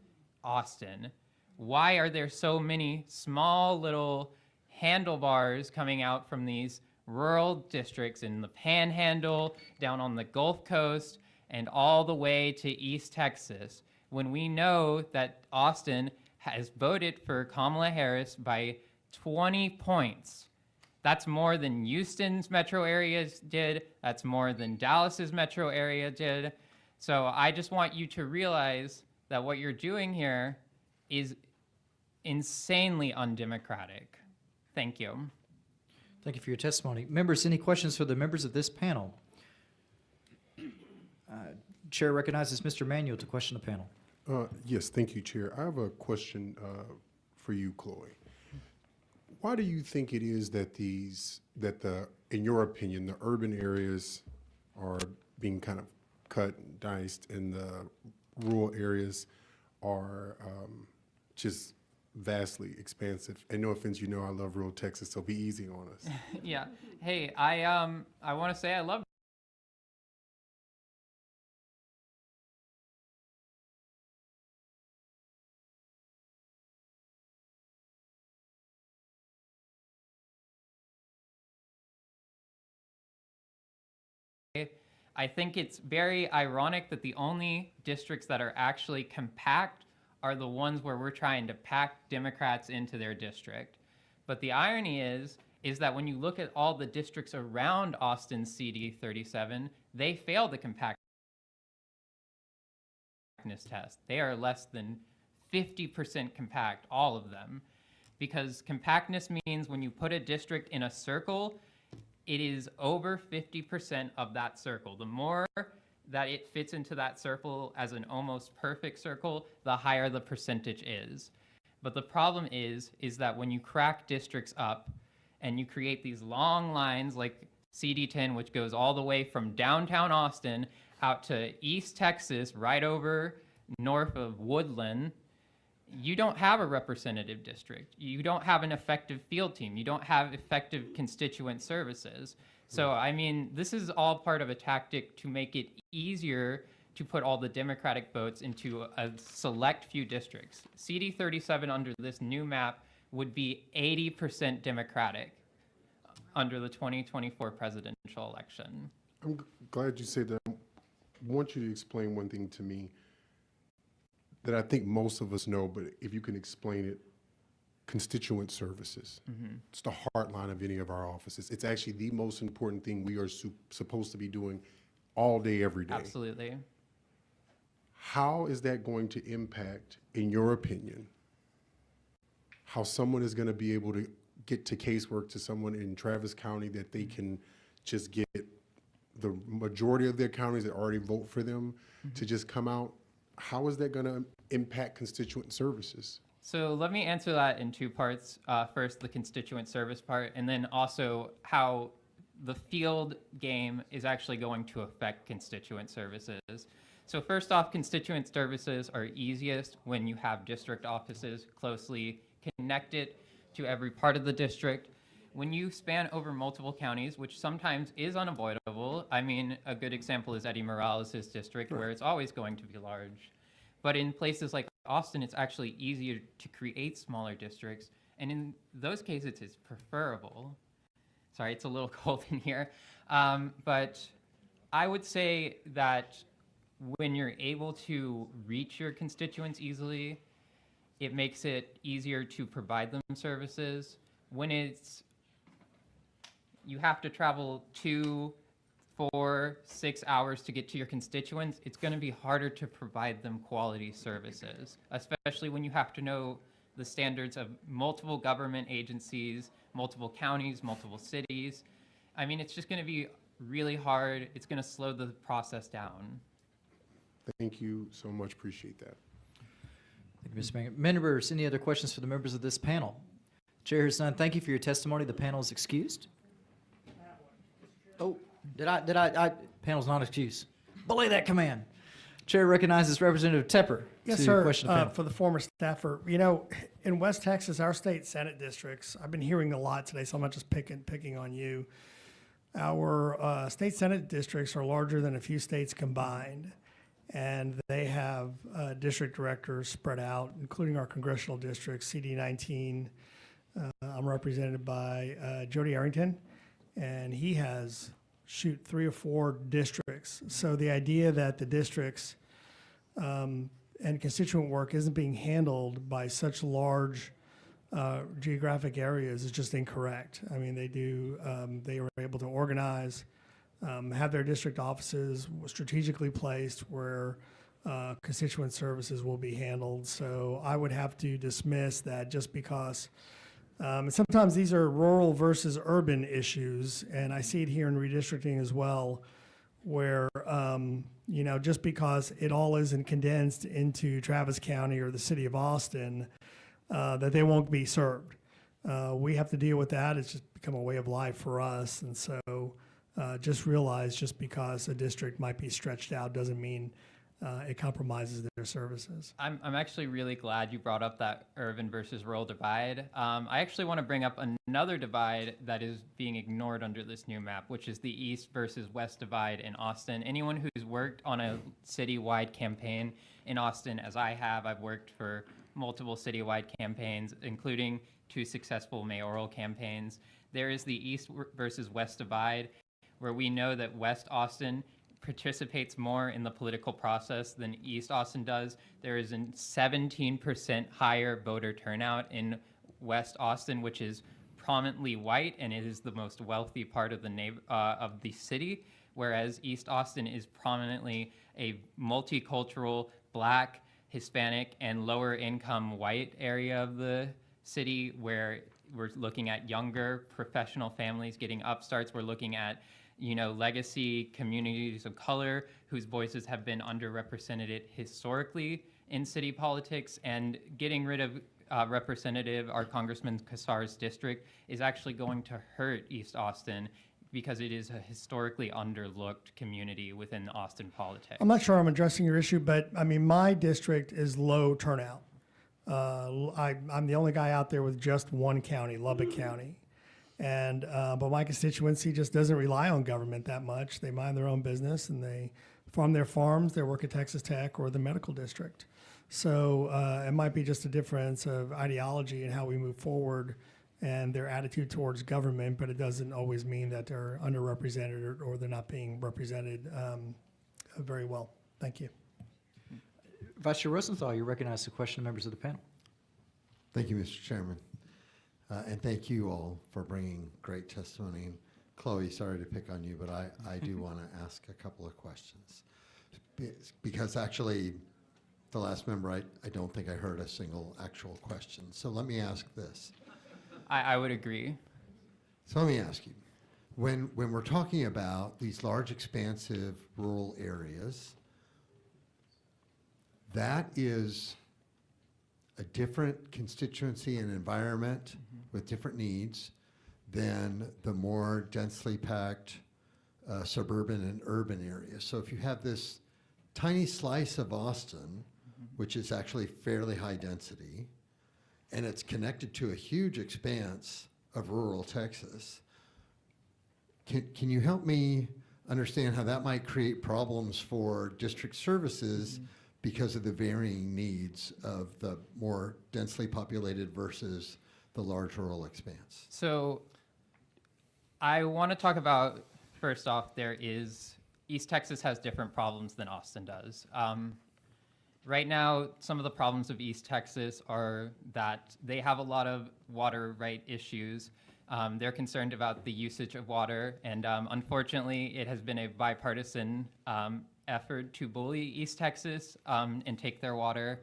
Austin. Why are there so many small little handlebars coming out from these rural districts in the Panhandle, down on the Gulf Coast, and all the way to East Texas, when we know that Austin has voted for Kamala Harris by 20 points? That's more than Houston's metro areas did. That's more than Dallas's metro area did. So I just want you to realize that what you're doing here is insanely undemocratic. Thank you. Thank you for your testimony. Members, any questions for the members of this panel? Chair recognizes Mr. Manuel to question the panel. Yes, thank you, Chair. I have a question for you, Chloe. Why do you think it is that in your opinion, the urban areas are being kind of cut and diced and the rural areas are just vastly expansive? And no offense, you know I love rural Texas, so be easy on us. Yeah. Hey, I want to say I love I think it's very ironic that the only districts that are actually compact are the ones where we're trying to pack Democrats into their district. But the irony is that when you look at all the districts around Austin's CD 37, they fail the compactness test. They are less than 50% compact, all of them. Because compactness means when you put a district in a circle, it is over 50% of that circle. The more that it fits into that circle as an almost perfect circle, the higher the percentage is. But the problem is that when you crack districts up and you create these long lines like CD10, which goes all the way from downtown Austin out to East Texas, right over north of Woodland, you don't have a representative district. You don't have an effective field team. You don't have effective constituent services. So, I mean, this is all part of a tactic to make it easier to put all the Democratic votes into a select few districts. CD 37 under this new map would be 80% Democratic under the 2024 presidential election. I'm glad you said that. I want you to explain one thing to me that I think most of us know, but if you can explain it, constituent services. Mm-hmm. It's the heart line of any of our offices. It's actually the most important thing we are supposed to be doing all day, every day. Absolutely. How is that going to impact, in your opinion, how someone is going to be able to get to casework to someone in Travis County that they can just get the majority of their counties that already vote for them to just come out? How is that going to impact constituent services? So let me answer that in 2 parts. First, the constituent service part, and then also how the field game is actually going to affect constituent services. So first off, constituent services are easiest when you have district offices closely connected to every part of the district. When you span over multiple counties, which sometimes is unavoidable, I mean, a good example is Eddie Morales' district, where it's always going to be large. But in places like Austin, it's actually easier to create smaller districts. And in those cases, it's preferable. Sorry, it's a little cold in here. But I would say that when you're able to reach your constituents easily, it makes it easier to provide them services. When you have to travel 2, 4-6 hours to get to your constituents, it's going to be harder to provide them quality services, especially when you have to know the standards of multiple government agencies, multiple counties, multiple cities. I mean, it's just going to be really hard. It's going to slow the process down. Thank you so much. Appreciate that. Thank you, Mr. Mangan. Members, any other questions for the members of this panel? Chair hears none. Thank you for your testimony. The panel is excused. Oh, panel's not excused. Belay that command. Chair recognizes Representative Tepper. Yes, to sir. question the panel. For the former staffer, you know, in West Texas, our state Senate districts, I've been hearing a lot today, so I'm not just picking on you. Our state Senate districts are larger than a few states combined, and they have district directors spread out, including our congressional districts, CD19. I'm represented by Jody Arrington, and he has 3 or 4 districts. So the idea that the districts and constituent work isn't being handled by such large geographic areas is just incorrect. I mean, they are able to organize, have their district offices strategically placed where constituent services will be handled. So I would have to dismiss that just because and sometimes these are rural versus urban issues, and I see it here in redistricting as well, where you know, just because it all isn't condensed into Travis County or the city of Austin, that they won't be served. We have to deal with that. It's just become a way of life for us, and so just realize just because a district might be stretched out doesn't mean it compromises their services. I'm actually really glad you brought up that urban versus rural divide. I actually want to bring up another divide that is being ignored under this new map, which is the east versus west divide in Austin. Anyone who's worked on a citywide campaign in Austin, as I have, I've worked for multiple citywide campaigns, including 2 successful mayoral campaigns. There is the east versus west divide, where we know that West Austin participates more in the political process than East Austin does. There is a 17% higher voter turnout in West Austin, which is prominently white, and it is the most wealthy part of the city, whereas East Austin is prominently a multicultural, Black, Hispanic, and lower income white area of the city, where we're looking at younger professional families getting upstarts. We're looking at, you know, legacy communities of color whose voices have been underrepresented historically in city politics, and getting rid of our Congressman Kassar's district is actually going to hurt East Austin because it is a historically underlooked community within Austin politics. I'm not sure I'm addressing your issue, but I mean, my district is low turnout. I'm the only guy out there with just one county, Lubbock County. And but my constituency just doesn't rely on government that much. They mind their own business, and they farm their farms. They work at Texas Tech or the medical district. So it might be just a difference of ideology and how we move forward and their attitude towards government, but it doesn't always mean that they're underrepresented or they're not being represented very well. Thank you. Vice Chair Rosenthal, you recognize the question, members of the panel. Thank you, Mr. Chairman. And thank you all for bringing great testimony. And Chloe, sorry to pick on you, but I do want to ask a couple of questions. Because actually, the last member, I don't think I heard a single actual question. So let me ask this. I would agree. So let me ask you, when we're talking about these large, expansive rural areas, that is a different constituency and environment with different needs than the more densely packed suburban and urban areas. So if you have this tiny slice of Austin, which is actually fairly high density, and it's connected to a huge expanse of rural Texas, can you help me understand how that might create problems for district services because of the varying needs of the more densely populated versus the large rural expanse? So I want to talk about, first off, East Texas has different problems than Austin does. Right now, some of the problems of East Texas are that they have a lot of water right issues. They're concerned about the usage of water, and unfortunately, it has been a bipartisan effort to bully East Texas and take their water.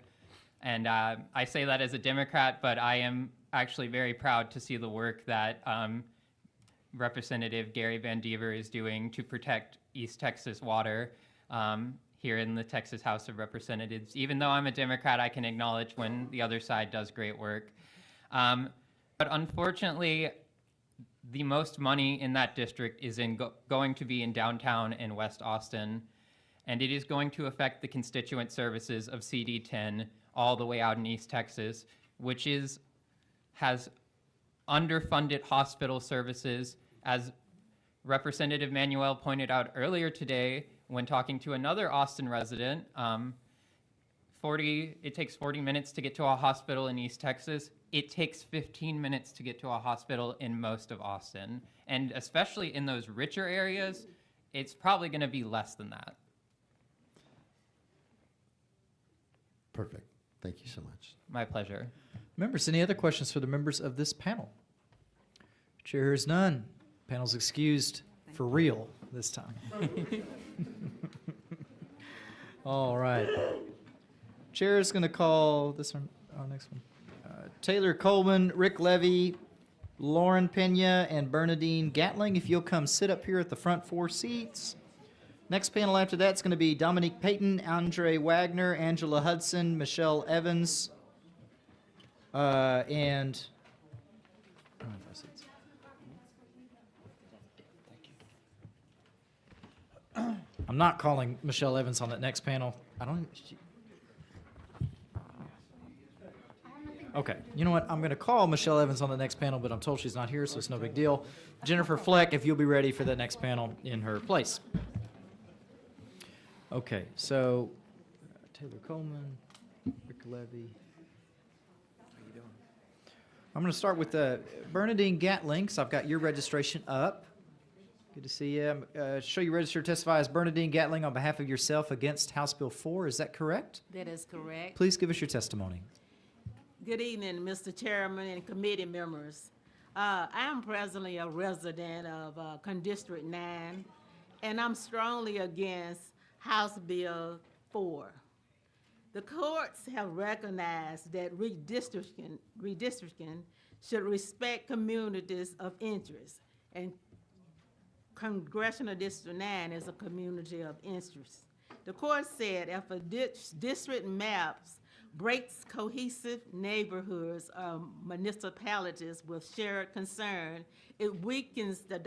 And I say that as a Democrat, but I am actually very proud to see the work that Representative Gary Van Dever is doing to protect East Texas water here in the Texas House of Representatives. Even though I'm a Democrat, I can acknowledge when the other side does great work. But unfortunately, the most money in that district is going to be in downtown and West Austin, and it is going to affect the constituent services of CD10 all the way out in East Texas, which has underfunded hospital services, as Representative Manuel pointed out earlier today when talking to another Austin resident. It takes 40 minutes to get to a hospital in East Texas. It takes 15 minutes to get to a hospital in most of Austin. And especially in those richer areas, it's probably going to be less than that. Perfect. Thank you so much. My pleasure. Members, any other questions for the members of this panel? Chair hears none. Panel's excused for real this time. All right. Chair is going to call this one, our next one. Taylor Coleman, Rick Levy, Lauren Pena, and Bernadine Gatling. If you'll come sit up here at the front 4 seats. Next panel after that's going to be Dominique Payton, Andre Wagner, Angela Hudson, Michelle Evans, and I'm not calling Michelle Evans on that next panel. I don't. Okay, you know what? I'm going to call Michelle Evans on the next panel, but I'm told she's not here, so it's no big deal. Jennifer Fleck, if you'll be ready for the next panel in her place. Okay, so Taylor Coleman, Rick Levy. How you doing? I'm going to start with Bernadine Gatling. So I've got your registration up. Good to see you. Show you registered to testify as Bernadine Gatling on behalf of yourself against House Bill 4. Is that correct? That is correct. Please give us your testimony. Good evening, Mr. Chairman and committee members. I am presently a resident of District 9, and I'm strongly against House Bill 4. The courts have recognized that redistricting should respect communities of interest, and Congressional District 9 is a community of interest. The court said if a district maps breaks cohesive neighborhoods or municipalities with shared concern, it weakens the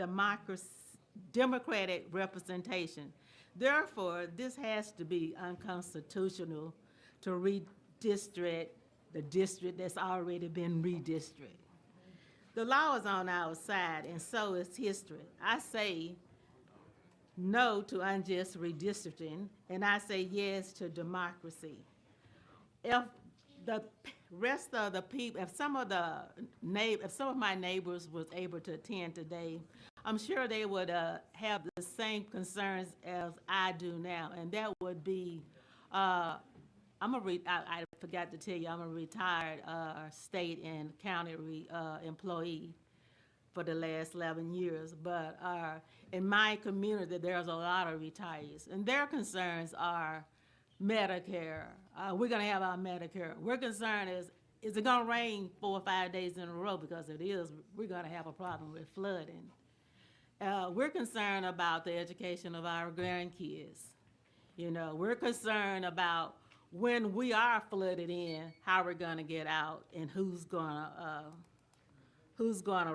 democratic representation. Therefore, this has to be unconstitutional to redistrict the district that's already been redistricted. The law is on our side, and so is history. I say no to unjust redistricting, and I say yes to democracy. If the rest of the people, if some of my neighbors was able to attend today, I'm sure they would have the same concerns as I do now, and that would be, I forgot to tell you, I'm a retired state and county employee for the last 11 years, but in my community, there's a lot of retirees, and their concerns are Medicare. We're going to have our Medicare. We're concerned is it going to rain 4 or 5 days in a row? Because it is, we're going to have a problem with flooding. We're concerned about the education of our grandkids. You know, we're concerned about when we are flooded in, how we're going to get out and who's going to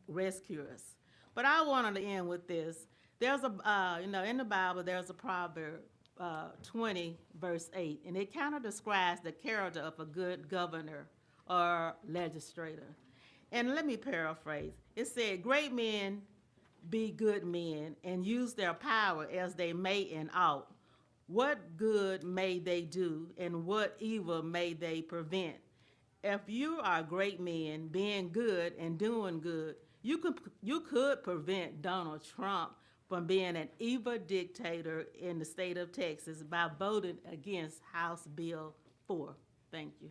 rescue us. But I wanted to end with this. There's a, in the Bible, there's a proverb, 20, verse 8, and it kind of describes the character of a good governor or legislator. And let me paraphrase. It said, great men be good men and use their power as they may and ought. What good may they do and what evil may they prevent? If you are great men being good and doing good, you could prevent Donald Trump from being an evil dictator in the state of Texas by voting against House Bill 4. Thank you.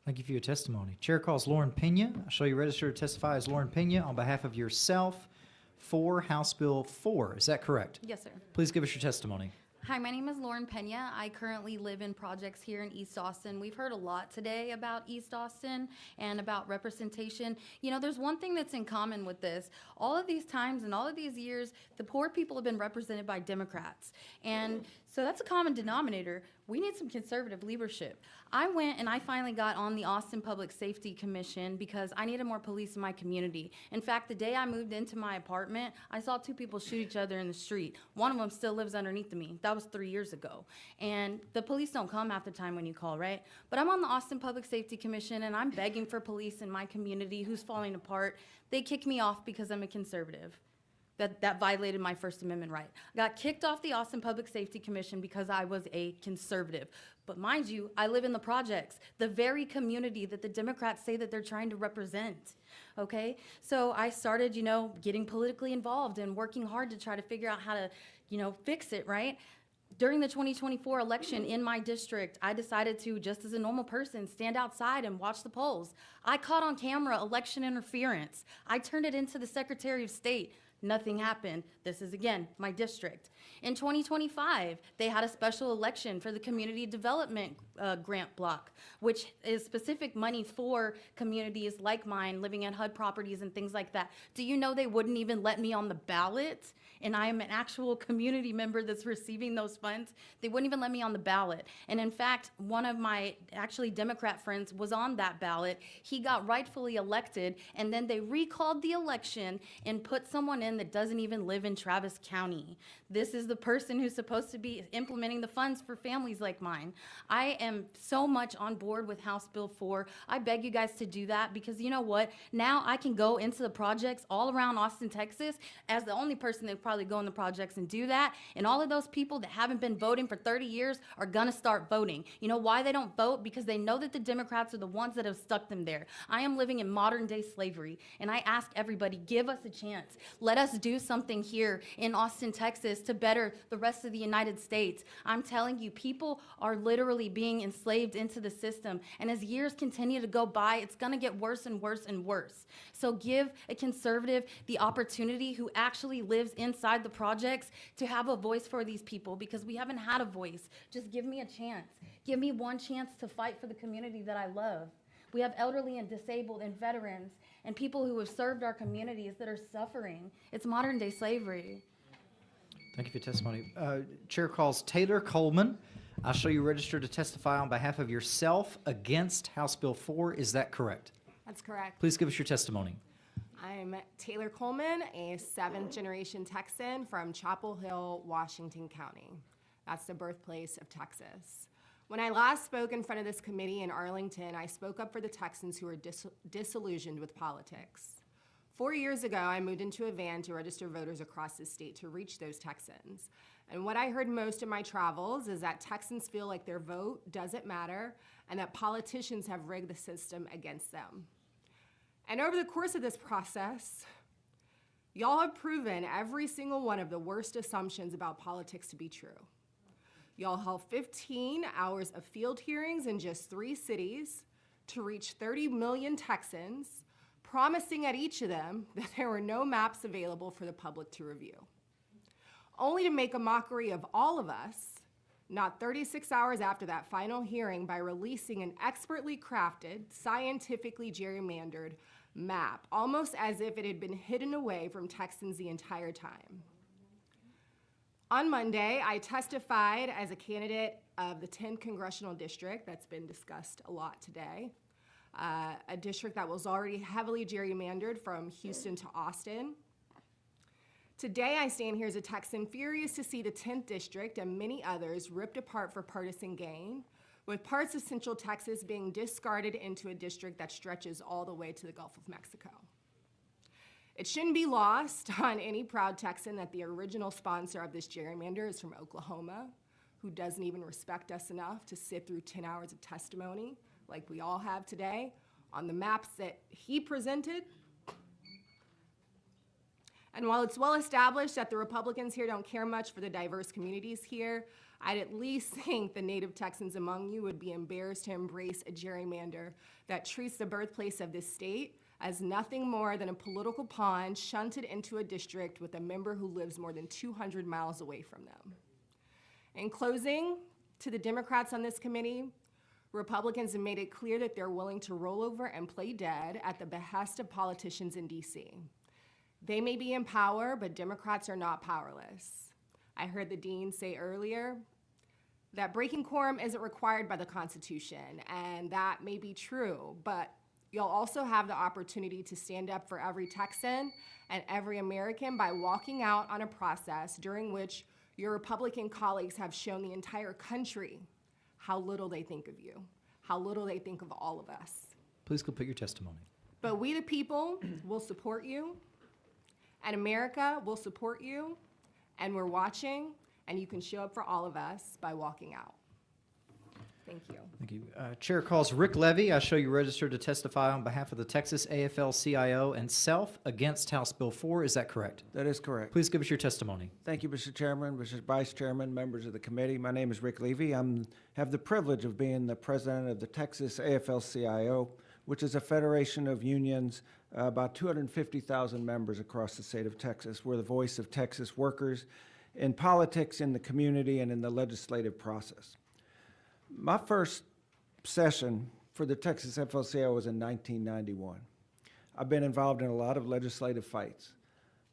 Thank you for your testimony. Chair calls Lauren Pena. I show you registered to testify as Lauren Pena on behalf of yourself for House Bill 4. Is that correct? Yes, sir. Please give us your testimony. Hi, my name is Lauren Pena. I currently live in projects here in East Austin. We've heard a lot today about East Austin and about representation. You know, there's one thing that's in common with this. All of these times and all of these years, the poor people have been represented by Democrats. And so that's a common denominator. We need some conservative leadership. I went and I finally got on the Austin Public Safety Commission because I needed more police in my community. In fact, the day I moved into my apartment, I saw two people shoot each other in the street. One of them still lives underneath of me. That was 3 years ago. And the police don't come half the time when you call, right? But I'm on the Austin Public Safety Commission and I'm begging for police in my community who's falling apart. They kick me off because I'm a conservative. That violated my First Amendment right. I got kicked off the Austin Public Safety Commission because I was a conservative. But mind you, I live in the projects, the very community that the Democrats say that they're trying to represent, okay? So I started, you know, getting politically involved and working hard to try to figure out how to, you know, fix it, right? During the 2024 election in my district, I decided to, just as a normal person, stand outside and watch the polls. I caught on camera election interference. I turned it into the Secretary of State. Nothing happened. This is, again, my district. In 2025, they had a special election for the community development grant block, which is specific money for communities like mine living in HUD properties and things like that. Do you know they wouldn't even let me on the ballot? And I am an actual community member that's receiving those funds. They wouldn't even let me on the ballot. And in fact, one of my actually Democrat friends was on that ballot. He got rightfully elected, and then they recalled the election and put someone in that doesn't even live in Travis County. This is the person who's supposed to be implementing the funds for families like mine. I am so much on board with House Bill 4. I beg you guys to do that because you know what? Now I can go into the projects all around Austin, Texas as the only person that probably go in the projects and do that. And all of those people that haven't been voting for 30 years are gonna start voting. You know why they don't vote? Because they know that the Democrats are the ones that have stuck them there. I am living in modern day slavery, and I ask everybody, give us a chance. Let us do something here in Austin, Texas to better the rest of the United States. I'm telling you, people are literally being enslaved into the system, and as years continue to go by, it's gonna get worse and worse and worse. So give a conservative the opportunity who actually lives inside the projects to have a voice for these people, because we haven't had a voice. Just give me a chance. Give me one chance to fight for the community that I love. We have elderly and disabled and veterans and people who have served our communities that are suffering. It's modern day slavery. Thank you for your testimony. Chair calls Taylor Coleman. I show you registered to testify on behalf of yourself against House Bill 4. Is that correct? That's correct. Please give us your testimony. I'm Taylor Coleman, a seventh-generation Texan from Chapel Hill, Washington County. That's the birthplace of Texas. When I last spoke in front of this committee in Arlington, I spoke up for the Texans who are disillusioned with politics. 4 years ago, I moved into a van to register voters across the state to reach those Texans. And what I heard most in my travels is that Texans feel like their vote doesn't matter and that politicians have rigged the system against them. And over the course of this process, y'all have proven every single one of the worst assumptions about politics to be true. Y'all held 15 hours of field hearings in just 3 cities to reach 30 million Texans, promising at each of them that there were no maps available for the public to review, only to make a mockery of all of us, not 36 hours after that final hearing, by releasing an expertly crafted, scientifically gerrymandered map, almost as if it had been hidden away from Texans the entire time. On Monday, I testified as a candidate of the 10th Congressional District that's been discussed a lot today, a district that was already heavily gerrymandered from Houston to Austin. Today, I stand here as a Texan furious to see the 10th District and many others ripped apart for partisan gain, with parts of Central Texas being discarded into a district that stretches all the way to the Gulf of Mexico. It shouldn't be lost on any proud Texan that the original sponsor of this gerrymander is from Oklahoma, who doesn't even respect us enough to sit through 10 hours of testimony, like we all have today, on the maps that he presented. And while it's well established that the Republicans here don't care much for the diverse communities here, I'd at least think the native Texans among you would be embarrassed to embrace a gerrymander that treats the birthplace of this state as nothing more than a political pawn shunted into a district with a member who lives more than 200 miles away from them. In closing, to the Democrats on this committee, Republicans have made it clear that they're willing to roll over and play dead at the behest of politicians in DC. They may be in power, but Democrats are not powerless. I heard the dean say earlier that breaking quorum isn't required by the Constitution, and that may be true, but you'll also have the opportunity to stand up for every Texan and every American by walking out on a process during which your Republican colleagues have shown the entire country how little they think of you, how little they think of all of us. Please complete your testimony. But we the people will support you, and America will support you, and we're watching, and you can show up for all of us by walking out. Thank you. Thank you. Chair calls Rick Levy. I show you registered to testify on behalf of the Texas AFL-CIO and self against House Bill 4. Is that correct? That is correct. Please give us your testimony. Thank you, Mr. Chairman, Mr. Vice Chairman, members of the committee. My name is Rick Levy. I have the privilege of being the president of the Texas AFL-CIO, which is a federation of unions, about 250,000 members across the state of Texas. We're the voice of Texas workers in politics, in the community, and in the legislative process. My first session for the Texas AFL-CIO was in 1991. I've been involved in a lot of legislative fights,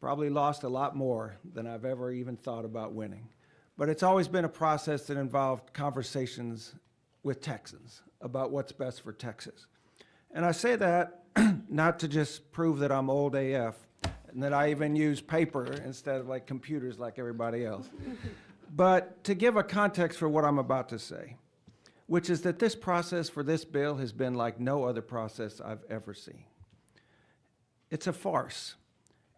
probably lost a lot more than I've ever even thought about winning. But it's always been a process that involved conversations with Texans about what's best for Texas. And I say that not to just prove that I'm old AF and that I even use paper instead of like computers like everybody else, but to give a context for what I'm about to say, which is that this process for this bill has been like no other process I've ever seen. It's a farce,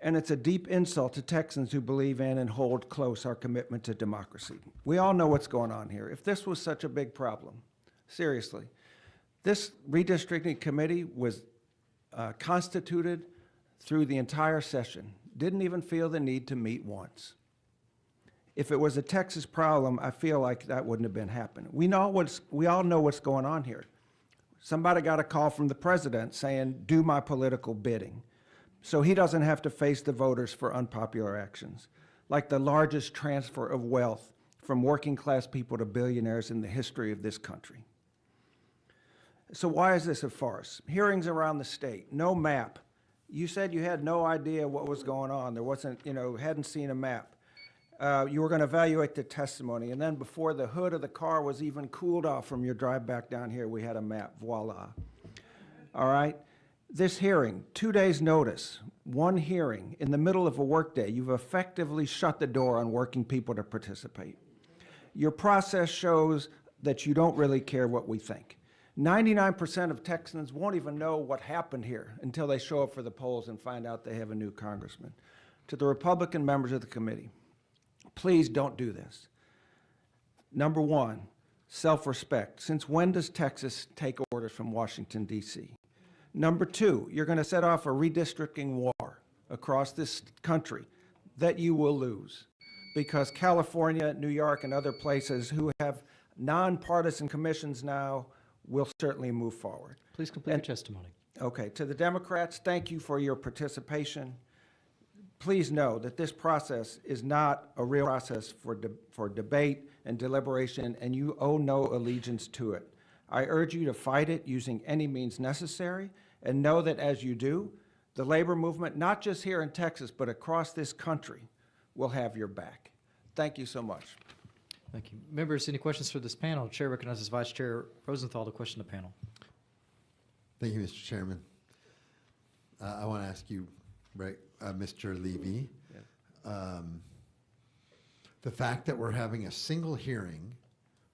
and it's a deep insult to Texans who believe in and hold close our commitment to democracy. We all know what's going on here. If this was such a big problem, seriously, this redistricting committee was constituted through the entire session, didn't even feel the need to meet once. If it was a Texas problem, I feel like that wouldn't have been happening. We all know what's going on here. Somebody got a call from the president saying, do my political bidding, so he doesn't have to face the voters for unpopular actions, like the largest transfer of wealth from working class people to billionaires in the history of this country. So why is this a farce? Hearings around the state, no map. You said you had no idea what was going on. There wasn't, hadn't seen a map. You were going to evaluate the testimony, and then before the hood of the car was even cooled off from your drive back down here, we had a map. Voila. All right? This hearing, 2 days' notice, one hearing in the middle of a workday, you've effectively shut the door on working people to participate. Your process shows that you don't really care what we think. 99% of Texans won't even know what happened here until they show up for the polls and find out they have a new congressman. To the Republican members of the committee, please don't do this. Number one, self-respect. Since when does Texas take orders from Washington, D.C.? Number two, you're going to set off a redistricting war across this country that you will lose because California, New York, and other places who have nonpartisan commissions now will certainly move forward. Please complete your testimony. Okay, to the Democrats, thank you for your participation. Please know that this process is not a real process for debate and deliberation, and you owe no allegiance to it. I urge you to fight it using any means necessary, and know that as you do, the labor movement, not just here in Texas, but across this country, will have your back. Thank you so much. Thank you. Members, any questions for this panel? Chair recognizes Vice Chair Rosenthal to question the panel. Thank you, Mr. Chairman. I want to ask you, Mr. Levy, the fact that we're having a single hearing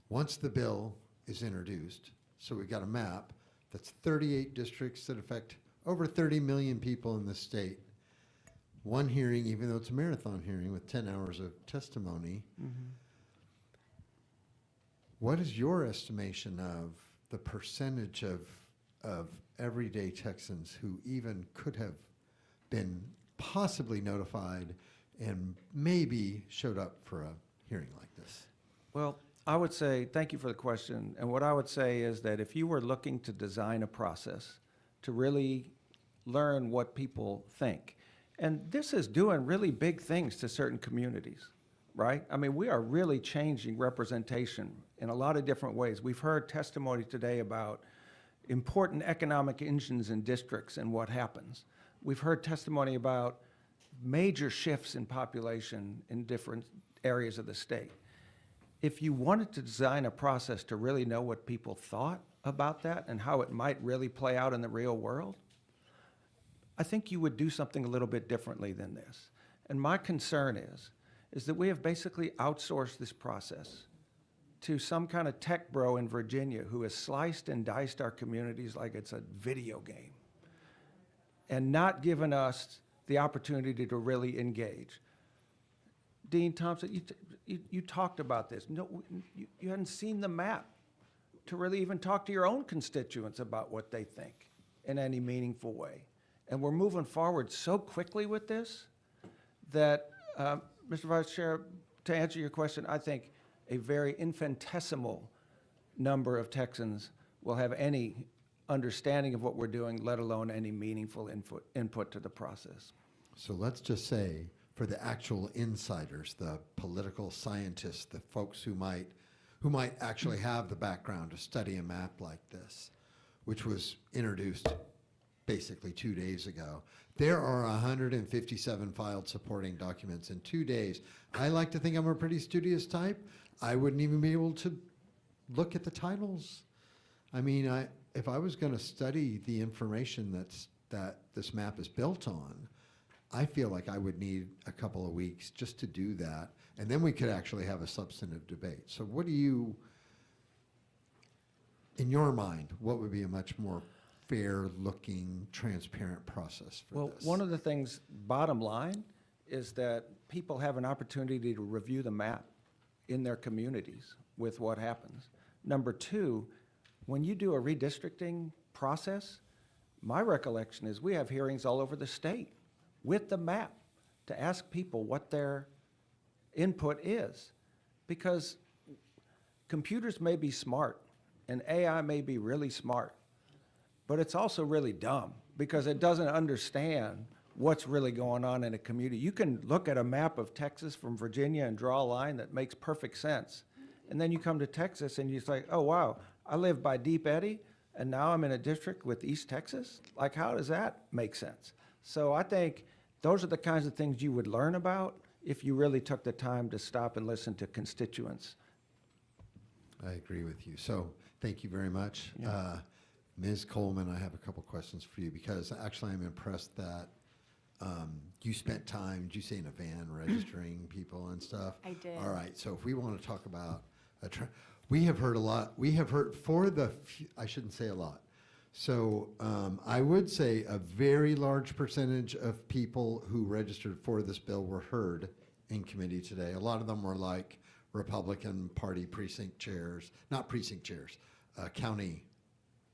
once the bill is introduced, so we've got a map that's 38 districts that affect over 30 million people in the state. One hearing, even though it's a marathon hearing with 10 hours of testimony. Mm-hmm. What is your estimation of the percentage of everyday Texans who even could have been possibly notified and maybe showed up for a hearing like this? Well, I would say, thank you for the question. And what I would say is that if you were looking to design a process to really learn what people think, and this is doing really big things to certain communities, right? I mean, we are really changing representation in a lot of different ways. We've heard testimony today about important economic engines in districts and what happens. We've heard testimony about major shifts in population in different areas of the state. If you wanted to design a process to really know what people thought about that and how it might really play out in the real world, I think you would do something a little bit differently than this. And my concern is that we have basically outsourced this process to some kind of tech bro in Virginia who has sliced and diced our communities like it's a video game and not given us the opportunity to really engage. Dean Thompson, you talked about this. No, you hadn't seen the map to really even talk to your own constituents about what they think in any meaningful way. And we're moving forward so quickly with this that, Mr. Vice Chair, to answer your question, I think a very infinitesimal number of Texans will have any understanding of what we're doing, let alone any meaningful input to the process. So let's just say, for the actual insiders, the political scientists, the folks who might actually have the background to study a map like this, which was introduced basically 2 days ago. There are 157 filed supporting documents in 2 days. I like to think I'm a pretty studious type. I wouldn't even be able to look at the titles. I mean, if I was going to study the information that this map is built on, I feel like I would need a couple of weeks just to do that, and then we could actually have a substantive debate. So what do you, in your mind, what would be a much more fair-looking, transparent process for this? Well, one of the things, bottom line, is that people have an opportunity to review the map in their communities with what happens. Number two, when you do a redistricting process, my recollection is we have hearings all over the state with the map to ask people what their input is. Because computers may be smart and AI may be really smart, but it's also really dumb because it doesn't understand what's really going on in a community. You can look at a map of Texas from Virginia and draw a line that makes perfect sense. And then you come to Texas and you're like, oh, wow, I live by Deep Eddy and now I'm in a district with East Texas? Like, how does that make sense? So I think those are the kinds of things you would learn about if you really took the time to stop and listen to constituents. I agree with you. So thank you very much. Yeah. Ms. Coleman, I have a couple questions for you because actually I'm impressed that you spent time, did you say in a van, registering people and stuff? I did. All right, so if we want to talk about, we have heard a lot, we have heard I shouldn't say a lot. So I would say a very large percentage of people who registered for this bill were heard in committee today. A lot of them were like Republican Party precinct chairs, not precinct chairs, county,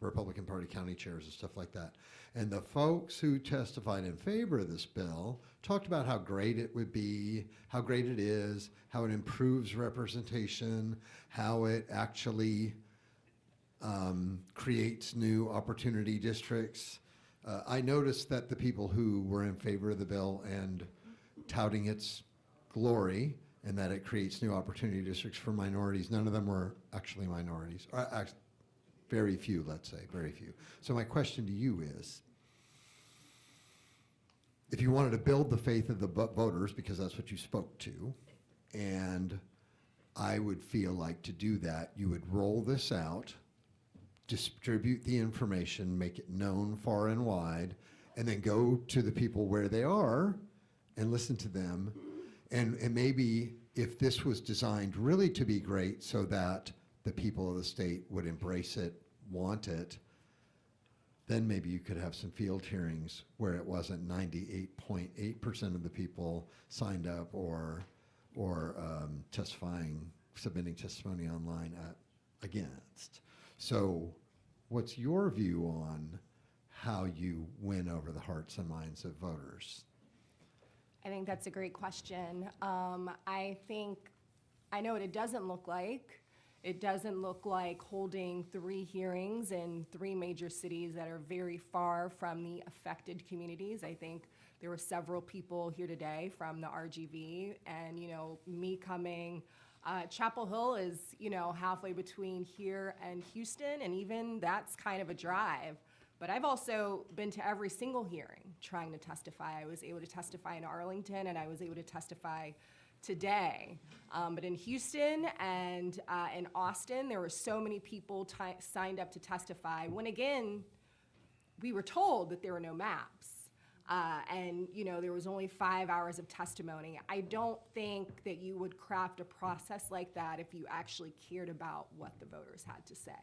Republican Party county chairs and stuff like that. And the folks who testified in favor of this bill talked about how great it would be, how great it is, how it improves representation, how it actually creates new opportunity districts. I noticed that the people who were in favor of the bill and touting its glory and that it creates new opportunity districts for minorities, none of them were actually minorities. Very few, let's say, very few. So my question to you is, if you wanted to build the faith of the voters, because that's what you spoke to, and I would feel like to do that, you would roll this out, distribute the information, make it known far and wide, and then go to the people where they are and listen to them. And maybe if this was designed really to be great so that the people of the state would embrace it, want it, then maybe you could have some field hearings where it wasn't 98.8% of the people signed up or submitting testimony online against. So what's your view on how you win over the hearts and minds of voters? I think that's a great question. I know what it doesn't look like. It doesn't look like holding 3 hearings in 3 major cities that are very far from the affected communities. I think there were several people here today from the RGV, and, me coming, Chapel Hill is, halfway between here and Houston, and even that's kind of a drive. But I've also been to every single hearing trying to testify. I was able to testify in Arlington, and I was able to testify today. But in Houston and in Austin, there were so many people signed up to testify when, again, we were told that there were no maps. And there was only 5 hours of testimony. I don't think that you would craft a process like that if you actually cared about what the voters had to say.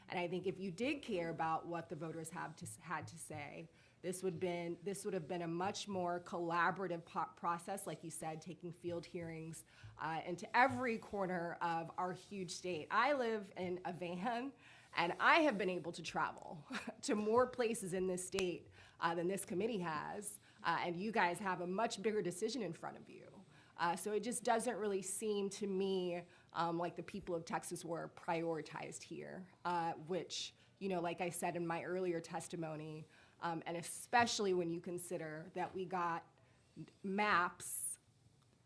And I think if you did care about what the voters had to say, this would have been a much more collaborative process, like you said, taking field hearings into every corner of our huge state. I live in a van, and I have been able to travel to more places in this state than this committee has, and you guys have a much bigger decision in front of you. So it just doesn't really seem to me like the people of Texas were prioritized here, which, like I said in my earlier testimony, and especially when you consider that we got maps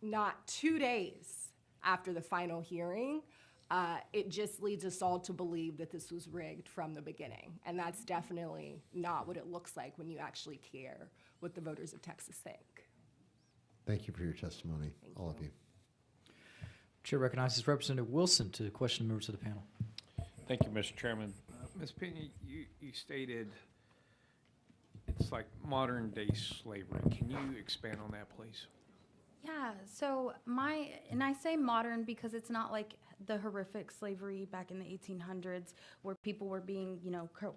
not 2 days after the final hearing, it just leads us all to believe that this was rigged from the beginning. And that's definitely not what it looks like when you actually care what the voters of Texas think. Thank you for your testimony, all of you. Chair recognizes Representative Wilson to question members of the panel. Thank you, Mr. Chairman. Ms. Pena, you stated it's like modern day slavery. Can you expand on that, please? Yeah, so and I say modern because it's not like the horrific slavery back in the 1800s where people were being,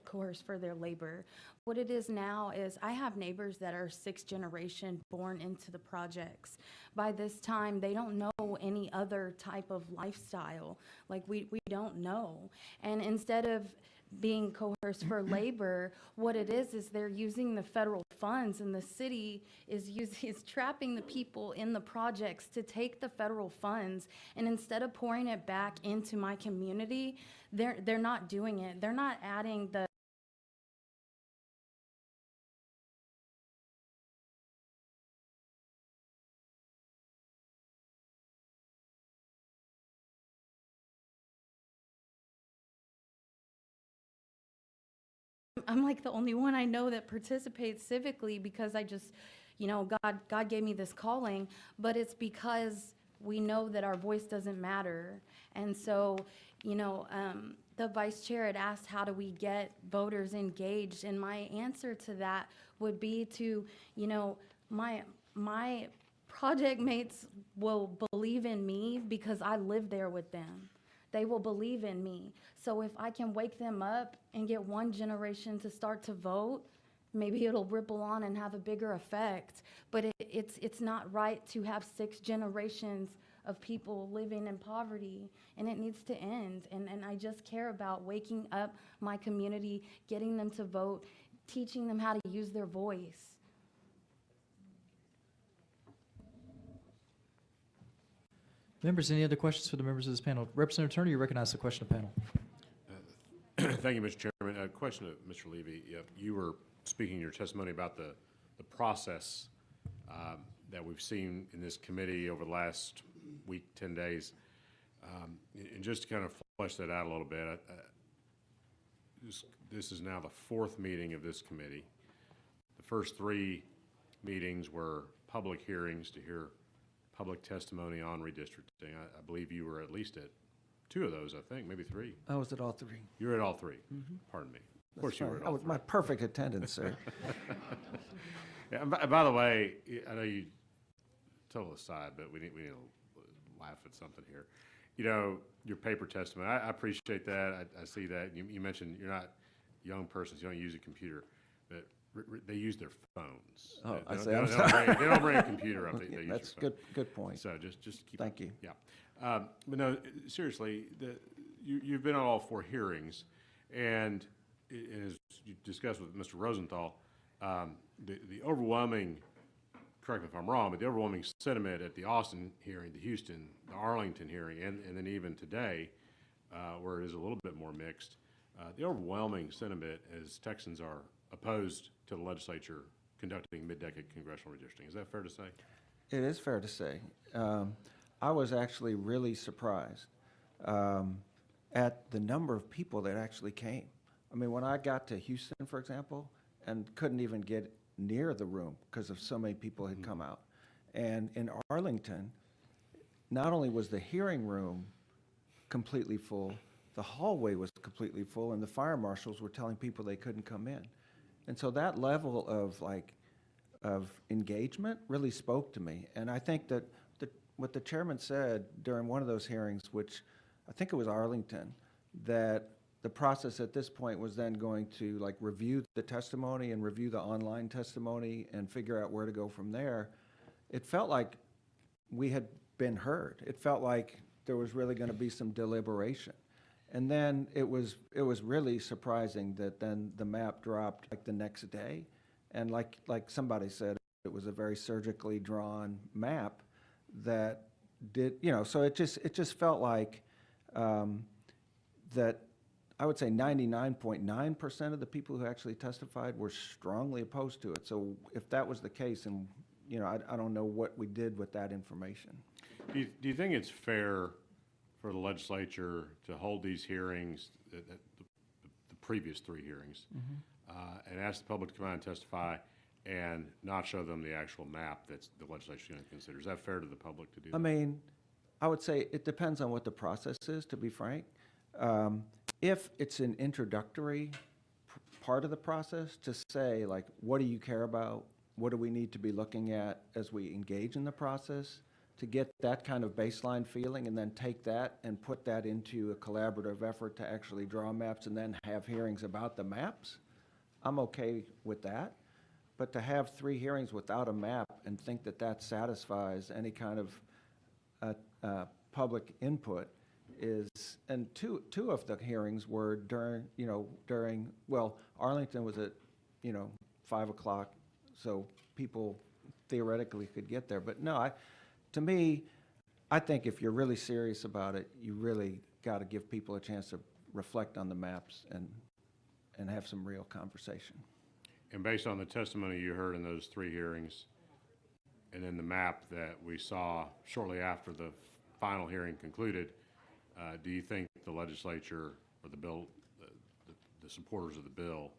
coerced for their labor. What it is now is I have neighbors that are 6th generation born into the projects. By this time, they don't know any other type of lifestyle. Like we don't know. And instead of being coerced for labor, what it is they're using the federal funds, and the city is trapping the people in the projects to take the federal funds, and instead of pouring it back into my community, they're not doing it. They're not adding the I'm like the only one I know that participates civically because I just, God gave me this calling, but it's because we know that our voice doesn't matter. And so, the vice chair had asked, how do we get voters engaged? And my answer to that would be to, my project mates will believe in me because I live there with them. They will believe in me. So if I can wake them up and get one generation to start to vote, maybe it'll ripple on and have a bigger effect. But it's not right to have 6 generations of people living in poverty, and it needs to end. And I just care about waking up my community, getting them to vote, teaching them how to use their voice. Members, any other questions for the members of this panel? Representative Turner, you recognize the question of panel. Thank you, Mr. Chairman. A question of Mr. Levy. You were speaking in your testimony about the process that we've seen in this committee over the last week, 10 days. And just to kind of flesh that out a little bit, this is now the 4th meeting of this committee. The first 3 meetings were public hearings to hear public testimony on redistricting. I believe you were at least at 2 of those, I think, maybe 3. I was at all 3. You were at all 3. Mm-hmm. Pardon me. Of course you were at all 3. My perfect attendance, sir. Yeah, and by the way, I know you, total aside, but we need to laugh at something here. Your paper testimony, I appreciate that. I see that. You mentioned you're not young persons, you don't use a computer, but they use their phones. Oh, they don't bring a computer up. They use That's their phone. good point. So just keep. Thank you. Yeah, but no, seriously, you've been on all 4 hearings, and as you discussed with Mr. Rosenthal, the overwhelming correct me if I'm wrong, but the overwhelming sentiment at the Austin hearing, the Houston, the Arlington hearing, and then even today, where it is a little bit more mixed, the overwhelming sentiment is Texans are opposed to the legislature conducting mid-decade congressional redistricting. Is that fair to say? It is fair to say. I was actually really surprised at the number of people that actually came. I mean, when I got to Houston, for example, and couldn't even get near the room because of so many people had come out. And in Arlington, not only was the hearing room completely full, the hallway was completely full, and the fire marshals were telling people they couldn't come in. And so that level of engagement really spoke to me. And I think that what the chairman said during one of those hearings, which I think it was Arlington, that the process at this point was then going to like review the testimony and review the online testimony and figure out where to go from there. It felt like we had been heard. It felt like there was really going to be some deliberation. And then it was really surprising that then the map dropped like the next day. And like somebody said, it was a very surgically drawn map that did, so it just felt like that I would say 99.9% of the people who actually testified were strongly opposed to it. So if that was the case, and I don't know what we did with that information. Do you think it's fair for the legislature to hold these hearings, the previous 3 hearings, and ask the public to come out and testify and not show them the actual map that the legislature is going to consider? Is that fair to the public to do that? I mean, I would say it depends on what the process is, to be frank. If it's an introductory part of the process to say, like, what do you care about? What do we need to be looking at as we engage in the process to get that kind of baseline feeling, and then take that and put that into a collaborative effort to actually draw maps and then have hearings about the maps, I'm okay with that. But to have 3 hearings without a map and think that that satisfies any kind of public input is, and two of the hearings were during, well, Arlington was at, 5 o'clock, so people theoretically could get there. But no, to me, I think if you're really serious about it, you really got to give people a chance to reflect on the maps and have some real conversation. And based on the testimony you heard in those 3 hearings, and then the map that we saw shortly after the final hearing concluded, do you think the legislature or the bill, the supporters of the bill,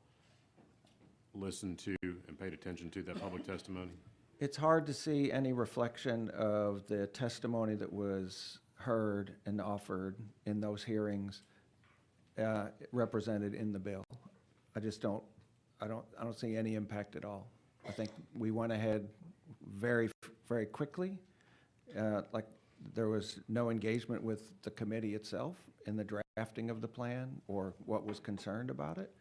listened to and paid attention to that public testimony? It's hard to see any reflection of the testimony that was heard and offered in those hearings represented in the bill. I don't see any impact at all. I think we went ahead very, very quickly. Like there was no engagement with the committee itself in the drafting of the plan or what was concerned about it.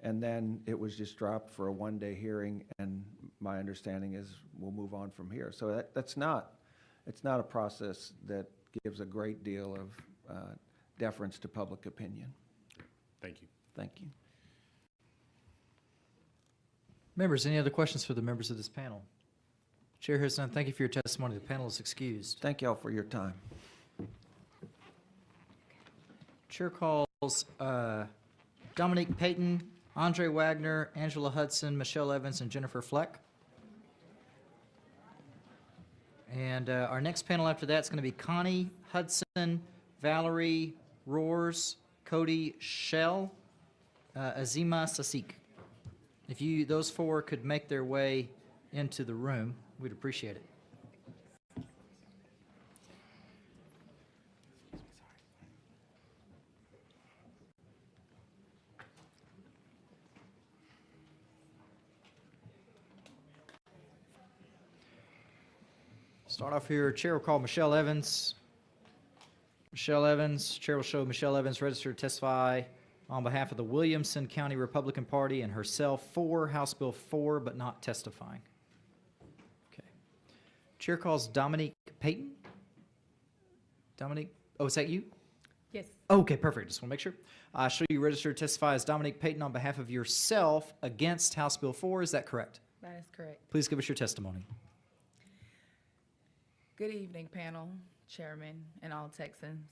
And then it was just dropped for a 1-day hearing, and my understanding is we'll move on from here. So it's not a process that gives a great deal of deference to public opinion. Thank you. Thank you. Members, any other questions for the members of this panel? Chair has none. Thank you for your testimony. The panel is excused. Thank you all for your time. Chair calls Dominique Payton, Andre Wagner, Angela Hudson, Michelle Evans, and Jennifer Fleck. And our next panel after that is going to be Connie Hudson, Valerie Roars, Cody Shell, Azima Sasik. If those 4 could make their way into the room, we'd appreciate it. Start off here. Chair will call Michelle Evans. Michelle Evans. Chair will show Michelle Evans registered to testify on behalf of the Williamson County Republican Party and herself for House Bill 4, but not testifying. Okay. Chair calls Dominique Payton. Dominique, is that you? Yes. Okay, perfect. Just want to make sure. Show you registered to testify as Dominique Payton on behalf of yourself against House Bill 4. Is that correct? That is correct. Please give us your testimony. Good evening, panel, chairman, and all Texans.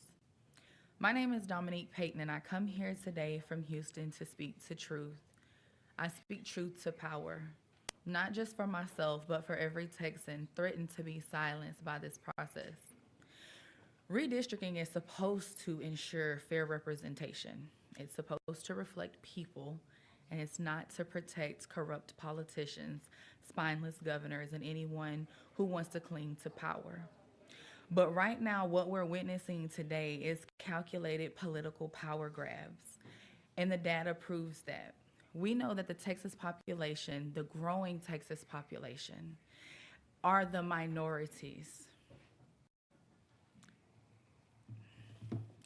My name is Dominique Payton, and I come here today from Houston to speak to truth. I speak truth to power, not just for myself, but for every Texan threatened to be silenced by this process. Redistricting is supposed to ensure fair representation. It's supposed to reflect people, and it's not to protect corrupt politicians, spineless governors, and anyone who wants to cling to power. But right now, what we're witnessing today is calculated political power grabs, and the data proves that. We know that the Texas population, the growing Texas population, are the minorities.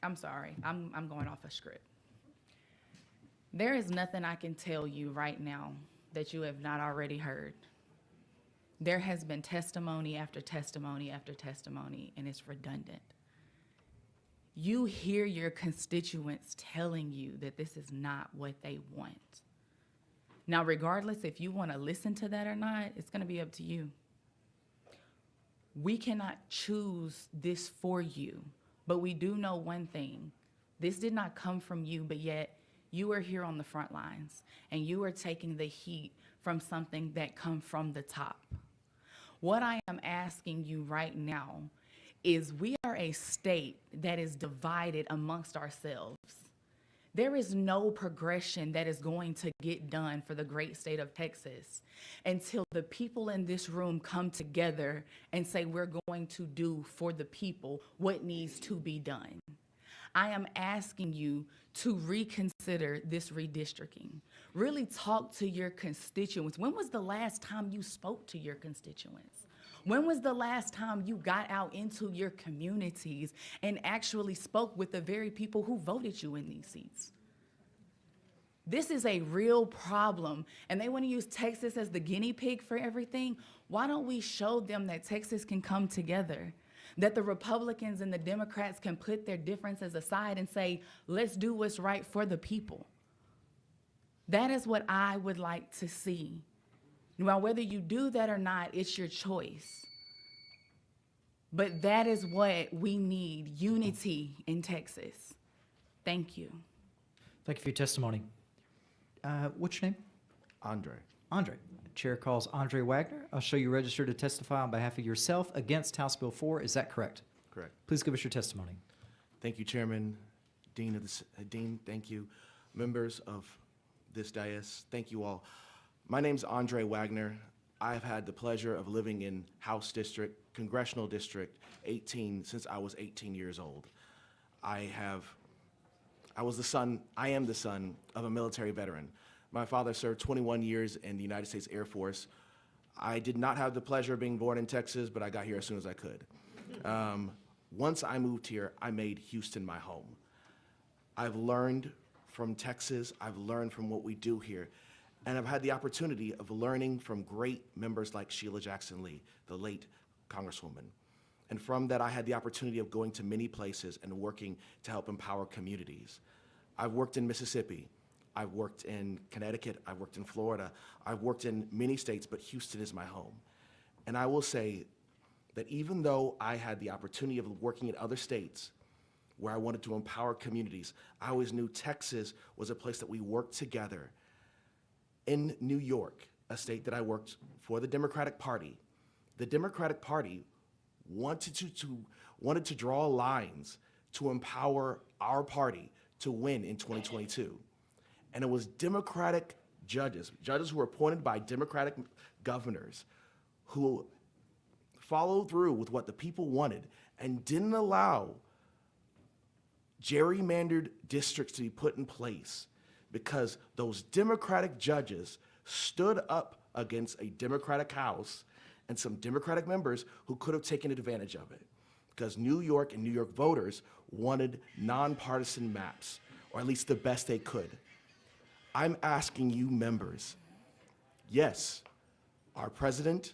I'm sorry, I'm going off a script. There is nothing I can tell you right now that you have not already heard. There has been testimony after testimony after testimony, and it's redundant. You hear your constituents telling you that this is not what they want. Now, regardless if you want to listen to that or not, it's going to be up to you. We cannot choose this for you, but we do know one thing. This did not come from you, but yet you are here on the front lines, and you are taking the heat from something that come from the top. What I am asking you right now is we are a state that is divided amongst ourselves. There is no progression that is going to get done for the great state of Texas until the people in this room come together and say we're going to do for the people what needs to be done. I am asking you to reconsider this redistricting. Really talk to your constituents. When was the last time you spoke to your constituents? When was the last time you got out into your communities and actually spoke with the very people who voted you in these seats? This is a real problem, and they want to use Texas as the guinea pig for everything. Why don't we show them that Texas can come together? That the Republicans and the Democrats can put their differences aside and say, let's do what's right for the people. That is what I would like to see. Now, whether you do that or not, it's your choice. But that is what we need, unity in Texas. Thank you. Thank you for your testimony. What's your name? Andre. Andre. Chair calls Andre Wagner. I'll show you registered to testify on behalf of yourself against House Bill 4. Is that correct? Correct. Please give us your testimony. Thank you, Chairman, Dean, thank you, members of this dais. Thank you all. My name's Andre Wagner. I've had the pleasure of living in House District, Congressional District 18 since I was 18 years old. I am the son of a military veteran. My father served 21 years in the United States Air Force. I did not have the pleasure of being born in Texas, but I got here as soon as I could. Once I moved here, I made Houston my home. I've learned from Texas, I've learned from what we do here, and I've had the opportunity of learning from great members like Sheila Jackson Lee, the late Congresswoman. And from that, I had the opportunity of going to many places and working to help empower communities. I've worked in Mississippi, I've worked in Connecticut, I've worked in Florida, I've worked in many states, but Houston is my home. And I will say that even though I had the opportunity of working in other states where I wanted to empower communities, I always knew Texas was a place that we worked together. In New York, a state that I worked for the Democratic Party wanted to draw lines to empower our party to win in 2022. And it was Democratic judges who were appointed by Democratic governors who followed through with what the people wanted and didn't allow gerrymandered districts to be put in place because those Democratic judges stood up against a Democratic House and some Democratic members who could have taken advantage of it because New York and New York voters wanted nonpartisan maps, or at least the best they could. I'm asking you members, yes, our president,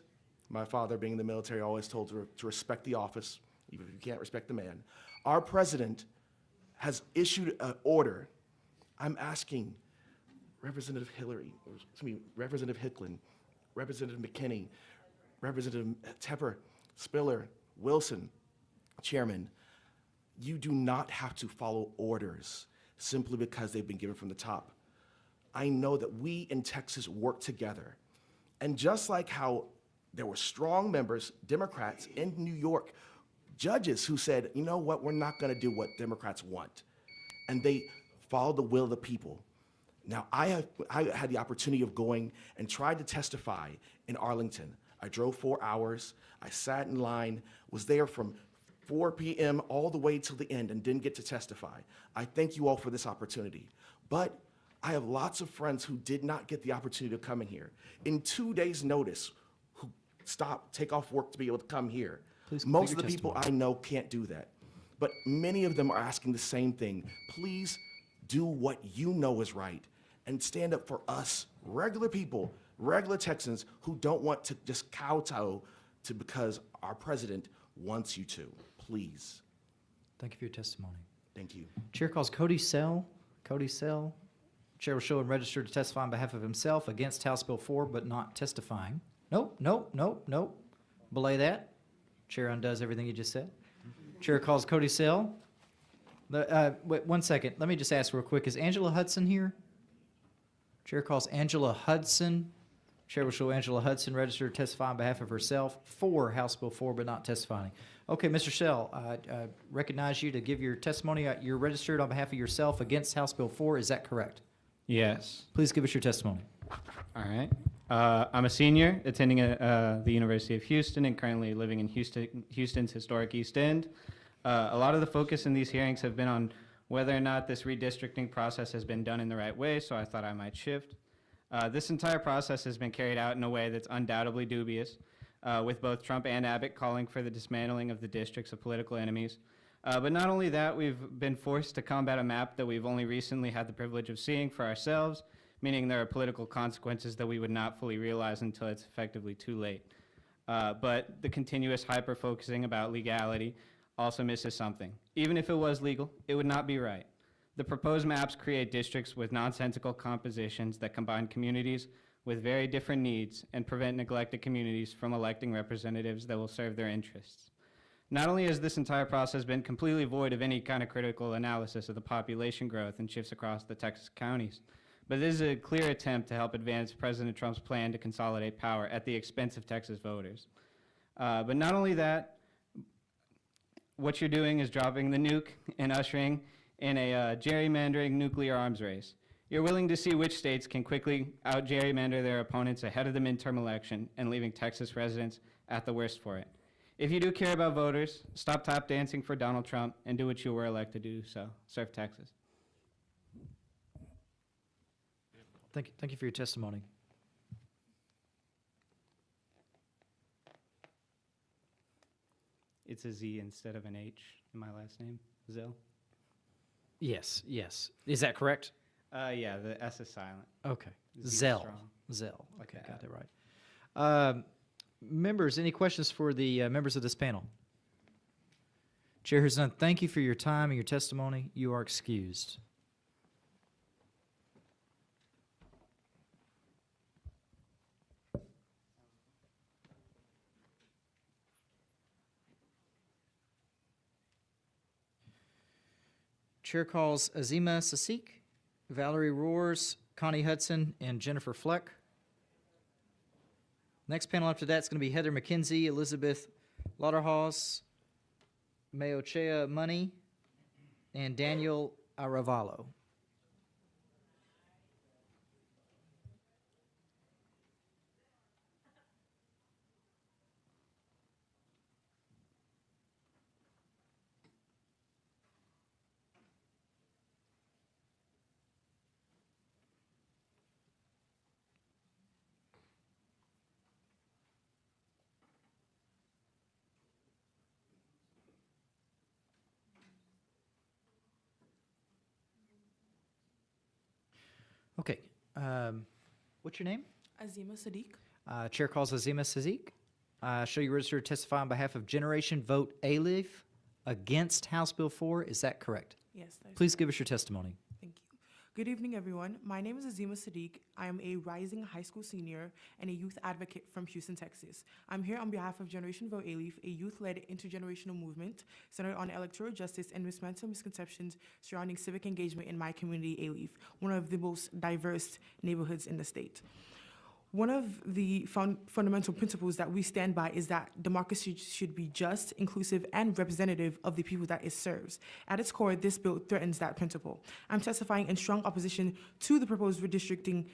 my father being in the military always told to respect the office, even if you can't respect the man. Our president has issued an order. I'm asking Representative Hicklin, Representative McKinney, Representative Tepper, Spiller, Wilson, Chairman, you do not have to follow orders simply because they've been given from the top. I know that we in Texas work together. And just like how there were strong members, Democrats in New York, judges who said, you know what, we're not going to do what Democrats want. And they followed the will of the people. Now, I had the opportunity of going and tried to testify in Arlington. I drove 4 hours. I sat in line, was there from 4 p.m. all the way till the end and didn't get to testify. I thank you all for this opportunity. But I have lots of friends who did not get the opportunity to come in here. In 2 days' notice, who take off work to be able to come here. Please Most complete of the your people I testimony. know can't do that. But many of them are asking the same thing. Please do what you know is right and stand up for us, regular people, regular Texans who don't want to just kowtow to because our president wants you to. Please. Thank you for your testimony. Thank you. Chair calls Cody Sell. Cody Sell. Chair will show him registered to testify on behalf of himself against House Bill 4, but not testifying. Nope. Belay that. Chair undoes everything you just said. Chair calls Cody Sell. Wait 1 second. Let me just ask real quick. Is Angela Hudson here? Chair calls Angela Hudson. Chair will show Angela Hudson registered to testify on behalf of herself for House Bill 4, but not testifying. Okay, Mr. Sell, I recognize you to give your testimony. You're registered on behalf of yourself against House Bill 4. Is that correct? Yes. Please give us your testimony. All right. I'm a senior attending the University of Houston and currently living in Houston's historic East End. A lot of the focus in these hearings have been on whether or not this redistricting process has been done in the right way, so I thought I might shift. This entire process has been carried out in a way that's undoubtedly dubious, with both Trump and Abbott calling for the dismantling of the districts of political enemies. But not only that, we've been forced to combat a map that we've only recently had the privilege of seeing for ourselves, meaning there are political consequences that we would not fully realize until it's effectively too late. But the continuous hyper-focusing about legality also misses something. Even if it was legal, it would not be right. The proposed maps create districts with nonsensical compositions that combine communities with very different needs and prevent neglected communities from electing representatives that will serve their interests. Not only has this entire process been completely void of any kind of critical analysis of the population growth and shifts across the Texas counties, but this is a clear attempt to help advance President Trump's plan to consolidate power at the expense of Texas voters. But not only that, what you're doing is dropping the nuke and ushering in a gerrymandering nuclear arms race. You're willing to see which states can quickly out-gerrymander their opponents ahead of the midterm election and leaving Texas residents at the worst for it. If you do care about voters, stop tap dancing for Donald Trump and do what you were elected to do, so serve Texas. Thank you for your testimony. It's a Z instead of an H in my last name, Zell. Yes. Is that correct? Yeah, the S is silent. Okay. Z is Zell. strong. Zell. Okay, got that right. Members, any questions for the members of this panel? Chair has none. Thank you for your time and your testimony. You are excused. Chair calls Azima Sasik, Valerie Roars, Connie Hudson, and Jennifer Fleck. Next panel after that is going to be Heather McKenzie, Elizabeth Lauderhaus, Mayochea Money, and Daniel Aravalo. Okay. What's your name? Azima Sadiq. Chair calls Azima Sadiq. Show you registered to testify on behalf of Generation Vote ALIV against House Bill 4. Is that correct? Yes, that is Please give us your testimony. Thank you. Good evening, everyone. My name is Azima Sadiq. I am a rising high school senior and a youth advocate from Houston, Texas. I'm here on behalf of Generation Vote ALEAF, a youth-led intergenerational movement centered on electoral justice and dismantle misconceptions surrounding civic engagement in my community, ALEAF, one of the most diverse neighborhoods in the state. One of the fundamental principles that we stand by is that democracy should be just, inclusive, and representative of the people that it serves. At its core, this bill threatens that principle. I'm testifying in strong opposition to the proposed redistricting